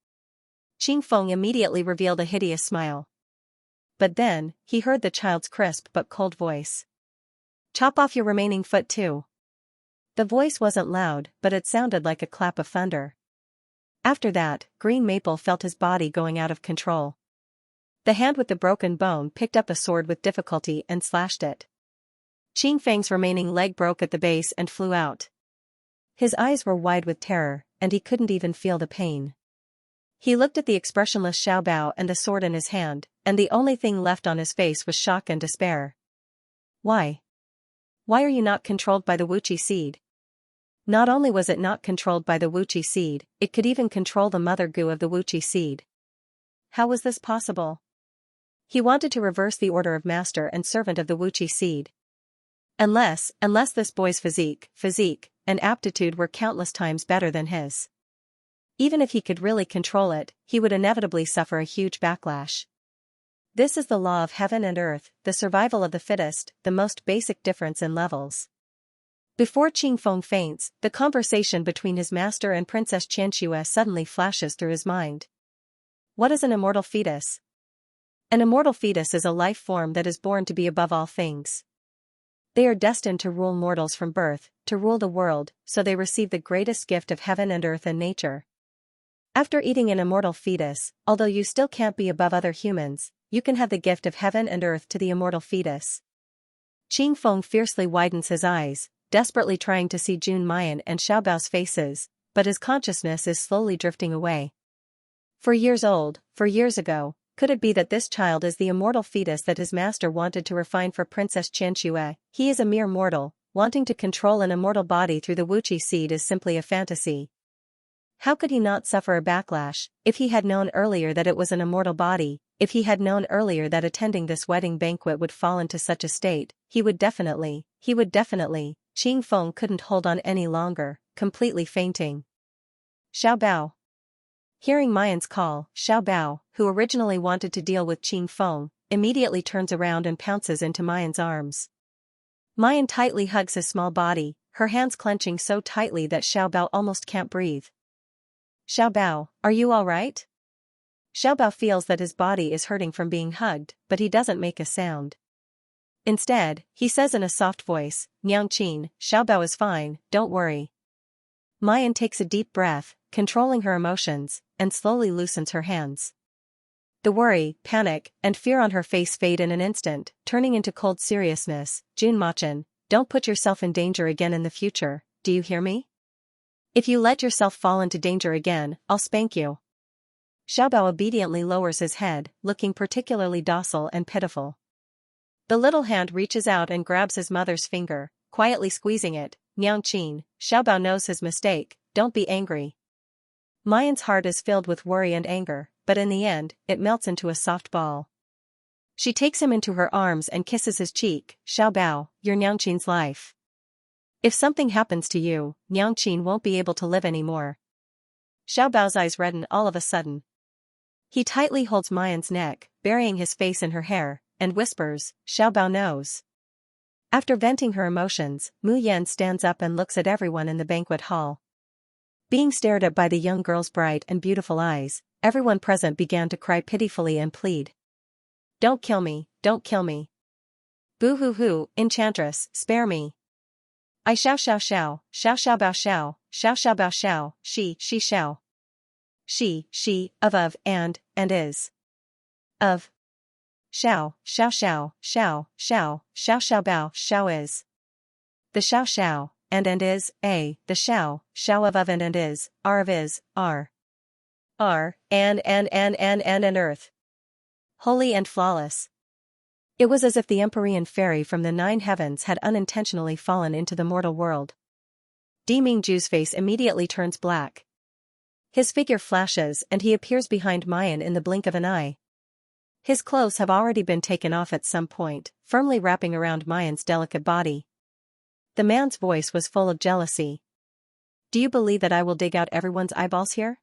Qing Feng immediately revealed a hideous smile. But then, he heard the child's crisp but cold voice. "Chop off your remaining foot too." The voice wasn't loud, but it sounded like a clap of thunder. After that, Green Maple felt his body going out of control. The hand with the broken bone picked up a sword with difficulty and slashed it. Qing Feng's remaining leg broke at the base and flew out. His eyes were wide with terror, and he couldn't even feel the pain. He looked at the expressionless Xiaobao and the sword in his hand, and the only thing left on his face was shock and despair. Why? Why are you not controlled by the Wuqi seed? Not only was it not controlled by the Wuqi seed, it could even control the mother goo of the Wuqi seed. How was this possible? He wanted to reverse the order of master and servant of the Wuqi seed. Unless this boy's physique, and aptitude were countless times better than his. Even if he could really control it, he would inevitably suffer a huge backlash. This is the law of heaven and earth, the survival of the fittest, the most basic difference in levels. Before Qing Feng faints, the conversation between his master and Princess Xianxia suddenly flashes through his mind. What is an immortal fetus? An immortal fetus is a life form that is born to be above all things. They are destined to rule mortals from birth, to rule the world, so they receive the greatest gift of heaven and earth and nature. After eating an immortal fetus, although you still can't be above other humans, you can have the gift of heaven and earth to the immortal fetus. Qing Feng fiercely widens his eyes, desperately trying to see Jun Mayan and Xiaobao's faces, but his consciousness is slowly drifting away. 4 years old, 4 years ago, could it be that this child is the immortal fetus that his master wanted to refine for Princess Xianxia? He is a mere mortal, wanting to control an immortal body through the Wuqi seed is simply a fantasy. How could he not suffer a backlash, if he had known earlier that it was an immortal body, if he had known earlier that attending this wedding banquet would fall into such a state? He would definitely. Qing Feng couldn't hold on any longer, completely fainting. Xiaobao. Hearing Mayan's call, Xiaobao, who originally wanted to deal with Qing Feng, immediately turns around and pounces into Mayan's arms. Mayan tightly hugs his small body, her hands clenching so tightly that Xiaobao almost can't breathe. "Xiaobao, are you all right?" Xiaobao feels that his body is hurting from being hugged, but he doesn't make a sound. Instead, he says in a soft voice, "Niangqin, Xiaobao is fine, don't worry." Mayan takes a deep breath, controlling her emotions, and slowly loosens her hands. The worry, panic, and fear on her face fade in an instant, turning into cold seriousness. "Jun Machin, don't put yourself in danger again in the future, do you hear me? If you let yourself fall into danger again, I'll spank you." Xiaobao obediently lowers his head, looking particularly docile and pitiful. The little hand reaches out and grabs his mother's finger, quietly squeezing it. "Niangqin, Xiaobao knows his mistake, don't be angry." Mayan's heart is filled with worry and anger, but in the end, it melts into a soft ball. She takes him into her arms and kisses his cheek. "Xiaobao, you're Niangqin's life. If something happens to you, Niangqin won't be able to live anymore." Xiaobao's eyes redden all of a sudden. He tightly holds Mayan's neck, burying his face in her hair, and whispers, "Xiao Bao knows." After venting her emotions, Mu Yan stands up and looks at everyone in the banquet hall. Being stared at by the young girl's bright and beautiful eyes, everyone present began to cry pitifully and plead. "Don't kill me, don't kill me. Boo-hoo-hoo, Enchantress, spare me. I xiao xiao xiao, xiao xiao bao xiao, xiao xiao bao xiao, she xiao. She, of, and is. Of. Xiao, xiao xiao, xiao, xiao, xiao xiao bao, xiao is. The xiao xiao, and is, the xiao of and is, of is, are. And earth. Holy and flawless. It was as if the Empyrean fairy from the 9 heavens had unintentionally fallen into the mortal world. Di Mingju's face immediately turns black. His figure flashes and he appears behind Mayan in the blink of an eye. His clothes have already been taken off at some point, firmly wrapping around Mayan's delicate body. The man's voice was full of jealousy. "Do you believe that I will dig out everyone's eyeballs here?"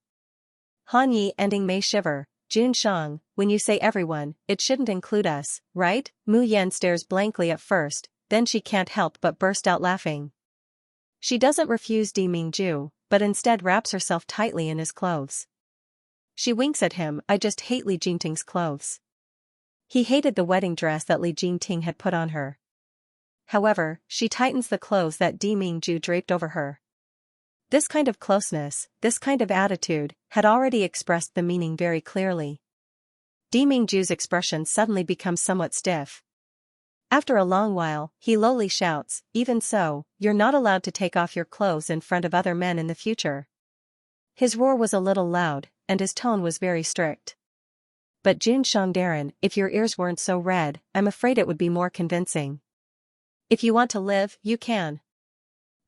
Han Yi and Ing Mei shiver. "Jun Shang, when you say everyone, it shouldn't include us, right?" Mu Yan stares blankly at first, then she can't help but burst out laughing. She doesn't refuse Di Mingju, but instead wraps herself tightly in his clothes. She winks at him. "I just hate Li Jingting's clothes." He hated the wedding dress that Li Jingting had put on her. However, she tightens the clothes that Di Mingju draped over her. This kind of closeness, this kind of attitude, had already expressed the meaning very clearly. Di Mingju's expression suddenly becomes somewhat stiff. After a long while, he lowly shouts, "Even so, you're not allowed to take off your clothes in front of other men in the future." His roar was a little loud, and his tone was very strict. "But Jun Shangdaran, if your ears weren't so red, I'm afraid it would be more convincing. If you want to live, you can."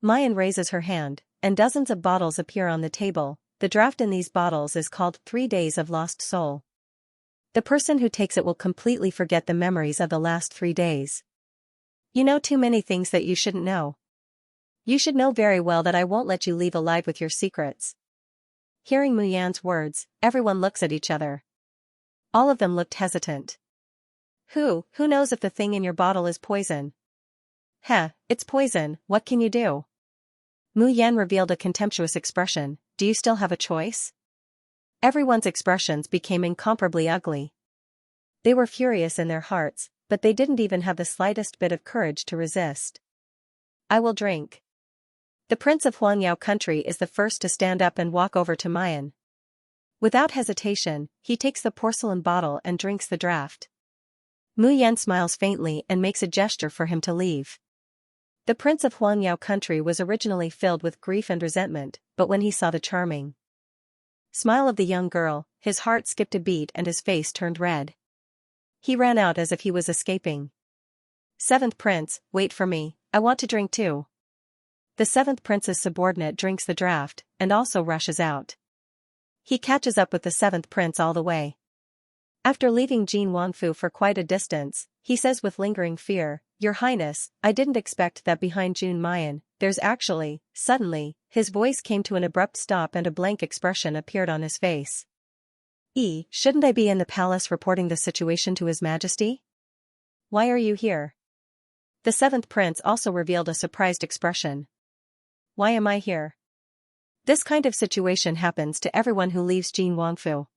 Mayan raises her hand, and dozens of bottles appear on the table. The draft in these bottles is called 3 Days of Lost Soul. The person who takes it will completely forget the memories of the last 3 days. You know too many things that you shouldn't know. You should know very well that I won't let you leave alive with your secrets. Hearing Mu Yan's words, everyone looks at each other. All of them looked hesitant. Who knows if the thing in your bottle is poison? Heh, it's poison, what can you do? Mu Yan revealed a contemptuous expression. Do you still have a choice? Everyone's expressions became incomparably ugly. They were furious in their hearts, but they didn't even have the slightest bit of courage to resist. I will drink. The Prince of Huangyao country is the first to stand up and walk over to Mayan. Without hesitation, he takes the porcelain bottle and drinks the draft. Mu Yan smiles faintly and makes a gesture for him to leave. The Prince of Huangyao country was originally filled with grief and resentment, but when he saw the charming smile of the young girl, his heart skipped a beat and his face turned red. He ran out as if he was escaping. 7th Prince, wait for me, I want to drink too. The 7th Prince's subordinate drinks the draft, and also rushes out. He catches up with the 7th Prince all the way. After leaving Jin Wanfu for quite a distance, he says with lingering fear, Your Highness, I didn't expect that behind Jun Mayan, there's actually, suddenly, his voice came to an abrupt stop and a blank expression appeared on his face. Shouldn't I be in the palace reporting the situation to His Majesty? Why are you here? The 7th Prince also revealed a surprised expression. Why am I here? This kind of situation happens to everyone who leaves Jin Wanfu.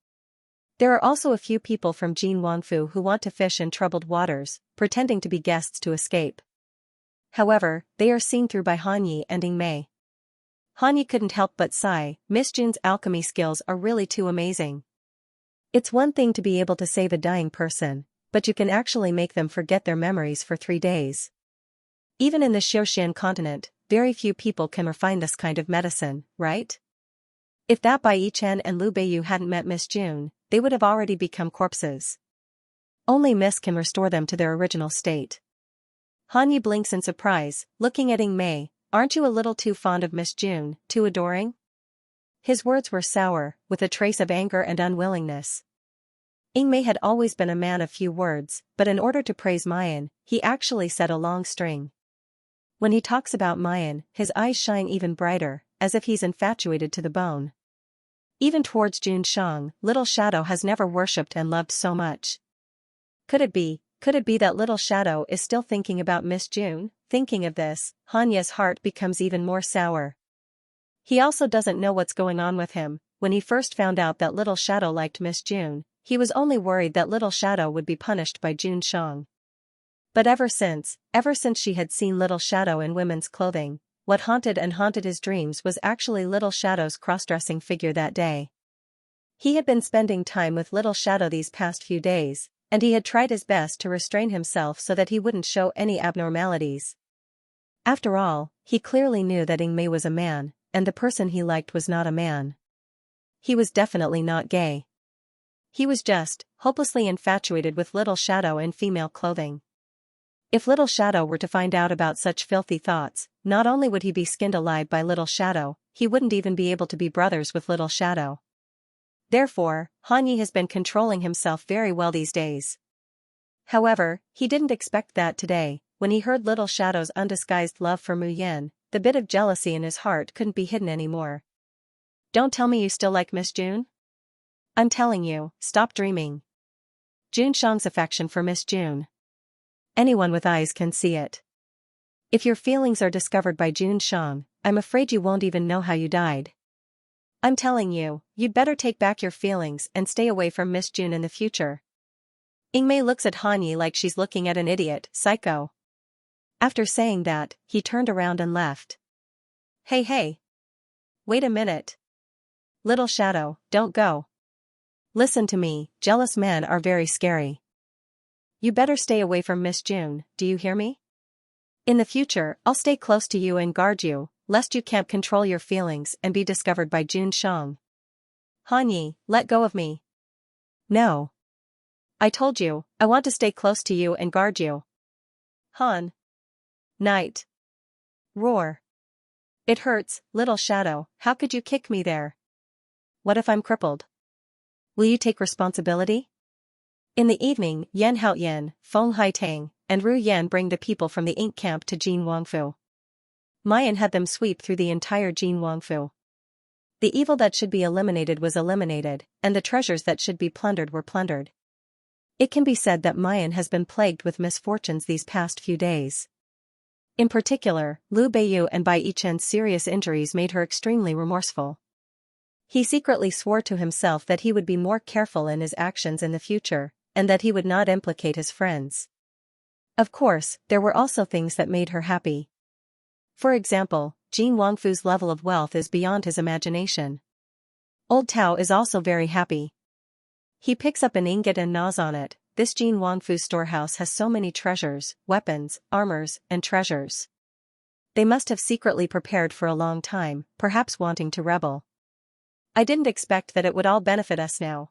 There are also a few people from Jin Wanfu who want to fish in troubled waters, pretending to be guests to escape. However, they are seen through by Han Yi and Ing Mei. Han Yi couldn't help but sigh. Miss Jun's alchemy skills are really too amazing. It's one thing to be able to save a dying person, but you can actually make them forget their memories for 3 days. Even in the Xiaoxian continent, very few people can refine this kind of medicine, right? If that Bai Yichen and Liu Beiyu hadn't met Miss Jun, they would have already become corpses. Only Miss can restore them to their original state. Han Yi blinks in surprise, looking at Ing Mei. Aren't you a little too fond of Miss Jun, too adoring? His words were sour, with a trace of anger and unwillingness. Ing Mei had always been a man of few words, but in order to praise Mayan, he actually said a long string. When he talks about Mayan, his eyes shine even brighter, as if he's infatuated to the bone. Even towards Jun Shang, Little Shadow has never worshipped and loved so much. Could it be that Little Shadow is still thinking about Miss June? Thinking of this, Hanya's heart becomes even more sour. He also doesn't know what's going on with him. When he first found out that Little Shadow liked Miss June, he was only worried that Little Shadow would be punished by Jun Shang. But ever since she had seen Little Shadow in women's clothing, what haunted his dreams was actually Little Shadow's cross-dressing figure that day. He had been spending time with Little Shadow these past few days, and he had tried his best to restrain himself so that he wouldn't show any abnormalities. After all, he clearly knew that Mei was a man, and the person he liked was not a man. He was definitely not gay. He was just hopelessly infatuated with Little Shadow in female clothing. If Little Shadow were to find out about such filthy thoughts, not only would he be skinned alive by Little Shadow, he wouldn't even be able to be brothers with Little Shadow. Therefore, Hanyi has been controlling himself very well these days. However, he didn't expect that today. When he heard Little Shadow's undisguised love for Mu Yan, the bit of jealousy in his heart couldn't be hidden anymore. Don't tell me you still like Miss June? I'm telling you, stop dreaming. Jun Shang's affection for Miss June. Anyone with eyes can see it. If your feelings are discovered by Jun Shang, I'm afraid you won't even know how you died. I'm telling you, you'd better take back your feelings and stay away from Miss June in the future. Mei looks at Hanyi like she's looking at an idiot, psycho. After saying that, he turned around and left. Hey. Wait a minute. Little Shadow, don't go. Listen to me, jealous men are very scary. You better stay away from Miss June, do you hear me? In the future, I'll stay close to you and guard you, lest you can't control your feelings and be discovered by Jun Shang. Hanyi, let go of me. No. I told you, I want to stay close to you and guard you. Han. Night. Roar. It hurts, Little Shadow, how could you kick me there? What if I'm crippled? Will you take responsibility? In the evening, Yan Haoyan, Feng Haitang, and Ru Yan bring the people from the ink camp to Jin Wangfu. Mayan had them sweep through the entire Jin Wangfu. The evil that should be eliminated was eliminated, and the treasures that should be plundered were plundered. It can be said that Mayan has been plagued with misfortunes these past few days. In particular, Liu Beiyu and Bai Yichen's serious injuries made her extremely remorseful. He secretly swore to himself that he would be more careful in his actions in the future, and that he would not implicate his friends. Of course, there were also things that made her happy. For example, Jin Wangfu's level of wealth is beyond his imagination. Old Tao is also very happy. He picks up an ingot and gnaws on it. This Jin Wangfu storehouse has so many treasures, weapons, armors, and treasures. They must have secretly prepared for a long time, perhaps wanting to rebel. I didn't expect that it would all benefit us now.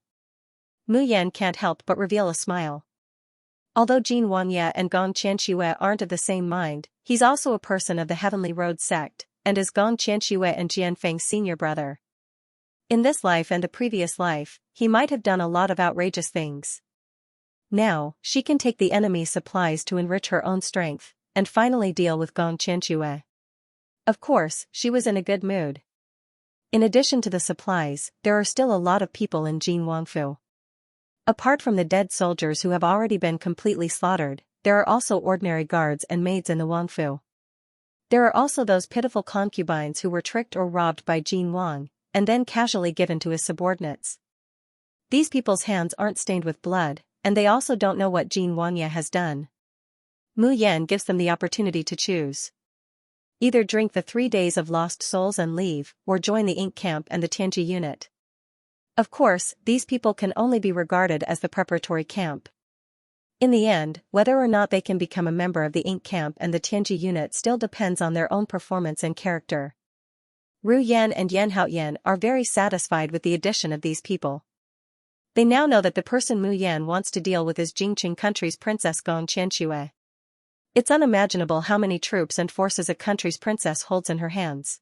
Mu Yan can't help but reveal a smile. Although Jin Wangye and Gong Qianxue aren't of the same mind, he's also a person of the Heavenly Road sect, and is Gong Qianxue and Jianfeng's senior brother. In this life and the previous life, he might have done a lot of outrageous things. Now, she can take the enemy's supplies to enrich her own strength, and finally deal with Gong Qianxue. Of course, she was in a good mood. In addition to the supplies, there are still a lot of people in Jin Wangfu. Apart from the dead soldiers who have already been completely slaughtered, there are also ordinary guards and maids in the Wangfu. There are also those pitiful concubines who were tricked or robbed by Jin Wang, and then casually given to his subordinates. These people's hands aren't stained with blood, and they also don't know what Jin Wangye has done. Mu Yan gives them the opportunity to choose. Either drink the 3 days of lost souls and leave, or join the ink camp and the Tianji unit. Of course, these people can only be regarded as the preparatory camp. In the end, whether or not they can become a member of the ink camp and the Tianji unit still depends on their own performance and character. Ru Yan and Yan Haoyan are very satisfied with the addition of these people. They now know that the person Mu Yan wants to deal with is Jingqing country's princess Gong Qianxue. It's unimaginable how many troops and forces a country's princess holds in her hands.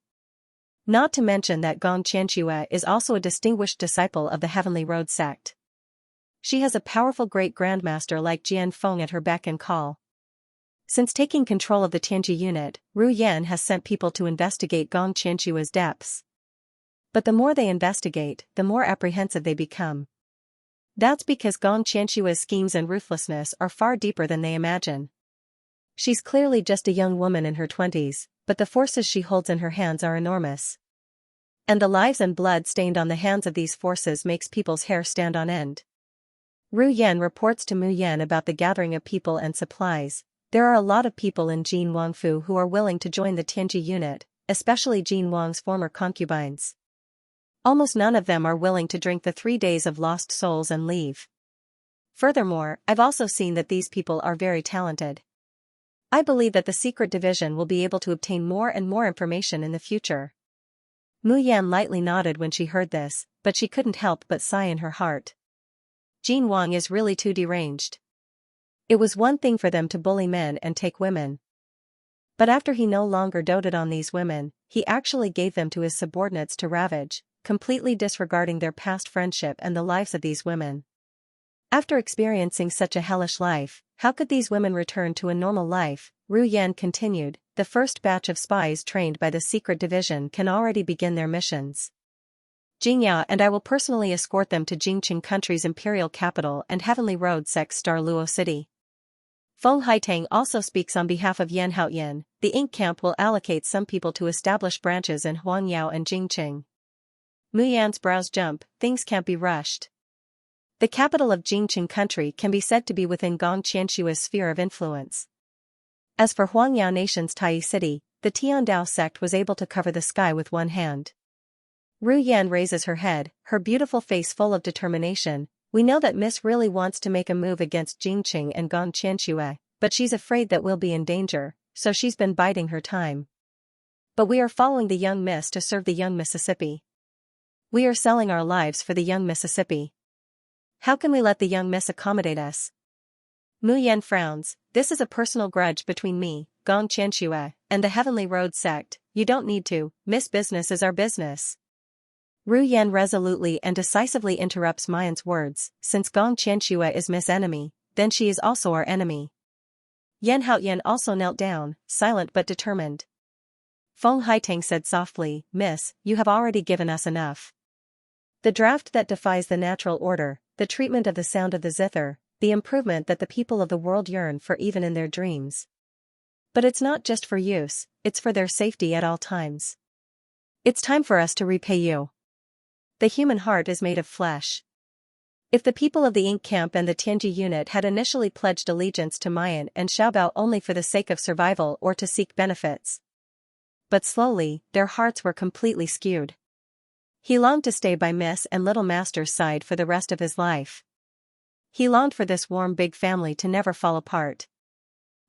Not to mention that Gong Qianxue is also a distinguished disciple of the Heavenly Road sect. She has a powerful great-grandmaster like Jian Feng at her beck and call. Since taking control of the Tianji unit, Ru Yan has sent people to investigate Gong Qianxue's depths. But the more they investigate, the more apprehensive they become. That's because Gong Qianshua's schemes and ruthlessness are far deeper than they imagine. She's clearly just a young woman in her 20s, but the forces she holds in her hands are enormous. And the lives and blood stained on the hands of these forces makes people's hair stand on end. Ru Yan reports to Mu Yan about the gathering of people and supplies. There are a lot of people in Jin Wangfu who are willing to join the Tianji unit, especially Jin Wang's former concubines. Almost none of them are willing to drink the 3 days of lost souls and leave. Furthermore, I've also seen that these people are very talented. I believe that the secret division will be able to obtain more and more information in the future. Mu Yan lightly nodded when she heard this, but she couldn't help but sigh in her heart. Jin Wang is really too deranged. It was one thing for them to bully men and take women. But after he no longer doted on these women, he actually gave them to his subordinates to ravage, completely disregarding their past friendship and the lives of these women. After experiencing such a hellish life, how could these women return to a normal life? Ru Yan continued, the first batch of spies trained by the secret division can already begin their missions. Jingya and I will personally escort them to Jingqing country's imperial capital and Heavenly Road sect Star Luo City. Feng Haitang also speaks on behalf of Yan Haoyan. The ink camp will allocate some people to establish branches in Huangyao and Jingqing. Mu Yan's brows jump, things can't be rushed. The capital of Jingqing country can be said to be within Gong Qianshua's sphere of influence. As for Huangyao nation's Tai city, the Tiandao sect was able to cover the sky with one hand. Ru Yan raises her head, her beautiful face full of determination. We know that Miss really wants to make a move against Jingqing and Gong Qianshua, but she's afraid that we'll be in danger, so she's been biding her time. But we are following the young Miss to serve the young Mississippi. We are selling our lives for the young Mississippi. How can we let the young Miss accommodate us? Mu Yan frowns, this is a personal grudge between me, Gong Qianshua, and the Heavenly Road sect. You don't need to, Miss, business is our business. Ru Yan resolutely and decisively interrupts Mayan's words, since Gong Qianshua is Miss' enemy, then she is also our enemy. Yan Haoyan also knelt down, silent but determined. Feng Haitang said softly, Miss, you have already given us enough. The draft that defies the natural order, the treatment of the sound of the zither, the improvement that the people of the world yearn for even in their dreams. But it's not just for use, it's for their safety at all times. It's time for us to repay you. The human heart is made of flesh. If the people of the Ink Camp and the Tianji unit had initially pledged allegiance to Mayan and Xiaobao only for the sake of survival or to seek benefits. But slowly, their hearts were completely skewed. He longed to stay by Miss and Little Master's side for the rest of his life. He longed for this warm big family to never fall apart.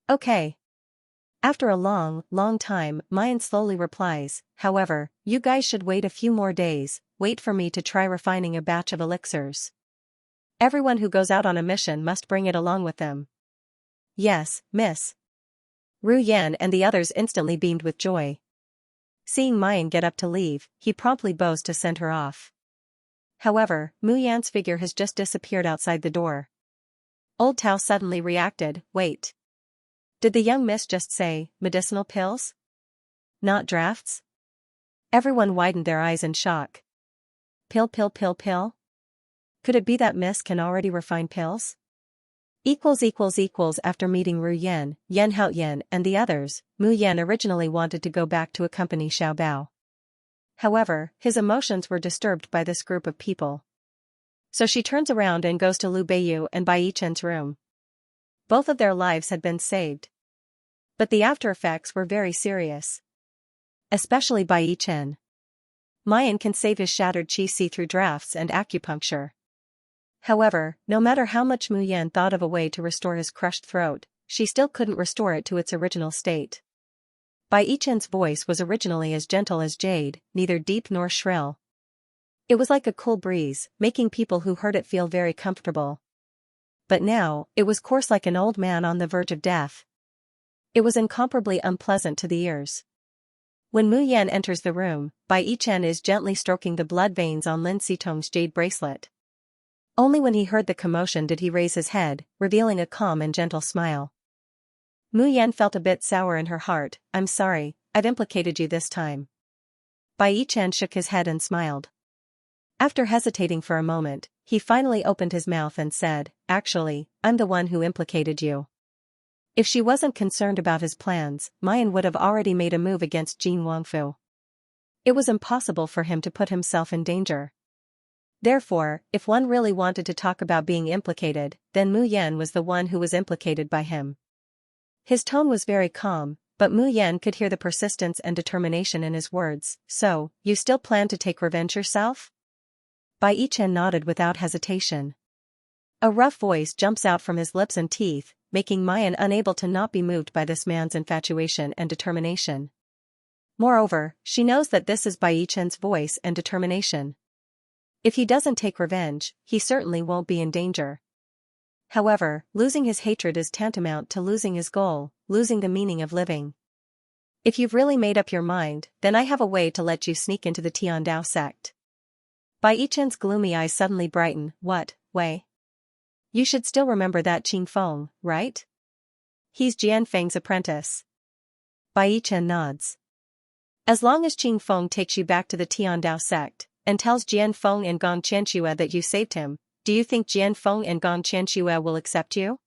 Okay. After a long, long time, Mayan slowly replies, however, you guys should wait a few more days, wait for me to try refining a batch of elixirs. Everyone who goes out on a mission must bring it along with them. Yes, Miss. Ru Yan and the others instantly beamed with joy. Seeing Mayan get up to leave, he promptly bows to send her off. However, Mu Yan's figure has just disappeared outside the door. Old Tao suddenly reacted, wait. Did the young miss just say, medicinal pills? Not drafts? Everyone widened their eyes in shock. Pill. Could it be that Miss can already refine pills? After meeting Ru Yan, Yan Haoyan and the others, Mu Yan originally wanted to go back to accompany Xiaobao. However, his emotions were disturbed by this group of people. So she turns around and goes to Liu Beiyu and Bai Yichen's room. Both of their lives had been saved. But the after effects were very serious. Especially Bai Yichen. Mayan can save his shattered qi through drafts and acupuncture. However, no matter how much Mu Yan thought of a way to restore his crushed throat, she still couldn't restore it to its original state. Bai Yichen's voice was originally as gentle as jade, neither deep nor shrill. It was like a cool breeze, making people who heard it feel very comfortable. But now, it was coarse like an old man on the verge of death. It was incomparably unpleasant to the ears. When Mu Yan enters the room, Bai Yichen is gently stroking the blood veins on Lin Sitong's jade bracelet. Only when he heard the commotion did he raise his head, revealing a calm and gentle smile. Mu Yan felt a bit sour in her heart, I'm sorry, I've implicated you this time. Bai Yichen shook his head and smiled. After hesitating for a moment, he finally opened his mouth and said, "Actually, I'm the one who implicated you." If she wasn't concerned about his plans, Mayan would have already made a move against Jin Wangfu. It was impossible for him to put himself in danger. Therefore, if one really wanted to talk about being implicated, then Mu Yan was the one who was implicated by him. His tone was very calm, but Mu Yan could hear the persistence and determination in his words. "So, you still plan to take revenge yourself?" Bai Yichen nodded without hesitation. A rough voice jumps out from his lips and teeth, making Mayan unable to not be moved by this man's infatuation and determination. Moreover, she knows that this is Bai Yichen's voice and determination. If he doesn't take revenge, he certainly won't be in danger. However, losing his hatred is tantamount to losing his goal, losing the meaning of living. If you've really made up your mind, then I have a way to let you sneak into the Tiandao sect. Bai Yichen's gloomy eyes suddenly brighten. "What way?" "You should still remember that Qing Feng, right? He's Jian Feng's apprentice." Bai Yichen nods. "As long as Qing Feng takes you back to the Tiandao sect, and tells Jian Feng and Gong Qianxia that you saved him, do you think Jian Feng and Gong Qianxia will accept you?"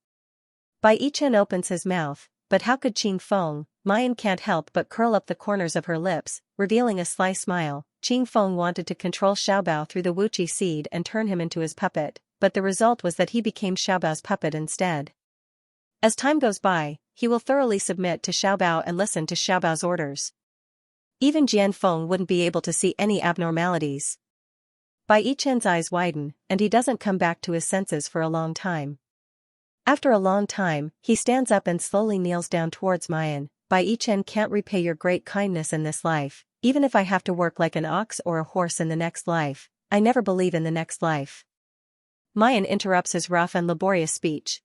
Bai Yichen opens his mouth, but how could Qing Feng? Mayan can't help but curl up the corners of her lips, revealing a sly smile. Qing Feng wanted to control Xiaobao through the Wuqi seed and turn him into his puppet, but the result was that he became Xiaobao's puppet instead. As time goes by, he will thoroughly submit to Xiaobao and listen to Xiaobao's orders. Even Jian Feng wouldn't be able to see any abnormalities. Bai Yichen's eyes widen, and he doesn't come back to his senses for a long time. After a long time, he stands up and slowly kneels down towards Mayan. "Bai Yichen can't repay your great kindness in this life, even if I have to work like an ox or a horse in the next life. I never believe in the next life." Mayan interrupts his rough and laborious speech.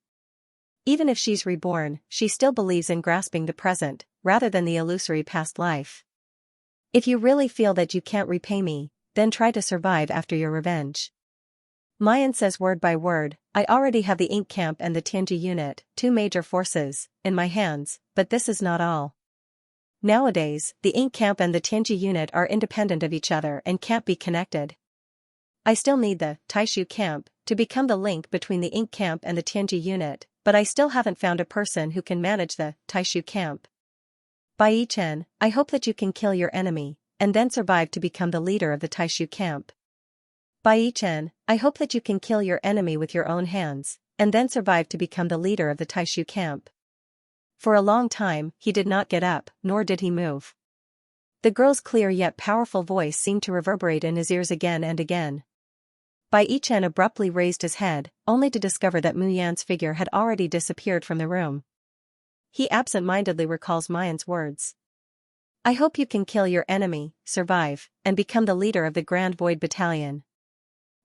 Even if she's reborn, she still believes in grasping the present, rather than the illusory past life. "If you really feel that you can't repay me, then try to survive after your revenge." Mayan says word by word, "I already have the Ink Camp and the Tianji unit, two major forces, in my hands, but this is not all. Nowadays, the Ink Camp and the Tianji unit are independent of each other and can't be connected. I still need the Taishu Camp to become the link between the Ink Camp and the Tianji unit, but I still haven't found a person who can manage the Taishu Camp. Bai Yichen, I hope that you can kill your enemy, and then survive to become the leader of the Taishu Camp. Bai Yichen, I hope that you can kill your enemy with your own hands, and then survive to become the leader of the Taishu Camp." For a long time, he did not get up, nor did he move. The girl's clear yet powerful voice seemed to reverberate in his ears again and again. Bai Yichen abruptly raised his head, only to discover that Mu Yan's figure had already disappeared from the room. He absent-mindedly recalls Mayan's words. "I hope you can kill your enemy, survive, and become the leader of the Grand Void Battalion."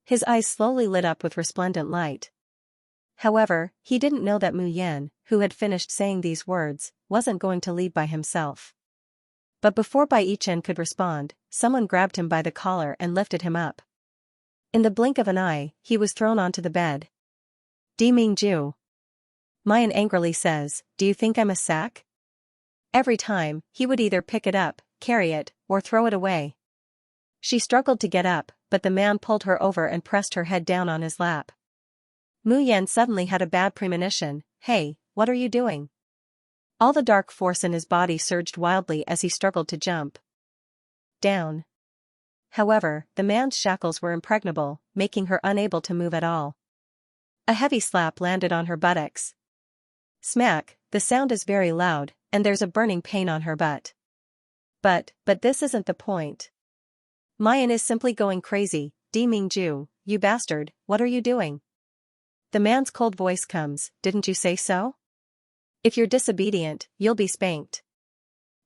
His eyes slowly lit up with resplendent light. However, he didn't know that Mu Yan, who had finished saying these words, wasn't going to leave by himself. But before Bai Yichen could respond, someone grabbed him by the collar and lifted him up. In the blink of an eye, he was thrown onto the bed. "Di Mingju." Mayan angrily says, "Do you think I'm a sack?" Every time, he would either pick it up, carry it, or throw it away. She struggled to get up, but the man pulled her over and pressed her head down on his lap. Mu Yan suddenly had a bad premonition. "Hey, what are you doing?" All the dark force in his body surged wildly as he struggled to jump down. However, the man's shackles were impregnable, making her unable to move at all. A heavy slap landed on her buttocks. Smack, the sound is very loud, and there's a burning pain on her butt. But this isn't the point. Mayan is simply going crazy. "Di Mingju, you bastard, what are you doing?" The man's cold voice comes, "Didn't you say so? If you're disobedient, you'll be spanked."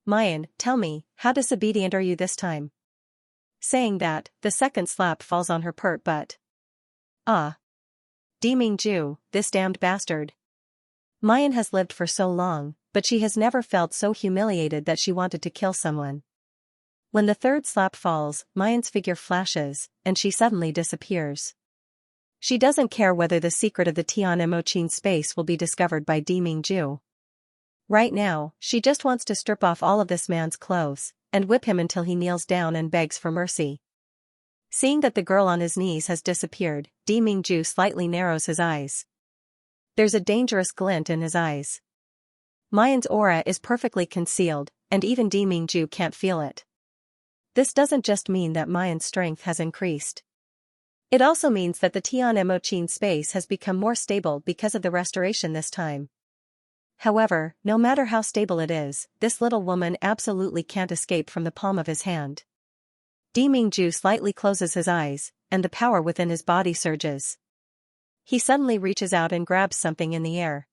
"Mayan, tell me, how disobedient are you this time?" Saying that, the second slap falls on her pert butt. "Ah. Di Mingju, this damned bastard." Mayan has lived for so long, but she has never felt so humiliated that she wanted to kill someone. When the third slap falls, Mayan's figure flashes, and she suddenly disappears. She doesn't care whether the secret of the Tian Emochin space will be discovered by Di Mingju. Right now, she just wants to strip off all of this man's clothes, and whip him until he kneels down and begs for mercy. Seeing that the girl on his knees has disappeared, Di Mingju slightly narrows his eyes. There's a dangerous glint in his eyes. Mayan's aura is perfectly concealed, and even Di Mingju can't feel it. This doesn't just mean that Mayan's strength has increased. It also means that the Tian Emochin space has become more stable because of the restoration this time. However, no matter how stable it is, this little woman absolutely can't escape from the palm of his hand. Di Mingju slightly closes his eyes, and the power within his body surges. He suddenly reaches out and grabs something in the air.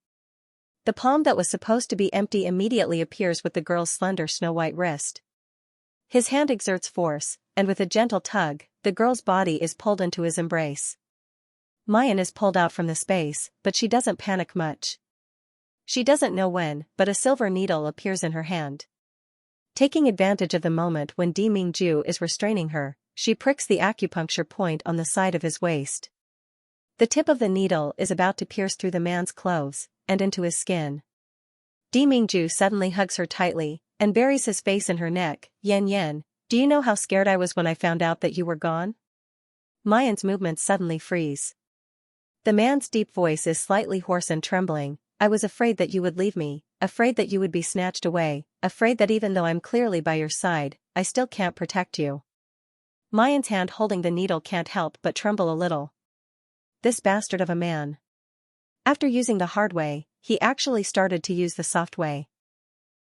The palm that was supposed to be empty immediately appears with the girl's slender snow-white wrist. His hand exerts force, and with a gentle tug, the girl's body is pulled into his embrace. Mayan is pulled out from the space, but she doesn't panic much. She doesn't know when, but a silver needle appears in her hand. Taking advantage of the moment when Di Mingju is restraining her, she pricks the acupuncture point on the side of his waist. The tip of the needle is about to pierce through the man's clothes, and into his skin. Di Mingju suddenly hugs her tightly, and buries his face in her neck. Yan, do you know how scared I was when I found out that you were gone? Mayan's movements suddenly freeze. The man's deep voice is slightly hoarse and trembling. I was afraid that you would leave me, afraid that you would be snatched away, afraid that even though I'm clearly by your side, I still can't protect you. Mayan's hand holding the needle can't help but tremble a little. This bastard of a man. After using the hard way, he actually started to use the soft way.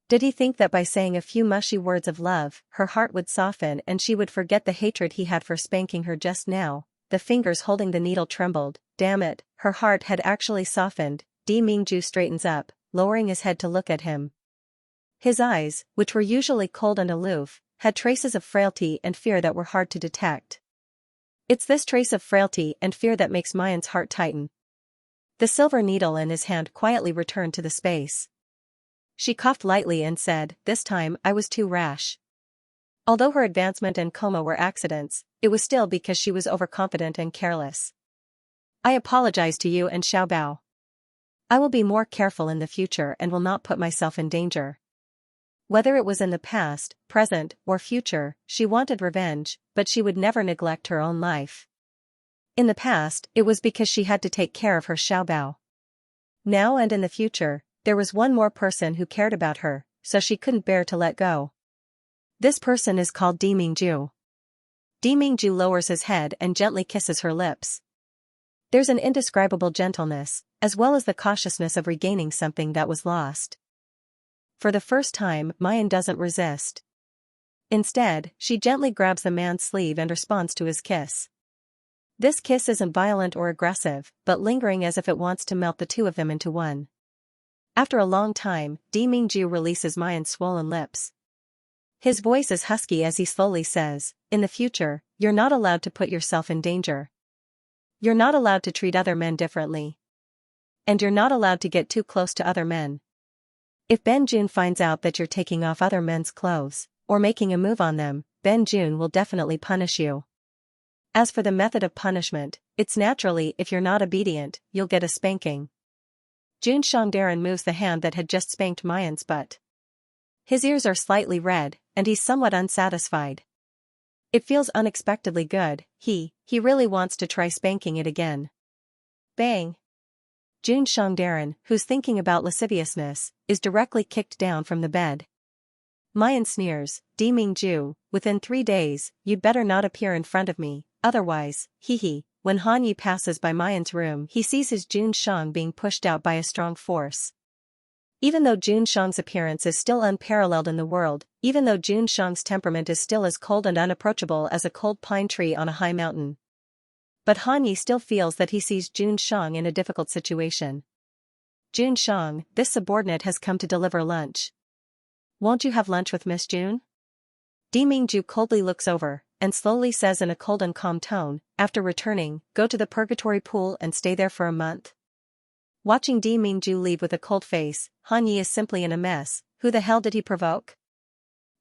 Did he think that by saying a few mushy words of love, her heart would soften and she would forget the hatred he had for spanking her just now? The fingers holding the needle trembled. Damn it, her heart had actually softened. Di Mingju straightens up, lowering his head to look at him. His eyes, which were usually cold and aloof, had traces of frailty and fear that were hard to detect. It's this trace of frailty and fear that makes Mayan's heart tighten. The silver needle in his hand quietly returned to the space. She coughed lightly and said, "This time I was too rash." Although her advancement and coma were accidents, it was still because she was overconfident and careless. "I apologize to you and Xiaobao. I will be more careful in the future and will not put myself in danger." Whether it was in the past, present, or future, she wanted revenge, but she would never neglect her own life. In the past, it was because she had to take care of her Xiaobao. Now and in the future, there was one more person who cared about her, so she couldn't bear to let go. This person is called Di Mingju. Di Mingju lowers his head and gently kisses her lips. There's an indescribable gentleness, as well as the cautiousness of regaining something that was lost. For the first time, Mayan doesn't resist. Instead, she gently grabs the man's sleeve and responds to his kiss. This kiss isn't violent or aggressive, but lingering as if it wants to melt the two of them into one. After a long time, Di Mingju releases Mayan's swollen lips. His voice is husky as he slowly says, "In the future, you're not allowed to put yourself in danger. You're not allowed to treat other men differently. And you're not allowed to get too close to other men. If Ben Jun finds out that you're taking off other men's clothes, or making a move on them, Ben Jun will definitely punish you. As for the method of punishment, it's naturally if you're not obedient, you'll get a spanking." Jun Shangdaran moves the hand that had just spanked Mayan's butt. His ears are slightly red, and he's somewhat unsatisfied. It feels unexpectedly good. He really wants to try spanking it again. Bang! Jun Shangdaran, who's thinking about lasciviousness, is directly kicked down from the bed. Mayan sneers, "Di Mingju, within 3 days, you'd better not appear in front of me, otherwise, hee." When Han Yi passes by Mayan's room, he sees his Jun Shang being pushed out by a strong force. Even though Jun Shang's appearance is still unparalleled in the world, even though Jun Shang's temperament is still as cold and unapproachable as a cold pine tree on a high mountain. But Han Yi still feels that he sees Jun Shang in a difficult situation. "Jun Shang, this subordinate has come to deliver lunch. Won't you have lunch with Miss Jun?" Di Mingju coldly looks over, and slowly says in a cold and calm tone, "After returning, go to the purgatory pool and stay there for a month." Watching Di Mingju leave with a cold face, Han Yi is simply in a mess. Who the hell did he provoke?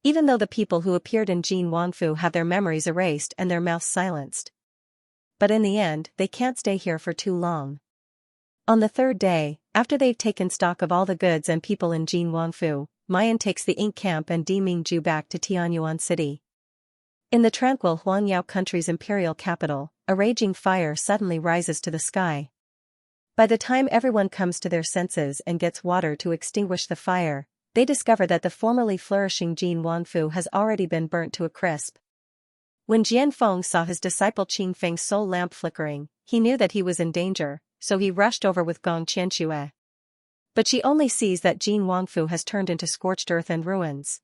Even though the people who appeared in Jin Wangfu have their memories erased and their mouths silenced. But in the end, they can't stay here for too long. On the 3rd day, after they've taken stock of all the goods and people in Jin Wangfu, Mayan takes the ink camp and Di Mingju back to Tianyuan City. In the tranquil Huangyao country's imperial capital, a raging fire suddenly rises to the sky. By the time everyone comes to their senses and gets water to extinguish the fire, they discover that the formerly flourishing Jin Wangfu has already been burnt to a crisp. When Jianfeng saw his disciple Qing Feng's soul lamp flickering, he knew that he was in danger, so he rushed over with Gong Qianxue. But she only sees that Jin Wangfu has turned into scorched earth and ruins.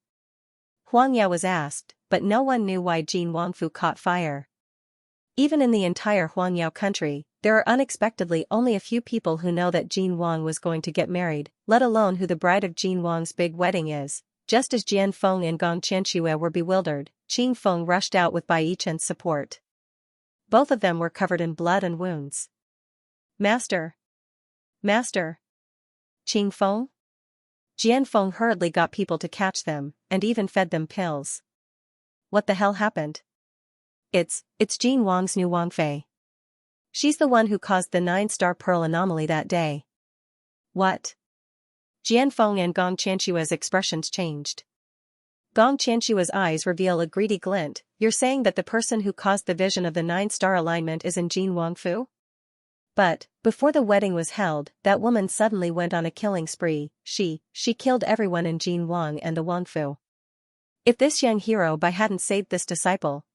Huang Yao was asked, but no one knew why Jin Wangfu caught fire. Even in the entire Huangyao country, there are unexpectedly only a few people who know that Jin Wang was going to get married, let alone who the bride of Jin Wang's big wedding is. Just as Jian Feng and Gong Qianxue were bewildered, Qing Feng rushed out with Bai Yichen's support. Both of them were covered in blood and wounds. Master! Master! Qing Feng? Jian Feng hurriedly got people to catch them, and even fed them pills. What the hell happened? It's Jin Wang's new Wang Fei. She's the one who caused the 9-star pearl anomaly that day. What? Jian Feng and Gong Qianshue's expressions changed. Gong Qianshue's eyes reveal a greedy glint. You're saying that the person who caused the vision of the 9-star alignment is in Jin Wangfu? But, before the wedding was held, that woman suddenly went on a killing spree. She killed everyone in Jin Wang and the Wangfu. If this young hero Bai hadn't saved this disciple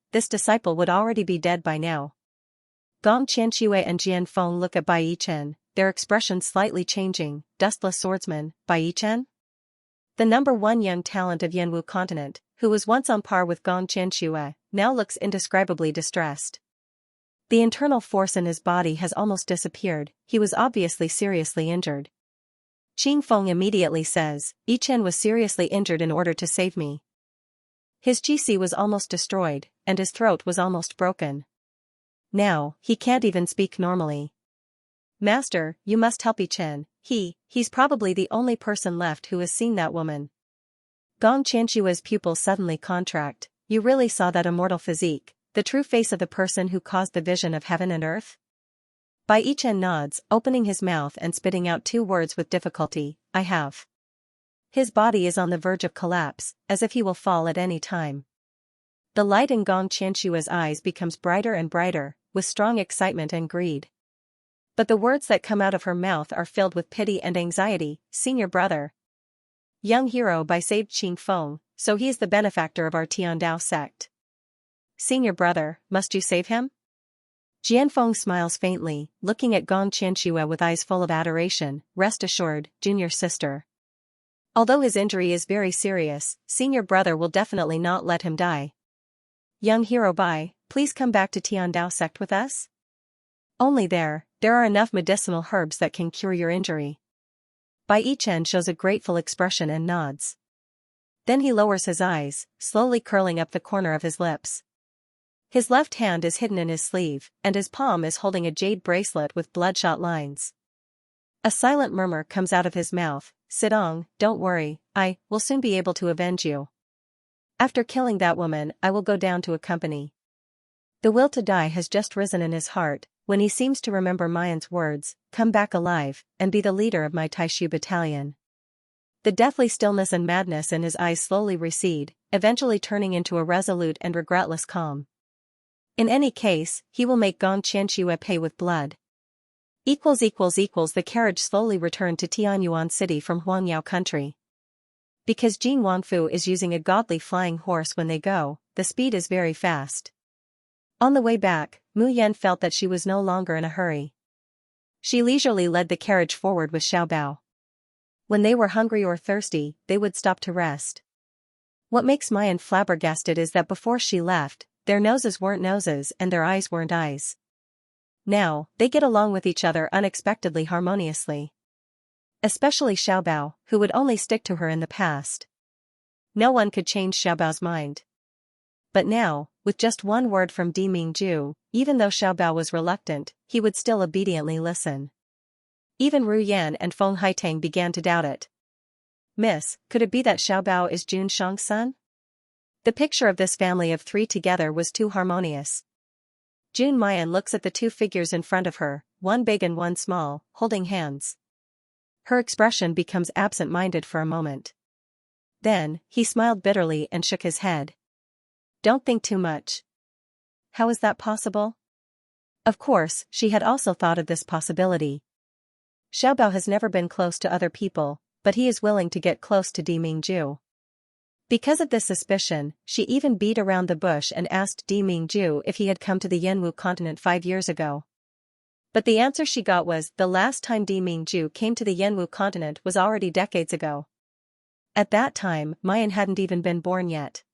would already be dead by now. Gong Qianxue and Jian Feng look at Bai Yichen, their expressions slightly changing. Dustless swordsman, Bai Yichen? The #1 young talent of Yanwu continent, who was once on par with Gong Qianxue, now looks indescribably distressed. The internal force in his body has almost disappeared. He was obviously seriously injured. Qing Feng immediately says, Yichen was seriously injured in order to save me. His qi was almost destroyed, and his throat was almost broken. Now, he can't even speak normally. Master, you must help Yichen. He's probably the only person left who has seen that woman. Gong Qianshue's pupils suddenly contract. You really saw that immortal physique, the true face of the person who caused the vision of heaven and earth? Bai Yichen nods, opening his mouth and spitting out 2 words with difficulty, I have. His body is on the verge of collapse, as if he will fall at any time. The light in Gong Qianshue's eyes becomes brighter and brighter, with strong excitement and greed. But the words that come out of her mouth are filled with pity and anxiety. Senior brother. Young hero Bai saved Qing Feng, so he is the benefactor of our Tiandao sect. Senior brother, must you save him? Jian Feng smiles faintly, looking at Gong Qianxue with eyes full of adoration. Rest assured, junior sister. Although his injury is very serious, senior brother will definitely not let him die. Young hero Bai, please come back to Tiandao sect with us? Only there are enough medicinal herbs that can cure your injury. Bai Yichen shows a grateful expression and nods. Then he lowers his eyes, slowly curling up the corner of his lips. His left hand is hidden in his sleeve, and his palm is holding a jade bracelet with bloodshot lines. A silent murmur comes out of his mouth. Sidong, don't worry, I will soon be able to avenge you. After killing that woman, I will go down to accompany. The will to die has just risen in his heart, when he seems to remember Mayan's words, come back alive, and be the leader of my Taishu battalion. The deathly stillness and madness in his eyes slowly recede, eventually turning into a resolute and regretless calm. In any case, he will make Gong Qianxue pay with blood. The carriage slowly returned to Tianyuan City from Huangyao country. Because Jin Wangfu is using a godly flying horse when they go, the speed is very fast. On the way back, Mu Yan felt that she was no longer in a hurry. She leisurely led the carriage forward with Xiaobao. When they were hungry or thirsty, they would stop to rest. What makes Mayan flabbergasted is that before she left, their noses weren't noses and their eyes weren't eyes. Now, they get along with each other unexpectedly harmoniously. Especially Xiaobao, who would only stick to her in the past. No one could change Xiaobao's mind. But now, with just one word from Di Mingju, even though Xiaobao was reluctant, he would still obediently listen. Even Ru Yan and Feng Haitang began to doubt it. Miss, could it be that Xiaobao is Jun Shang's son? The picture of this family of 3 together was too harmonious. Jun Mayan looks at the 2 figures in front of her, one big and one small, holding hands. Her expression becomes absent-minded for a moment. Then, he smiled bitterly and shook his head. Don't think too much. How is that possible? Of course, she had also thought of this possibility. Xiaobao has never been close to other people, but he is willing to get close to Di Mingju. Because of this suspicion, she even beat around the bush and asked Di Mingju if he had come to the Yanwu continent 5 years ago. But the answer she got was the last time Di Mingju came to the Yanwu continent was already decades ago. At that time, Mayan hadn't even been born yet.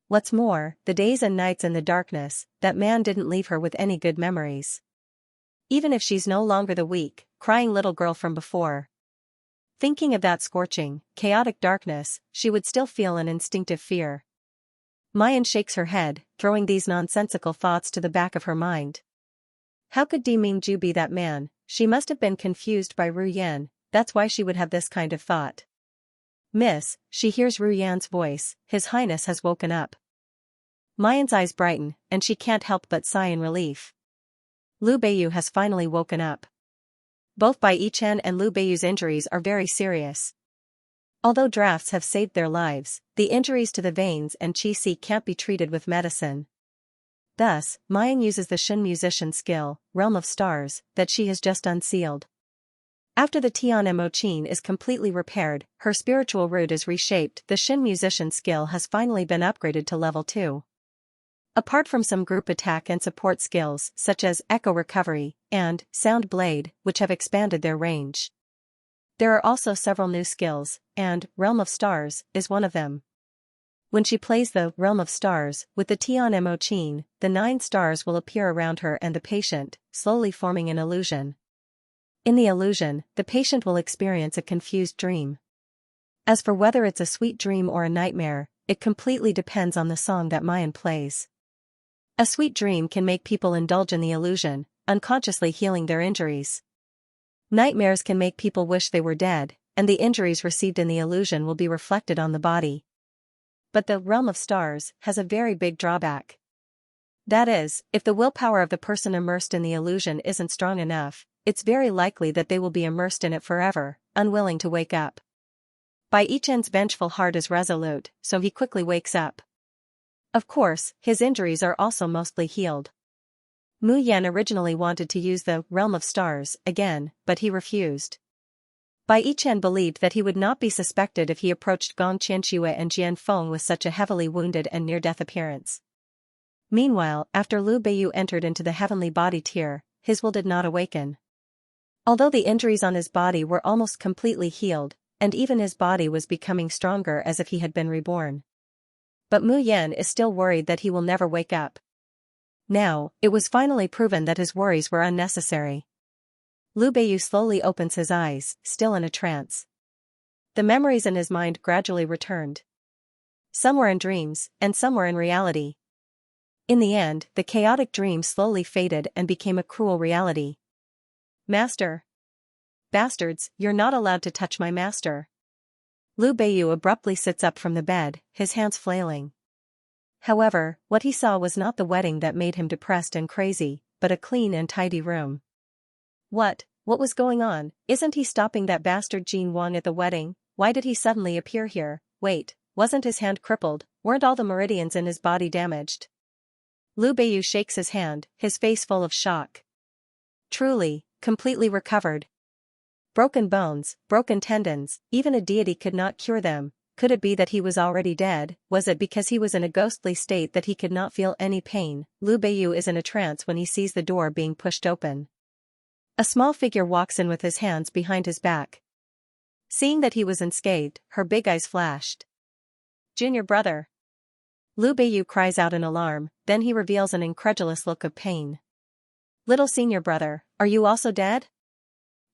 What's more, the days and nights in the darkness, that man didn't leave her with any good memories. Even if she's no longer the weak, crying little girl from before. Thinking of that scorching, chaotic darkness, she would still feel an instinctive fear. Mayan shakes her head, throwing these nonsensical thoughts to the back of her mind. How could Di Mingju be that man? She must have been confused by Ru Yan, that's why she would have this kind of thought. Miss, she hears Ru Yan's voice, His Highness has woken up. Mayan's eyes brighten, and she can't help but sigh in relief. Lu Beiyu has finally woken up. Both Bai Yichen and Lu Beiyu's injuries are very serious. Although drafts have saved their lives, the injuries to the veins and qi can't be treated with medicine. Thus, Mayan uses the Shen musician skill, Realm of Stars, that she has just unsealed. After the Tian Mo Qin is completely repaired, her spiritual root is reshaped, the Shen musician skill has finally been upgraded to level 2. Apart from some group attack and support skills such as Echo Recovery and Sound Blade, which have expanded their range. There are also several new skills, and Realm of Stars is one of them. When she plays the Realm of Stars with the Tian Mo Qin, the 9 stars will appear around her and the patient, slowly forming an illusion. In the illusion, the patient will experience a confused dream. As for whether it's a sweet dream or a nightmare, it completely depends on the song that Mayan plays. A sweet dream can make people indulge in the illusion, unconsciously healing their injuries. Nightmares can make people wish they were dead, and the injuries received in the illusion will be reflected on the body. But the Realm of Stars has a very big drawback. That is, if the willpower of the person immersed in the illusion isn't strong enough, it's very likely that they will be immersed in it forever, unwilling to wake up. Bai Yichen's vengeful heart is resolute, so he quickly wakes up. Of course, his injuries are also mostly healed. Mu Yan originally wanted to use the Realm of Stars again, but he refused. Bai Yichen believed that he would not be suspected if he approached Gong Qianxue and Jian Feng with such a heavily wounded and near-death appearance. Meanwhile, after Lu Beiyu entered into the heavenly body tier, his will did not awaken. Although the injuries on his body were almost completely healed, and even his body was becoming stronger as if he had been reborn. But Mu Yan is still worried that he will never wake up. Now, it was finally proven that his worries were unnecessary. Lu Beiyu slowly opens his eyes, still in a trance. The memories in his mind gradually returned. Some were in dreams, and some were in reality. In the end, the chaotic dream slowly faded and became a cruel reality. Master! Bastards, you're not allowed to touch my master. Lu Beiyu abruptly sits up from the bed, his hands flailing. However, what he saw was not the wedding that made him depressed and crazy, but a clean and tidy room. What was going on? Isn't he stopping that bastard Jin Wang at the wedding? Why did he suddenly appear here? Wait, wasn't his hand crippled? Weren't all the meridians in his body damaged? Lu Beiyu shakes his hand, his face full of shock. Truly, completely recovered. Broken bones, broken tendons, even a deity could not cure them. Could it be that he was already dead? Was it because he was in a ghostly state that he could not feel any pain? Lu Beiyu is in a trance when he sees the door being pushed open. A small figure walks in with his hands behind his back. Seeing that he was unscathed, her big eyes flashed. Junior brother. Lu Beiyu cries out in alarm, then he reveals an incredulous look of pain. Little senior brother, are you also dead?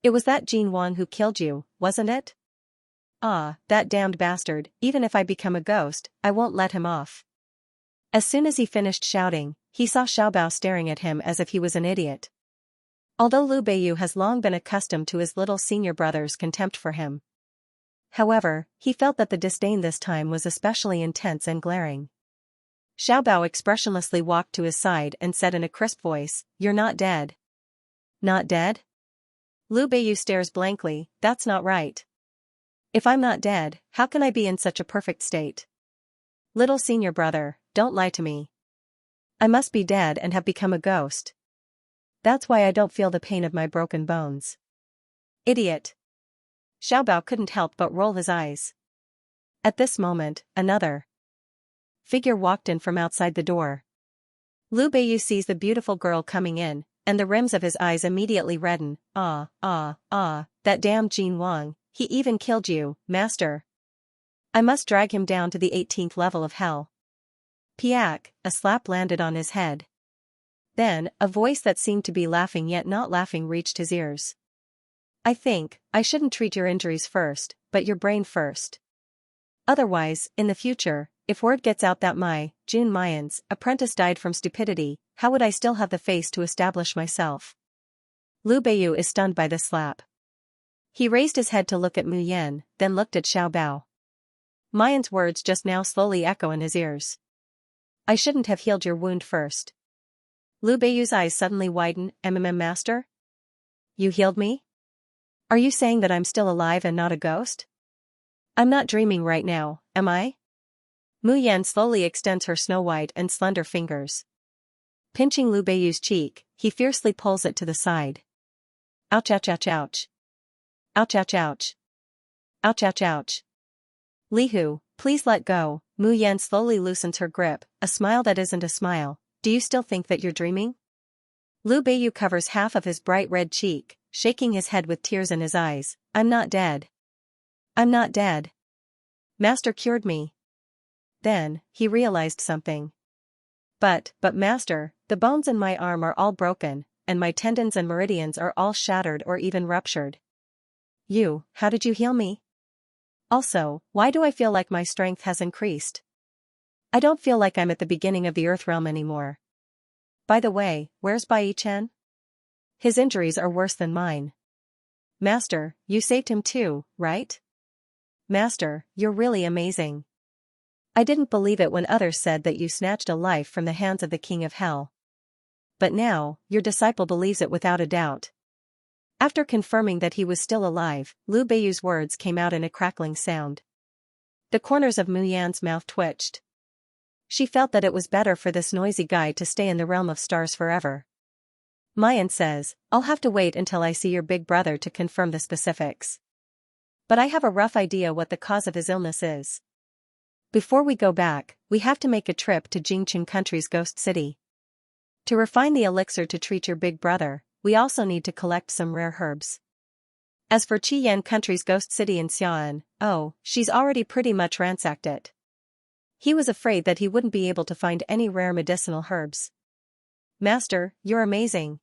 It was that Jin Wang who killed you, wasn't it? Ah, that damned bastard, even if I become a ghost, I won't let him off. As soon as he finished shouting, he saw Xiaobao staring at him as if he was an idiot. Although Lu Beiyu has long been accustomed to his little senior brother's contempt for him. However, he felt that the disdain this time was especially intense and glaring. Xiaobao expressionlessly walked to his side and said in a crisp voice, "You're not dead." Not dead? Lu Beiyu stares blankly, that's not right. If I'm not dead, how can I be in such a perfect state? Little senior brother, don't lie to me. I must be dead and have become a ghost. That's why I don't feel the pain of my broken bones. Idiot. Xiaobao couldn't help but roll his eyes. At this moment, another figure walked in from outside the door. Lu Beiyu sees the beautiful girl coming in, and the rims of his eyes immediately redden. That damn Jin Wang, he even killed you, master. I must drag him down to the 18th level of hell. Piak, a slap landed on his head. Then, a voice that seemed to be laughing yet not laughing reached his ears. I think, I shouldn't treat your injuries first, but your brain first. Otherwise, in the future, if word gets out that my, Jun Mayan's, apprentice died from stupidity, how would I still have the face to establish myself? Lu Beiyu is stunned by this slap. He raised his head to look at Mu Yan, then looked at Xiaobao. Mayan's words just now slowly echo in his ears. I shouldn't have healed your wound first. Lu Beiyu's eyes suddenly widen. Master? You healed me? Are you saying that I'm still alive and not a ghost? I'm not dreaming right now, am I? Mu Yan slowly extends her snow-white and slender fingers. Pinching Lu Beiyu's cheek, he fiercely pulls it to the side. Ouch ouch ouch ouch. Ouch ouch ouch. Ouch ouch ouch. Lihu, please let go. Mu Yan slowly loosens her grip, a smile that isn't a smile. Do you still think that you're dreaming? Lu Beiyu covers half of his bright red cheek, shaking his head with tears in his eyes. I'm not dead. I'm not dead. Master cured me. Then, he realized something. But master, the bones in my arm are all broken, and my tendons and meridians are all shattered or even ruptured. How did you heal me? Also, why do I feel like my strength has increased? I don't feel like I'm at the beginning of the Earth realm anymore. By the way, where's Bai Chen? His injuries are worse than mine. Master, you saved him too, right? Master, you're really amazing. I didn't believe it when others said that you snatched a life from the hands of the King of Hell. But now, your disciple believes it without a doubt. After confirming that he was still alive, Lu Beiyu's words came out in a crackling sound. The corners of Mu Yan's mouth twitched. She felt that it was better for this noisy guy to stay in the realm of stars forever. Mayan says, I'll have to wait until I see your big brother to confirm the specifics. But I have a rough idea what the cause of his illness is. Before we go back, we have to make a trip to Jingqin Country's Ghost City. To refine the elixir to treat your big brother, we also need to collect some rare herbs. As for Qiyan Country's Ghost City in Xi'an, she's already pretty much ransacked it. He was afraid that he wouldn't be able to find any rare medicinal herbs. Master, you're amazing.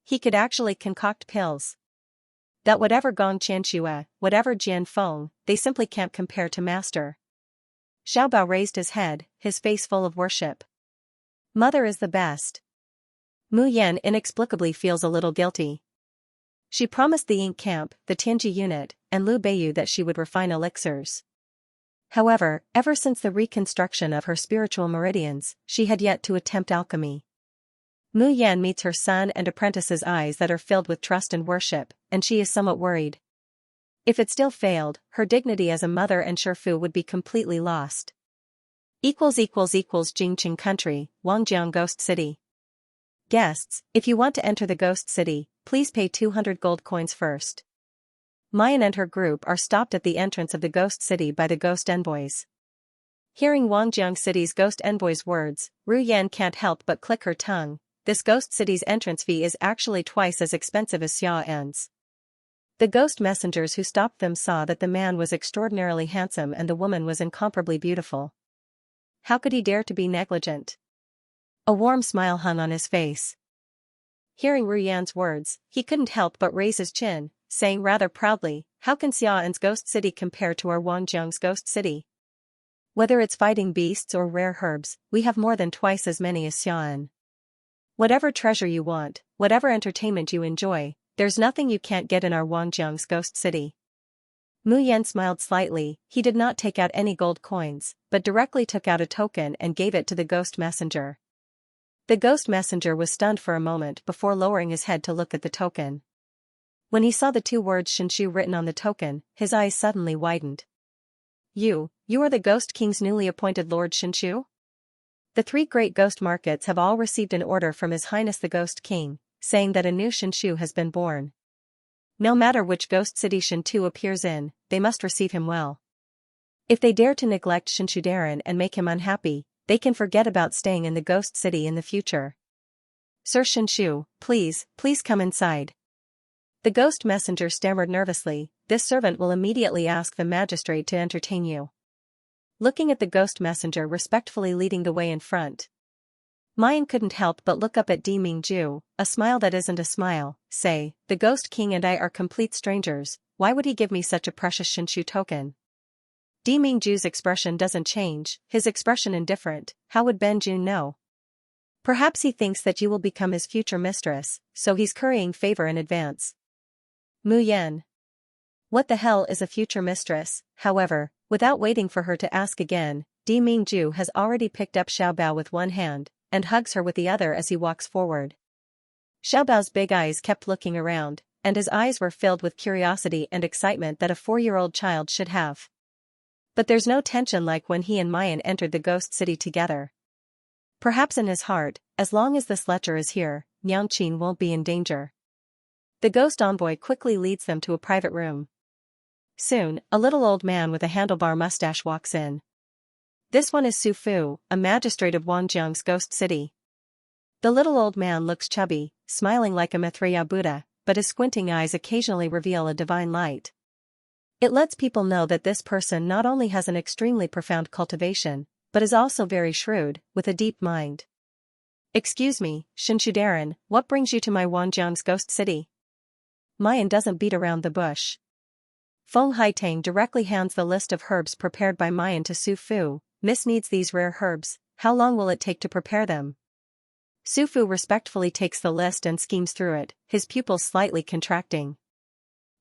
He could actually concoct pills. That whatever Gong Qianxua, whatever Jian Feng, they simply can't compare to Master. Xiaobao raised his head, his face full of worship. Mother is the best. Mu Yan inexplicably feels a little guilty. She promised the ink camp, the Tianji unit, and Lu Beiyu that she would refine elixirs. However, ever since the reconstruction of her spiritual meridians, she had yet to attempt alchemy. Mu Yan meets her son and apprentice's eyes that are filled with trust and worship, and she is somewhat worried. If it still failed, her dignity as a mother and Shifu would be completely lost. Jingqin Country, Wangjiang Ghost City. Guests, if you want to enter the Ghost City, please pay 200 gold coins first. Mayan and her group are stopped at the entrance of the Ghost City by the Ghost Envoys. Hearing Wangjiang City's Ghost Envoy's words, Ru Yan can't help but click her tongue. This Ghost City's entrance fee is actually twice as expensive as Xiaoan's. The ghost messengers who stopped them saw that the man was extraordinarily handsome and the woman was incomparably beautiful. How could he dare to be negligent? A warm smile hung on his face. Hearing Ru Yan's words, he couldn't help but raise his chin, saying rather proudly, how can Xiaoan's Ghost City compare to our Wangjiang's Ghost City? Whether it's fighting beasts or rare herbs, we have more than twice as many as Xiaoan. Whatever treasure you want, whatever entertainment you enjoy, there's nothing you can't get in our Wangjiang's Ghost City. Mu Yan smiled slightly. He did not take out any gold coins, but directly took out a token and gave it to the ghost messenger. The ghost messenger was stunned for a moment before lowering his head to look at the token. When he saw the two words Xianxia written on the token, his eyes suddenly widened. You are the Ghost King's newly appointed Lord Xianxia? The three great ghost markets have all received an order from His Highness the Ghost King, saying that a new Xianxia has been born. No matter which ghost city Xianxia appears in, they must receive him well. If they dare to neglect Xianxia and make him unhappy, they can forget about staying in the ghost city in the future. Sir Xianxia, please come inside. The ghost messenger stammered nervously, this servant will immediately ask the magistrate to entertain you. Looking at the ghost messenger respectfully leading the way in front, Mayan couldn't help but look up at Di Mingju, a smile that isn't a smile, say, the Ghost King and I are complete strangers, why would he give me such a precious Xianxia token? Di Mingju's expression doesn't change, his expression indifferent, how would Ben Jun know? Perhaps he thinks that you will become his future mistress, so he's currying favor in advance. Mu Yan. What the hell is a future mistress? However, without waiting for her to ask again, Di Mingju has already picked up Xiaobao with one hand, and hugs her with the other as he walks forward. Xiaobao's big eyes kept looking around, and his eyes were filled with curiosity and excitement that a 4-year-old child should have. But there's no tension like when he and Mayan entered the ghost city together. Perhaps in his heart, as long as this lecher is here, Nyangqin won't be in danger. The ghost envoy quickly leads them to a private room. Soon, a little old man with a handlebar mustache walks in. This one is Su Fu, a magistrate of Wangjiang's ghost city. The little old man looks chubby, smiling like a Maitreya Buddha, but his squinting eyes occasionally reveal a divine light. It lets people know that this person not only has an extremely profound cultivation, but is also very shrewd, with a deep mind. Excuse me, Xianxia, what brings you to my Wangjiang's ghost city? Mayan doesn't beat around the bush. Feng Haitang directly hands the list of herbs prepared by Mayan to Su Fu. Miss needs these rare herbs, how long will it take to prepare them? Su Fu respectfully takes the list and schemes through it, his pupils slightly contracting.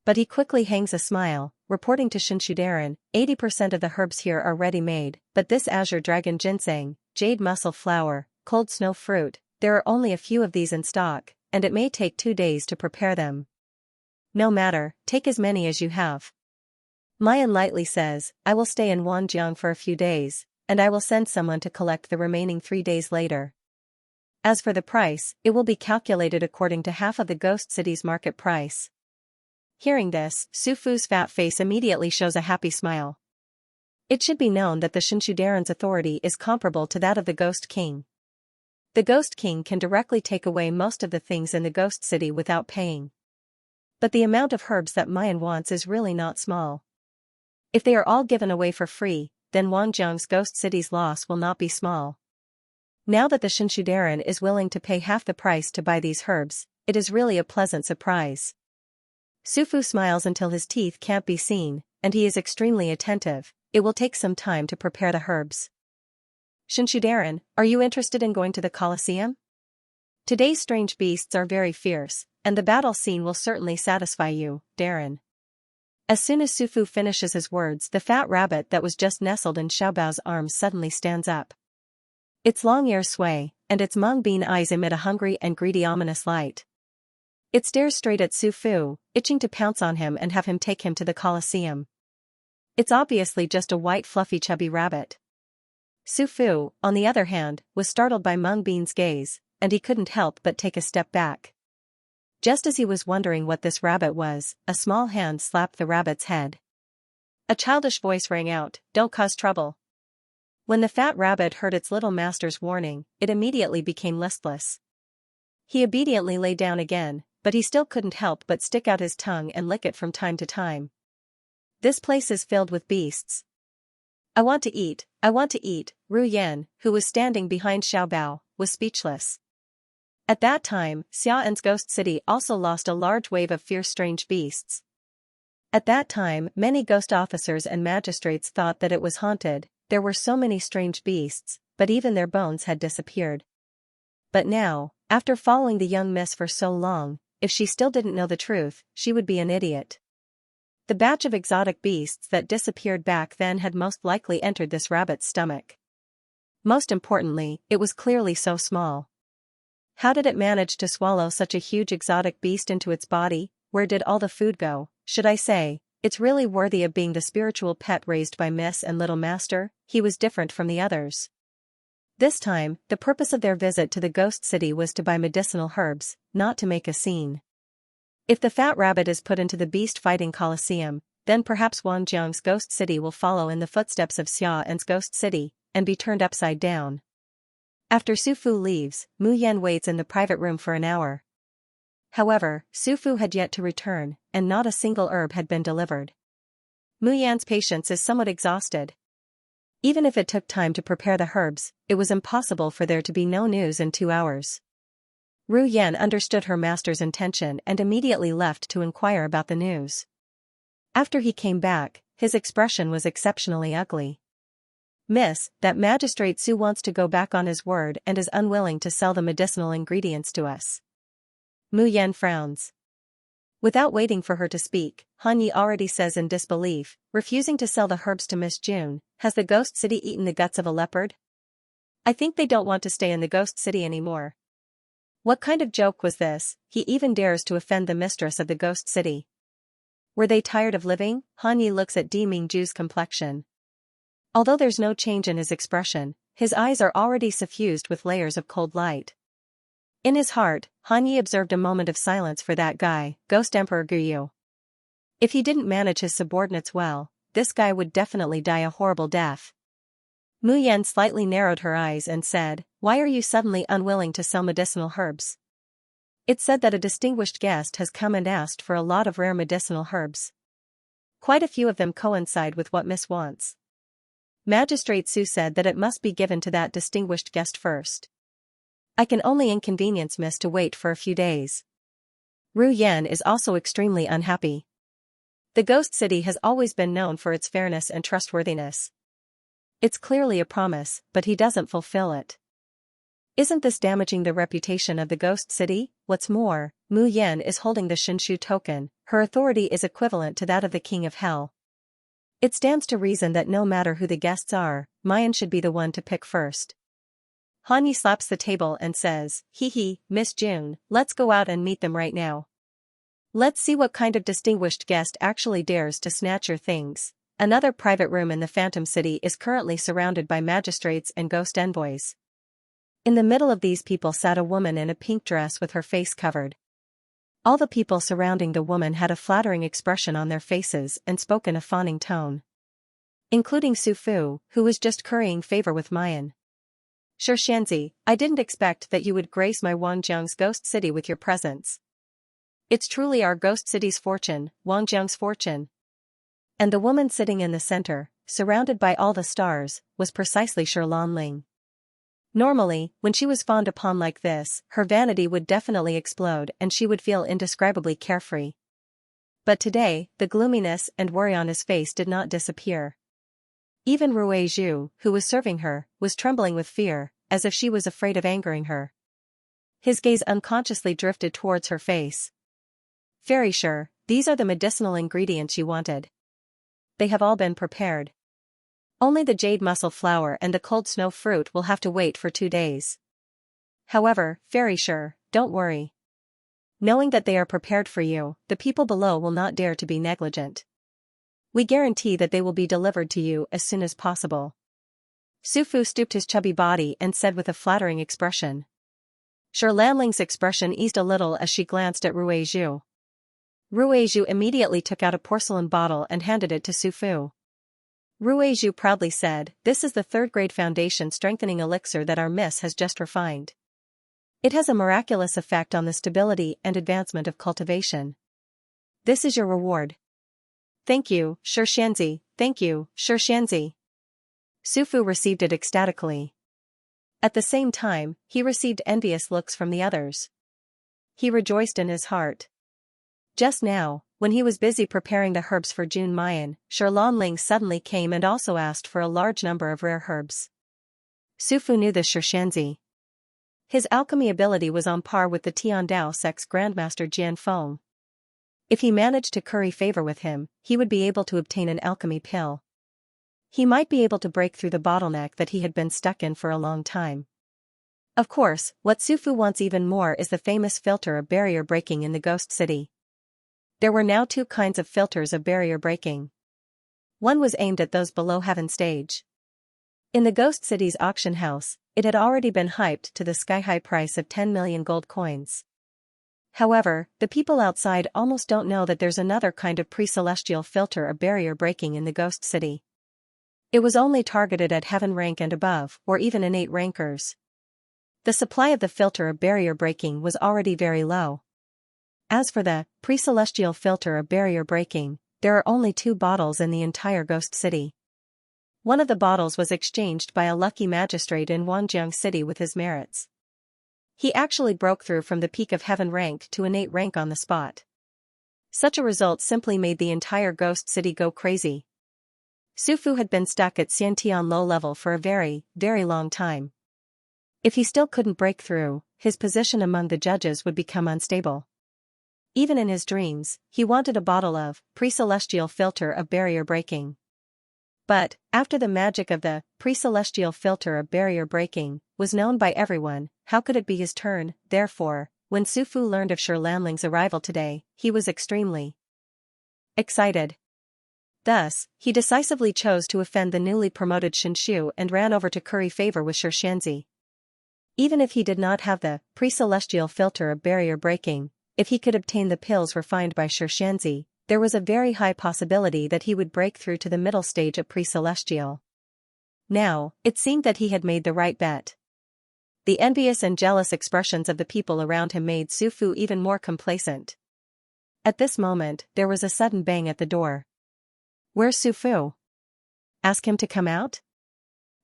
But he quickly hangs a smile, reporting to Xianxia, 80% of the herbs here are ready-made, but this azure dragon ginseng, jade mussel flower, cold snow fruit, there are only a few of these in stock, and it may take 2 days to prepare them. No matter, take as many as you have. Mayan lightly says, I will stay in Wanjiang for a few days, and I will send someone to collect the remaining 3 days later. As for the price, it will be calculated according to half of the ghost city's market price. Hearing this, Su Fu's fat face immediately shows a happy smile. It should be known that the Xianxia's authority is comparable to that of the Ghost King. The Ghost King can directly take away most of the things in the ghost city without paying. But the amount of herbs that Mayan wants is really not small. If they are all given away for free, then Wangjiang's ghost city's loss will not be small. Now that the Xianxia is willing to pay half the price to buy these herbs, it is really a pleasant surprise. Su Fu smiles until his teeth can't be seen, and he is extremely attentive. It will take some time to prepare the herbs. Xianxia, are you interested in going to the Colosseum? Today's strange beasts are very fierce, and the battle scene will certainly satisfy you, Darren. As soon as Su Fu finishes his words, the fat rabbit that was just nestled in Xiaobao's arms suddenly stands up. Its long ears sway, and its mung bean eyes emit a hungry and greedy ominous light. It stares straight at Su Fu, itching to pounce on him and have him take him to the Colosseum. It's obviously just a white fluffy chubby rabbit. Su Fu, on the other hand, was startled by Mung Bean's gaze, and he couldn't help but take a step back. Just as he was wondering what this rabbit was, a small hand slapped the rabbit's head. A childish voice rang out, "Don't cause trouble." When the fat rabbit heard its little master's warning, it immediately became listless. He obediently lay down again, but he still couldn't help but stick out his tongue and lick it from time to time. This place is filled with beasts. I want to eat, Ru Yan, who was standing behind Xiaobao, was speechless. At that time, Xiao'an's ghost city also lost a large wave of fierce strange beasts. At that time, many ghost officers and magistrates thought that it was haunted, there were so many strange beasts, but even their bones had disappeared. But now, after following the young miss for so long, if she still didn't know the truth, she would be an idiot. The batch of exotic beasts that disappeared back then had most likely entered this rabbit's stomach. Most importantly, it was clearly so small. How did it manage to swallow such a huge exotic beast into its body? where did all the food go, should I say? It's really worthy of being the spiritual pet raised by Miss and Little Master. He was different from the others. This time, the purpose of their visit to the ghost city was to buy medicinal herbs, not to make a scene. If the fat rabbit is put into the beast-fighting coliseum, then perhaps Wang Jiang's ghost city will follow in the footsteps of Xiao's ghost city, and be turned upside down. After Su Fu leaves, Mu Yan waits in the private room for an hour. However, Su Fu had yet to return, and not a single herb had been delivered. Mu Yan's patience is somewhat exhausted. Even if it took time to prepare the herbs, it was impossible for there to be no news in 2 hours. Ru Yan understood her master's intention and immediately left to inquire about the news. After he came back, his expression was exceptionally ugly. "Miss, that magistrate Su wants to go back on his word and is unwilling to sell the medicinal ingredients to us." Mu Yan frowns. Without waiting for her to speak, Han Yi already says in disbelief, refusing to sell the herbs to Miss June. "Has the ghost city eaten the guts of a leopard? I think they don't want to stay in the ghost city anymore." What kind of joke was this? He even dares to offend the mistress of the ghost city. Were they tired of living? Han Yi looks at Di Mingju's complexion. Although there's no change in his expression, his eyes are already suffused with layers of cold light. In his heart, Han Yi observed a moment of silence for that guy, Ghost Emperor Guyu. If he didn't manage his subordinates well, this guy would definitely die a horrible death. Mu Yan slightly narrowed her eyes and said, "Why are you suddenly unwilling to sell medicinal herbs?" It's said that a distinguished guest has come and asked for a lot of rare medicinal herbs. Quite a few of them coincide with what Miss wants. Magistrate Su said that it must be given to that distinguished guest first. I can only inconvenience Miss to wait for a few days. Ru Yan is also extremely unhappy. The ghost city has always been known for its fairness and trustworthiness. It's clearly a promise, but he doesn't fulfill it. Isn't this damaging the reputation of the ghost city? What's more, Mu Yan is holding the Shinshu token. Her authority is equivalent to that of the King of Hell. It stands to reason that no matter who the guests are, Mayan should be the one to pick first. Han Yi slaps the table and says, "Hee, Miss June, let's go out and meet them right now. Let's see what kind of distinguished guest actually dares to snatch your things." Another private room in the Phantom City is currently surrounded by magistrates and ghost envoys. In the middle of these people sat a woman in a pink dress with her face covered. All the people surrounding the woman had a flattering expression on their faces and spoke in a fawning tone. Including Su Fu, who was just currying favor with Mayan. "Xianxia, I didn't expect that you would grace my Wangjiang's ghost city with your presence. It's truly our ghost city's fortune, Wangjiang's fortune." And the woman sitting in the center, surrounded by all the stars, was precisely Ling. Normally, when she was fawned upon like this, her vanity would definitely explode and she would feel indescribably carefree. But today, the gloominess and worry on his face did not disappear. Even Rui Zhu, who was serving her, was trembling with fear, as if she was afraid of angering her. His gaze unconsciously drifted towards her face. "Very sure, these are the medicinal ingredients you wanted. They have all been prepared. Only the jade mussel flower and the cold snow fruit will have to wait for 2 days. However, very sure, don't worry. Knowing that they are prepared for you, the people below will not dare to be negligent. We guarantee that they will be delivered to you as soon as possible." Su Fu stooped his chubby body and said with a flattering expression. Lanling's expression eased a little as she glanced at Rui Zhu. Rui Zhu immediately took out a porcelain bottle and handed it to Su Fu. Rui Zhu proudly said, "This is the 3rd-grade foundation strengthening elixir that our miss has just refined. It has a miraculous effect on the stability and advancement of cultivation. This is your reward." "Thank you, Xianxia, thank you, Xianxia." Su Fu received it ecstatically. At the same time, he received envious looks from the others. He rejoiced in his heart. Just now, when he was busy preparing the herbs for June Mayan, Lanling suddenly came and also asked for a large number of rare herbs. Su Fu knew this Xianxia. His alchemy ability was on par with the Tiandao sect's Grandmaster Jian Feng. If he managed to curry favor with him, he would be able to obtain an alchemy pill. He might be able to break through the bottleneck that he had been stuck in for a long time. Of course, what Su Fu wants even more is the famous filter of barrier breaking in the ghost city. There were now two kinds of filters of barrier breaking. One was aimed at those below heaven stage. In the Ghost City's auction house, it had already been hyped to the sky-high price of 10 million gold coins. However, the people outside almost don't know that there's another kind of pre-celestial filter of barrier breaking in the Ghost City. It was only targeted at heaven rank and above, or even innate rankers. The supply of the filter of barrier breaking was already very low. As for the pre-celestial filter of barrier breaking, there are only 2 bottles in the entire Ghost City. One of the bottles was exchanged by a lucky magistrate in Wanjiang City with his merits. He actually broke through from the peak of heaven rank to innate rank on the spot. Such a result simply made the entire Ghost City go crazy. Su Fu had been stuck at Xianxia low level for a very, very long time. If he still couldn't break through, his position among the judges would become unstable. Even in his dreams, he wanted a bottle of pre-celestial filter of barrier breaking. But, after the magic of the pre-celestial filter of barrier breaking was known by everyone, how could it be his turn? Therefore, when Su Fu learned of Lanling's arrival today, he was extremely excited. Thus, he decisively chose to offend the newly promoted Xianxia and ran over to curry favor with Xianxia. Even if he did not have the pre-celestial filter of barrier breaking, if he could obtain the pills refined by Xianxia, there was a very high possibility that he would break through to the middle stage of pre-celestial. Now, it seemed that he had made the right bet. The envious and jealous expressions of the people around him made Su Fu even more complacent. At this moment, there was a sudden bang at the door. "Where's Su Fu? Ask him to come out?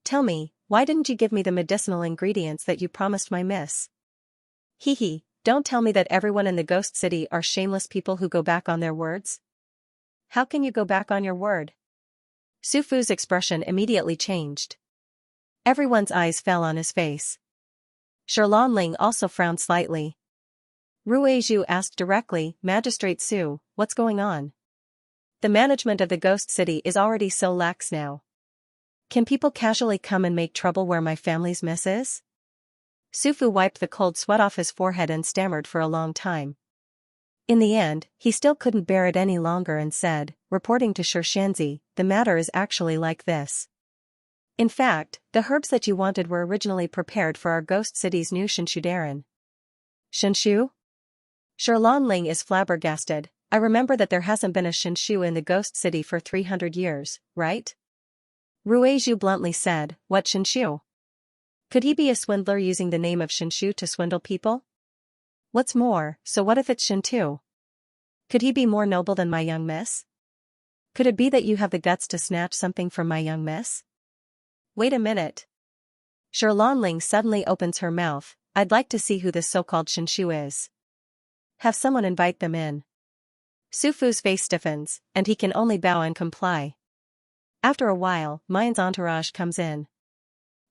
Tell me, why didn't you give me the medicinal ingredients that you promised my miss?" "Hee, don't tell me that everyone in the Ghost City are shameless people who go back on their words." "How can you go back on your word?" Su Fu's expression immediately changed. Everyone's eyes fell on his face. Lanling also frowned slightly. Ruizhu asked directly, "Magistrate Su, what's going on? The management of the Ghost City is already so lax now. Can people casually come and make trouble where my family's miss is?" Su Fu wiped the cold sweat off his forehead and stammered for a long time. In the end, he still couldn't bear it any longer and said, reporting to Xianxia, "The matter is actually like this. In fact, the herbs that you wanted were originally prepared for our Ghost City's new Xianxia. Xianxia? Lanling is flabbergasted. I remember that there hasn't been a Xianxia in the Ghost City for 300 years, right? Ruizhu bluntly said, "What Xianxia? Could he be a swindler using the name of Xianxia to swindle people? What's more, so what if it's Xiantu? Could he be more noble than my young miss? Could it be that you have the guts to snatch something from my young miss?" "Wait a minute." Lanling suddenly opens her mouth. "I'd like to see who this so-called Xianxia is. Have someone invite them in." Su Fu's face stiffens, and he can only bow and comply. After a while, Mine's entourage comes in.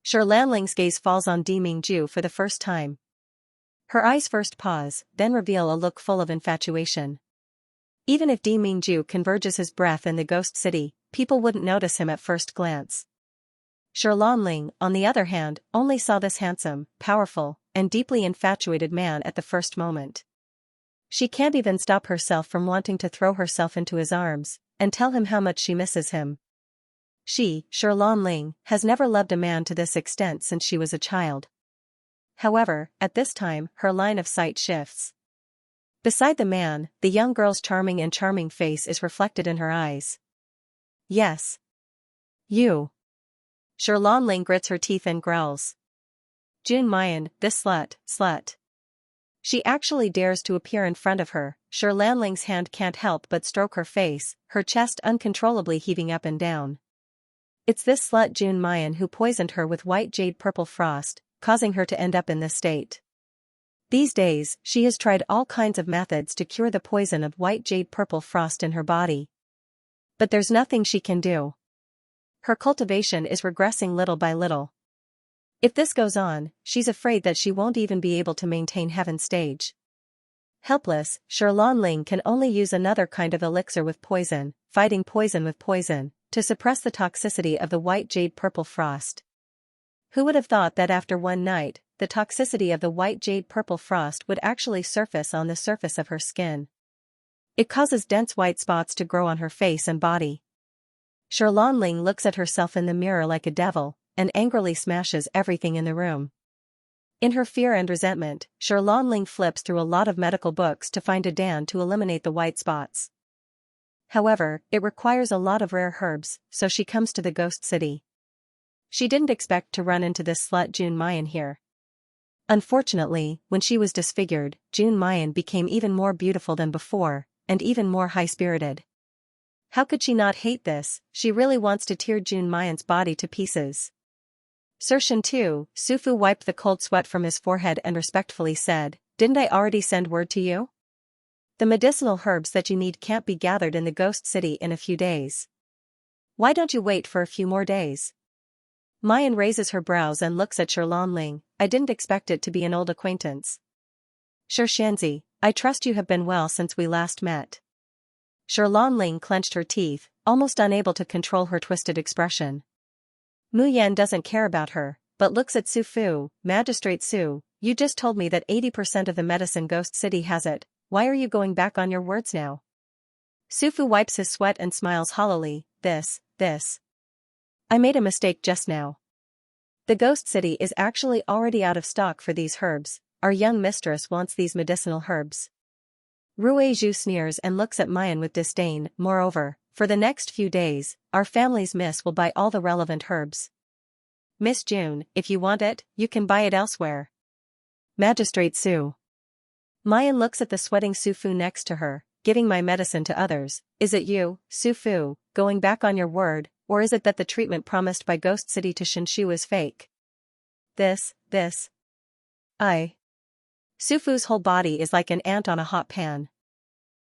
Lanling's gaze falls on Di Mingju for the first time. Her eyes first pause, then reveal a look full of infatuation. Even if Di Mingju converges his breath in the Ghost City, people wouldn't notice him at first glance. Lanling, on the other hand, only saw this handsome, powerful, and deeply infatuated man at the first moment. She can't even stop herself from wanting to throw herself into his arms and tell him how much she misses him. She, Lanling, has never loved a man to this extent since she was a child. However, at this time, her line of sight shifts. Beside the man, the young girl's charming face is reflected in her eyes. "Yes. You." Lanling grits her teeth and growls. "Jun Mayan, this slut. She actually dares to appear in front of her." Lanling's hand can't help but stroke her face, her chest uncontrollably heaving up and down. It's this slut Jun Mayan who poisoned her with white jade purple frost, causing her to end up in this state. These days, she has tried all kinds of methods to cure the poison of white jade purple frost in her body. But there's nothing she can do. Her cultivation is regressing little by little. If this goes on, she's afraid that she won't even be able to maintain heaven stage. Helpless, Lanling can only use another kind of elixir with poison, fighting poison with poison, to suppress the toxicity of the white jade purple frost. Who would have thought that after one night, the toxicity of the white jade purple frost would actually surface on the surface of her skin? It causes dense white spots to grow on her face and body. Ling looks at herself in the mirror like a devil, and angrily smashes everything in the room. In her fear and resentment, Ling flips through a lot of medical books to find a dan to eliminate the white spots. However, it requires a lot of rare herbs, so she comes to the ghost city. She didn't expect to run into this slut June Mayan here. Unfortunately, when she was disfigured, June Mayan became even more beautiful than before, and even more high-spirited. How could she not hate this? She really wants to tear June Mayan's body to pieces. Sir Shintu, Sufu wiped the cold sweat from his forehead and respectfully said, "Didn't I already send word to you? The medicinal herbs that you need can't be gathered in the ghost city in a few days. Why don't you wait for a few more days?" Mayan raises her brows and looks at Ling. "I didn't expect it to be an old acquaintance." "Sure Xianxia, I trust you have been well since we last met." Ling clenched her teeth, almost unable to control her twisted expression. Mu Yan doesn't care about her, but looks at Su Fu. "Magistrate Su, you just told me that 80% of the medicine ghost city has it, why are you going back on your words now?" Su Fu wipes his sweat and smiles hollowly. This. I made a mistake just now. The ghost city is actually already out of stock for these herbs. Our young mistress wants these medicinal herbs." Ruizhu sneers and looks at Mayan with disdain. "Moreover, for the next few days, our family's miss will buy all the relevant herbs. Miss June, if you want it, you can buy it elsewhere." "Magistrate Su." Mayan looks at the sweating Su Fu next to her. "Giving my medicine to others, is it you, Su Fu, going back on your word, or is it that the treatment promised by Ghost City to Shinshu is fake?" This. Su Fu's whole body is like an ant on a hot pan.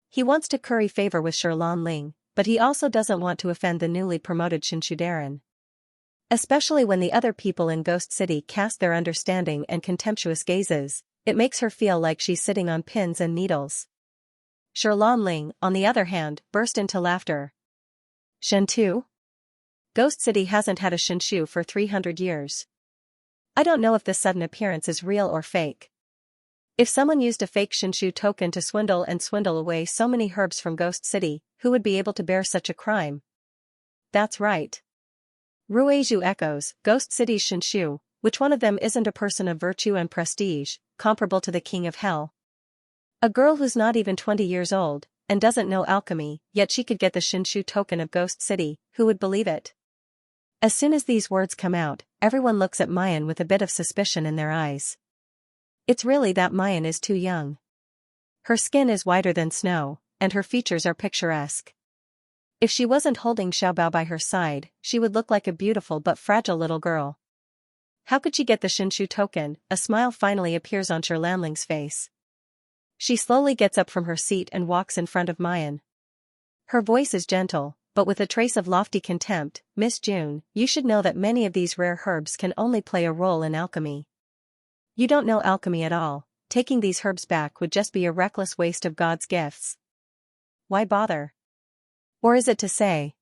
He wants to curry favor with Ling, but he also doesn't want to offend the newly promoted Shinshudaran. Especially when the other people in Ghost City cast their understanding and contemptuous gazes, it makes her feel like she's sitting on pins and needles. Ling, on the other hand, burst into laughter. "Shentu? Ghost City hasn't had a Shinshu for 300 years. I don't know if this sudden appearance is real or fake. If someone used a fake Shinshu token to swindle away so many herbs from Ghost City, who would be able to bear such a crime?" "That's right." Ruizhu echoes, "Ghost City's Shinshu, which one of them isn't a person of virtue and prestige, comparable to the King of Hell? A girl who's not even 20 years old, and doesn't know alchemy, yet she could get the Shinshu token of Ghost City, who would believe it?" As soon as these words come out, everyone looks at Mayan with a bit of suspicion in their eyes. It's really that Mayan is too young. Her skin is whiter than snow, and her features are picturesque. If she wasn't holding Xiaobao by her side, she would look like a beautiful but fragile little girl. How could she get the Shinshu token? A smile finally appears on Ling's face. She slowly gets up from her seat and walks in front of Mayan. Her voice is gentle, but with a trace of lofty contempt. "Miss June, you should know that many of these rare herbs can only play a role in alchemy. You don't know alchemy at all. Taking these herbs back would just be a reckless waste of God's gifts. Why bother? Or is it to say?"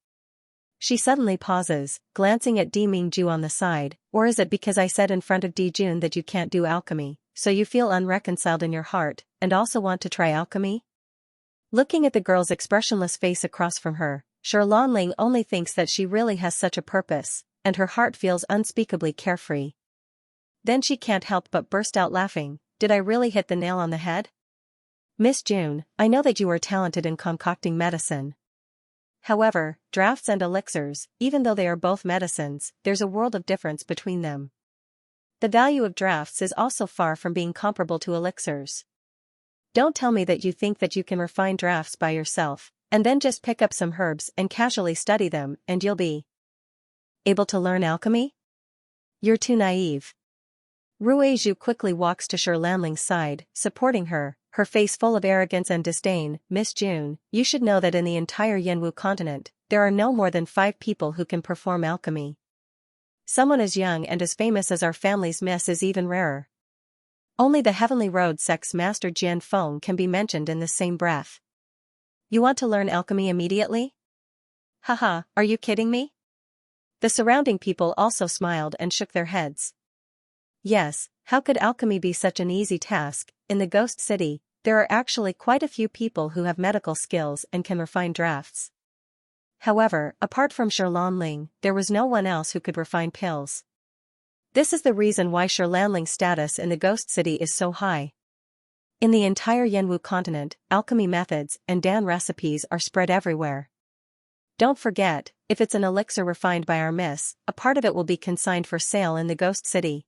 She suddenly pauses, glancing at Di Mingju on the side. "Or is it because I said in front of Di Jun that you can't do alchemy, so you feel unreconciled in your heart, and also want to try alchemy?" Looking at the girl's expressionless face across from her, Ling only thinks that she really has such a purpose, and her heart feels unspeakably carefree. Then she can't help but burst out laughing. "Did I really hit the nail on the head? Miss June, I know that you are talented in concocting medicine. However, drafts and elixirs, even though they are both medicines, there's a world of difference between them. The value of drafts is also far from being comparable to elixirs. Don't tell me that you think that you can refine drafts by yourself, and then just pick up some herbs and casually study them, and you'll be able to learn alchemy? You're too naive." Ruizhu quickly walks to Ling's side, supporting her, her face full of arrogance and disdain. "Miss June, you should know that in the entire Yanwu continent, there are no more than 5 people who can perform alchemy. Someone as young and as famous as our family's miss is even rarer. Only the Heavenly Road sect's master Jian Feng can be mentioned in the same breath. You want to learn alchemy immediately? Haha, are you kidding me?" The surrounding people also smiled and shook their heads. Yes, how could alchemy be such an easy task? In the Ghost City, There are actually quite a few people who have medical skills and can refine drafts. However, apart from Lanling, there was no one else who could refine pills. This is the reason why Lanling's status in the Ghost City is so high. In the entire Yanwu continent, alchemy methods and Dan recipes are spread everywhere. Don't forget, if it's an elixir refined by our miss, a part of it will be consigned for sale in the Ghost City.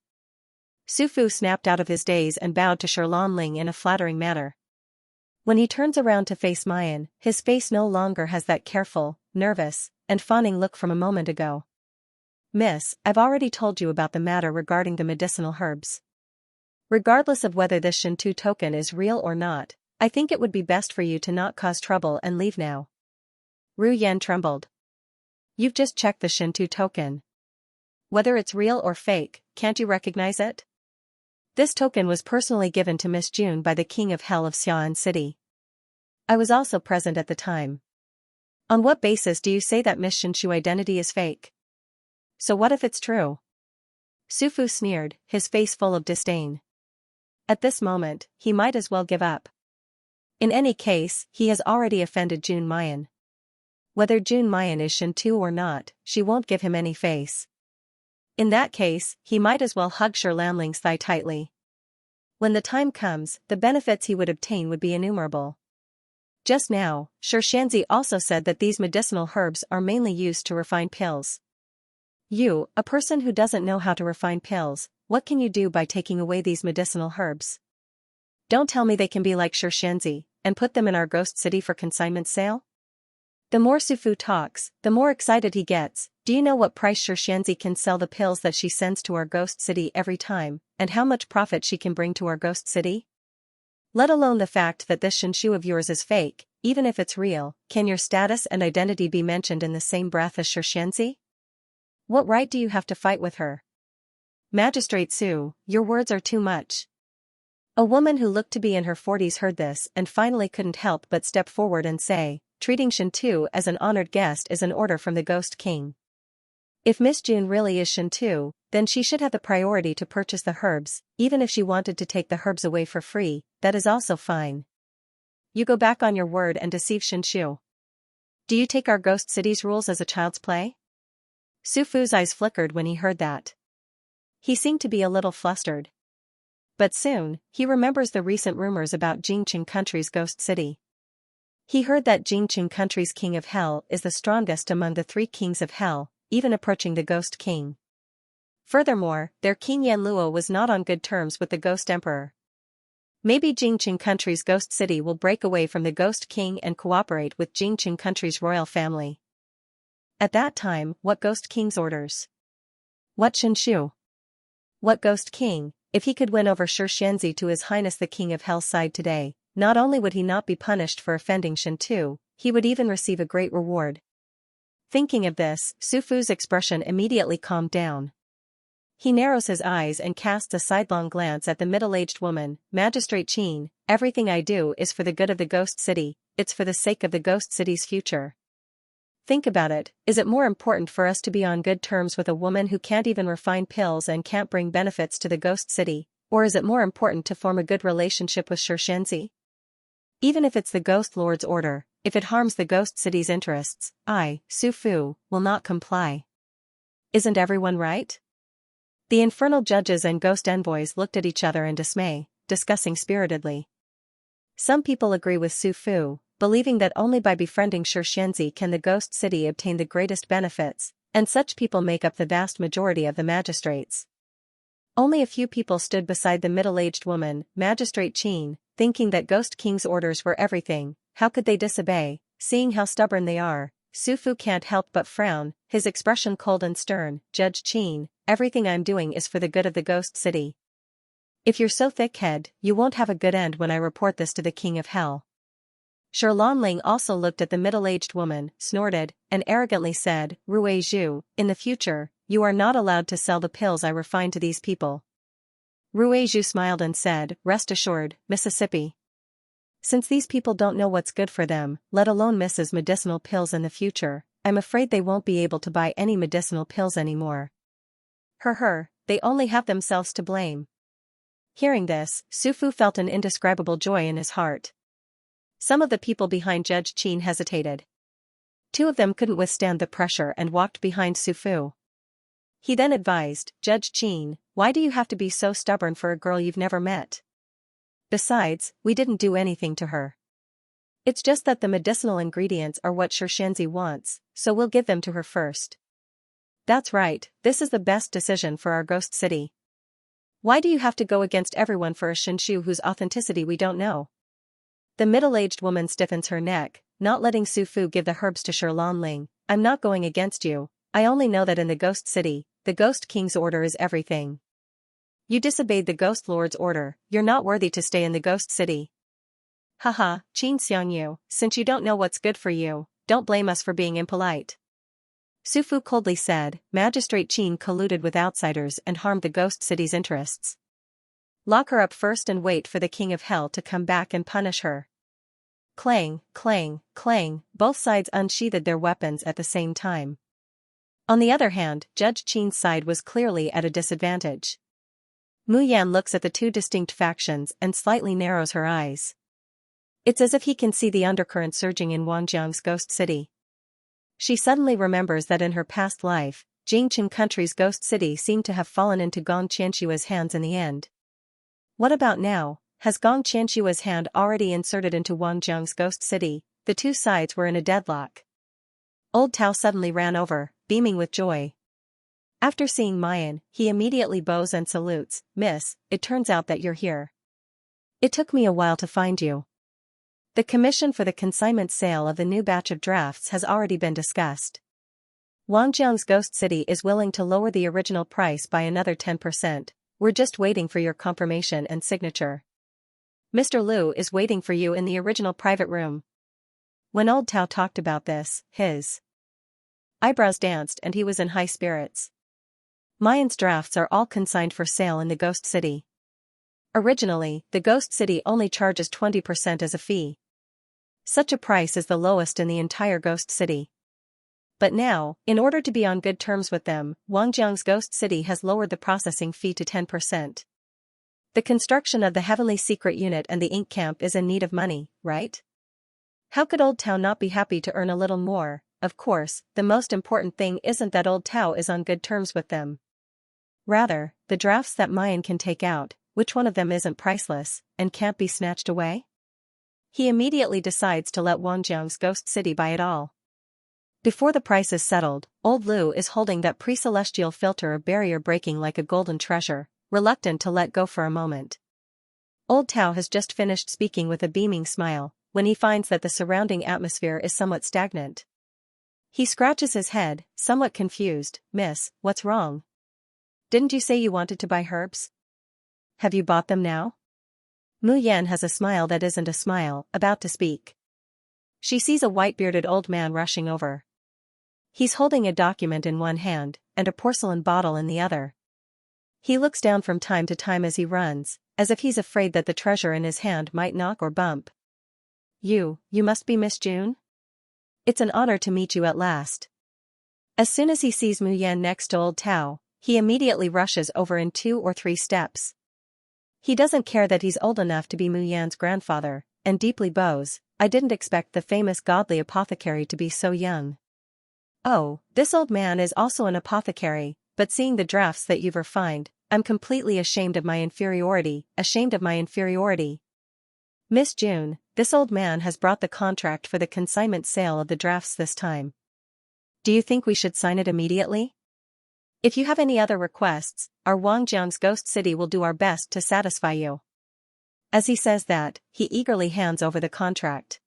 Su Fu snapped out of his daze and bowed to Lanling in a flattering manner. When he turns around to face Mayan, his face no longer has that careful, nervous, and fawning look from a moment ago. Miss, I've already told you about the matter regarding the medicinal herbs. Regardless of whether this Shintu token is real or not, I think it would be best for you to not cause trouble and leave now. Ru Yan trembled. You've just checked the Shintu token. Whether it's real or fake, can't you recognize it? This token was personally given to Miss June by the King of Hell of Xian City. I was also present at the time. On what basis do you say that Miss Xinshu identity is fake? So what if it's true? Su Fu sneered, his face full of disdain. At this moment, he might as well give up. In any case, he has already offended June Mayan. Whether June Mayan is Shintu or not, she won't give him any face. In that case, he might as well hug Lanling's thigh tightly. When the time comes, the benefits he would obtain would be innumerable. Just now, Xianxia also said that these medicinal herbs are mainly used to refine pills. You, a person who doesn't know how to refine pills, what can you do by taking away these medicinal herbs? Don't tell me they can be like Xianxia, and put them in our Ghost City for consignment sale? The more Su Fu talks, the more excited he gets. Do you know what price Xianxia can sell the pills that she sends to our Ghost City every time, and how much profit she can bring to our Ghost City? Let alone the fact that this Xinshu of yours is fake, even if it's real, can your status and identity be mentioned in the same breath as Xianxia? What right do you have to fight with her? Magistrate Su, your words are too much. A woman who looked to be in her 40s heard this and finally couldn't help but step forward and say, treating Shintu as an honored guest is an order from the Ghost King. If Miss June really is Shintu, then she should have the priority to purchase the herbs, even if she wanted to take the herbs away for free, that is also fine. You go back on your word and deceive Shinchu. Do you take our Ghost City's rules as a child's play? Su Fu's eyes flickered when he heard that. He seemed to be a little flustered. But soon, he remembers the recent rumors about Jingqing Country's Ghost City. He heard that Jingqing Country's King of Hell is the strongest among the 3 kings of Hell, even approaching the Ghost King. Furthermore, their King Yanluo was not on good terms with the Ghost Emperor. Maybe Jingqing Country's Ghost City will break away from the Ghost King and cooperate with Jingqing Country's royal family. At that time, what Ghost King's orders? What Xinshu? What Ghost King? If he could win over Xianxia to His Highness the King of Hell's side today, not only would he not be punished for offending Shintu, he would even receive a great reward. Thinking of this, Su Fu's expression immediately calmed down. He narrows his eyes and casts a sidelong glance at the middle-aged woman. Magistrate Qin, everything I do is for the good of the Ghost City, it's for the sake of the Ghost City's future. Think about it, is it more important for us to be on good terms with a woman who can't even refine pills and can't bring benefits to the Ghost City, or is it more important to form a good relationship with Xianxia? Even if it's the Ghost Lord's order, if it harms the Ghost City's interests, I, Su Fu, will not comply. Isn't everyone right? The infernal judges and ghost envoys looked at each other in dismay, discussing spiritedly. Some people agree with Su Fu, believing that only by befriending Xianxia can the Ghost City obtain the greatest benefits, and such people make up the vast majority of the magistrates. Only a few people stood beside the middle-aged woman, Magistrate Qin, thinking that Ghost King's orders were everything. How could they disobey? Seeing how stubborn they are, Su Fu can't help but frown, his expression cold and stern. Judge Qin, everything I'm doing is for the good of the Ghost City. If you're so thick-headed, you won't have a good end when I report this to the King of Hell. Lanling also looked at the middle-aged woman, snorted, and arrogantly said, Rui Zhu, in the future, you are not allowed to sell the pills I refine to these people. Rui Zhu smiled and said, rest assured, Mississippi. Since these people don't know what's good for them, let alone Mrs. medicinal pills in the future, I'm afraid they won't be able to buy any medicinal pills anymore. They only have themselves to blame. Hearing this, Su Fu felt an indescribable joy in his heart. Some of the people behind Judge Qin hesitated. Two of them couldn't withstand the pressure and walked behind Su Fu. He then advised, Judge Qin, why do you have to be so stubborn for a girl you've never met? Besides, we didn't do anything to her. It's just that the medicinal ingredients are what Xianxia wants, so we'll give them to her first. That's right, this is the best decision for our ghost city. Why do you have to go against everyone for a Xianxia whose authenticity we don't know? The middle-aged woman stiffens her neck, not letting Su Fu give the herbs to Ling. I'm not going against you, I only know that in the ghost city, the ghost king's order is everything. You disobeyed the ghost lord's order, you're not worthy to stay in the ghost city. Haha, Qin Xiangyu, since you don't know what's good for you, don't blame us for being impolite. Su Fu coldly said, Magistrate Qin colluded with outsiders and harmed the ghost city's interests. Lock her up first and wait for the king of hell to come back and punish her. Clang, clang, clang, both sides unsheathed their weapons at the same time. On the other hand, Judge Qin's side was clearly at a disadvantage. Mu Yan looks at the two distinct factions and slightly narrows her eyes. It's as if he can see the undercurrent surging in Wanjiang's ghost city. She suddenly remembers that in her past life, Jingqin country's ghost city seemed to have fallen into Gong Qianshua's hands in the end. What about now? Has Gong Qianshua's hand already inserted into Wanjiang's ghost city? The two sides were in a deadlock. Old Tao suddenly ran over, beaming with joy. After seeing Mayan, he immediately bows and salutes, Miss, it turns out that you're here. It took me a while to find you. The commission for the consignment sale of the new batch of drafts has already been discussed. Wanjiang's ghost city is willing to lower the original price by another 10%, we're just waiting for your confirmation and signature. Mr. Liu is waiting for you in the original private room. When old Tao talked about this, his eyebrows danced and he was in high spirits. Mayan's drafts are all consigned for sale in the ghost city. Originally, the ghost city only charges 20% as a fee. Such a price is the lowest in the entire ghost city. But now, in order to be on good terms with them, Wanjiang's ghost city has lowered the processing fee to 10%. The construction of the Heavenly Secret Unit and the ink camp is in need of money, right? How could Old Tao not be happy to earn a little more? Of course, the most important thing isn't that Old Tao is on good terms with them. Rather, the drafts that Mayan can take out, which one of them isn't priceless, and can't be snatched away? He immediately decides to let Wanjiang's ghost city buy it all. Before the price is settled, old Liu is holding that pre-celestial filter of barrier breaking like a golden treasure, reluctant to let go for a moment. Old Tao has just finished speaking with a beaming smile, when he finds that the surrounding atmosphere is somewhat stagnant. He scratches his head, somewhat confused, Miss, what's wrong? Didn't you say you wanted to buy herbs? Have you bought them now? Mu Yan has a smile that isn't a smile, about to speak. She sees a white-bearded old man rushing over. He's holding a document in one hand, and a porcelain bottle in the other. He looks down from time to time as he runs, as if he's afraid that the treasure in his hand might knock or bump. You must be Miss June? It's an honor to meet you at last. As soon as he sees Mu Yan next to old Tao, he immediately rushes over in 2 or 3 steps. He doesn't care that he's old enough to be Mu Yan's grandfather, and deeply bows, I didn't expect the famous godly apothecary to be so young. Oh, this old man is also an apothecary, but seeing the drafts that you've refined, I'm completely ashamed of my inferiority. Miss June, this old man has brought the contract for the consignment sale of the drafts this time. Do you think we should sign it immediately? If you have any other requests, our Wanjiang's ghost city will do our best to satisfy you. As he says that, he eagerly hands over the contract.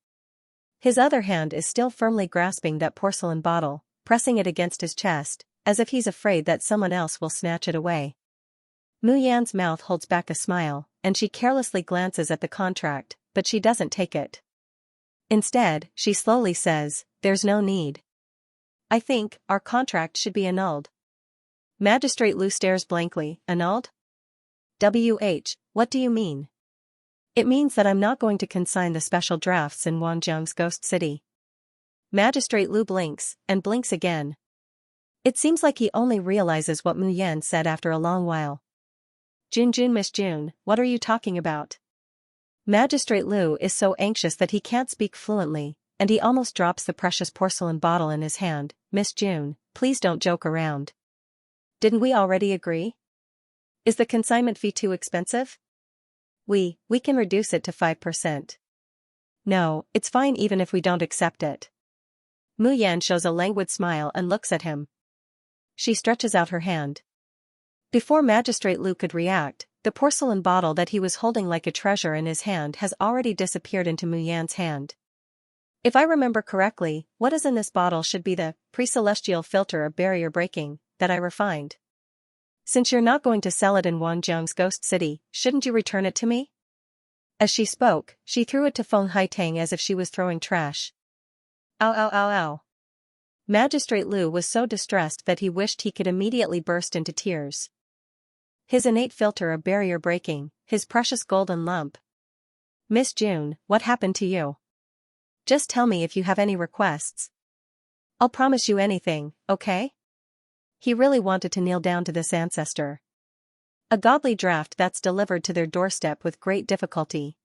His other hand is still firmly grasping that porcelain bottle, pressing it against his chest, as if he's afraid that someone else will snatch it away. Mu Yan's mouth holds back a smile, and she carelessly glances at the contract, but she doesn't take it. Instead, she slowly says, there's no need. I think, our contract should be annulled. Magistrate Liu stares blankly, annulled? What do you mean? It means that I'm not going to consign the special drafts in Wanjiang's ghost city. Magistrate Liu blinks, and blinks again. It seems like he only realizes what Mu Yan said after a long while. Jun, Miss June, what are you talking about? Magistrate Lu is so anxious that he can't speak fluently, and he almost drops the precious porcelain bottle in his hand. Miss June, please don't joke around. Didn't we already agree? Is the consignment fee too expensive? We can reduce it to 5%. No, it's fine even if we don't accept it. Mu Yan shows a languid smile and looks at him. She stretches out her hand. Before Magistrate Lu could react, the porcelain bottle that he was holding like a treasure in his hand has already disappeared into Mu Yan's hand. If I remember correctly, what is in this bottle should be the pre-celestial filter of barrier breaking that I refined. Since you're not going to sell it in Wangjiang's ghost city, shouldn't you return it to me? As she spoke, she threw it to Feng Haitang as if she was throwing trash. Ow ow ow ow. Magistrate Lu was so distressed that he wished he could immediately burst into tears. His innate filter of barrier breaking, his precious golden lump. Miss June, what happened to you? Just tell me if you have any requests. I'll promise you anything, okay? He really wanted to kneel down to this ancestor. A godly draft that's delivered to their doorstep with great difficulty.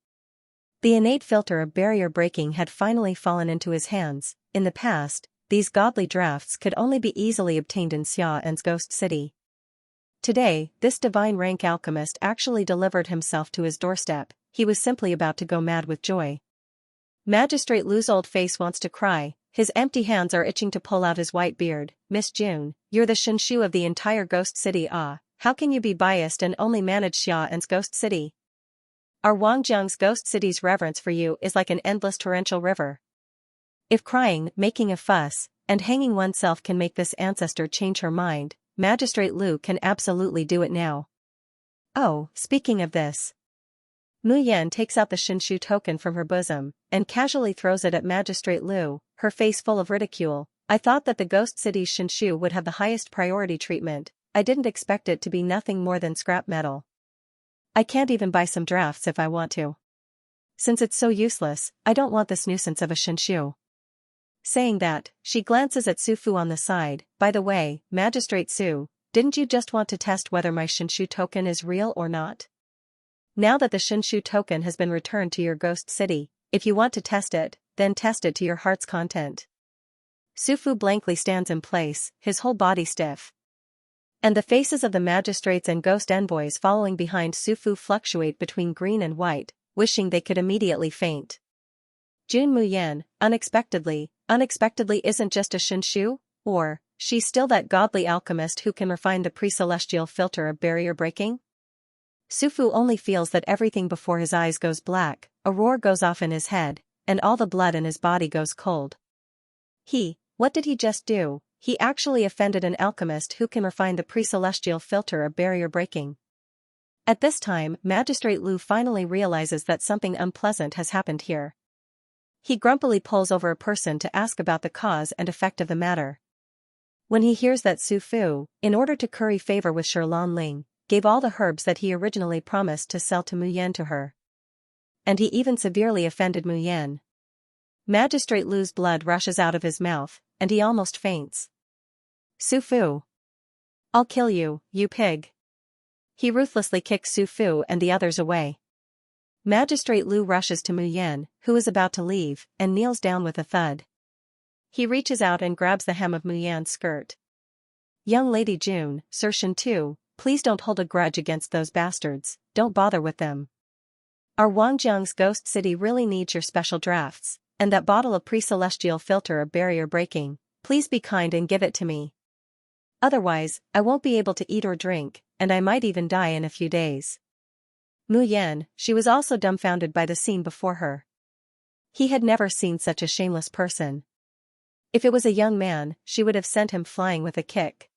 The innate filter of barrier breaking had finally fallen into his hands. In the past, these godly drafts could only be easily obtained in Xianxia's ghost city. Today, this divine rank alchemist actually delivered himself to his doorstep. He was simply about to go mad with joy. Magistrate Lu's old face wants to cry, his empty hands are itching to pull out his white beard. Miss June, you're the Xianxia of the entire ghost city. How can you be biased and only manage Xianxia's ghost city? Our Wangjiang's ghost city's reverence for you is like an endless torrential river. If crying, making a fuss, and hanging oneself can make this ancestor change her mind, Magistrate Lu can absolutely do it now. Oh, speaking of this. Mu Yan takes out the Xianxia token from her bosom, and casually throws it at Magistrate Lu, her face full of ridicule. I thought that the ghost city's Xianxia would have the highest priority treatment. I didn't expect it to be nothing more than scrap metal. I can't even buy some drafts if I want to. Since it's so useless, I don't want this nuisance of a Xianxia. Saying that, she glances at Su Fu on the side. By the way, Magistrate Su, didn't you just want to test whether my Xianxia token is real or not? Now that the Xianxia token has been returned to your ghost city, if you want to test it, then test it to your heart's content. Su Fu blankly stands in place, his whole body stiff. And the faces of the magistrates and ghost envoys following behind Su Fu fluctuate between green and white, wishing they could immediately faint. Jun Mu Yan, unexpectedly isn't just a Xianxia, or, she's still that godly alchemist who can refine the pre-celestial filter of barrier breaking? Su Fu only feels that everything before his eyes goes black, a roar goes off in his head, and all the blood in his body goes cold. What did he just do? He actually offended an alchemist who can refine the pre-celestial filter of barrier breaking. At this time, Magistrate Lu finally realizes that something unpleasant has happened here. He grumpily pulls over a person to ask about the cause and effect of the matter. When he hears that Su Fu, in order to curry favor with Xianxia, gave all the herbs that he originally promised to sell to Mu Yan to her. And he even severely offended Mu Yan. Magistrate Lu's blood rushes out of his mouth, and he almost faints. Su Fu. I'll kill you, you pig. He ruthlessly kicks Su Fu and the others away. Magistrate Lu rushes to Mu Yan, who is about to leave, and kneels down with a thud. He reaches out and grabs the hem of Mu Yan's skirt. Young Lady June, Sir Shan, please don't hold a grudge against those bastards, don't bother with them. Our Wangjiang's ghost city really needs your special drafts, and that bottle of pre-celestial filter of barrier breaking, please be kind and give it to me. Otherwise, I won't be able to eat or drink, and I might even die in a few days. Mu Yan, she was also dumbfounded by the scene before her. He had never seen such a shameless person. If it was a young man, she would have sent him flying with a kick.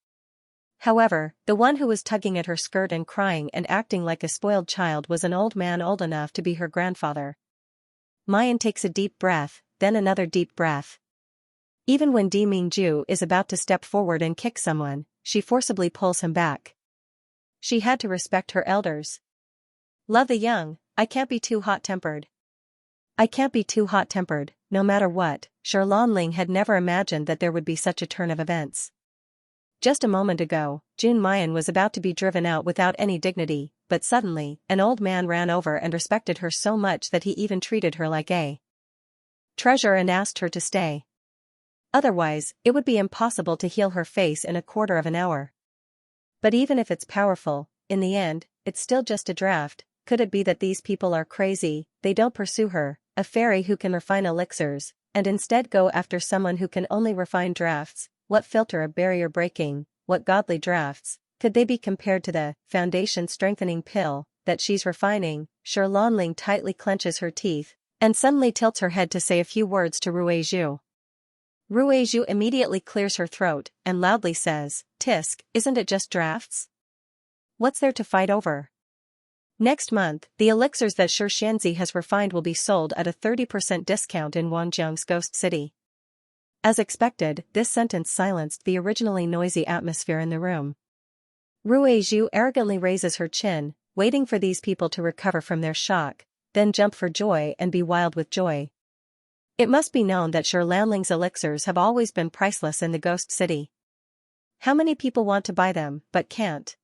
However, the one who was tugging at her skirt and crying and acting like a spoiled child was an old man old enough to be her grandfather. Mayan takes a deep breath, then another deep breath. Even when Di Mingju is about to step forward and kick someone, she forcibly pulls him back. She had to respect her elders. Love the young, I can't be too hot-tempered. I can't be too hot-tempered, no matter what. Xianxia had never imagined that there would be such a turn of events. Just a moment ago, June Mayan was about to be driven out without any dignity, but suddenly, an old man ran over and respected her so much that he even treated her like a treasure and asked her to stay. Otherwise, it would be impossible to heal her face in a quarter of an hour. But even if it's powerful, in the end, it's still just a draft. Could it be that these people are crazy? They don't pursue her, a fairy who can refine elixirs, and instead go after someone who can only refine drafts. What filter of barrier breaking, what godly drafts, could they be compared to the foundation strengthening pill that she's refining? Xianxia tightly clenches her teeth, and suddenly tilts her head to say a few words to Ruizhu. Ruizhu immediately clears her throat, and loudly says, "Tisk, isn't it just drafts? What's there to fight over?" Next month, the elixirs that Xianxia has refined will be sold at a 30% discount in Wanjiang's Ghost City. As expected, this sentence silenced the originally noisy atmosphere in the room. Ruizhu arrogantly raises her chin, waiting for these people to recover from their shock, then jump for joy and be wild with joy. It must be known that Xianxia's elixirs have always been priceless in the Ghost City. How many people want to buy them, but can't?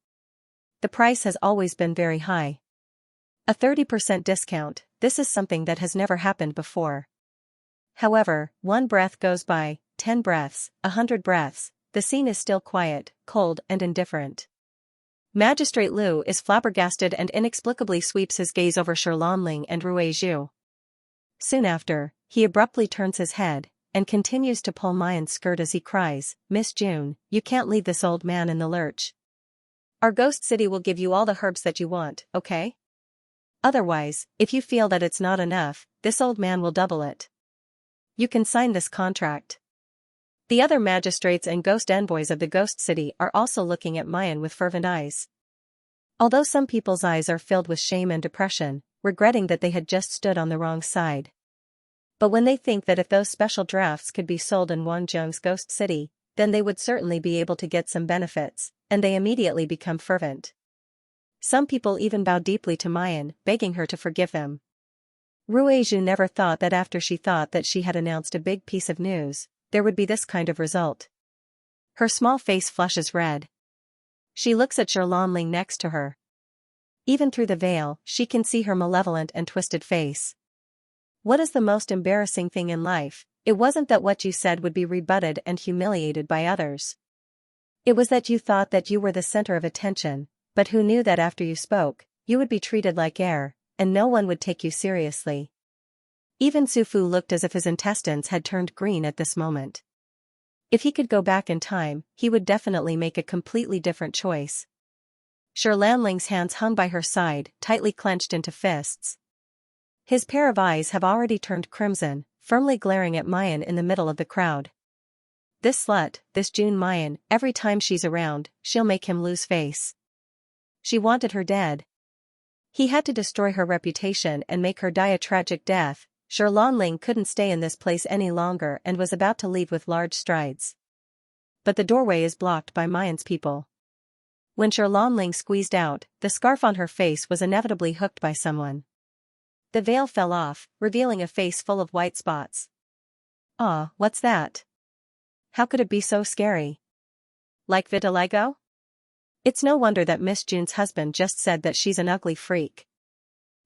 The price has always been very high. A 30% discount, this is something that has never happened before. However, 1 breath goes by, 10 breaths, 100 breaths, the scene is still quiet, cold and indifferent. Magistrate Liu is flabbergasted and inexplicably sweeps his gaze over Xianxia and Ruizhu. Soon after, he abruptly turns his head, and continues to pull Mayan's skirt as he cries, "Miss June, you can't leave this old man in the lurch. Our Ghost City will give you all the herbs that you want, okay? Otherwise, if you feel that it's not enough, this old man will double it. You can sign this contract." The other magistrates and ghost envoys of the Ghost City are also looking at Mayan with fervent eyes. Although some people's eyes are filled with shame and depression, regretting that they had just stood on the wrong side. But when they think that if those special drafts could be sold in Wanjiang's Ghost City, then they would certainly be able to get some benefits, and they immediately become fervent. Some people even bow deeply to Mayan, begging her to forgive them. Ruizhu never thought that after she thought that she had announced a big piece of news, there would be this kind of result. Her small face flushes red. She looks at Xianxia next to her. Even through the veil, she can see her malevolent and twisted face. What is the most embarrassing thing in life? It wasn't that what you said would be rebutted and humiliated by others. It was that you thought that you were the center of attention, but who knew that after you spoke, you would be treated like air, and no one would take you seriously. Even Sufu looked as if his intestines had turned green at this moment. If he could go back in time, he would definitely make a completely different choice. Xianxia's hands hung by her side, tightly clenched into fists. His pair of eyes have already turned crimson, firmly glaring at Mayan in the middle of the crowd. This slut, this June Mayan, every time she's around, she'll make him lose face. She wanted her dead. He had to destroy her reputation and make her die a tragic death. Xianxia couldn't stay in this place any longer and was about to leave with large strides. But the doorway is blocked by Mayan's people. When Xianxia squeezed out, the scarf on her face was inevitably hooked by someone. The veil fell off, revealing a face full of white spots. "Ah, what's that? How could it be so scary? Like vitiligo? It's no wonder that Miss June's husband just said that she's an ugly freak.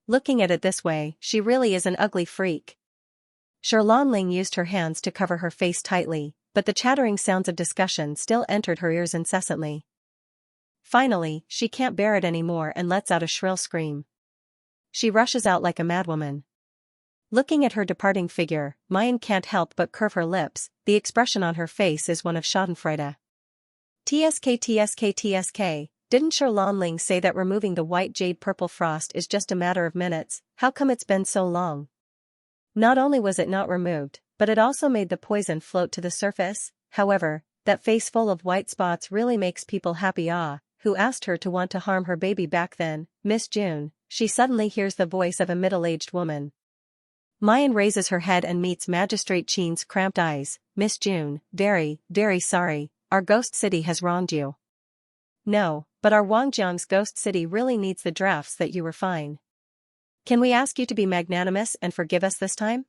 Looking at it this way, she really is an ugly freak." Xianxia used her hands to cover her face tightly, but the chattering sounds of discussion still entered her ears incessantly. Finally, she can't bear it anymore and lets out a shrill scream. She rushes out like a madwoman. Looking at her departing figure, Mayan can't help but curve her lips. The expression on her face is one of schadenfreude. TSK, didn't Xianxia say that removing the white jade purple frost is just a matter of minutes? How come it's been so long? Not only was it not removed, but it also made the poison float to the surface. However, that face full of white spots really makes people happy. Who asked her to want to harm her baby back then, Miss June? She suddenly hears the voice of a middle-aged woman. Mayan raises her head and meets Magistrate Qin's cramped eyes. "Miss June, very, very sorry, our Ghost City has wronged you." "No, but our Wanjiang's Ghost City really needs the drafts that you refine. Can we ask you to be magnanimous and forgive us this time?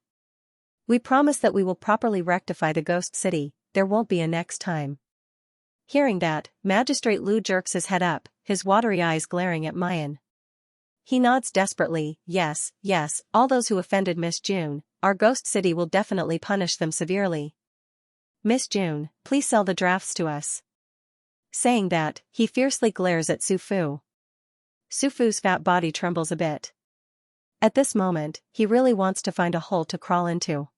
We promise that we will properly rectify the Ghost City, there won't be a next time." Hearing that, Magistrate Lu jerks his head up, his watery eyes glaring at Mayan. He nods desperately, yes, yes, all those who offended Miss June, our ghost city will definitely punish them severely. Miss June, please sell the drafts to us. Saying that, he fiercely glares at Su Fu. Su Fu's fat body trembles a bit. At this moment, he really wants to find a hole to crawl into.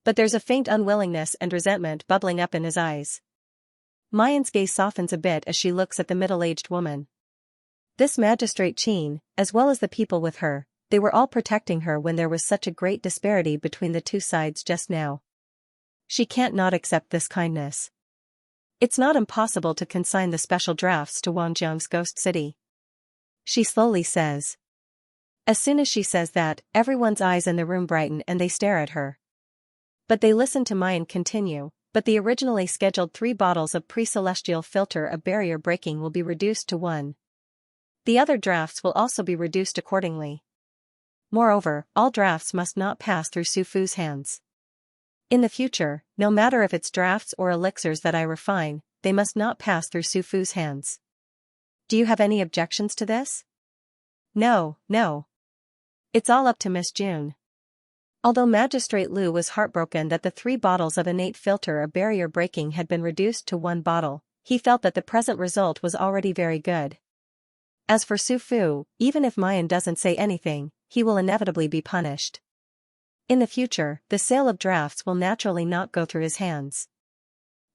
But there's a faint unwillingness and resentment bubbling up in his eyes. Mayan's gaze softens a bit as she looks at the middle-aged woman. This Magistrate Qin, as well as the people with her, they were all protecting her when there was such a great disparity between the two sides just now. She can't not accept this kindness. It's not impossible to consign the special drafts to Wangjiang's ghost city. She slowly says. As soon as she says that, everyone's eyes in the room brighten and they stare at her. But they listen to Mayan continue, but the originally scheduled 3 bottles of pre-celestial filter of barrier breaking will be reduced to 1. The other drafts will also be reduced accordingly. Moreover, all drafts must not pass through Su Fu's hands. In the future, no matter if it's drafts or elixirs that I refine, they must not pass through Su Fu's hands. Do you have any objections to this? No, no. It's all up to Miss June. Although Magistrate Lu was heartbroken that the 3 bottles of innate filter of barrier breaking had been reduced to 1 bottle, he felt that the present result was already very good. As for Su Fu, even if Mayan doesn't say anything, he will inevitably be punished. In the future, the sale of drafts will naturally not go through his hands.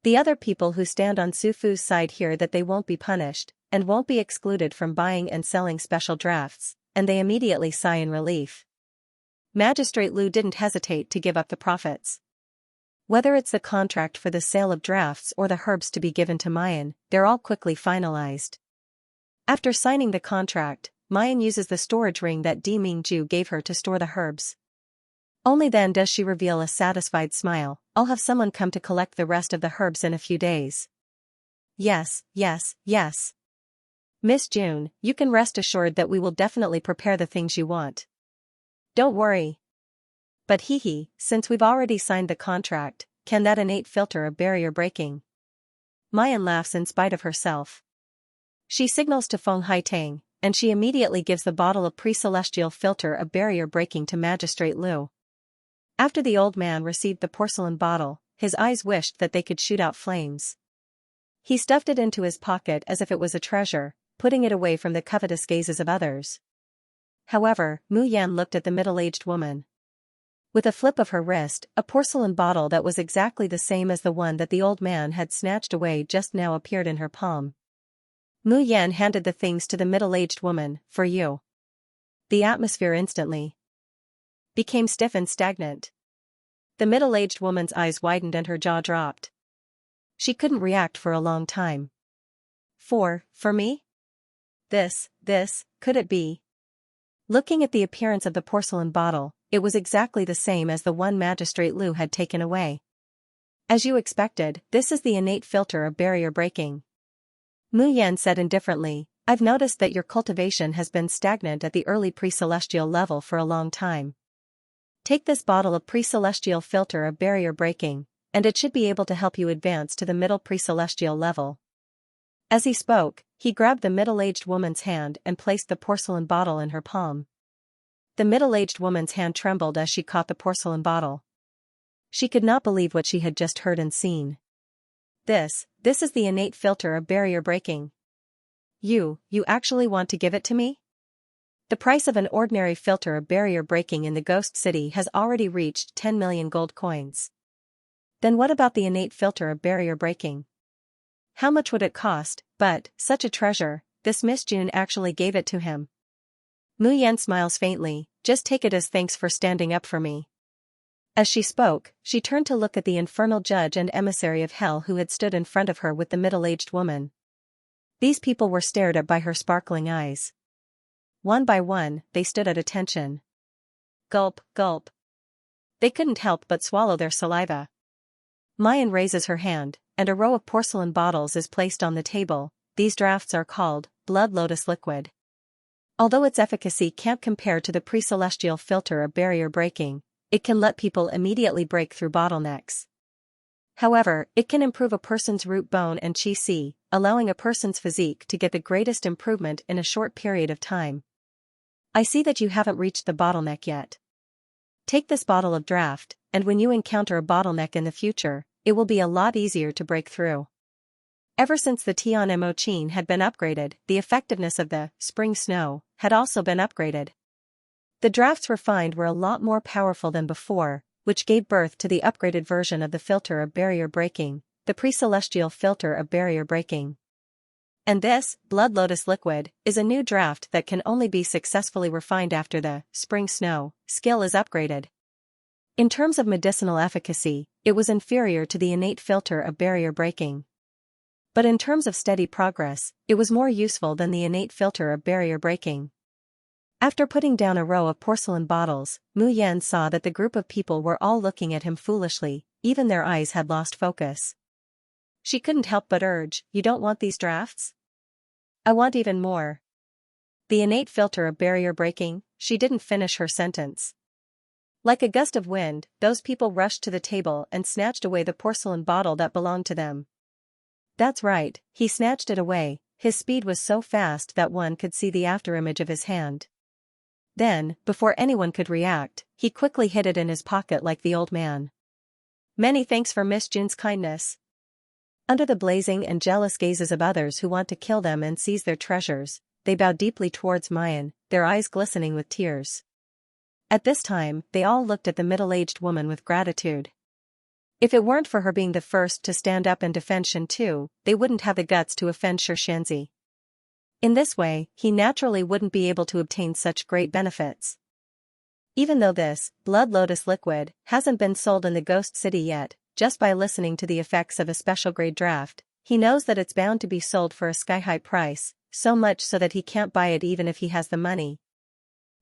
The other people who stand on Su Fu's side hear that they won't be punished, and won't be excluded from buying and selling special drafts, and they immediately sigh in relief. Magistrate Lu didn't hesitate to give up the profits. Whether it's the contract for the sale of drafts or the herbs to be given to Mayan, they're all quickly finalized. After signing the contract, Mayan uses the storage ring that Di Mingju gave her to store the herbs. Only then does she reveal a satisfied smile. I'll have someone come to collect the rest of the herbs in a few days. Yes, yes, yes. Miss June, you can rest assured that we will definitely prepare the things you want. Don't worry. But since we've already signed the contract, can that innate filter of barrier breaking? Mayan laughs in spite of herself. She signals to Feng Haitang, and she immediately gives the bottle of pre-celestial filter of barrier breaking to Magistrate Lu. After the old man received the porcelain bottle, his eyes wished that they could shoot out flames. He stuffed it into his pocket as if it was a treasure, putting it away from the covetous gazes of others. However, Mu Yan looked at the middle-aged woman. With a flip of her wrist, a porcelain bottle that was exactly the same as the one that the old man had snatched away just now appeared in her palm. Mu Yan handed the things to the middle-aged woman. For you. The atmosphere instantly became stiff and stagnant. The middle-aged woman's eyes widened and her jaw dropped. She couldn't react for a long time. For me? This, could it be? Looking at the appearance of the porcelain bottle, it was exactly the same as the one Magistrate Lu had taken away. As you expected, this is the innate filter of barrier breaking. Mu Yan said indifferently, I've noticed that your cultivation has been stagnant at the early pre-celestial level for a long time. Take this bottle of pre-celestial filter of barrier breaking, and it should be able to help you advance to the middle pre-celestial level. As he spoke, he grabbed the middle-aged woman's hand and placed the porcelain bottle in her palm. The middle-aged woman's hand trembled as she caught the porcelain bottle. She could not believe what she had just heard and seen. This is the innate filter of barrier breaking. You actually want to give it to me? The price of an ordinary filter of barrier breaking in the ghost city has already reached 10 million gold coins. Then what about the innate filter of barrier breaking? How much would it cost? But, such a treasure, this Miss June actually gave it to him. Mu Yan smiles faintly, just take it as thanks for standing up for me. As she spoke, she turned to look at the infernal judge and emissary of hell who had stood in front of her with the middle-aged woman. These people were stared at by her sparkling eyes. One by one, they stood at attention. Gulp, gulp. They couldn't help but swallow their saliva. Mayan raises her hand, and a row of porcelain bottles is placed on the table. These drafts are called Blood Lotus Liquid. Although its efficacy can't compare to the pre-celestial filter of barrier breaking, it can let people immediately break through bottlenecks. However, it can improve a person's root bone and qi, allowing a person's physique to get the greatest improvement in a short period of time. I see that you haven't reached the bottleneck yet. Take this bottle of draft, and when you encounter a bottleneck in the future, it will be a lot easier to break through. Ever since the Tian Mo Qin had been upgraded, the effectiveness of the spring snow had also been upgraded. The drafts refined were a lot more powerful than before, which gave birth to the upgraded version of the filter of barrier breaking, the pre-celestial filter of barrier breaking. And this, Blood Lotus liquid, is a new draft that can only be successfully refined after the spring snow skill is upgraded. In terms of medicinal efficacy, it was inferior to the innate filter of barrier breaking. But in terms of steady progress, it was more useful than the innate filter of barrier breaking. After putting down a row of porcelain bottles, Mu Yan saw that the group of people were all looking at him foolishly, even their eyes had lost focus. She couldn't help but urge, "You don't want these drafts? I want even more." The innate filter of barrier breaking, she didn't finish her sentence. Like a gust of wind, those people rushed to the table and snatched away the porcelain bottle that belonged to them. That's right, he snatched it away, his speed was so fast that one could see the afterimage of his hand. Then, before anyone could react, he quickly hid it in his pocket like the old man. Many thanks for Miss Jun's kindness. Under the blazing and jealous gazes of others who want to kill them and seize their treasures, they bowed deeply towards Mayan, their eyes glistening with tears. At this time, they all looked at the middle-aged woman with gratitude. If it weren't for her being the first to stand up and defend Shentu, they wouldn't have the guts to offend Xianxia. In this way, he naturally wouldn't be able to obtain such great benefits. Even though this Blood Lotus liquid hasn't been sold in the Ghost City yet, just by listening to the effects of a special grade draft, he knows that it's bound to be sold for a sky-high price, so much so that he can't buy it even if he has the money.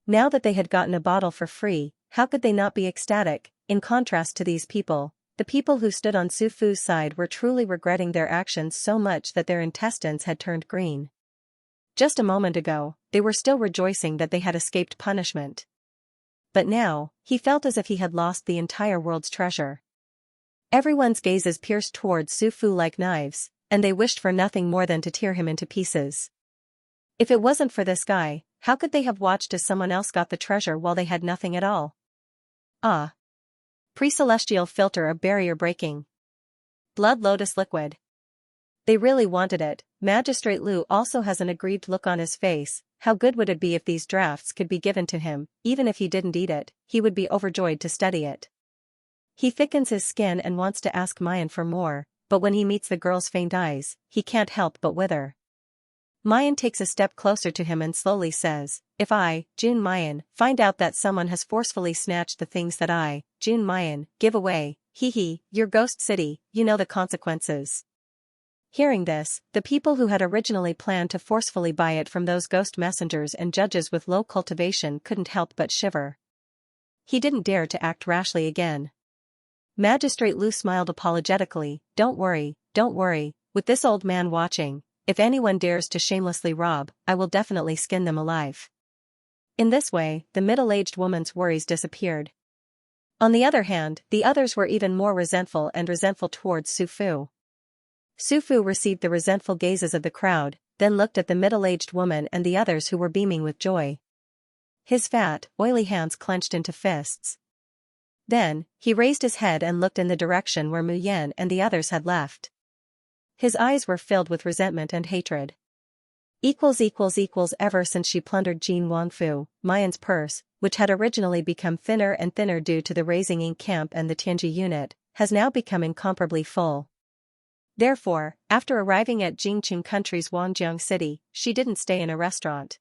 Now that they had gotten a bottle for free, how could they not be ecstatic? In contrast to these people, the people who stood on Su Fu's side were truly regretting their actions so much that their intestines had turned green. Just a moment ago, they were still rejoicing that they had escaped punishment. But now, he felt as if he had lost the entire world's treasure. Everyone's gazes pierced towards Su Fu like knives, and they wished for nothing more than to tear him into pieces. If it wasn't for this guy, how could they have watched as someone else got the treasure while they had nothing at all? Ah! Pre-celestial filter of barrier breaking. Blood Lotus liquid. They really wanted it. Magistrate Lu also has an aggrieved look on his face. How good would it be if these drafts could be given to him? Even if he didn't eat it, he would be overjoyed to study it. He thickens his skin and wants to ask Mayan for more, but when he meets the girl's faint eyes, he can't help but wither. Mayan takes a step closer to him and slowly says, "If I, Jun Mayan, find out that someone has forcefully snatched the things that I, Jun Mayan, give away, your Ghost City, you know the consequences." Hearing this, the people who had originally planned to forcefully buy it from those ghost messengers and judges with low cultivation couldn't help but shiver. He didn't dare to act rashly again. Magistrate Lu smiled apologetically, don't worry, with this old man watching, if anyone dares to shamelessly rob, I will definitely skin them alive." In this way, the middle-aged woman's worries disappeared. On the other hand, the others were even more resentful towards Su Fu. Su Fu received the resentful gazes of the crowd, then looked at the middle-aged woman and the others who were beaming with joy. His fat, oily hands clenched into fists. Then, he raised his head and looked in the direction where Mu Yan and the others had left. His eyes were filled with resentment and hatred. Ever since she plundered Jin Wangfu, Mayan's purse, which had originally become thinner and thinner due to the Raising Ink camp and the Tianji unit, has now become incomparably full. Therefore, after arriving at Jingchun Country's Wangjiang City, she didn't stay in a restaurant.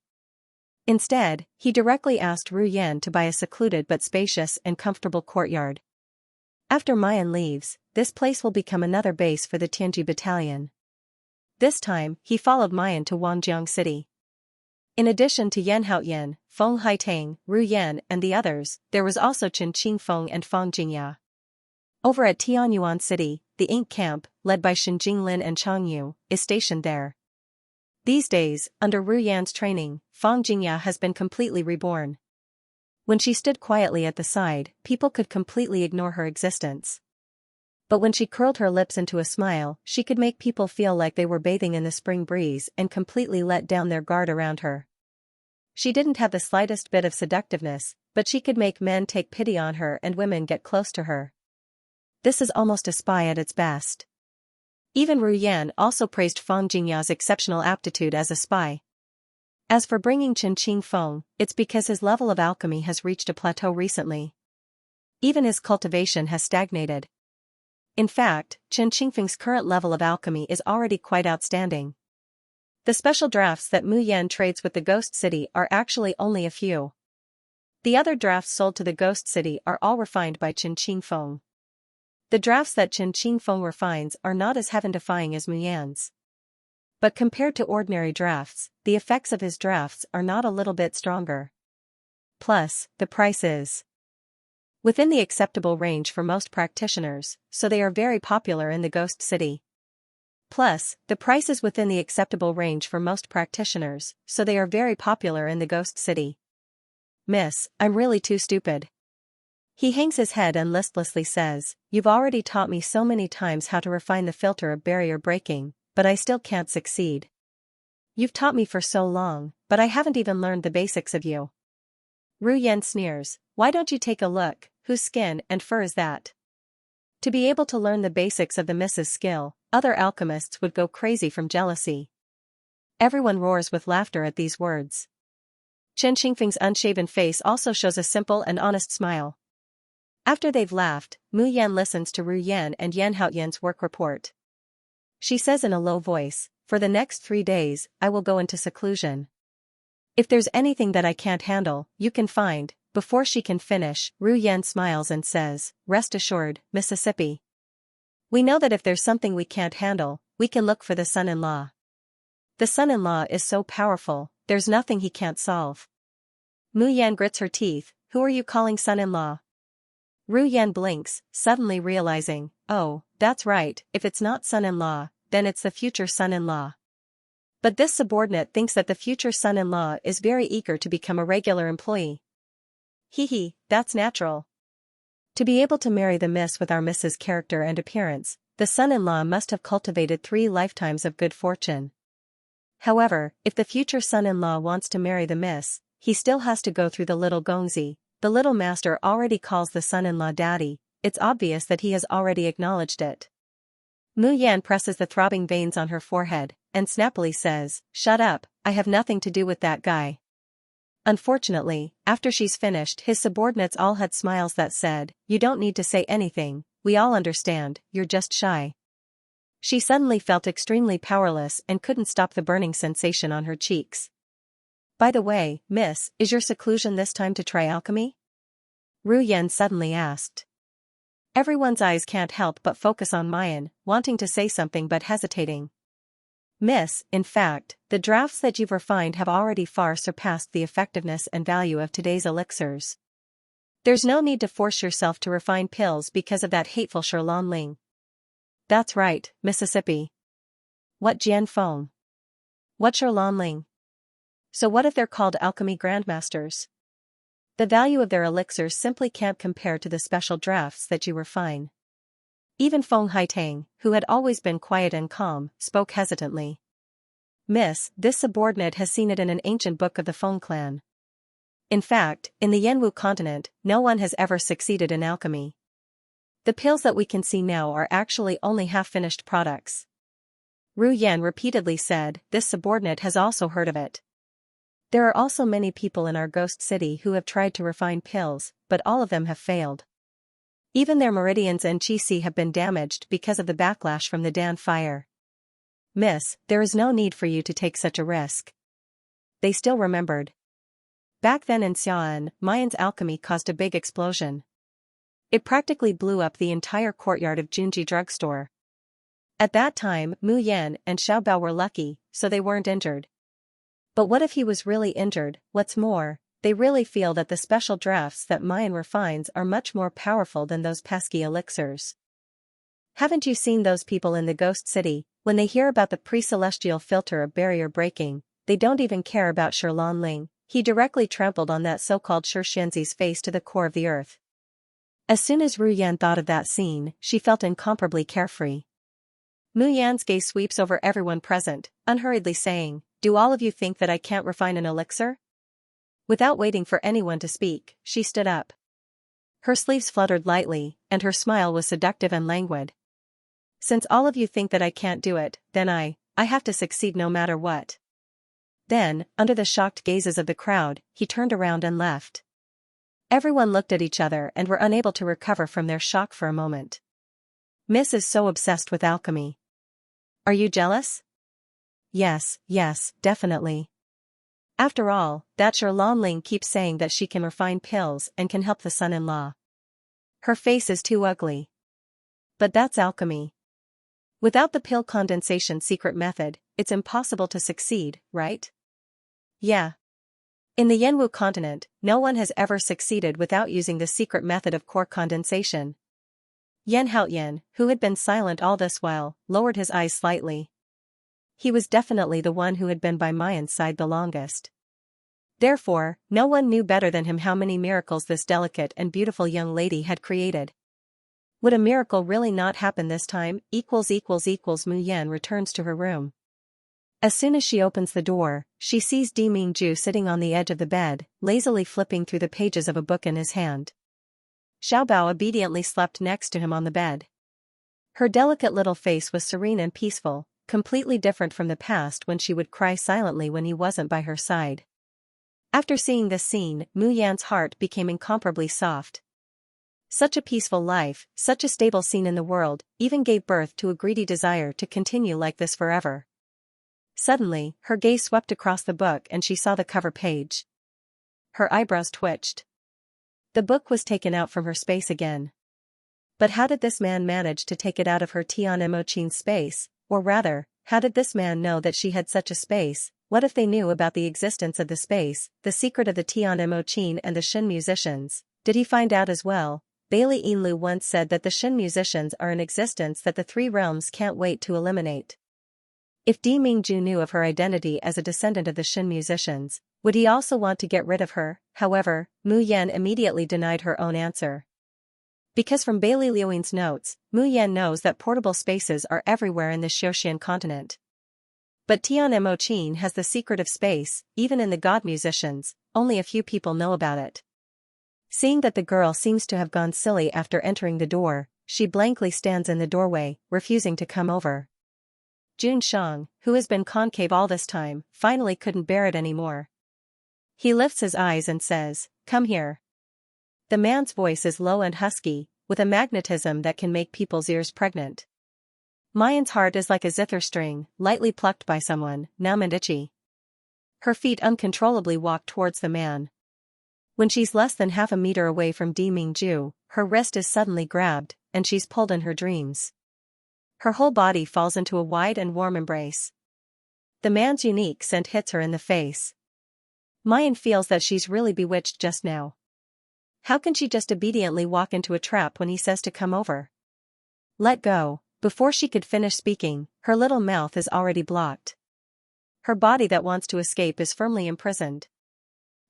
Instead, he directly asked Ru Yan to buy a secluded but spacious and comfortable courtyard. After Mayan leaves, this place will become another base for the Tianji battalion. This time, he followed Mayan to Wangjiang City. In addition to Yan Haoyan, Feng Haitang, Ru Yan and the others, there was also Chen Qingfeng and Fang Jingya. Over at Tianyuan City, the Ink camp, led by Shen Jinglin and Chang Yu, is stationed there. These days, under Ru Yan's training, Fang Jingya has been completely reborn. When she stood quietly at the side, people could completely ignore her existence. But when she curled her lips into a smile, she could make people feel like they were bathing in the spring breeze and completely let down their guard around her. She didn't have the slightest bit of seductiveness, but she could make men take pity on her and women get close to her. This is almost a spy at its best. Even Ru Yan also praised Feng Jingya's exceptional aptitude as a spy. As for bringing Chen Qingfeng, it's because his level of alchemy has reached a plateau recently. Even his cultivation has stagnated. In fact, Chen Qingfeng's current level of alchemy is already quite outstanding. The special drafts that Mu Yan trades with the Ghost City are actually only a few. The other drafts sold to the Ghost City are all refined by Chen Qingfeng. The drafts that Chen Qingfeng refines are not as heaven-defying as Mu Yan's. But compared to ordinary drafts, the effects of his drafts are not a little bit stronger. Plus, the price is within the acceptable range for most practitioners, so they are very popular in the Ghost City. Plus, the price is within the acceptable range for most practitioners, so they are very popular in the Ghost City. Miss, I'm really too stupid. He hangs his head and listlessly says, "You've already taught me so many times how to refine the filter of barrier breaking, but I still can't succeed. You've taught me for so long, but I haven't even learned the basics of you." Ru Yan sneers, "Why don't you take a look, whose skin and fur is that?" To be able to learn the basics of the Miss's skill, other alchemists would go crazy from jealousy. Everyone roars with laughter at these words. Chen Qingfeng's unshaven face also shows a simple and honest smile. After they've laughed, Mu Yan listens to Ru Yan and Yan Haoyan's work report. She says in a low voice, "For the next 3 days, I will go into seclusion. If there's anything that I can't handle, you can find." Before she can finish, Ru Yan smiles and says, "Rest assured, Mississippi. We know that if there's something we can't handle, we can look for the son-in-law. The son-in-law is so powerful, there's nothing he can't solve." Mu Yan grits her teeth, "Who are you calling son-in-law?" Ru Yan blinks, suddenly realizing, oh, that's right, if it's not son-in-law, then it's the future son-in-law. But this subordinate thinks that the future son-in-law is very eager to become a regular employee. Hee, that's natural. To be able to marry the miss with our miss's character and appearance, the son-in-law must have cultivated 3 lifetimes of good fortune. However, if the future son-in-law wants to marry the miss, he still has to go through the little Gongzi. The little master already calls the son-in-law daddy. It's obvious that he has already acknowledged it. Mu Yan presses the throbbing veins on her forehead, and snappily says, "Shut up, I have nothing to do with that guy." Unfortunately, after she's finished, his subordinates all had smiles that said, "You don't need to say anything, we all understand, you're just shy." She suddenly felt extremely powerless and couldn't stop the burning sensation on her cheeks. "By the way, miss, is your seclusion this time to try alchemy?" Ru Yan suddenly asked. Everyone's eyes can't help but focus on Mayan, wanting to say something but hesitating. "Miss, in fact, the drafts that you've refined have already far surpassed the effectiveness and value of today's elixirs. There's no need to force yourself to refine pills because of that hateful Shirlan Ling." "That's right, Mississippi. What Jian Feng? What Shirlan Ling? So what if they're called alchemy grandmasters? The value of their elixirs simply can't compare to the special drafts that you refine." Even Feng Haitang, who had always been quiet and calm, spoke hesitantly. "Miss, this subordinate has seen it in an ancient book of the Feng clan. In fact, in the Yanwu continent, no one has ever succeeded in alchemy. The pills that we can see now are actually only half-finished products." Ru Yan repeatedly said, "This subordinate has also heard of it. There are also many people in our Ghost City who have tried to refine pills, but all of them have failed. Even their meridians and qi have been damaged because of the backlash from the Dan fire. Miss, there is no need for you to take such a risk." They still remembered. Back then in Xi'an, Mayan's alchemy caused a big explosion. It practically blew up the entire courtyard of Junji drugstore. At that time, Mu Yan and Xiaobao were lucky, so they weren't injured. But what if he was really injured? What's more, they really feel that the special drafts that Mayan refines are much more powerful than those pesky elixirs. Haven't you seen those people in the Ghost City? When they hear about the pre-celestial filter of barrier breaking, they don't even care about Shirlan Ling. He directly trampled on that so-called Shi Xianzi's face to the core of the earth. As soon as Ru Yan thought of that scene, she felt incomparably carefree. Mu Yan's gaze sweeps over everyone present, unhurriedly saying, "Do all of you think that I can't refine an elixir?" Without waiting for anyone to speak, she stood up. Her sleeves fluttered lightly, and her smile was seductive and languid. "Since all of you think that I can't do it, then I have to succeed no matter what." Then, under the shocked gazes of the crowd, he turned around and left. Everyone looked at each other and were unable to recover from their shock for a moment. "Miss is so obsessed with alchemy. Are you jealous?" Yes, definitely. After all, that Sherlon Ling keeps saying that she can refine pills and can help the son-in-law. Her face is too ugly. But that's alchemy. Without the pill condensation secret method, it's impossible to succeed, right? Yeah. In the Yanwu continent, no one has ever succeeded without using the secret method of core condensation. Yan Haoyan, who had been silent all this while, lowered his eyes slightly. He was definitely the one who had been by Mayan's side the longest. Therefore, no one knew better than him how many miracles this delicate and beautiful young lady had created. Would a miracle really not happen this time? Mu Yan returns to her room. As soon as she opens the door, she sees Di Mingju sitting on the edge of the bed, lazily flipping through the pages of a book in his hand. Xiaobao obediently slept next to him on the bed. Her delicate little face was serene and peaceful, completely different from the past when she would cry silently when he wasn't by her side. After seeing this scene, Mu Yan's heart became incomparably soft. Such a peaceful life, such a stable scene in the world, even gave birth to a greedy desire to continue like this forever. Suddenly, her gaze swept across the book and she saw the cover page. Her eyebrows twitched. The book was taken out from her space again. But how did this man manage to take it out of her Tianmochin's space, or rather, how did this man know that she had such a space? What if they knew about the existence of the space, the secret of the Tianmochin and the Shin musicians? Did he find out as well? Bailey Yinlu once said that the Shin musicians are an existence that the three realms can't wait to eliminate. If Di Mingju knew of her identity as a descendant of the Shin musicians, would he also want to get rid of her? However, Mu Yan immediately denied her own answer. Because from Bailey Liuing's notes, Mu Yan knows that portable spaces are everywhere in the Xiaoxian continent. But Tianmochin has the secret of space, even in the god musicians, only a few people know about it. Seeing that the girl seems to have gone silly after entering the door, she blankly stands in the doorway, refusing to come over. Jun Shang, who has been concave all this time, finally couldn't bear it anymore. He lifts his eyes and says, "Come here." The man's voice is low and husky, with a magnetism that can make people's ears pregnant. Mayan's heart is like a zither string, lightly plucked by someone, numb and itchy. Her feet uncontrollably walk towards the man. When she's less than half a meter away from Di Mingju, her wrist is suddenly grabbed, and she's pulled in her dreams. Her whole body falls into a wide and warm embrace. The man's unique scent hits her in the face. Mayan feels that she's really bewitched just now. How can she just obediently walk into a trap when he says to come over? Let go. Before she could finish speaking, her little mouth is already blocked. Her body that wants to escape is firmly imprisoned.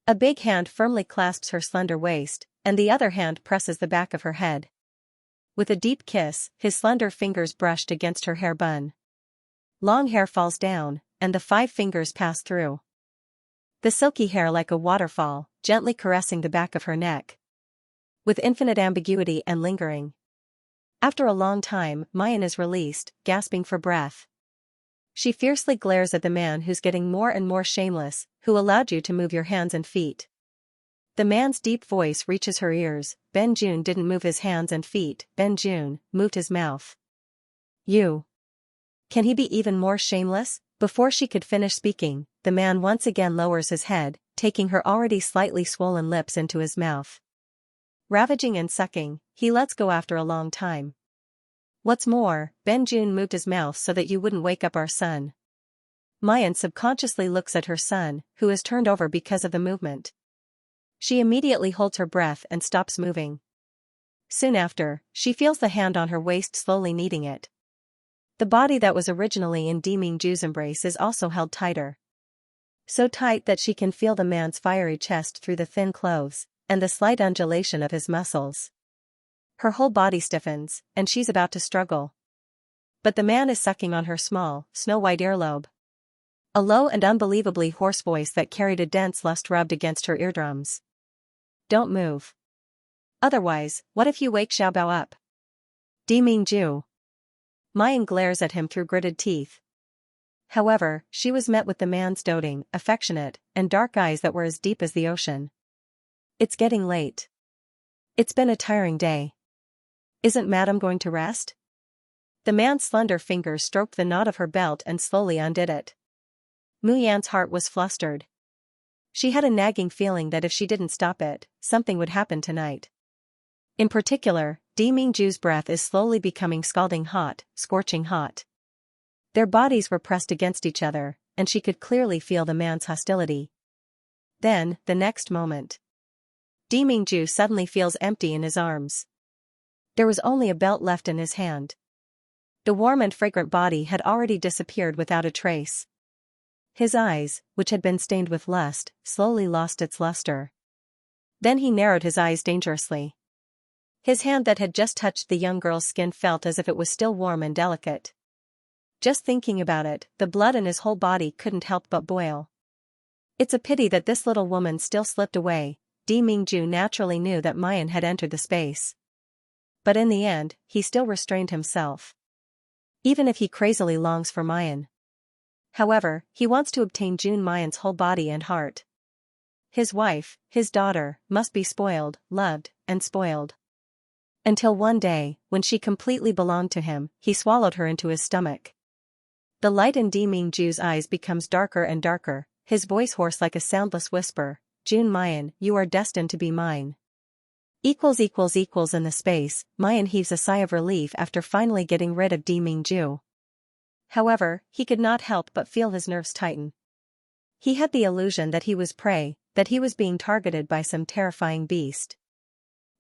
A big hand firmly clasps her slender waist, and the other hand presses the back of her head. With a deep kiss, his slender fingers brushed against her hair bun. Long hair falls down, and the 5 fingers pass through. The silky hair like a waterfall, gently caressing the back of her neck. With infinite ambiguity and lingering. After a long time, Mayan is released, gasping for breath. She fiercely glares at the man who's getting more and more shameless, who allowed you to move your hands and feet. The man's deep voice reaches her ears. Ben Jun didn't move his hands and feet, Ben Jun moved his mouth. You. Can he be even more shameless? Before she could finish speaking, the man once again lowers his head, taking her already slightly swollen lips into his mouth. Ravaging and sucking, he lets go after a long time. What's more, Ben Jun moved his mouth so that you wouldn't wake up our son. Mayan subconsciously looks at her son, who is turned over because of the movement. She immediately holds her breath and stops moving. Soon after, she feels the hand on her waist slowly kneading it. The body that was originally in Di Mingju's embrace is also held tighter. So tight that she can feel the man's fiery chest through the thin clothes, and the slight undulation of his muscles. Her whole body stiffens, and she's about to struggle. But the man is sucking on her small, snow-white earlobe. A low and unbelievably hoarse voice that carried a dense lust rubbed against her eardrums. Don't move. Otherwise, what if you wake Xiaobao up? Demingju. Mayan glares at him through gritted teeth. However, she was met with the man's doting, affectionate, and dark eyes that were as deep as the ocean. It's getting late. It's been a tiring day. Isn't Madame going to rest? The man's slender fingers stroked the knot of her belt and slowly undid it. Mu Yan's heart was flustered. She had a nagging feeling that if she didn't stop it, something would happen tonight. In particular, Demingju's breath is slowly becoming scalding hot, scorching hot. Their bodies were pressed against each other, and she could clearly feel the man's hostility. Then, the next moment, Demingju suddenly feels empty in his arms. There was only a belt left in his hand. The warm and fragrant body had already disappeared without a trace. His eyes, which had been stained with lust, slowly lost its luster. Then he narrowed his eyes dangerously. His hand that had just touched the young girl's skin felt as if it was still warm and delicate. Just thinking about it, the blood in his whole body couldn't help but boil. It's a pity that this little woman still slipped away. Demingju naturally knew that Mayan had entered the space. But in the end, he still restrained himself. Even if he crazily longs for Mayan. However, he wants to obtain June Mayan's whole body and heart. His wife, his daughter, must be spoiled, loved, and spoiled. Until one day, when she completely belonged to him, he swallowed her into his stomach. The light in Demingju's eyes becomes darker and darker, his voice hoarse like a soundless whisper. June Mayan, you are destined to be mine. In the space, Mayan heaves a sigh of relief after finally getting rid of Demingju. However, he could not help but feel his nerves tighten. He had the illusion that he was prey, that he was being targeted by some terrifying beast.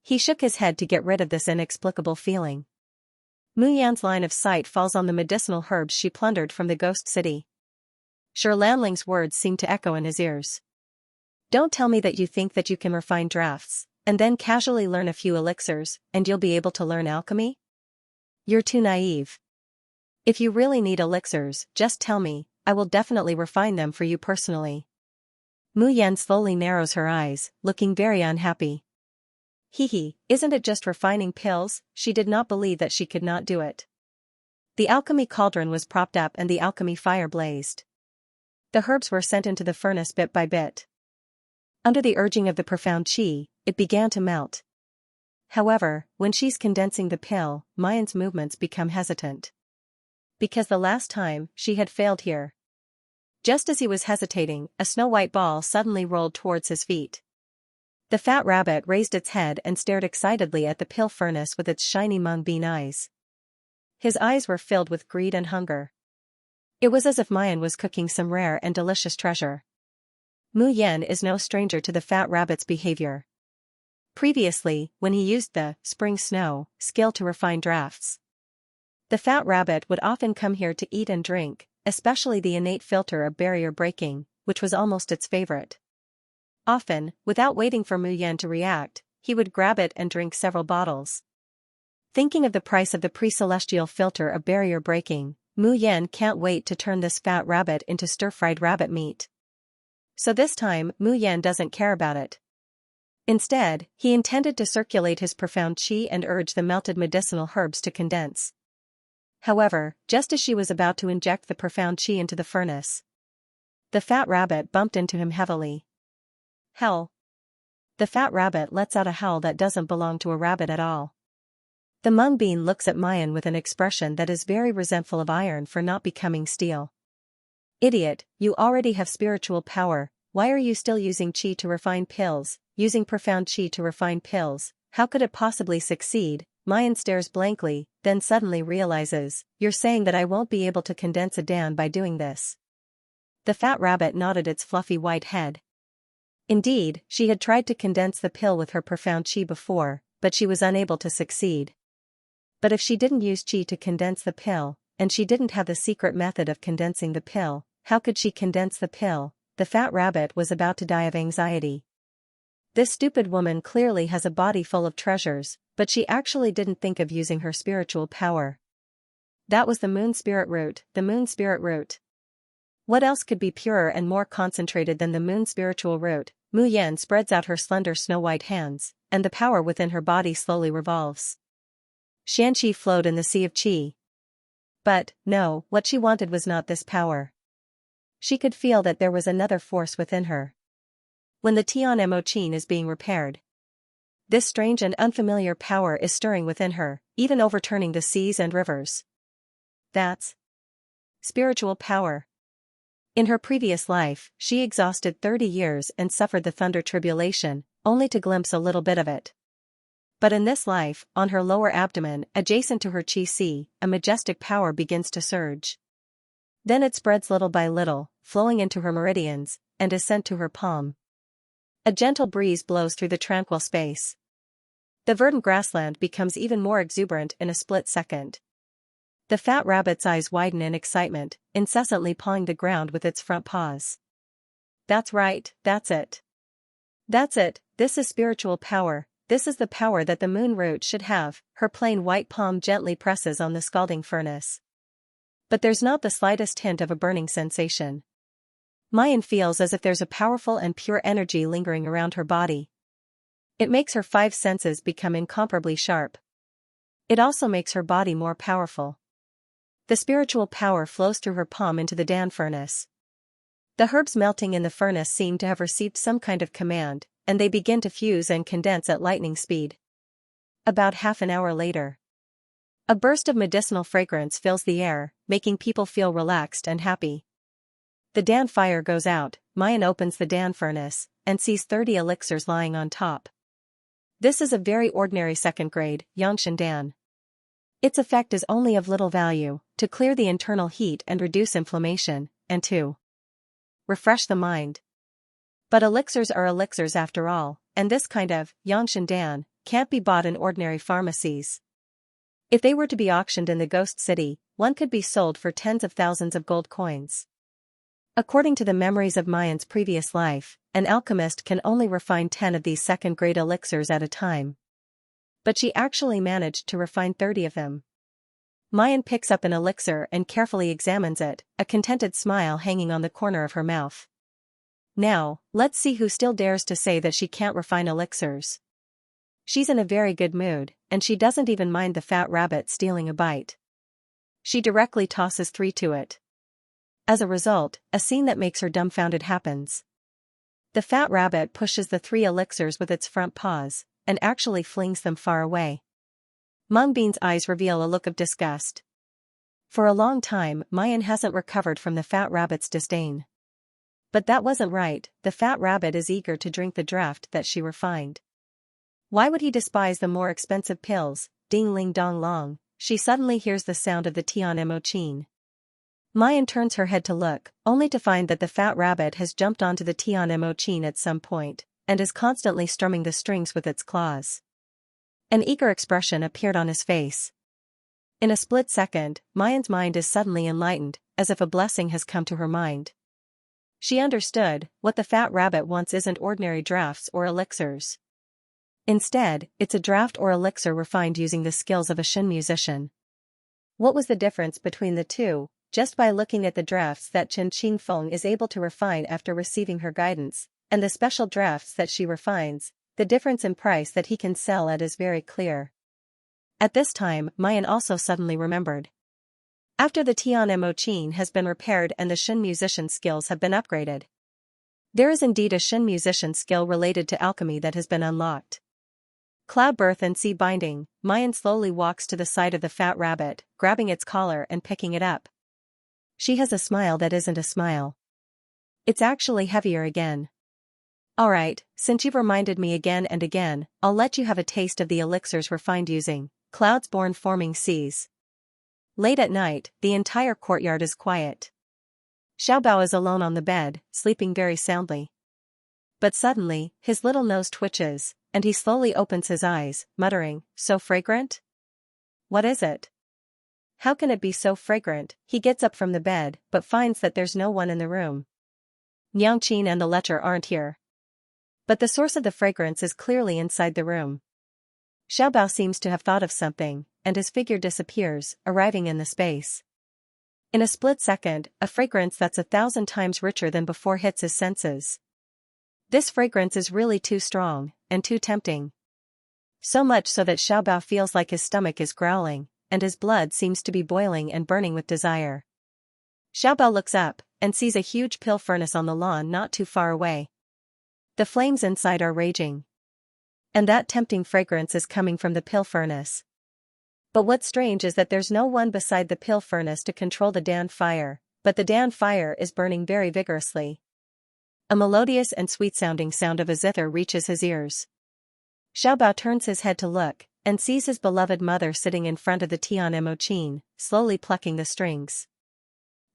He shook his head to get rid of this inexplicable feeling. Mu Yan's line of sight falls on the medicinal herbs she plundered from the ghost city. Shi Lanling's words seemed to echo in his ears. Don't tell me that you think that you can refine drafts, and then casually learn a few elixirs, and you'll be able to learn alchemy? You're too naive. If you really need elixirs, just tell me, I will definitely refine them for you personally. Mu Yan slowly narrows her eyes, looking very unhappy. Isn't it just refining pills? She did not believe that she could not do it. The alchemy cauldron was propped up and the alchemy fire blazed. The herbs were sent into the furnace bit by bit. Under the urging of the profound qi, it began to melt. However, when she's condensing the pill, Mayan's movements become hesitant. Because the last time, she had failed here. Just as he was hesitating, a snow-white ball suddenly rolled towards his feet. The fat rabbit raised its head and stared excitedly at the pill furnace with its shiny mung bean eyes. His eyes were filled with greed and hunger. It was as if Mayan was cooking some rare and delicious treasure. Mu Yan is no stranger to the fat rabbit's behavior. Previously, when he used the spring snow skill to refine drafts, the fat rabbit would often come here to eat and drink, especially the innate filter of barrier breaking, which was almost its favorite. Often, without waiting for Mu Yan to react, he would grab it and drink several bottles. Thinking of the price of the pre-celestial filter of barrier breaking, Mu Yan can't wait to turn this fat rabbit into stir-fried rabbit meat. So this time, Mu Yan doesn't care about it. Instead, he intended to circulate his profound qi and urge the melted medicinal herbs to condense. However, just as she was about to inject the profound qi into the furnace, the fat rabbit bumped into him heavily. Hell! The fat rabbit lets out a howl that doesn't belong to a rabbit at all. The mung bean looks at Mayan with an expression that is very resentful of iron for not becoming steel. Idiot, you already have spiritual power, why are you still using qi to refine pills, using profound qi to refine pills, how could it possibly succeed? Mayan stares blankly, then suddenly realizes, you're saying that I won't be able to condense a dan by doing this. The fat rabbit nodded its fluffy white head. Indeed, she had tried to condense the pill with her profound qi before, but she was unable to succeed. But if she didn't use qi to condense the pill, and she didn't have the secret method of condensing the pill, how could she condense the pill? The fat rabbit was about to die of anxiety. This stupid woman clearly has a body full of treasures, But she actually didn't think of using her spiritual power. That was the moon spirit root, the moon spirit root. What else could be purer and more concentrated than the moon spiritual root? Mu Yan spreads out her slender snow-white hands, and the power within her body slowly revolves. Xianxia flowed in the sea of qi. But, no, what she wanted was not this power. She could feel that there was another force within her. When the Tian Mo Qin is being repaired, this strange and unfamiliar power is stirring within her, even overturning the seas and rivers. That's spiritual power. In her previous life, she exhausted 30 years and suffered the thunder tribulation, only to glimpse a little bit of it. But in this life, on her lower abdomen, adjacent to her qi sea, a majestic power begins to surge. Then it spreads little by little, flowing into her meridians, and is sent to her palm. A gentle breeze blows through the tranquil space. The verdant grassland becomes even more exuberant in a split second. The fat rabbit's eyes widen in excitement, incessantly pawing the ground with its front paws. That's right, that's it. That's it, this is spiritual power, this is the power that the moon root should have. Her plain white palm gently presses on the scalding furnace. But there's not the slightest hint of a burning sensation. Mayan feels as if there's a powerful and pure energy lingering around her body. It makes her 5 senses become incomparably sharp. It also makes her body more powerful. The spiritual power flows through her palm into the Dan furnace. The herbs melting in the furnace seem to have received some kind of command, and they begin to fuse and condense at lightning speed. About half an hour later, a burst of medicinal fragrance fills the air, making people feel relaxed and happy. The Dan fire goes out, Mayan opens the Dan furnace, and sees 30 elixirs lying on top. This is a very ordinary second-grade, Yangshan Dan. Its effect is only of little value, to clear the internal heat and reduce inflammation, and to refresh the mind. But elixirs are elixirs after all, and this kind of Yangshan Dan can't be bought in ordinary pharmacies. If they were to be auctioned in the Ghost City, one could be sold for tens of thousands of gold coins. According to the memories of Mayan's previous life, an alchemist can only refine 10 of these second-grade elixirs at a time. But she actually managed to refine 30 of them. Mayan picks up an elixir and carefully examines it, a contented smile hanging on the corner of her mouth. Now, let's see who still dares to say that she can't refine elixirs. She's in a very good mood, and she doesn't even mind the fat rabbit stealing a bite. She directly tosses 3 to it. As a result, a scene that makes her dumbfounded happens. The fat rabbit pushes the 3 elixirs with its front paws, and actually flings them far away. Mung Bean's eyes reveal a look of disgust. For a long time, Mayan hasn't recovered from the fat rabbit's disdain. But that wasn't right, the fat rabbit is eager to drink the draught that she refined. Why would he despise the more expensive pills? Ding ling dong long, she suddenly hears the sound of the Tian Mo Qin. Mayan turns her head to look, only to find that the fat rabbit has jumped onto the Tian Mo Qin at some point, and is constantly strumming the strings with its claws. An eager expression appeared on his face. In a split second, Mayan's mind is suddenly enlightened, as if a blessing has come to her mind. She understood, what the fat rabbit wants isn't ordinary draughts or elixirs. Instead, it's a draught or elixir refined using the skills of a Shin musician. What was the difference between the two? Just by looking at the draughts that Chen Qingfeng is able to refine after receiving her guidance, and the special draughts that she refines, the difference in price that he can sell at is very clear. At this time, Mayan also suddenly remembered. After the Tian Mo Qin has been repaired and the Shin musician skills have been upgraded, there is indeed a Shin musician skill related to alchemy that has been unlocked. Cloud birth and sea binding, Mayan slowly walks to the side of the fat rabbit, grabbing its collar and picking it up. She has a smile that isn't a smile. It's actually heavier again. Alright, since you've reminded me again and again, I'll let you have a taste of the elixirs refined using clouds born forming seas. Late at night, the entire courtyard is quiet. Xiaobao is alone on the bed, sleeping very soundly. But suddenly, his little nose twitches, and he slowly opens his eyes, muttering, "So fragrant? What is it? How can it be so fragrant?" He gets up from the bed, but finds that there's no one in the room. Niang Qin and the lecher aren't here. But the source of the fragrance is clearly inside the room. Xiaobao seems to have thought of something, and his figure disappears, arriving in the space. In a split second, a fragrance that's 1,000 times richer than before hits his senses. This fragrance is really too strong, and too tempting. So much so that Xiaobao feels like his stomach is growling, and his blood seems to be boiling and burning with desire. Xiaobao looks up, and sees a huge pill furnace on the lawn not too far away. The flames inside are raging. And that tempting fragrance is coming from the pill furnace. But what's strange is that there's no one beside the pill furnace to control the Dan fire, but the Dan fire is burning very vigorously. A melodious and sweet-sounding sound of a zither reaches his ears. Xiaobao turns his head to look, and sees his beloved mother sitting in front of the tian, slowly plucking the strings.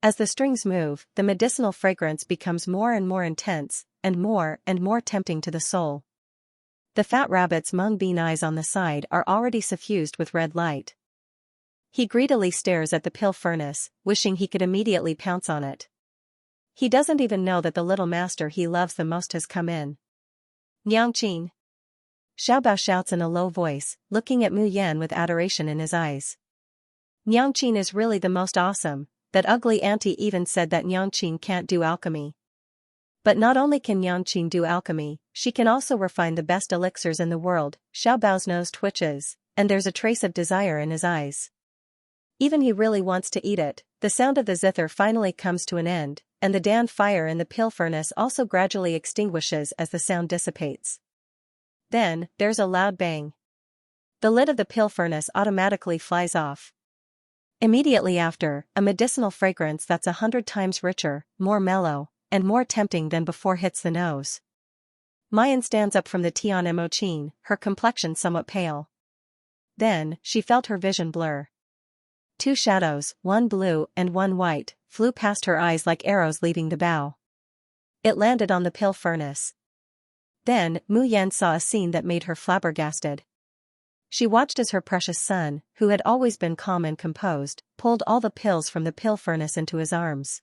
As the strings move, the medicinal fragrance becomes more and more intense, and more tempting to the soul. The fat rabbit's mung bean eyes on the side are already suffused with red light. He greedily stares at the pill furnace, wishing he could immediately pounce on it. He doesn't even know that the little master he loves the most has come in. Niangqin. Xiaobao shouts in a low voice, looking at Mu Yan with adoration in his eyes. Niangqin is really the most awesome. That ugly auntie even said that Niangqin can't do alchemy. But not only can Niangqin do alchemy, she can also refine the best elixirs in the world. Xiaobao's nose twitches, and there's a trace of desire in his eyes. Even he really wants to eat it. The sound of the zither finally comes to an end, and the Dan fire in the pill furnace also gradually extinguishes as the sound dissipates. Then, there's a loud bang. The lid of the pill furnace automatically flies off. Immediately after, a medicinal fragrance that's 100 times richer, more mellow, and more tempting than before hits the nose. Mayan stands up from the tian, her complexion somewhat pale. Then, she felt her vision blur. Two shadows, one blue and one white, flew past her eyes like arrows leaving the bow. It landed on the pill furnace. Then, Mu Yan saw a scene that made her flabbergasted. She watched as her precious son, who had always been calm and composed, pulled all the pills from the pill furnace into his arms.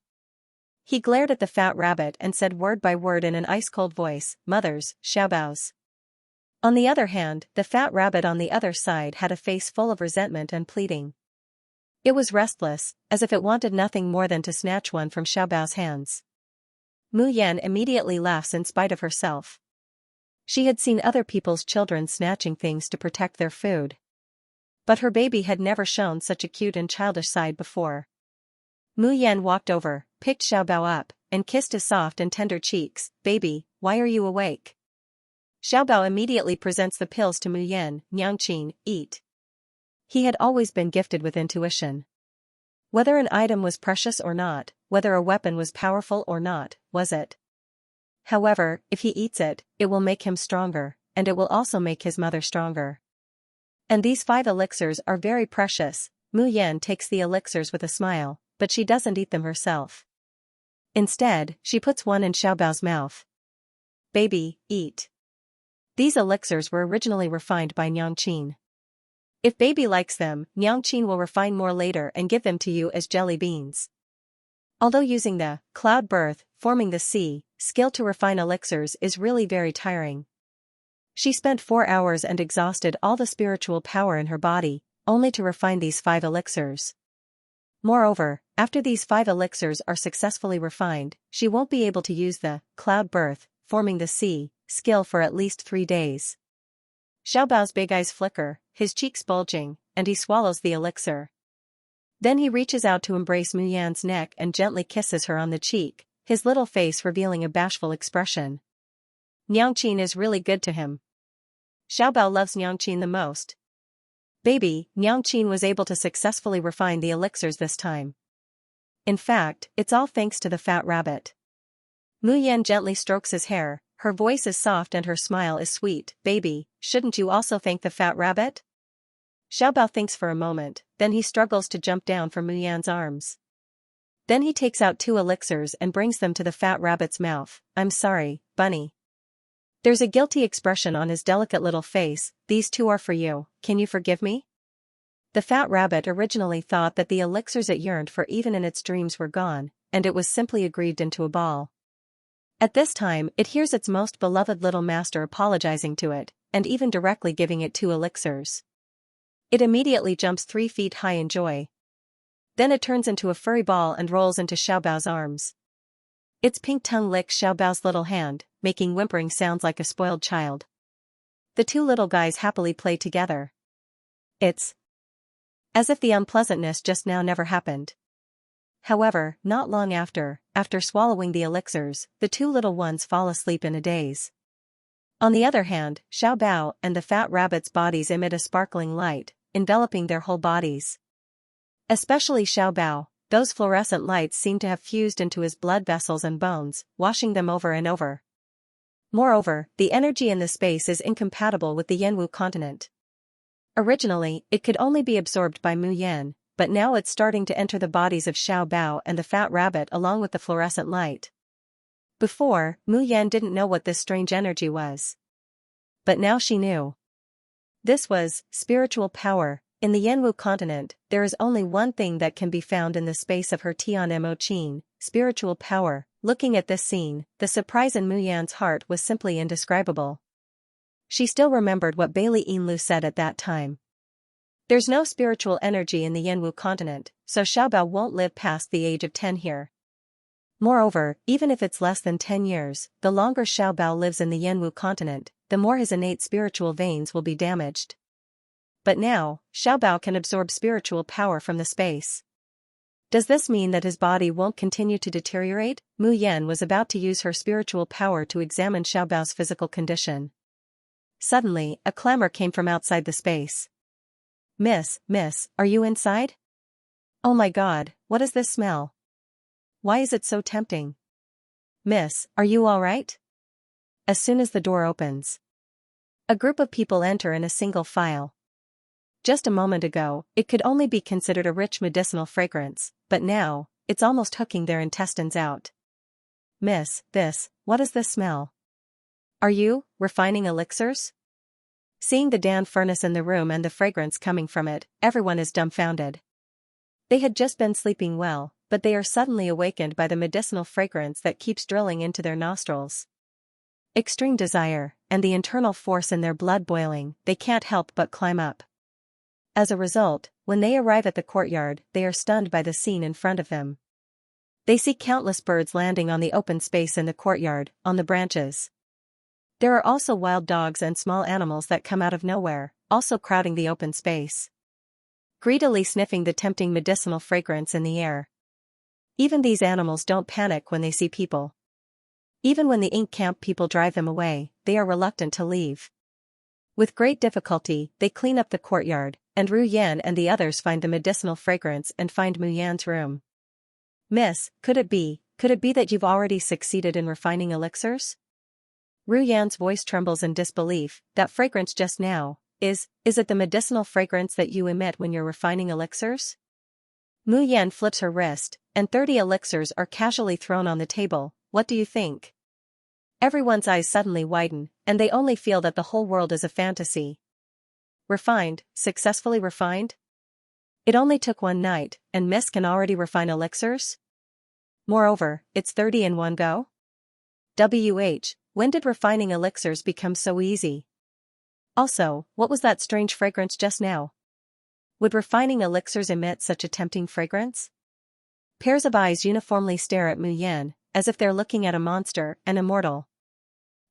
He glared at the fat rabbit and said word by word in an ice-cold voice, "Mothers, Xiaobao's." On the other hand, the fat rabbit on the other side had a face full of resentment and pleading. It was restless, as if it wanted nothing more than to snatch one from Xiaobao's hands. Mu Yan immediately laughs in spite of herself. She had seen other people's children snatching things to protect their food. But her baby had never shown such a cute and childish side before. Mu Yan walked over, picked Xiaobao up, and kissed his soft and tender cheeks. "Baby, why are you awake?" Xiaobao immediately presents the pills to Mu Yan. "Niangqin, eat." He had always been gifted with intuition. Whether an item was precious or not, whether a weapon was powerful or not, was it? However, if he eats it, it will make him stronger, and it will also make his mother stronger. And these 5 elixirs are very precious. Mu Yan takes the elixirs with a smile, but she doesn't eat them herself. Instead, she puts one in Xiaobao's mouth. "Baby, eat." These elixirs were originally refined by Niangqin. If baby likes them, Niangqin will refine more later and give them to you as jelly beans. Although using the cloud birth, forming the sea, skill to refine elixirs is really very tiring. She spent 4 hours and exhausted all the spiritual power in her body, only to refine these 5 elixirs. Moreover, after these 5 elixirs are successfully refined, she won't be able to use the cloud birth, forming the sea, skill for at least 3 days. Xiaobao's big eyes flicker, his cheeks bulging, and he swallows the elixir. Then he reaches out to embrace Mu Yan's neck and gently kisses her on the cheek, his little face revealing a bashful expression. Niangqin is really good to him. Xiaobao loves Niangqin the most. "Baby, Niangqin was able to successfully refine the elixirs this time. In fact, it's all thanks to the fat rabbit." Mu Yan gently strokes his hair, her voice is soft and her smile is sweet. "Baby, shouldn't you also thank the fat rabbit?" Xiaobao thinks for a moment, then he struggles to jump down from Mu Yan's arms. Then he takes out 2 elixirs and brings them to the fat rabbit's mouth. "I'm sorry, Bunny." There's a guilty expression on his delicate little face. "These 2 are for you, can you forgive me?" The fat rabbit originally thought that the elixirs it yearned for even in its dreams were gone, and it was simply aggrieved into a ball. At this time, it hears its most beloved little master apologizing to it. and even directly giving it 2 elixirs. It immediately jumps 3 feet high in joy. Then it turns into a furry ball and rolls into Xiaobao's arms. Its pink tongue licks Xiaobao's little hand, making whimpering sounds like a spoiled child. The 2 little guys happily play together. It's as if the unpleasantness just now never happened. However, not long after swallowing the elixirs, the 2 little ones fall asleep in a daze. On the other hand, Xiaobao and the fat rabbit's bodies emit a sparkling light, enveloping their whole bodies. Especially Xiaobao, those fluorescent lights seem to have fused into his blood vessels and bones, washing them over and over. Moreover, the energy in the space is incompatible with the Yanwu continent. Originally, it could only be absorbed by Mu Yan, but now it's starting to enter the bodies of Xiaobao and the fat rabbit along with the fluorescent light. Before, Mu Yan didn't know what this strange energy was. But now she knew. This was spiritual power. In the Yanwu continent, there is only one thing that can be found in the space of her Tian Mo Qin, spiritual power. Looking at this scene, the surprise in Mu Yan's heart was simply indescribable. She still remembered what Bailey Yinlu said at that time. There's no spiritual energy in the Yanwu continent, so Xiaobao won't live past the age of 10 here. Moreover, even if it's less than 10 years, the longer Xiaobao lives in the Yanwu continent, the more his innate spiritual veins will be damaged. But now, Xiaobao can absorb spiritual power from the space. Does this mean that his body won't continue to deteriorate? Mu Yan was about to use her spiritual power to examine Xiaobao's physical condition. Suddenly, a clamor came from outside the space. Miss, are you inside? Oh my god, what is this smell? Why is it so tempting? Miss, are you alright? As soon as the door opens, a group of people enter in a single file. Just a moment ago, it could only be considered a rich medicinal fragrance, but now, it's almost hooking their intestines out. Miss, what is this smell? Are you refining elixirs? Seeing the Dan furnace in the room and the fragrance coming from it, everyone is dumbfounded. They had just been sleeping well, but they are suddenly awakened by the medicinal fragrance that keeps drilling into their nostrils. Extreme desire, and the internal force in their blood boiling, they can't help but climb up. As a result, when they arrive at the courtyard, they are stunned by the scene in front of them. They see countless birds landing on the open space in the courtyard, on the branches. There are also wild dogs and small animals that come out of nowhere, also crowding the open space, greedily sniffing the tempting medicinal fragrance in the air. Even these animals don't panic when they see people. Even when the Ink Camp people drive them away, they are reluctant to leave. With great difficulty, they clean up the courtyard, and Ru Yan and the others find the medicinal fragrance and find Mu Yan's room. Miss, could it be that you've already succeeded in refining elixirs? Ru Yan's voice trembles in disbelief. That fragrance just now, is it the medicinal fragrance that you emit when you're refining elixirs? Mu Yan flips her wrist, and 30 elixirs are casually thrown on the table. What do you think? Everyone's eyes suddenly widen, and they only feel that the whole world is a fantasy. Refined, successfully refined? It only took one night, and Miss can already refine elixirs? Moreover, it's 30 in one go? When did refining elixirs become so easy? Also, what was that strange fragrance just now? Would refining elixirs emit such a tempting fragrance? Pairs of eyes uniformly stare at Mu Yan, as if they're looking at a monster, an immortal.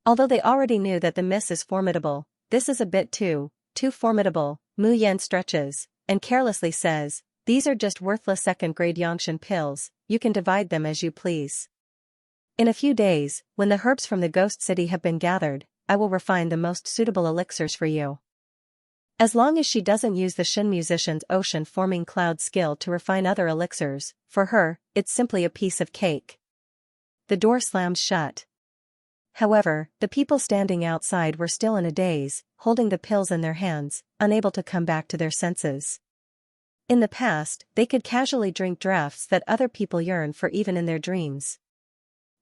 Although they already knew that the Miss is formidable, this is a bit too formidable. Mu Yan stretches, and carelessly says, these are just worthless second-grade Yangshan pills, you can divide them as you please. In a few days, when the herbs from the Ghost City have been gathered, I will refine the most suitable elixirs for you. As long as she doesn't use the Shen musician's ocean-forming cloud skill to refine other elixirs, for her, it's simply a piece of cake. The door slams shut. However, the people standing outside were still in a daze, holding the pills in their hands, unable to come back to their senses. In the past, they could casually drink draughts that other people yearn for even in their dreams.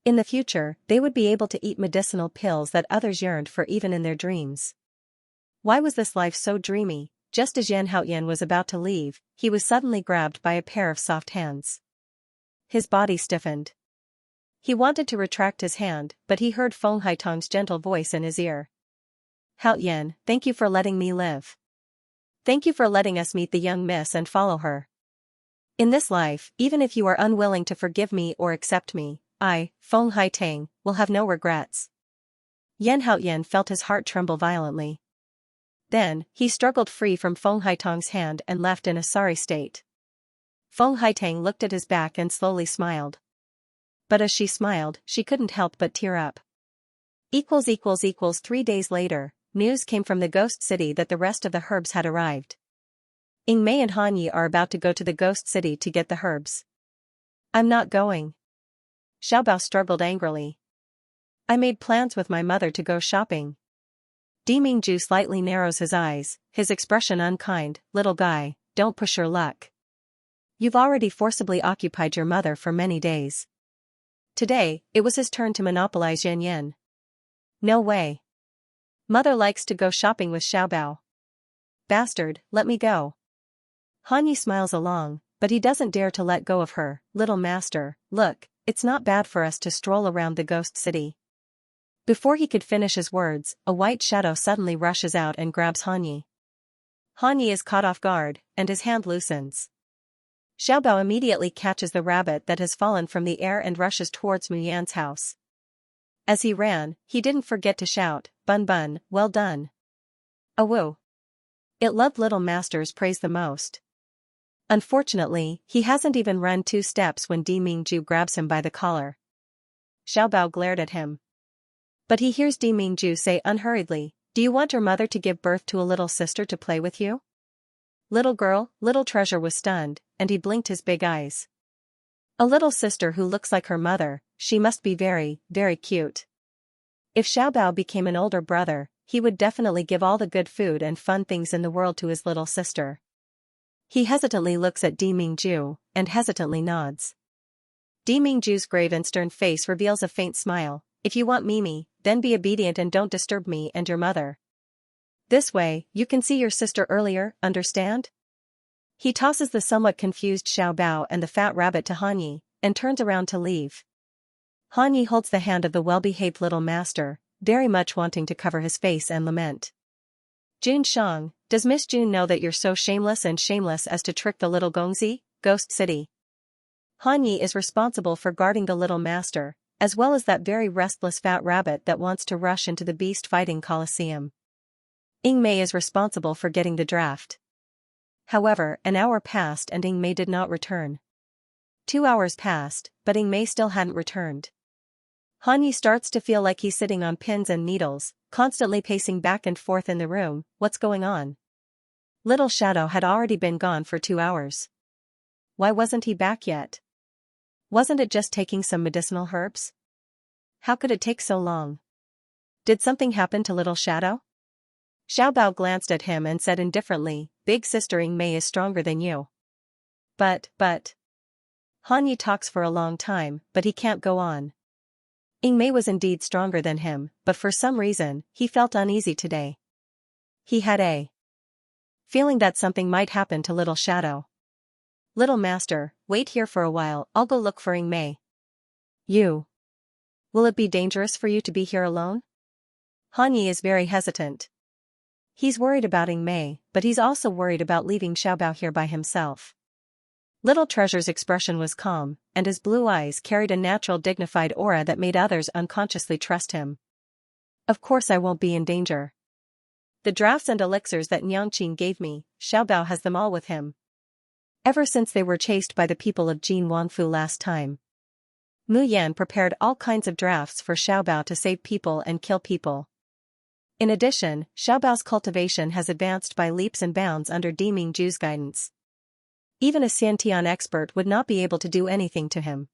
In the future, they would be able to eat medicinal pills that others yearned for even in their dreams. Why was this life so dreamy? Just as Yan Haoyan was about to leave, he was suddenly grabbed by a pair of soft hands. His body stiffened. He wanted to retract his hand, but he heard Feng Haitong's gentle voice in his ear. Hao Yan, thank you for letting me live. Thank you for letting us meet the young miss and follow her. In this life, even if you are unwilling to forgive me or accept me, I, Feng Haitang, will have no regrets. Yan Haoyan felt his heart tremble violently. Then, he struggled free from Feng Haitang's hand and left in a sorry state. Feng Haitang looked at his back and slowly smiled. But as she smiled, she couldn't help but tear up. 3 days later, news came from the ghost city that the rest of the herbs had arrived. Ying Mei and Han Yi are about to go to the ghost city to get the herbs. I'm not going. Xiaobao struggled angrily. I made plans with my mother to go shopping. Dimingju slightly narrows his eyes, his expression unkind. Little guy, don't push your luck. You've already forcibly occupied your mother for many days. Today, it was his turn to monopolize Yan. No way. Mother likes to go shopping with Xiaobao. Bastard, let me go. Han Yi smiles along, but he doesn't dare to let go of her. Little master, look, it's not bad for us to stroll around the ghost city. Before he could finish his words, a white shadow suddenly rushes out and grabs Han Yi. Han Yi is caught off guard, and his hand loosens. Xiaobao immediately catches the rabbit that has fallen from the air and rushes towards Mu Yan's house. As he ran, he didn't forget to shout, Bun Bun, well done. Awoo. It loved little master's praise the most. Unfortunately, he hasn't even run 2 steps when Dimingju grabs him by the collar. Xiaobao glared at him. But he hears Dimingju say unhurriedly, do you want your mother to give birth to a little sister to play with you? Little girl, little treasure was stunned, and he blinked his big eyes. A little sister who looks like her mother, she must be very, very cute. If Xiaobao became an older brother, he would definitely give all the good food and fun things in the world to his little sister. He hesitantly looks at Dimingju, and hesitantly nods. Dimingju's grave and stern face reveals a faint smile. If you want Mimi, then be obedient and don't disturb me and your mother. This way, you can see your sister earlier, understand? He tosses the somewhat confused Xiaobao and the fat rabbit to Han Yi, and turns around to leave. Han Yi holds the hand of the well-behaved little master, very much wanting to cover his face and lament. Jun Shang, does Miss Jun know that you're so shameless as to trick the little Gongzi, Ghost City? Han Yi is responsible for guarding the little master, as well as that very restless fat rabbit that wants to rush into the beast-fighting coliseum. Ying Mei is responsible for getting the draft. However, an hour passed and Ying Mei did not return. 2 hours passed, but Ying Mei still hadn't returned. Han Yi starts to feel like he's sitting on pins and needles, constantly pacing back and forth in the room. What's going on? Little Shadow had already been gone for 2 hours. Why wasn't he back yet? Wasn't it just taking some medicinal herbs? How could it take so long? Did something happen to Little Shadow? Xiaobao glanced at him and said indifferently, Big sister Ying Mei is stronger than you. But. Han Yi talks for a long time, but he can't go on. Ying Mei was indeed stronger than him, but for some reason, he felt uneasy today. He had a feeling that something might happen to Little Shadow. Little master, wait here for a while, I'll go look for Ying Mei. You. Will it be dangerous for you to be here alone? Han Yi is very hesitant. He's worried about Ying Mei, but he's also worried about leaving Xiaobao here by himself. Little Treasure's expression was calm, and his blue eyes carried a natural dignified aura that made others unconsciously trust him. Of course I won't be in danger. The drafts and elixirs that Nyangqing gave me, Xiaobao has them all with him. Ever since they were chased by the people of Jin Wangfu last time. Mu Yan prepared all kinds of drafts for Xiaobao to save people and kill people. In addition, Xiaobao's cultivation has advanced by leaps and bounds under Dimingju's guidance. Even a Xiantian expert would not be able to do anything to him.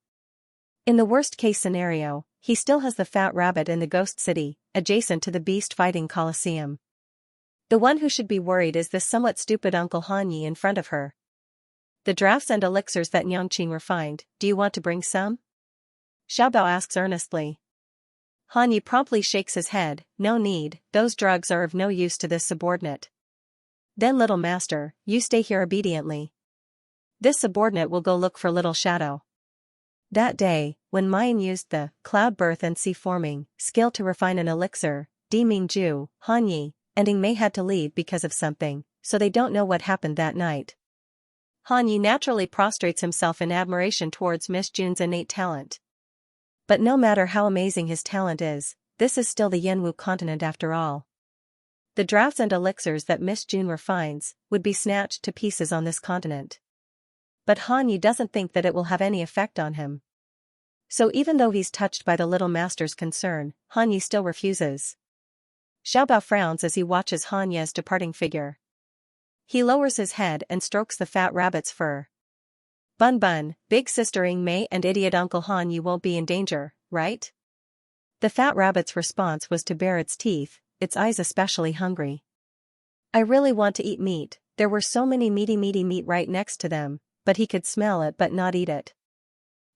In the worst-case scenario, he still has the fat rabbit in the ghost city, adjacent to the beast-fighting coliseum. The one who should be worried is this somewhat stupid Uncle Han Yi in front of her. The drafts and elixirs that Nyangqing refined, do you want to bring some? Xiaobao asks earnestly. Han Yi promptly shakes his head, no need, those drugs are of no use to this subordinate. Then little master, you stay here obediently. This subordinate will go look for Little Shadow. That day, when Mayan used the cloud birth and sea forming skill to refine an elixir, Mingju, Han Yi, and Ing Mei had to leave because of something, so they don't know what happened that night. Han Yi naturally prostrates himself in admiration towards Miss Jun's innate talent. But no matter how amazing his talent is, this is still the Yanwu continent after all. The drafts and elixirs that Miss Jun refines would be snatched to pieces on this continent. But Han Yi doesn't think that it will have any effect on him. So even though he's touched by the little master's concern, Han Yi still refuses. Xiaobao frowns as he watches Han Ye's departing figure. He lowers his head and strokes the fat rabbit's fur. Bun Bun, big sister Ing Mei and idiot Uncle Han Yi won't be in danger, right? The fat rabbit's response was to bare its teeth, its eyes especially hungry. I really want to eat meat. There were so many meaty meat right next to them, but he could smell it but not eat it.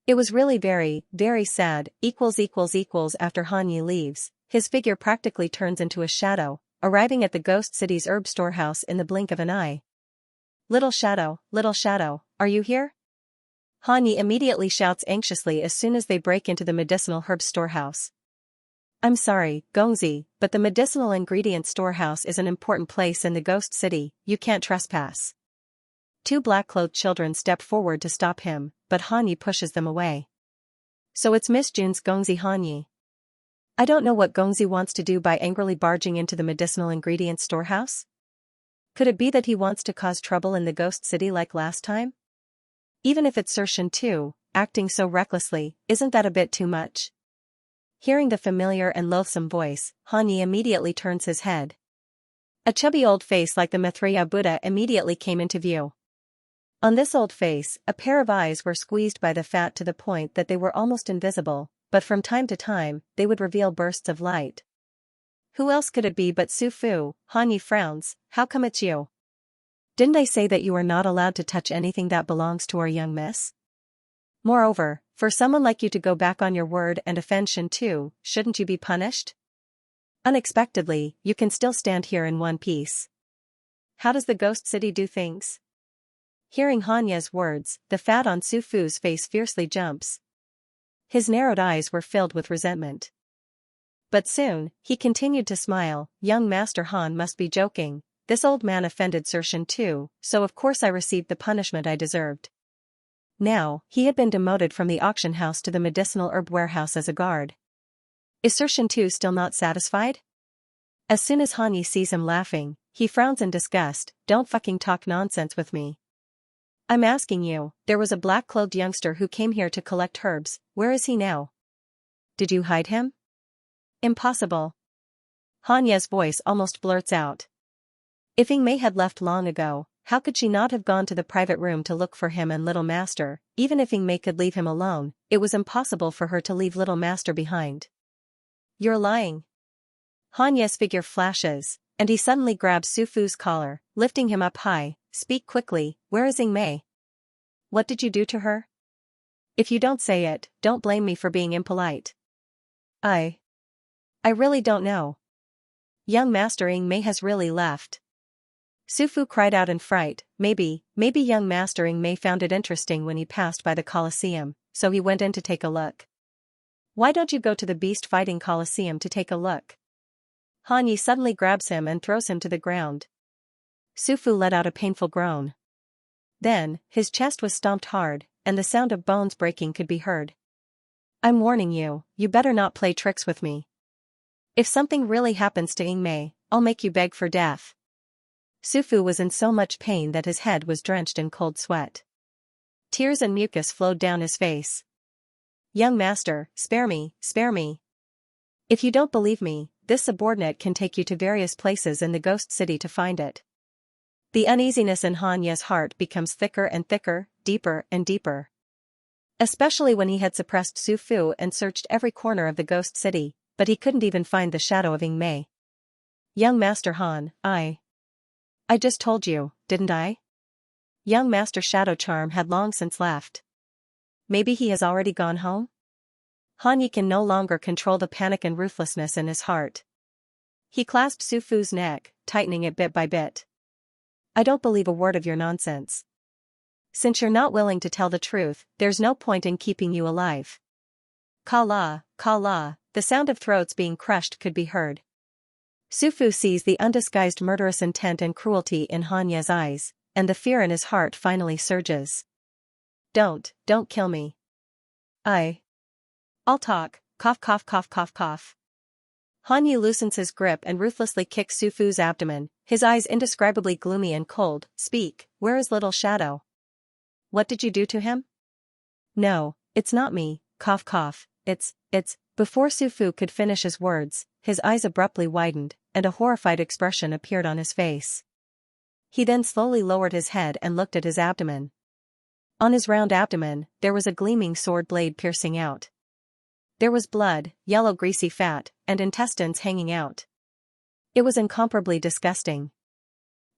It was really very, very sad. After Han Yi leaves, his figure practically turns into a shadow, arriving at the ghost city's herb storehouse in the blink of an eye. Little shadow, are you here? Han Yi immediately shouts anxiously as soon as they break into the medicinal herb storehouse. I'm sorry, Gongzi, but the medicinal ingredients storehouse is an important place in the ghost city, you can't trespass. Two black-clothed children step forward to stop him, but Han Yi pushes them away. So it's Miss Jun's Gongzi Han Yi. I don't know what Gongzi wants to do by angrily barging into the medicinal ingredients storehouse. Could it be that he wants to cause trouble in the ghost city like last time? Even if it's Sershan too, acting so recklessly, isn't that a bit too much? Hearing the familiar and loathsome voice, Han Yi immediately turns his head. A chubby old face like the Maitreya Buddha immediately came into view. On this old face, a pair of eyes were squeezed by the fat to the point that they were almost invisible, but from time to time, they would reveal bursts of light. Who else could it be but Su Fu? Han Yi frowns, how come it's you? Didn't I say that you are not allowed to touch anything that belongs to our young miss? Moreover, for someone like you to go back on your word and offend Shen too, shouldn't you be punished? Unexpectedly, you can still stand here in one piece. How does the ghost city do things? Hearing Han Ye's words, the fat on Su Fu's face fiercely jumps. His narrowed eyes were filled with resentment. But soon, he continued to smile. Young Master Han must be joking. This old man offended Sershan too, so of course I received the punishment I deserved. Now, he had been demoted from the auction house to the medicinal herb warehouse as a guard. Is Sershan too still not satisfied? As soon as Han Yi sees him laughing, he frowns in disgust. Don't fucking talk nonsense with me. I'm asking you, there was a black-clothed youngster who came here to collect herbs, where is he now? Did you hide him? Impossible. Han Ye's voice almost blurts out. If Ing Mei had left long ago, how could she not have gone to the private room to look for him and Little Master? Even if Ing Mei could leave him alone, it was impossible for her to leave Little Master behind. You're lying. Han Ye's figure flashes, and he suddenly grabs Su Fu's collar, lifting him up high. Speak quickly, where is Ing Mei? What did you do to her? If you don't say it, don't blame me for being impolite. I really don't know. Young Master Ing Mei has really left. Su Fu cried out in fright. Maybe young Master Ing Mei found it interesting when he passed by the Colosseum, so he went in to take a look. Why don't you go to the beast fighting Colosseum to take a look? Han Yi suddenly grabs him and throws him to the ground. Su Fu let out a painful groan. Then, his chest was stomped hard, and the sound of bones breaking could be heard. I'm warning you, you better not play tricks with me. If something really happens to Ing Mei, I'll make you beg for death. Su Fu was in so much pain that his head was drenched in cold sweat. Tears and mucus flowed down his face. Young Master, spare me, spare me. If you don't believe me, this subordinate can take you to various places in the ghost city to find it. The uneasiness in Han Ye's heart becomes thicker and thicker, deeper and deeper. Especially when he had suppressed Su Fu and searched every corner of the ghost city, but he couldn't even find the shadow of Ing Mei. Young Master Han, I just told you, didn't I? Young Master Shadow Charm had long since left. Maybe he has already gone home? Han Yi can no longer control the panic and ruthlessness in his heart. He clasped Su Fu's neck, tightening it bit by bit. I don't believe a word of your nonsense. Since you're not willing to tell the truth, there's no point in keeping you alive. Ka la, the sound of throats being crushed could be heard. Sufu sees the undisguised murderous intent and cruelty in Hanya's eyes, and the fear in his heart finally surges. Don't kill me. I'll talk, cough cough cough cough cough. Hanya loosens his grip and ruthlessly kicks Sufu's abdomen, his eyes indescribably gloomy and cold. Speak, where is little Shadow? What did you do to him? No, it's not me, cough cough, it's. Before Sufu could finish his words, his eyes abruptly widened, and a horrified expression appeared on his face. He then slowly lowered his head and looked at his abdomen. On his round abdomen, there was a gleaming sword blade piercing out. There was blood, yellow greasy fat, and intestines hanging out. It was incomparably disgusting.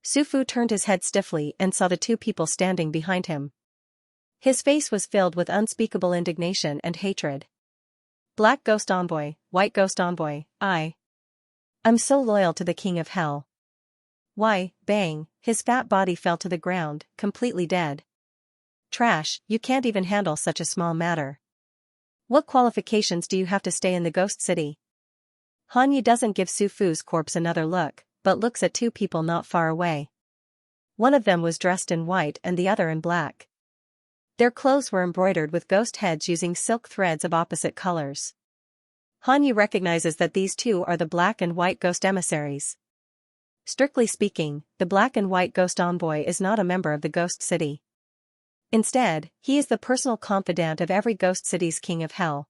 Sufu turned his head stiffly and saw the two people standing behind him. His face was filled with unspeakable indignation and hatred. Black Ghost Envoy, White Ghost Envoy, I'm so loyal to the King of Hell. Why, bang, his fat body fell to the ground, completely dead. Trash, you can't even handle such a small matter. What qualifications do you have to stay in the Ghost City? Hanya doesn't give Sufu's corpse another look, but looks at two people not far away. One of them was dressed in white and the other in black. Their clothes were embroidered with ghost heads using silk threads of opposite colors. Hanya recognizes that these two are the black and white ghost emissaries. Strictly speaking, the black and white ghost envoy is not a member of the Ghost City. Instead, he is the personal confidant of every Ghost City's King of Hell.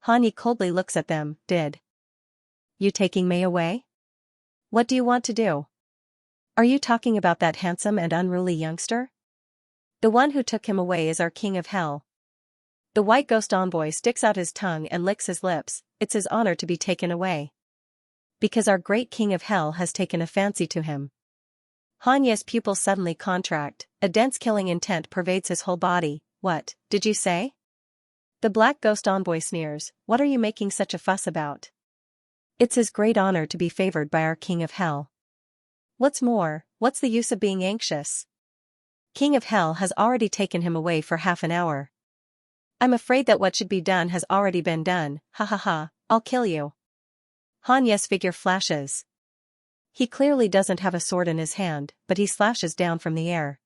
Hanya coldly looks at them. Did you taking May away? What do you want to do? Are you talking about that handsome and unruly youngster? The one who took him away is our King of Hell. The white ghost envoy sticks out his tongue and licks his lips. It's his honor to be taken away. Because our great King of Hell has taken a fancy to him. Hanya's pupils suddenly contract, a dense killing intent pervades his whole body. What did you say? The black ghost envoy sneers. What are you making such a fuss about? It's his great honor to be favored by our King of Hell. What's more, what's the use of being anxious? King of Hell has already taken him away for half an hour. I'm afraid that what should be done has already been done. Ha ha ha, I'll kill you. Hanya's figure flashes. He clearly doesn't have a sword in his hand, but he slashes down from the air.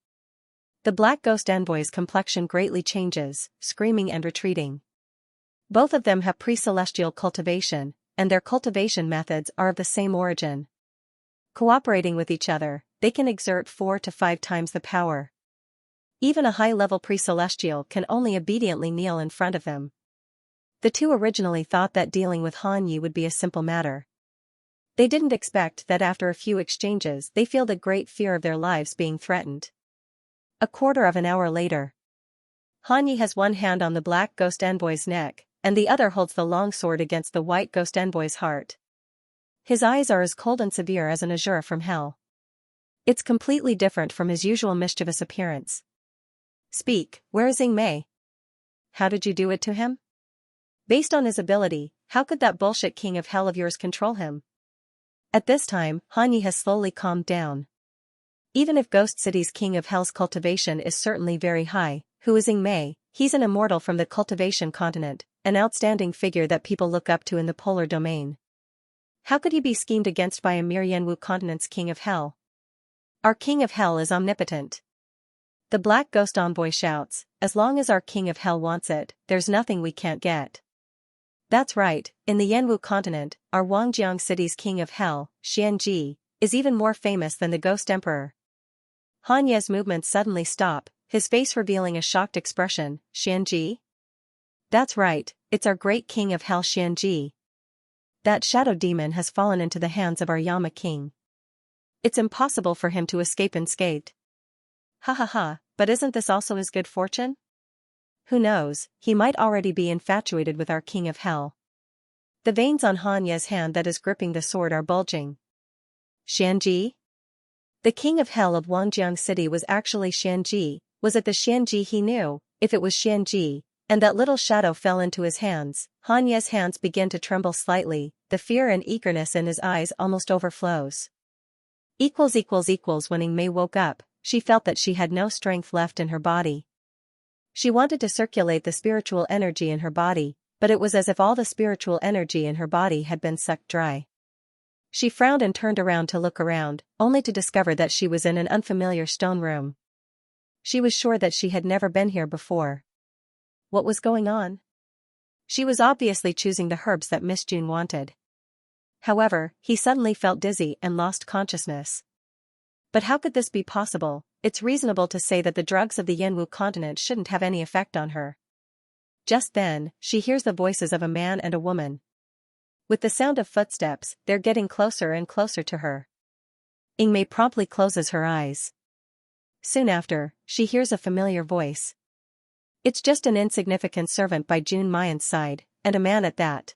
The black ghost envoy's complexion greatly changes, screaming and retreating. Both of them have pre-celestial cultivation, and their cultivation methods are of the same origin. Cooperating with each other, they can exert 4 to 5 times the power. Even a high-level pre-celestial can only obediently kneel in front of them. The two originally thought that dealing with Hanya would be a simple matter. They didn't expect that after a few exchanges they feel the great fear of their lives being threatened. A quarter of an hour later. Hanya has one hand on the black ghost envoy's neck, and the other holds the long sword against the white ghost envoy's heart. His eyes are as cold and severe as an azure from hell. It's completely different from his usual mischievous appearance. Speak, where is Mei? How did you do it to him? Based on his ability, how could that bullshit King of Hell of yours control him? At this time, Hanya has slowly calmed down. Even if Ghost City's King of Hell's cultivation is certainly very high, who is Mei? He's an immortal from the Cultivation continent, an outstanding figure that people look up to in the polar domain. How could he be schemed against by a mere Yanwu continent's King of Hell? Our King of Hell is omnipotent. The black ghost envoy shouts, as long as our King of Hell wants it, there's nothing we can't get. That's right, in the Yanwu continent, our Wangjiang City's King of Hell, Xianxia, is even more famous than the Ghost Emperor. Hanya's movements suddenly stop, his face revealing a shocked expression. Xianxia? That's right, it's our great King of Hell Xianxia. That shadow demon has fallen into the hands of our Yama King. It's impossible for him to escape unscathed. Ha ha ha, but isn't this also his good fortune? Who knows, he might already be infatuated with our King of Hell. The veins on Hanya's hand that is gripping the sword are bulging. Xianxia? The King of Hell of Wangjiang City was actually Xianxia. Was it the Xianxia he knew? If it was Xianxia, and that little shadow fell into his hands, Hanya's hands begin to tremble slightly, the fear and eagerness in his eyes almost overflows. When Mei woke up, she felt that she had no strength left in her body. She wanted to circulate the spiritual energy in her body, but it was as if all the spiritual energy in her body had been sucked dry. She frowned and turned around to look around, only to discover that she was in an unfamiliar stone room. She was sure that she had never been here before. What was going on? She was obviously choosing the herbs that Miss June wanted. However, he suddenly felt dizzy and lost consciousness. But how could this be possible? It's reasonable to say that the drugs of the Yanwu continent shouldn't have any effect on her. Just then, she hears the voices of a man and a woman. With the sound of footsteps, they're getting closer and closer to her. Yingmei promptly closes her eyes. Soon after, she hears a familiar voice. It's just an insignificant servant by June Mayan's side, and a man at that.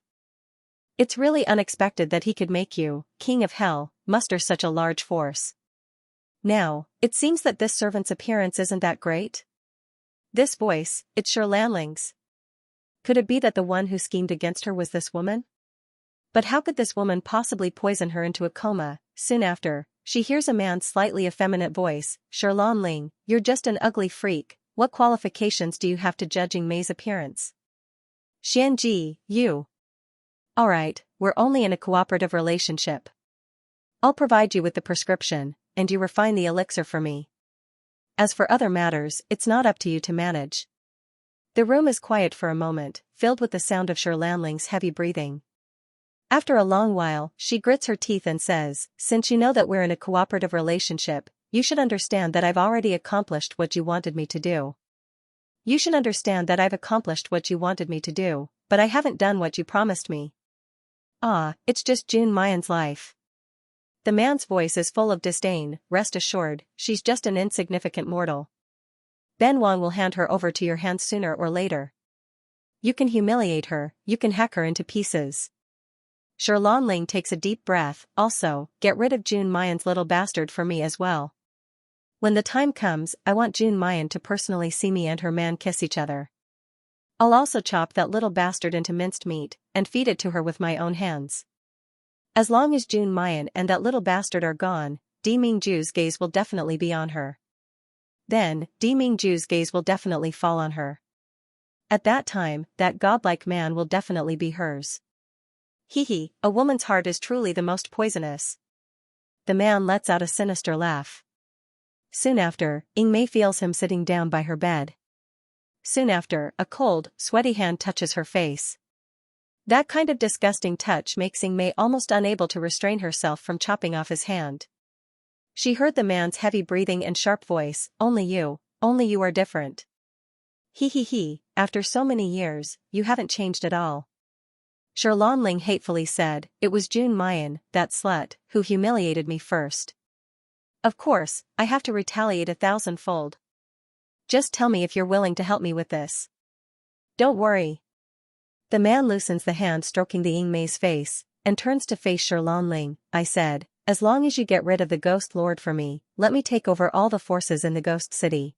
It's really unexpected that he could make you, King of Hell, muster such a large force. Now, it seems that this servant's appearance isn't that great. This voice, it's Lanling's. Could it be that the one who schemed against her was this woman? But how could this woman possibly poison her into a coma? Soon after, she hears a man's slightly effeminate voice. Lanling, you're just an ugly freak. What qualifications do you have to judge Yingmei's appearance? Xianxia, you. Alright, we're only in a cooperative relationship. I'll provide you with the prescription, and you refine the elixir for me. As for other matters, it's not up to you to manage. The room is quiet for a moment, filled with the sound of Lanling's heavy breathing. After a long while, she grits her teeth and says, since you know that we're in a cooperative relationship, you should understand that I've already accomplished what you wanted me to do. You should understand that I've accomplished what you wanted me to do, but I haven't done what you promised me. It's just June Mayan's life. The man's voice is full of disdain. Rest assured, she's just an insignificant mortal. Ben Wang will hand her over to your hands sooner or later. You can humiliate her, you can hack her into pieces. Lanling takes a deep breath. Also, get rid of June Mayan's little bastard for me as well. When the time comes, I want June Mayan to personally see me and her man kiss each other. I'll also chop that little bastard into minced meat, and feed it to her with my own hands. As long as June Mayan and that little bastard are gone, Di Mingju's gaze will definitely be on her. Then, Di Mingju's gaze will definitely fall on her. At that time, that godlike man will definitely be hers. Hee, a woman's heart is truly the most poisonous. The man lets out a sinister laugh. Soon after, Yingmei feels him sitting down by her bed. Soon after, a cold, sweaty hand touches her face. That kind of disgusting touch makes Yingmei almost unable to restrain herself from chopping off his hand. She heard the man's heavy breathing and sharp voice, only you are different. Hee, after so many years, you haven't changed at all. Lanling hatefully said, it was June Mayan, that slut, who humiliated me first. Of course, I have to retaliate 1,000-fold. Just tell me if you're willing to help me with this. Don't worry. The man loosens the hand stroking the Yingmei's face, and turns to face Lanling. I said, as long as you get rid of the Ghost Lord for me, let me take over all the forces in the Ghost City.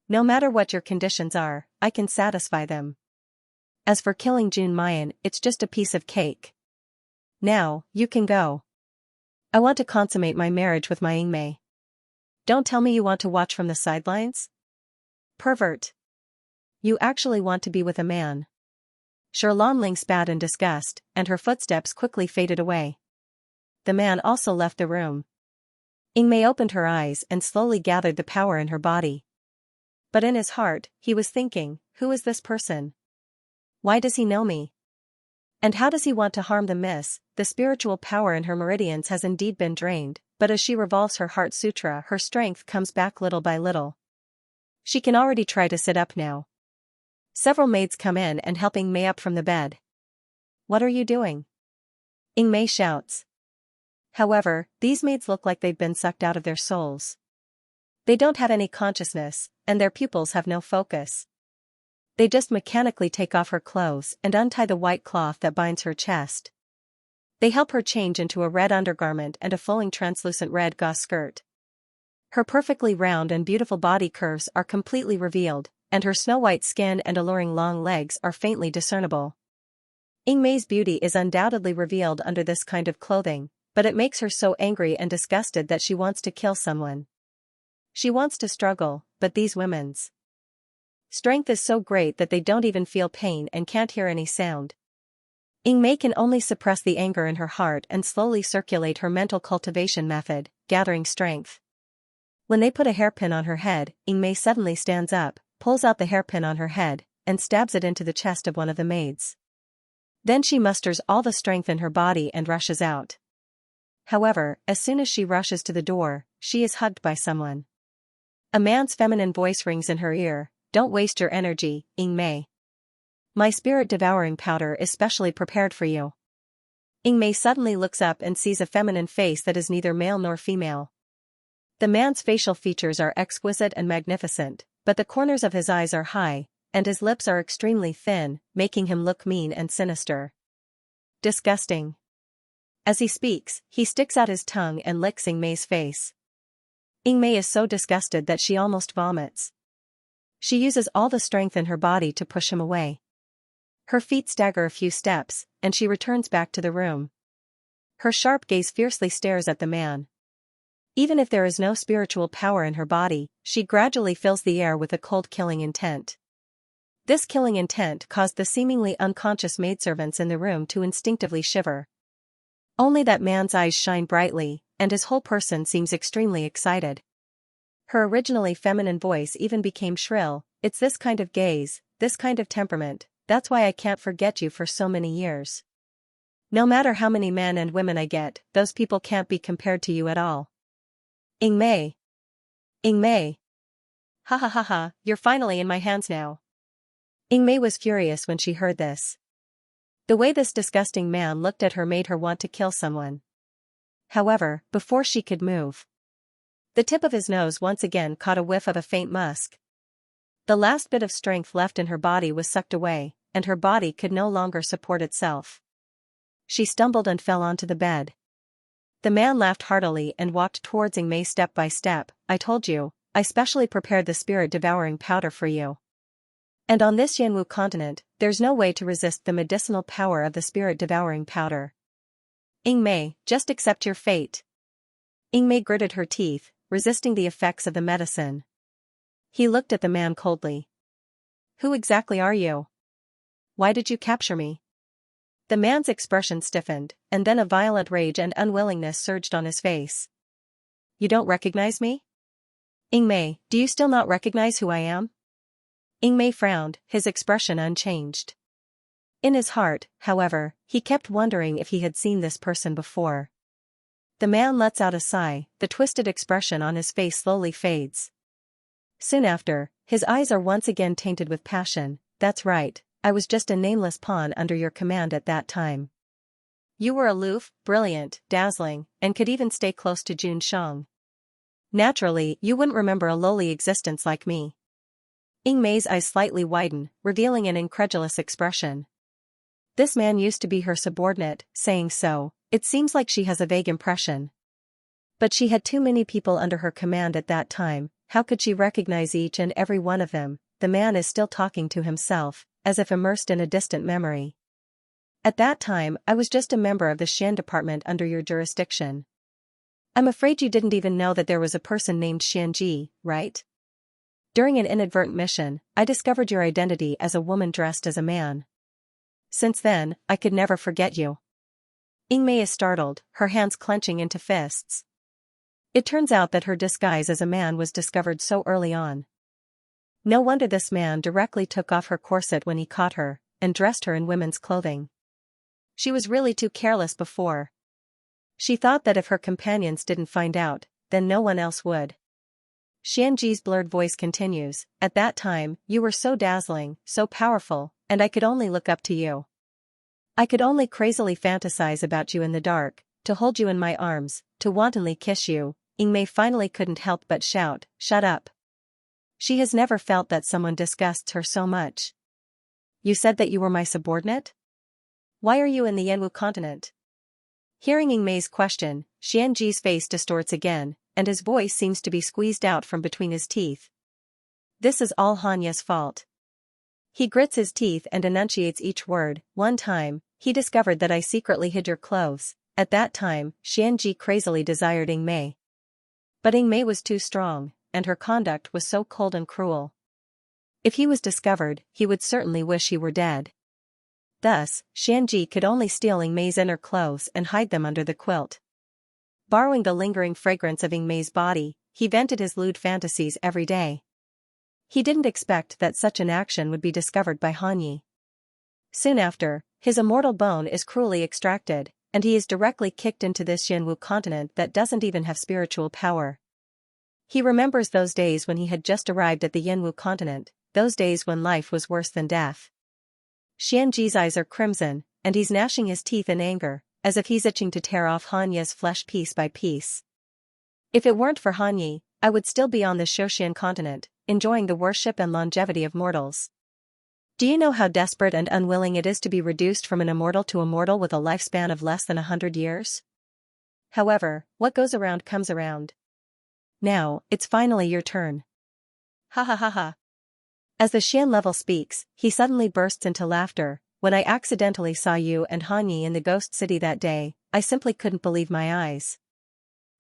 No matter what your conditions are, I can satisfy them. As for killing June Mayan, it's just a piece of cake. Now, you can go. I want to consummate my marriage with my Yingmei. Don't tell me you want to watch from the sidelines? Pervert. You actually want to be with a man. Lanling spat in disgust, and her footsteps quickly faded away. The man also left the room. Yingmei opened her eyes and slowly gathered the power in her body. But in his heart, he was thinking, who is this person? Why does he know me? And how does he want to harm the miss? The spiritual power in her meridians has indeed been drained, but as she revolves her heart sutra, her strength comes back little by little. She can already try to sit up now. Several maids come in and help Yingmei up from the bed. What are you doing? Yingmei shouts. However, these maids look like they've been sucked out of their souls. They don't have any consciousness, and their pupils have no focus. They just mechanically take off her clothes and untie the white cloth that binds her chest. They help her change into a red undergarment and a flowing translucent red gauze skirt. Her perfectly round and beautiful body curves are completely revealed, and her snow-white skin and alluring long legs are faintly discernible. Yingmei's beauty is undoubtedly revealed under this kind of clothing, but it makes her so angry and disgusted that she wants to kill someone. She wants to struggle, but these women's strength is so great that they don't even feel pain and can't hear any sound. Ying Mei can only suppress the anger in her heart and slowly circulate her mental cultivation method, gathering strength. When they put a hairpin on her head, Ying Mei suddenly stands up, pulls out the hairpin on her head, and stabs it into the chest of one of the maids. Then she musters all the strength in her body and rushes out. However, as soon as she rushes to the door, she is hugged by someone. A man's feminine voice rings in her ear, "Don't waste your energy, Ying Mei. My spirit-devouring powder is specially prepared for you." Ying Mei suddenly looks up and sees a feminine face that is neither male nor female. The man's facial features are exquisite and magnificent, but the corners of his eyes are high, and his lips are extremely thin, making him look mean and sinister. Disgusting. As he speaks, he sticks out his tongue and licks Ying Mei's face. Ying Mei is so disgusted that she almost vomits. She uses all the strength in her body to push him away. Her feet stagger a few steps, and she returns back to the room. Her sharp gaze fiercely stares at the man. Even if there is no spiritual power in her body, she gradually fills the air with a cold killing intent. This killing intent caused the seemingly unconscious maidservants in the room to instinctively shiver. Only that man's eyes shine brightly, and his whole person seems extremely excited. Her originally feminine voice even became shrill, "It's this kind of gaze, this kind of temperament, that's why I can't forget you for so many years. No matter how many men and women I get, those people can't be compared to you at all. Ying Mei. Ying Mei. Ha ha ha ha, you're finally in my hands now." Ying Mei was furious when she heard this. The way this disgusting man looked at her made her want to kill someone. However, before she could move, the tip of his nose once again caught a whiff of a faint musk. The last bit of strength left in her body was sucked away, and her body could no longer support itself. She stumbled and fell onto the bed. The man laughed heartily and walked towards Ying Mei step by step. "I told you, I specially prepared the spirit-devouring powder for you. And on this Yanwu continent, there's no way to resist the medicinal power of the spirit-devouring powder. Ying Mei, just accept your fate." Ying Mei gritted her teeth, resisting the effects of the medicine. He looked at the man coldly. "Who exactly are you? Why did you capture me?" The man's expression stiffened, and then a violent rage and unwillingness surged on his face. "You don't recognize me? Ying Mei, do you still not recognize who I am?" Ying Mei frowned, his expression unchanged. In his heart, however, he kept wondering if he had seen this person before. The man lets out a sigh, the twisted expression on his face slowly fades. Soon after, his eyes are once again tainted with passion. "That's right, I was just a nameless pawn under your command at that time. You were aloof, brilliant, dazzling, and could even stay close to Jun Shang. Naturally, you wouldn't remember a lowly existence like me." Ying Mei's eyes slightly widen, revealing an incredulous expression. This man used to be her subordinate, saying so, it seems like she has a vague impression. But she had too many people under her command at that time, how could she recognize each and every one of them? The man is still talking to himself, as if immersed in a distant memory. "At that time, I was just a member of the Xian department under your jurisdiction. I'm afraid you didn't even know that there was a person named Xianxia, right? During an inadvertent mission, I discovered your identity as a woman dressed as a man. Since then, I could never forget you." Ying Mei is startled, her hands clenching into fists. It turns out that her disguise as a man was discovered so early on. No wonder this man directly took off her corset when he caught her, and dressed her in women's clothing. She was really too careless before. She thought that if her companions didn't find out, then no one else would. Xianji's blurred voice continues, "At that time, you were so dazzling, so powerful, and I could only look up to you. I could only crazily fantasize about you in the dark, to hold you in my arms, to wantonly kiss you." Ying Mei finally couldn't help but shout, "Shut up." She has never felt that someone disgusts her so much. "You said that you were my subordinate? Why are you in the Yanwu continent?" Hearing Ying Mei's question, Xianji's face distorts again, and his voice seems to be squeezed out from between his teeth. "This is all Hanya's fault." He grits his teeth and enunciates each word. "One time, he discovered that I secretly hid your clothes. At that time, Xianji crazily desired Ying Mei. But Ying Mei was too strong, and her conduct was so cold and cruel. If he was discovered, he would certainly wish he were dead. Thus, Xianxia could only steal Yingmei's inner clothes and hide them under the quilt. Borrowing the lingering fragrance of Yingmei's body, he vented his lewd fantasies every day. He didn't expect that such an action would be discovered by Hanyi. Soon after, his immortal bone is cruelly extracted, and he is directly kicked into this Yanwu continent that doesn't even have spiritual power. He remembers those days when he had just arrived at the Yanwu continent, those days when life was worse than death. Xianji's eyes are crimson, and he's gnashing his teeth in anger, as if he's itching to tear off Hanyi's flesh piece by piece. If it weren't for Hanyi, I would still be on the Shoshian continent, enjoying the worship and longevity of mortals. Do you know how desperate and unwilling it is to be reduced from an immortal to a mortal with a lifespan of less than 100 years? However, what goes around comes around. Now, it's finally your turn. Ha ha ha ha. As the Xian level speaks, he suddenly bursts into laughter. When I accidentally saw you and Hanyi in the ghost city that day, I simply couldn't believe my eyes.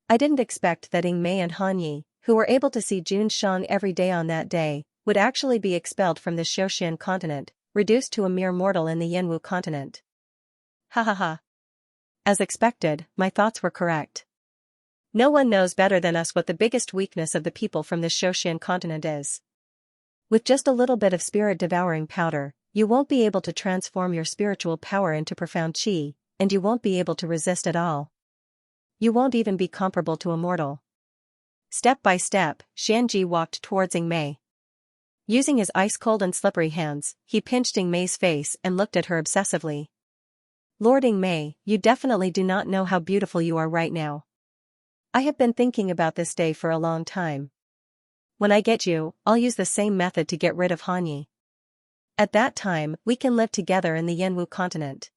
I didn't expect that Yingmei and Hanyi, who were able to see Jun Shang every day on that day, would actually be expelled from the Shoshian continent, reduced to a mere mortal in the Yanwu continent. Ha ha ha. As expected, my thoughts were correct. No one knows better than us what the biggest weakness of the people from the Shoshian continent is. With just a little bit of spirit-devouring powder, you won't be able to transform your spiritual power into profound qi, and you won't be able to resist at all. You won't even be comparable to a mortal. Step by step, Xianji walked towards Yingmei. Using his ice-cold and slippery hands, he pinched Yingmei's face and looked at her obsessively. Lord Yingmei, you definitely do not know how beautiful you are right now. I have been thinking about this day for a long time. When I get you, I'll use the same method to get rid of Hanyi. At that time, we can live together in the Yanwu continent.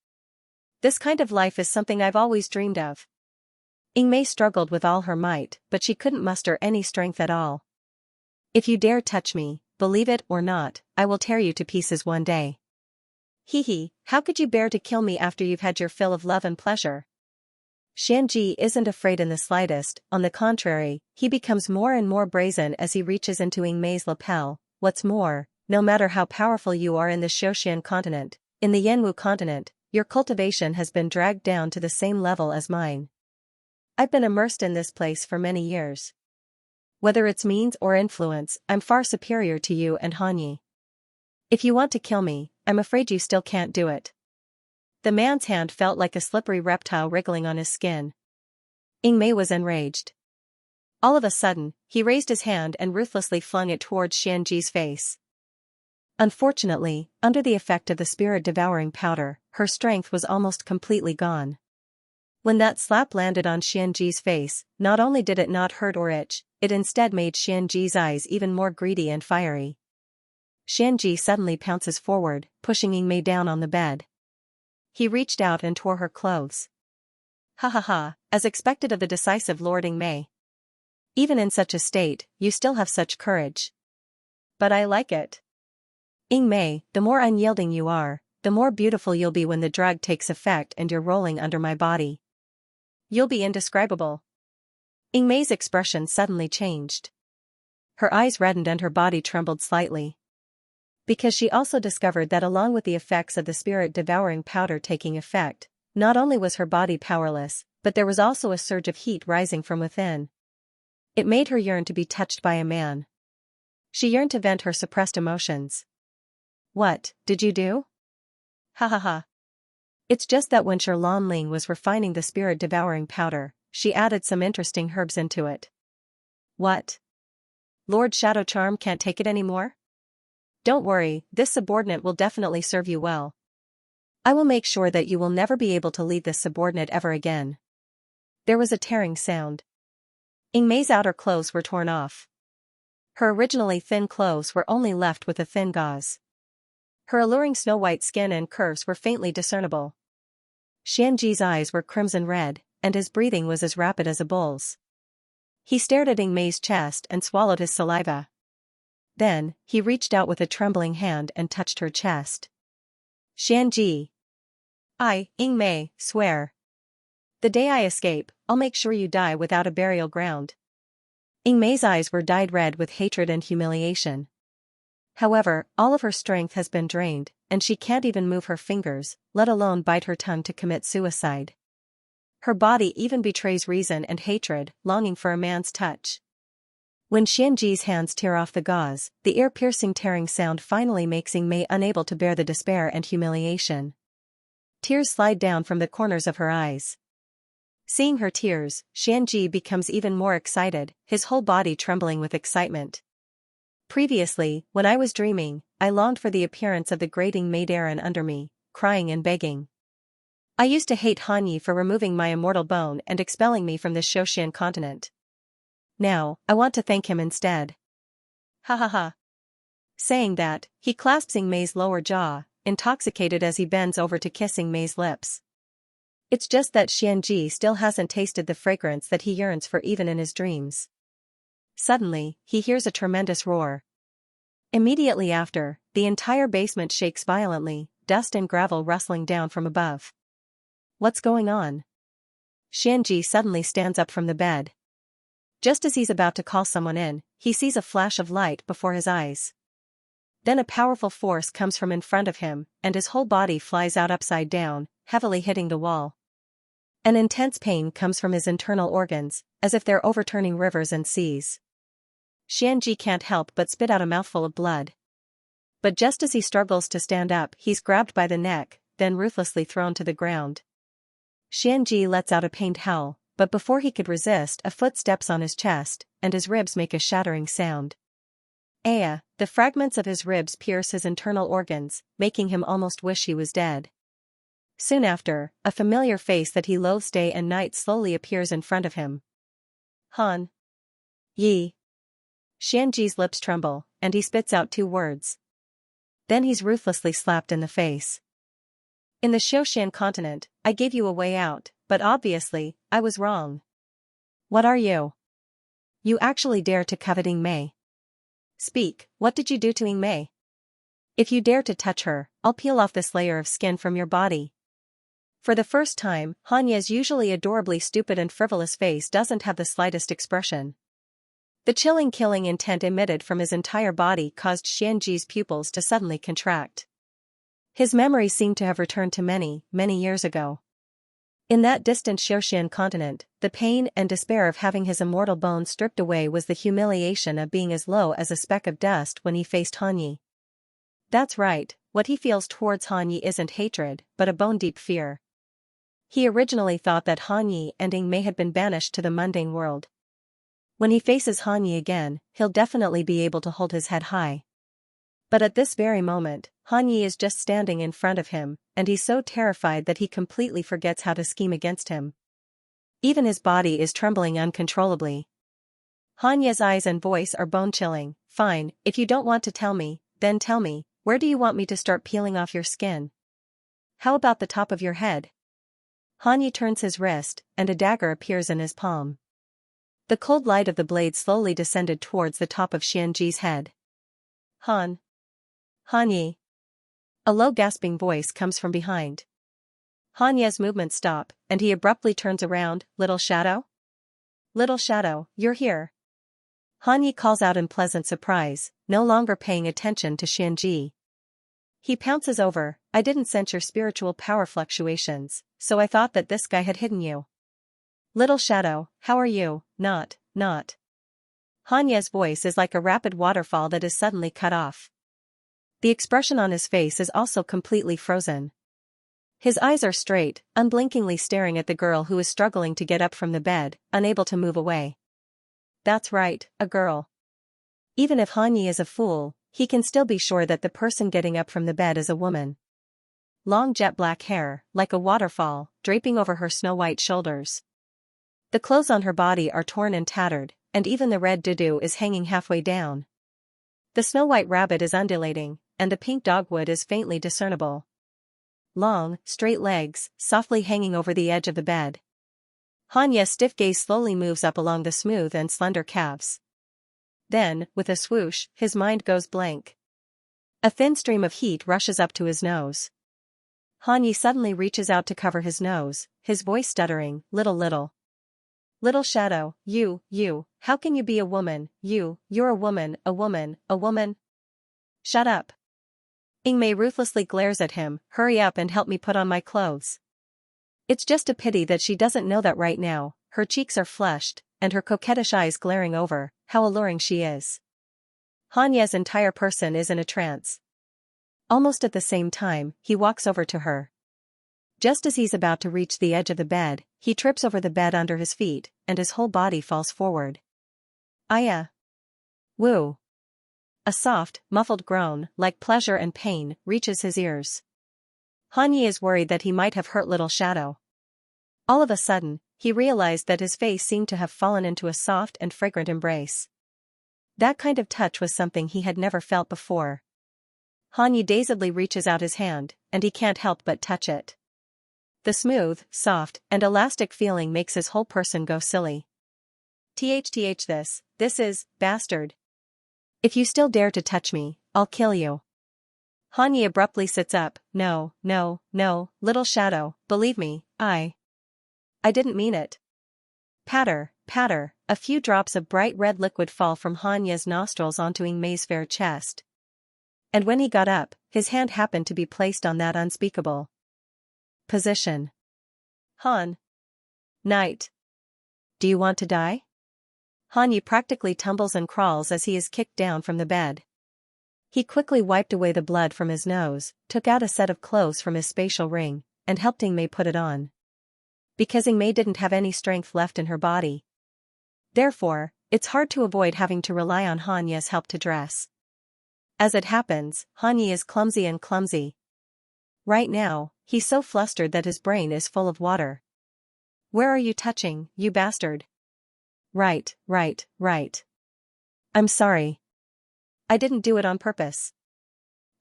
This kind of life is something I've always dreamed of. Yingmei struggled with all her might, but she couldn't muster any strength at all. If you dare touch me, believe it or not, I will tear you to pieces one day. Hee, how could you bear to kill me after you've had your fill of love and pleasure? Xianji isn't afraid in the slightest, on the contrary, he becomes more and more brazen as he reaches into Yingmei's lapel. What's more, no matter how powerful you are in the Shoshian continent, in the Yanwu continent, your cultivation has been dragged down to the same level as mine. I've been immersed in this place for many years. Whether it's means or influence, I'm far superior to you and Hanyi. If you want to kill me, I'm afraid you still can't do it. The man's hand felt like a slippery reptile wriggling on his skin. Yingmei was enraged. All of a sudden, he raised his hand and ruthlessly flung it towards Xianji's face. Unfortunately, under the effect of the spirit-devouring powder, her strength was almost completely gone. When that slap landed on Xianji's face, not only did it not hurt or itch, it instead made Xianji's eyes even more greedy and fiery. Xianji suddenly pounces forward, pushing Yingmei down on the bed. He reached out and tore her clothes. Ha ha ha, as expected of the decisive Lord Yingmei. Even in such a state, you still have such courage. But I like it. Yingmei, the more unyielding you are, the more beautiful you'll be when the drug takes effect and you're rolling under my body. You'll be indescribable. Yingmei's expression suddenly changed. Her eyes reddened and her body trembled slightly. Because she also discovered that along with the effects of the spirit-devouring powder taking effect, not only was her body powerless, but there was also a surge of heat rising from within. It made her yearn to be touched by a man. She yearned to vent her suppressed emotions. What did you do? Ha ha ha. It's just that when Sherlan Ling was refining the spirit-devouring powder, she added some interesting herbs into it. What? Lord Shadow Charm can't take it anymore? Don't worry, this subordinate will definitely serve you well. I will make sure that you will never be able to lead this subordinate ever again. There was a tearing sound. Yingmei's outer clothes were torn off. Her originally thin clothes were only left with a thin gauze. Her alluring snow-white skin and curves were faintly discernible. Xianji's eyes were crimson red, and his breathing was as rapid as a bull's. He stared at Yingmei's chest and swallowed his saliva. Then, he reached out with a trembling hand and touched her chest. Xianji. I, Yingmei, swear. The day I escape, I'll make sure you die without a burial ground. Yingmei's eyes were dyed red with hatred and humiliation. However, all of her strength has been drained, and she can't even move her fingers, let alone bite her tongue to commit suicide. Her body even betrays reason and hatred, longing for a man's touch. When Xianji's hands tear off the gauze, the ear-piercing tearing sound finally makes Mei unable to bear the despair and humiliation. Tears slide down from the corners of her eyes. Seeing her tears, Xianji becomes even more excited, his whole body trembling with excitement. Previously, when I was dreaming, I longed for the appearance of the grating maid Aaron under me, crying and begging. I used to hate Hanyi for removing my immortal bone and expelling me from the Shoshan continent. Now, I want to thank him instead. Ha ha ha. Saying that, he clasps Mei's lower jaw, intoxicated as he bends over to kissing Mei's lips. It's just that Xianji still hasn't tasted the fragrance that he yearns for even in his dreams. Suddenly, he hears a tremendous roar. Immediately after, the entire basement shakes violently, dust and gravel rustling down from above. What's going on? Xianji suddenly stands up from the bed. Just as he's about to call someone in, he sees a flash of light before his eyes. Then a powerful force comes from in front of him, and his whole body flies out upside down, heavily hitting the wall. An intense pain comes from his internal organs, as if they're overturning rivers and seas. Xianji can't help but spit out a mouthful of blood. But just as he struggles to stand up, he's grabbed by the neck, then ruthlessly thrown to the ground. Xianji lets out a pained howl, but before he could resist, a foot steps on his chest, and his ribs make a shattering sound. The fragments of his ribs pierce his internal organs, making him almost wish he was dead. Soon after, a familiar face that he loathes day and night slowly appears in front of him. Han Yi. Xianji's lips tremble, and he spits out 2 words. Then he's ruthlessly slapped in the face. In the Shoshan continent, I gave you a way out, but obviously, I was wrong. What are you? You actually dare to covet Mei. Speak, what did you do to Mei? If you dare to touch her, I'll peel off this layer of skin from your body. For the first time, Hanya's usually adorably stupid and frivolous face doesn't have the slightest expression. The chilling killing intent emitted from his entire body caused Xianji's pupils to suddenly contract. His memory seemed to have returned to many, many years ago. In that distant Shoshan continent, the pain and despair of having his immortal bones stripped away was the humiliation of being as low as a speck of dust when he faced Hanyi. That's right, what he feels towards Hanyi isn't hatred, but a bone-deep fear. He originally thought that Hanyi and Mei had been banished to the mundane world. When he faces Hanyi again, he'll definitely be able to hold his head high. But at this very moment, Hanyi is just standing in front of him, and he's so terrified that he completely forgets how to scheme against him. Even his body is trembling uncontrollably. Hanya's eyes and voice are bone-chilling. Fine, if you don't want to tell me, then tell me, where do you want me to start peeling off your skin? How about the top of your head? Hanyi turns his wrist, and a dagger appears in his palm. The cold light of the blade slowly descended towards the top of Xianji's head. Hanyi. A low gasping voice comes from behind. Hanya's movements stop, and he abruptly turns around. Little Shadow? Little Shadow, you're here. Hanyi calls out in pleasant surprise, no longer paying attention to Xianji. He pounces over. I didn't sense your spiritual power fluctuations, so I thought that this guy had hidden you. Little Shadow, how are you? Not. Hanya's voice is like a rapid waterfall that is suddenly cut off. The expression on his face is also completely frozen. His eyes are straight, unblinkingly staring at the girl who is struggling to get up from the bed, unable to move away. That's right, a girl. Even if Hanyi is a fool, he can still be sure that the person getting up from the bed is a woman. Long jet black hair, like a waterfall, draping over her snow-white shoulders. The clothes on her body are torn and tattered, and even the red doo-doo is hanging halfway down. The snow-white rabbit is undulating, and the pink dogwood is faintly discernible. Long, straight legs, softly hanging over the edge of the bed. Hanya's stiff gaze slowly moves up along the smooth and slender calves. Then, with a swoosh, his mind goes blank. A thin stream of heat rushes up to his nose. Hanyi suddenly reaches out to cover his nose, his voice stuttering, Little Shadow, you, how can you be a woman, you're a woman. Shut up. Ingmei ruthlessly glares at him, hurry up and help me put on my clothes. It's just a pity that she doesn't know that right now, her cheeks are flushed, and her coquettish eyes glaring over, how alluring she is. Hanya's entire person is in a trance. Almost at the same time, he walks over to her. Just as he's about to reach the edge of the bed, he trips over the bed under his feet, and his whole body falls forward. Aya. Woo. A soft, muffled groan, like pleasure and pain, reaches his ears. Hanyi is worried that he might have hurt little Shadow. All of a sudden, he realized that his face seemed to have fallen into a soft and fragrant embrace. That kind of touch was something he had never felt before. Hanyi dazedly reaches out his hand, and he can't help but touch it. The smooth, soft, and elastic feeling makes his whole person go silly. THTH this is, bastard. If you still dare to touch me, I'll kill you. Hanyi abruptly sits up, no, little Shadow, believe me, I didn't mean it. Patter, patter, a few drops of bright red liquid fall from Hanya's nostrils onto Ingmei's fair chest. And when he got up, his hand happened to be placed on that unspeakable position. Han. Knight. Do you want to die? Hanyi practically tumbles and crawls as he is kicked down from the bed. He quickly wiped away the blood from his nose, took out a set of clothes from his spatial ring, and helped Ingmei put it on. Because Ingmei didn't have any strength left in her body. Therefore, it's hard to avoid having to rely on Hanya's help to dress. As it happens, Hanyi is clumsy. Right now, he's so flustered that his brain is full of water. Where are you touching, you bastard? Right. I'm sorry. I didn't do it on purpose.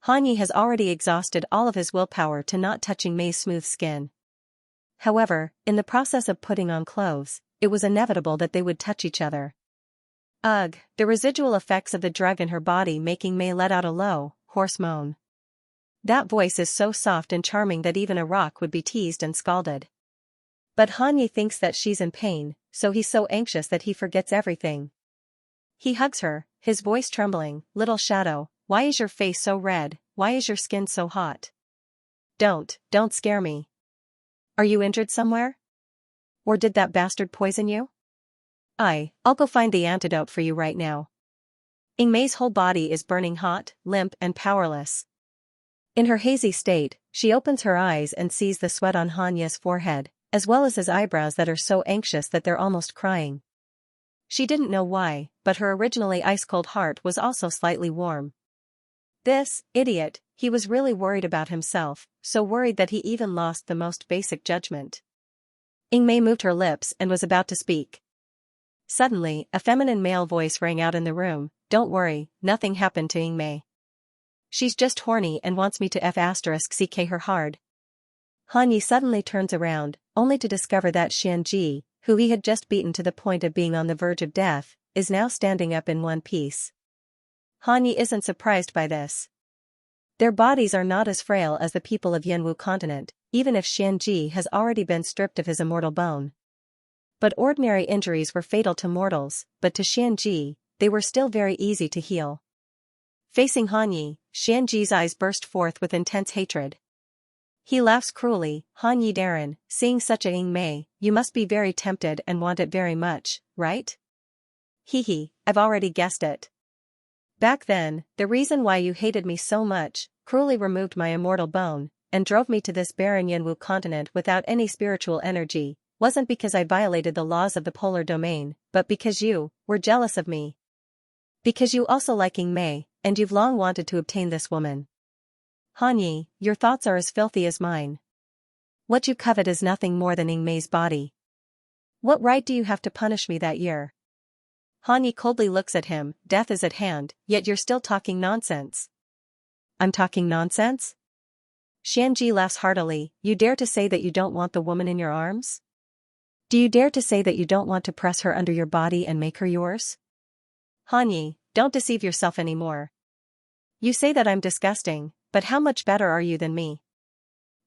Hanyi has already exhausted all of his willpower to not touching Mei's smooth skin. However, in the process of putting on clothes, it was inevitable that they would touch each other. Ugh, the residual effects of the drug in her body making Mei let out a low, hoarse moan. That voice is so soft and charming that even a rock would be teased and scalded. But Hanyi thinks that she's in pain, so he's so anxious that he forgets everything. He hugs her, his voice trembling, little Shadow, why is your face so red, why is your skin so hot? Don't scare me. Are you injured somewhere? Or did that bastard poison you? I'll go find the antidote for you right now. Ingmei's whole body is burning hot, limp and powerless. In her hazy state, she opens her eyes and sees the sweat on Hanya's forehead, as well as his eyebrows that are so anxious that they're almost crying. She didn't know why, but her originally ice-cold heart was also slightly warm. This idiot, he was really worried about himself, so worried that he even lost the most basic judgment. Ingmei moved her lips and was about to speak. Suddenly, a feminine male voice rang out in the room, don't worry, nothing happened to Ingmei. She's just horny and wants me to ck her hard. Hanyi suddenly turns around, only to discover that Xianxia, who he had just beaten to the point of being on the verge of death, is now standing up in one piece. Hanyi isn't surprised by this. Their bodies are not as frail as the people of Yanwu continent, even if Xianxia has already been stripped of his immortal bone. But ordinary injuries were fatal to mortals, but to Xianxia, they were still very easy to heal. Facing Hanyi, Xianxia's eyes burst forth with intense hatred. He laughs cruelly, Hanyi Darren, seeing such a Ingmei, you must be very tempted and want it very much, right? Hee, I've already guessed it. Back then, the reason why you hated me so much, cruelly removed my immortal bone, and drove me to this barren Yanwu continent without any spiritual energy, wasn't because I violated the laws of the polar domain, but because you were jealous of me. Because you also like Ingmei, and you've long wanted to obtain this woman. Hanyi, your thoughts are as filthy as mine. What you covet is nothing more than Ingmei's body. What right do you have to punish me that year? Hanyi coldly looks at him, death is at hand, yet you're still talking nonsense. I'm talking nonsense? Xianxia laughs heartily, you dare to say that you don't want the woman in your arms? Do you dare to say that you don't want to press her under your body and make her yours? Hanyi, don't deceive yourself anymore. You say that I'm disgusting, but how much better are you than me?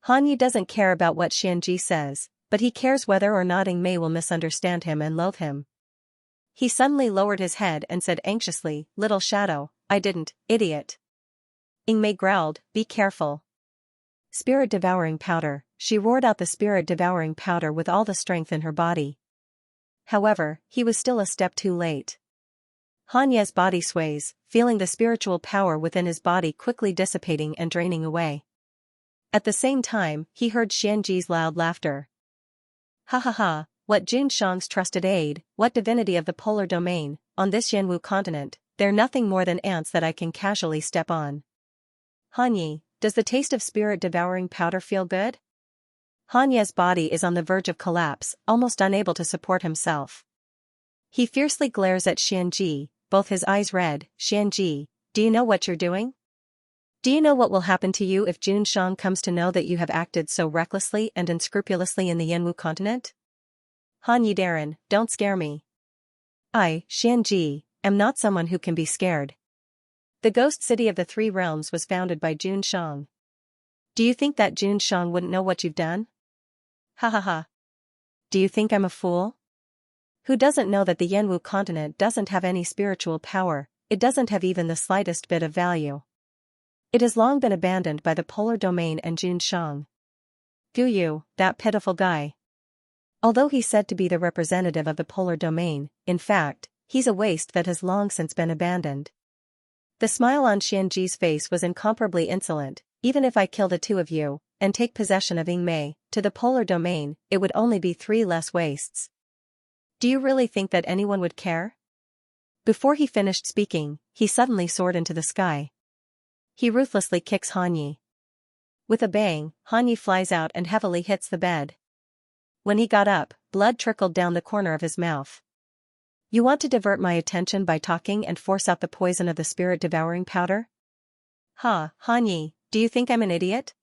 Hanyi doesn't care about what Xianxia says, but he cares whether or not Ingmei will misunderstand him and loathe him. He suddenly lowered his head and said anxiously, little Shadow, I didn't, idiot. Yingmei growled, "Be careful." Spirit-devouring powder, she roared out the spirit-devouring powder with all the strength in her body. However, he was still a step too late. Han Ye's body sways, feeling the spiritual power within his body quickly dissipating and draining away. At the same time, he heard Xianji's loud laughter. "Ha ha ha, what Jun Shang's trusted aide, what divinity of the polar domain, on this Yanwu continent, they're nothing more than ants that I can casually step on. Han Yi, does the taste of spirit-devouring powder feel good?" Han Ye's body is on the verge of collapse, almost unable to support himself. He fiercely glares at Xianji, both his eyes red. "Xianji, do you know what you're doing? Do you know what will happen to you if Jun Shang comes to know that you have acted so recklessly and unscrupulously in the Yanwu continent?" "Han Yi Darren, don't scare me. I, Xianji, am not someone who can be scared. The ghost city of the Three Realms was founded by Jun Shang. Do you think that Jun Shang wouldn't know what you've done? Ha ha ha. Do you think I'm a fool? Who doesn't know that the Yanwu continent doesn't have any spiritual power, it doesn't have even the slightest bit of value. It has long been abandoned by the polar domain and Jun Shang. Gu Yu, that pitiful guy. Although he's said to be the representative of the polar domain, in fact, he's a waste that has long since been abandoned." The smile on Xianji's face was incomparably insolent. "Even if I kill the two of you, and take possession of Yingmei, to the polar domain, it would only be 3 less wastes. Do you really think that anyone would care?" Before he finished speaking, he suddenly soared into the sky. He ruthlessly kicks Han Yi. With a bang, Han Yi flies out and heavily hits the bed. When he got up, blood trickled down the corner of his mouth. "You want to divert my attention by talking and force out the poison of the spirit-devouring powder? Ha, Han Yi, do you think I'm an idiot?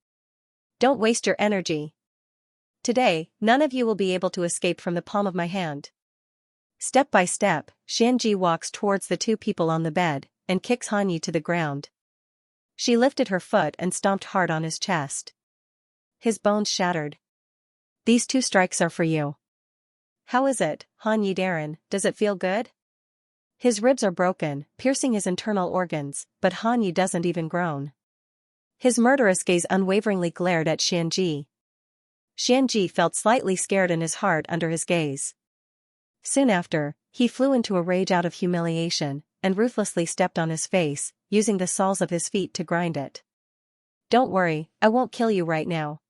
Don't waste your energy. Today, none of you will be able to escape from the palm of my hand." Step by step, Xianji walks towards the 2 people on the bed, and kicks Han Yi to the ground. She lifted her foot and stomped hard on his chest. His bones shattered. "These 2 strikes are for you. How is it, Han Yi Darren, does it feel good?" His ribs are broken, piercing his internal organs, but Han Yi doesn't even groan. His murderous gaze unwaveringly glared at Xianji. Xianji felt slightly scared in his heart under his gaze. Soon after, he flew into a rage out of humiliation, and ruthlessly stepped on his face, using the soles of his feet to grind it. "Don't worry, I won't kill you right now.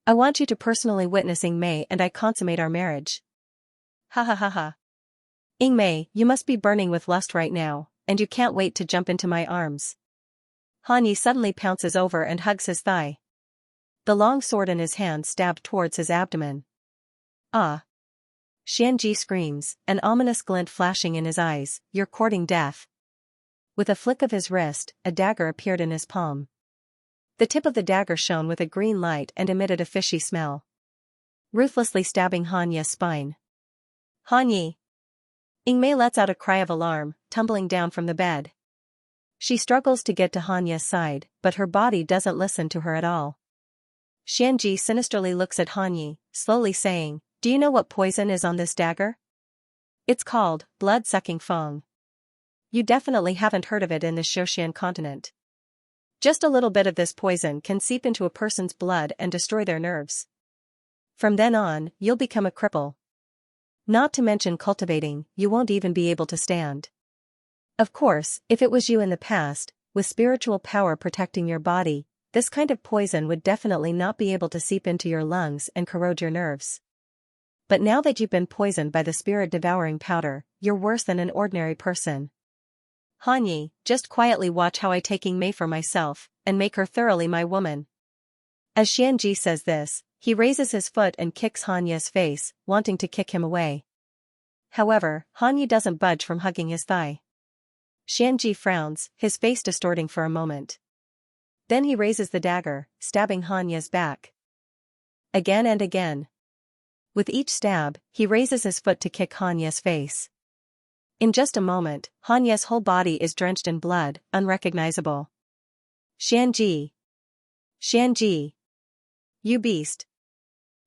I want you to personally witness Yingmei and I consummate our marriage." Ha ha ha ha. "Yingmei, you must be burning with lust right now, and you can't wait to jump into my arms." Han Yi suddenly pounces over and hugs his thigh. The long sword in his hand stabbed towards his abdomen. "Ah!" Xianji screams, an ominous glint flashing in his eyes. "You're courting death." With a flick of his wrist, a dagger appeared in his palm. The tip of the dagger shone with a green light and emitted a fishy smell. Ruthlessly stabbing Han Ye's spine. "Han Yi!" Yingmei lets out a cry of alarm, tumbling down from the bed. She struggles to get to Han Ye's side, but her body doesn't listen to her at all. Xianji sinisterly looks at Han Yi, slowly saying, "Do you know what poison is on this dagger? It's called blood-sucking fang. You definitely haven't heard of it in the Shoshan continent. Just a little bit of this poison can seep into a person's blood and destroy their nerves. From then on, you'll become a cripple. Not to mention cultivating, you won't even be able to stand. Of course, if it was you in the past, with spiritual power protecting your body, this kind of poison would definitely not be able to seep into your lungs and corrode your nerves. But now that you've been poisoned by the spirit-devouring powder, you're worse than an ordinary person. Han Yi, just quietly watch how I take Yingmei for myself, and make her thoroughly my woman." As Xianji says this, he raises his foot and kicks Han Ye's face, wanting to kick him away. However, Han Yi doesn't budge from hugging his thigh. Xianji frowns, his face distorting for a moment. Then he raises the dagger, stabbing Han Ye's back. Again and again. With each stab, he raises his foot to kick Han Ye's face. In just a moment, Han Ye's whole body is drenched in blood, unrecognizable. "Xianji! Xianji! You beast!"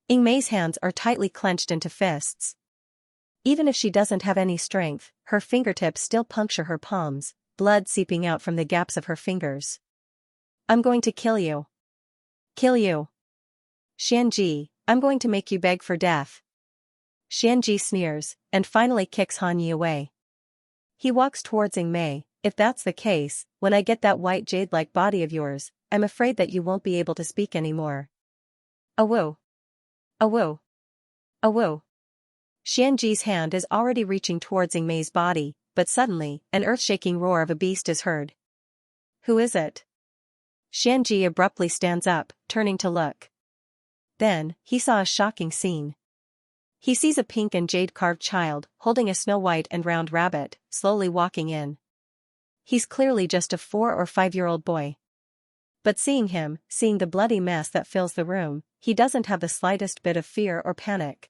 Yingmei's hands are tightly clenched into fists. Even if she doesn't have any strength, her fingertips still puncture her palms, blood seeping out from the gaps of her fingers. I'm going to kill you. Kill you. Xianji, I'm going to make you beg for death. Xianji sneers, and finally kicks Han Yi away. He walks towards Ying Mei. If that's the case, when I get that white jade-like body of yours, I'm afraid that you won't be able to speak anymore. Awoo. Awoo. Awoo. Xianji's hand is already reaching towards Ying Mei's body, but suddenly, an earth-shaking roar of a beast is heard. Who is it? Xianji abruptly stands up, turning to look. Then, he saw a shocking scene. He sees a pink and jade-carved child, holding a snow-white and round rabbit, slowly walking in. He's clearly just a 4 or 5-year-old boy. But seeing the bloody mess that fills the room, he doesn't have the slightest bit of fear or panic.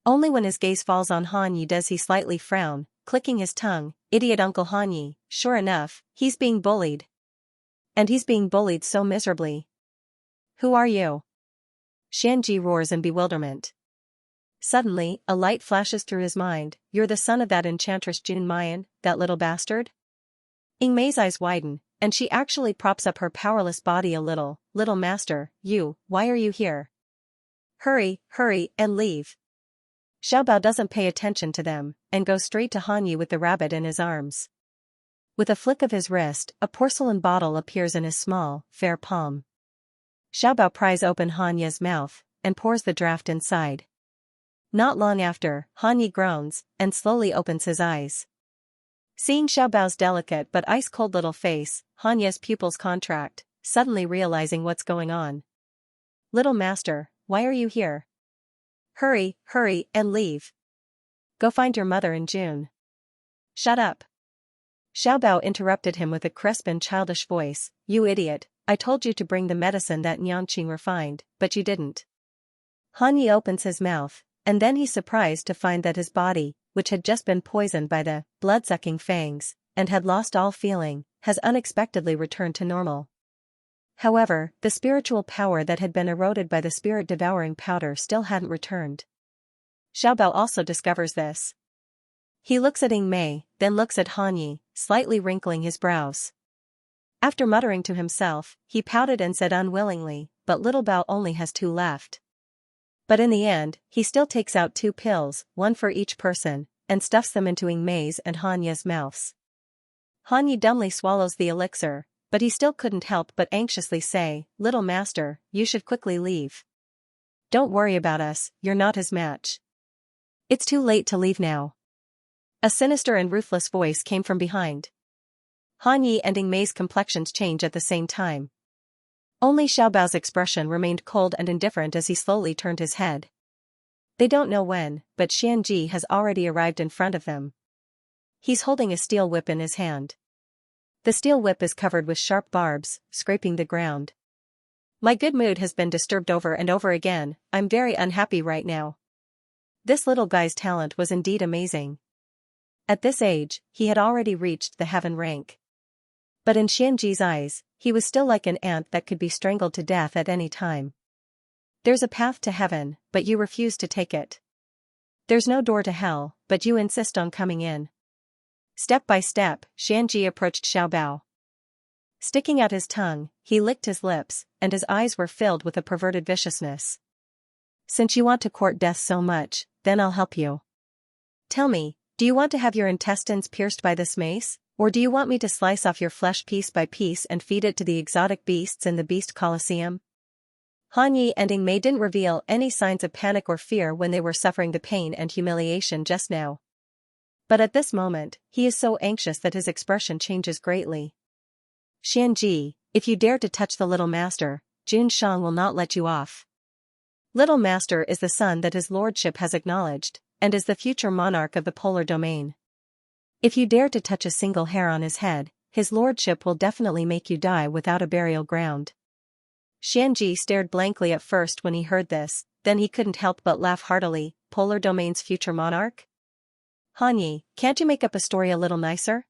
Only when his gaze falls on Han Yi does he slightly frown, clicking his tongue. Idiot Uncle Han Yi, sure enough, he's being bullied. And he's being bullied so miserably. Who are you? Xianji roars in bewilderment. Suddenly, a light flashes through his mind. You're the son of that Enchantress Jun Mayan, that little bastard? Ying Mei's eyes widen, and she actually props up her powerless body a little. Little master, why are you here? Hurry, and leave. Xiaobao doesn't pay attention to them, and goes straight to Han Yi with the rabbit in his arms. With a flick of his wrist, a porcelain bottle appears in his small, fair palm. Xiaobao pries open Han Yi's mouth, and pours the draft inside. Not long after, Han Yi groans, and slowly opens his eyes. Seeing Xiaobao's delicate but ice-cold little face, Han Yi's pupils contract, suddenly realizing what's going on. Little master, why are you here? Hurry, and leave. Go find your mother in June. Shut up. Xiaobao interrupted him with a crisp and childish voice. You idiot, I told you to bring the medicine that Nianqing refined, but you didn't. Han Yi opens his mouth, and then he's surprised to find that his body, which had just been poisoned by the blood-sucking fangs, and had lost all feeling, has unexpectedly returned to normal. However, the spiritual power that had been eroded by the spirit-devouring powder still hadn't returned. Xiaobao also discovers this. He looks at Ying Mei, then looks at Han Yi, slightly wrinkling his brows. After muttering to himself, he pouted and said unwillingly, but little Bao only has 2 left. But in the end, he still takes out 2 pills, 1 for each person, and stuffs them into Ying Mei's and Han Yi's mouths. Han Yi dumbly swallows the elixir, but he still couldn't help but anxiously say, Little master, you should quickly leave. Don't worry about us, you're not his match. It's too late to leave now. A sinister and ruthless voice came from behind. Han Yi and Ying Mei's complexions change at the same time. Only Xiaobao's expression remained cold and indifferent as he slowly turned his head. They don't know when, but Xianji has already arrived in front of them. He's holding a steel whip in his hand. The steel whip is covered with sharp barbs, scraping the ground. My good mood has been disturbed over and over again. I'm very unhappy right now. This little guy's talent was indeed amazing. At this age, he had already reached the heaven rank. But in Xianji's eyes, he was still like an ant that could be strangled to death at any time. There's a path to heaven, but you refuse to take it. There's no door to hell, but you insist on coming in. Step by step, Xianji approached Xiaobao. Sticking out his tongue, he licked his lips, and his eyes were filled with a perverted viciousness. Since you want to court death so much, then I'll help you. Tell me, do you want to have your intestines pierced by this mace, or do you want me to slice off your flesh piece by piece and feed it to the exotic beasts in the Beast Colosseum? Han Yi and Ying Mei didn't reveal any signs of panic or fear when they were suffering the pain and humiliation just now. But at this moment, he is so anxious that his expression changes greatly. Xianji, if you dare to touch the little master, Jun Shang will not let you off. Little master is the son that his lordship has acknowledged, and is the future monarch of the polar domain. If you dare to touch a single hair on his head, his lordship will definitely make you die without a burial ground. Xianji stared blankly at first when he heard this, then he couldn't help but laugh heartily. Polar domain's future monarch? Han Yi, can't you make up a story a little nicer?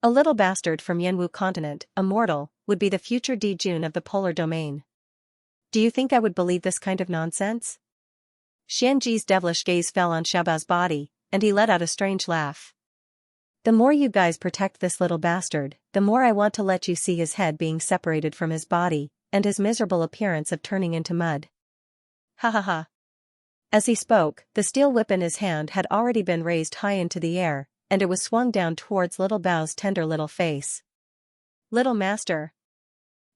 A little bastard from Yanwu continent, a mortal, would be the future Dijun of the polar domain. Do you think I would believe this kind of nonsense? Xianji's devilish gaze fell on Xiaobao's body, and he let out a strange laugh. The more you guys protect this little bastard, the more I want to let you see his head being separated from his body, and his miserable appearance of turning into mud. Ha ha ha. As he spoke, the steel whip in his hand had already been raised high into the air, and it was swung down towards little Bao's tender little face. Little master!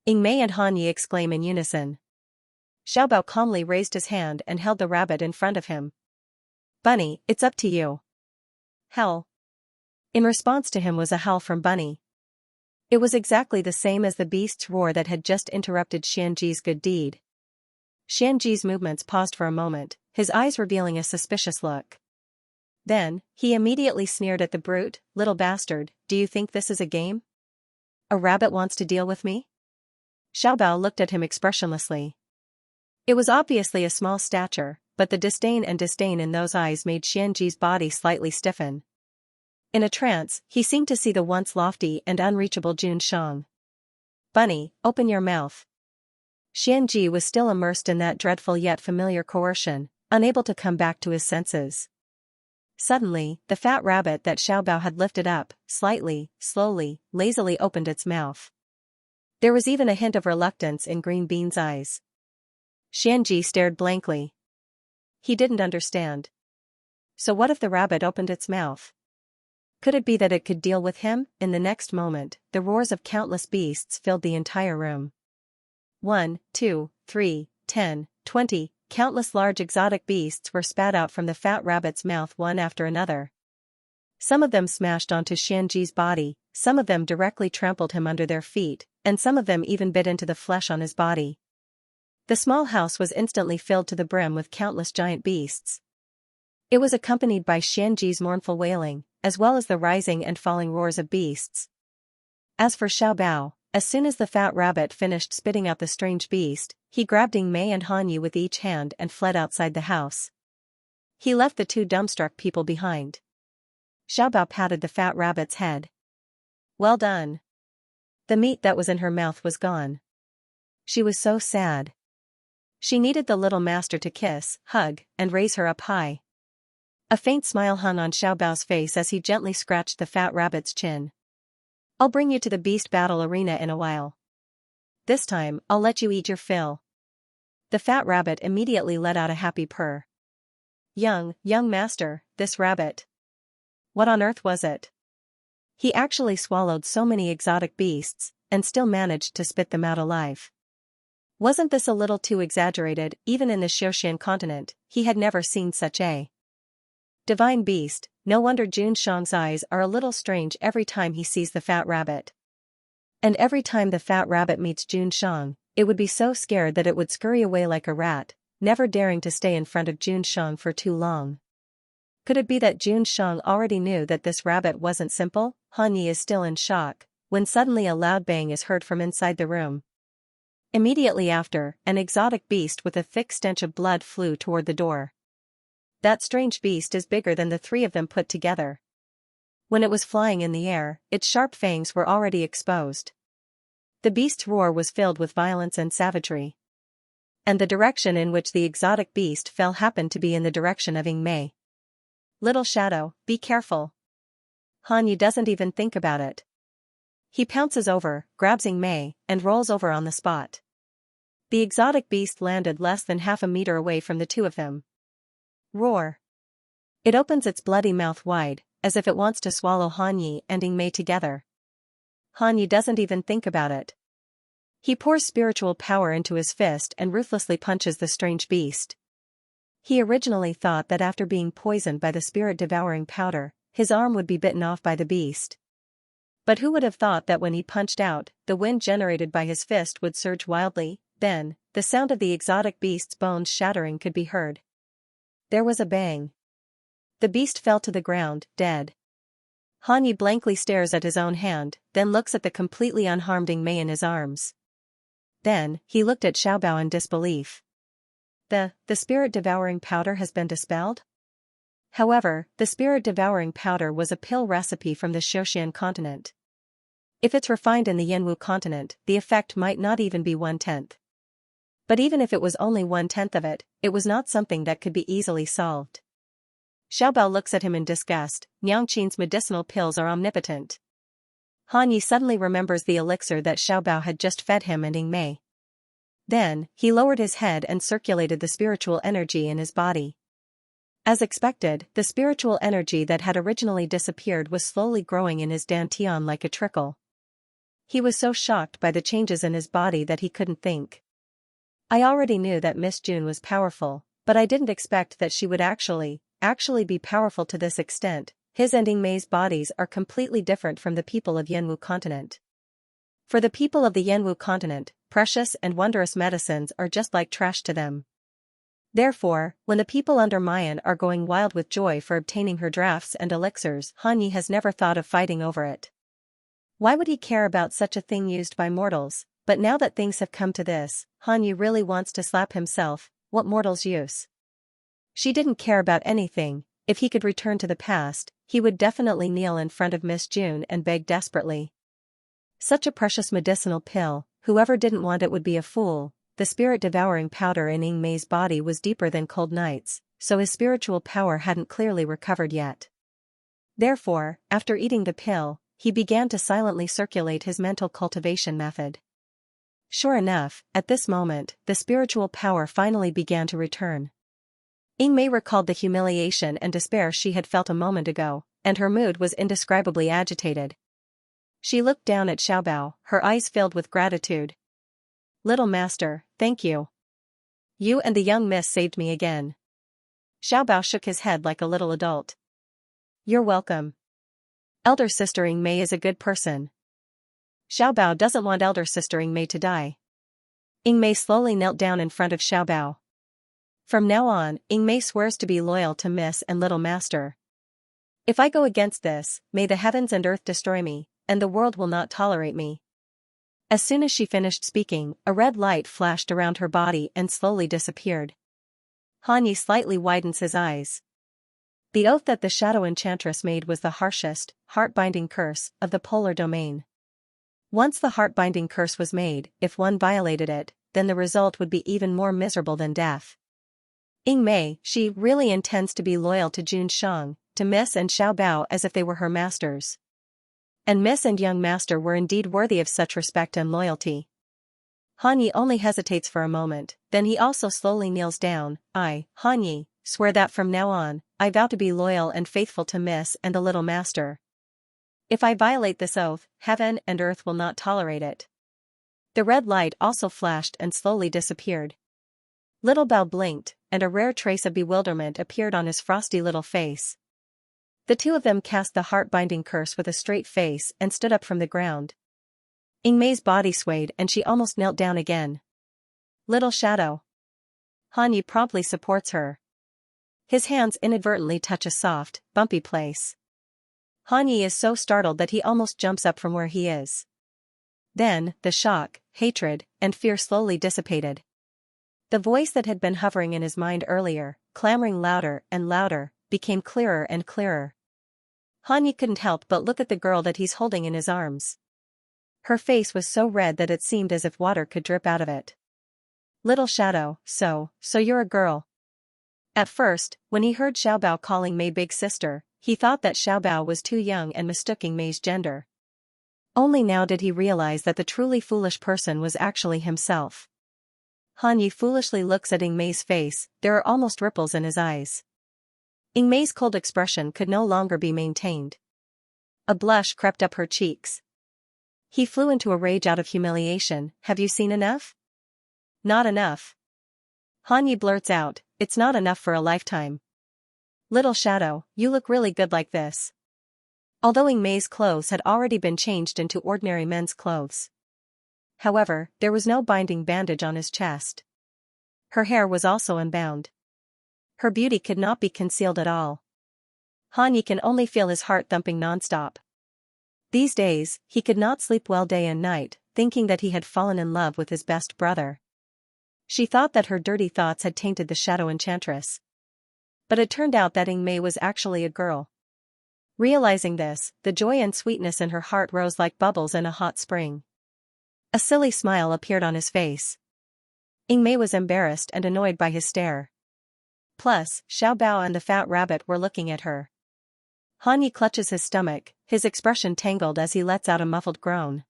Yingmei and Han Yi exclaim in unison. Xiao Bao calmly raised his hand and held the rabbit in front of him. Bunny, it's up to you. Hell. In response to him was a howl from Bunny. It was exactly the same as the beast's roar that had just interrupted Xianji's good deed. Xianji's movements paused for a moment, his eyes revealing a suspicious look. Then, he immediately sneered at the brute. Little bastard, do you think this is a game? A rabbit wants to deal with me? Xiao Bao looked at him expressionlessly. It was obviously a small stature, but the disdain in those eyes made Xianji's body slightly stiffen. In a trance, he seemed to see the once lofty and unreachable Jun Shang. Bunny, open your mouth. Xianji was still immersed in that dreadful yet familiar coercion, unable to come back to his senses. Suddenly, the fat rabbit that Xiao Bao had lifted up, slightly, slowly, lazily opened its mouth. There was even a hint of reluctance in Green Bean's eyes. Xianji stared blankly. He didn't understand. So what if the rabbit opened its mouth? Could it be that it could deal with him? In the next moment, the roars of countless beasts filled the entire room. 1, 2, 3, 10, 20, countless large exotic beasts were spat out from the fat rabbit's mouth one after another. Some of them smashed onto Xianji's body, some of them directly trampled him under their feet, and some of them even bit into the flesh on his body. The small house was instantly filled to the brim with countless giant beasts. It was accompanied by Xianji's mournful wailing, as well as the rising and falling roars of beasts. As for Xiao Bao, as soon as the fat rabbit finished spitting out the strange beast, he grabbed Yingmei and Han Yi with each hand and fled outside the house. He left the two dumbstruck people behind. Xiao Bao patted the fat rabbit's head. Well done. The meat that was in her mouth was gone. She was so sad. She needed the little master to kiss, hug, and raise her up high. A faint smile hung on Xiao Bao's face as he gently scratched the fat rabbit's chin. I'll bring you to the beast battle arena in a while. This time, I'll let you eat your fill. The fat rabbit immediately let out a happy purr. Young master, this rabbit. What on earth was it? He actually swallowed so many exotic beasts, and still managed to spit them out alive. Wasn't this a little too exaggerated? Even in the Xiaoxian continent, he had never seen such a divine beast. No wonder Jun Shang's eyes are a little strange every time he sees the fat rabbit. And every time the fat rabbit meets Jun Shang, it would be so scared that it would scurry away like a rat, never daring to stay in front of Jun Shang for too long. Could it be that Jun Shang already knew that this rabbit wasn't simple? Han Yi is still in shock, when suddenly a loud bang is heard from inside the room. Immediately after, an exotic beast with a thick stench of blood flew toward the door. That strange beast is bigger than the three of them put together. When it was flying in the air, its sharp fangs were already exposed. The beast's roar was filled with violence and savagery. And the direction in which the exotic beast fell happened to be in the direction of Yingmei. Little Shadow, be careful. Han Yi doesn't even think about it. He pounces over, grabs Yingmei, and rolls over on the spot. The exotic beast landed less than half a meter away from the two of them. Roar. It opens its bloody mouth wide, as if it wants to swallow Han Yi and Yingmei together. Han Yi doesn't even think about it. He pours spiritual power into his fist and ruthlessly punches the strange beast. He originally thought that after being poisoned by the spirit-devouring powder, his arm would be bitten off by the beast. But who would have thought that when he punched out, the wind generated by his fist would surge wildly? Then, the sound of the exotic beast's bones shattering could be heard. There was a bang. The beast fell to the ground, dead. Han Yi blankly stares at his own hand, then looks at the completely unharmed Yingmei in his arms. Then, he looked at Xiao Bao in disbelief. The spirit-devouring powder has been dispelled? However, the spirit-devouring powder was a pill recipe from the Xiaoxian continent. If it's refined in the Yanwu continent, the effect might not even be 1/10. But even if it was only 1/10 of it, it was not something that could be easily solved. Xiaobao looks at him in disgust. Niangqin's medicinal pills are omnipotent. Han Yi suddenly remembers the elixir that Xiaobao had just fed him and Ying Mei. Then, he lowered his head and circulated the spiritual energy in his body. As expected, the spiritual energy that had originally disappeared was slowly growing in his dantian like a trickle. He was so shocked by the changes in his body that he couldn't think. I already knew that Miss June was powerful, but I didn't expect that she would actually be powerful to this extent. His and Ying Mei's bodies are completely different from the people of Yanwu continent. For the people of the Yanwu continent, precious and wondrous medicines are just like trash to them. Therefore, when the people under Mayan are going wild with joy for obtaining her drafts and elixirs, Han Yi has never thought of fighting over it. Why would he care about such a thing used by mortals? But now that things have come to this, Han Yi really wants to slap himself. What mortal's use? She didn't care about anything. If he could return to the past, he would definitely kneel in front of Miss June and beg desperately. Such a precious medicinal pill, whoever didn't want it would be a fool. The spirit-devouring powder in Ying Mei's body was deeper than cold nights, so his spiritual power hadn't clearly recovered yet. Therefore, after eating the pill, he began to silently circulate his mental cultivation method. Sure enough, at this moment, the spiritual power finally began to return. Ying Mei recalled the humiliation and despair she had felt a moment ago, and her mood was indescribably agitated. She looked down at Xiaobao, her eyes filled with gratitude. "Little master, thank you. You and the young miss saved me again." Xiaobao shook his head like a little adult. "You're welcome. Elder sister Ying Mei is a good person." Xiaobao doesn't want elder sister Ying Mei to die. Ying Mei slowly knelt down in front of Xiaobao. From now on, Ying Mei swears to be loyal to Miss and Little Master. If I go against this, may the heavens and earth destroy me, and the world will not tolerate me. As soon as she finished speaking, a red light flashed around her body and slowly disappeared. Han Yi slightly widens his eyes. The oath that the Shadow Enchantress made was the harshest, heart-binding curse of the polar domain. Once the heart-binding curse was made, if one violated it, then the result would be even more miserable than death. Ying Mei, she really intends to be loyal to Jun Shang, to Miss and Xiaobao as if they were her masters. And Miss and young master were indeed worthy of such respect and loyalty. Han Yi only hesitates for a moment, then he also slowly kneels down. "I, Han Yi, swear that from now on, I vow to be loyal and faithful to Miss and the Little Master. If I violate this oath, heaven and earth will not tolerate it." The red light also flashed and slowly disappeared. Little Bao blinked, and a rare trace of bewilderment appeared on his frosty little face. The two of them cast the heart-binding curse with a straight face and stood up from the ground. Ying Mei's body swayed and she almost knelt down again. "Little Shadow." Han Yi promptly supports her. His hands inadvertently touch a soft, bumpy place. Han Yi is so startled that he almost jumps up from where he is. Then, the shock, hatred, and fear slowly dissipated. The voice that had been hovering in his mind earlier, clamoring louder and louder, became clearer and clearer. Han Yi couldn't help but look at the girl that he's holding in his arms. Her face was so red that it seemed as if water could drip out of it. "Little Shadow, so you're a girl." At first, when he heard Xiaobao calling Mei big sister, he thought that Xiaobao was too young and mistaking Mei's gender. Only now did he realize that the truly foolish person was actually himself. Han Yi foolishly looks at Ying Mei's face, there are almost ripples in his eyes. Ying Mei's cold expression could no longer be maintained. A blush crept up her cheeks. He flew into a rage out of humiliation. "Have you seen enough?" "Not enough." Han Yi blurts out, "It's not enough for a lifetime. Little Shadow, you look really good like this." Although Ying Mei's clothes had already been changed into ordinary men's clothes. However, there was no binding bandage on his chest. Her hair was also unbound. Her beauty could not be concealed at all. Han Yi can only feel his heart thumping nonstop. These days, he could not sleep well day and night, thinking that he had fallen in love with his best brother. She thought that her dirty thoughts had tainted the Shadow Enchantress. But it turned out that Ying Mei was actually a girl. Realizing this, the joy and sweetness in her heart rose like bubbles in a hot spring. A silly smile appeared on his face. Ying Mei was embarrassed and annoyed by his stare. Plus, Xiao Bao and the fat rabbit were looking at her. Han Yi clutches his stomach, his expression tangled as he lets out a muffled groan.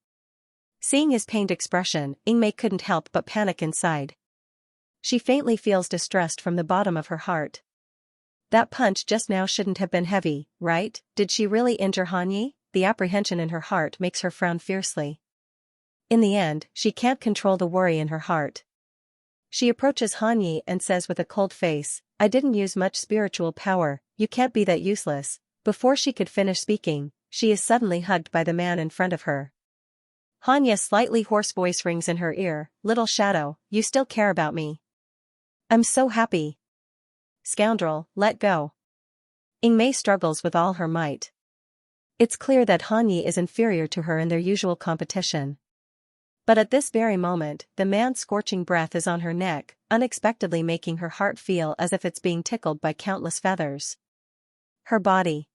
Seeing his pained expression, Yingmei couldn't help but panic inside. She faintly feels distressed from the bottom of her heart. That punch just now shouldn't have been heavy, right? Did she really injure Han Yi? The apprehension in her heart makes her frown fiercely. In the end, she can't control the worry in her heart. She approaches Han Yi and says with a cold face, "I didn't use much spiritual power, you can't be that useless." Before she could finish speaking, she is suddenly hugged by the man in front of her. Han Yi's slightly hoarse voice rings in her ear, "Little Shadow, you still care about me. I'm so happy." "Scoundrel, let go." Yingmei struggles with all her might. It's clear that Han Yi is inferior to her in their usual competition. But at this very moment, the man's scorching breath is on her neck, unexpectedly making her heart feel as if it's being tickled by countless feathers. Her body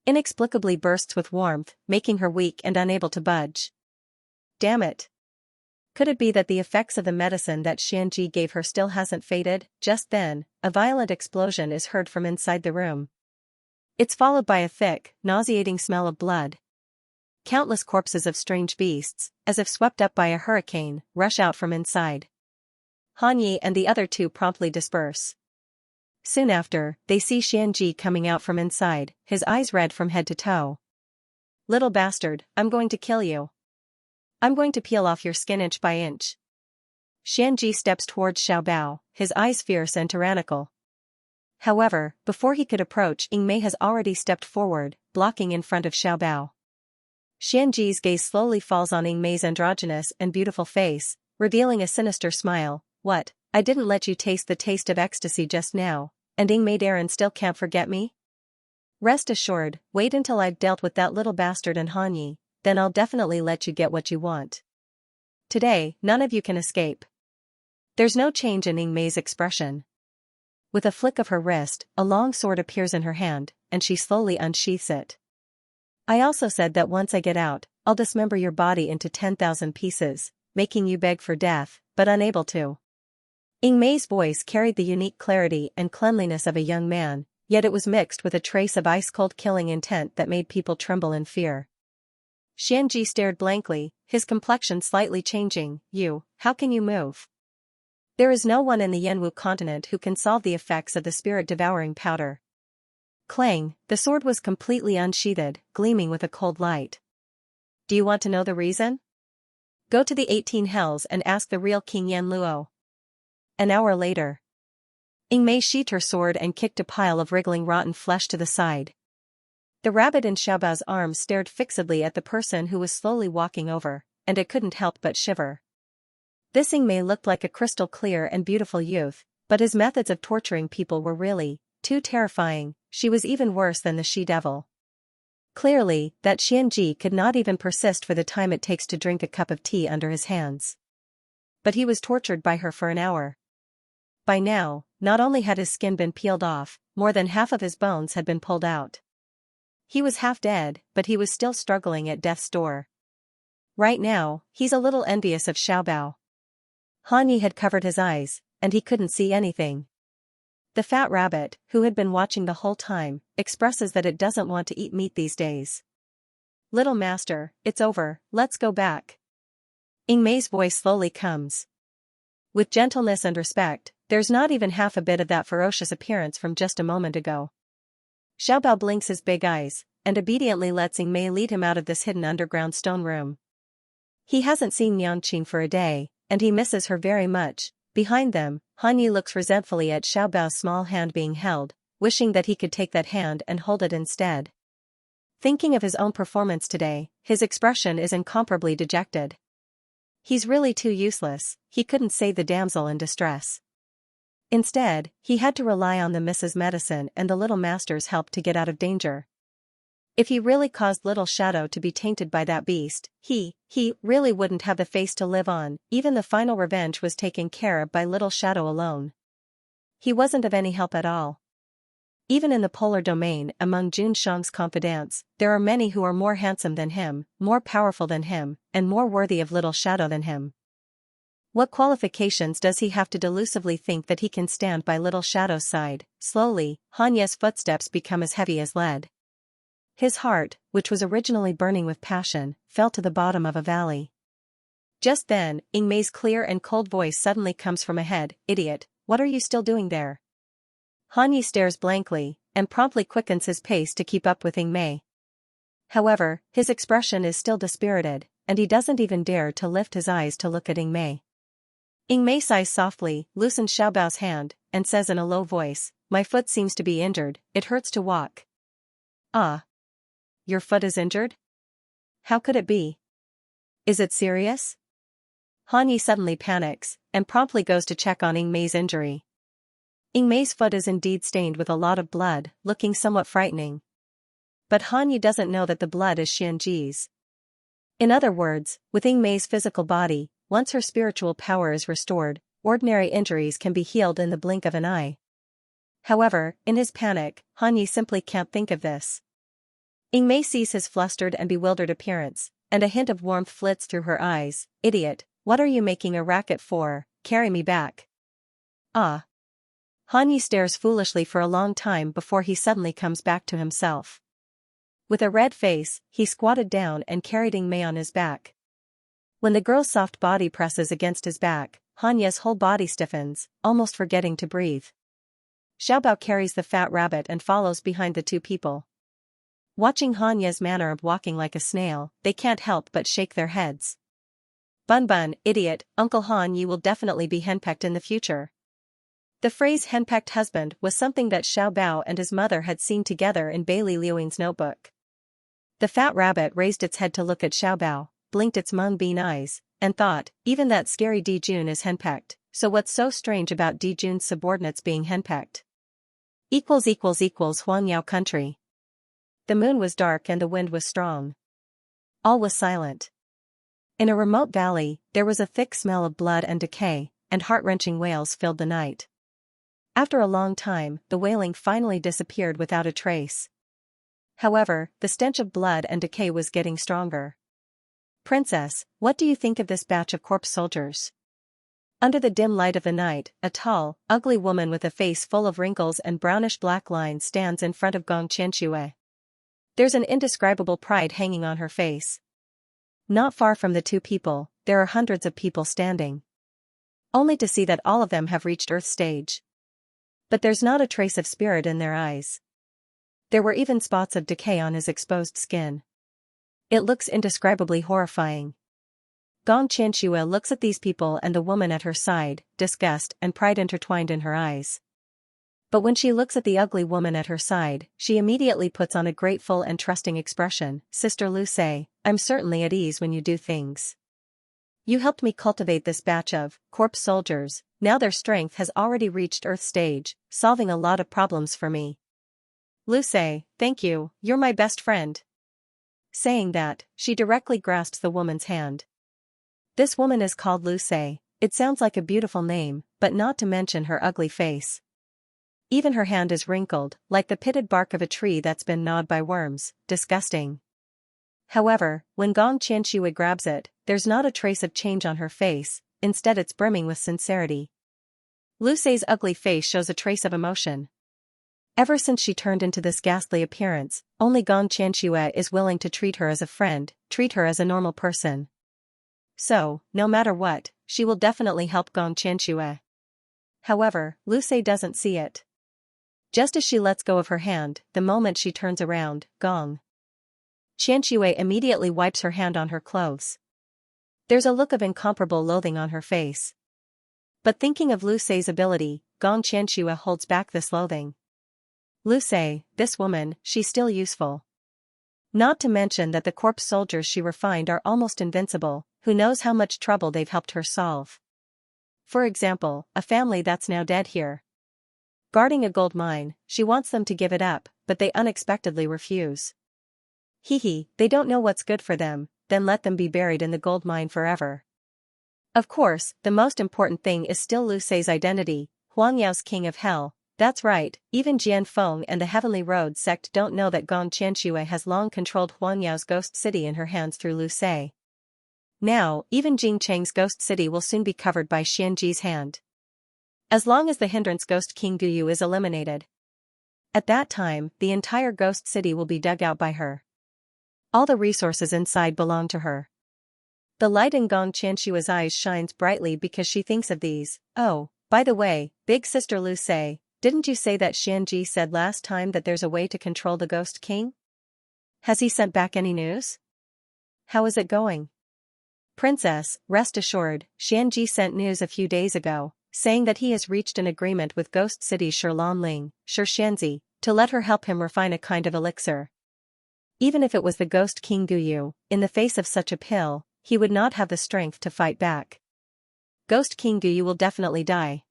inexplicably bursts with warmth, making her weak and unable to budge. Damn it. Could it be that the effects of the medicine that Xianxia gave her still hasn't faded? Just then, a violent explosion is heard from inside the room. It's followed by a thick, nauseating smell of blood. Countless corpses of strange beasts, as if swept up by a hurricane, rush out from inside. Han Yi and the other two promptly disperse. Soon after, they see Xianxia coming out from inside, his eyes red from head to toe. "Little bastard, I'm going to kill you. I'm going to peel off your skin inch by inch." Xianxia steps towards Xiao Bao, his eyes fierce and tyrannical. However, before he could approach, Yingmei has already stepped forward, blocking in front of Xiao Bao. Xianxia's gaze slowly falls on Yingmei's androgynous and beautiful face, revealing a sinister smile. "What, I didn't let you taste the taste of ecstasy just now, and Yingmei Darren still can't forget me? Rest assured, wait until I've dealt with that little bastard and Han Yi, then I'll definitely let you get what you want. Today, none of you can escape." There's no change in Yingmei's expression. With a flick of her wrist, a long sword appears in her hand, and she slowly unsheaths it. "I also said that once I get out, I'll dismember your body into 10,000 pieces, making you beg for death, but unable to." Yingmei's voice carried the unique clarity and cleanliness of a young man, yet it was mixed with a trace of ice-cold killing intent that made people tremble in fear. Xianxia stared blankly, his complexion slightly changing. How can you move? There is no one in the Yanwu continent who can solve the effects of the spirit-devouring powder." Clang, the sword was completely unsheathed, gleaming with a cold light. "Do you want to know the reason? Go to the 18 hells and ask the real King Yan Luo." An hour later, Yingmei sheathed her sword and kicked a pile of wriggling rotten flesh to the side. The rabbit in Xiaobao's arms stared fixedly at the person who was slowly walking over, and it couldn't help but shiver. This Yingmei looked like a crystal clear and beautiful youth, but his methods of torturing people were really too terrifying. She was even worse than the she-devil. Clearly, that Xianxia could not even persist for the time it takes to drink a cup of tea under his hands. But he was tortured by her for an hour. By now, not only had his skin been peeled off, more than half of his bones had been pulled out. He was half dead, but he was still struggling at death's door. Right now, he's a little envious of Xiao Bao. Han Yi had covered his eyes, and he couldn't see anything. The fat rabbit, who had been watching the whole time, expresses that it doesn't want to eat meat these days. "Little master, it's over, let's go back." Yingmei's voice slowly comes. With gentleness and respect, there's not even half a bit of that ferocious appearance from just a moment ago. Xiao Bao blinks his big eyes, and obediently lets Yingmei lead him out of this hidden underground stone room. He hasn't seen Yangqing for a day, and he misses her very much. Behind them, Han Yi looks resentfully at Xiao Bao's small hand being held, wishing that he could take that hand and hold it instead. Thinking of his own performance today, his expression is incomparably dejected. He's really too useless, he couldn't save the damsel in distress. Instead, he had to rely on the Mrs. Medicine and the little master's help to get out of danger. If he really caused Little Shadow to be tainted by that beast, he really wouldn't have the face to live on. Even the final revenge was taken care of by Little Shadow alone. He wasn't of any help at all. Even in the polar domain among Jun Shang's confidants, there are many who are more handsome than him, more powerful than him, and more worthy of Little Shadow than him. What qualifications does he have to delusively think that he can stand by little Shadow's side? Slowly, Hanya's footsteps become as heavy as lead. His heart, which was originally burning with passion, fell to the bottom of a valley. Just then, Ingmei's clear and cold voice suddenly comes from ahead. "Idiot, what are you still doing there?" Hanyi stares blankly, and promptly quickens his pace to keep up with Ingmei. However, his expression is still dispirited, and he doesn't even dare to lift his eyes to look at Ingmei. Ingmei sighs softly, loosens Xiaobao's hand, and says in a low voice, "My foot seems to be injured, it hurts to walk." "Ah. Your foot is injured? How could it be? Is it serious?" Hanyi suddenly panics, and promptly goes to check on Ingmei's injury. Ingmei's foot is indeed stained with a lot of blood, looking somewhat frightening. But Hanyi doesn't know that the blood is Xianxi's. In other words, with Ingmei's physical body, once her spiritual power is restored, ordinary injuries can be healed in the blink of an eye. However, in his panic, Hanyi simply can't think of this. Ingmei sees his flustered and bewildered appearance, and a hint of warmth flits through her eyes. "Idiot, what are you making a racket for? Carry me back." "Ah." Hanyi stares foolishly for a long time before he suddenly comes back to himself. With a red face, he squatted down and carried Ingmei on his back. When the girl's soft body presses against his back, Hanya's whole body stiffens, almost forgetting to breathe. Xiaobao carries the fat rabbit and follows behind the two people. Watching Hanya's manner of walking like a snail, they can't help but shake their heads. "Bun bun, idiot, Uncle Han, you will definitely be henpecked in the future." The phrase henpecked husband was something that Xiaobao and his mother had seen together in Bailey Liuing's notebook. The fat rabbit raised its head to look at Xiaobao, blinked its mung bean eyes, and thought, even that scary Dijun is henpecked, so what's so strange about Dijun's subordinates being henpecked? Huangyao country. The moon was dark and the wind was strong. All was silent. In a remote valley, there was a thick smell of blood and decay, and heart-wrenching wails filled the night. After a long time, the wailing finally disappeared without a trace. However, the stench of blood and decay was getting stronger. "Princess, what do you think of this batch of corpse soldiers?" Under the dim light of the night, a tall, ugly woman with a face full of wrinkles and brownish-black lines stands in front of Gong Qianxue. There's an indescribable pride hanging on her face. Not far from the two people, there are hundreds of people standing. Only to see that all of them have reached Earth stage. But there's not a trace of spirit in their eyes. There were even spots of decay on his exposed skin. It looks indescribably horrifying. Gong Qianxue looks at these people and the woman at her side, disgust and pride intertwined in her eyes. But when she looks at the ugly woman at her side, she immediately puts on a grateful and trusting expression. "Sister Lu Sei, I'm certainly at ease when you do things. You helped me cultivate this batch of corpse soldiers, now their strength has already reached Earth stage, solving a lot of problems for me." "Lu Sei, thank you, you're my best friend." Saying that, she directly grasps the woman's hand. This woman is called Lu Sei. It sounds like a beautiful name, but not to mention her ugly face. Even her hand is wrinkled, like the pitted bark of a tree that's been gnawed by worms. Disgusting. However, when Gong Qianxue grabs it, there's not a trace of change on her face, instead it's brimming with sincerity. Lu Sei's ugly face shows a trace of emotion. Ever since she turned into this ghastly appearance, only Gong Qianxue is willing to treat her as a friend, treat her as a normal person. So, no matter what, she will definitely help Gong Qianxue. However, Lu Sei doesn't see it. Just as she lets go of her hand, the moment she turns around, Gong Qianxue immediately wipes her hand on her clothes. There's a look of incomparable loathing on her face. But thinking of Lu Sei's ability, Gong Qianxue holds back this loathing. Lu Sei, this woman, she's still useful. Not to mention that the corpse soldiers she refined are almost invincible, who knows how much trouble they've helped her solve. For example, a family that's now dead here. Guarding a gold mine, she wants them to give it up, but they unexpectedly refuse. They don't know what's good for them, then let them be buried in the gold mine forever. Of course, the most important thing is still Lu Sei's identity, Huangyao's king of hell. That's right, even Jian Feng and the Heavenly Road sect don't know that Gong Qianxue has long controlled Huangyao's ghost city in her hands through Lu Sei. Now, even Jing Chang's ghost city will soon be covered by Xianji's hand. As long as the hindrance ghost King Guyu is eliminated. At that time, the entire ghost city will be dug out by her. All the resources inside belong to her. The light in Gong Qianshua's eyes shines brightly because she thinks of these. Oh, by the way, big sister Lu Sei, didn't you say that Xianji said last time that there's a way to control the ghost king? Has he sent back any news? How is it going? Princess, rest assured, Xianji sent news a few days ago, saying that he has reached an agreement with Ghost City's Shirlanling, Xianxia, to let her help him refine a kind of elixir. Even if it was the ghost King Guyu, in the face of such a pill, he would not have the strength to fight back. Ghost King Guyu will definitely die.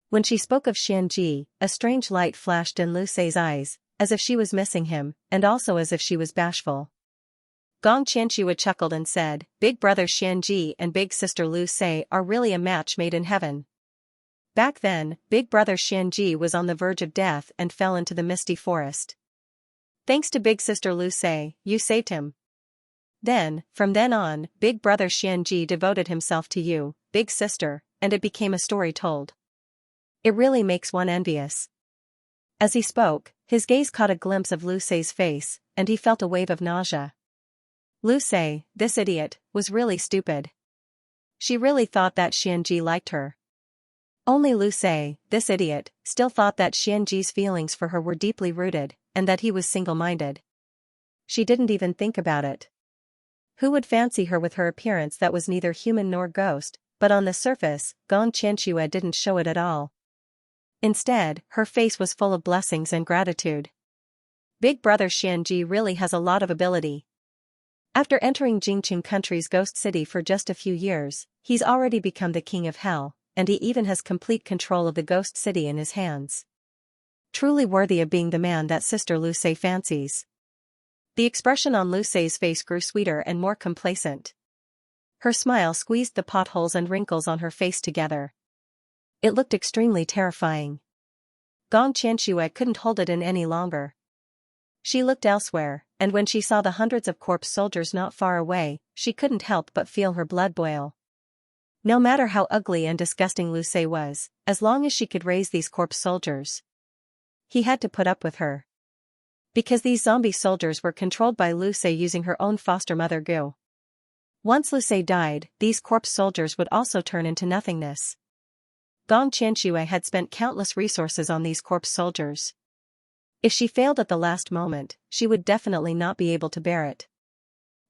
When she spoke of Xianji, a strange light flashed in Lu Sei's eyes, as if she was missing him, and also as if she was bashful. Gong Qianxua chuckled and said, Big brother Xianji and big sister Lu Sei are really a match made in heaven. Back then, big brother Xianji was on the verge of death and fell into the misty forest. Thanks to big sister Lu Sei, you saved him. Then, from then on, big brother Xianji devoted himself to you, big sister, and it became a story told. It really makes one envious. As he spoke, his gaze caught a glimpse of Lu Sei's face, and he felt a wave of nausea. Lu Sei, this idiot, was really stupid. She really thought that Xianji liked her. Only Lu Sei, this idiot, still thought that Xianji's feelings for her were deeply rooted, and that he was single-minded. She didn't even think about it. Who would fancy her with her appearance that was neither human nor ghost, but on the surface, Gong Qianxua didn't show it at all. Instead, her face was full of blessings and gratitude. Big brother Xianji really has a lot of ability. After entering Jingqing country's ghost city for just a few years, he's already become the king of hell, and he even has complete control of the ghost city in his hands. Truly worthy of being the man that sister Lu Sei fancies. The expression on Lu Sei's face grew sweeter and more complacent. Her smile squeezed the potholes and wrinkles on her face together. It looked extremely terrifying. Gong Qianxua couldn't hold it in any longer. She looked elsewhere, and when she saw the hundreds of corpse soldiers not far away, she couldn't help but feel her blood boil. No matter how ugly and disgusting Lu Sei was, as long as she could raise these corpse soldiers, he had to put up with her. Because these zombie soldiers were controlled by Lu Sei using her own foster mother Gu. Once Lu Sei died, these corpse soldiers would also turn into nothingness. Gong Qianxua had spent countless resources on these corpse soldiers. If she failed at the last moment, she would definitely not be able to bear it.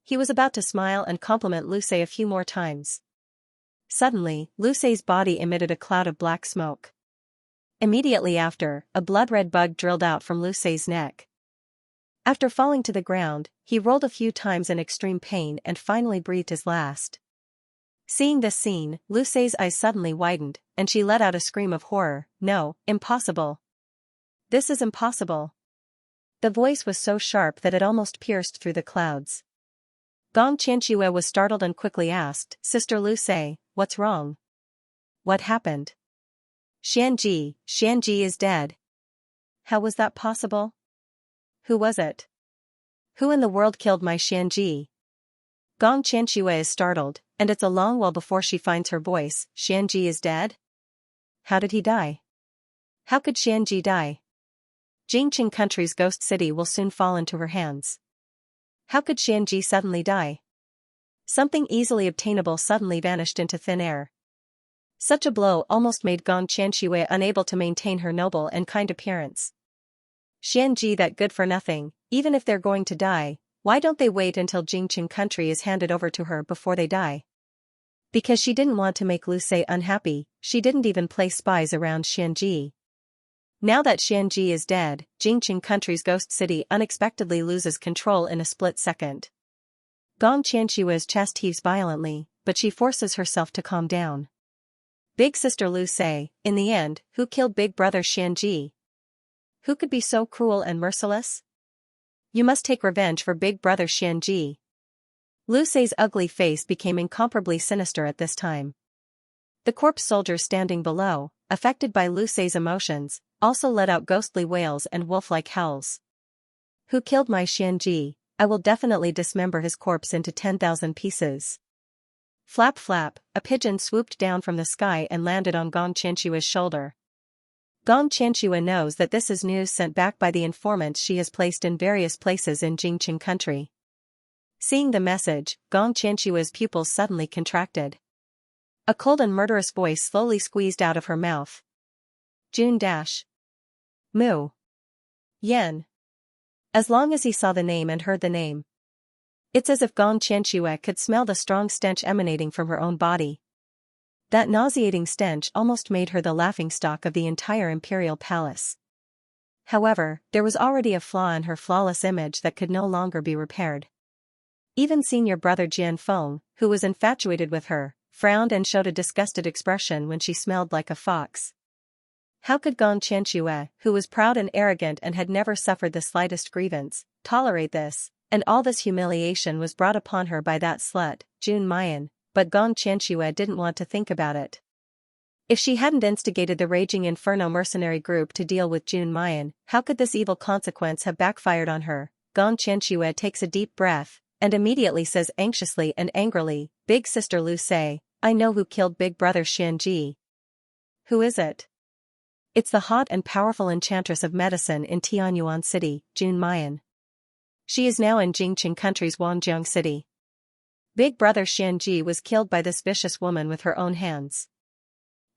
He was about to smile and compliment Lu Sei a few more times. Suddenly, Lu Sei's body emitted a cloud of black smoke. Immediately after, a blood-red bug drilled out from Lu Sei's neck. After falling to the ground, he rolled a few times in extreme pain and finally breathed his last. Seeing this scene, Lu Sei's eyes suddenly widened, and she let out a scream of horror. No, impossible. This is impossible. The voice was so sharp that it almost pierced through the clouds. Gong Qianxua was startled and quickly asked, Sister Lu Sei, what's wrong? What happened? Xianji is dead. How was that possible? Who was it? Who in the world killed my Xianji? Gong Qianxua is startled, and it's a long while before she finds her voice. Xianji is dead? How did he die? How could Xianji die? Jingqing country's ghost city will soon fall into her hands. How could Xianji suddenly die? Something easily obtainable suddenly vanished into thin air. Such a blow almost made Gong Qianxua unable to maintain her noble and kind appearance. Xianji, that good for nothing, even if they're going to die, why don't they wait until Jingqing country is handed over to her before they die? Because she didn't want to make Lu Sei unhappy, she didn't even place spies around Xianji. Now that Xianji is dead, Jingqing country's ghost city unexpectedly loses control in a split second. Gong Qianshua's chest heaves violently, but she forces herself to calm down. Big sister Lu Sei, in the end, who killed big brother Xianji? Who could be so cruel and merciless? You must take revenge for big brother Xianji. Lu Sei's ugly face became incomparably sinister at this time. The corpse soldiers standing below, affected by Lu Sei's emotions, also let out ghostly wails and wolf-like howls. Who killed my Xianji? I will definitely dismember his corpse into 10,000 pieces. Flap flap, a pigeon swooped down from the sky and landed on Gong Qianshua's shoulder. Gong Qianshua knows that this is news sent back by the informants she has placed in various places in Jingqing country. Seeing the message, Gong Qianshua's pupils suddenly contracted. A cold and murderous voice slowly squeezed out of her mouth. Jun dash. Mu. Yan. As long as he saw the name and heard the name. It's as if Gong Qianshua could smell the strong stench emanating from her own body. That nauseating stench almost made her the laughingstock of the entire imperial palace. However, there was already a flaw in her flawless image that could no longer be repaired. Even senior brother Jian Feng, who was infatuated with her, frowned and showed a disgusted expression when she smelled like a fox. How could Gong Qianshua, who was proud and arrogant and had never suffered the slightest grievance, tolerate this? And all this humiliation was brought upon her by that slut, Jun Mayan. But Gong Qianshua didn't want to think about it. If she hadn't instigated the raging inferno mercenary group to deal with Jun Mayan, how could this evil consequence have backfired on her? Gong Qianshua takes a deep breath, and immediately says anxiously and angrily, "Big sister Lu Sei, I know who killed big brother Xianji." "Who is it?" "It's the hot and powerful Enchantress of medicine in Tianyuan City, Jun Mayan. She is now in Jingqing country's Wanjiang City. Big brother Xianji was killed by this vicious woman with her own hands."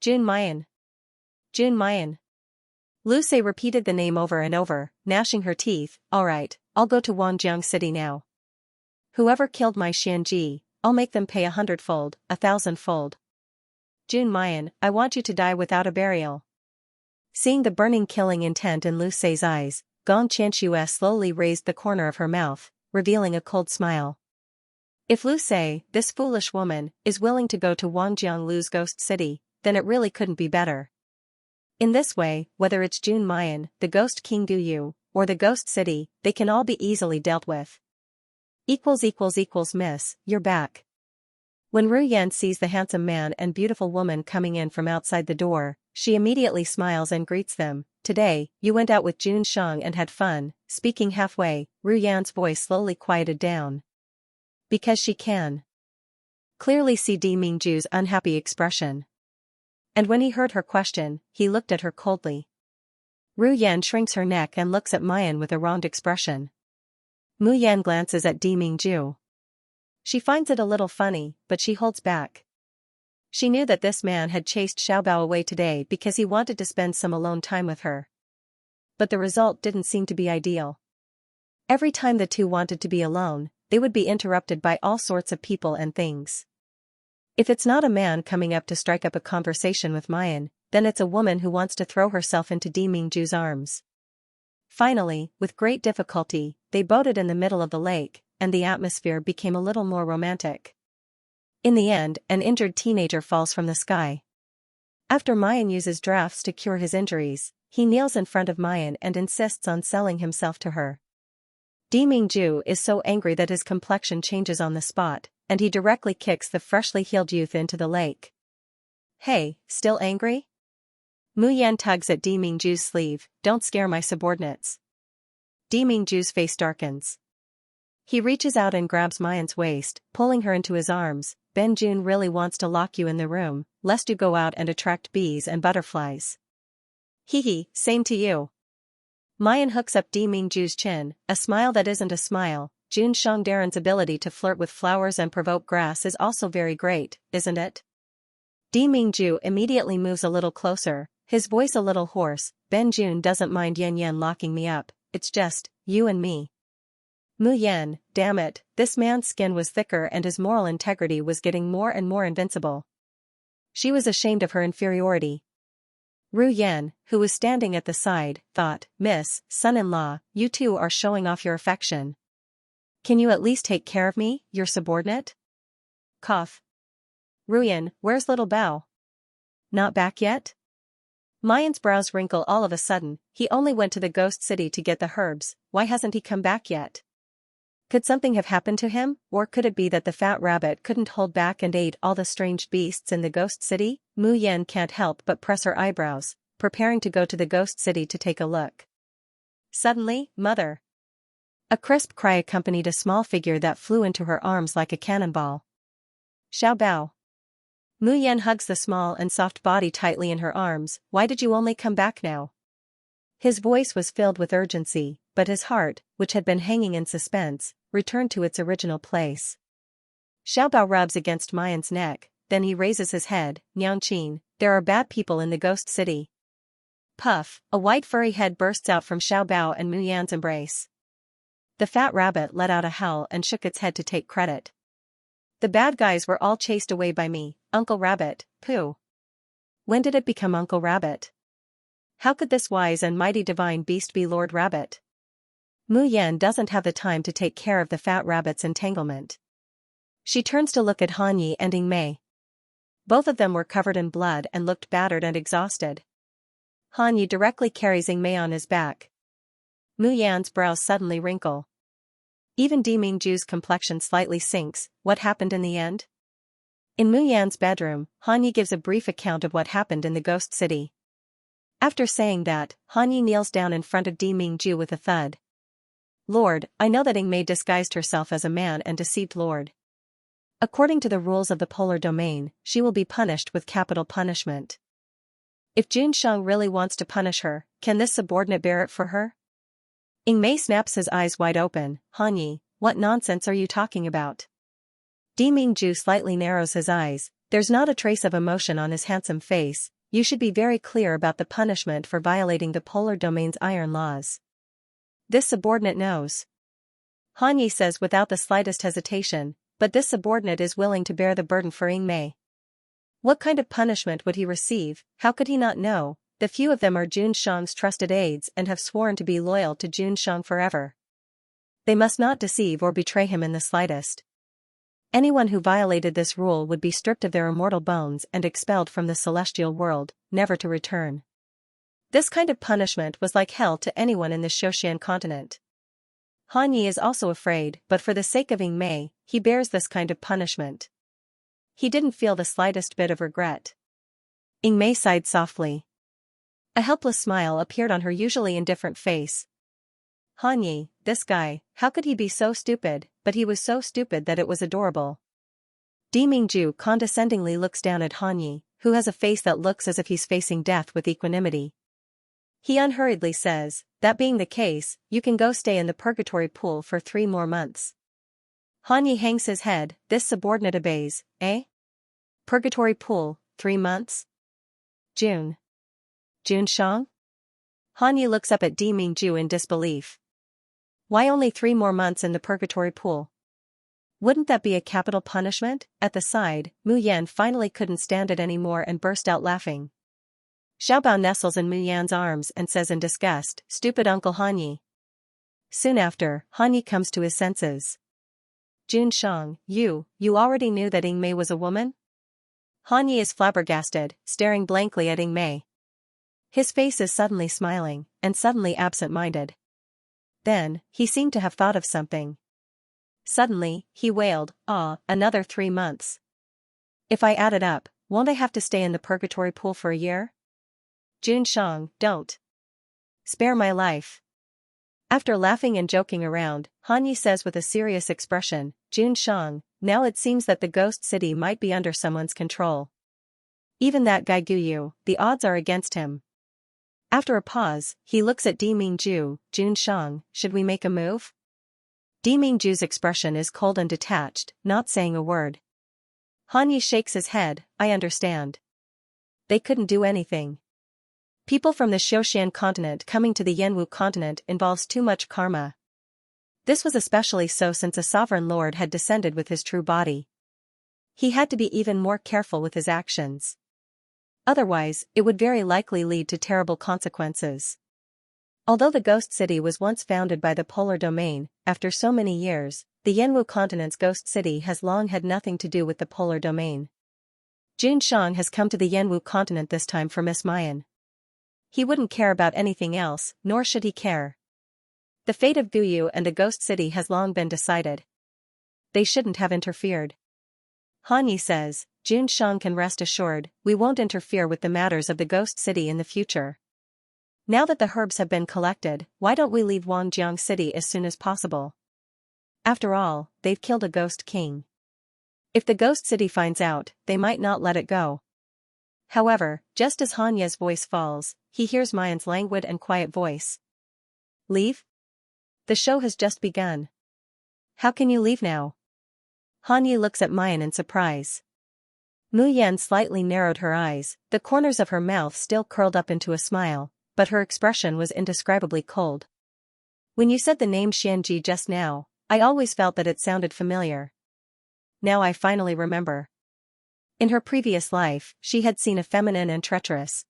Jun Mayan. Jun Mayan. Lu Sei repeated the name over and over, gnashing her teeth. "All right, I'll go to Wanjiang City now. Whoever killed my Xianji, I'll make them pay 100-fold, 1,000-fold. Jun Mayan, I want you to die without a burial." Seeing the burning killing intent in Lu Sei's eyes, Gong Qianshua slowly raised the corner of her mouth, revealing a cold smile. If Lu Sei, this foolish woman, is willing to go to Wanjiang Lu's ghost city, then it really couldn't be better. In this way, whether it's Jun Mayan, the ghost King Du Yu, or the ghost city, they can all be easily dealt with. Miss, you're back. When Ru Yan sees the handsome man and beautiful woman coming in from outside the door, she immediately smiles and greets them. "Today, you went out with Jun Sheng and had fun." Speaking halfway, Ru Yan's voice slowly quieted down. "Because she can." Clearly see Di Mingju's unhappy expression. And when he heard her question, he looked at her coldly. Ru Yan shrinks her neck and looks at Mayan with a wronged expression. Mu Yan glances at Di Mingju. She finds it a little funny, but she holds back. She knew that this man had chased Xiaobao away today because he wanted to spend some alone time with her. But the result didn't seem to be ideal. Every time the two wanted to be alone, they would be interrupted by all sorts of people and things. If it's not a man coming up to strike up a conversation with Mayan, then it's a woman who wants to throw herself into Di Mingju's arms. Finally, with great difficulty, they boated in the middle of the lake, and the atmosphere became a little more romantic. In the end, an injured teenager falls from the sky. After Mayan uses drafts to cure his injuries, he kneels in front of Mayan and insists on selling himself to her. Di Mingju is so angry that his complexion changes on the spot, and he directly kicks the freshly healed youth into the lake. "Hey, still angry?" Mu Yan tugs at Di Mingju's sleeve. "Don't scare my subordinates." Di Mingju's face darkens. He reaches out and grabs Mayan's waist, pulling her into his arms. "Ben Jun really wants to lock you in the room, lest you go out and attract bees and butterflies." "Hee, same to you." Mayan hooks up Di Mingju's chin, a smile that isn't a smile. Jun Shengdaren's ability to flirt with flowers and provoke grass is also very great, isn't it? Di Mingju immediately moves a little closer, his voice a little hoarse. "Ben Jun doesn't mind Yan Yan locking me up, it's just, you and me." Mu Yan, damn it, this man's skin was thicker and his moral integrity was getting more and more invincible. She was ashamed of her inferiority. Ru Yan, who was standing at the side, thought, "Miss, son-in-law, you two are showing off your affection. Can you at least take care of me, your subordinate?" Cough. "Ruyan, where's little Bao?" "Not back yet?" Mayan's brows wrinkle all of a sudden. "He only went to the ghost city to get the herbs, why hasn't he come back yet? Could something have happened to him, or could it be that the fat rabbit couldn't hold back and ate all the strange beasts in the ghost city?" Mu Yan can't help but press her eyebrows, preparing to go to the ghost city to take a look. Suddenly, "Mother!" A crisp cry accompanied a small figure that flew into her arms like a cannonball. Xiao Bao. Mu Yan hugs the small and soft body tightly in her arms. Why did you only come back now? His voice was filled with urgency, but his heart, which had been hanging in suspense, returned to its original place. Xiao Bao rubs against Mayan's neck, then he raises his head. Niangqin, there are bad people in the ghost city. Puff, a white furry head bursts out from Xiao Bao and Mu Yan's embrace. The fat rabbit let out a howl and shook its head to take credit. The bad guys were all chased away by me, Uncle Rabbit. Pooh. When did it become Uncle Rabbit? How could this wise and mighty divine beast be Lord Rabbit? Mu Yan doesn't have the time to take care of the fat rabbit's entanglement. She turns to look at Han Yi and Ying Mei. Both of them were covered in blood and looked battered and exhausted. Han Yi directly carries Ying Mei on his back. Mu Yan's brows suddenly wrinkle. Even Di Mingju's complexion slightly sinks. What happened in the end? In Mu Yan's bedroom, Han Yi gives a brief account of what happened in the ghost city. After saying that, Han Yi kneels down in front of Di Mingju with a thud. Lord, I know that Ying Mei disguised herself as a man and deceived Lord. According to the rules of the polar domain, she will be punished with capital punishment. If Jun Shang really wants to punish her, can this subordinate bear it for her? Ying Mei snaps his eyes wide open. Han Yi, what nonsense are you talking about? Di Mingju slightly narrows his eyes. There's not a trace of emotion on his handsome face. You should be very clear about the punishment for violating the polar domain's iron laws. This subordinate knows. Han Yi says without the slightest hesitation, but this subordinate is willing to bear the burden for Ying Mei. What kind of punishment would he receive? How could he not know? The few of them are Jun Shang's trusted aides and have sworn to be loyal to Jun Shang forever. They must not deceive or betray him in the slightest. Anyone who violated this rule would be stripped of their immortal bones and expelled from the celestial world, never to return. This kind of punishment was like hell to anyone in the Xianxia continent. Han Yi is also afraid, but for the sake of Ying Mei, he bears this kind of punishment. He didn't feel the slightest bit of regret. Ying Mei sighed softly. A helpless smile appeared on her usually indifferent face. Han Yi, this guy, how could he be so stupid? But he was so stupid that it was adorable. Di Mingju condescendingly looks down at Han Yi, who has a face that looks as if he's facing death with equanimity. He unhurriedly says, that being the case, you can go stay in the purgatory pool for 3 more months. Han Yi hangs his head. This subordinate obeys. Eh? Purgatory pool, 3 months? Jun Shang? Han Yi looks up at Di Mingju in disbelief. Why only 3 more months in the purgatory pool? Wouldn't that be a capital punishment? At the side, Mu Yan finally couldn't stand it anymore and burst out laughing. Xiao Bao nestles in Mu Yan's arms and says in disgust, stupid Uncle Han Yi. Soon after, Han Yi comes to his senses. Jun Shang, you already knew that Ying Mei was a woman? Han Yi is flabbergasted, staring blankly at Ying Mei. His face is suddenly smiling, and suddenly absent-minded. Then, he seemed to have thought of something. Suddenly, he wailed, another 3 months. If I add it up, won't I have to stay in the purgatory pool for a year? Jun Shang, don't. Spare my life. After laughing and joking around, Han Yi says with a serious expression, Jun Shang, now it seems that the ghost city might be under someone's control. Even that guy Guyu, the odds are against him. After a pause, he looks at Di Mingju. Jun Shang, should we make a move? Di Mingju's expression is cold and detached, not saying a word. Han Yi shakes his head. I understand. They couldn't do anything. People from the Xianxia continent coming to the Yanwu continent involves too much karma. This was especially so since a sovereign lord had descended with his true body. He had to be even more careful with his actions. Otherwise, it would very likely lead to terrible consequences. Although the ghost city was once founded by the polar domain, after so many years, the Yanwu continent's ghost city has long had nothing to do with the polar domain. Jun Shang has come to the Yanwu continent this time for Miss Mayan. He wouldn't care about anything else, nor should he care. The fate of Guyu and the ghost city has long been decided. They shouldn't have interfered. Han Yi says, Jun Shang can rest assured, we won't interfere with the matters of the ghost city in the future. Now that the herbs have been collected, why don't we leave Wangjiang City as soon as possible? After all, they've killed a ghost king. If the ghost city finds out, they might not let it go. However, just as Hanya's voice falls, he hears Mayan's languid and quiet voice. Leave? The show has just begun. How can you leave now? Hanya looks at Mayan in surprise. Mu Yan slightly narrowed her eyes, the corners of her mouth still curled up into a smile, but her expression was indescribably cold. When you said the name Xianji just now, I always felt that it sounded familiar. Now I finally remember. In her previous life, she had seen a feminine and treacherous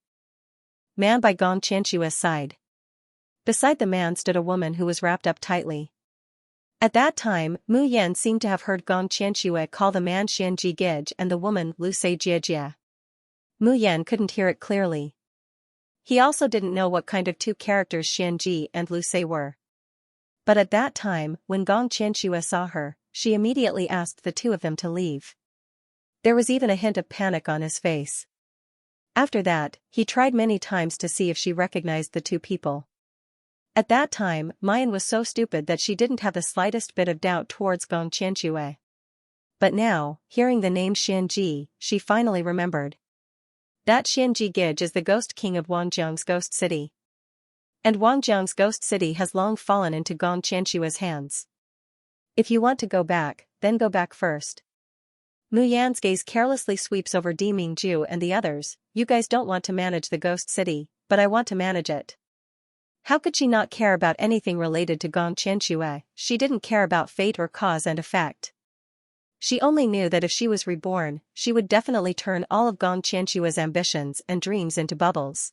man by Gong Qianshua's side. Beside the man stood a woman who was wrapped up tightly. At that time, Mu Yan seemed to have heard Gong Qianshua call the man Xianji Gij and the woman Lu Se Jiejia. Mu Yan couldn't hear it clearly. He also didn't know what kind of two characters Xianji and Lu Se were. But at that time, when Gong Qianshua saw her, she immediately asked the two of them to leave. There was even a hint of panic on his face. After that, he tried many times to see if she recognized the two people. At that time, Mayan was so stupid that she didn't have the slightest bit of doubt towards Gong Qianshua. But now, hearing the name Xianji, she finally remembered. That Xianji Gij is the ghost king of Wangjiang's ghost city. And Wangjiang's ghost city has long fallen into Gong Qianshua's hands. If you want to go back, then go back first. Mu Yan's gaze carelessly sweeps over Di Mingju and the others. You guys don't want to manage the ghost city, but I want to manage it. How could she not care about anything related to Gong Qianshua? She didn't care about fate or cause and effect. She only knew that if she was reborn, she would definitely turn all of Gong Qianshua's ambitions and dreams into bubbles.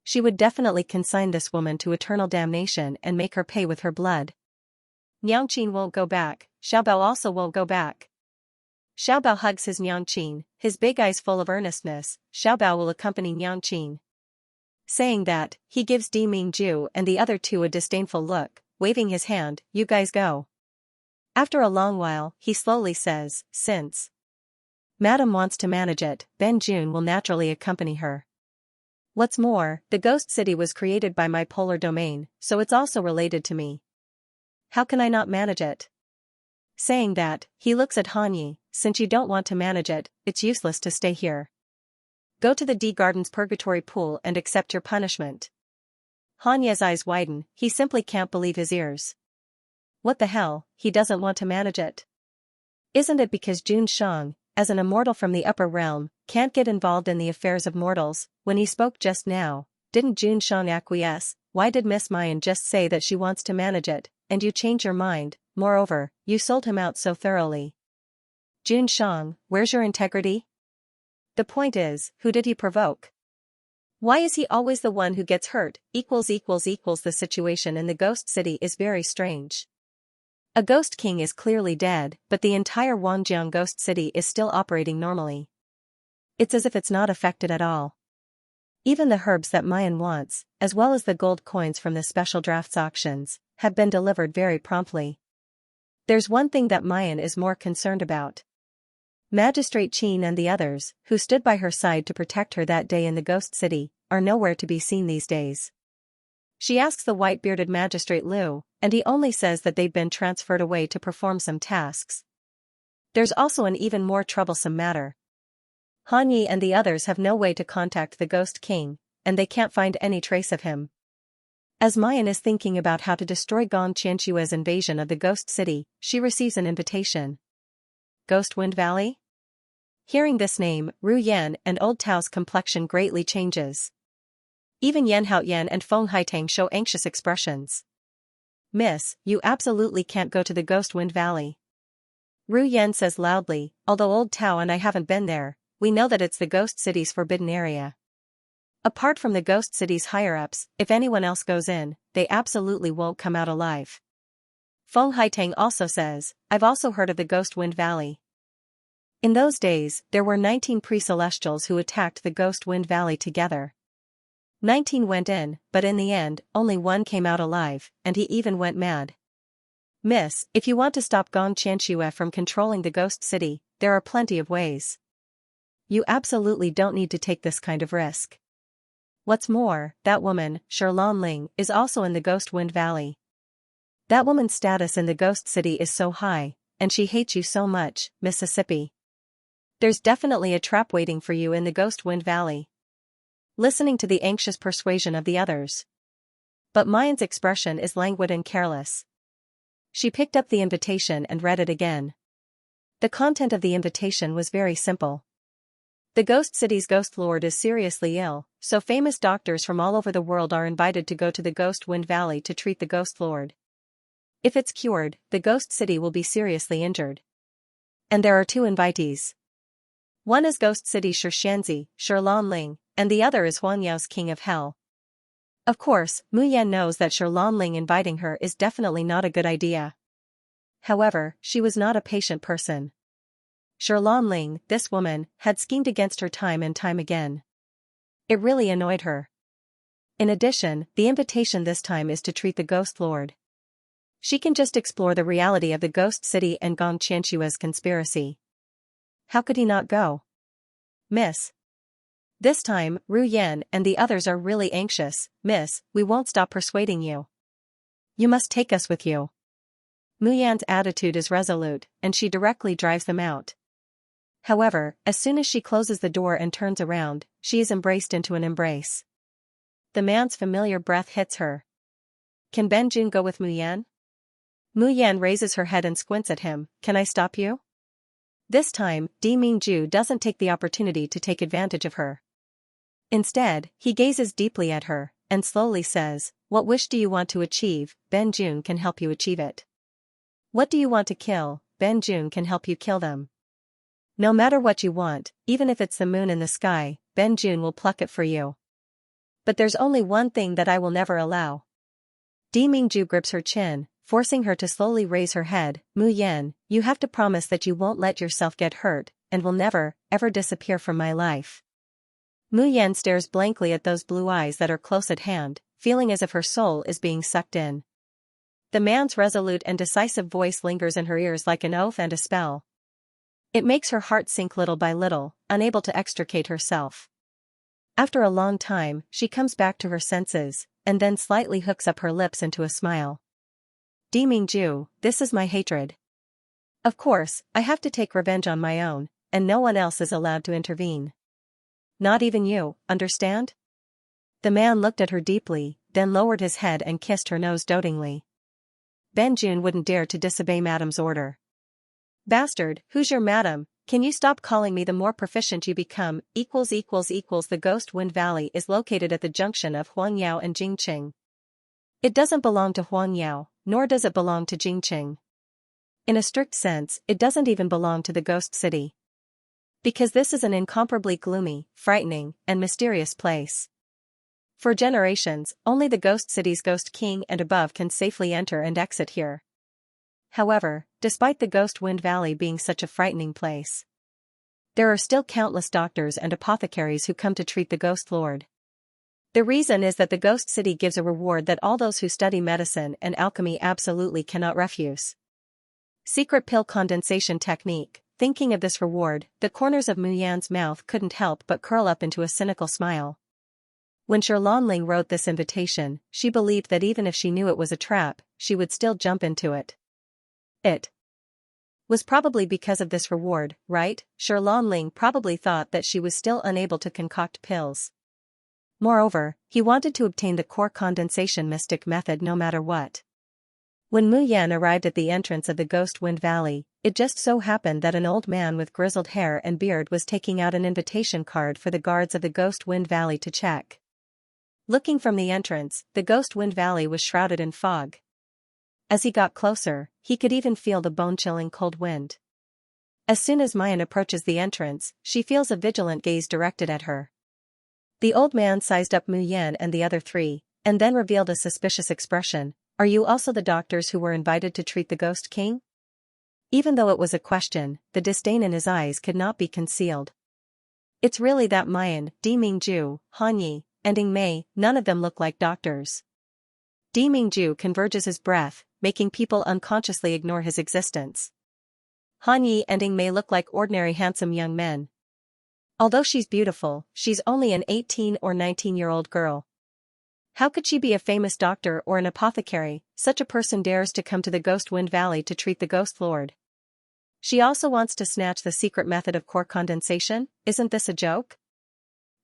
She would definitely consign this woman to eternal damnation and make her pay with her blood. Nyangqin won't go back, Xiaobao also won't go back. Xiaobao hugs his Nyangqin, his big eyes full of earnestness. Xiaobao will accompany Nyangqin. Saying that, he gives Di Mingju and the other two a disdainful look, waving his hand. You guys go. After a long while, he slowly says, since Madam wants to manage it, Ben Jun will naturally accompany her. What's more, the ghost city was created by my polar domain, so it's also related to me. How can I not manage it? Saying that, he looks at Hanyi. Since you don't want to manage it, it's useless to stay here. Go to the D Garden's purgatory pool and accept your punishment. Hanya's eyes widen, he simply can't believe his ears. What the hell, he doesn't want to manage it? Isn't it because Jun Shang, as an immortal from the upper realm, can't get involved in the affairs of mortals? When he spoke just now, didn't Jun Shang acquiesce? Why did Miss Mayan just say that she wants to manage it, and you change your mind? Moreover, you sold him out so thoroughly. Jun Shang, where's your integrity? The point is, who did he provoke? Why is he always the one who gets hurt? The situation in the ghost city is very strange. A ghost king is clearly dead, but the entire Wangjiang ghost city is still operating normally. It's as if it's not affected at all. Even the herbs that Mayan wants, as well as the gold coins from the special drafts auctions, have been delivered very promptly. There's one thing that Mayan is more concerned about. Magistrate Qin and the others, who stood by her side to protect her that day in the ghost city, are nowhere to be seen these days. She asks the white-bearded magistrate Liu, and he only says that they've been transferred away to perform some tasks. There's also an even more troublesome matter. Han Yi and the others have no way to contact the Ghost King, and they can't find any trace of him. As Mayan is thinking about how to destroy Gong Qianshua's invasion of the Ghost City, she receives an invitation. Ghost Wind Valley? Hearing this name, Ru Yan and Old Tao's complexion greatly changes. Even Yan Haoyan and Feng Haitang show anxious expressions. Miss, you absolutely can't go to the Ghost Wind Valley. Ru Yan says loudly, although Old Tao and I haven't been there, we know that it's the Ghost City's forbidden area. Apart from the Ghost City's higher-ups, if anyone else goes in, they absolutely won't come out alive. Feng Haitang also says, I've also heard of the Ghost Wind Valley. In those days, there were 19 pre-celestials who attacked the Ghost Wind Valley together. 19 went in, but in the end, only one came out alive, and he even went mad. Miss, if you want to stop Gong Qianshua from controlling the Ghost City, there are plenty of ways. You absolutely don't need to take this kind of risk. What's more, that woman, Sherlan Ling, is also in the Ghost Wind Valley. That woman's status in the Ghost City is so high, and she hates you so much, Mississippi. There's definitely a trap waiting for you in the Ghost Wind Valley. Listening to the anxious persuasion of the others. But Mayan's expression is languid and careless. She picked up the invitation and read it again. The content of the invitation was very simple. The Ghost City's Ghost Lord is seriously ill, so famous doctors from all over the world are invited to go to the Ghost Wind Valley to treat the Ghost Lord. If it's cured, the Ghost City will be seriously injured. And there are two invitees. One is Ghost City Xianxia, Ling, and the other is Huangyao's King of Hell. Of course, Mu Yan knows that Ling inviting her is definitely not a good idea. However, she was not a patient person. Ling, this woman, had schemed against her time and time again. It really annoyed her. In addition, the invitation this time is to treat the Ghost Lord. She can just explore the reality of the Ghost City and Gong Qianshua's conspiracy. How could he not go? Miss. This time, Ru Yan and the others are really anxious. Miss, we won't stop persuading you. You must take us with you. Mu Yan's attitude is resolute, and she directly drives them out. However, as soon as she closes the door and turns around, she is embraced into an embrace. The man's familiar breath hits her. Can Ben Jun go with Mu Yan? Mu Yan raises her head and squints at him. Can I stop you? This time, Di Mingju doesn't take the opportunity to take advantage of her. Instead, he gazes deeply at her, and slowly says, what wish do you want to achieve? Ben Jun can help you achieve it. What do you want to kill? Ben Jun can help you kill them. No matter what you want, even if it's the moon in the sky, Ben Jun will pluck it for you. But there's only one thing that I will never allow. Di Mingju grips her chin, forcing her to slowly raise her head. Mu Yan, you have to promise that you won't let yourself get hurt, and will never, ever disappear from my life. Mu Yan stares blankly at those blue eyes that are close at hand, feeling as if her soul is being sucked in. The man's resolute and decisive voice lingers in her ears like an oath and a spell. It makes her heart sink little by little, unable to extricate herself. After a long time, she comes back to her senses, and then slightly hooks up her lips into a smile. Di Mingju, this is my hatred. Of course, I have to take revenge on my own, and no one else is allowed to intervene. Not even you, understand? The man looked at her deeply, then lowered his head and kissed her nose dotingly. Ben Jun wouldn't dare to disobey Madame's order. Bastard, who's your madam? Can you stop calling me? The more proficient you become, The Ghost Wind Valley is located at the junction of Huangyao and Jingqing. It doesn't belong to Huangyao, nor does it belong to Jingqing. In a strict sense, it doesn't even belong to the Ghost City. Because this is an incomparably gloomy, frightening, and mysterious place. For generations, only the Ghost City's Ghost King and above can safely enter and exit here. However, despite the Ghost Wind Valley being such a frightening place, there are still countless doctors and apothecaries who come to treat the Ghost Lord. The reason is that the Ghost City gives a reward that all those who study medicine and alchemy absolutely cannot refuse. Secret pill condensation technique. Thinking of this reward, the corners of Mu Yan's mouth couldn't help but curl up into a cynical smile. When Ling wrote this invitation, she believed that even if she knew it was a trap, she would still jump into it. It was probably because of this reward, right? Ling probably thought that she was still unable to concoct pills. Moreover, he wanted to obtain the core condensation mystic method no matter what. When Mu Yan arrived at the entrance of the Ghost Wind Valley, it just so happened that an old man with grizzled hair and beard was taking out an invitation card for the guards of the Ghost Wind Valley to check. Looking from the entrance, the Ghost Wind Valley was shrouded in fog. As he got closer, he could even feel the bone-chilling cold wind. As soon as Mayan approaches the entrance, she feels a vigilant gaze directed at her. The old man sized up Mu Yan and the other three, and then revealed a suspicious expression. Are you also the doctors who were invited to treat the Ghost King? Even though it was a question, the disdain in his eyes could not be concealed. It's really that Mayan, Di Mingju, Han Yi, and Ing Mei, none of them look like doctors. Di Mingju converges his breath, making people unconsciously ignore his existence. Han Yi and Ing Mei look like ordinary handsome young men. Although she's beautiful, she's only an 18 or 19-year-old girl. How could she be a famous doctor or an apothecary? Such a person dares to come to the Ghost Wind Valley to treat the Ghost Lord. She also wants to snatch the secret method of core condensation. Isn't this a joke?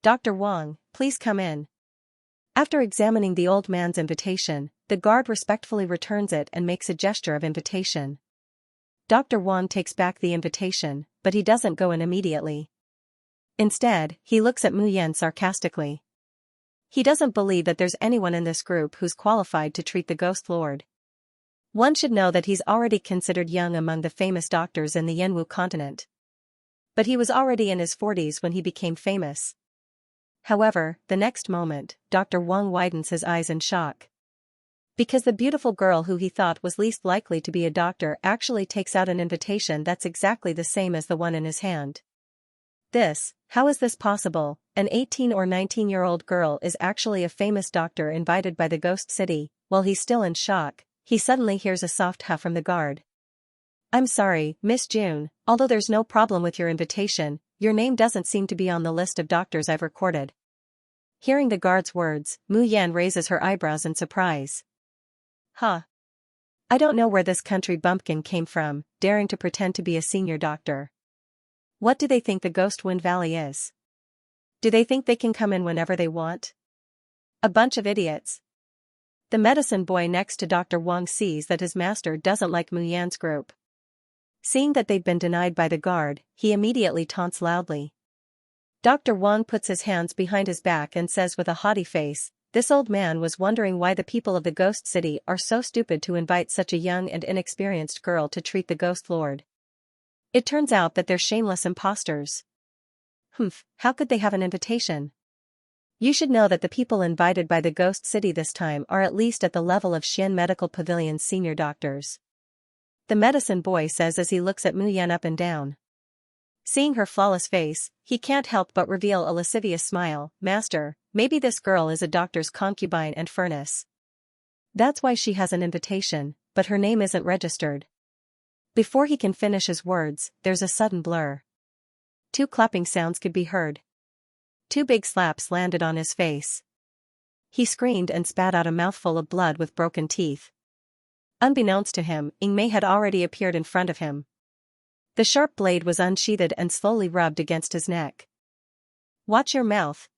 Dr. Wang, please come in. After examining the old man's invitation, the guard respectfully returns it and makes a gesture of invitation. Dr. Wang takes back the invitation, but he doesn't go in immediately. Instead, he looks at Mu Yan sarcastically. He doesn't believe that there's anyone in this group who's qualified to treat the Ghost Lord. One should know that he's already considered young among the famous doctors in the Yanwu continent. But he was already in his 40s when he became famous. However, the next moment, Dr. Wang widens his eyes in shock. Because the beautiful girl who he thought was least likely to be a doctor actually takes out an invitation that's exactly the same as the one in his hand. How is this possible? An 18 or 19-year-old girl is actually a famous doctor invited by the Ghost City. While he's still in shock, he suddenly hears a soft huff from the guard. I'm sorry, Miss June, although there's no problem with your invitation, your name doesn't seem to be on the list of doctors I've recorded. Hearing the guard's words, Mu Yan raises her eyebrows in surprise. Huh. I don't know where this country bumpkin came from, daring to pretend to be a senior doctor. What do they think the Ghost Wind Valley is? Do they think they can come in whenever they want? A bunch of idiots. The medicine boy next to Dr. Wang sees that his master doesn't like Mu Yan's group. Seeing that they've been denied by the guard, he immediately taunts loudly. Dr. Wang puts his hands behind his back and says with a haughty face, this old man was wondering why the people of the Ghost City are so stupid to invite such a young and inexperienced girl to treat the Ghost Lord. It turns out that they're shameless imposters. How could they have an invitation? You should know that the people invited by the Ghost City this time are at least at the level of Xian Medical Pavilion's senior doctors. The medicine boy says as he looks at Mu Yan up and down. Seeing her flawless face, he can't help but reveal a lascivious smile. Master, maybe this girl is a doctor's concubine and furnace. That's why she has an invitation, but her name isn't registered. Before he can finish his words, there's a sudden blur. 2 clapping sounds could be heard. 2 big slaps landed on his face. He screamed and spat out a mouthful of blood with broken teeth. Unbeknownst to him, Yingmei had already appeared in front of him. The sharp blade was unsheathed and slowly rubbed against his neck. Watch your mouth.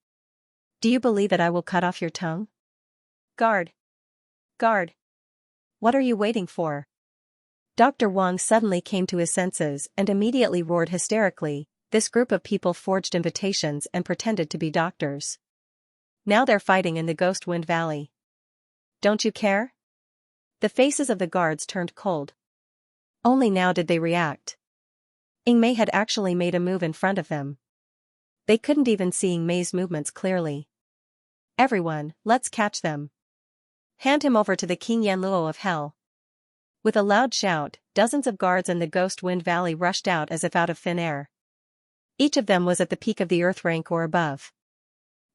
Do you believe that I will cut off your tongue? Guard. Guard. What are you waiting for? Dr. Wang suddenly came to his senses and immediately roared hysterically. This group of people forged invitations and pretended to be doctors. Now they're fighting in the Ghost Wind Valley. Don't you care? The faces of the guards turned cold. Only now did they react. Yingmei had actually made a move in front of them. They couldn't even see Yingmei's movements clearly. Everyone, let's catch them. Hand him over to the King Yanluo of Hell. With a loud shout, dozens of guards in the Ghost Wind Valley rushed out as if out of thin air. Each of them was at the peak of the earth rank or above.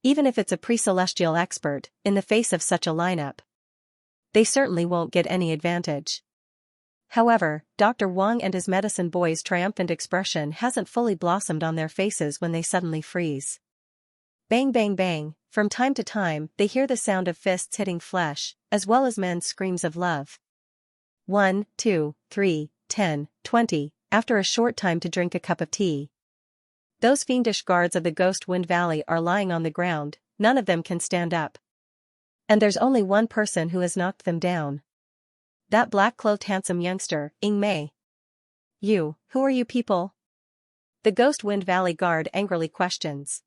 Even if it's a pre-celestial expert, in the face of such a lineup, they certainly won't get any advantage. However, Dr. Wang and his medicine boy's triumphant expression hasn't fully blossomed on their faces when they suddenly freeze. Bang bang bang, from time to time they hear the sound of fists hitting flesh, as well as men's screams of love. 1, 2, 3, 10, 20, after a short time to drink a cup of tea. Those fiendish guards of the Ghost Wind Valley are lying on the ground, none of them can stand up. And there's only one person who has knocked them down. That black-clothed handsome youngster, Yingmei. Who are you people? The Ghost Wind Valley guard angrily questions.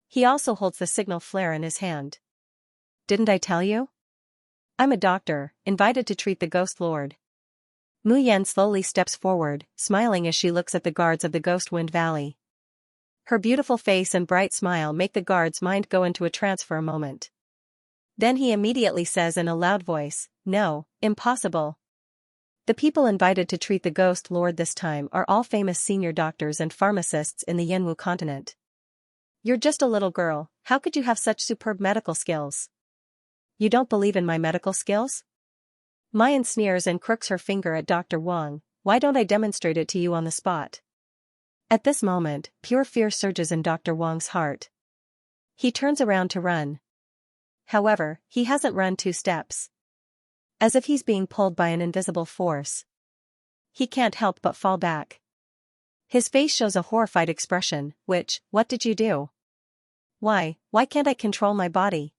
He also holds the signal flare in his hand. Didn't I tell you? I'm a doctor, invited to treat the Ghost Lord. Mu Yan slowly steps forward, smiling as she looks at the guards of the Ghost Wind Valley. Her beautiful face and bright smile make the guard's mind go into a trance for a moment. Then he immediately says in a loud voice, no, impossible. The people invited to treat the Ghost Lord this time are all famous senior doctors and pharmacists in the Yanwu continent. You're just a little girl, how could you have such superb medical skills? You don't believe in my medical skills? Mayan sneers and crooks her finger at Dr. Wang. Why don't I demonstrate it to you on the spot? At this moment, pure fear surges in Dr. Wang's heart. He turns around to run. However, he hasn't run 2 steps. As if he's being pulled by an invisible force. he can't help but fall back. His face shows a horrified expression, what did you do? Why can't I control my body?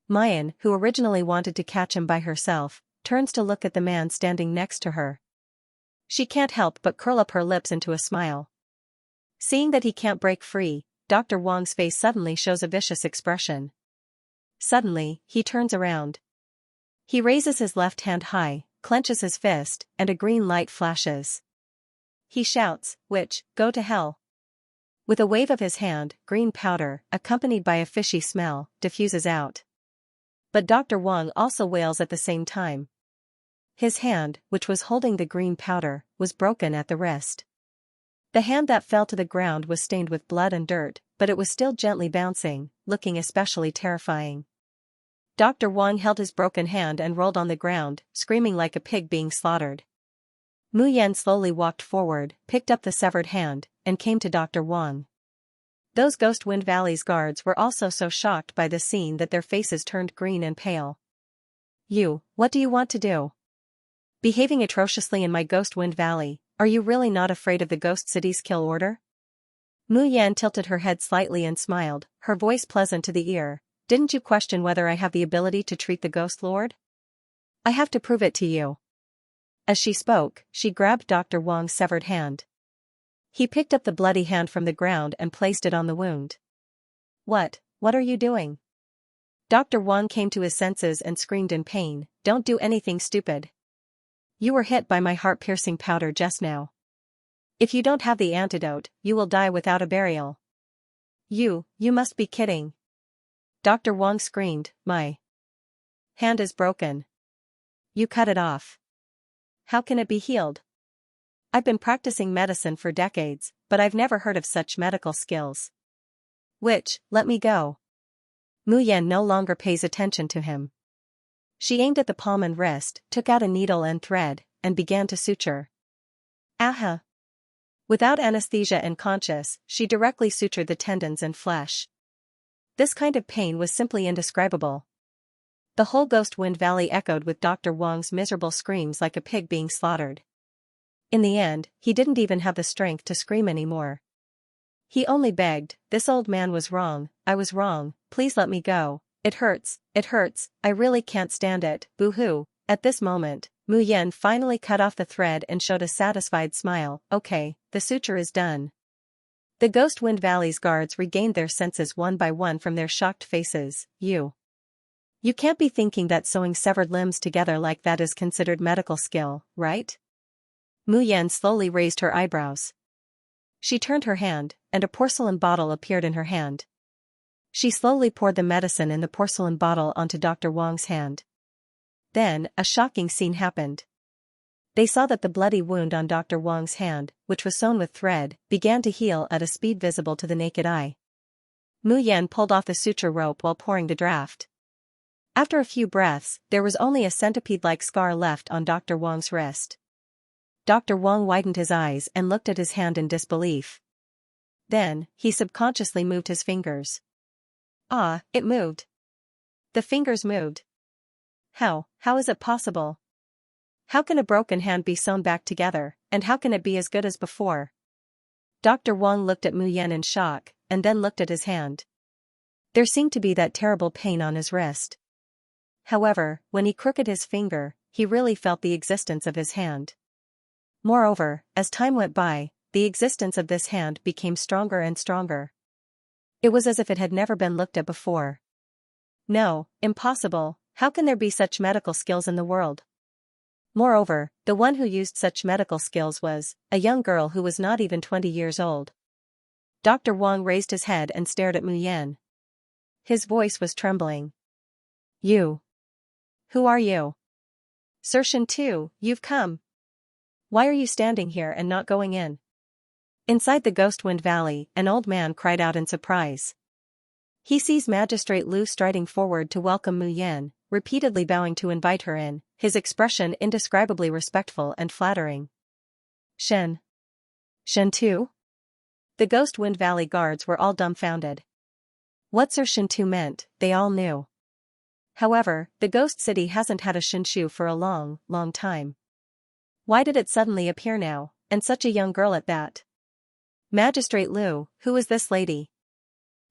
Mayan, who originally wanted to catch him by herself, turns to look at the man standing next to her. She can't help but curl up her lips into a smile. Seeing that he can't break free, Dr. Wang's face suddenly shows a vicious expression. Suddenly, he turns around. He raises his left hand high, clenches his fist, and a green light flashes. He shouts, go to hell. With a wave of his hand, green powder, accompanied by a fishy smell, diffuses out. But Dr. Wang also wails at the same time. His hand, which was holding the green powder, was broken at the wrist. The hand that fell to the ground was stained with blood and dirt, but it was still gently bouncing, looking especially terrifying. Dr. Wang held his broken hand and rolled on the ground, screaming like a pig being slaughtered. Mu Yan slowly walked forward, picked up the severed hand, and came to Dr. Wang. Those Ghost Wind Valley's guards were also so shocked by the scene that their faces turned green and pale. What do you want to do? Behaving atrociously in my Ghost Wind Valley, are you really not afraid of the Ghost City's kill order? Mu Yan tilted her head slightly and smiled, her voice pleasant to the ear. Didn't you question whether I have the ability to treat the Ghost Lord? I have to prove it to you. As she spoke, she grabbed Dr. Wang's severed hand. He picked up the bloody hand from the ground and placed it on the wound. What are you doing? Dr. Wang came to his senses and screamed in pain, don't do anything stupid. You were hit by my heart-piercing powder just now. If you don't have the antidote, you will die without a burial. You must be kidding. Dr. Wang screamed, my hand is broken. You cut it off. How can it be healed? I've been practicing medicine for decades, but I've never heard of such medical skills. Let me go. Mu Yan no longer pays attention to him. She aimed at the palm and wrist, took out a needle and thread, and began to suture. Aha! Without anesthesia and conscious, she directly sutured the tendons and flesh. This kind of pain was simply indescribable. The whole Ghost Wind Valley echoed with Dr. Wang's miserable screams like a pig being slaughtered. In the end, he didn't even have the strength to scream anymore. He only begged, this old man was wrong, I was wrong, please let me go, it hurts, I really can't stand it, boo-hoo. At this moment, Mu Yan finally cut off the thread and showed a satisfied smile, okay, the suture is done. The Ghost Wind Valley's guards regained their senses one by one from their shocked faces. You can't be thinking that sewing severed limbs together like that is considered medical skill, right? Mu Yan slowly raised her eyebrows. She turned her hand, and a porcelain bottle appeared in her hand. She slowly poured the medicine in the porcelain bottle onto Dr. Wang's hand. Then, a shocking scene happened. They saw that the bloody wound on Dr. Wang's hand, which was sewn with thread, began to heal at a speed visible to the naked eye. Mu Yan pulled off the suture rope while pouring the draft. After a few breaths, there was only a centipede-like scar left on Dr. Wang's wrist. Dr. Wang widened his eyes and looked at his hand in disbelief. Then, he subconsciously moved his fingers. It moved. The fingers moved. How is it possible? How can a broken hand be sewn back together, and how can it be as good as before? Dr. Wang looked at Mu Yan in shock, and then looked at his hand. There seemed to be that terrible pain on his wrist. However, when he crooked his finger, he really felt the existence of his hand. Moreover, as time went by, the existence of this hand became stronger and stronger. It was as if it had never been looked at before. No, impossible, how can there be such medical skills in the world? Moreover, the one who used such medical skills was a young girl who was not even 20 years old. Dr. Wang raised his head and stared at Mu Yan. His voice was trembling. You. Who are you? Sir Shintu, you've come. Why are you standing here and not going in? Inside the Ghost Wind Valley, an old man cried out in surprise. He sees Magistrate Lu striding forward to welcome Mu Yan, repeatedly bowing to invite her in, his expression indescribably respectful and flattering. Shintu? The Ghost Wind Valley guards were all dumbfounded. What Sir Shintu meant, they all knew. However, the Ghost City hasn't had a Shinshu for a long time. Why did it suddenly appear now, and such a young girl at that? Magistrate Lu, who is this lady?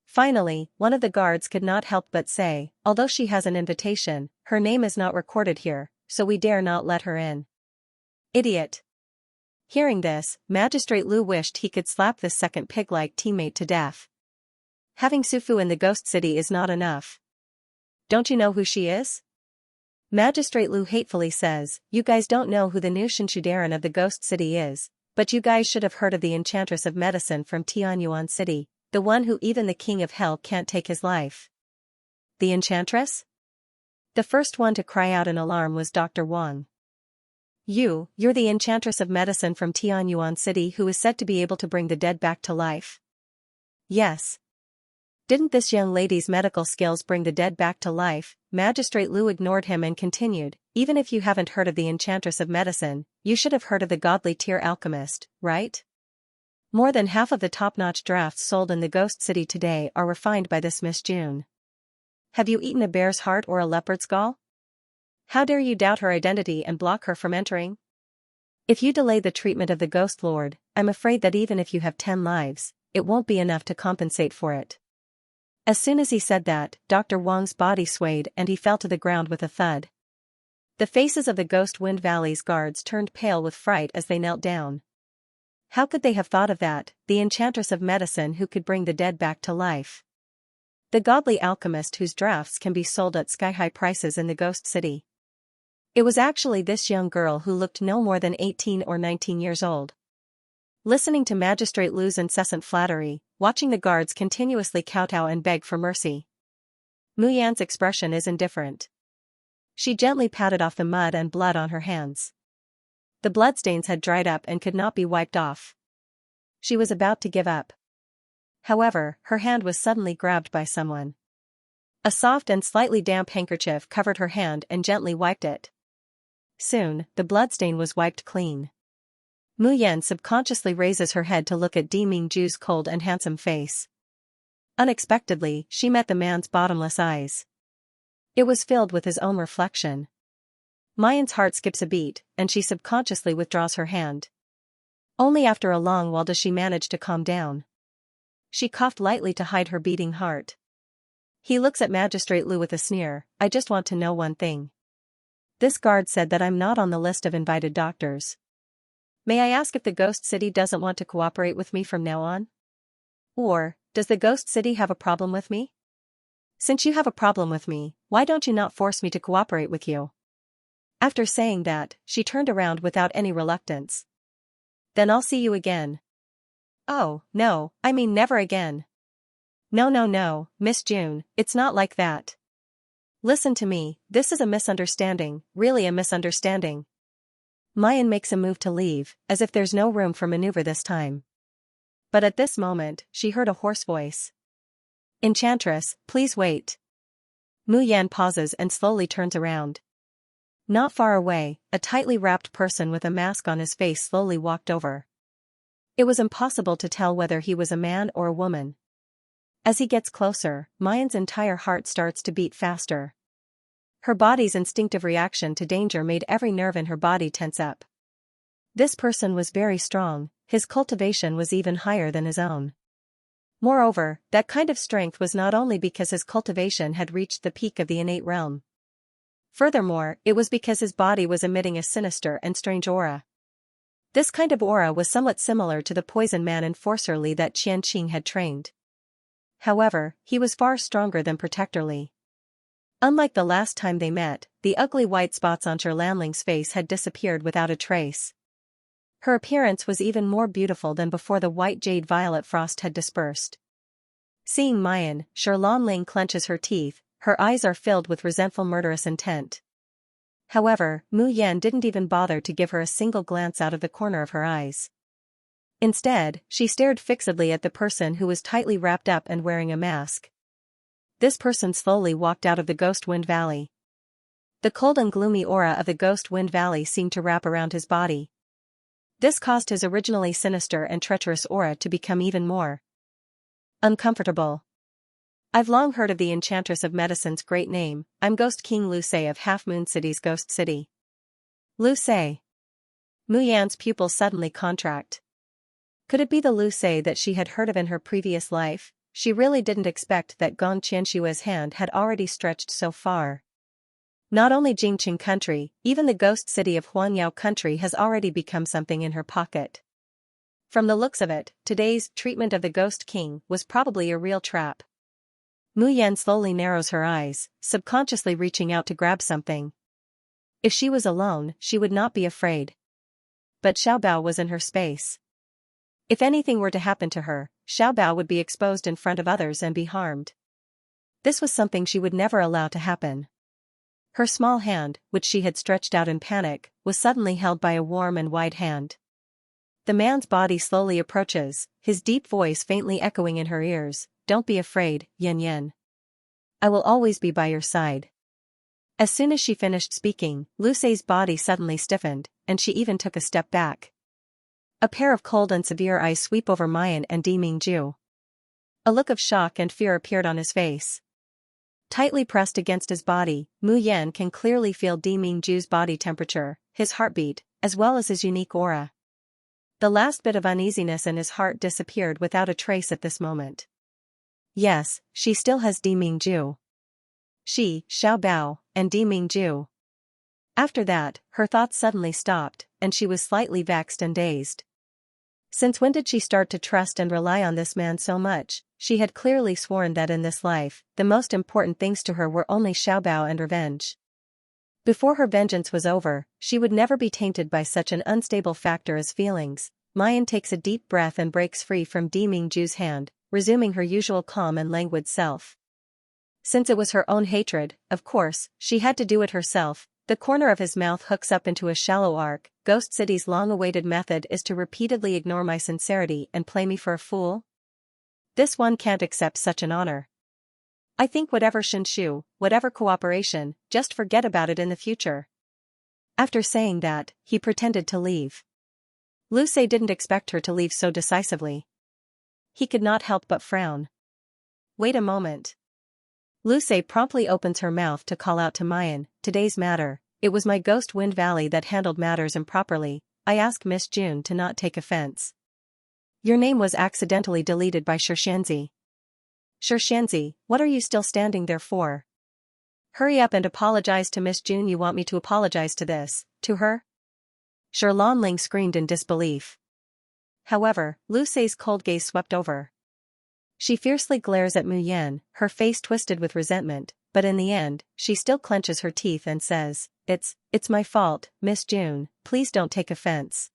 Finally, one of the guards could not help but say, although she has an invitation, her name is not recorded here, so we dare not let her in. Idiot. Hearing this, Magistrate Lu wished he could slap this second pig-like teammate to death. Having Sufu in the ghost city is not enough. Don't you know who she is? Magistrate Lu hatefully says, you guys don't know who the new Shinsudaran of the ghost city is, but you guys should have heard of the Enchantress of Medicine from Tianyuan City, the one who even the king of hell can't take his life. The Enchantress? The first one to cry out in alarm was Dr. Wang. You're the Enchantress of Medicine from Tianyuan City who is said to be able to bring the dead back to life? Yes. Didn't this young lady's medical skills bring the dead back to life? Magistrate Lu ignored him and continued, even if you haven't heard of the Enchantress of Medicine, you should have heard of the godly tier alchemist, right? More than half of the top-notch drafts sold in the ghost city today are refined by this Miss June. Have you eaten a bear's heart or a leopard's gall? How dare you doubt her identity and block her from entering? If you delay the treatment of the Ghost Lord, I'm afraid that even if you have 10 lives, it won't be enough to compensate for it. As soon as he said that, Dr. Wang's body swayed and he fell to the ground with a thud. The faces of the Ghost Wind Valley's guards turned pale with fright as they knelt down. How could they have thought of that, the Enchantress of Medicine who could bring the dead back to life? The godly alchemist whose drafts can be sold at sky-high prices in the ghost city. It was actually this young girl who looked no more than 18 or 19 years old. Listening to Magistrate Lu's incessant flattery, watching the guards continuously kowtow and beg for mercy. Mu Yan's expression is indifferent. She gently patted off the mud and blood on her hands. The bloodstains had dried up and could not be wiped off. She was about to give up. However, her hand was suddenly grabbed by someone. A soft and slightly damp handkerchief covered her hand and gently wiped it. Soon, the bloodstain was wiped clean. Mu Yan subconsciously raises her head to look at Di Mingju's cold and handsome face. Unexpectedly, she met the man's bottomless eyes. It was filled with his own reflection. Mayan's heart skips a beat, and she subconsciously withdraws her hand. Only after a long while does she manage to calm down. She coughed lightly to hide her beating heart. He looks at Magistrate Lu with a sneer, I just want to know one thing. This guard said that I'm not on the list of invited doctors. May I ask if the Ghost City doesn't want to cooperate with me from now on? Or, does the Ghost City have a problem with me? Since you have a problem with me, why don't you not force me to cooperate with you? After saying that, she turned around without any reluctance. Then I'll see you again. Oh, no, I mean never again. No, Miss June, it's not like that. Listen to me, this is a misunderstanding, really a misunderstanding. Mayan makes a move to leave, as if there's no room for maneuver this time. But at this moment, she heard a hoarse voice. Enchantress, please wait. Mu Yan pauses and slowly turns around. Not far away, a tightly wrapped person with a mask on his face slowly walked over. It was impossible to tell whether he was a man or a woman. As he gets closer, Mayan's entire heart starts to beat faster. Her body's instinctive reaction to danger made every nerve in her body tense up. This person was very strong, his cultivation was even higher than his own. Moreover, that kind of strength was not only because his cultivation had reached the peak of the innate realm. Furthermore, it was because his body was emitting a sinister and strange aura. This kind of aura was somewhat similar to the poison man enforcer Li that Qianqing had trained. However, he was far stronger than Protector Li. Unlike the last time they met, the ugly white spots on Lanling's face had disappeared without a trace. Her appearance was even more beautiful than before the white jade violet frost had dispersed. Seeing Mayan, Lanling clenches her teeth, her eyes are filled with resentful murderous intent. However, Mu Yan didn't even bother to give her a single glance out of the corner of her eyes. Instead, she stared fixedly at the person who was tightly wrapped up and wearing a mask. This person slowly walked out of the Ghost Wind Valley. The cold and gloomy aura of the Ghost Wind Valley seemed to wrap around his body. This caused his originally sinister and treacherous aura to become even more uncomfortable. I've long heard of the Enchantress of Medicine's great name. I'm Ghost King Lu Se of Half Moon City's Ghost City. Lu Se. Mu Yan's pupils suddenly contract. Could it be the Lu Ce that she had heard of in her previous life? She really didn't expect that Gong Qianshua's hand had already stretched so far. Not only Jingqing country, even the ghost city of Huanyao country has already become something in her pocket. From the looks of it, today's treatment of the Ghost King was probably a real trap. Mu Yan slowly narrows her eyes, subconsciously reaching out to grab something. If she was alone, she would not be afraid. But Xiaobao was in her space. If anything were to happen to her, Xiaobao would be exposed in front of others and be harmed. This was something she would never allow to happen. Her small hand, which she had stretched out in panic, was suddenly held by a warm and wide hand. The man's body slowly approaches, his deep voice faintly echoing in her ears, "Don't be afraid, Yan Yan. I will always be by your side." As soon as she finished speaking, Lu Ce's body suddenly stiffened, and she even took a step back. A pair of cold and severe eyes sweep over Mayan and Di Mingju. A look of shock and fear appeared on his face. Tightly pressed against his body, Mu Yan can clearly feel Di Mingju's body temperature, his heartbeat, as well as his unique aura. The last bit of uneasiness in his heart disappeared without a trace at this moment. Yes, she still has Di Mingju. She, Xiaobao, and Di Mingju. After that, her thoughts suddenly stopped, and she was slightly vexed and dazed. Since when did she start to trust and rely on this man so much? She had clearly sworn that in this life, the most important things to her were only Xiaobao and revenge. Before her vengeance was over, she would never be tainted by such an unstable factor as feelings. Mayan takes a deep breath and breaks free from Di Mingju's hand, resuming her usual calm and languid self. Since it was her own hatred, of course, she had to do it herself. The corner of his mouth hooks up into a shallow arc. Ghost City's long-awaited method is to repeatedly ignore my sincerity and play me for a fool? This one can't accept such an honor. I think whatever Xianxia, whatever cooperation, just forget about it in the future. After saying that, he pretended to leave. Lu Ce didn't expect her to leave so decisively. He could not help but frown. Wait a moment. Lu Ce promptly opens her mouth to call out to Mayan, "Today's matter, it was my ghost Wind Valley that handled matters improperly. I ask Miss June to not take offense. Your name was accidentally deleted by Xianxia. Xianxia, what are you still standing there for? Hurry up and apologize to Miss June. You want me to apologize to her?" Lanling screamed in disbelief. However, Lu Ce's cold gaze swept over. She fiercely glares at Mu Yan, her face twisted with resentment, but in the end, she still clenches her teeth and says, It's my fault, Miss June, please don't take offense."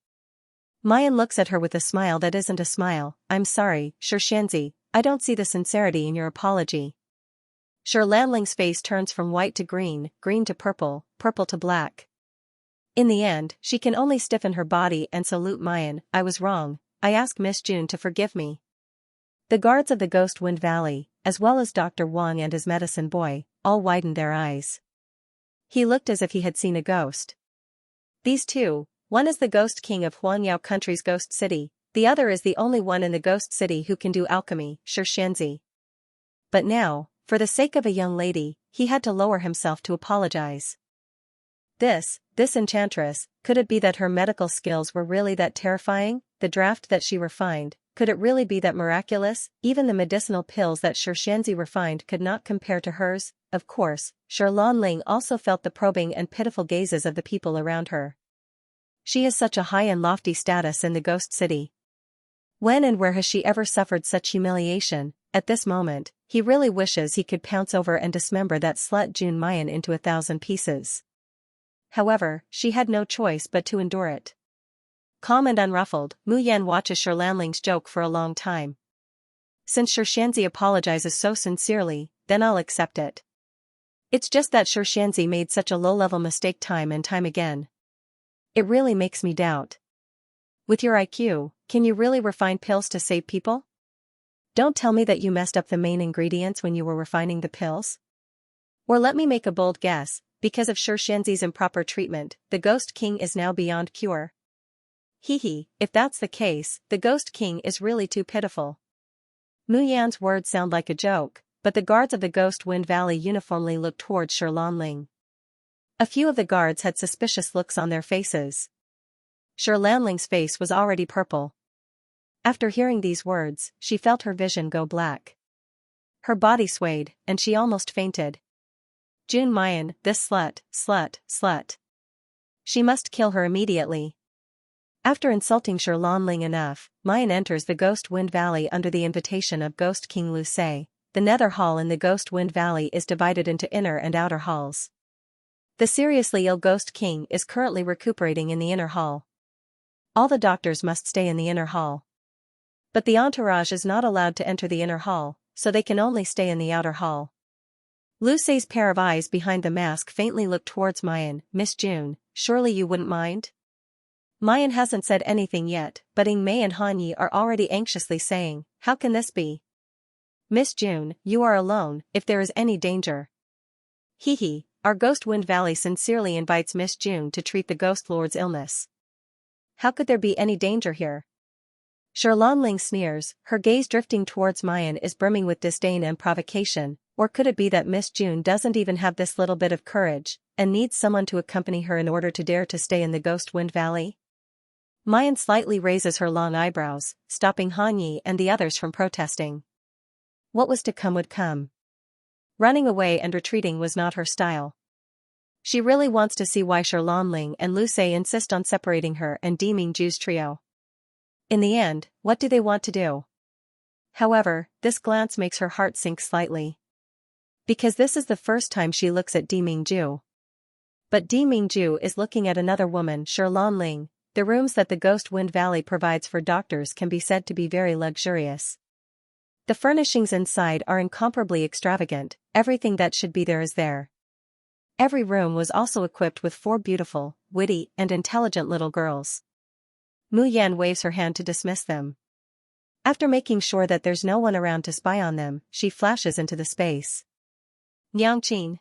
Mayan looks at her with a smile that isn't a smile. "I'm sorry, Xianxia, I don't see the sincerity in your apology." Lanling's face turns from white to green, green to purple, purple to black. In the end, she can only stiffen her body and salute Mayan. "I was wrong, I ask Miss June to forgive me." The guards of the Ghost Wind Valley, as well as Dr. Wang and his medicine boy, all widened their eyes. He looked as if he had seen a ghost. These two, one is the Ghost King of Huanyao country's Ghost City, the other is the only one in the Ghost City who can do alchemy, Xianxia. But now, for the sake of a young lady, he had to lower himself to apologize. This Enchantress, could it be that her medical skills were really that terrifying? The draft that she refined, could it really be that miraculous? Even the medicinal pills that Xianxia refined could not compare to hers. Of course, Lanling also felt the probing and pitiful gazes of the people around her. She has such a high and lofty status in the Ghost City. When and where has she ever suffered such humiliation? At this moment, he really wishes he could pounce over and dismember that slut June Mayan into 1,000 pieces. However, she had no choice but to endure it. Calm and unruffled, Mu Yan watches Lanling's joke for a long time. Since Xianxia apologizes so sincerely, then I'll accept it. It's just that Xianxia made such a low-level mistake time and time again. It really makes me doubt. With your IQ, can you really refine pills to save people? Don't tell me that you messed up the main ingredients when you were refining the pills. Or let me make a bold guess, because of Xianxia's improper treatment, the Ghost King is now beyond cure. Hee, if that's the case, the Ghost King is really too pitiful. Mu Yan's words sound like a joke, but the guards of the Ghost Wind Valley uniformly looked towards Lanling. A few of the guards had suspicious looks on their faces. Lanling's face was already purple. After hearing these words, she felt her vision go black. Her body swayed, and she almost fainted. June Mayan, this slut. She must kill her immediately. After insulting Lanling enough, Mayan enters the Ghost Wind Valley under the invitation of Ghost King Lu Se. The Nether Hall in the Ghost Wind Valley is divided into inner and outer halls. The seriously ill Ghost King is currently recuperating in the inner hall. All the doctors must stay in the inner hall. But the entourage is not allowed to enter the inner hall, so they can only stay in the outer hall. Lu Se's pair of eyes behind the mask faintly look towards Mayan. Miss June, surely you wouldn't mind? Mayan hasn't said anything yet, but Ing Mei and Han Yi are already anxiously saying, how can this be? Miss June, you are alone, if there is any danger. Hee, our Ghost Wind Valley sincerely invites Miss June to treat the Ghost Lord's illness. How could there be any danger here? Lanling sneers, her gaze drifting towards Mayan is brimming with disdain and provocation, or could it be that Miss June doesn't even have this little bit of courage, and needs someone to accompany her in order to dare to stay in the Ghost Wind Valley? Mayan slightly raises her long eyebrows, stopping Han Yi and the others from protesting. What was to come would come. Running away and retreating was not her style. She really wants to see why Lanling and Lu Se insist on separating her and Di Mingju's trio. In the end, what do they want to do? However, this glance makes her heart sink slightly. Because this is the first time she looks at Di Mingju. But Di Mingju is looking at another woman, Lanling. The rooms that the Ghost Wind Valley provides for doctors can be said to be very luxurious. The furnishings inside are incomparably extravagant, everything that should be there is there. Every room was also equipped with 4 beautiful, witty, and intelligent little girls. Mu Yan waves her hand to dismiss them. After making sure that there's no one around to spy on them, she flashes into the space. Niangqin.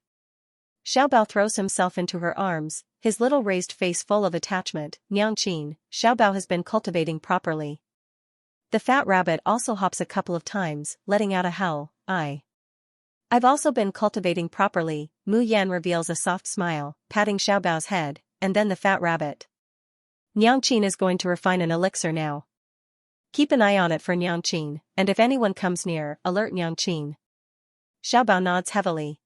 Xiaobao throws himself into her arms, his little raised face full of attachment. Niangqin, Xiaobao has been cultivating properly. The fat rabbit also hops a couple of times, letting out a howl. I've also been cultivating properly, Mu Yan reveals a soft smile, patting Xiaobao's head, and then the fat rabbit. Niangqin is going to refine an elixir now. Keep an eye on it for Niangqin, and if anyone comes near, alert Niangqin. Xiaobao nods heavily.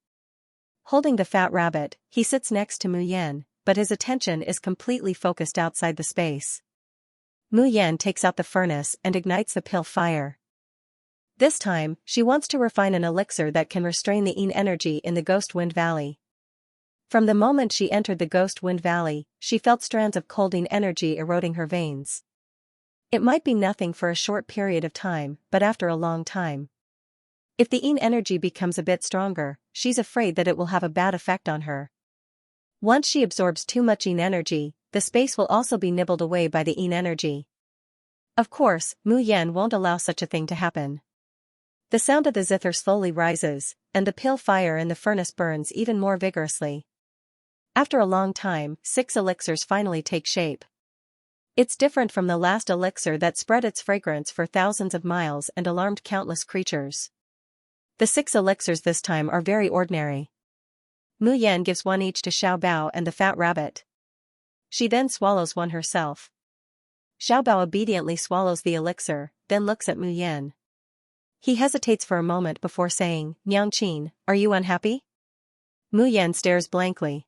Holding the fat rabbit, he sits next to Mu Yan, but his attention is completely focused outside the space. Mu Yan takes out the furnace and ignites the pill fire. This time, she wants to refine an elixir that can restrain the Yin energy in the Ghost Wind Valley. From the moment she entered the Ghost Wind Valley, she felt strands of cold Yin energy eroding her veins. It might be nothing for a short period of time, but after a long time. If the Yin energy becomes a bit stronger, she's afraid that it will have a bad effect on her. Once she absorbs too much Yin energy, the space will also be nibbled away by the Yin energy. Of course, Mu Yan won't allow such a thing to happen. The sound of the zither slowly rises, and the pill fire in the furnace burns even more vigorously. After a long time, 6 elixirs finally take shape. It's different from the last elixir that spread its fragrance for thousands of miles and alarmed countless creatures. The 6 elixirs this time are very ordinary. Mu Yan gives one each to Xiaobao and the fat rabbit. She then swallows one herself. Xiaobao obediently swallows the elixir, then looks at Mu Yan. He hesitates for a moment before saying, Niangqin, are you unhappy? Mu Yan stares blankly.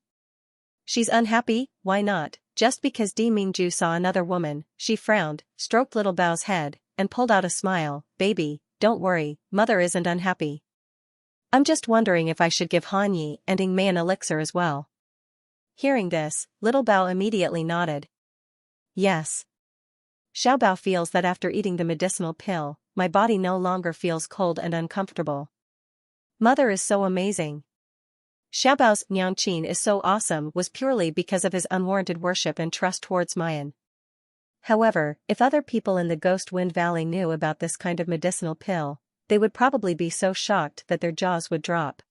She's unhappy, why not? Just because Di Mingju saw another woman, she frowned, stroked little Bao's head, and pulled out a smile. Baby, don't worry, mother isn't unhappy. I'm just wondering if I should give Han Yi and Ing Mei an elixir as well. Hearing this, little Bao immediately nodded. Yes. Xiaobao feels that after eating the medicinal pill, my body no longer feels cold and uncomfortable. Mother is so amazing. Xiaobao's Niangqin is so awesome was purely because of his unwarranted worship and trust towards Mayan. However, if other people in the Ghost Wind Valley knew about this kind of medicinal pill, they would probably be so shocked that their jaws would drop.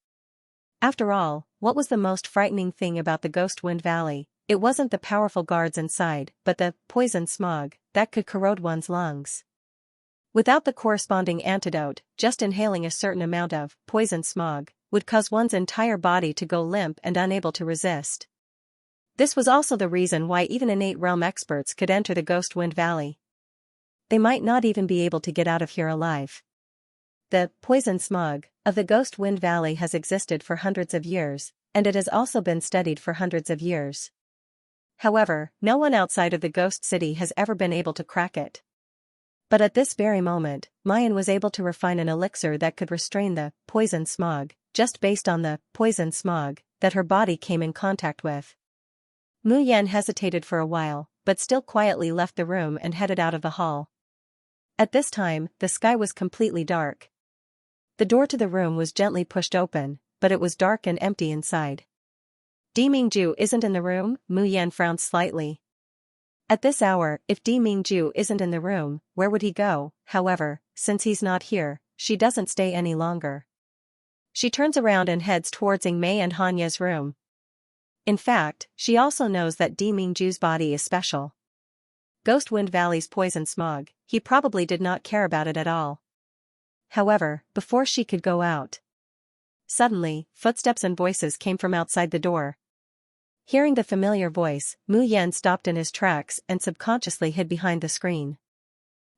After all, what was the most frightening thing about the Ghost Wind Valley? It wasn't the powerful guards inside, but the poison smog that could corrode one's lungs. Without the corresponding antidote, just inhaling a certain amount of poison smog would cause one's entire body to go limp and unable to resist. This was also the reason why even innate realm experts could enter the Ghost Wind Valley. They might not even be able to get out of here alive. The poison smog of the Ghost Wind Valley has existed for hundreds of years, and it has also been studied for hundreds of years. However, no one outside of the Ghost City has ever been able to crack it. But at this very moment, Mayan was able to refine an elixir that could restrain the poison smog, just based on the poison smog that her body came in contact with. Mu Yan hesitated for a while, but still quietly left the room and headed out of the hall. At this time, the sky was completely dark. The door to the room was gently pushed open, but it was dark and empty inside. Di Mingju isn't in the room, Mu Yan frowned slightly. At this hour, if Di Mingju isn't in the room, where would he go? However, since he's not here, she doesn't stay any longer. She turns around and heads towards Mei and Hanya's room. In fact, she also knows that Di Mingju's body is special. Ghost Wind Valley's poison smog, he probably did not care about it at all. However, before she could go out, suddenly, footsteps and voices came from outside the door. Hearing the familiar voice, Mu Yan stopped in his tracks and subconsciously hid behind the screen.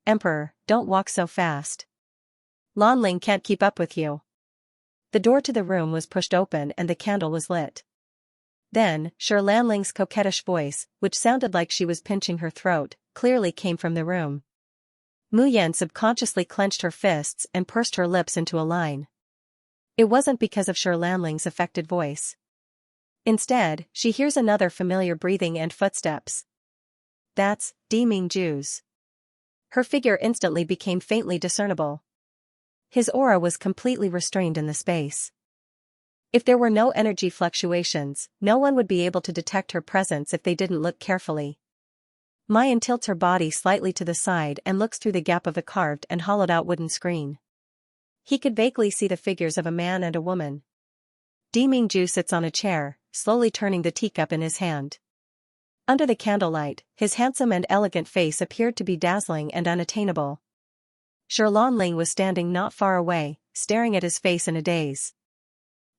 Emperor, don't walk so fast. Lan Ling can't keep up with you. The door to the room was pushed open and the candle was lit. Then, Lan Ling's coquettish voice, which sounded like she was pinching her throat, clearly came from the room. Mu Yan subconsciously clenched her fists and pursed her lips into a line. It wasn't because of Lan Ling's affected voice. Instead, she hears another familiar breathing and footsteps. That's Di Mingju's. Her figure instantly became faintly discernible. His aura was completely restrained in the space. If there were no energy fluctuations, no one would be able to detect her presence if they didn't look carefully. Mayan tilts her body slightly to the side and looks through the gap of the carved and hollowed-out wooden screen. He could vaguely see the figures of a man and a woman. Di Mingju sits on a chair, slowly turning the teacup in his hand. Under the candlelight, his handsome and elegant face appeared to be dazzling and unattainable. Lan Ling was standing not far away, staring at his face in a daze.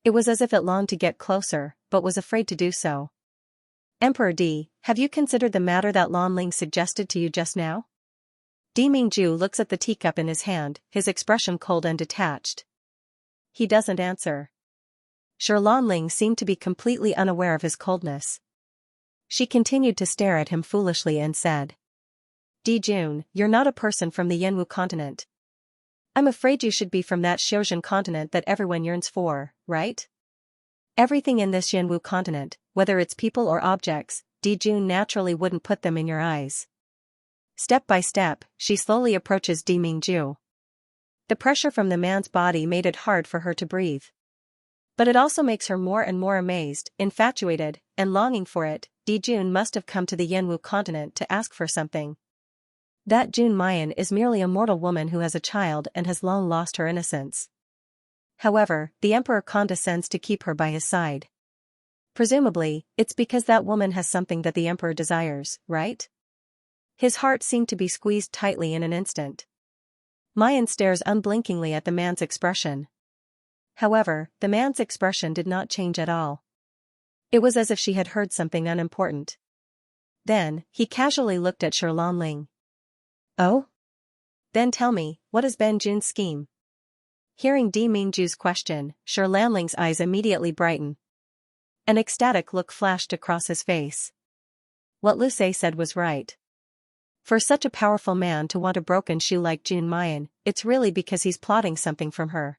It was as if it longed to get closer, but was afraid to do so. Emperor Di, have you considered the matter that Lan Ling suggested to you just now? Di Mingju looks at the teacup in his hand, his expression cold and detached. He doesn't answer. Lan Ling seemed to be completely unaware of his coldness. She continued to stare at him foolishly and said, Di Jun, you're not a person from the Yanwu continent. I'm afraid you should be from that Xiozhen continent that everyone yearns for, right? Everything in this Yanwu continent, whether it's people or objects, Di Jun naturally wouldn't put them in your eyes. Step by step, she slowly approaches Di Mingju. The pressure from the man's body made it hard for her to breathe. But it also makes her more and more amazed, infatuated, and longing for it. Di Jun must have come to the Yanwu continent to ask for something. That Jun Mayan is merely a mortal woman who has a child and has long lost her innocence. However, the emperor condescends to keep her by his side. Presumably, it's because that woman has something that the emperor desires, right? His heart seemed to be squeezed tightly in an instant. Mayan stares unblinkingly at the man's expression. However, the man's expression did not change at all. It was as if she had heard something unimportant. Then, he casually looked at Lan Ling. Oh? Then tell me, what has been Jun's scheme? Hearing Di Mingju's question, Lan Ling's eyes immediately brighten. An ecstatic look flashed across his face. What Lu Sei said was right. For such a powerful man to want a broken shoe like Jun Mayan, it's really because he's plotting something from her.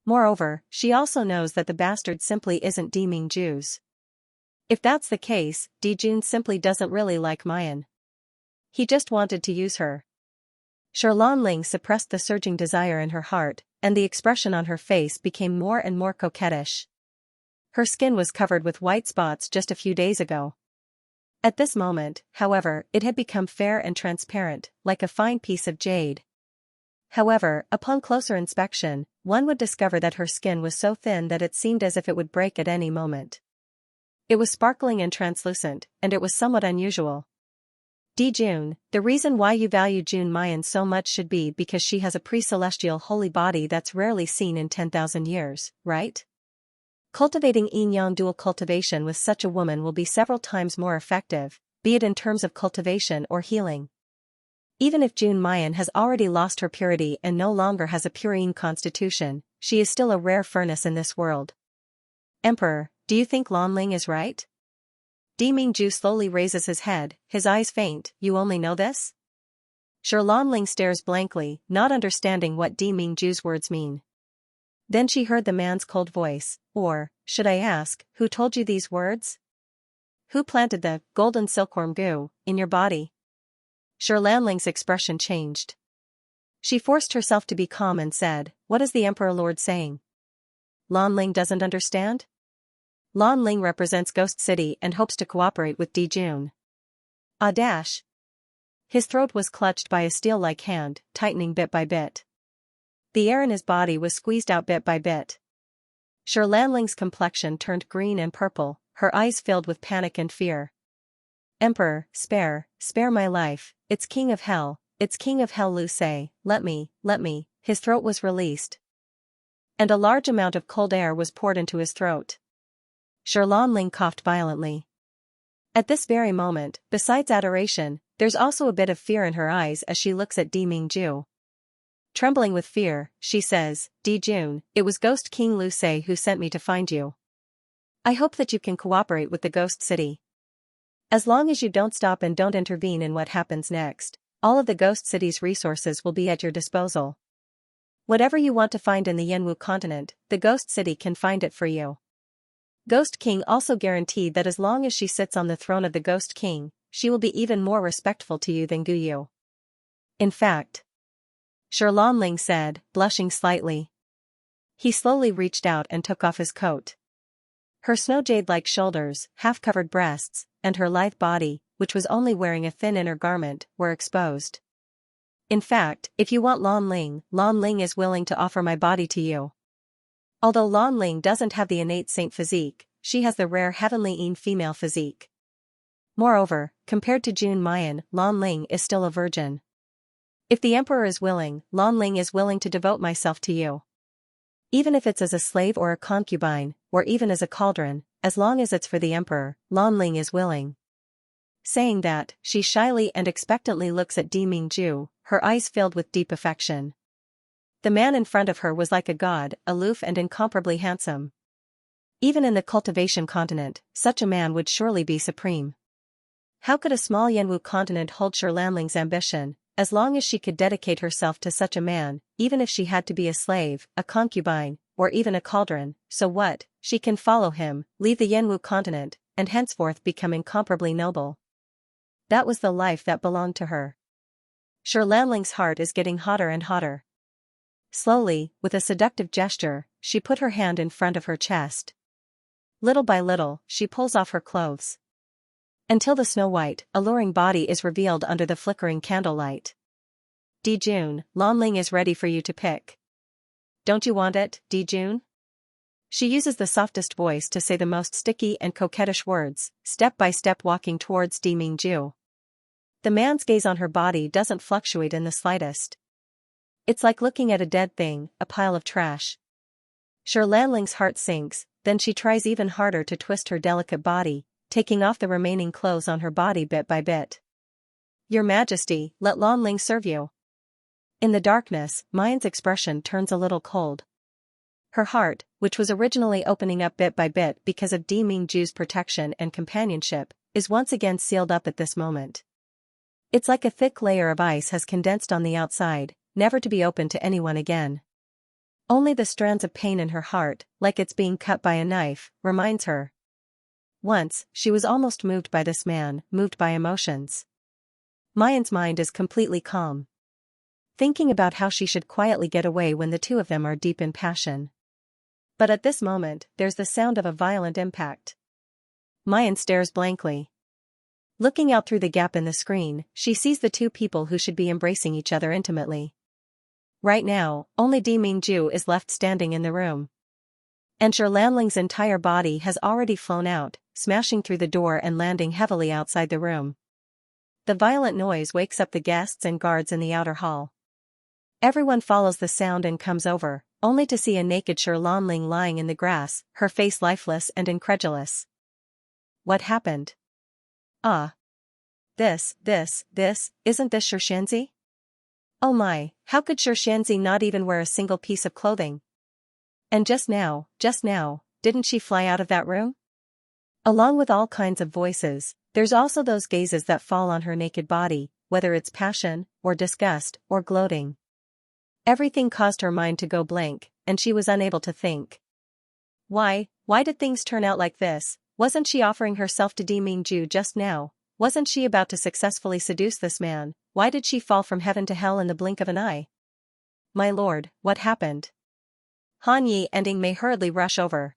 Moreover, she also knows that the bastard simply isn't Di Mingju's. If that's the case, Di Jun simply doesn't really like Mayan. He just wanted to use her. Lan Ling suppressed the surging desire in her heart, and the expression on her face became more and more coquettish. Her skin was covered with white spots just a few days ago. At this moment, however, it had become fair and transparent, like a fine piece of jade. However, upon closer inspection, one would discover that her skin was so thin that it seemed as if it would break at any moment. It was sparkling and translucent, and it was somewhat unusual. Di Jun, the reason why you value Jun Mayan so much should be because she has a pre-celestial holy body that's rarely seen in 10,000 years, right? Cultivating yin-yang dual cultivation with such a woman will be several times more effective, be it in terms of cultivation or healing. Even if June Mayan has already lost her purity and no longer has a purine constitution, she is still a rare furnace in this world. Emperor, do you think Lanling is right? Di Mingju slowly raises his head, his eyes faint. You only know this? Sure. Lanling stares blankly, not understanding what Di Mingju's words mean. Then she heard the man's cold voice, or, should I ask, who told you these words? Who planted the golden silkworm goo in your body? Sure. Lanling's expression changed. She forced herself to be calm and said, what is the Emperor Lord saying? Lanling doesn't understand? Lanling represents Ghost City and hopes to cooperate with Di Jun. Dash. His throat was clutched by a steel-like hand, tightening bit by bit. The air in his body was squeezed out bit by bit. Sure. Lanling's complexion turned green and purple, her eyes filled with panic and fear. Emperor, spare my life, it's King of Hell, Lu say, let me. His throat was released. And a large amount of cold air was poured into his throat. Sure. Lanling coughed violently. At this very moment, besides adoration, there's also a bit of fear in her eyes as she looks at Di Mingju. Trembling with fear, she says, Di Jun, it was Ghost King Lu Sei who sent me to find you. I hope that you can cooperate with the Ghost City. As long as you don't stop and don't intervene in what happens next, all of the Ghost City's resources will be at your disposal. Whatever you want to find in the Yanwu continent, the Ghost City can find it for you. Ghost King also guaranteed that as long as she sits on the throne of the Ghost King, she will be even more respectful to you than Guyu. In fact, Sure. Lanling said, blushing slightly. He slowly reached out and took off his coat. Her snow jade-like shoulders, half-covered breasts, and her lithe body, which was only wearing a thin inner garment, were exposed. In fact, if you want Lanling is willing to offer my body to you. Although Lanling doesn't have the innate saint physique, she has the rare heavenly Yin female physique. Moreover, compared to June Mayan, Lanling is still a virgin. If the Emperor is willing, Lanling is willing to devote myself to you. Even if it's as a slave or a concubine, or even as a cauldron, as long as it's for the Emperor, Lanling is willing. Saying that, she shyly and expectantly looks at Di Mingju, her eyes filled with deep affection. The man in front of her was like a god, aloof and incomparably handsome. Even in the cultivation continent, such a man would surely be supreme. How could a small Yanwu continent hold Sure Lanling's ambition, as long as she could dedicate herself to such a man, even if she had to be a slave, a concubine, or even a cauldron? So what, she can follow him, leave the Yanwu continent, and henceforth become incomparably noble. That was the life that belonged to her. Sure. Lanling's heart is getting hotter and hotter. Slowly, with a seductive gesture, she put her hand in front of her chest. Little by little, she pulls off her clothes. Until the snow-white, alluring body is revealed under the flickering candlelight. Di Jun, Lanling is ready for you to pick. Don't you want it, Di Jun? She uses the softest voice to say the most sticky and coquettish words, step by step walking towards Di Mingju. The man's gaze on her body doesn't fluctuate in the slightest. It's like looking at a dead thing, a pile of trash. Sure. Lanling's heart sinks, then she tries even harder to twist her delicate body, taking off the remaining clothes on her body bit by bit. Your Majesty, let Lanling serve you. In the darkness, Mayan's expression turns a little cold. Her heart, which was originally opening up bit by bit because of Di Mingju's protection and companionship, is once again sealed up at this moment. It's like a thick layer of ice has condensed on the outside, never to be opened to anyone again. Only the strands of pain in her heart, like it's being cut by a knife, reminds her. Once, she was almost moved by this man, moved by emotions. Mayan's mind is completely calm, thinking about how she should quietly get away when the two of them are deep in passion. But at this moment, there's the sound of a violent impact. Mayan stares blankly. Looking out through the gap in the screen, she sees the two people who should be embracing each other intimately. Right now, only Di Mingju is left standing in the room. And Sure Lanling's entire body has already flown out, smashing through the door and landing heavily outside the room. The violent noise wakes up the guests and guards in the outer hall. Everyone follows the sound and comes over, only to see a naked Xianxia lying in the grass, her face lifeless and incredulous. What happened? Ah. Isn't this Xianxia? Oh my, how could Xianxia not even wear a single piece of clothing? And just now, didn't she fly out of that room? Along with all kinds of voices, there's also those gazes that fall on her naked body, whether it's passion, or disgust, or gloating. Everything caused her mind to go blank, and she was unable to think. Why did things turn out like this? Wasn't she offering herself to Demingju just now? Wasn't she about to successfully seduce this man? Why did she fall from heaven to hell in the blink of an eye? My lord, what happened? Han Yi and Ing Mei hurriedly rush over.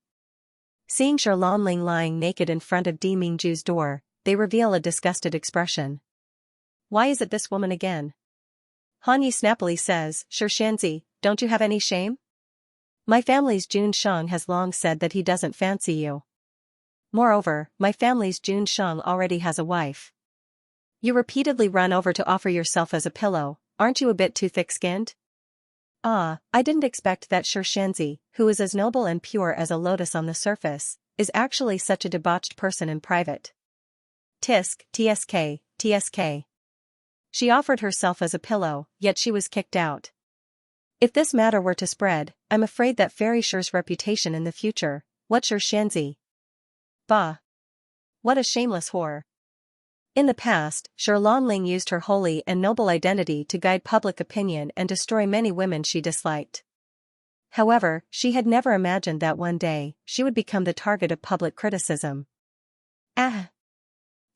Seeing Xianxia lying naked in front of Demingju's door, they reveal a disgusted expression. Why is it this woman again? Han Yi snappily says, Xianxia, don't you have any shame? My family's Jun Shang has long said that he doesn't fancy you. Moreover, my family's Jun Shang already has a wife. You repeatedly run over to offer yourself as a pillow, aren't you a bit too thick-skinned? Ah, I didn't expect that Xianxia, who is as noble and pure as a lotus on the surface, is actually such a debauched person in private. Tsk. She offered herself as a pillow, yet she was kicked out. If this matter were to spread, I'm afraid that Fairy Shi's reputation in the future, what Xianxia? Bah! What a shameless whore. In the past, Xianxia used her holy and noble identity to guide public opinion and destroy many women she disliked. However, she had never imagined that one day, she would become the target of public criticism. Ah!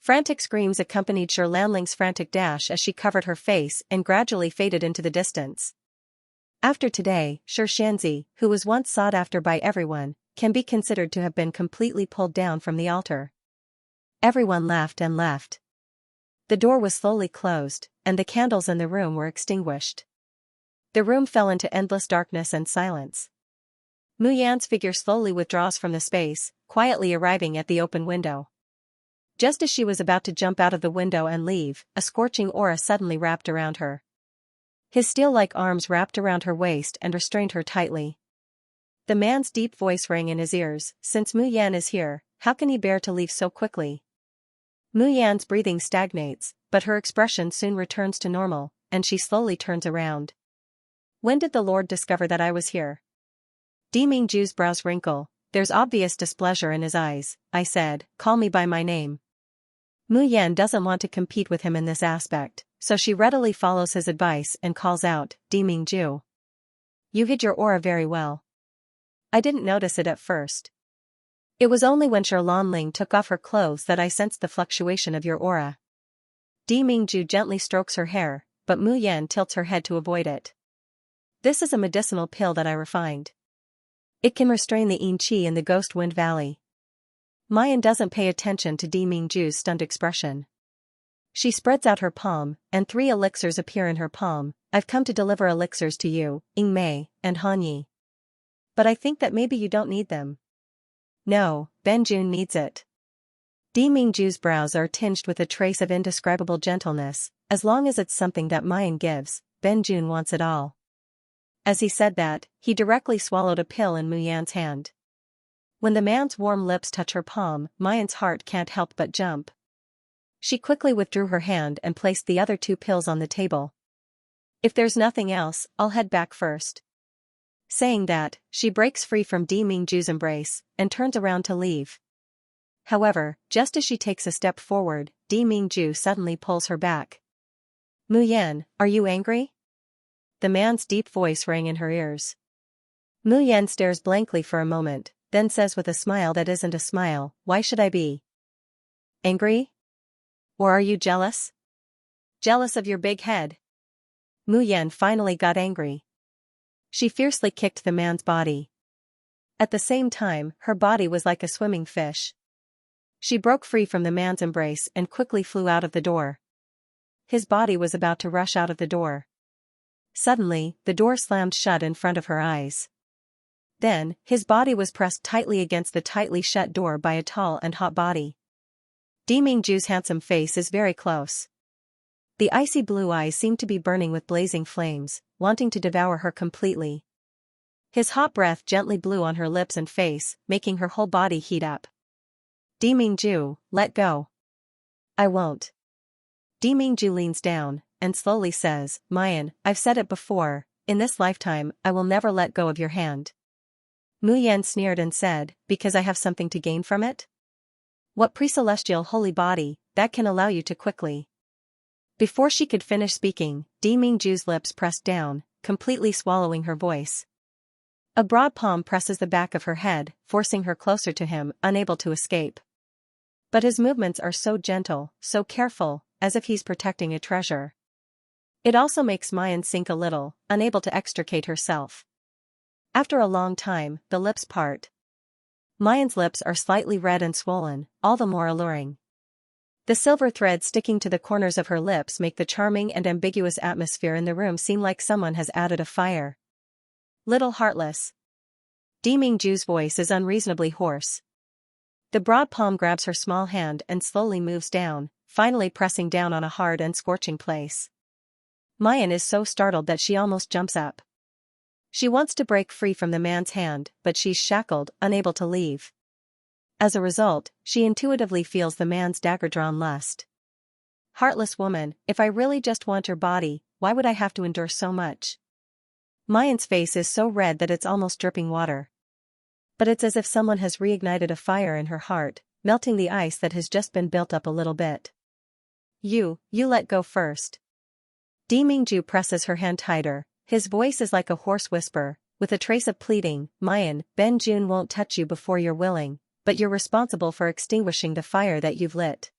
Frantic screams accompanied Xianxia's frantic dash as she covered her face and gradually faded into the distance. After today, Xianxia, who was once sought after by everyone, can be considered to have been completely pulled down from the altar. Everyone laughed and left. The door was slowly closed, and the candles in the room were extinguished. The room fell into endless darkness and silence. Mu Yan's figure slowly withdraws from the space, quietly arriving at the open window. Just as she was about to jump out of the window and leave, a scorching aura suddenly wrapped around her. His steel-like arms wrapped around her waist and restrained her tightly. The man's deep voice rang in his ears, since Mu Yan is here, how can he bear to leave so quickly? Mu Yan's breathing stagnates, but her expression soon returns to normal, and she slowly turns around. When did the Lord discover that I was here? Demingju's brows wrinkle, there's obvious displeasure in his eyes. I said, call me by my name. Mu Yan doesn't want to compete with him in this aspect, so she readily follows his advice and calls out, Demingju. You hid your aura very well. I didn't notice it at first. It was only when Xianxia took off her clothes that I sensed the fluctuation of your aura. Demingju gently strokes her hair, but Mu Yan tilts her head to avoid it. This is a medicinal pill that I refined. It can restrain the yin qi in the Ghost Wind Valley. Mayan doesn't pay attention to Demingju's stunned expression. She spreads out her palm, and 3 elixirs appear in her palm. I've come to deliver elixirs to you, Ing Mei, and Han Yi. But I think that maybe you don't need them. No, Benjun needs it. Demingju's brows are tinged with a trace of indescribable gentleness. As long as it's something that Mayan gives, Benjun wants it all. As he said that, he directly swallowed a pill in Mu Yan's hand. When the man's warm lips touch her palm, Mayan's heart can't help but jump. She quickly withdrew her hand and placed the other 2 pills on the table. If there's nothing else, I'll head back first. Saying that, she breaks free from Demingju's embrace, and turns around to leave. However, just as she takes a step forward, Demingju suddenly pulls her back. Mu Yan, are you angry? The man's deep voice rang in her ears. Mu Yan stares blankly for a moment, then says with a smile that isn't a smile, why should I be angry? Or are you jealous? Jealous of your big head? Mu Yan finally got angry. She fiercely kicked the man's body. At the same time, her body was like a swimming fish. She broke free from the man's embrace and quickly flew out of the door. His body was about to rush out of the door. Suddenly, the door slammed shut in front of her eyes. Then, his body was pressed tightly against the tightly shut door by a tall and hot body. Demingju's handsome face is very close. The icy blue eyes seem to be burning with blazing flames, wanting to devour her completely. His hot breath gently blew on her lips and face, making her whole body heat up. Dimingju, let go. I won't. Dimingju leans down, and slowly says, Mayan, I've said it before, in this lifetime, I will never let go of your hand. Muyan sneered and said, because I have something to gain from it? What pre-celestial holy body, that can allow you to quickly? Before she could finish speaking, Dimingju's lips pressed down, completely swallowing her voice. A broad palm presses the back of her head, forcing her closer to him, unable to escape. But his movements are so gentle, so careful, as if he's protecting a treasure. It also makes Mayan sink a little, unable to extricate herself. After a long time, the lips part. Mayan's lips are slightly red and swollen, all the more alluring. The silver threads sticking to the corners of her lips make the charming and ambiguous atmosphere in the room seem like someone has added a fire. Little heartless. Dimingju's voice is unreasonably hoarse. The broad palm grabs her small hand and slowly moves down, finally pressing down on a hard and scorching place. Mayan is so startled that she almost jumps up. She wants to break free from the man's hand, but she's shackled, unable to leave. As a result, she intuitively feels the man's dagger-drawn lust. Heartless woman, if I really just want your body, why would I have to endure so much? Mayan's face is so red that it's almost dripping water. But it's as if someone has reignited a fire in her heart, melting the ice that has just been built up a little bit. You let go first. Dimingju presses her hand tighter, his voice is like a hoarse whisper, with a trace of pleading, Mayan, Ben Jun won't touch you before you're willing, but you're responsible for extinguishing the fire that you've lit.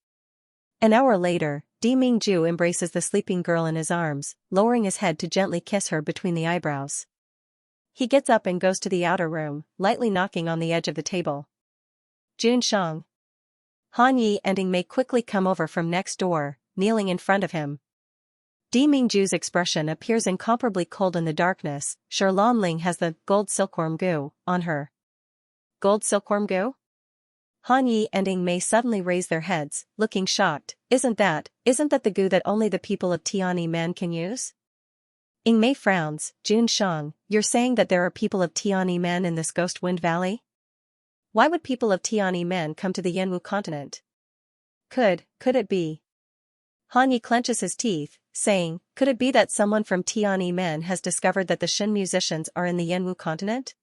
An hour later, Dimingju embraces the sleeping girl in his arms, lowering his head to gently kiss her between the eyebrows. He gets up and goes to the outer room, lightly knocking on the edge of the table. Jun Shang. Han Yi and Ing Mei quickly come over from next door, kneeling in front of him. Dimingju's expression appears incomparably cold in the darkness. Sure, Lan Ling has the gold silkworm goo on her. Gold silkworm goo? Han Yi and Ing Mei suddenly raise their heads, looking shocked. Isn't that the goo that only the people of Tiani men can use? Ing Mei frowns. Jun Shang, you're saying that there are people of Tiani men in this Ghost Wind Valley? Why would people of Tiani men come to the Yanwu continent? Could it be? Han Yi clenches his teeth, saying, could it be that someone from Tiani men has discovered that the Shin musicians are in the Yanwu continent?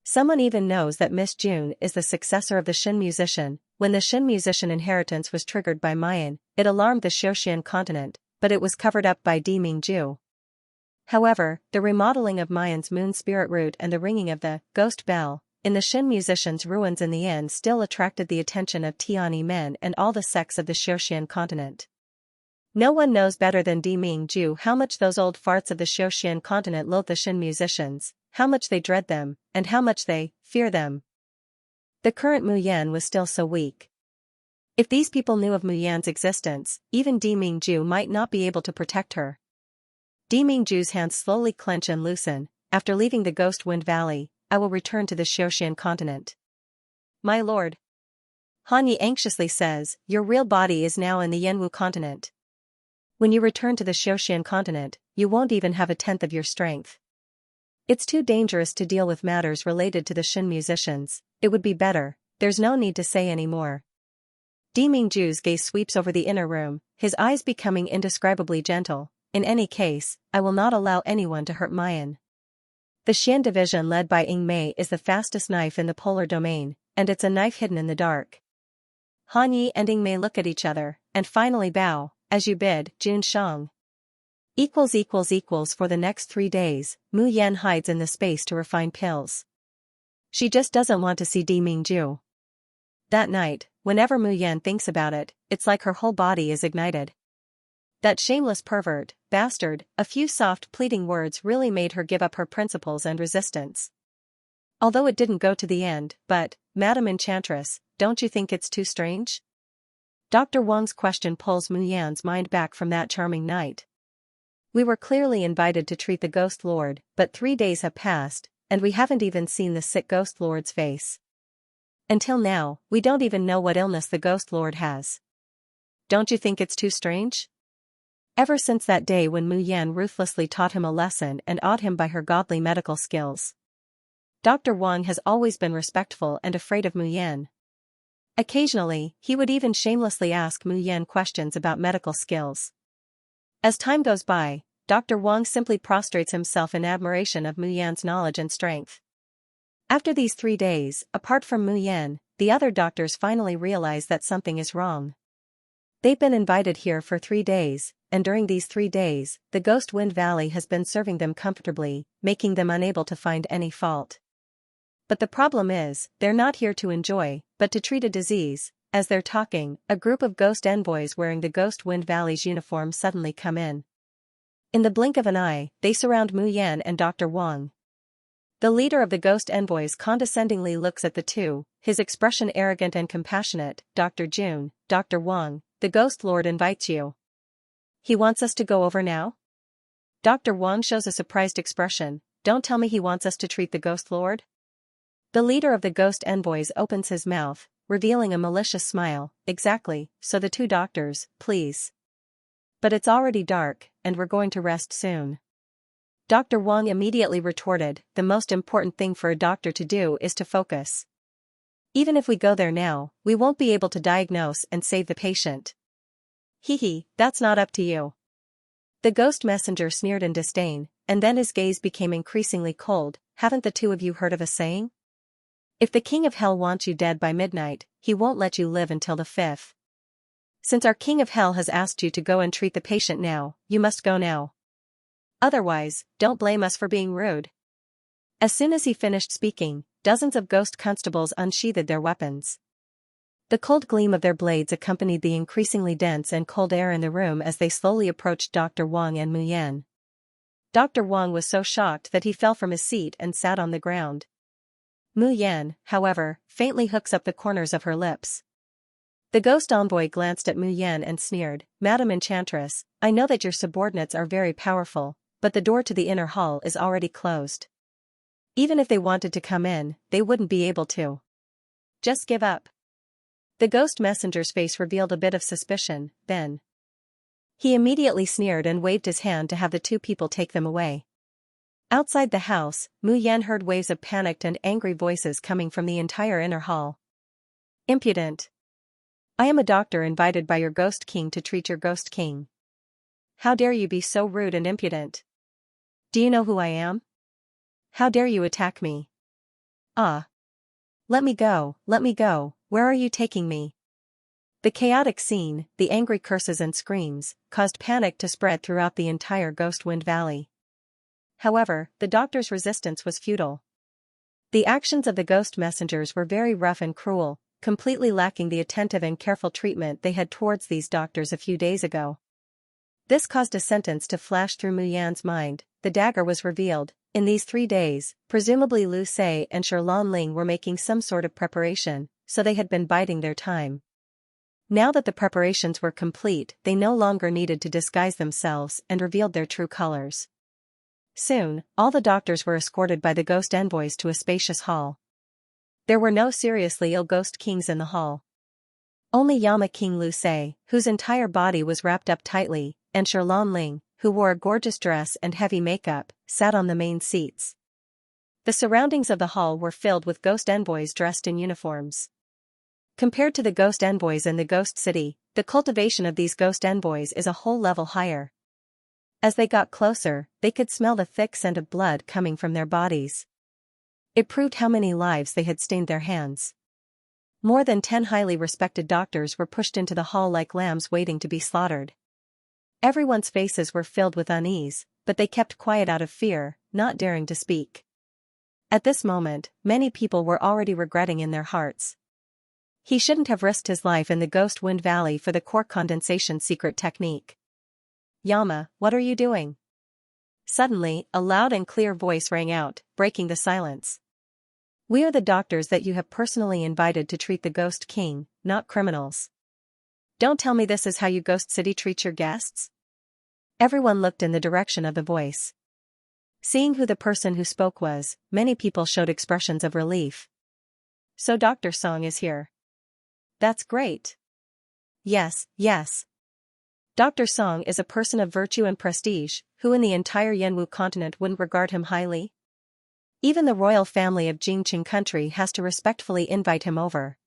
Someone even knows that Miss June is the successor of the Shin musician. When the Shin musician inheritance was triggered by Mayan, it alarmed the Xianxia continent, but it was covered up by Dimingju. However, the remodeling of Mayan's moon spirit root and the ringing of the ghost bell in the Shin musician's ruins in the end still attracted the attention of Tiani men and all the sects of the Xianxia continent. No one knows better than Dimingju how much those old farts of the Xianxia continent loathe the Shin musicians, how much they dread them, and how much they fear them. The current Mu Yan was still so weak. If these people knew of Mu Yan's existence, even Dimingju might not be able to protect her. Dimingju's hands slowly clench and loosen. After leaving the Ghost Wind Valley, I will return to the Xianxia continent. My lord. Han Yi anxiously says, your real body is now in the Yanwu continent. When you return to the Xianxia continent, you won't even have a tenth of your strength. It's too dangerous to deal with matters related to the Shin musicians. It would be better, there's no need to say any more. Dimingju's gaze sweeps over the inner room, his eyes becoming indescribably gentle. In any case, I will not allow anyone to hurt Mayan. The Xian division led by Ing Mei is the fastest knife in the polar domain, and it's a knife hidden in the dark. Han Yi and Ing Mei look at each other, and finally bow, as you bid, Jun Shang. For the next 3 days, Mu Yan hides in the space to refine pills. She just doesn't want to see Dimingju. That night, whenever Mu Yan thinks about it, it's like her whole body is ignited. That shameless pervert, bastard, a few soft pleading words really made her give up her principles and resistance. Although it didn't go to the end, but, Madam Enchantress, don't you think it's too strange? Dr. Wang's question pulls Mu Yan's mind back from that charming night. We were clearly invited to treat the Ghost Lord, but 3 days have passed, and we haven't even seen the sick Ghost Lord's face. Until now, we don't even know what illness the Ghost Lord has. Don't you think it's too strange? Ever since that day when Mu Yan ruthlessly taught him a lesson and awed him by her godly medical skills, Dr. Wang has always been respectful and afraid of Mu Yan. Occasionally, he would even shamelessly ask Mu Yan questions about medical skills. As time goes by, Dr. Wang simply prostrates himself in admiration of Mu Yan's knowledge and strength. After these 3 days, apart from Mu Yan, the other doctors finally realize that something is wrong. They've been invited here for 3 days, and during these 3 days, the Ghost Wind Valley has been serving them comfortably, making them unable to find any fault. But the problem is, they're not here to enjoy, but to treat a disease. As they're talking, a group of ghost envoys wearing the Ghost Wind Valley's uniform suddenly come in. In the blink of an eye, they surround Mu Yan and Dr. Wang. The leader of the ghost envoys condescendingly looks at the two, his expression arrogant and compassionate. Dr. Jun, Dr. Wang, the Ghost Lord invites you. He wants us to go over now? Dr. Wang shows a surprised expression. Don't tell me he wants us to treat the Ghost Lord? The leader of the ghost envoys opens his mouth, revealing a malicious smile. Exactly, so the 2 doctors, please. But it's already dark, and we're going to rest soon. Dr. Wang immediately retorted, the most important thing for a doctor to do is to focus. Even if we go there now, we won't be able to diagnose and save the patient. Hee, that's not up to you. The ghost messenger sneered in disdain, and then his gaze became increasingly cold. Haven't the 2 of you heard of a saying? If the King of Hell wants you dead by midnight, he won't let you live until the 5th. Since our King of Hell has asked you to go and treat the patient now, you must go now. Otherwise, don't blame us for being rude. As soon as he finished speaking, dozens of ghost constables unsheathed their weapons. The cold gleam of their blades accompanied the increasingly dense and cold air in the room as they slowly approached Dr. Wang and Mu Yan. Dr. Wang was so shocked that he fell from his seat and sat on the ground. Mu Yan, however, faintly hooks up the corners of her lips. The ghost envoy glanced at Mu Yan and sneered, Madam Enchantress, I know that your subordinates are very powerful, but the door to the inner hall is already closed. Even if they wanted to come in, they wouldn't be able to. Just give up. The ghost messenger's face revealed a bit of suspicion, then he immediately sneered and waved his hand to have the 2 people take them away. Outside the house, Mu Yan heard waves of panicked and angry voices coming from the entire inner hall. Impudent! I am a doctor invited by your Ghost King to treat your Ghost King. How dare you be so rude and impudent? Do you know who I am? How dare you attack me? Ah! Let me go, where are you taking me? The chaotic scene, the angry curses and screams, caused panic to spread throughout the entire Ghost Wind Valley. However, the doctor's resistance was futile. The actions of the ghost messengers were very rough and cruel, completely lacking the attentive and careful treatment they had towards these doctors a few days ago. This caused a sentence to flash through Mu Yan's mind. The dagger was revealed. In these 3 days, presumably Lu Sei and Sherlan Ling were making some sort of preparation, so they had been biding their time. Now that the preparations were complete, they no longer needed to disguise themselves and revealed their true colors. Soon, all the doctors were escorted by the ghost envoys to a spacious hall. There were no seriously ill ghost kings in the hall. Only Yama King Lu Sei, whose entire body was wrapped up tightly, and Sherlan Ling, who wore a gorgeous dress and heavy makeup, sat on the main seats. The surroundings of the hall were filled with ghost envoys dressed in uniforms. Compared to the ghost envoys in the ghost city, the cultivation of these ghost envoys is a whole level higher. As they got closer, they could smell the thick scent of blood coming from their bodies. It proved how many lives they had stained their hands. More than 10 highly respected doctors were pushed into the hall like lambs waiting to be slaughtered. Everyone's faces were filled with unease, but they kept quiet out of fear, not daring to speak. At this moment, many people were already regretting in their hearts. He shouldn't have risked his life in the Ghost Wind Valley for the core condensation secret technique. Yama, what are you doing? Suddenly, a loud and clear voice rang out, breaking the silence. We are the doctors that you have personally invited to treat the Ghost King, not criminals. Don't tell me this is how you Ghost City treat your guests? Everyone looked in the direction of the voice. Seeing who the person who spoke was, many people showed expressions of relief. So Dr. Song is here. That's great. Yes, yes. Dr. Song is a person of virtue and prestige, who in the entire Yanwu continent wouldn't regard him highly. Even the royal family of Jingqing country has to respectfully invite him over.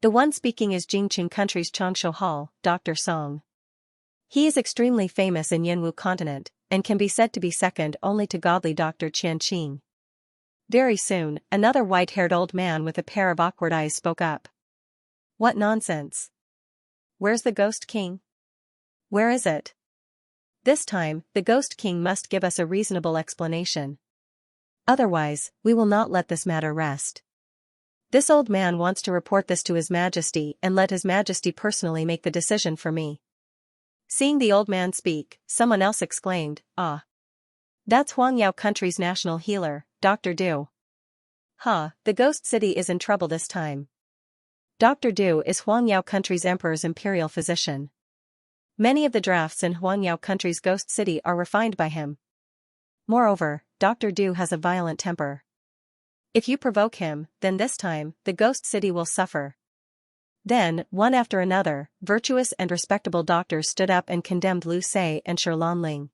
The one speaking is Jingqing country's Changshu Hall, Dr. Song. He is extremely famous in Yanwu continent, and can be said to be second only to godly Dr. Qianqing. Very soon, another white-haired old man with a pair of awkward eyes spoke up. What nonsense! Where's the Ghost King? Where is it? This time, the Ghost King must give us a reasonable explanation. Otherwise, we will not let this matter rest. This old man wants to report this to His Majesty and let His Majesty personally make the decision for me. Seeing the old man speak, someone else exclaimed, "Ah! That's Huangyao country's national healer, Dr. Du. The Ghost City is in trouble this time. Dr. Du is Huangyao country's emperor's imperial physician. Many of the drafts in Huangyao country's Ghost City are refined by him. Moreover, Dr. Du has a violent temper. If you provoke him, then this time, the Ghost City will suffer." Then, one after another, virtuous and respectable doctors stood up and condemned Lu Sei and Shi Lanling.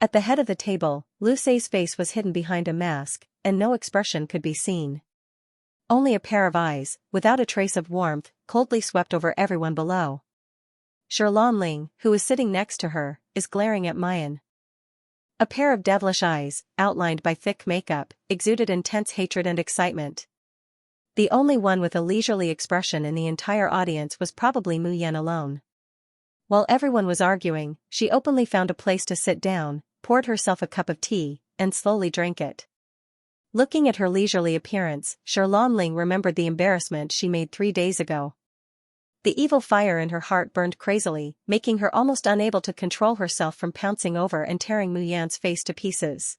At the head of the table, Lu Sei's face was hidden behind a mask, and no expression could be seen. Only a pair of eyes, without a trace of warmth, coldly swept over everyone below. Shi Lanling, who is sitting next to her, is glaring at Mayan. A pair of devilish eyes, outlined by thick makeup, exuded intense hatred and excitement. The only one with a leisurely expression in the entire audience was probably Mu Yan alone. While everyone was arguing, she openly found a place to sit down, poured herself a cup of tea, and slowly drank it. Looking at her leisurely appearance, Shi Lanling remembered the embarrassment she made 3 days ago. The evil fire in her heart burned crazily, making her almost unable to control herself from pouncing over and tearing Mu Yan's face to pieces.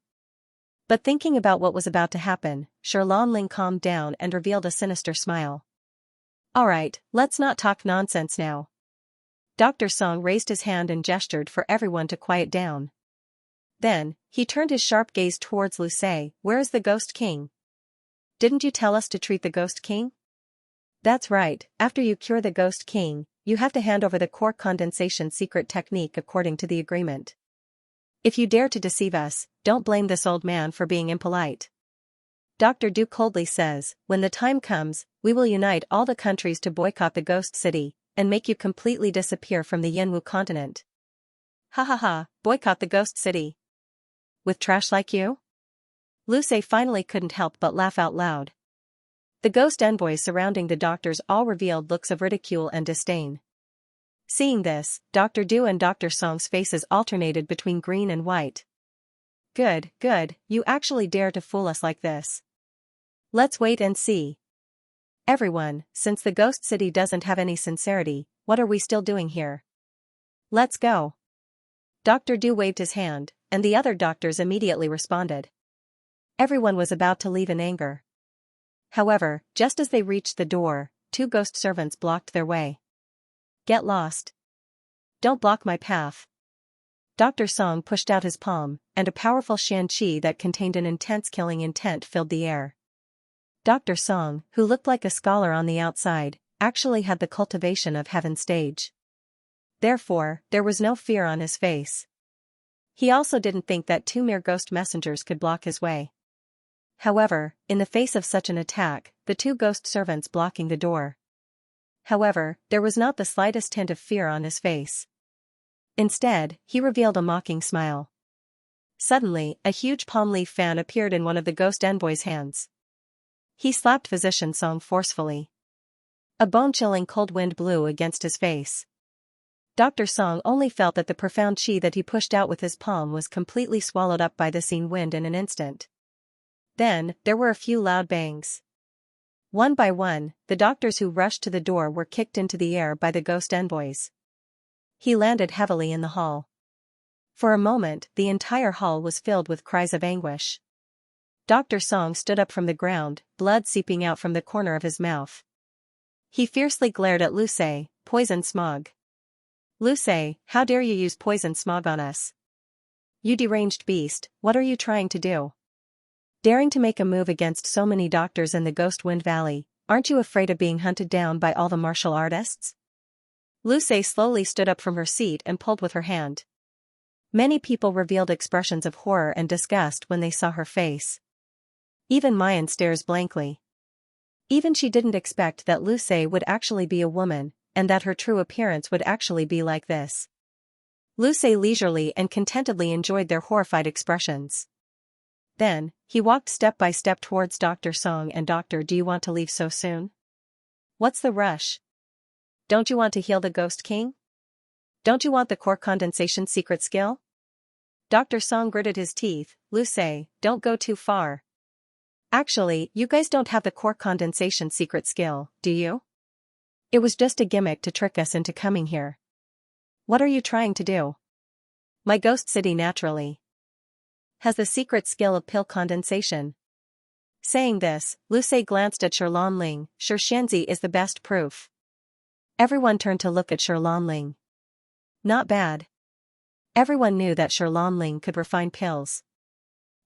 But thinking about what was about to happen, Shi Lanling calmed down and revealed a sinister smile. "Alright, let's not talk nonsense now." Dr. Song raised his hand and gestured for everyone to quiet down. Then, he turned his sharp gaze towards Lu Sei. "Where is the Ghost King? Didn't you tell us to treat the Ghost King? That's right, after you cure the Ghost King, you have to hand over the core condensation secret technique according to the agreement. If you dare to deceive us, don't blame this old man for being impolite. Dr. Du coldly says, when the time comes, we will unite all the countries to boycott the Ghost City, and make you completely disappear from the Yanwu continent. Boycott the Ghost City. With trash like you?" Lu Sei finally couldn't help but laugh out loud. The ghost envoys surrounding the doctors all revealed looks of ridicule and disdain. Seeing this, Dr. Du and Dr. Song's faces alternated between green and white. Good, you actually dare to fool us like this. Let's wait and see. Everyone, since the Ghost City doesn't have any sincerity, what are we still doing here? Let's go. Dr. Du waved his hand, and the other doctors immediately responded. Everyone was about to leave in anger. However, just as they reached the door, 2 ghost servants blocked their way. "Get lost. Don't block my path." Dr. Song pushed out his palm, and a powerful Xianxia that contained an intense killing intent filled the air. Dr. Song, who looked like a scholar on the outside, actually had the cultivation of heaven stage. Therefore, there was no fear on his face. He also didn't think that 2 mere ghost messengers could block his way. However, in the face of such an attack, the 2 ghost servants blocking the door. However, there was not the slightest hint of fear on his face. Instead, he revealed a mocking smile. Suddenly, a huge palm leaf fan appeared in one of the ghost envoys' hands. He slapped Physician Song forcefully. A bone-chilling cold wind blew against his face. Dr. Song only felt that the profound chi that he pushed out with his palm was completely swallowed up by the scene wind in an instant. Then, there were a few loud bangs. One by one, the doctors who rushed to the door were kicked into the air by the ghost envoys. He landed heavily in the hall. For a moment, the entire hall was filled with cries of anguish. Dr. Song stood up from the ground, blood seeping out from the corner of his mouth. He fiercely glared at Lu Sei. "Poison smog. Lu Sei, how dare you use poison smog on us? You deranged beast, what are you trying to do? Daring to make a move against so many doctors in the Ghost Wind Valley, aren't you afraid of being hunted down by all the martial artists?" Luce slowly stood up from her seat and pulled with her hand. Many people revealed expressions of horror and disgust when they saw her face. Even Mayan stares blankly. Even she didn't expect that Luce would actually be a woman, and that her true appearance would actually be like this. Luce leisurely and contentedly enjoyed their horrified expressions. Then, he walked step by step towards Dr. Song and Doctor, do you want to leave so soon? What's the rush? Don't you want to heal the Ghost King? Don't you want the core condensation secret skill? Dr. Song gritted his teeth, Luce, don't go too far. Actually, you guys don't have the core condensation secret skill, do you? It was just a gimmick to trick us into coming here. What are you trying to do? My ghost city naturally has the secret skill of pill condensation. Saying this, Luce glanced at Ling. Xianxia is the best proof. Everyone turned to look at Ling. Not bad. Everyone knew that Ling could refine pills.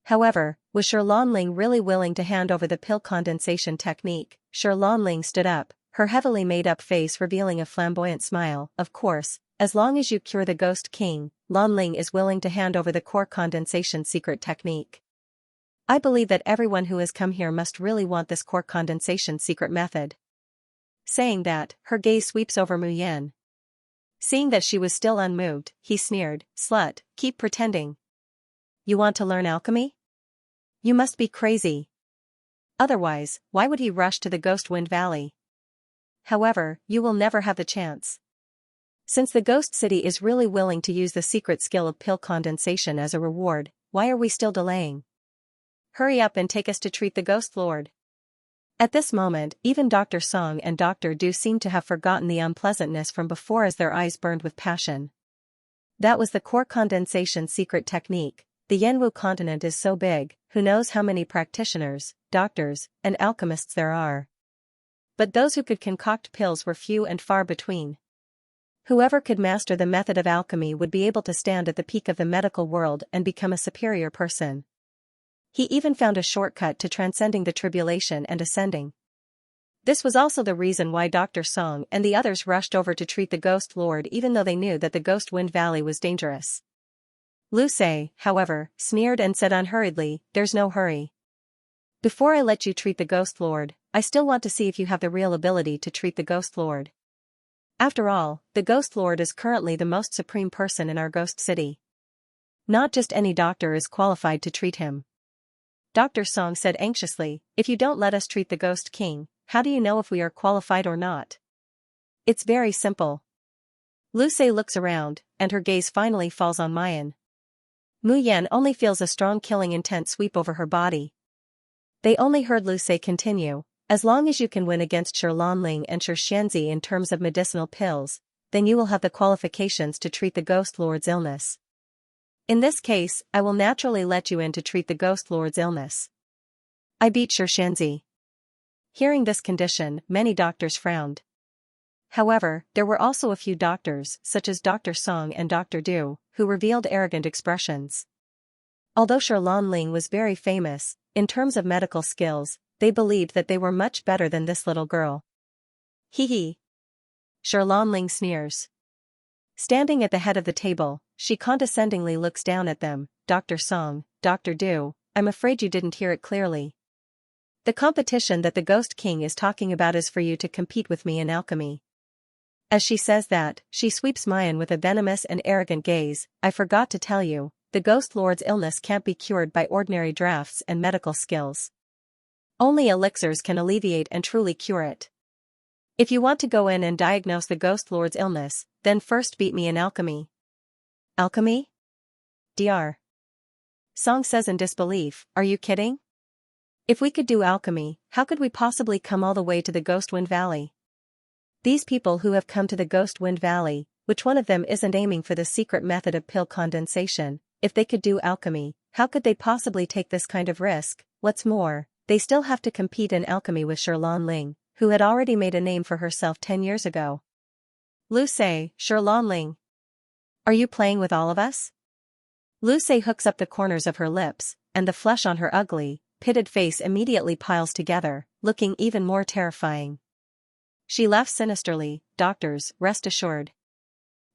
However, was Ling really willing to hand over the pill condensation technique? Ling stood up, her heavily made-up face revealing a flamboyant smile. Of course, as long as you cure the Ghost King, Ling is willing to hand over the core condensation secret technique. I believe that everyone who has come here must really want this core condensation secret method. Saying that, her gaze sweeps over Mu Yan. Seeing that she was still unmoved, he sneered, slut, keep pretending. You want to learn alchemy? You must be crazy. Otherwise, why would he rush to the Ghost Wind Valley? However, you will never have the chance. Since the Ghost City is really willing to use the secret skill of pill condensation as a reward, why are we still delaying? Hurry up and take us to treat the Ghost Lord. At this moment, even Dr. Song and Dr. Du seemed to have forgotten the unpleasantness from before as their eyes burned with passion. That was the core condensation secret technique. The Yanwu continent is so big, who knows how many practitioners, doctors, and alchemists there are. But those who could concoct pills were few and far between. Whoever could master the method of alchemy would be able to stand at the peak of the medical world and become a superior person. He even found a shortcut to transcending the tribulation and ascending. This was also the reason why Dr. Song and the others rushed over to treat the Ghost Lord even though they knew that the Ghost Wind Valley was dangerous. Luce, however, sneered and said unhurriedly, there's no hurry. Before I let you treat the Ghost Lord, I still want to see if you have the real ability to treat the Ghost Lord. After all, the Ghost Lord is currently the most supreme person in our Ghost City. Not just any doctor is qualified to treat him. Dr. Song said anxiously, if you don't let us treat the Ghost King, how do you know if we are qualified or not? It's very simple. Luce looks around, and her gaze finally falls on Mayan. Mu Yan only feels a strong killing intent sweep over her body. They only heard Luce continue, as long as you can win against Ling and Xianxia in terms of medicinal pills, then you will have the qualifications to treat the Ghost Lord's illness. In this case, I will naturally let you in to treat the Ghost Lord's illness. I beat Xianxia. Hearing this condition, many doctors frowned. However, there were also a few doctors, such as Dr. Song and Dr. Du, who revealed arrogant expressions. Although Ling was very famous, in terms of medical skills, they believed that they were much better than this little girl. Hee hee. Ling sneers. Standing at the head of the table, she condescendingly looks down at them, Dr. Song, Dr. Du, I'm afraid you didn't hear it clearly. The competition that the Ghost King is talking about is for you to compete with me in alchemy. As she says that, she sweeps Mayan with a venomous and arrogant gaze, I forgot to tell you, the Ghost Lord's illness can't be cured by ordinary drafts and medical skills. Only elixirs can alleviate and truly cure it. If you want to go in and diagnose the Ghost Lord's illness, then first beat me in alchemy. Alchemy? Dr. Song says in disbelief, are you kidding? If we could do alchemy, how could we possibly come all the way to the Ghost Wind Valley? These people who have come to the Ghost Wind Valley, which one of them isn't aiming for the secret method of pill condensation, if they could do alchemy, how could they possibly take this kind of risk? What's more, they still have to compete in alchemy with Ling, who had already made a name for herself 10 years ago. Luce, Ling. Are you playing with all of us? Luce hooks up the corners of her lips, and the flesh on her ugly, pitted face immediately piles together, looking even more terrifying. She laughs sinisterly. Doctors, rest assured.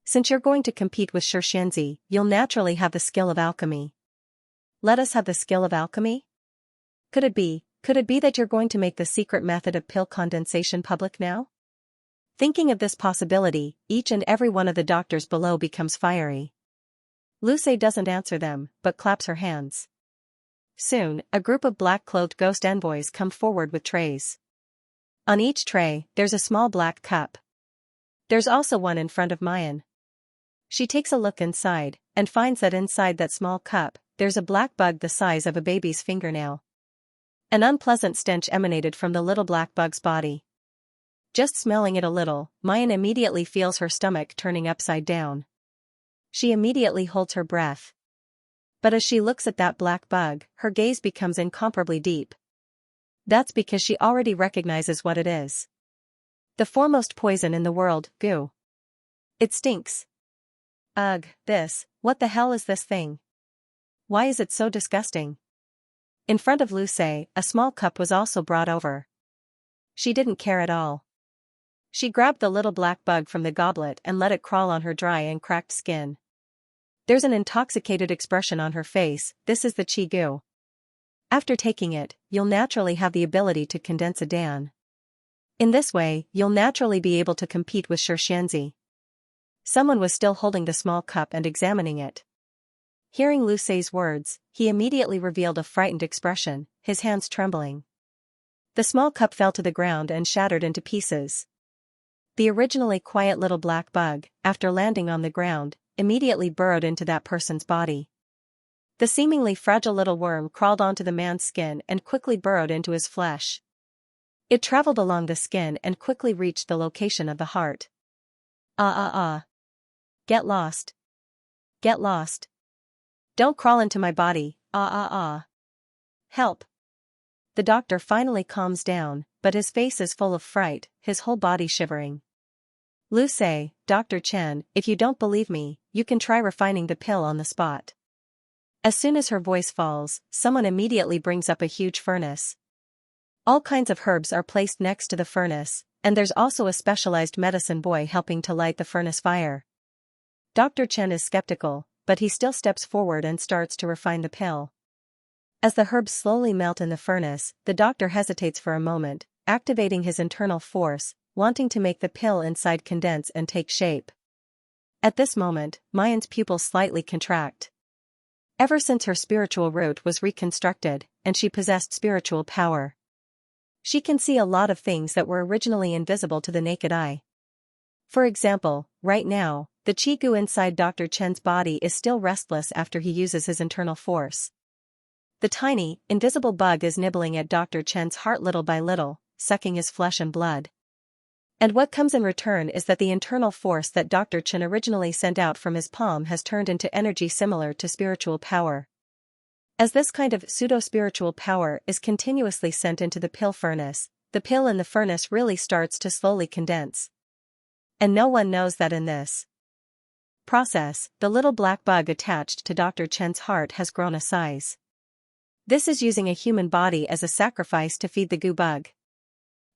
Since you're going to compete with Xianxia, you'll naturally have the skill of alchemy. Let us have the skill of alchemy? Could it be that you're going to make the secret method of pill condensation public now? Thinking of this possibility, each and every one of the doctors below becomes fiery. Luce doesn't answer them, but claps her hands. Soon, a group of black-clothed ghost envoys come forward with trays. On each tray, there's a small black cup. There's also one in front of Mayan. She takes a look inside, and finds that inside that small cup, there's a black bug the size of a baby's fingernail. An unpleasant stench emanated from the little black bug's body. Just smelling it a little, Mayan immediately feels her stomach turning upside down. She immediately holds her breath. But as she looks at that black bug, her gaze becomes incomparably deep. That's because she already recognizes what it is. The foremost poison in the world, goo. It stinks. Ugh, what the hell is this thing? Why is it so disgusting? In front of Luce, a small cup was also brought over. She didn't care at all. She grabbed the little black bug from the goblet and let it crawl on her dry and cracked skin. There's an intoxicated expression on her face. This is the chi goo. After taking it, you'll naturally have the ability to condense a dan. In this way, you'll naturally be able to compete with Xianxia. Someone was still holding the small cup and examining it. Hearing Luce's words, he immediately revealed a frightened expression, his hands trembling. The small cup fell to the ground and shattered into pieces. The originally quiet little black bug, after landing on the ground, immediately burrowed into that person's body. The seemingly fragile little worm crawled onto the man's skin and quickly burrowed into his flesh. It traveled along the skin and quickly reached the location of the heart. Get lost. Get lost. Don't crawl into my body, Help. The doctor finally calms down, but his face is full of fright, his whole body shivering. Luce, Dr. Chen, if you don't believe me, you can try refining the pill on the spot. As soon as her voice falls, someone immediately brings up a huge furnace. All kinds of herbs are placed next to the furnace, and there's also a specialized medicine boy helping to light the furnace fire. Dr. Chen is skeptical, but he still steps forward and starts to refine the pill. As the herbs slowly melt in the furnace, the doctor hesitates for a moment, activating his internal force, wanting to make the pill inside condense and take shape. At this moment, Mayan's pupils slightly contract. Ever since her spiritual root was reconstructed, and she possessed spiritual power, she can see a lot of things that were originally invisible to the naked eye. For example, right now, the chi goo inside Dr. Chen's body is still restless after he uses his internal force. The tiny, invisible bug is nibbling at Dr. Chen's heart little by little, sucking his flesh and blood. And what comes in return is that the internal force that Dr. Chen originally sent out from his palm has turned into energy similar to spiritual power. As this kind of pseudo-spiritual power is continuously sent into the pill furnace, the pill in the furnace really starts to slowly condense. And no one knows that in this process, the little black bug attached to Dr. Chen's heart has grown a size. This is using a human body as a sacrifice to feed the goo bug.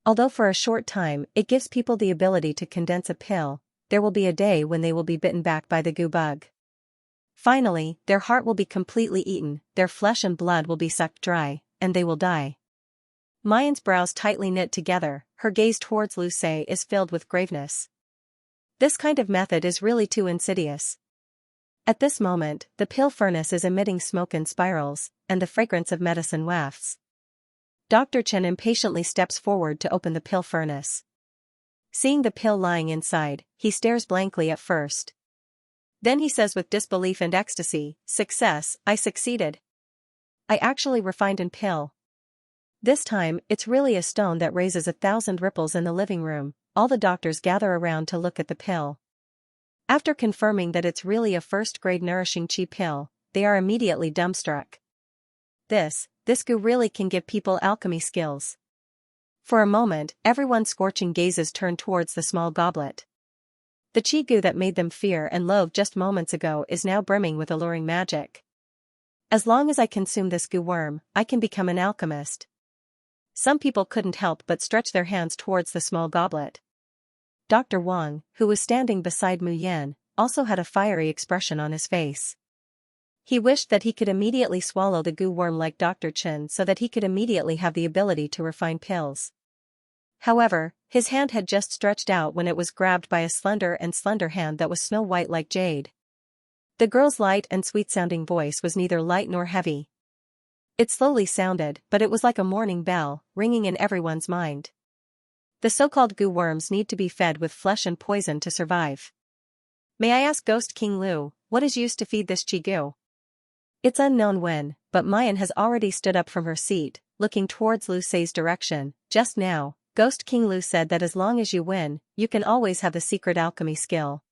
Although for a short time it gives people the ability to condense a pill, there will be a day when they will be bitten back by the goo bug. Finally, their heart will be completely eaten, their flesh and blood will be sucked dry, and they will die. Mayan's brows tightly knit together, her gaze towards Luce is filled with graveness. This kind of method is really too insidious. At this moment, the pill furnace is emitting smoke in spirals, and the fragrance of medicine wafts. Dr. Chen impatiently steps forward to open the pill furnace. Seeing the pill lying inside, he stares blankly at first. Then he says with disbelief and ecstasy, "Success, I succeeded. I actually refined a pill. This time, it's really a stone that raises 1,000 ripples in the living room." All the doctors gather around to look at the pill. After confirming that it's really a first-grade nourishing chi pill, they are immediately dumbstruck. This goo really can give people alchemy skills. For a moment, everyone's scorching gazes turn towards the small goblet. The chi goo that made them fear and loathe just moments ago is now brimming with alluring magic. As long as I consume this goo worm, I can become an alchemist. Some people couldn't help but stretch their hands towards the small goblet. Dr. Wang, who was standing beside Mu Yan, also had a fiery expression on his face. He wished that he could immediately swallow the goo worm like Dr. Chen so that he could immediately have the ability to refine pills. However, his hand had just stretched out when it was grabbed by a slender hand that was snow-white like jade. The girl's light and sweet-sounding voice was neither light nor heavy. It slowly sounded, but it was like a morning bell, ringing in everyone's mind. The so-called goo worms need to be fed with flesh and poison to survive. May I ask Ghost King Lu, what is used to feed this chi goo? It's unknown when, but Mayan has already stood up from her seat, looking towards Lu Sei's direction. Just now, Ghost King Lu said that as long as you win, you can always have the secret alchemy skill.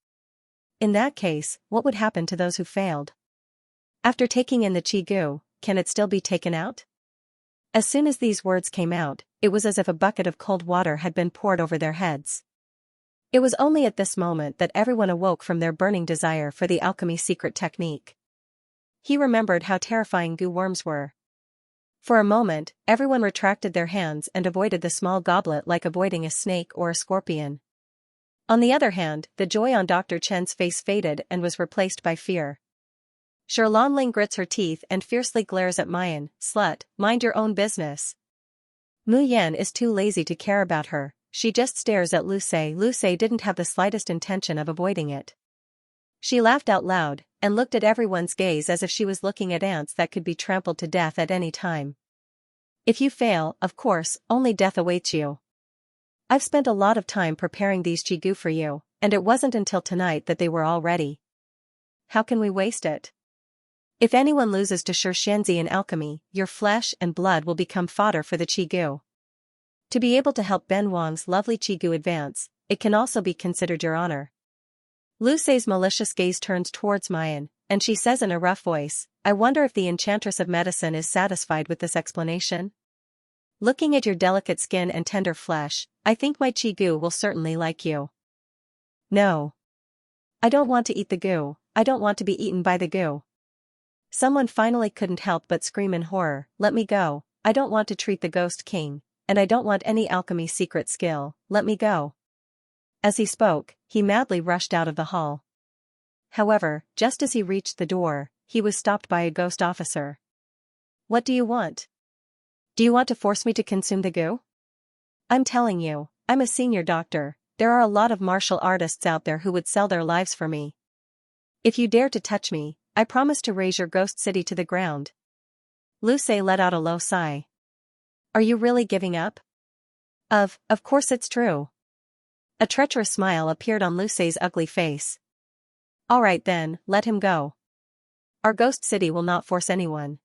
In that case, what would happen to those who failed? After taking in the chi goo, can it still be taken out? As soon as these words came out, it was as if a bucket of cold water had been poured over their heads. It was only at this moment that everyone awoke from their burning desire for the alchemy secret technique. He remembered how terrifying goo worms were. For a moment, everyone retracted their hands and avoided the small goblet like avoiding a snake or a scorpion. On the other hand, the joy on Dr. Chen's face faded and was replaced by fear. Lanling grits her teeth and fiercely glares at Mayan. Slut, mind your own business. Mu Yan is too lazy to care about her, she just stares at Lu Sei. Lu Sei didn't have the slightest intention of avoiding it. She laughed out loud, and looked at everyone's gaze as if she was looking at ants that could be trampled to death at any time. If you fail, of course, only death awaits you. I've spent a lot of time preparing these chi goo for you, and it wasn't until tonight that they were all ready. How can we waste it? If anyone loses to Xianxia in alchemy, your flesh and blood will become fodder for the chi goo. To be able to help Ben Wang's lovely chi goo advance, it can also be considered your honor. Lu Sei's malicious gaze turns towards Mayan, and she says in a rough voice, I wonder if the Enchantress of Medicine is satisfied with this explanation? Looking at your delicate skin and tender flesh, I think my chi goo will certainly like you. No. I don't want to eat the goo, I don't want to be eaten by the goo. Someone finally couldn't help but scream in horror, let me go, I don't want to treat the Ghost King, and I don't want any alchemy secret skill, let me go. As he spoke, he madly rushed out of the hall. However, just as he reached the door, he was stopped by a ghost officer. What do you want? Do you want to force me to consume the goo? I'm telling you, I'm a senior doctor, there are a lot of martial artists out there who would sell their lives for me. If you dare to touch me, I promise to raze your ghost city to the ground. Lu Sei let out a low sigh. Are you really giving up? Of course it's true. A treacherous smile appeared on Lu Sei's ugly face. All right then, let him go. Our ghost city will not force anyone.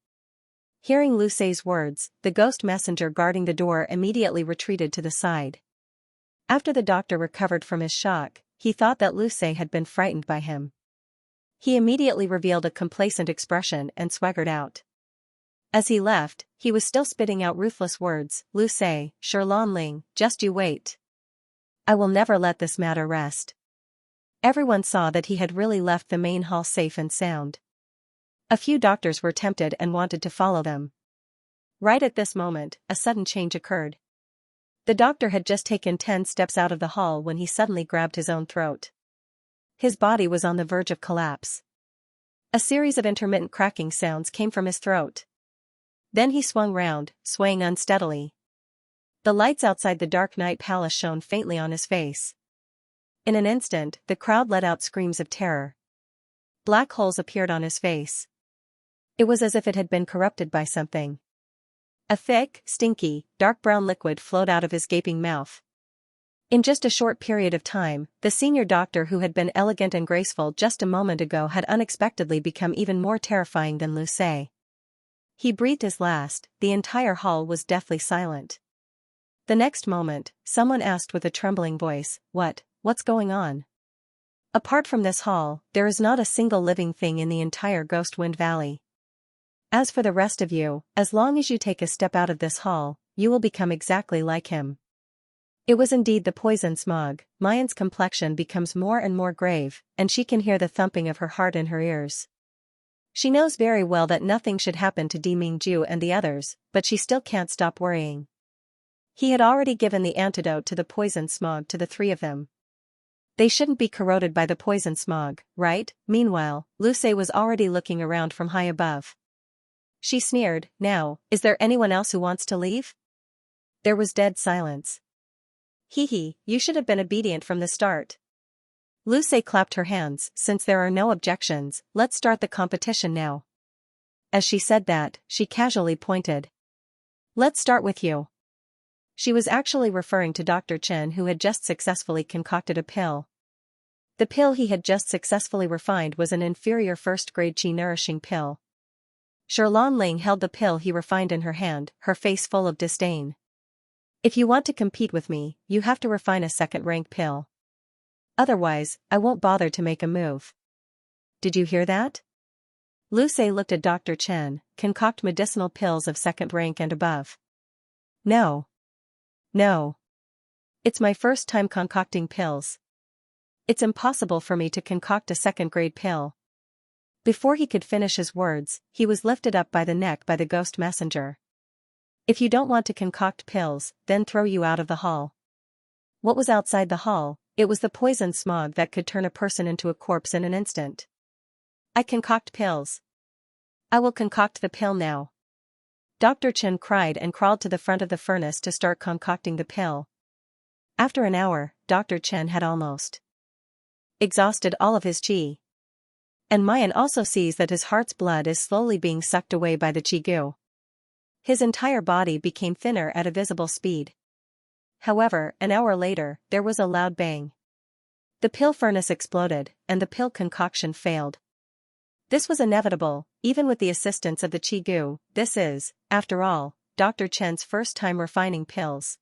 Hearing Lu Sei's words, the ghost messenger guarding the door immediately retreated to the side. After the doctor recovered from his shock, he thought that Lu Sei had been frightened by him. He immediately revealed a complacent expression and swaggered out. As he left, he was still spitting out ruthless words, Lu Sei, Lanling, just you wait. I will never let this matter rest. Everyone saw that he had really left the main hall safe and sound. A few doctors were tempted and wanted to follow them. Right at this moment, a sudden change occurred. The doctor had just taken 10 steps out of the hall when he suddenly grabbed his own throat. His body was on the verge of collapse. A series of intermittent cracking sounds came from his throat. Then he swung round, swaying unsteadily. The lights outside the dark night palace shone faintly on his face. In an instant, the crowd let out screams of terror. Black holes appeared on his face. It was as if it had been corrupted by something. A thick, stinky, dark brown liquid flowed out of his gaping mouth. In just a short period of time, the senior doctor who had been elegant and graceful just a moment ago had unexpectedly become even more terrifying than Lu Sei. He breathed his last, the entire hall was deathly silent. The next moment, someone asked with a trembling voice, what's going on? Apart from this hall, there is not a single living thing in the entire Ghost Wind Valley. As for the rest of you, as long as you take a step out of this hall, you will become exactly like him. It was indeed the poison smog. Mayan's complexion becomes more and more grave, and she can hear the thumping of her heart in her ears. She knows very well that nothing should happen to Di Mingju and the others, but she still can't stop worrying. He had already given the antidote to the poison smog to the 3 of them. They shouldn't be corroded by the poison smog, right? Meanwhile, Luce was already looking around from high above. She sneered, "Now, is there anyone else who wants to leave?" There was dead silence. "Hee, you should have been obedient from the start." Luce clapped her hands. "Since there are no objections, let's start the competition now." As she said that, she casually pointed. "Let's start with you." She was actually referring to Dr. Chen, who had just successfully concocted a pill. The pill he had just successfully refined was an inferior first-grade qi nourishing pill. Sherlan Ling held the pill he refined in her hand, her face full of disdain. "If you want to compete with me, you have to refine a second-rank pill. Otherwise, I won't bother to make a move." "Did you hear that?" Luce looked at Dr. Chen. "Concoct medicinal pills of second rank and above." No. It's my first time concocting pills. It's impossible for me to concoct a second-grade pill." Before he could finish his words, he was lifted up by the neck by the ghost messenger. "If you don't want to concoct pills, then throw you out of the hall." What was outside the hall? It was the poison smog that could turn a person into a corpse in an instant. "I concoct pills. I will concoct the pill now." Dr. Chen cried and crawled to the front of the furnace to start concocting the pill. After an hour, Dr. Chen had almost exhausted all of his qi. And Mayan also sees that his heart's blood is slowly being sucked away by the qi goo. His entire body became thinner at a visible speed. However, an hour later, there was a loud bang. The pill furnace exploded, and the pill concoction failed. This was inevitable, even with the assistance of the qi goo. This is, after all, Dr. Chen's first time refining pills.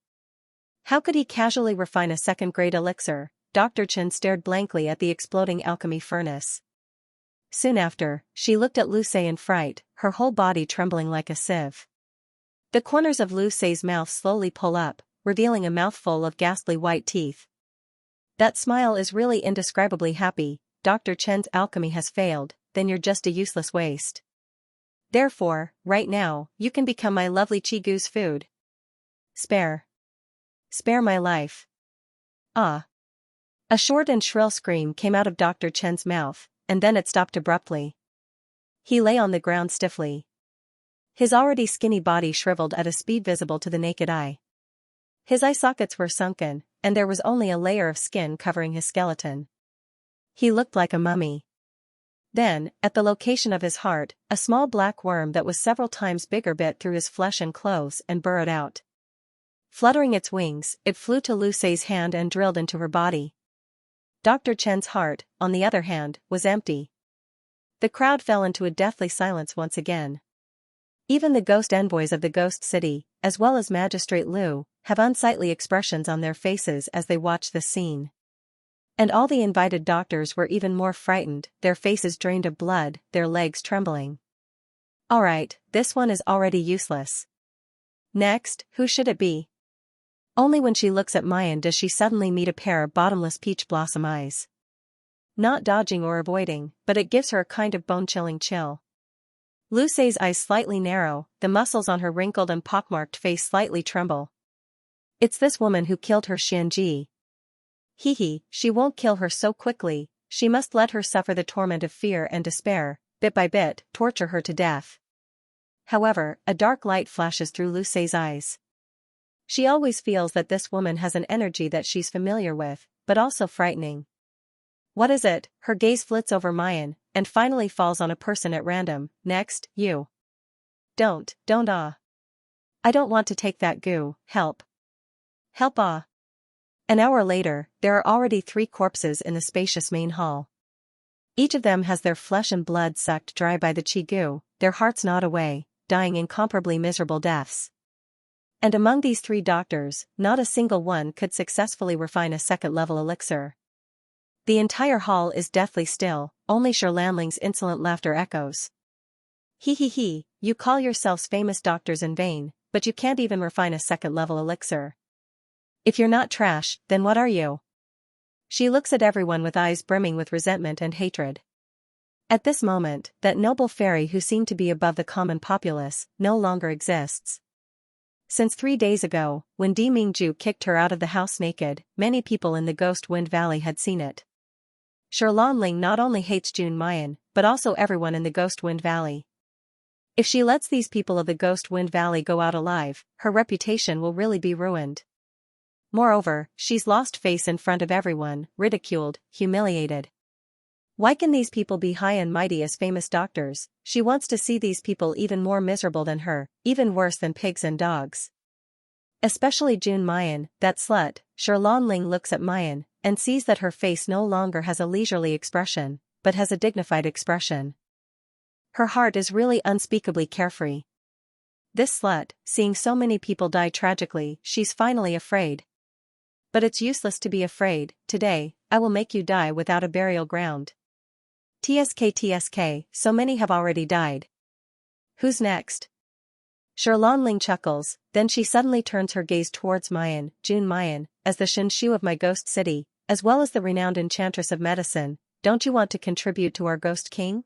How could he casually refine a second-grade elixir? Dr. Chen stared blankly at the exploding alchemy furnace. Soon after, she looked at Luce in fright, her whole body trembling like a sieve. The corners of Luce's mouth slowly pull up, revealing a mouthful of ghastly white teeth. "That smile is really indescribably happy. Dr. Chen's alchemy has failed, then you're just a useless waste. Therefore, right now, you can become my lovely qi goo's food. Spare my life." "Ah." A short and shrill scream came out of Dr. Chen's mouth, and then it stopped abruptly. He lay on the ground stiffly. His already skinny body shriveled at a speed visible to the naked eye. His eye sockets were sunken, and there was only a layer of skin covering his skeleton. He looked like a mummy. Then, at the location of his heart, a small black worm that was several times bigger bit through his flesh and clothes and burrowed out. Fluttering its wings, it flew to Luce's hand and drilled into her body. Dr. Chen's heart, on the other hand, was empty. The crowd fell into a deathly silence once again. Even the ghost envoys of the ghost city, as well as Magistrate Liu, have unsightly expressions on their faces as they watch this scene. And all the invited doctors were even more frightened, their faces drained of blood, their legs trembling. "Alright, this one is already useless. Next, who should it be?" Only when she looks at Mayan does she suddenly meet a pair of bottomless peach blossom eyes. Not dodging or avoiding, but it gives her a kind of bone-chilling chill. Luce's eyes slightly narrow, the muscles on her wrinkled and pockmarked face slightly tremble. It's this woman who killed her Xianxia. She won't kill her so quickly, she must let her suffer the torment of fear and despair, bit by bit, torture her to death. However, a dark light flashes through Luce's eyes. She always feels that this woman has an energy that she's familiar with, but also frightening. What is it? Her gaze flits over Mayan, and finally falls on a person at random. Next, you. Don't ah. I don't want to take that goo, help. Help ah. An hour later, there are already 3 corpses in the spacious main hall. Each of them has their flesh and blood sucked dry by the qi goo, their hearts gnawed away, dying incomparably miserable deaths. And among these 3 doctors, not a single one could successfully refine a second-level elixir. The entire hall is deathly still, only Sherlanling's insolent laughter echoes. He, you call yourselves famous doctors in vain, but you can't even refine a second-level elixir. If you're not trash, then what are you? She looks at everyone with eyes brimming with resentment and hatred. At this moment, that noble fairy who seemed to be above the common populace, no longer exists. Since 3 days ago, when Di Mingju kicked her out of the house naked, many people in the Ghost Wind Valley had seen it. Ling not only hates Jun Mayan, but also everyone in the Ghost Wind Valley. If she lets these people of the Ghost Wind Valley go out alive, her reputation will really be ruined. Moreover, she's lost face in front of everyone, ridiculed, humiliated. Why can these people be high and mighty as famous doctors? She wants to see these people even more miserable than her, even worse than pigs and dogs. Especially Jun Mayan, that slut. Ling looks at Mayan, and sees that her face no longer has a leisurely expression, but has a dignified expression. Her heart is really unspeakably carefree. This slut, seeing so many people die tragically, she's finally afraid. But it's useless to be afraid. Today, I will make you die without a burial ground. TSK, so many have already died. Who's next? Ling chuckles, then she suddenly turns her gaze towards Jun Mayan, as the Xianxia of my ghost city, as well as the renowned Enchantress of medicine. Don't you want to contribute to our ghost king?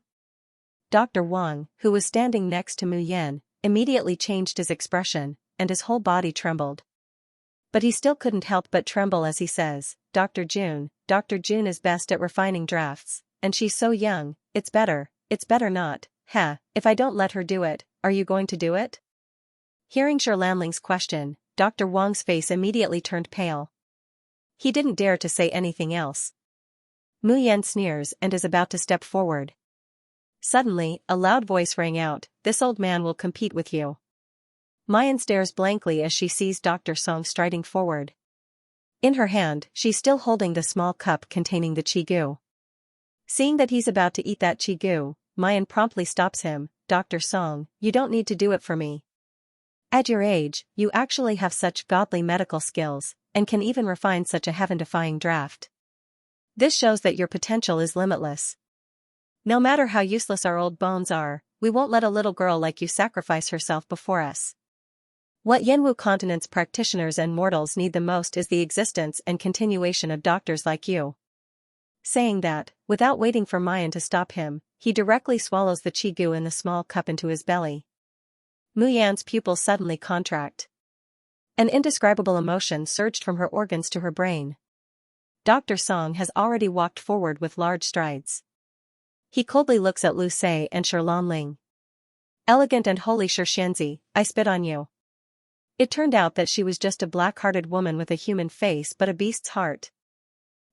Dr. Wang, who was standing next to Mu Yan, immediately changed his expression, and his whole body trembled. But he still couldn't help but tremble as he says, Dr. Jun is best at refining drafts, and she's so young, it's better not. If I don't let her do it, are you going to do it? Hearing Ling's question, Dr. Wang's face immediately turned pale. He didn't dare to say anything else. Mu Yan sneers and is about to step forward. Suddenly, a loud voice rang out, this old man will compete with you. Mayan stares blankly as she sees Dr. Song striding forward. In her hand, she's still holding the small cup containing the qigong. Seeing that he's about to eat that qigong, Mayan promptly stops him. Dr. Song, you don't need to do it for me. At your age, you actually have such godly medical skills, and can even refine such a heaven-defying draft. This shows that your potential is limitless. No matter how useless our old bones are, we won't let a little girl like you sacrifice herself before us. What Yanwu continent's practitioners and mortals need the most is the existence and continuation of doctors like you. Saying that, without waiting for Mayan to stop him, he directly swallows the qigong in the small cup into his belly. Mu Yan's pupils suddenly contract. An indescribable emotion surged from her organs to her brain. Dr. Song has already walked forward with large strides. He coldly looks at Lu Sei and Ling. Elegant and holy Xianxia, I spit on you. It turned out that she was just a black-hearted woman with a human face but a beast's heart.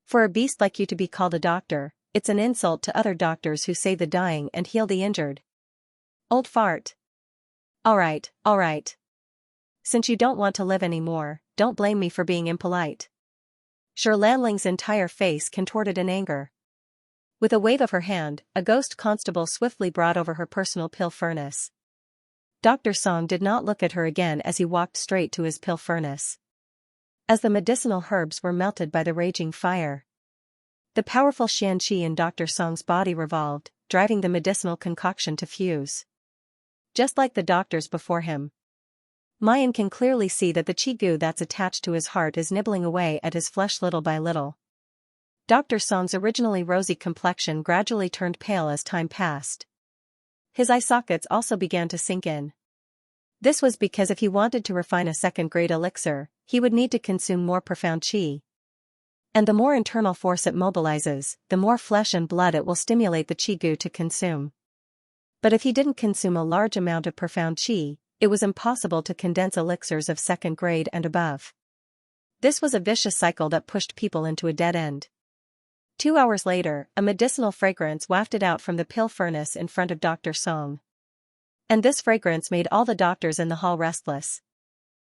For a beast like you to be called a doctor, it's an insult to other doctors who save the dying and heal the injured. Old fart. Alright. Since you don't want to live anymore, don't blame me for being impolite. Ling's entire face contorted in anger. With a wave of her hand, a ghost constable swiftly brought over her personal pill furnace. Dr. Song did not look at her again as he walked straight to his pill furnace. As the medicinal herbs were melted by the raging fire, the powerful Xianxia in Dr. Song's body revolved, driving the medicinal concoction to fuse. Just like the doctors before him, Mayan can clearly see that the qigong that's attached to his heart is nibbling away at his flesh little by little. Dr. Song's originally rosy complexion gradually turned pale as time passed. His eye sockets also began to sink in. This was because if he wanted to refine a second-grade elixir, he would need to consume more profound qi. And the more internal force it mobilizes, the more flesh and blood it will stimulate the qigong to consume. But if he didn't consume a large amount of profound qi, it was impossible to condense elixirs of second grade and above. This was a vicious cycle that pushed people into a dead end. 2 hours later, a medicinal fragrance wafted out from the pill furnace in front of Dr. Song. And this fragrance made all the doctors in the hall restless.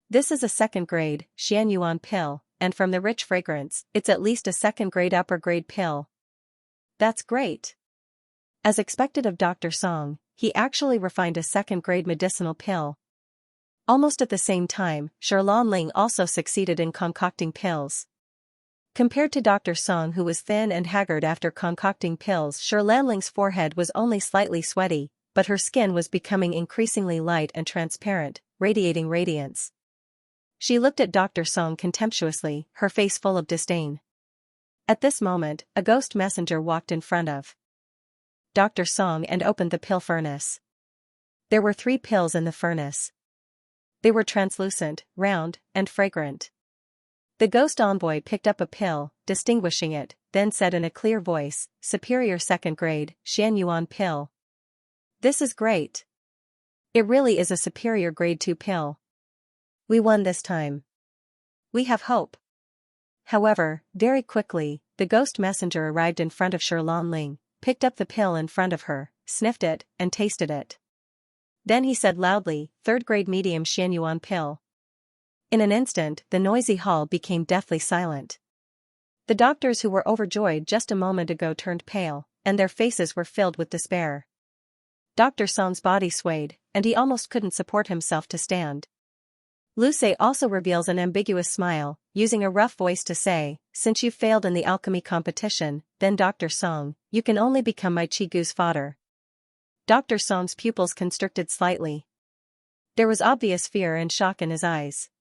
This is a second-grade, Xianyuan pill, and from the rich fragrance, it's at least a second-grade upper-grade pill. That's great. As expected of Dr. Song, he actually refined a second-grade medicinal pill. Almost at the same time, Ling also succeeded in concocting pills. Compared to Dr. Song, who was thin and haggard after concocting pills, Ling's forehead was only slightly sweaty, but her skin was becoming increasingly light and transparent, radiating radiance. She looked at Dr. Song contemptuously, her face full of disdain. At this moment, a ghost messenger walked in front of Dr. Song and opened the pill furnace. There were 3 pills in the furnace. They were translucent, round, and fragrant. The ghost envoy picked up a pill, distinguishing it, then said in a clear voice, "Superior second grade, Xianyuan pill. This is great. It really is a superior grade 2 pill. We won this time. We have hope." However, very quickly, the ghost messenger arrived in front of Ling, picked up the pill in front of her, sniffed it, and tasted it. Then he said loudly, "Third grade medium Xianyuan pill." In an instant, the noisy hall became deathly silent. The doctors who were overjoyed just a moment ago turned pale, and their faces were filled with despair. Dr. Song's body swayed, and he almost couldn't support himself to stand. Lu Ce also reveals an ambiguous smile, using a rough voice to say, "Since you failed in the alchemy competition, then Dr. Song, you can only become my Qigu's fodder." Dr. Song's pupils constricted slightly. There was obvious fear and shock in his eyes.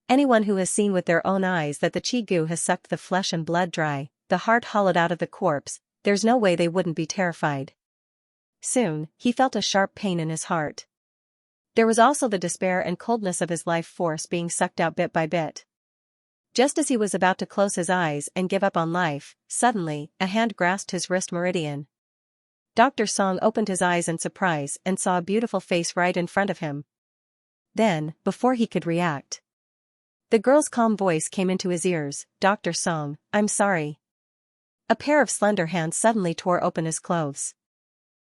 Anyone who has seen with their own eyes that the Qigu has sucked the flesh and blood dry, the heart hollowed out of the corpse, there's no way they wouldn't be terrified. Soon, he felt a sharp pain in his heart. There was also the despair and coldness of his life force being sucked out bit by bit. Just as he was about to close his eyes and give up on life, suddenly, a hand grasped his wrist meridian. Dr. Song opened his eyes in surprise and saw a beautiful face right in front of him. Then, before he could react, the girl's calm voice came into his ears, "Dr. Song, I'm sorry." A pair of slender hands suddenly tore open his clothes.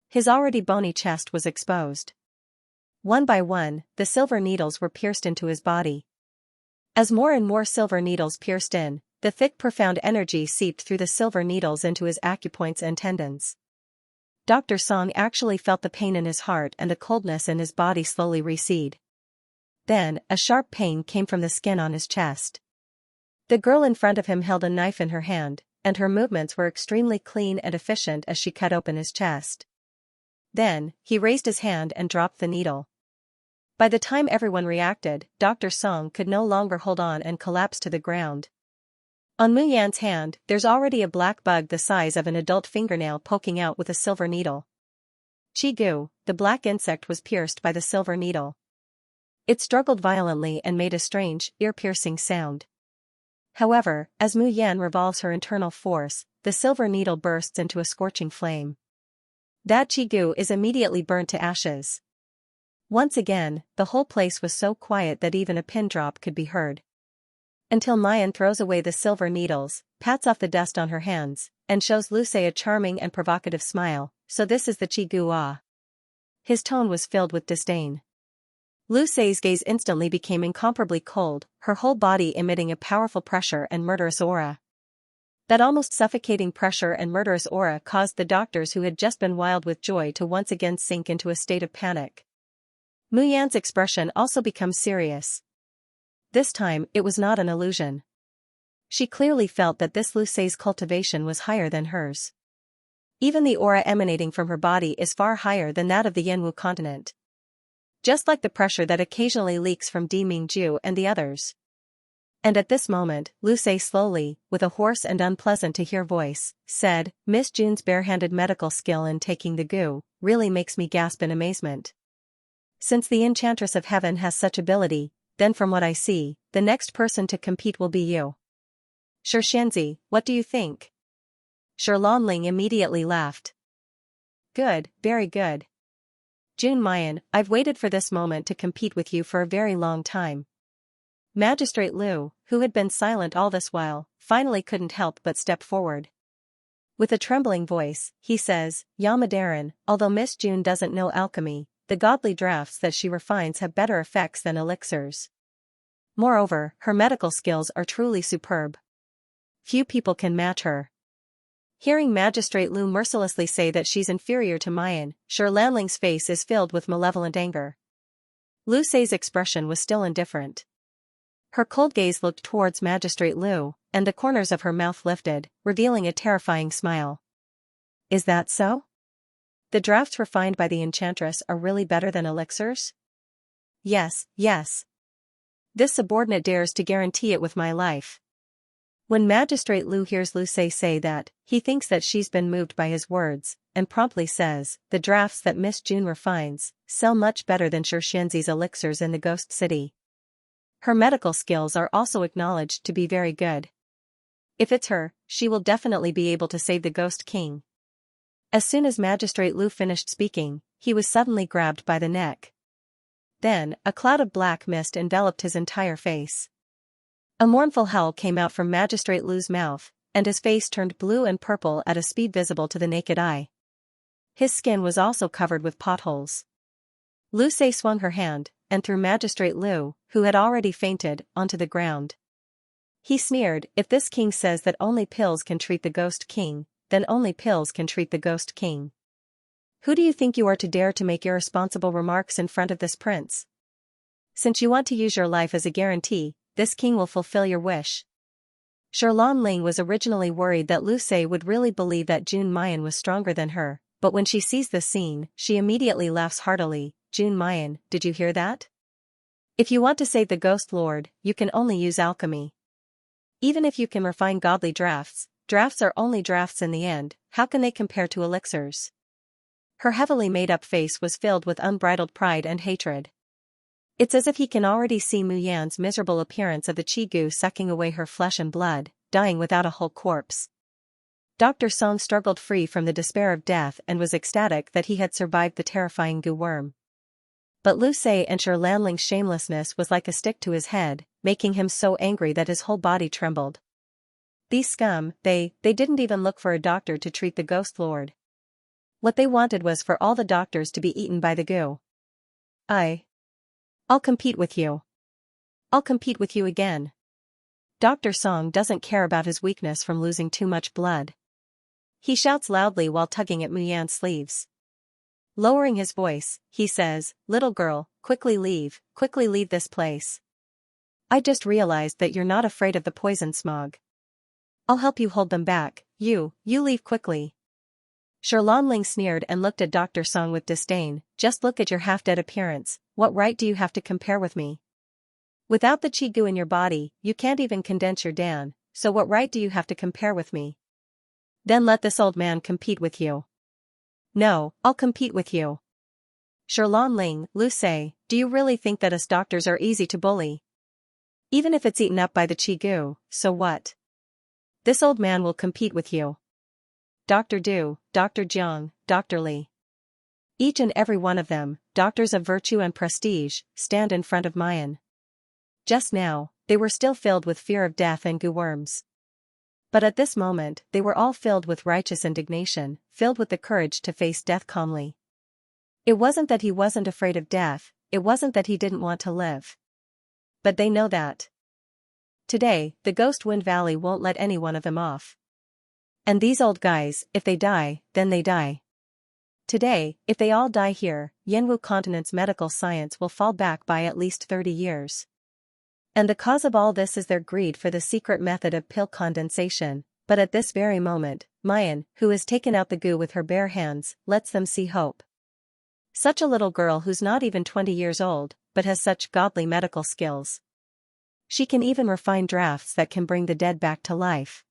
His already bony chest was exposed. One by one, the silver needles were pierced into his body. As more and more silver needles pierced in, the thick profound energy seeped through the silver needles into his acupoints and tendons. Dr. Song actually felt the pain in his heart and the coldness in his body slowly recede. Then, a sharp pain came from the skin on his chest. The girl in front of him held a knife in her hand, and her movements were extremely clean and efficient as she cut open his chest. Then, he raised his hand and dropped the needle. By the time everyone reacted, Dr. Song could no longer hold on and collapsed to the ground. On Mu Yan's hand, there's already a black bug the size of an adult fingernail poking out with a silver needle. Qigu, the black insect, was pierced by the silver needle. It struggled violently and made a strange, ear-piercing sound. However, as Mu Yan revolves her internal force, the silver needle bursts into a scorching flame. That Qigu is immediately burnt to ashes. Once again, the whole place was so quiet that even a pin drop could be heard. Until Mayan throws away the silver needles, pats off the dust on her hands, and shows Lu Ce a charming and provocative smile. "So this is the Qigu, ah?" His tone was filled with disdain. Lu Ce's gaze instantly became incomparably cold, her whole body emitting a powerful pressure and murderous aura. That almost suffocating pressure and murderous aura caused the doctors who had just been wild with joy to once again sink into a state of panic. Mu Yan's expression also becomes serious. This time, it was not an illusion. She clearly felt that this Lu Ce's cultivation was higher than hers. Even the aura emanating from her body is far higher than that of the Yanwu continent. Just like the pressure that occasionally leaks from Di Mingju and the others. And at this moment, Lu Ce slowly, with a hoarse and unpleasant-to-hear voice, said, "Miss June's barehanded medical skill in taking the gu really makes me gasp in amazement. Since the Enchantress of Heaven has such ability, then from what I see, the next person to compete will be you. Xianxia, what do you think?" Ling immediately laughed. "Good, very good. June Mayan, I've waited for this moment to compete with you for a very long time." Magistrate Liu, who had been silent all this while, finally couldn't help but step forward. With a trembling voice, he says, "Yamadaran, although Miss June doesn't know alchemy, the godly drafts that she refines have better effects than elixirs. Moreover, her medical skills are truly superb. Few people can match her." Hearing Magistrate Liu mercilessly say that she's inferior to Mayan, Lanling's face is filled with malevolent anger. Lu Ce's expression was still indifferent. Her cold gaze looked towards Magistrate Liu, and the corners of her mouth lifted, revealing a terrifying smile. "Is that so? The drafts refined by the Enchantress are really better than elixirs?" "Yes, yes. This subordinate dares to guarantee it with my life." When Magistrate Lu hears Lu say that, he thinks that she's been moved by his words, and promptly says, the drafts that Miss June refines sell much better than Xianxia's elixirs in the Ghost City. Her medical skills are also acknowledged to be very good. If it's her, she will definitely be able to save the Ghost King. As soon as Magistrate Lu finished speaking, he was suddenly grabbed by the neck. Then, a cloud of black mist enveloped his entire face. A mournful howl came out from Magistrate Lu's mouth, and his face turned blue and purple at a speed visible to the naked eye. His skin was also covered with potholes. Lu swung her hand, and threw Magistrate Lu, who had already fainted, onto the ground. He sneered, if this king says that only pills can treat the Ghost King, then only pills can treat the Ghost King. Who do you think you are to dare to make irresponsible remarks in front of this prince? Since you want to use your life as a guarantee, this king will fulfill your wish. Ling was originally worried that Lu would really believe that Jun Mayan was stronger than her, but when she sees this scene, she immediately laughs heartily. Jun Mayan, did you hear that? If you want to save the Ghost Lord, you can only use alchemy. Even if you can refine godly drafts are only drafts in the end, how can they compare to elixirs? Her heavily made-up face was filled with unbridled pride and hatred. It's as if he can already see Mu Yan's miserable appearance of the Qi Gu sucking away her flesh and blood, dying without a whole corpse. Dr. Song struggled free from the despair of death and was ecstatic that he had survived the terrifying Gu worm. But Lu and Lanling's shamelessness was like a stick to his head, making him so angry that his whole body trembled. These scum, they didn't even look for a doctor to treat the Ghost Lord. What they wanted was for all the doctors to be eaten by the Gu. I'll compete with you. I'll compete with you again. Dr. Song doesn't care about his weakness from losing too much blood. He shouts loudly while tugging at Mu Yan's sleeves. Lowering his voice, he says, little girl, quickly leave this place. I just realized that you're not afraid of the poison smog. I'll help you hold them back, you leave quickly. Lanling sneered and looked at Dr. Song with disdain, just look at your half-dead appearance, what right do you have to compare with me? Without the Qi Gu in your body, you can't even condense your Dan, so what right do you have to compare with me? Then let this old man compete with you. No, I'll compete with you. Lanling, Lu, do you really think that us doctors are easy to bully? Even if it's eaten up by the Qi Gu, so what? This old man will compete with you. Dr. Du, Dr. Jiang, Dr. Li. Each and every one of them, doctors of virtue and prestige, stand in front of Mayan. Just now, they were still filled with fear of death and Gu worms. But at this moment, they were all filled with righteous indignation, filled with the courage to face death calmly. It wasn't that he wasn't afraid of death, it wasn't that he didn't want to live. But they know that. Today, the Ghost Wind Valley won't let any one of them off. And these old guys, if they die, then they die. Today, if they all die here, Yanwu continent's medical science will fall back by at least 30 years. And the cause of all this is their greed for the secret method of pill condensation, but at this very moment, Mayan, who has taken out the Gu with her bare hands, lets them see hope. Such a little girl who's not even 20 years old, but has such godly medical skills. She can even refine drafts that can bring the dead back to life.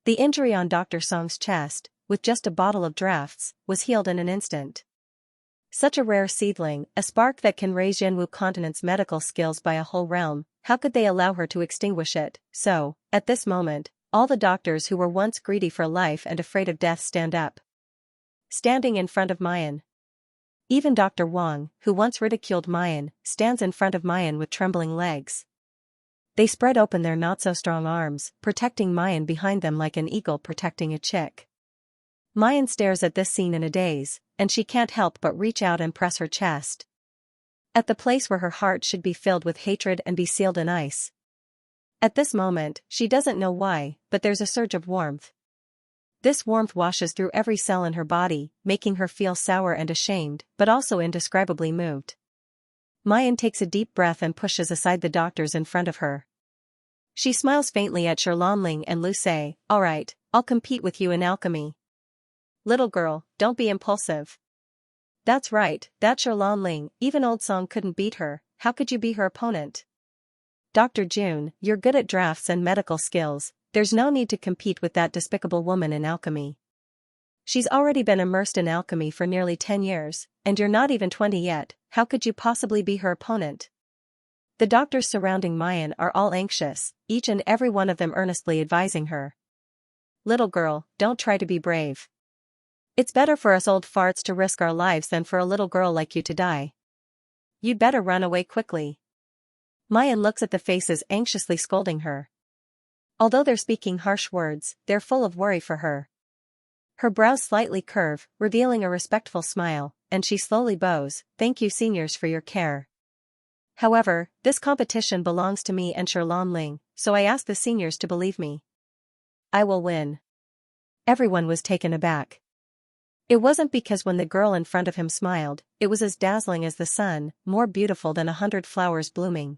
The injury on Dr. Song's chest, with just a bottle of drafts, was healed in an instant. Such a rare seedling, a spark that can raise Yanwu continent's medical skills by a whole realm, how could they allow her to extinguish it? So, at this moment, all the doctors who were once greedy for life and afraid of death stand up. Standing in front of Mayan. Even Dr. Wang, who once ridiculed Mayan, stands in front of Mayan with trembling legs. They spread open their not-so-strong arms, protecting Mayan behind them like an eagle protecting a chick. Mayan stares at this scene in a daze, and she can't help but reach out and press her chest. At the place where her heart should be filled with hatred and be sealed in ice. At this moment, she doesn't know why, but there's a surge of warmth. This warmth washes through every cell in her body, making her feel sour and ashamed, but also indescribably moved. Mayan takes a deep breath and pushes aside the doctors in front of her. She smiles faintly at Lanling and Lu. All right, I'll compete with you in alchemy. Little girl, don't be impulsive. That's right, that's Lanling, even old Song couldn't beat her, how could you be her opponent? Dr. June, you're good at drafts and medical skills, there's no need to compete with that despicable woman in alchemy. She's already been immersed in alchemy for nearly 10 years, and you're not even 20 yet, how could you possibly be her opponent? The doctors surrounding Mayan are all anxious, each and every one of them earnestly advising her. Little girl, don't try to be brave. It's better for us old farts to risk our lives than for a little girl like you to die. You'd better run away quickly. Mayan looks at the faces anxiously scolding her. Although they're speaking harsh words, they're full of worry for her. Her brows slightly curve, revealing a respectful smile, and she slowly bows, "Thank you seniors for your care. However, this competition belongs to me and Ling, so I ask the seniors to believe me. I will win." Everyone was taken aback. It wasn't because when the girl in front of him smiled, it was as dazzling as the sun, more beautiful than 100 flowers blooming.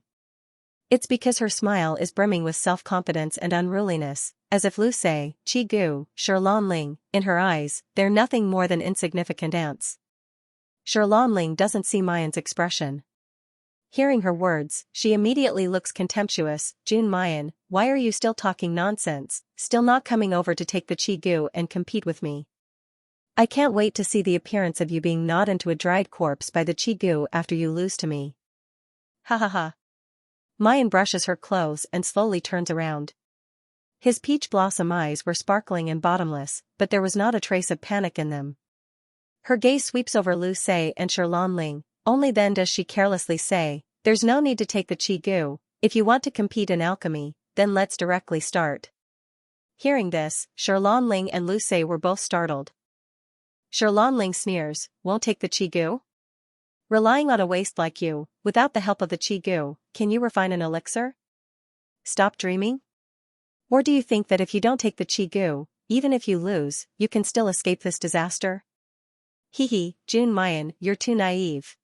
It's because her smile is brimming with self-confidence and unruliness, as if Lu Sei, Qi Gu, Ling, in her eyes, they're nothing more than insignificant ants. Ling doesn't see Mayan's expression. Hearing her words, she immediately looks contemptuous. "Jun Mayan, why are you still talking nonsense, still not coming over to take the Qi Gu and compete with me? I can't wait to see the appearance of you being gnawed into a dried corpse by the Qi Gu after you lose to me." Ha ha ha. Mayan brushes her clothes and slowly turns around. His peach blossom eyes were sparkling and bottomless, but there was not a trace of panic in them. Her gaze sweeps over Lu Sei and Ling. Only then does she carelessly say, "There's no need to take the Qi Gu. If you want to compete in alchemy, then let's directly start." Hearing this, Ling and Lu Sei were both startled. Ling sneers, "Won't take the Qi Gu? Relying on a waste like you, without the help of the Qi Gu, can you refine an elixir? Stop dreaming? Or do you think that if you don't take the Qi Gu, even if you lose, you can still escape this disaster? Hee, Jun Mayan, you're too naive.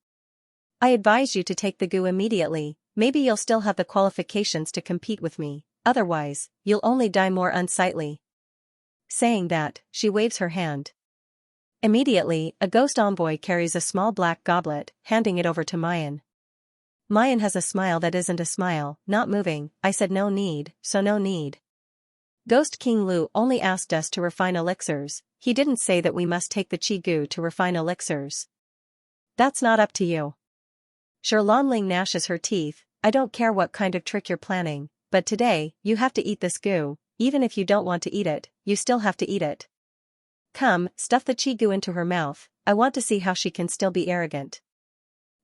I advise you to take the Gu immediately, maybe you'll still have the qualifications to compete with me, otherwise, you'll only die more unsightly." Saying that, she waves her hand. Immediately, a ghost envoy carries a small black goblet, handing it over to Mayan. Mayan has a smile that isn't a smile, not moving. "I said no need, so no need. Ghost King Lu only asked us to refine elixirs, he didn't say that we must take the Qi Gu to refine elixirs. That's not up to you." Ling gnashes her teeth, "I don't care what kind of trick you're planning, but today, you have to eat this Gu, even if you don't want to eat it, you still have to eat it. Come, stuff the Qi Gu into her mouth, I want to see how she can still be arrogant."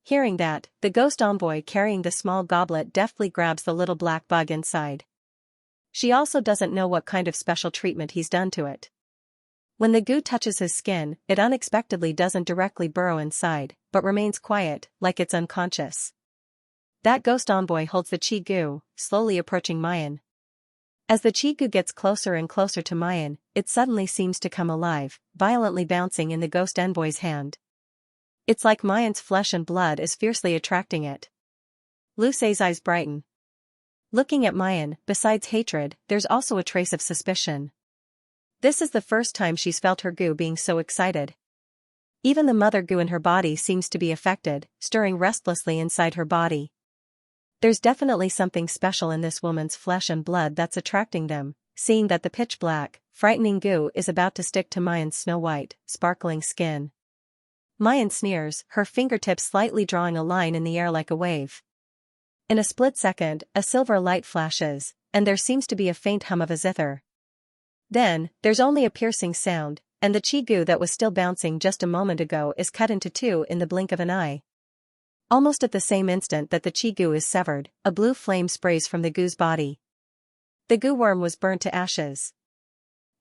Hearing that, the ghost envoy carrying the small goblet deftly grabs the little black bug inside. She also doesn't know what kind of special treatment he's done to it. When the Gu touches his skin, it unexpectedly doesn't directly burrow inside, but remains quiet, like it's unconscious. That ghost envoy holds the Qi Gu, slowly approaching Mayan. As the Qi Gu gets closer and closer to Mayan, it suddenly seems to come alive, violently bouncing in the ghost envoy's hand. It's like Mayan's flesh and blood is fiercely attracting it. Lu Sei's eyes brighten. Looking at Mayan, besides hatred, there's also a trace of suspicion. This is the first time she's felt her Gu being so excited. Even the mother Gu in her body seems to be affected, stirring restlessly inside her body. There's definitely something special in this woman's flesh and blood that's attracting them, seeing that the pitch-black, frightening Gu is about to stick to Mayan's snow-white, sparkling skin. Mayan sneers, her fingertips slightly drawing a line in the air like a wave. In a split second, a silver light flashes, and there seems to be a faint hum of a zither. Then, there's only a piercing sound, and the Qi Gu that was still bouncing just a moment ago is cut into two in the blink of an eye. Almost at the same instant that the Qi Gu is severed, a blue flame sprays from the Gu's body. The Gu worm was burnt to ashes.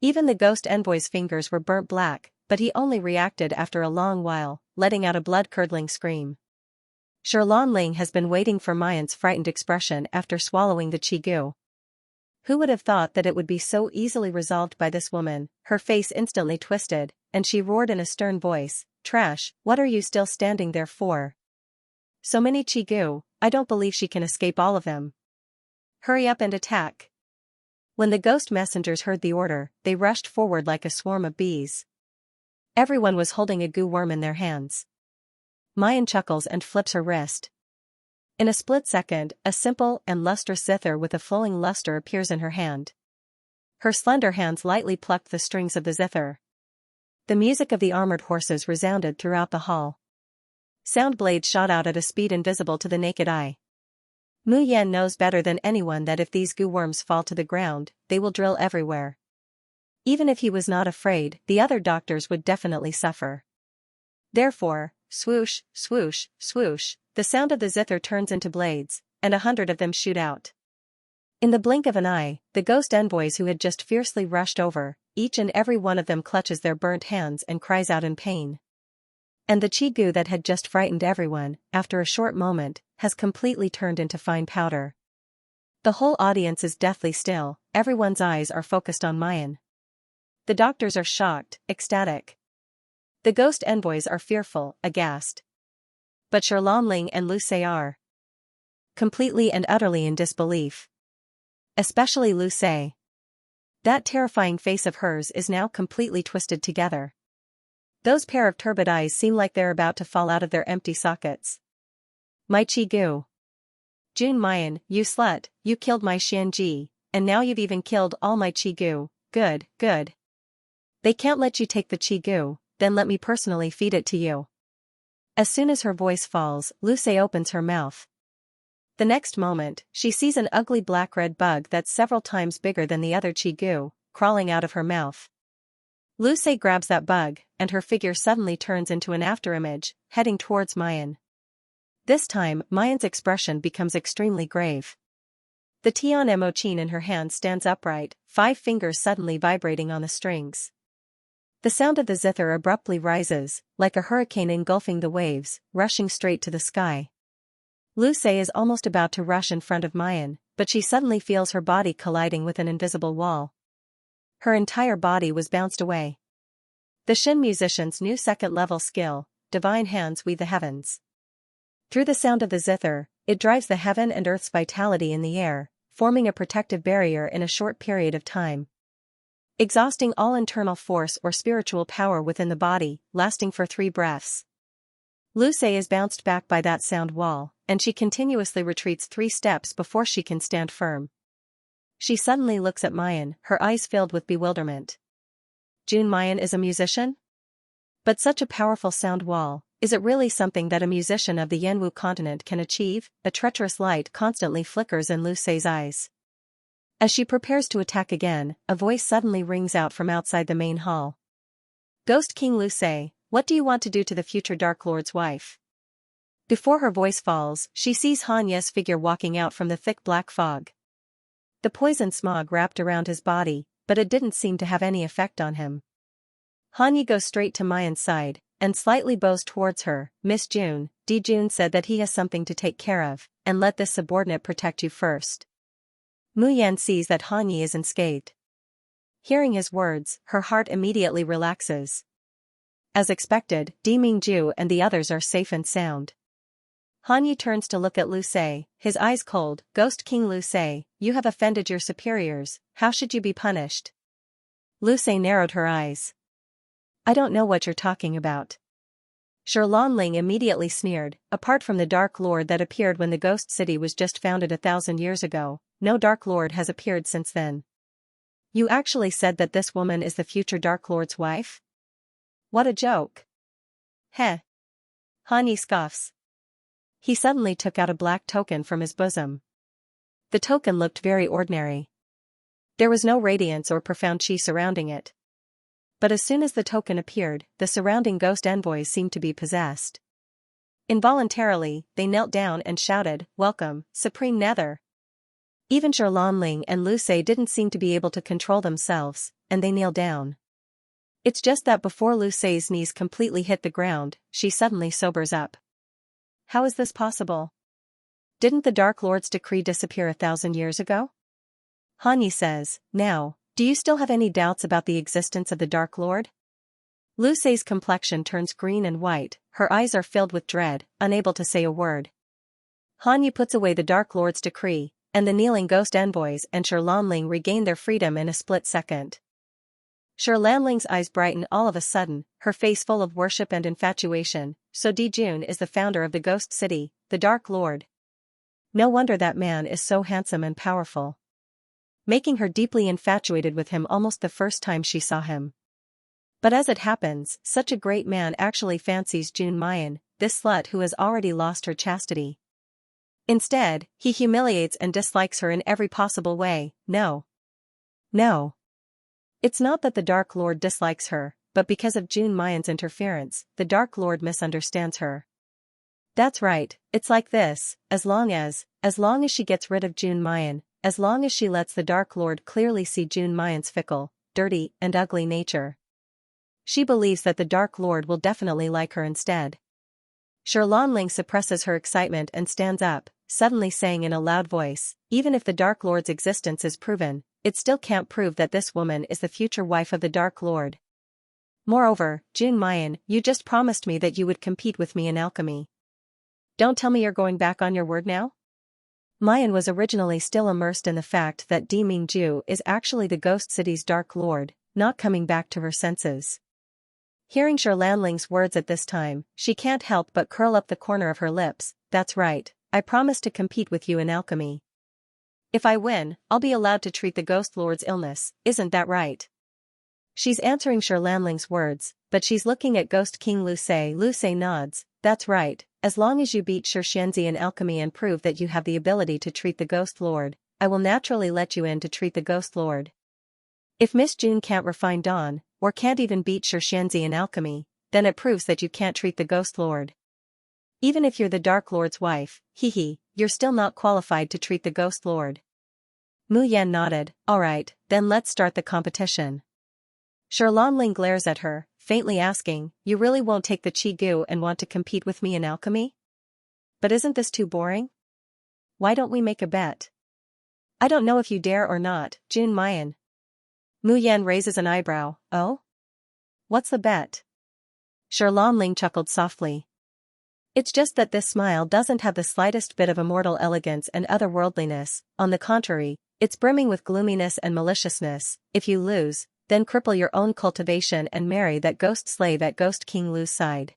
Even the ghost envoy's fingers were burnt black, but he only reacted after a long while, letting out a blood-curdling scream. Ling has been waiting for Mayan's frightened expression after swallowing the Qi Gu. Who would have thought that it would be so easily resolved by this woman? Her face instantly twisted, and she roared in a stern voice, "Trash, what are you still standing there for? So many Qi Gu, I don't believe she can escape all of them. Hurry up and attack." When the ghost messengers heard the order, they rushed forward like a swarm of bees. Everyone was holding a Gu worm in their hands. Mayan chuckles and flips her wrist. In a split second, a simple and lustrous zither with a flowing luster appears in her hand. Her slender hands lightly plucked the strings of the zither. The music of the armored horses resounded throughout the hall. Sound blades shot out at a speed invisible to the naked eye. Mu Yan knows better than anyone that if these goo worms fall to the ground, they will drill everywhere. Even if he was not afraid, the other doctors would definitely suffer. Therefore, swoosh, swoosh, swoosh, the sound of the zither turns into blades, and 100 of them shoot out. In the blink of an eye, the ghost envoys who had just fiercely rushed over, each and every one of them clutches their burnt hands and cries out in pain. And the chi goo that had just frightened everyone, after a short moment, has completely turned into fine powder. The whole audience is deathly still, everyone's eyes are focused on Mayan. The doctors are shocked, ecstatic. The ghost envoys are fearful, aghast. But Xianxia and Lu Ce are completely and utterly in disbelief. Especially Lu Ce. That terrifying face of hers is now completely twisted together. Those pair of turbid eyes seem like they're about to fall out of their empty sockets. My chi goo. Jun Mayan, you slut, you killed my Xianxia, and now you've even killed all my chi goo. Good, good. They can't let you take the chi goo, then let me personally feed it to you. As soon as her voice falls, Lu Ce opens her mouth. The next moment, she sees an ugly black-red bug that's several times bigger than the other chi goo, crawling out of her mouth. Lu Ce grabs that bug, and her figure suddenly turns into an afterimage, heading towards Mayan. This time, Mayan's expression becomes extremely grave. The Tian Emochin in her hand stands upright, 5 fingers suddenly vibrating on the strings. The sound of the zither abruptly rises, like a hurricane engulfing the waves, rushing straight to the sky. Lu Ce is almost about to rush in front of Mayan, but she suddenly feels her body colliding with an invisible wall. Her entire body was bounced away. The Shin musician's new second-level skill, divine hands weave the heavens. Through the sound of the zither, it drives the heaven and earth's vitality in the air, forming a protective barrier in a short period of time. Exhausting all internal force or spiritual power within the body, lasting for 3 breaths. Lu Ce is bounced back by that sound wall, and she continuously retreats 3 steps before she can stand firm. She suddenly looks at Mayan, her eyes filled with bewilderment. Jun Mayan is a musician? But such a powerful sound wall, is it really something that a musician of the Yanwu continent can achieve? A treacherous light constantly flickers in Lu Ce's eyes. As she prepares to attack again, a voice suddenly rings out from outside the main hall. Ghost King Lu Ce, what do you want to do to the future Dark Lord's wife? Before her voice falls, she sees Xianxia's figure walking out from the thick black fog. The poison smog wrapped around his body, but it didn't seem to have any effect on him. Xianxia goes straight to Mayan's side, and slightly bows towards her. Miss June, Di Jun said that he has something to take care of, and let this subordinate protect you first. Mu Yan sees that Xianxia is unscathed. Hearing his words, her heart immediately relaxes. As expected, Di Mingju and the others are safe and sound. Xianxia turns to look at Lu Ce, his eyes cold. Ghost King Lu Ce, you have offended your superiors, how should you be punished? Lu Ce narrowed her eyes. I don't know what you're talking about. Xianxia immediately sneered, apart from the Dark Lord that appeared when the Ghost City was just founded 1,000 years ago, no Dark Lord has appeared since then. You actually said that this woman is the future Dark Lord's wife? What a joke. Heh. Xianxia scoffs. He suddenly took out a black token from his bosom. The token looked very ordinary. There was no radiance or profound chi surrounding it. But as soon as the token appeared, the surrounding ghost envoys seemed to be possessed. Involuntarily, they knelt down and shouted, "Welcome, Supreme Nether!" Even Xianxia and Lu Ce didn't seem to be able to control themselves, and they kneeled down. It's just that before Lu Ce's knees completely hit the ground, she suddenly sobers up. How is this possible? Didn't the Dark Lord's decree disappear 1,000 years ago? Xianxia says, now, do you still have any doubts about the existence of the Dark Lord? Lu Ce's complexion turns green and white, her eyes are filled with dread, unable to say a word. Xianxia puts away the Dark Lord's decree, and the kneeling ghost envoys and Xianxia regain their freedom in a split second. Xianxia's eyes brighten all of a sudden, her face full of worship and infatuation. So Di Jun is the founder of the Ghost City, the Dark Lord. No wonder that man is so handsome and powerful. making her deeply infatuated with him almost the first time she saw him. But as it happens, such a great man actually fancies June Mayan, this slut who has already lost her chastity. Instead, he humiliates and dislikes her in every possible way. No. It's not that the Dark Lord dislikes her, but because of June Mayan's interference, the Dark Lord misunderstands her. That's right, it's like this, as long as she gets rid of June Mayan, as long as she lets the Dark Lord clearly see June Mayan's fickle, dirty, and ugly nature. She believes that the Dark Lord will definitely like her instead. Xianxia suppresses her excitement and stands up, suddenly saying in a loud voice, even if the Dark Lord's existence is proven, it still can't prove that this woman is the future wife of the Dark Lord. Moreover, June Mayan, you just promised me that you would compete with me in alchemy. Don't tell me you're going back on your word now? Mayan was originally still immersed in the fact that Di Mingju is actually the Ghost City's Dark Lord, not coming back to her senses. Hearing Xianxia's words at this time, she can't help but curl up the corner of her lips. That's right, I promise to compete with you in alchemy. If I win, I'll be allowed to treat the Ghost Lord's illness, isn't that right? She's answering Xianxia's words, but she's looking at Ghost King Lu Ce. Lu Ce nods, that's right, as long as you beat Xianxia in alchemy and prove that you have the ability to treat the Ghost Lord, I will naturally let you in to treat the Ghost Lord. If Miss June can't refine Dawn, or can't even beat Xianxia in alchemy, then it proves that you can't treat the Ghost Lord. Even if you're the Dark Lord's wife, you're still not qualified to treat the Ghost Lord. Mu Yan nodded, alright, then let's start the competition. Xianxia glares at her, faintly asking, you really won't take the Qi Gu and want to compete with me in alchemy? But isn't this too boring? Why don't we make a bet? I don't know if you dare or not, June Mayan. Mu Yan raises an eyebrow, oh? What's the bet? Xianxia chuckled softly. It's just that this smile doesn't have the slightest bit of immortal elegance and otherworldliness, on the contrary, it's brimming with gloominess and maliciousness. If you lose, then cripple your own cultivation and marry that ghost slave at Ghost King Lu's side.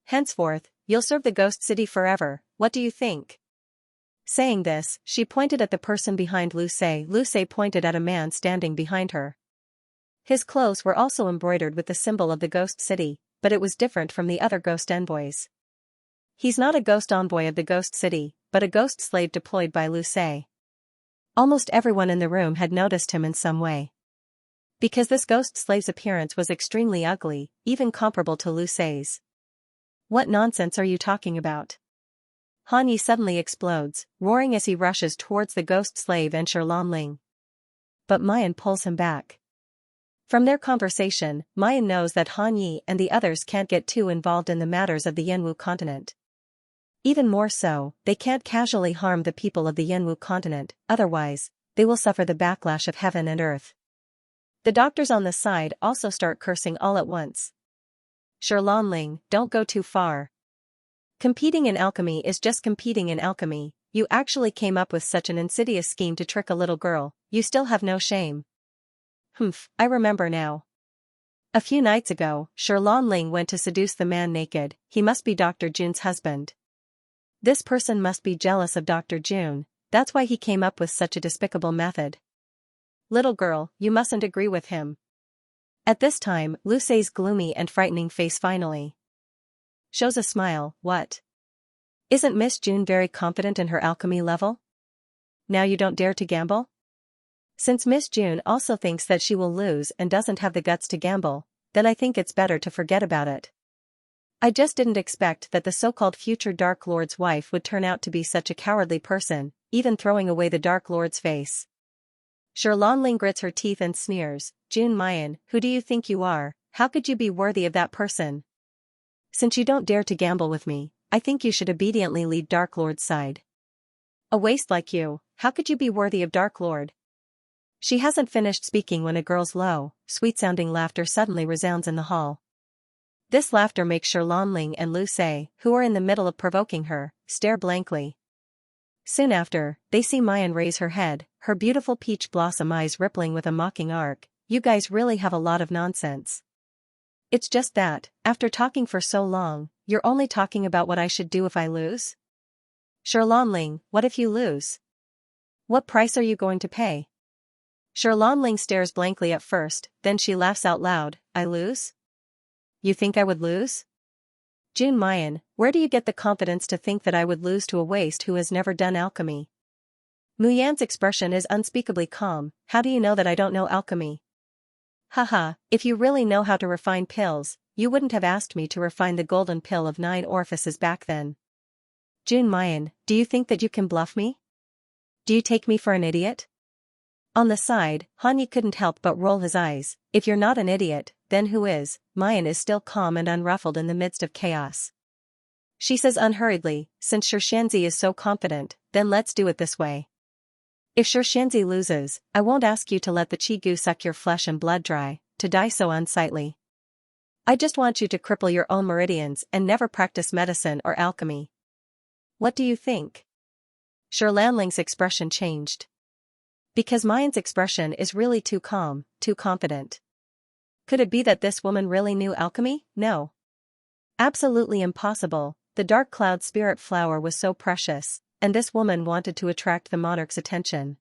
Henceforth, you'll serve the Ghost City forever, what do you think? Saying this, she pointed at the person behind Lu Ce. Lu Ce pointed at a man standing behind her. His clothes were also embroidered with the symbol of the Ghost City, but it was different from the other ghost envoys. He's not a ghost envoy of the Ghost City, but a ghost slave deployed by Lu Ce. Almost everyone in the room had noticed him in some way. Because this ghost slave's appearance was extremely ugly, even comparable to Lu Ce's. What nonsense are you talking about? Han Yi suddenly explodes, roaring as he rushes towards the ghost slave and Xianxia. But Mayan pulls him back. From their conversation, Mayan knows that Han Yi and the others can't get too involved in the matters of the Yanwu continent. Even more so, they can't casually harm the people of the Yanwu continent, otherwise, they will suffer the backlash of heaven and earth. The doctors on the side also start cursing all at once. Xianxia, don't go too far. Competing in alchemy is just competing in alchemy. You actually came up with such an insidious scheme to trick a little girl, you still have no shame. I remember now. A few nights ago, Xianxia went to seduce the man naked. He must be Dr. June's husband. This person must be jealous of Dr. June, that's why he came up with such a despicable method. Little girl, you mustn't agree with him. At this time, Lu Ce's gloomy and frightening face finally shows a smile. What? Isn't Miss June very confident in her alchemy level? Now you don't dare to gamble? Since Miss June also thinks that she will lose and doesn't have the guts to gamble, then I think it's better to forget about it. I just didn't expect that the so-called future Dark Lord's wife would turn out to be such a cowardly person, even throwing away the Dark Lord's face. Xianxia grits her teeth and sneers, June Mayan, who do you think you are? How could you be worthy of that person? Since you don't dare to gamble with me, I think you should obediently lead Dark Lord's side. A waste like you, how could you be worthy of Dark Lord? She hasn't finished speaking when a girl's low, sweet-sounding laughter suddenly resounds in the hall. This laughter makes Xianxia and Lu Ce, who are in the middle of provoking her, stare blankly. Soon after, they see Mayan raise her head, her beautiful peach blossom eyes rippling with a mocking arc. You guys really have a lot of nonsense. It's just that, after talking for so long, you're only talking about what I should do if I lose? Xianxia, what if you lose? What price are you going to pay? Ling stares blankly at first, then she laughs out loud. I lose? You think I would lose? Jun Mayan, where do you get the confidence to think that I would lose to a waste who has never done alchemy? Mu Yan's expression is unspeakably calm. How do you know that I don't know alchemy? Haha, if you really know how to refine pills, you wouldn't have asked me to refine the golden pill of 9 orifices back then. Jun Mayan, do you think that you can bluff me? Do you take me for an idiot? On the side, Hanyi couldn't help but roll his eyes. If you're not an idiot, then who is? Mayan is still calm and unruffled in the midst of chaos. She says unhurriedly, since Xianxia is so confident, then let's do it this way. If Xianxia loses, I won't ask you to let the Qi suck your flesh and blood dry, to die so unsightly. I just want you to cripple your own meridians and never practice medicine or alchemy. What do you think? Lanling's expression changed. Because Mayan's expression is really too calm, too confident. Could it be that this woman really knew alchemy? No. Absolutely impossible. The dark cloud spirit flower was so precious, and this woman wanted to attract the monarch's attention.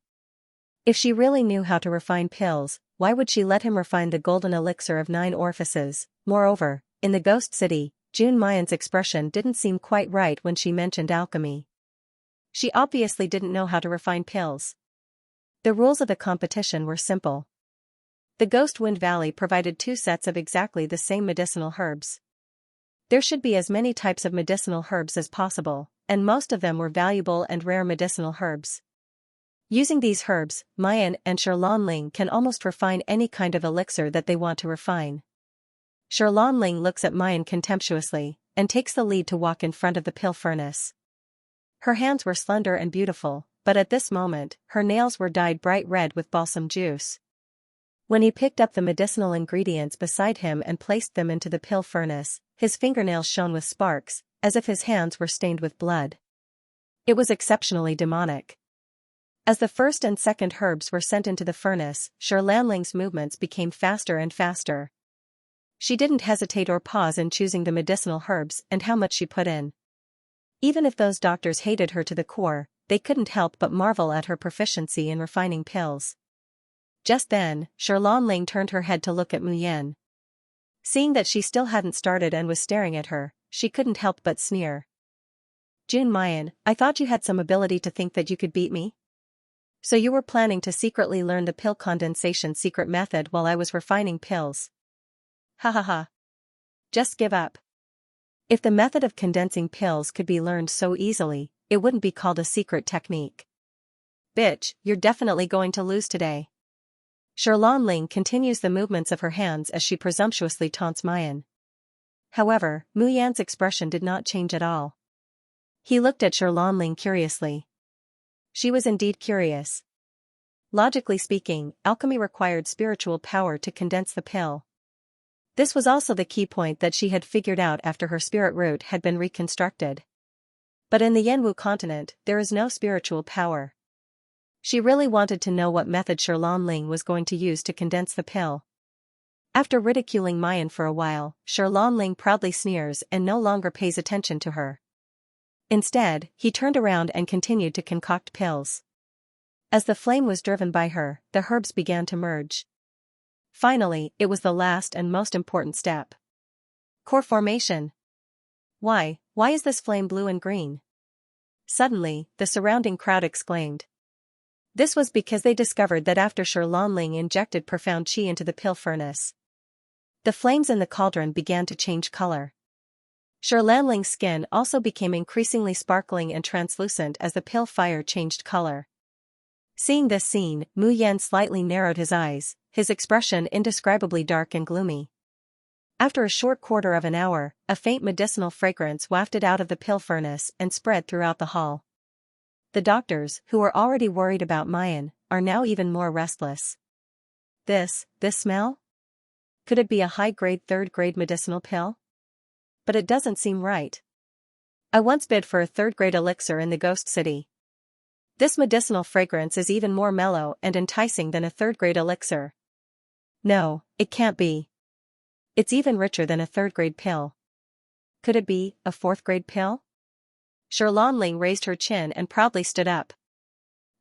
If she really knew how to refine pills, why would she let him refine the golden elixir of 9 orifices? Moreover, in the ghost city, Jun Mayan's expression didn't seem quite right when she mentioned alchemy. She obviously didn't know how to refine pills. The rules of the competition were simple. The Ghost Wind Valley provided 2 sets of exactly the same medicinal herbs. There should be as many types of medicinal herbs as possible, and most of them were valuable and rare medicinal herbs. Using these herbs, Mayan and Ling can almost refine any kind of elixir that they want to refine. Ling looks at Mayan contemptuously, and takes the lead to walk in front of the pill furnace. Her hands were slender and beautiful, but at this moment, her nails were dyed bright red with balsam juice. When he picked up the medicinal ingredients beside him and placed them into the pill furnace, his fingernails shone with sparks, as if his hands were stained with blood. It was exceptionally demonic. As the first and second herbs were sent into the furnace, Lanling's movements became faster and faster. She didn't hesitate or pause in choosing the medicinal herbs and how much she put in. Even if those doctors hated her to the core, they couldn't help but marvel at her proficiency in refining pills. Just then, Ling turned her head to look at Mu Yan. Seeing that she still hadn't started and was staring at her, she couldn't help but sneer. Jun Mayan, I thought you had some ability to think that you could beat me? So you were planning to secretly learn the pill condensation secret method while I was refining pills. Ha ha ha. Just give up. If the method of condensing pills could be learned so easily, it wouldn't be called a secret technique. Bitch, you're definitely going to lose today. Ling continues the movements of her hands as she presumptuously taunts Mayan. However, Mu Yan's expression did not change at all. He looked at Ling curiously. She was indeed curious. Logically speaking, alchemy required spiritual power to condense the pill. This was also the key point that she had figured out after her spirit root had been reconstructed. But in the Yanwu continent, there is no spiritual power. She really wanted to know what method Ling was going to use to condense the pill. After ridiculing Mayan for a while, Ling proudly sneers and no longer pays attention to her. Instead, he turned around and continued to concoct pills. As the flame was driven by her, the herbs began to merge. Finally, it was the last and most important step. Core formation. Why is this flame blue and green? Suddenly, the surrounding crowd exclaimed. This was because they discovered that after Ling injected profound qi into the pill furnace, the flames in the cauldron began to change color. Ling's skin also became increasingly sparkling and translucent as the pill fire changed color. Seeing this scene, Mu Yan slightly narrowed his eyes, his expression indescribably dark and gloomy. After a short quarter of an hour, a faint medicinal fragrance wafted out of the pill furnace and spread throughout the hall. The doctors, who were already worried about Mayan, are now even more restless. This smell? Could it be a high-grade 3rd-grade medicinal pill? But it doesn't seem right. I once bid for a 3rd-grade elixir in the ghost city. This medicinal fragrance is even more mellow and enticing than a 3rd-grade elixir. No, it can't be. It's even richer than a 3rd-grade pill. Could it be a 4th-grade pill? Ling raised her chin and proudly stood up.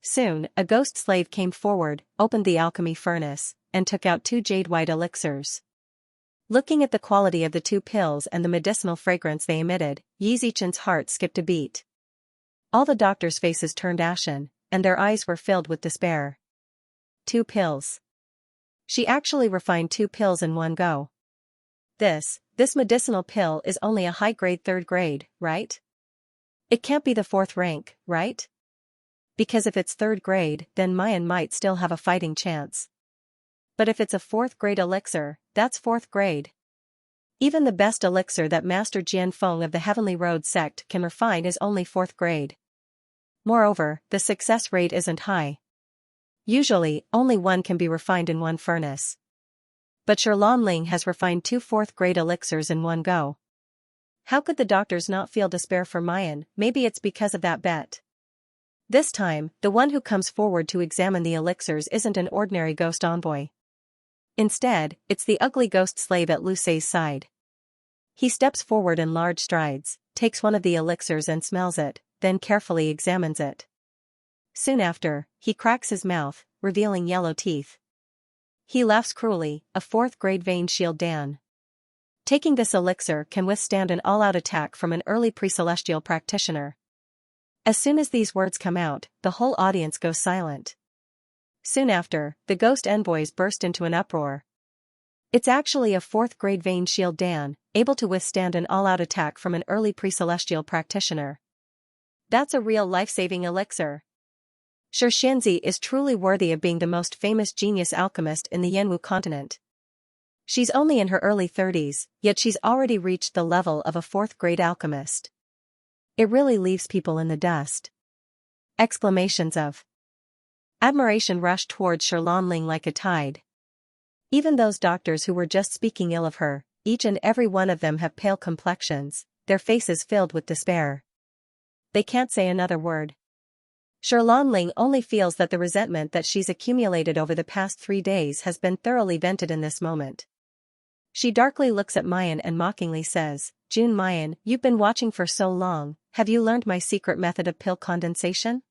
Soon, a ghost slave came forward, opened the alchemy furnace, and took out 2 jade-white elixirs. Looking at the quality of the 2 pills and the medicinal fragrance they emitted, Yi Zichen's heart skipped a beat. All the doctors' faces turned ashen, and their eyes were filled with despair. 2 pills. She actually refined 2 pills in one go. This medicinal pill is only a high-grade 3rd grade, right? It can't be the 4th rank, right? Because if it's 3rd grade, then Mayan might still have a fighting chance. But if it's a 4th grade elixir, that's 4th grade. Even the best elixir that Master Jian Feng of the Heavenly Road sect can refine is only 4th grade. Moreover, the success rate isn't high. Usually, only one can be refined in one furnace. But Ling has refined 2 4th grade elixirs in one go. How could the doctors not feel despair for Mayan? Maybe it's because of that bet. This time, the one who comes forward to examine the elixirs isn't an ordinary ghost envoy. Instead, it's the ugly ghost slave at Lu Sei's side. He steps forward in large strides, takes one of the elixirs and smells it, then carefully examines it. Soon after, he cracks his mouth, revealing yellow teeth. He laughs cruelly, a 4th grade vein shield Dan. Taking this elixir can withstand an all-out attack from an early pre-celestial practitioner. As soon as these words come out, the whole audience goes silent. Soon after, the ghost envoys burst into an uproar. It's actually a 4th grade vein shield Dan, able to withstand an all-out attack from an early pre-celestial practitioner. That's a real life-saving elixir. Xianxia is truly worthy of being the most famous genius alchemist in the Yanwu continent. She's only in her early 30s, yet she's already reached the level of a 4th grade alchemist. It really leaves people in the dust. Exclamations of admiration rushed towards Ling like a tide. Even those doctors who were just speaking ill of her, each and every one of them have pale complexions, their faces filled with despair. They can't say another word. Ling only feels that the resentment that she's accumulated over the past 3 days has been thoroughly vented in this moment. She darkly looks at Mayan and mockingly says, "Jun Mayan, you've been watching for so long, have you learned my secret method of pill condensation?"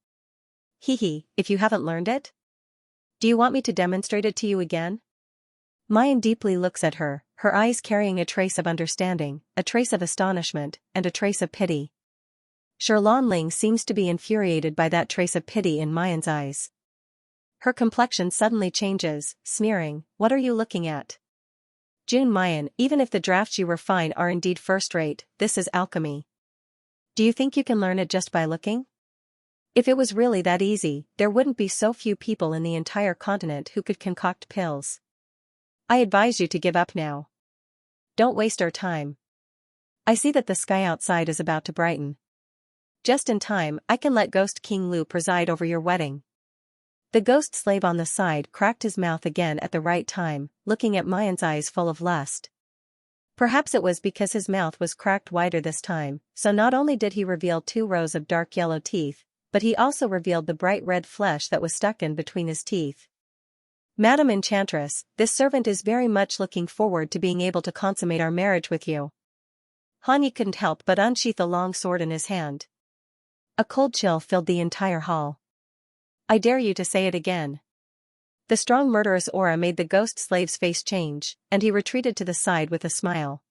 "Hehe, if you haven't learned it? Do you want me to demonstrate it to you again?" Mayan deeply looks at her, her eyes carrying a trace of understanding, a trace of astonishment, and a trace of pity. Ling seems to be infuriated by that trace of pity in Mayan's eyes. Her complexion suddenly changes, sneering, "What are you looking at? Jun Mayan, even if the drafts you refine are indeed first-rate, this is alchemy. Do you think you can learn it just by looking? If it was really that easy, there wouldn't be so few people in the entire continent who could concoct pills. I advise you to give up now. Don't waste our time. I see that the sky outside is about to brighten. Just in time, I can let Ghost King Lu preside over your wedding." The ghost slave on the side cracked his mouth again at the right time, looking at Mayan's eyes full of lust. Perhaps it was because his mouth was cracked wider this time, so not only did he reveal 2 rows of dark yellow teeth, but he also revealed the bright red flesh that was stuck in between his teeth. "Madam Enchantress, this servant is very much looking forward to being able to consummate our marriage with you." Han Yi couldn't help but unsheath a long sword in his hand. A cold chill filled the entire hall. "I dare you to say it again." The strong murderous aura made the ghost slave's face change, and he retreated to the side with a smile.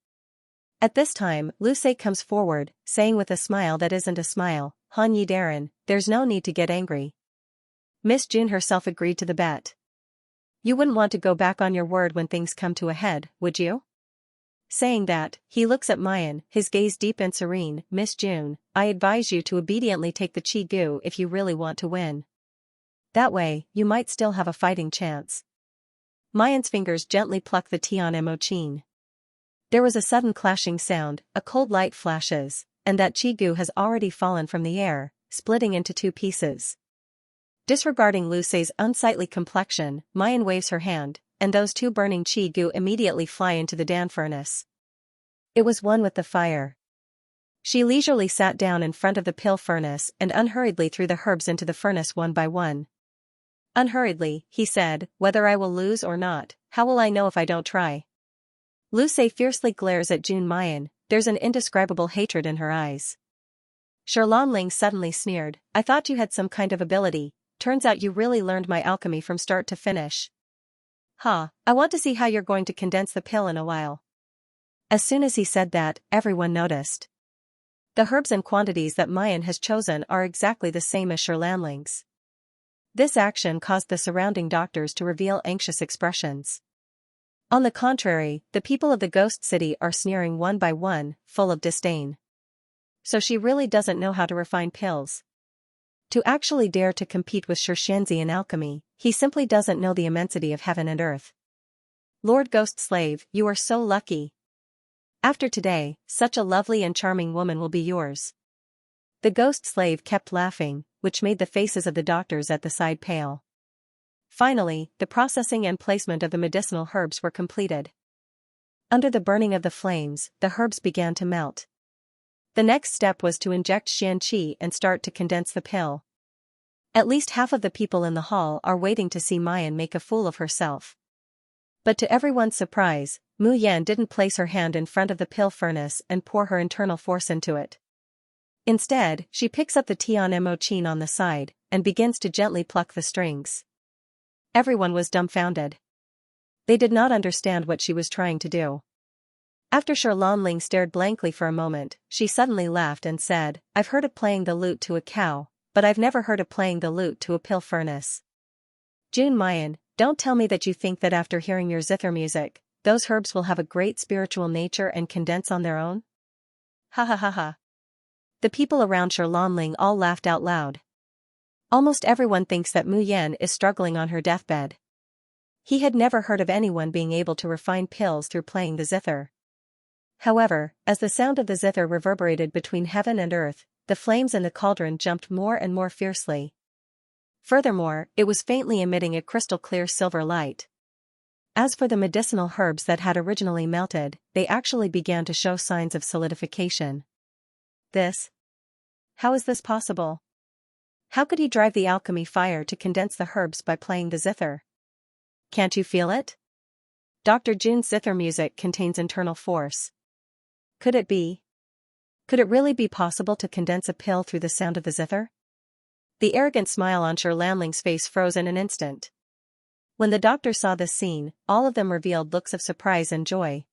At this time, Lu Sei comes forward, saying with a smile that isn't a smile, "Han Yi Darren, there's no need to get angry. Miss Jun herself agreed to the bet. You wouldn't want to go back on your word when things come to a head, would you?" Saying that, he looks at Mayan, his gaze deep and serene. "Miss Jun, I advise you to obediently take the Qi Gu if you really want to win. That way, you might still have a fighting chance." Mayan's fingers gently pluck the Tian Mo Qin. There was a sudden clashing sound, a cold light flashes, and that Qi Gu has already fallen from the air, splitting into 2 pieces. Disregarding Lu Sei's unsightly complexion, Mayan waves her hand, and those 2 burning Qi Gu immediately fly into the Dan furnace. It was one with the fire. She leisurely sat down in front of the pill furnace and unhurriedly threw the herbs into the furnace one by one. Unhurriedly, he said, "Whether I will lose or not, how will I know if I don't try?" Lu Sei fiercely glares at Jun Mayan, there's an indescribable hatred in her eyes. Ling suddenly sneered, "I thought you had some kind of ability, turns out you really learned my alchemy from start to finish. I want to see how you're going to condense the pill in a while. As soon as he said that, everyone noticed. The herbs and quantities that Mayan has chosen are exactly the same as Sherlanling's. This action caused the surrounding doctors to reveal anxious expressions. On the contrary, the people of the ghost city are sneering one by one, full of disdain. So she really doesn't know how to refine pills. To actually dare to compete with Xianxia in alchemy, he simply doesn't know the immensity of heaven and earth. Lord Ghost Slave, you are so lucky. After today, such a lovely and charming woman will be yours. The ghost slave kept laughing, which made the faces of the doctors at the side pale. Finally, the processing and placement of the medicinal herbs were completed. Under the burning of the flames, the herbs began to melt. The next step was to inject Xianxia and start to condense the pill. At least half of the people in the hall are waiting to see Mayan make a fool of herself. But to everyone's surprise, Mu Yan didn't place her hand in front of the pill furnace and pour her internal force into it. Instead, she picks up the Tianmo Qin on the side, and begins to gently pluck the strings. Everyone was dumbfounded. They did not understand what she was trying to do. After Sherlanling stared blankly for a moment, she suddenly laughed and said, "I've heard of playing the lute to a cow, but I've never heard of playing the lute to a pill furnace. June Mayan, don't tell me that you think that after hearing your zither music, those herbs will have a great spiritual nature and condense on their own?" Ha ha ha ha. The people around Sherlanling all laughed out loud. Almost everyone thinks that Mu Yan is struggling on her deathbed. He had never heard of anyone being able to refine pills through playing the zither. However, as the sound of the zither reverberated between heaven and earth, the flames in the cauldron jumped more and more fiercely. Furthermore, it was faintly emitting a crystal-clear silver light. As for the medicinal herbs that had originally melted, they actually began to show signs of solidification. How is this possible? How could he drive the alchemy fire to condense the herbs by playing the zither? Can't you feel it? Dr. June's zither music contains internal force. Could it be? Could it really be possible to condense a pill through the sound of the zither? The arrogant smile on Sherlanling's face froze in an instant. When the doctor saw this scene, all of them revealed looks of surprise and joy.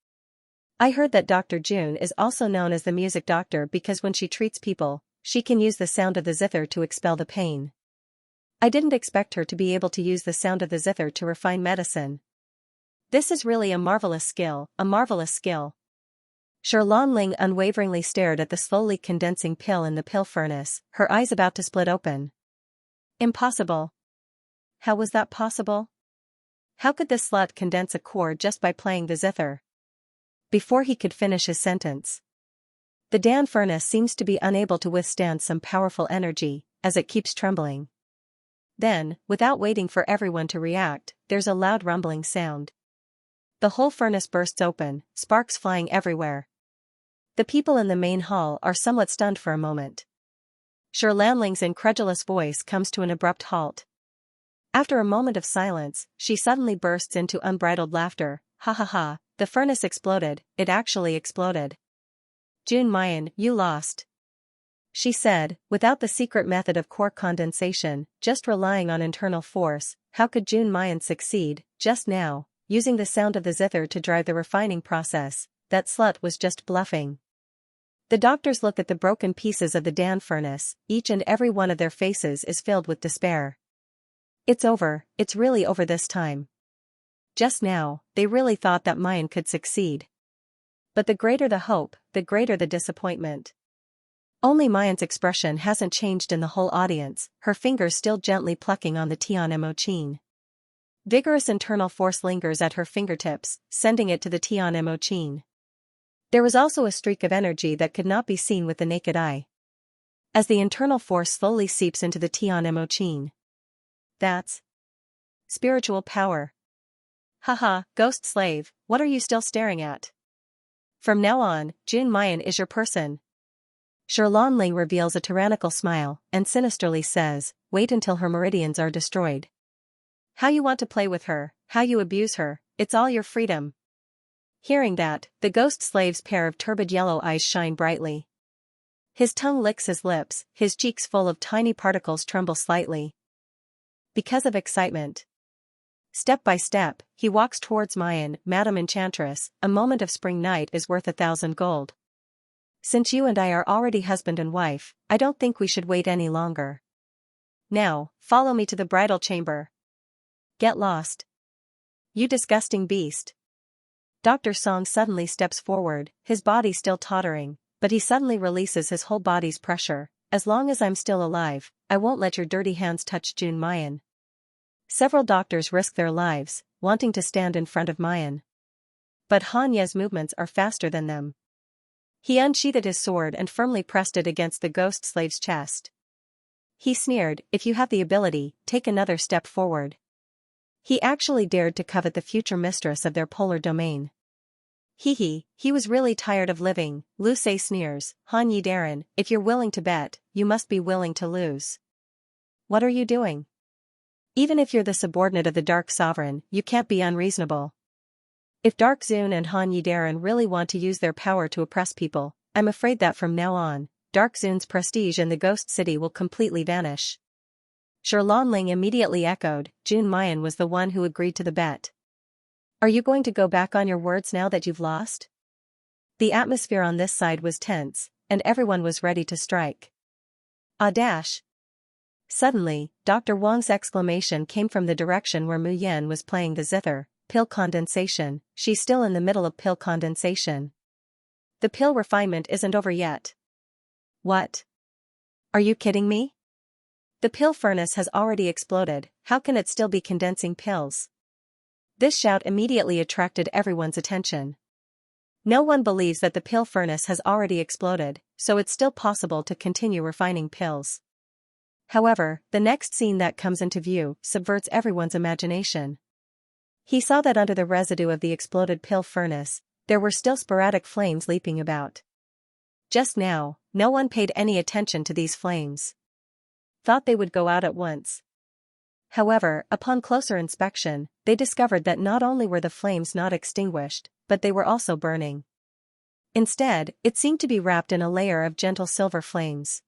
I heard that Dr. June is also known as the music doctor because when she treats people, she can use the sound of the zither to expel the pain. I didn't expect her to be able to use the sound of the zither to refine medicine. This is really a marvelous skill, a marvelous skill. Sherlanling unwaveringly stared at the slowly condensing pill in the pill furnace, her eyes about to split open. Impossible. How was that possible? How could this slut condense a core just by playing the zither? Before he could finish his sentence, the Dan furnace seems to be unable to withstand some powerful energy, as it keeps trembling. Then, without waiting for everyone to react, there's a loud rumbling sound. The whole furnace bursts open, sparks flying everywhere. The people in the main hall are somewhat stunned for a moment. Sherlanling's incredulous voice comes to an abrupt halt. After a moment of silence, she suddenly bursts into unbridled laughter. Ha ha ha, the furnace exploded, it actually exploded. June Mayan, you lost. She said, without the secret method of core condensation, just relying on internal force, how could June Mayan succeed, just now, using the sound of the zither to drive the refining process? That slut was just bluffing. The doctors look at the broken pieces of the Dan furnace, each and every one of their faces is filled with despair. It's over, it's really over this time. Just now, they really thought that Mayan could succeed. But the greater the hope, the greater the disappointment. Only Mayan's expression hasn't changed in the whole audience, her fingers still gently plucking on the Tianmo Qin. Vigorous internal force lingers at her fingertips, sending it to the Tianmo Qin. There was also a streak of energy that could not be seen with the naked eye. As the internal force slowly seeps into the Tianmo Qin. That's spiritual power. Haha, ghost slave, what are you still staring at? From now on, June Mayan is your person. Sherlanling reveals a tyrannical smile, and sinisterly says, wait until her meridians are destroyed. How you want to play with her, how you abuse her, it's all your freedom. Hearing that, the ghost slave's pair of turbid yellow eyes shine brightly. His tongue licks his lips, his cheeks full of tiny particles tremble slightly. Because of excitement. Step by step, he walks towards Mayan, Madam Enchantress, a moment of spring night is worth 1,000 gold. Since you and I are already husband and wife, I don't think we should wait any longer. Now, follow me to the bridal chamber. Get lost. You disgusting beast. Dr. Song suddenly steps forward, his body still tottering, but he suddenly releases his whole body's pressure. As long as I'm still alive, I won't let your dirty hands touch June Mayan. Several doctors risk their lives, wanting to stand in front of Mayan. But Han Ye's movements are faster than them. He unsheathed his sword and firmly pressed it against the ghost slave's chest. He sneered, if you have the ability, take another step forward. He actually dared to covet the future mistress of their polar domain. He was really tired of living, Lu Se sneers, Han Yi Darren, if you're willing to bet, you must be willing to lose. What are you doing? Even if you're the subordinate of the Dark Sovereign, you can't be unreasonable. If Dark Zun and Han Yi Darren really want to use their power to oppress people, I'm afraid that from now on, Dark Zun's prestige in the Ghost City will completely vanish. Sherlon Ling immediately echoed, June Mayan was the one who agreed to the bet. Are you going to go back on your words now that you've lost? The atmosphere on this side was tense, and everyone was ready to strike. Ah dash! Suddenly, Dr. Wang's exclamation came from the direction where Mu Yan was playing the zither, pill condensation, she's still in the middle of pill condensation. The pill refinement isn't over yet. What? Are you kidding me? The pill furnace has already exploded, how can it still be condensing pills? This shout immediately attracted everyone's attention. No one believes that the pill furnace has already exploded, so it's still possible to continue refining pills. However, the next scene that comes into view subverts everyone's imagination. He saw that under the residue of the exploded pill furnace, there were still sporadic flames leaping about. Just now, no one paid any attention to these flames. Thought they would go out at once. However, upon closer inspection, they discovered that not only were the flames not extinguished, but they were also burning. Instead, it seemed to be wrapped in a layer of gentle silver flames.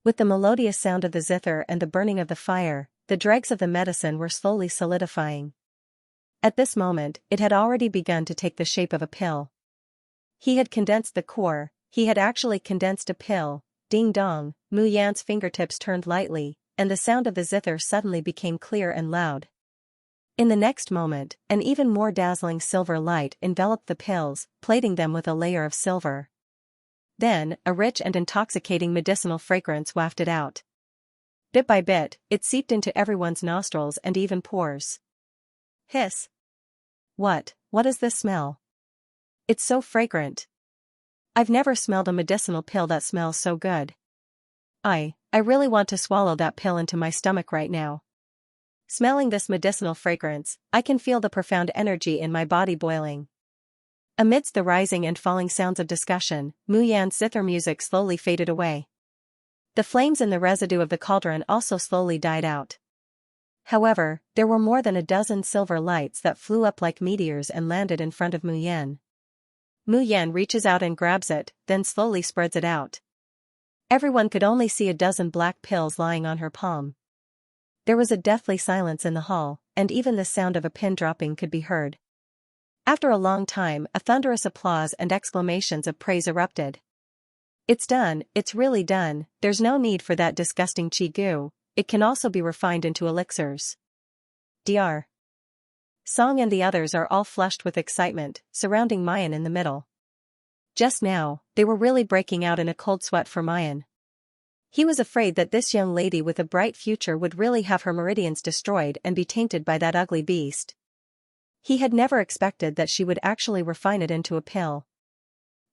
With the melodious sound of the zither and the burning of the fire, the dregs of the medicine were slowly solidifying. At this moment, it had already begun to take the shape of a pill. He had condensed the core, he had actually condensed a pill. Ding dong, Mu Yan's fingertips turned lightly, and the sound of the zither suddenly became clear and loud. In the next moment, an even more dazzling silver light enveloped the pills, plating them with a layer of silver. Then, a rich and intoxicating medicinal fragrance wafted out. Bit by bit, it seeped into everyone's nostrils and even pores. Hiss! What is this smell? It's so fragrant. I've never smelled a medicinal pill that smells so good. I really want to swallow that pill into my stomach right now. Smelling this medicinal fragrance, I can feel the profound energy in my body boiling. Amidst the rising and falling sounds of discussion, Mu Yan's zither music slowly faded away. The flames in the residue of the cauldron also slowly died out. However, there were more than a dozen silver lights that flew up like meteors and landed in front of Mu Yan. Mu Yan reaches out and grabs it, then slowly spreads it out. Everyone could only see a dozen black pills lying on her palm. There was a deathly silence in the hall, and even the sound of a pin dropping could be heard. After a long time, a thunderous applause and exclamations of praise erupted. It's done, it's really done, there's no need for that disgusting chi goo, it can also be refined into elixirs. Dr. Song and the others are all flushed with excitement, surrounding Mayan in the middle. Just now, they were really breaking out in a cold sweat for Mayan. He was afraid that this young lady with a bright future would really have her meridians destroyed and be tainted by that ugly beast. He had never expected that she would actually refine it into a pill.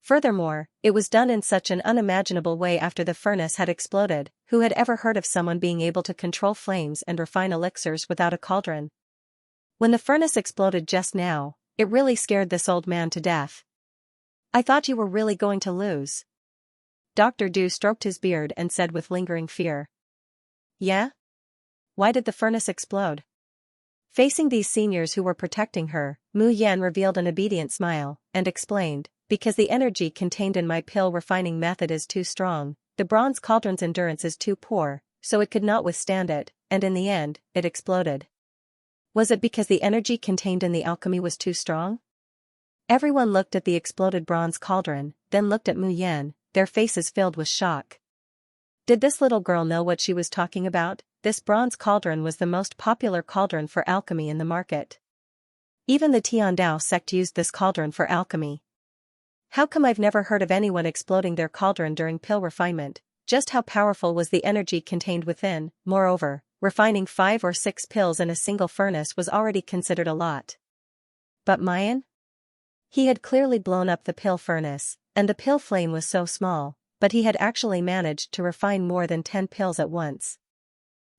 Furthermore, it was done in such an unimaginable way after the furnace had exploded. Who had ever heard of someone being able to control flames and refine elixirs without a cauldron? When the furnace exploded just now, it really scared this old man to death. I thought you were really going to lose. Dr. Du stroked his beard and said with lingering fear. Yeah? Why did the furnace explode? Facing these seniors who were protecting her, Mu Yan revealed an obedient smile, and explained, because the energy contained in my pill refining method is too strong, the bronze cauldron's endurance is too poor, so it could not withstand it, and in the end, it exploded. Was it because the energy contained in the alchemy was too strong? Everyone looked at the exploded bronze cauldron, then looked at Mu Yan, their faces filled with shock. Did this little girl know what she was talking about? This bronze cauldron was the most popular cauldron for alchemy in the market. Even the Tiandao sect used this cauldron for alchemy. How come I've never heard of anyone exploding their cauldron during pill refinement? Just how powerful was the energy contained within? Moreover, refining 5 or 6 pills in a single furnace was already considered a lot. But Mayan? He had clearly blown up the pill furnace, and the pill flame was so small, but he had actually managed to refine more than 10 pills at once.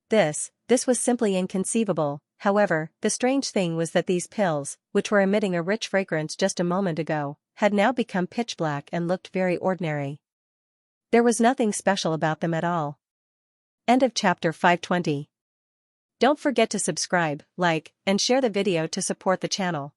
This was simply inconceivable. However, the strange thing was that these pills, which were emitting a rich fragrance just a moment ago, had now become pitch black and looked very ordinary. There was nothing special about them at all. End of chapter 520. Don't forget to subscribe, like, and share the video to support the channel.